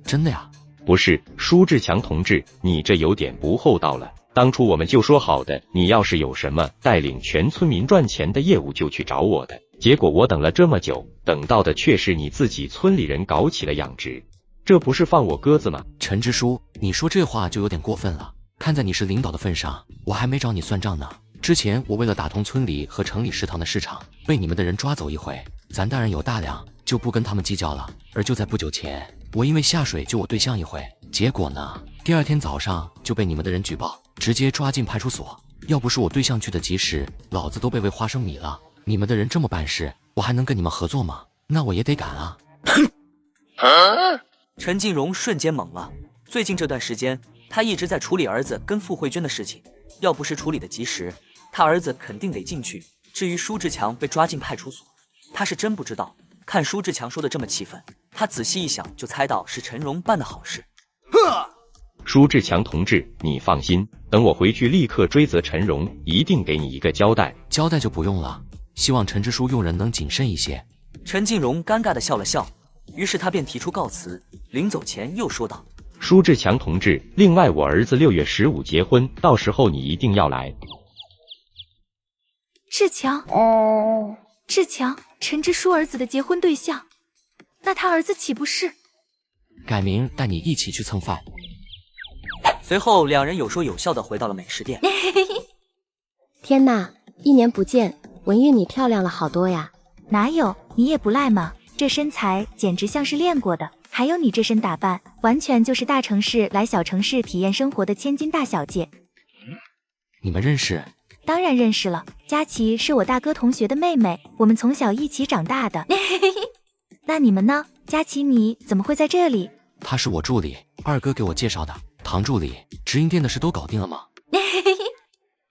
真的呀。不是，舒志强同志，你这有点不厚道了。当初我们就说好的，你要是有什么带领全村民赚钱的业务就去找我的，结果我等了这么久，等到的却是你自己村里人搞起了养殖，这不是放我鸽子吗？陈支书，你说这话就有点过分了。看在你是领导的份上，我还没找你算账呢。之前我为了打通村里和城里食堂的市场，被你们的人抓走一回，咱大人有大量，就不跟他们计较了。而就在不久前，我因为下水救我对象一回，结果呢，第2天早上就被你们的人举报，直接抓进派出所。要不是我对象去的及时，老子都被喂花生米了。你们的人这么办事，我还能跟你们合作吗？那我也得赶啊。陈进荣瞬间懵了。最近这段时间，他一直在处理儿子跟傅慧娟的事情，要不是处理的及时，他儿子肯定得进去。至于舒志强被抓进派出所，他是真不知道。看舒志强说的这么气愤，他仔细一想就猜到是陈荣办的好事。舒志强同志，你放心，等我回去立刻追责陈荣，一定给你一个交代。交代就不用了，希望陈支书用人能谨慎一些。陈进荣尴尬地笑了笑，于是他便提出告辞，临走前又说道：舒志强同志，另外我儿子6月15节婚，到时候你一定要来。志强，陈支书儿子的结婚对象，那他儿子岂不是？改明带你一起去蹭饭。随后两人有说有笑地回到了美食店。天哪，1年不见，文玉你漂亮了好多呀。哪有，你也不赖嘛，这身材简直像是练过的。还有你这身打扮，完全就是大城市来小城市体验生活的千金大小姐。你们认识？当然认识了，佳琪是我大哥同学的妹妹，我们从小一起长大的。那你们呢？佳琪你怎么会在这里？他是我助理，二哥给我介绍的。唐助理，直营店的事都搞定了吗？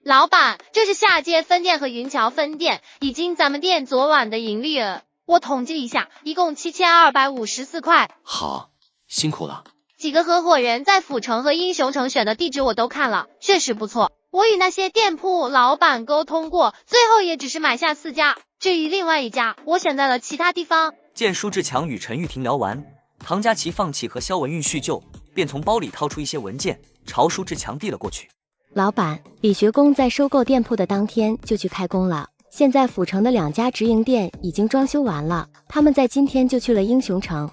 老板，这是下街分店和云桥分店，已经咱们店昨晚的盈利了。我统计一下，一共7254块。好，辛苦了。几个合伙人在府城和英雄城选的地址我都看了，确实不错。我与那些店铺老板沟通过，最后也只是买下4家。至于另外1家，我选在了其他地方。见舒志强与陈玉婷聊完，唐佳琪放弃和肖文运叙旧，便从包里掏出一些文件，朝舒志强递了过去。老板，李学工在收购店铺的当天就去开工了。现在府城的2家直营店已经装修完了，他们在今天就去了英雄城。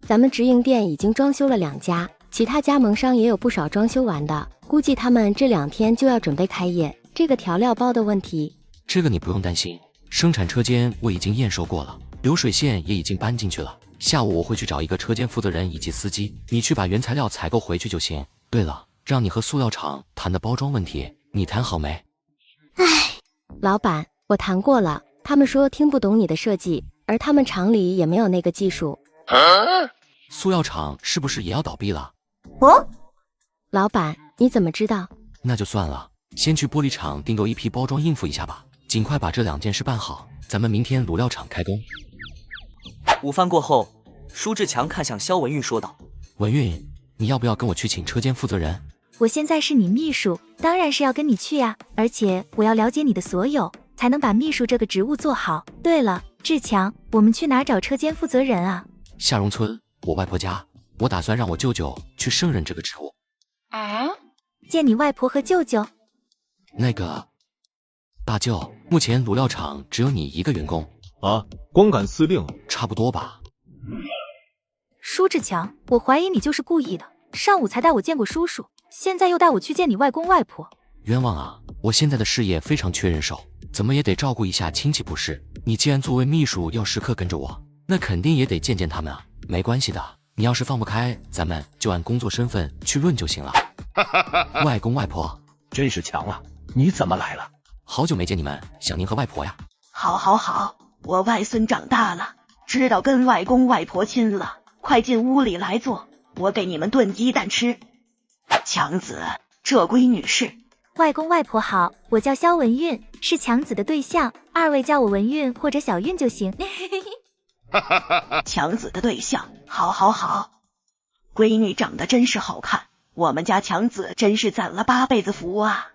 咱们直营店已经装修了2家，其他加盟商也有不少装修完的，估计他们这2天就要准备开业。这个调料包的问题，这个你不用担心，生产车间我已经验收过了，流水线也已经搬进去了。下午我会去找一个车间负责人以及司机，你去把原材料采购回去就行。对了，让你和塑料厂谈的包装问题，你谈好没？老板，我谈过了，他们说听不懂你的设计，而他们厂里也没有那个技术。塑料厂是不是也要倒闭了？哦，老板，你怎么知道？那就算了，先去玻璃厂订购一批包装应付一下吧，尽快把这2件事办好，咱们明天卤料厂开工。午饭过后，舒志强看向肖文玉说道：“文玉，你要不要跟我去请车间负责人？我现在是你秘书，当然是要跟你去呀，而且我要了解你的所有，才能把秘书这个职务做好。对了，志强，我们去哪找车间负责人啊？夏荣村，我外婆家，我打算让我舅舅去胜任这个职务。啊？见你外婆和舅舅？那个，大舅，目前卤料厂只有你一个员工啊？光杆司令，差不多吧？舒志强，我怀疑你就是故意的。上午才带我见过叔叔，现在又带我去见你外公外婆。冤枉啊！我现在的事业非常缺人手，怎么也得照顾一下亲戚不是？你既然作为秘书要时刻跟着我，那肯定也得见见他们啊。没关系的，你要是放不开，咱们就按工作身份去论就行了。外公外婆，真是强啊！你怎么来了？好久没见你们，想您和外婆呀。好，好，好，我外孙长大了，知道跟外公外婆亲了，快进屋里来坐，我给你们炖鸡蛋吃。强子，这闺女是。外公外婆好，我叫肖文韵，是强子的对象，二位叫我文韵或者小韵就行。强子的对象，好，好，好，闺女长得真是好看，我们家强子真是攒了8辈子福啊。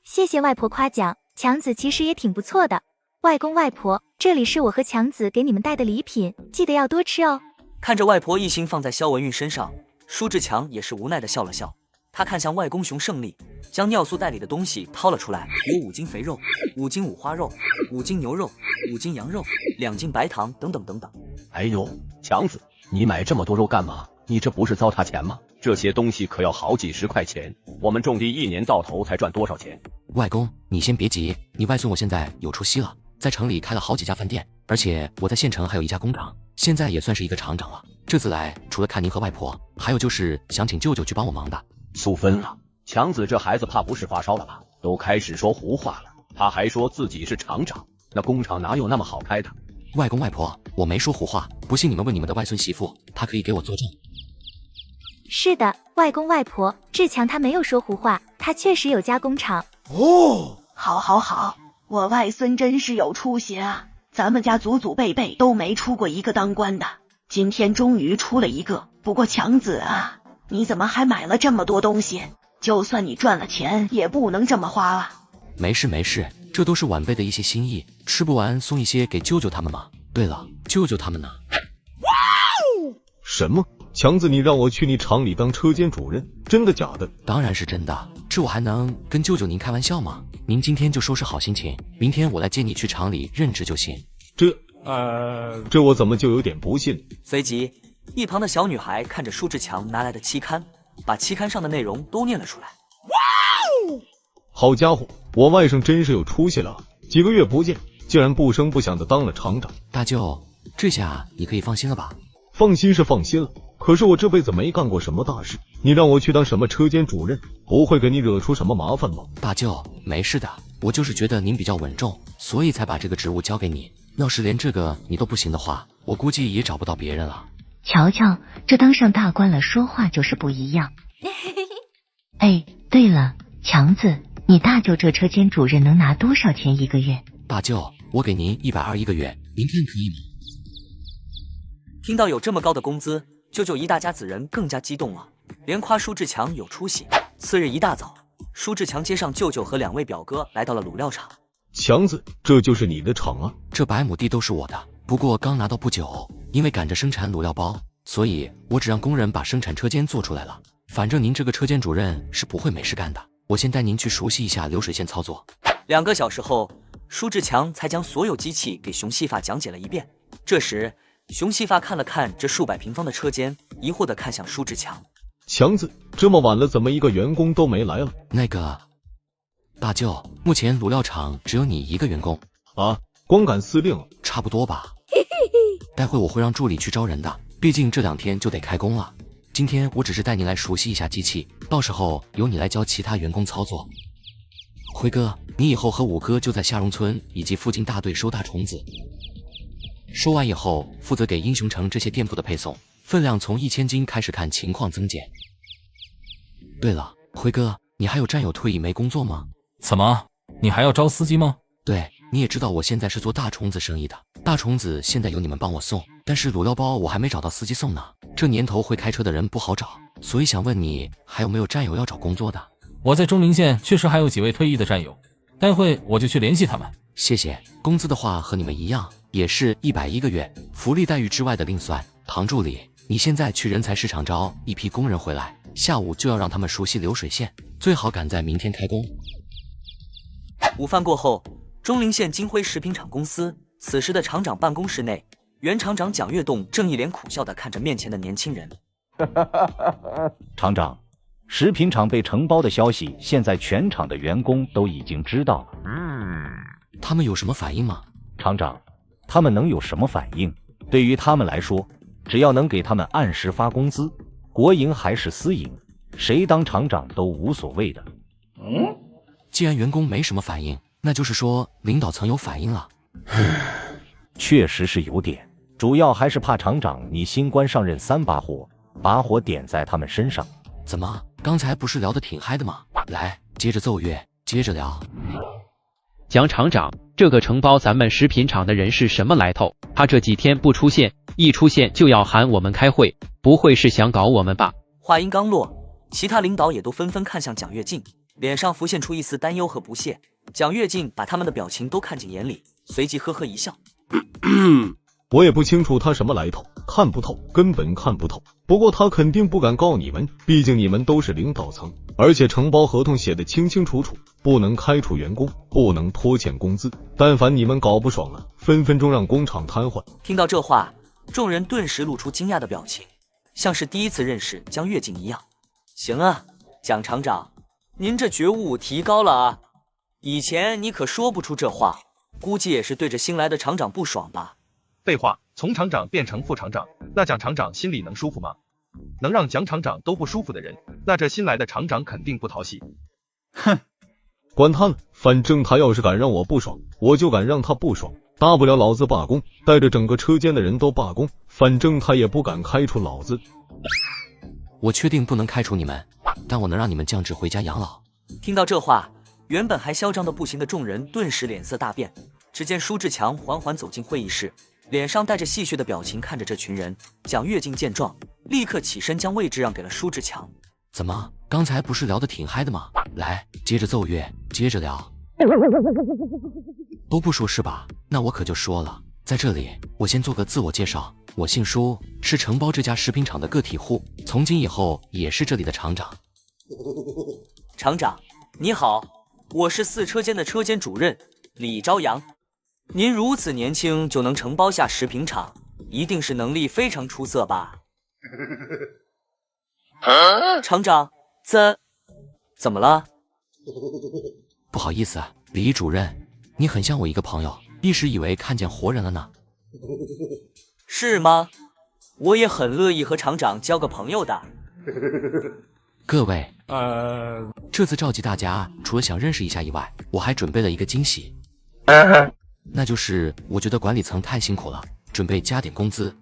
谢谢外婆夸奖，强子其实也挺不错的。外公外婆，这里是我和强子给你们带的礼品，记得要多吃哦。看着外婆一心放在肖文韵身上，舒志强也是无奈的笑了笑。他看向外公熊胜利，将尿素袋里的东西掏了出来，有5斤肥肉、5斤五花肉、5斤牛肉、5斤羊肉、2斤白糖等等等等。哎呦，强子，你买这么多肉干嘛？你这不是糟蹋钱吗？这些东西可要好几十块钱，我们种地1年到头才赚多少钱？外公，你先别急，你外孙我现在有出息了，在城里开了好几家饭店，而且我在县城还有一家工厂，现在也算是一个厂长了。这次来除了看您和外婆，还有就是想请舅舅去帮我忙的。苏芬了，强子这孩子怕不是发烧了吧？都开始说胡话了，他还说自己是厂长，那工厂哪有那么好开的？外公外婆，我没说胡话，不信你们问你们的外孙媳妇，她可以给我作证。是的，外公外婆，志强他没有说胡话，他确实有家工厂。哦，好，好，好，我外孙真是有出息啊！咱们家祖祖辈辈都没出过一个当官的，今天终于出了一个。不过强子啊，你怎么还买了这么多东西？就算你赚了钱，也不能这么花啊！没事没事，这都是晚辈的一些心意，吃不完送一些给舅舅他们嘛。对了，舅舅他们呢？什么？强子，你让我去你厂里当车间主任，真的假的？当然是真的，这我还能跟舅舅您开玩笑吗？您今天就收拾好心情，明天我来接你去厂里任职就行。这我怎么就有点不信？随即，一旁的小女孩看着舒志强拿来的期刊，把期刊上的内容都念了出来。好家伙，我外甥真是有出息了，几个月不见，竟然不声不响的当了厂长。大舅，这下你可以放心了吧？放心是放心了，可是我这辈子没干过什么大事，你让我去当什么车间主任，不会给你惹出什么麻烦吧？大舅，没事的，我就是觉得您比较稳重，所以才把这个职务交给你。要是连这个你都不行的话，我估计也找不到别人了。瞧瞧，这当上大官了，说话就是不一样。哎，对了，强子，你大舅这车间主任能拿多少钱一个月？大舅，我给您120一个月，您看可以吗？听到有这么高的工资，舅舅一大家子人更加激动了，连夸舒志强有出息。次日一大早，舒志强接上舅舅和2位表哥来到了卤料厂。强子，这就是你的厂啊？这100亩地都是我的，不过刚拿到不久，因为赶着生产卤料包，所以我只让工人把生产车间做出来了。反正您这个车间主任是不会没事干的，我先带您去熟悉一下流水线操作。2个小时后，舒志强才将所有机器给熊细发讲解了一遍。这时，熊细发看了看这数百平方的车间，疑惑地看向舒志强。强子，这么晚了，怎么一个员工都没来了？那个，大舅，目前卤料厂只有你一个员工啊？光杆司令，差不多吧。待会我会让助理去招人的，毕竟这2天就得开工了。今天我只是带你来熟悉一下机器，到时候由你来教其他员工操作。辉哥，你以后和5哥就在夏荣村以及附近大队收大虫子。收完以后，负责给英雄城这些店铺的配送，分量从1000斤开始看情况增减。对了，辉哥，你还有战友退役没工作吗？怎么，你还要招司机吗？对，你也知道我现在是做大虫子生意的，大虫子现在有你们帮我送，但是卤料包我还没找到司机送呢。这年头会开车的人不好找，所以想问你还有没有战友要找工作的？我在钟陵县确实还有几位退役的战友，待会我就去联系他们。谢谢。工资的话和你们一样，也是110个月，福利待遇之外的另算。唐助理，你现在去人才市场招一批工人回来，下午就要让他们熟悉流水线，最好赶在明天开工。午饭过后，钟陵县金辉食品厂公司，此时的厂长办公室内，原厂长蒋跃动正一脸苦笑地看着面前的年轻人。厂长，食品厂被承包的消息，现在全厂的员工都已经知道了。他们有什么反应吗？厂长，他们能有什么反应？对于他们来说，只要能给他们按时发工资，国营还是私营，谁当厂长都无所谓的。既然员工没什么反应，那就是说领导层有反应了。确实是有点，主要还是怕厂长你新官上任3把火，把火点在他们身上。怎么，刚才不是聊得挺嗨的吗？来，接着奏乐，接着聊。蒋厂长，这个承包咱们食品厂的人是什么来头？他这几天不出现，一出现就要喊我们开会，不会是想搞我们吧？话音刚落，其他领导也都纷纷看向蒋跃进，脸上浮现出一丝担忧和不屑。蒋跃进把他们的表情都看进眼里，随即呵呵一笑。我也不清楚他什么来头，看不透，根本看不透。不过他肯定不敢告你们，毕竟你们都是领导层，而且承包合同写得清清楚楚，不能开除员工，不能拖欠工资。但凡你们搞不爽了，分分钟让工厂瘫痪。听到这话，众人顿时露出惊讶的表情，像是第一次认识江跃进一样。行啊，蒋厂长，您这觉悟提高了啊！以前你可说不出这话，估计也是对着新来的厂长不爽吧？废话，从厂长变成副厂长，那蒋厂长心里能舒服吗？能让蒋厂长都不舒服的人，那这新来的厂长肯定不讨喜。哼，管他呢，反正他要是敢让我不爽，我就敢让他不爽。大不了老子罢工，带着整个车间的人都罢工，反正他也不敢开除老子。我确定不能开除你们，但我能让你们降职回家养老。听到这话，原本还嚣张的不行的众人顿时脸色大变。只见舒志强缓缓走进会议室，脸上带着戏谑的表情看着这群人。蒋跃进见状，立刻起身将位置让给了舒志强。怎么，刚才不是聊得挺嗨的吗？来，接着奏乐，接着聊。都不说是吧？那我可就说了，在这里我先做个自我介绍，我姓舒，是承包这家食品厂的个体户，从今以后也是这里的厂长。厂长你好，我是4车间的车间主任李朝阳。您如此年轻就能承包下食品厂，一定是能力非常出色吧？厂长，怎么了？不好意思啊，李主任，你很像我一个朋友，一时以为看见活人了呢。是吗？我也很乐意和厂长交个朋友的。各位，这次召集大家，除了想认识一下以外，我还准备了一个惊喜。那就是我觉得管理层太辛苦了，准备加点工资。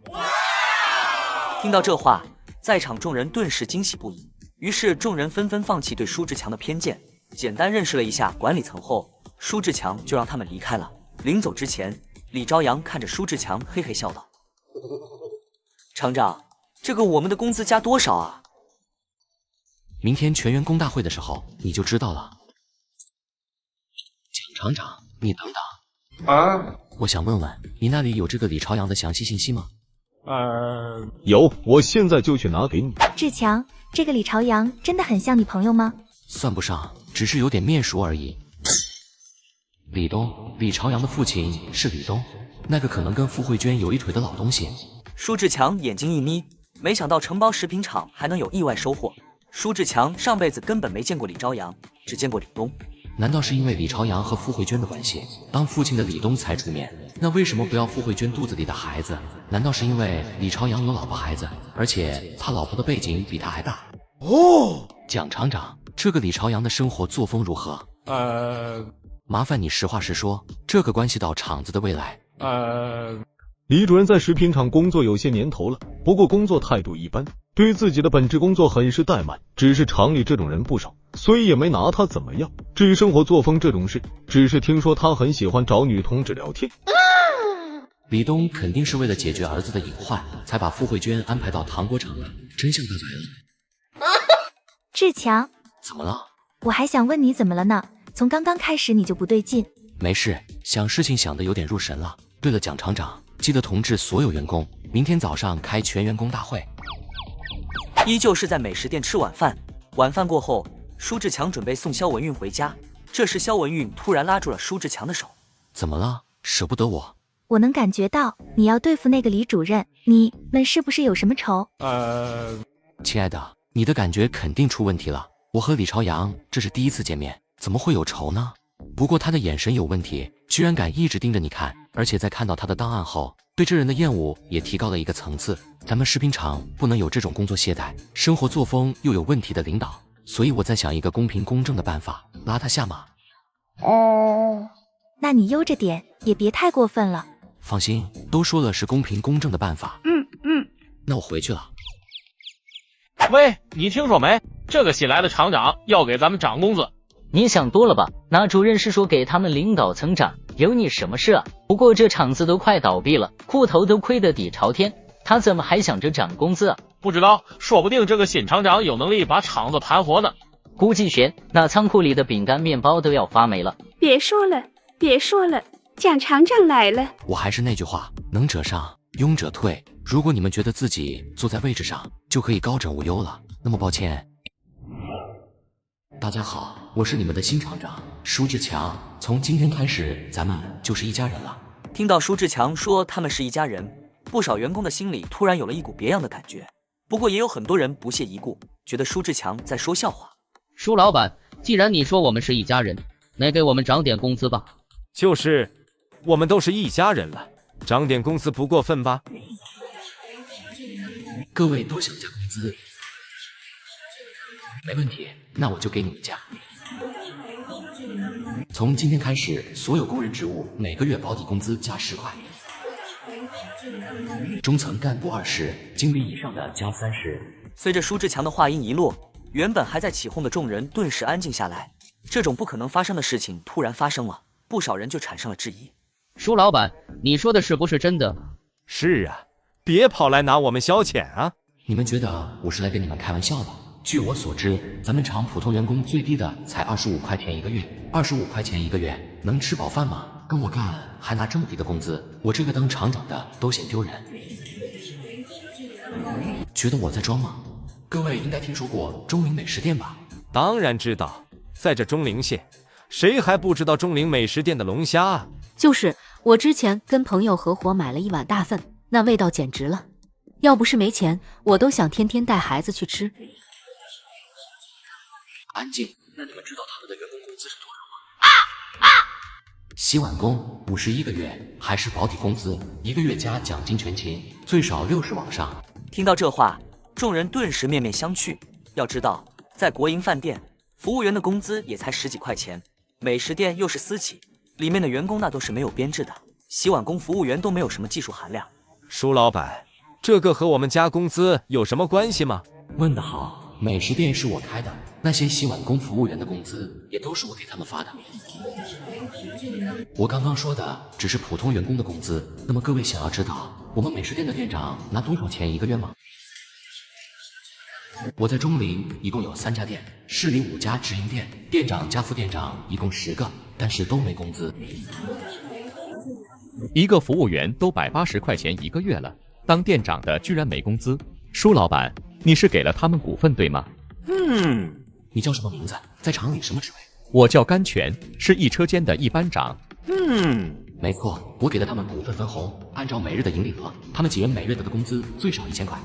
听到这话，在场众人顿时惊喜不已，于是众人纷纷放弃对舒志强的偏见，简单认识了一下管理层后，舒志强就让他们离开了。临走之前，李朝阳看着舒志强嘿嘿笑道：厂长，这个我们的工资加多少啊？明天全员工大会的时候你就知道了。蒋厂长，你等等啊！我想问问，你那里有这个李朝阳的详细信息吗？有，我现在就去拿给你。志强，这个李朝阳真的很像你朋友吗？算不上，只是有点面熟而已。李东，李朝阳的父亲是李东，那个可能跟傅慧娟有一腿的老东西。舒志强眼睛一眯，没想到承包食品厂还能有意外收获。舒志强上辈子根本没见过李朝阳，只见过李东。难道是因为李朝阳和傅慧娟的关系，当父亲的李东才出面？那为什么不要傅慧娟肚子里的孩子？难道是因为李朝阳有老婆孩子，而且他老婆的背景比他还大？蒋厂长，这个李朝阳的生活作风如何？麻烦你实话实说，这个关系到厂子的未来。李主任在食品厂工作有些年头了，不过工作态度一般，对于自己的本职工作很是怠慢，只是厂里这种人不少，所以也没拿他怎么样。至于生活作风这种事，只是听说他很喜欢找女同志聊天。李东肯定是为了解决儿子的隐患，才把傅慧娟安排到糖果厂了，真相大白了。志强，怎么了？我还想问你怎么了呢？从刚刚开始你就不对劲。没事，想事情想得有点入神了。对了，蒋厂长，记得通知所有员工，明天早上开全员工大会。依旧是在美食店吃晚饭，晚饭过后，舒志强准备送肖文韵回家，这时肖文韵突然拉住了舒志强的手。怎么了？舍不得我？我能感觉到你要对付那个李主任，你们是不是有什么仇？亲爱的，你的感觉肯定出问题了。我和李朝阳这是第一次见面，怎么会有仇呢？不过他的眼神有问题，居然敢一直盯着你看，而且在看到他的档案后，对这人的厌恶也提高了一个层次。咱们食品厂不能有这种工作懈怠、生活作风又有问题的领导，所以我在想一个公平公正的办法，拉他下马。那你悠着点，也别太过分了。放心，都说了是公平公正的办法。那我回去了。喂，你听说没？这个新来的厂长要给咱们涨工资。你想多了吧？那主任是说给他们领导层涨，有你什么事啊？不过这厂子都快倒闭了，裤头都亏得底朝天，他怎么还想着涨工资啊？不知道，说不定这个新厂长有能力把厂子盘活呢。估计悬，那仓库里的饼干面包都要发霉了。别说了，别说了，蒋厂长来了。我还是那句话，能者上，庸者退。如果你们觉得自己坐在位置上就可以高枕无忧了，那么抱歉。大家好，我是你们的新厂长舒志强，从今天开始咱们就是一家人了。听到舒志强说他们是一家人，不少员工的心里突然有了一股别样的感觉。不过也有很多人不屑一顾，觉得舒志强在说笑话。舒老板，既然你说我们是一家人，那给我们涨点工资吧。就是，我们都是一家人了，涨点工资不过分吧？各位都想加工资？没问题，那我就给你们加。从今天开始，所有工人职务每个月保底工资加10块，中层干部20，经理以上的加30。随着舒志强的话音一落，原本还在起哄的众人顿时安静下来。这种不可能发生的事情突然发生了，不少人就产生了质疑。舒老板，你说的是不是真的？是啊，别跑来拿我们消遣啊！你们觉得我是来跟你们开玩笑的？据我所知，咱们厂普通员工最低的才25块钱一个月，25块钱一个月能吃饱饭吗？跟我干还拿这么低的工资，我这个当厂长的都嫌丢人。觉得我在装吗？各位应该听说过钟灵美食店吧？当然知道，在这钟灵县，谁还不知道钟灵美食店的龙虾啊？就是我之前跟朋友合伙买了1碗大份，那味道简直了。要不是没钱，我都想天天带孩子去吃。安静，那你们知道他们的员工工资是多少吗？洗碗工51个月，还是保底工资，1个月加奖金全勤，最少60往上。听到这话，众人顿时面面相觑。要知道，在国营饭店，服务员的工资也才10几块钱，美食店又是私企，里面的员工那都是没有编制的，洗碗工、服务员都没有什么技术含量。舒老板，这个和我们加工资有什么关系吗？问得好，美食店是我开的，那些洗碗工、服务员的工资也都是我给他们发的。我刚刚说的只是普通员工的工资，那么各位想要知道我们美食店的店长拿多少钱一个月吗？我在钟灵一共有3家店，市里5家直营店，店长加副店长一共10个，但是都没工资。一个服务员都180块钱一个月了，当店长的居然没工资。舒老板，你是给了他们股份对吗？你叫什么名字？在厂里什么职位？我叫甘泉，是一车间的一班长。没错，我给了他们股份分红，按照每日的盈利额，他们几人每月得的工资最少1000块。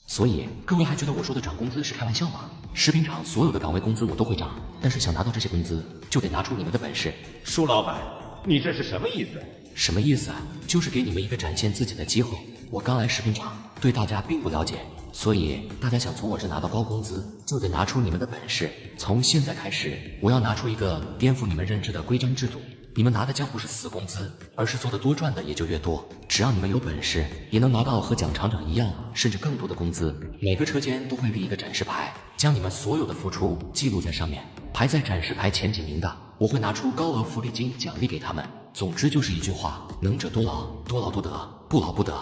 所以各位还觉得我说的涨工资是开玩笑吗？食品厂所有的岗位工资我都会涨，但是想拿到这些工资，就得拿出你们的本事。舒老板，你这是什么意思？什么意思啊？就是给你们一个展现自己的机会。我刚来食品厂，对大家并不了解，所以大家想从我这拿到高工资，就得拿出你们的本事。从现在开始，我要拿出一个颠覆你们认知的规章制度，你们拿的将不是死工资，而是做的多赚的也就越多。只要你们有本事，也能拿到和蒋厂长一样，甚至更多的工资。每个车间都会立一个展示牌，将你们所有的付出记录在上面。排在展示牌前几名的，我会拿出高额福利金奖励给他们。总之就是一句话：能者多劳，多劳多得，不劳不得。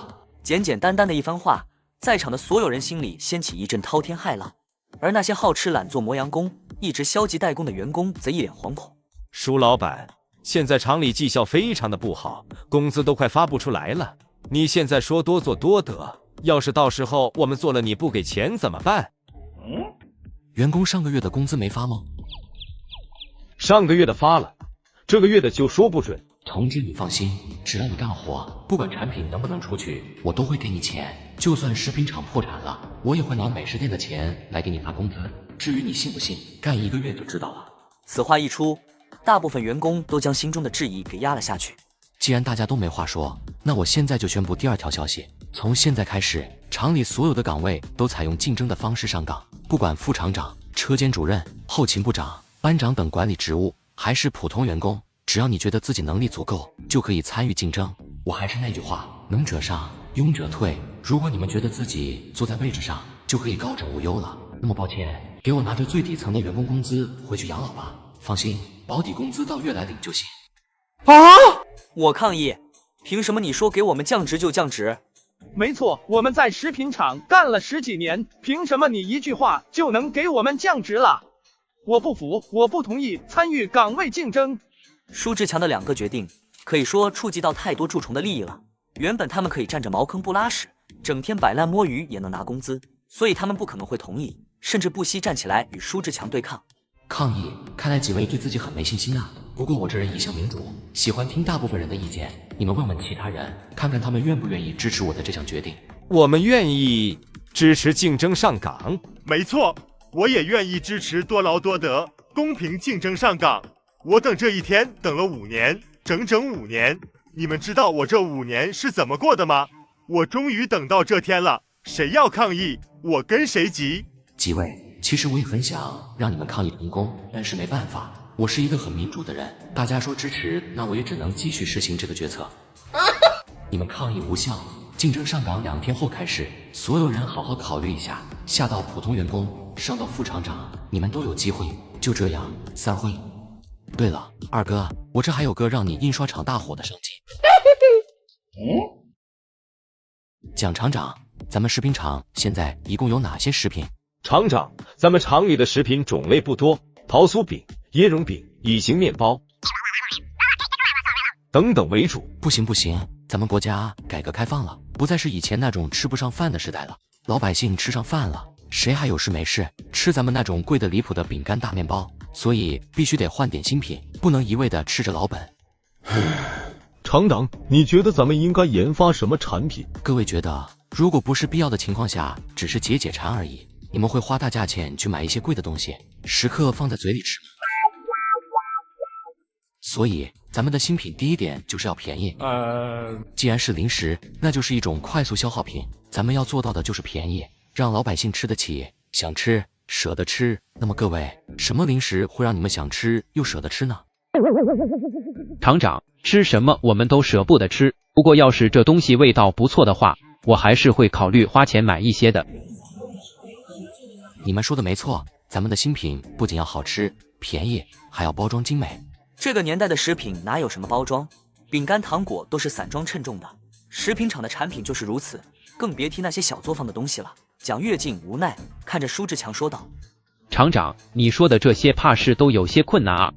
简简单单的一番话，在场的所有人心里掀起一阵滔天骇浪，而那些好吃懒做磨洋工、一直消极怠工的员工则一脸惶恐。舒老板，现在厂里绩效非常的不好，工资都快发不出来了。你现在说多做多得，要是到时候我们做了你不给钱怎么办？员工上个月的工资没发吗？上个月的发了，这个月的就说不准。同志，你放心，只要你干活，不管产品能不能出去，我都会给你钱。就算食品厂破产了，我也会拿美食店的钱来给你发工资。至于你信不信，干1个月就知道了。此话一出，大部分员工都将心中的质疑给压了下去。既然大家都没话说，那我现在就宣布第2条消息：从现在开始，厂里所有的岗位都采用竞争的方式上岗，不管副厂长、车间主任、后勤部长、班长等管理职务，还是普通员工，只要你觉得自己能力足够，就可以参与竞争。我还是那句话，能者上，庸者退。如果你们觉得自己坐在位置上就可以高枕无忧了，那么抱歉，给我拿着最底层的员工工资回去养老吧。放心，保底工资到月来领就行。啊！我抗议！凭什么你说给我们降职就降职？没错，我们在食品厂干了10几年，凭什么你一句话就能给我们降职了？我不服，我不同意参与岗位竞争。舒志强的2个决定，可以说触及到太多蛀虫的利益了。原本他们可以占着茅坑不拉屎，整天摆烂摸鱼也能拿工资，所以他们不可能会同意，甚至不惜站起来与舒志强对抗。抗议？看来几位对自己很没信心啊。不过我这人一向民主，喜欢听大部分人的意见。你们问问其他人，看看他们愿不愿意支持我的这项决定。我们愿意支持竞争上岗。没错，我也愿意支持多劳多得，公平竞争上岗。我等这一天等了5年，整整5年。你们知道我这5年是怎么过的吗？我终于等到这天了。谁要抗议，我跟谁急。几位，其实我也很想让你们抗议成功，但是没办法，我是一个很民主的人，大家说支持，那我也只能继续实行这个决策。你们抗议无效，竞争上岗2天后开始，所有人好好考虑一下，下到普通员工，上到副厂长，你们都有机会。就这样，散会。对了，二哥，我这还有个让你印刷厂大火的商机。蒋厂长，咱们食品厂现在一共有哪些食品？厂长，咱们厂里的食品种类不多，桃酥饼、椰蓉饼、乙型面包等等为主。不行不行，咱们国家改革开放了，不再是以前那种吃不上饭的时代了，老百姓吃上饭了，谁还有事没事吃咱们那种贵得离谱的饼干大面包？所以必须得换点新品，不能一味的吃着老本。厂长，你觉得咱们应该研发什么产品？各位觉得，如果不是必要的情况下，只是解解馋而已，你们会花大价钱去买一些贵的东西，时刻放在嘴里吃吗？所以咱们的新品第一点就是要便宜。既然是零食，那就是一种快速消耗品，咱们要做到的就是便宜，让老百姓吃得起，想吃舍得吃。那么各位，什么零食会让你们想吃又舍得吃呢？厂长，吃什么我们都舍不得吃，不过要是这东西味道不错的话，我还是会考虑花钱买一些的。你们说的没错，咱们的新品不仅要好吃、便宜，还要包装精美。这个年代的食品哪有什么包装？饼干、糖果都是散装称重的，食品厂的产品就是如此，更别提那些小作坊的东西了。蒋跃进无奈看着舒志强说道：厂长，你说的这些怕是都有些困难啊。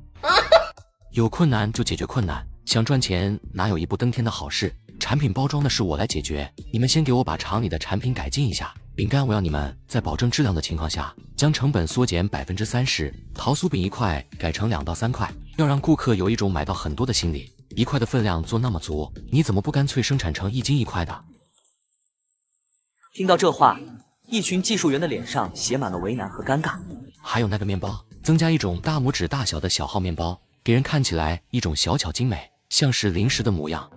有困难就解决困难，想赚钱哪有一步登天的好事？产品包装的事我来解决，你们先给我把厂里的产品改进一下。饼干我要你们在保证质量的情况下，将成本缩减30%，桃酥饼1块改成2到3块，要让顾客有一种买到很多的心理。1块的分量做那么足，你怎么不干脆生产成1斤1块的？听到这话，一群技术员的脸上写满了为难和尴尬。还有那个面包，增加一种大拇指大小的小号面包，给人看起来一种小巧精美，像是零食的模样。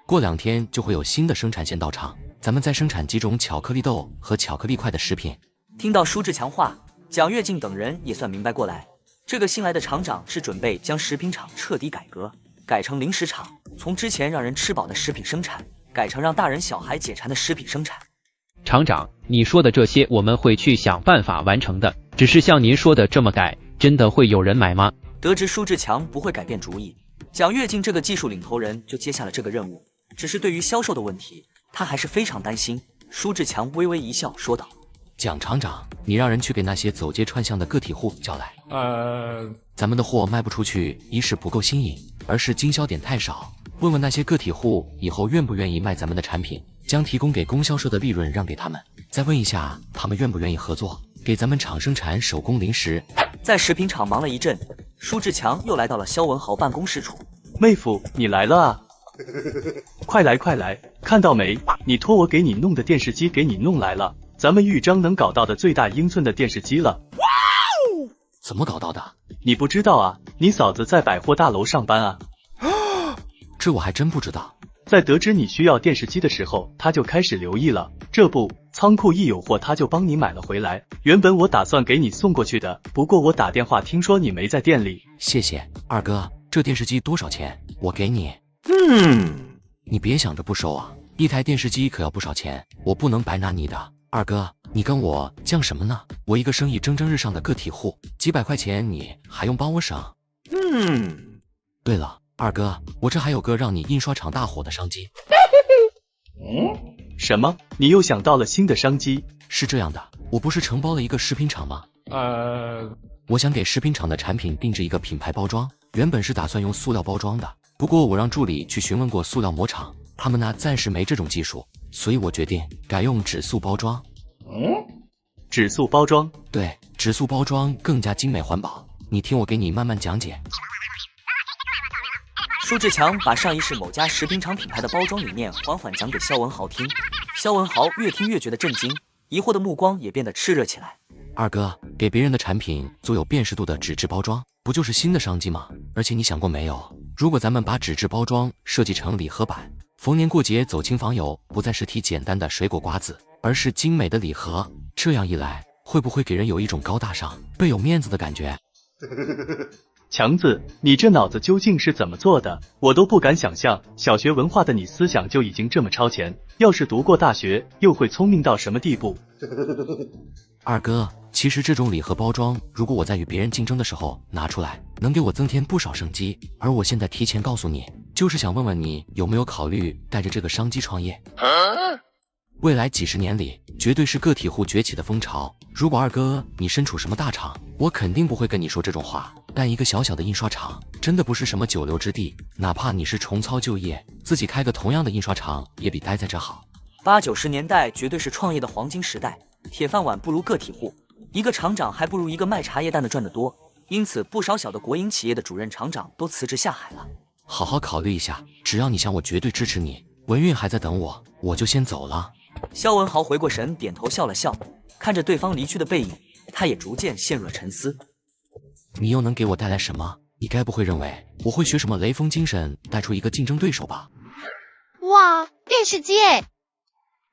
过2天就会有新的生产线到场，咱们再生产几种巧克力豆和巧克力块的食品。听到舒志强话，蒋跃进等人也算明白过来，这个新来的厂长是准备将食品厂彻底改革，改成零食厂，从之前让人吃饱的食品生产，改成让大人小孩解馋的食品生产。厂长，你说的这些我们会去想办法完成的，只是像您说的这么改，真的会有人买吗？得知舒志强不会改变主意，蒋跃进这个技术领头人就接下了这个任务。只是对于销售的问题，他还是非常担心。舒志强微微一笑，说道：“蒋厂长，你让人去给那些走街串巷的个体户叫来。咱们的货卖不出去，一是不够新颖，二是经销点太少。问问那些个体户以后愿不愿意卖咱们的产品，将提供给供销社的利润让给他们。再问一下，他们愿不愿意合作，给咱们厂生产手工零食。”在食品厂忙了一阵，舒志强又来到了肖文豪办公室处。妹夫，你来了啊！快来快来，看到没？你托我给你弄的电视机给你弄来了，咱们豫章能搞到的最大英寸的电视机了。怎么搞到的？你不知道啊？你嫂子在百货大楼上班啊。这我还真不知道。在得知你需要电视机的时候，他就开始留意了。这不，仓库一有货，他就帮你买了回来。原本我打算给你送过去的，不过我打电话听说你没在店里。谢谢二哥，这电视机多少钱？我给你。你别想着不收啊，一台电视机可要不少钱，我不能白拿你的。二哥，你跟我犟什么呢？我一个生意蒸蒸日上的个体户，几百块钱你还用帮我省？对了，二哥，我这还有个让你印刷厂大火的商机。什么？你又想到了新的商机？是这样的，我不是承包了一个食品厂吗？我想给食品厂的产品定制一个品牌包装，原本是打算用塑料包装的，不过我让助理去询问过塑料膜厂，他们那暂时没这种技术，所以我决定改用纸塑包装。纸塑包装？对，纸塑包装更加精美环保。你听我给你慢慢讲解。舒志强把上一世某家食品厂品牌的包装理念缓缓讲给肖文豪听，肖文豪越听越觉得震惊，疑惑的目光也变得炽热起来。二哥，给别人的产品做有辨识度的纸质包装，不就是新的商机吗？而且你想过没有，如果咱们把纸质包装设计成礼盒版，逢年过节走亲访友不再是提简单的水果瓜子，而是精美的礼盒，这样一来，会不会给人有一种高大上、倍有面子的感觉？强子，你这脑子究竟是怎么做的？我都不敢想象，小学文化的你思想就已经这么超前，要是读过大学，又会聪明到什么地步？二哥，其实这种礼盒包装，如果我在与别人竞争的时候拿出来，能给我增添不少生机。而我现在提前告诉你，就是想问问你有没有考虑带着这个商机创业？未来几十年里，绝对是个体户崛起的风潮。如果二哥你身处什么大厂，我肯定不会跟你说这种话。但一个小小的印刷厂，真的不是什么久留之地。哪怕你是重操旧业，自己开个同样的印刷厂，也比待在这好。80、90年代绝对是创业的黄金时代，铁饭碗不如个体户，一个厂长还不如一个卖茶叶蛋的赚得多。因此，不少小的国营企业的主任厂长都辞职下海了。好好考虑一下，只要你想，我绝对支持你。文运还在等我，我就先走了。肖文豪回过神，点头笑了笑，看着对方离去的背影，他也逐渐陷入了沉思。你又能给我带来什么？你该不会认为我会学什么雷锋精神，带出一个竞争对手吧？哇，电视机哎！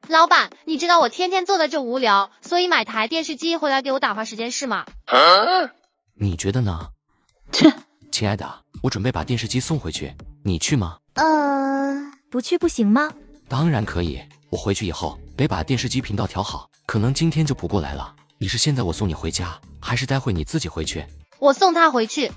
老板，你知道我天天坐在这无聊，所以买台电视机回来给我打发时间是吗？你觉得呢？亲爱的，我准备把电视机送回去，你去吗？不去不行吗？当然可以，我回去以后得把电视机频道调好，可能今天就补过来了。你是现在我送你回家，还是待会你自己回去？我送他回去。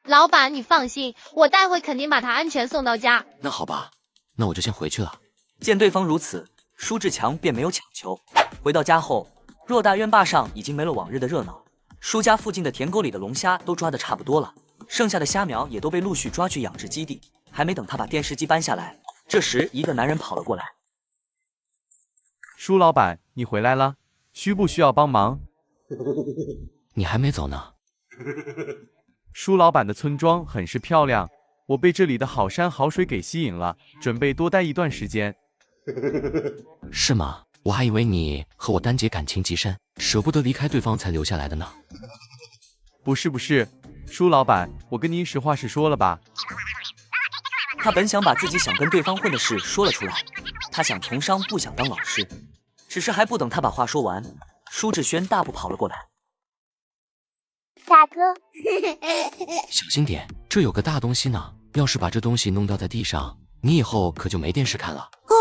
老板，你放心，我待会肯定把他安全送到家。那好吧，那我就先回去了。见对方如此，舒志强便没有强求。回到家后，偌大院坝上已经没了往日的热闹，舒家附近的田沟里的龙虾都抓得差不多了，剩下的虾苗也都被陆续抓去养殖基地。还没等他把电视机搬下来，这时一个男人跑了过来。舒老板，你回来了，需不需要帮忙？你还没走呢。舒老板的村庄很是漂亮，我被这里的好山好水给吸引了，准备多待一段时间。是吗？我还以为你和我丹姐感情极深，舍不得离开对方才留下来的呢。不是，舒老板，我跟您实话实说了吧。他本想把自己想跟对方混的事说了出来，他想从商不想当老师，只是还不等他把话说完，舒志轩大步跑了过来。大哥，哥。小心点，这有个大东西呢，要是把这东西弄掉在地上，你以后可就没电视看了。哦，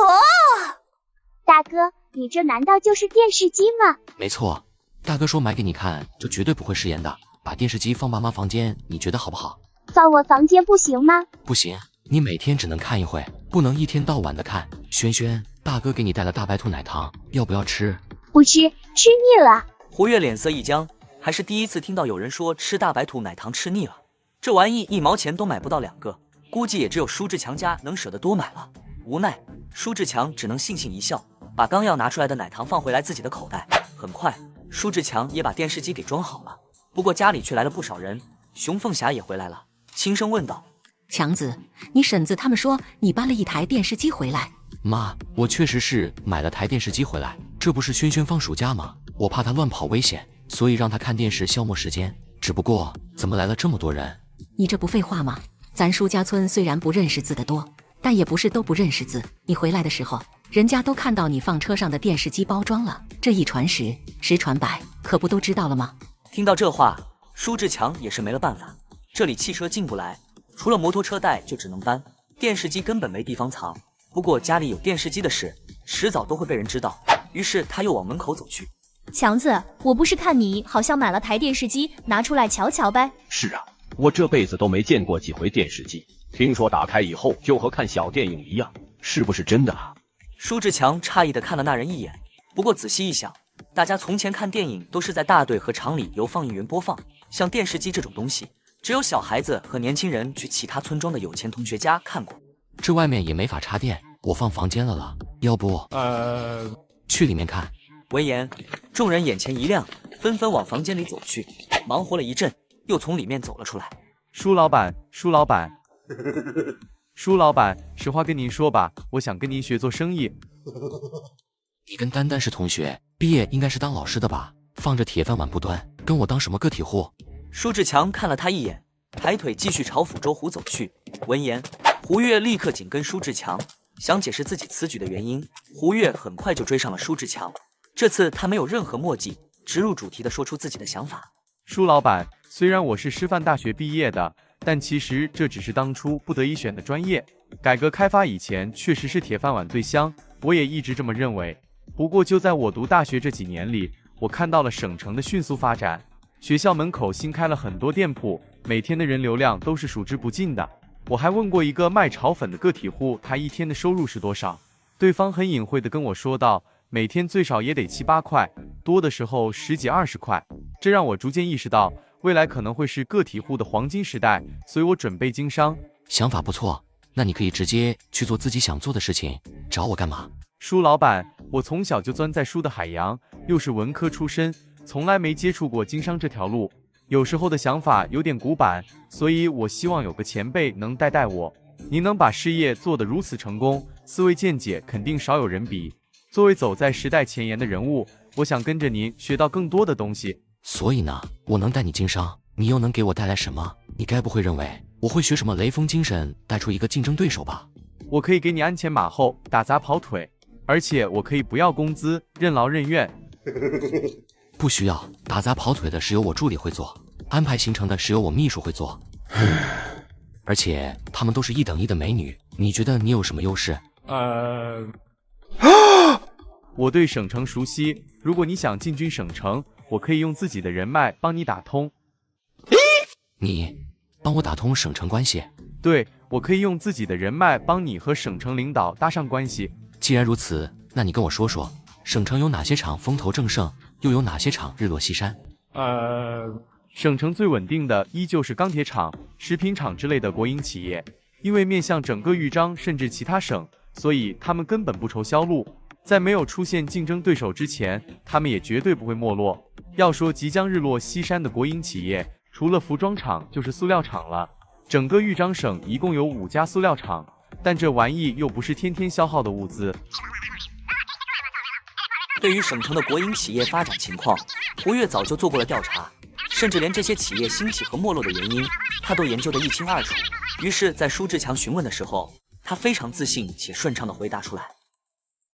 大哥，你这难道就是电视机吗？没错，大哥说买给你看，就绝对不会食言的。把电视机放妈妈房间，你觉得好不好？放我房间不行吗？不行，你每天只能看一会，不能一天到晚的看。轩轩，大哥给你带了大白兔奶糖，要不要吃？不吃，吃腻了。胡月脸色一僵，还是第一次听到有人说吃大白兔奶糖吃腻了。这玩意1毛钱都买不到2个，估计也只有舒志强家能舍得多买了。无奈，舒志强只能悻悻一笑，把刚要拿出来的奶糖放回来自己的口袋。很快，舒志强也把电视机给装好了。不过家里却来了不少人，熊凤霞也回来了，轻声问道：“强子，你婶子他们说你搬了一台电视机回来。”妈，我确实是买了台电视机回来，这不是轩轩放暑假吗？我怕他乱跑危险，所以让他看电视消磨时间。只不过怎么来了这么多人？你这不废话吗？咱舒家村虽然不认识字的多，但也不是都不认识字。你回来的时候，人家都看到你放车上的电视机包装了，这一传十，十传百，可不都知道了吗？听到这话，舒志强也是没了办法。这里汽车进不来，除了摩托车带就只能搬，电视机根本没地方藏。不过家里有电视机的事，迟早都会被人知道。于是他又往门口走去。强子，我不是看你好像买了台电视机，拿出来瞧瞧呗。是啊，我这辈子都没见过几回电视机，听说打开以后就和看小电影一样，是不是真的啊？舒志强诧异地看了那人一眼，不过仔细一想，大家从前看电影都是在大队和厂里由放映员播放，像电视机这种东西，只有小孩子和年轻人去其他村庄的有钱同学家看过。这外面也没法插电，我放房间了，要不去里面看。闻言，众人眼前一亮，纷纷往房间里走去。忙活了一阵，又从里面走了出来。舒老板，舒老板，舒老板，实话跟您说吧，我想跟您学做生意。你跟丹丹是同学，毕业应该是当老师的吧？放着铁饭碗不端，跟我当什么个体户？舒志强看了他一眼，抬腿继续朝抚州湖走去。闻言，胡月立刻紧跟舒志强，想解释自己此举的原因。胡月很快就追上了舒志强，这次他没有任何墨迹，直入主题的说出自己的想法。舒老板，虽然我是师范大学毕业的，但其实这只是当初不得已选的专业。改革开发以前确实是铁饭碗最香，我也一直这么认为。不过就在我读大学这几年里，我看到了省城的迅速发展，学校门口新开了很多店铺，每天的人流量都是数之不尽的。我还问过一个卖炒粉的个体户，他一天的收入是多少？对方很隐晦地跟我说道，每天最少也得7、8块，多的时候10几20块。这让我逐渐意识到，未来可能会是个体户的黄金时代，所以我准备经商。想法不错，那你可以直接去做自己想做的事情，找我干嘛？舒老板，我从小就钻在书的海洋，又是文科出身，从来没接触过经商这条路，有时候的想法有点古板，所以我希望有个前辈能带带我。您能把事业做得如此成功，思维见解肯定少有人比。作为走在时代前沿的人物，我想跟着您学到更多的东西。所以呢，我能带你经商，你又能给我带来什么？你该不会认为我会学什么雷锋精神，带出一个竞争对手吧？我可以给你鞍前马后，打杂跑腿，而且我可以不要工资，任劳任怨。不需要，打杂跑腿的是由我助理会做，安排行程的是由我秘书会做。而且她们都是1等1的美女，你觉得你有什么优势？我对省城熟悉，如果你想进军省城，我可以用自己的人脉帮你打通。你帮我打通省城关系？对，我可以用自己的人脉帮你和省城领导搭上关系。既然如此，那你跟我说说，省城有哪些厂风头正盛，又有哪些厂日落西山？省城最稳定的依旧是钢铁厂、食品厂之类的国营企业，因为面向整个豫章甚至其他省，所以他们根本不愁销路。在没有出现竞争对手之前，他们也绝对不会没落。要说即将日落西山的国营企业，除了服装厂就是塑料厂了。整个豫章省一共有5家塑料厂，但这玩意又不是天天消耗的物资。对于省城的国营企业发展情况，胡月早就做过了调查，甚至连这些企业兴起和没落的原因，他都研究得一清二楚。于是，在舒志强询问的时候，他非常自信且顺畅地回答出来。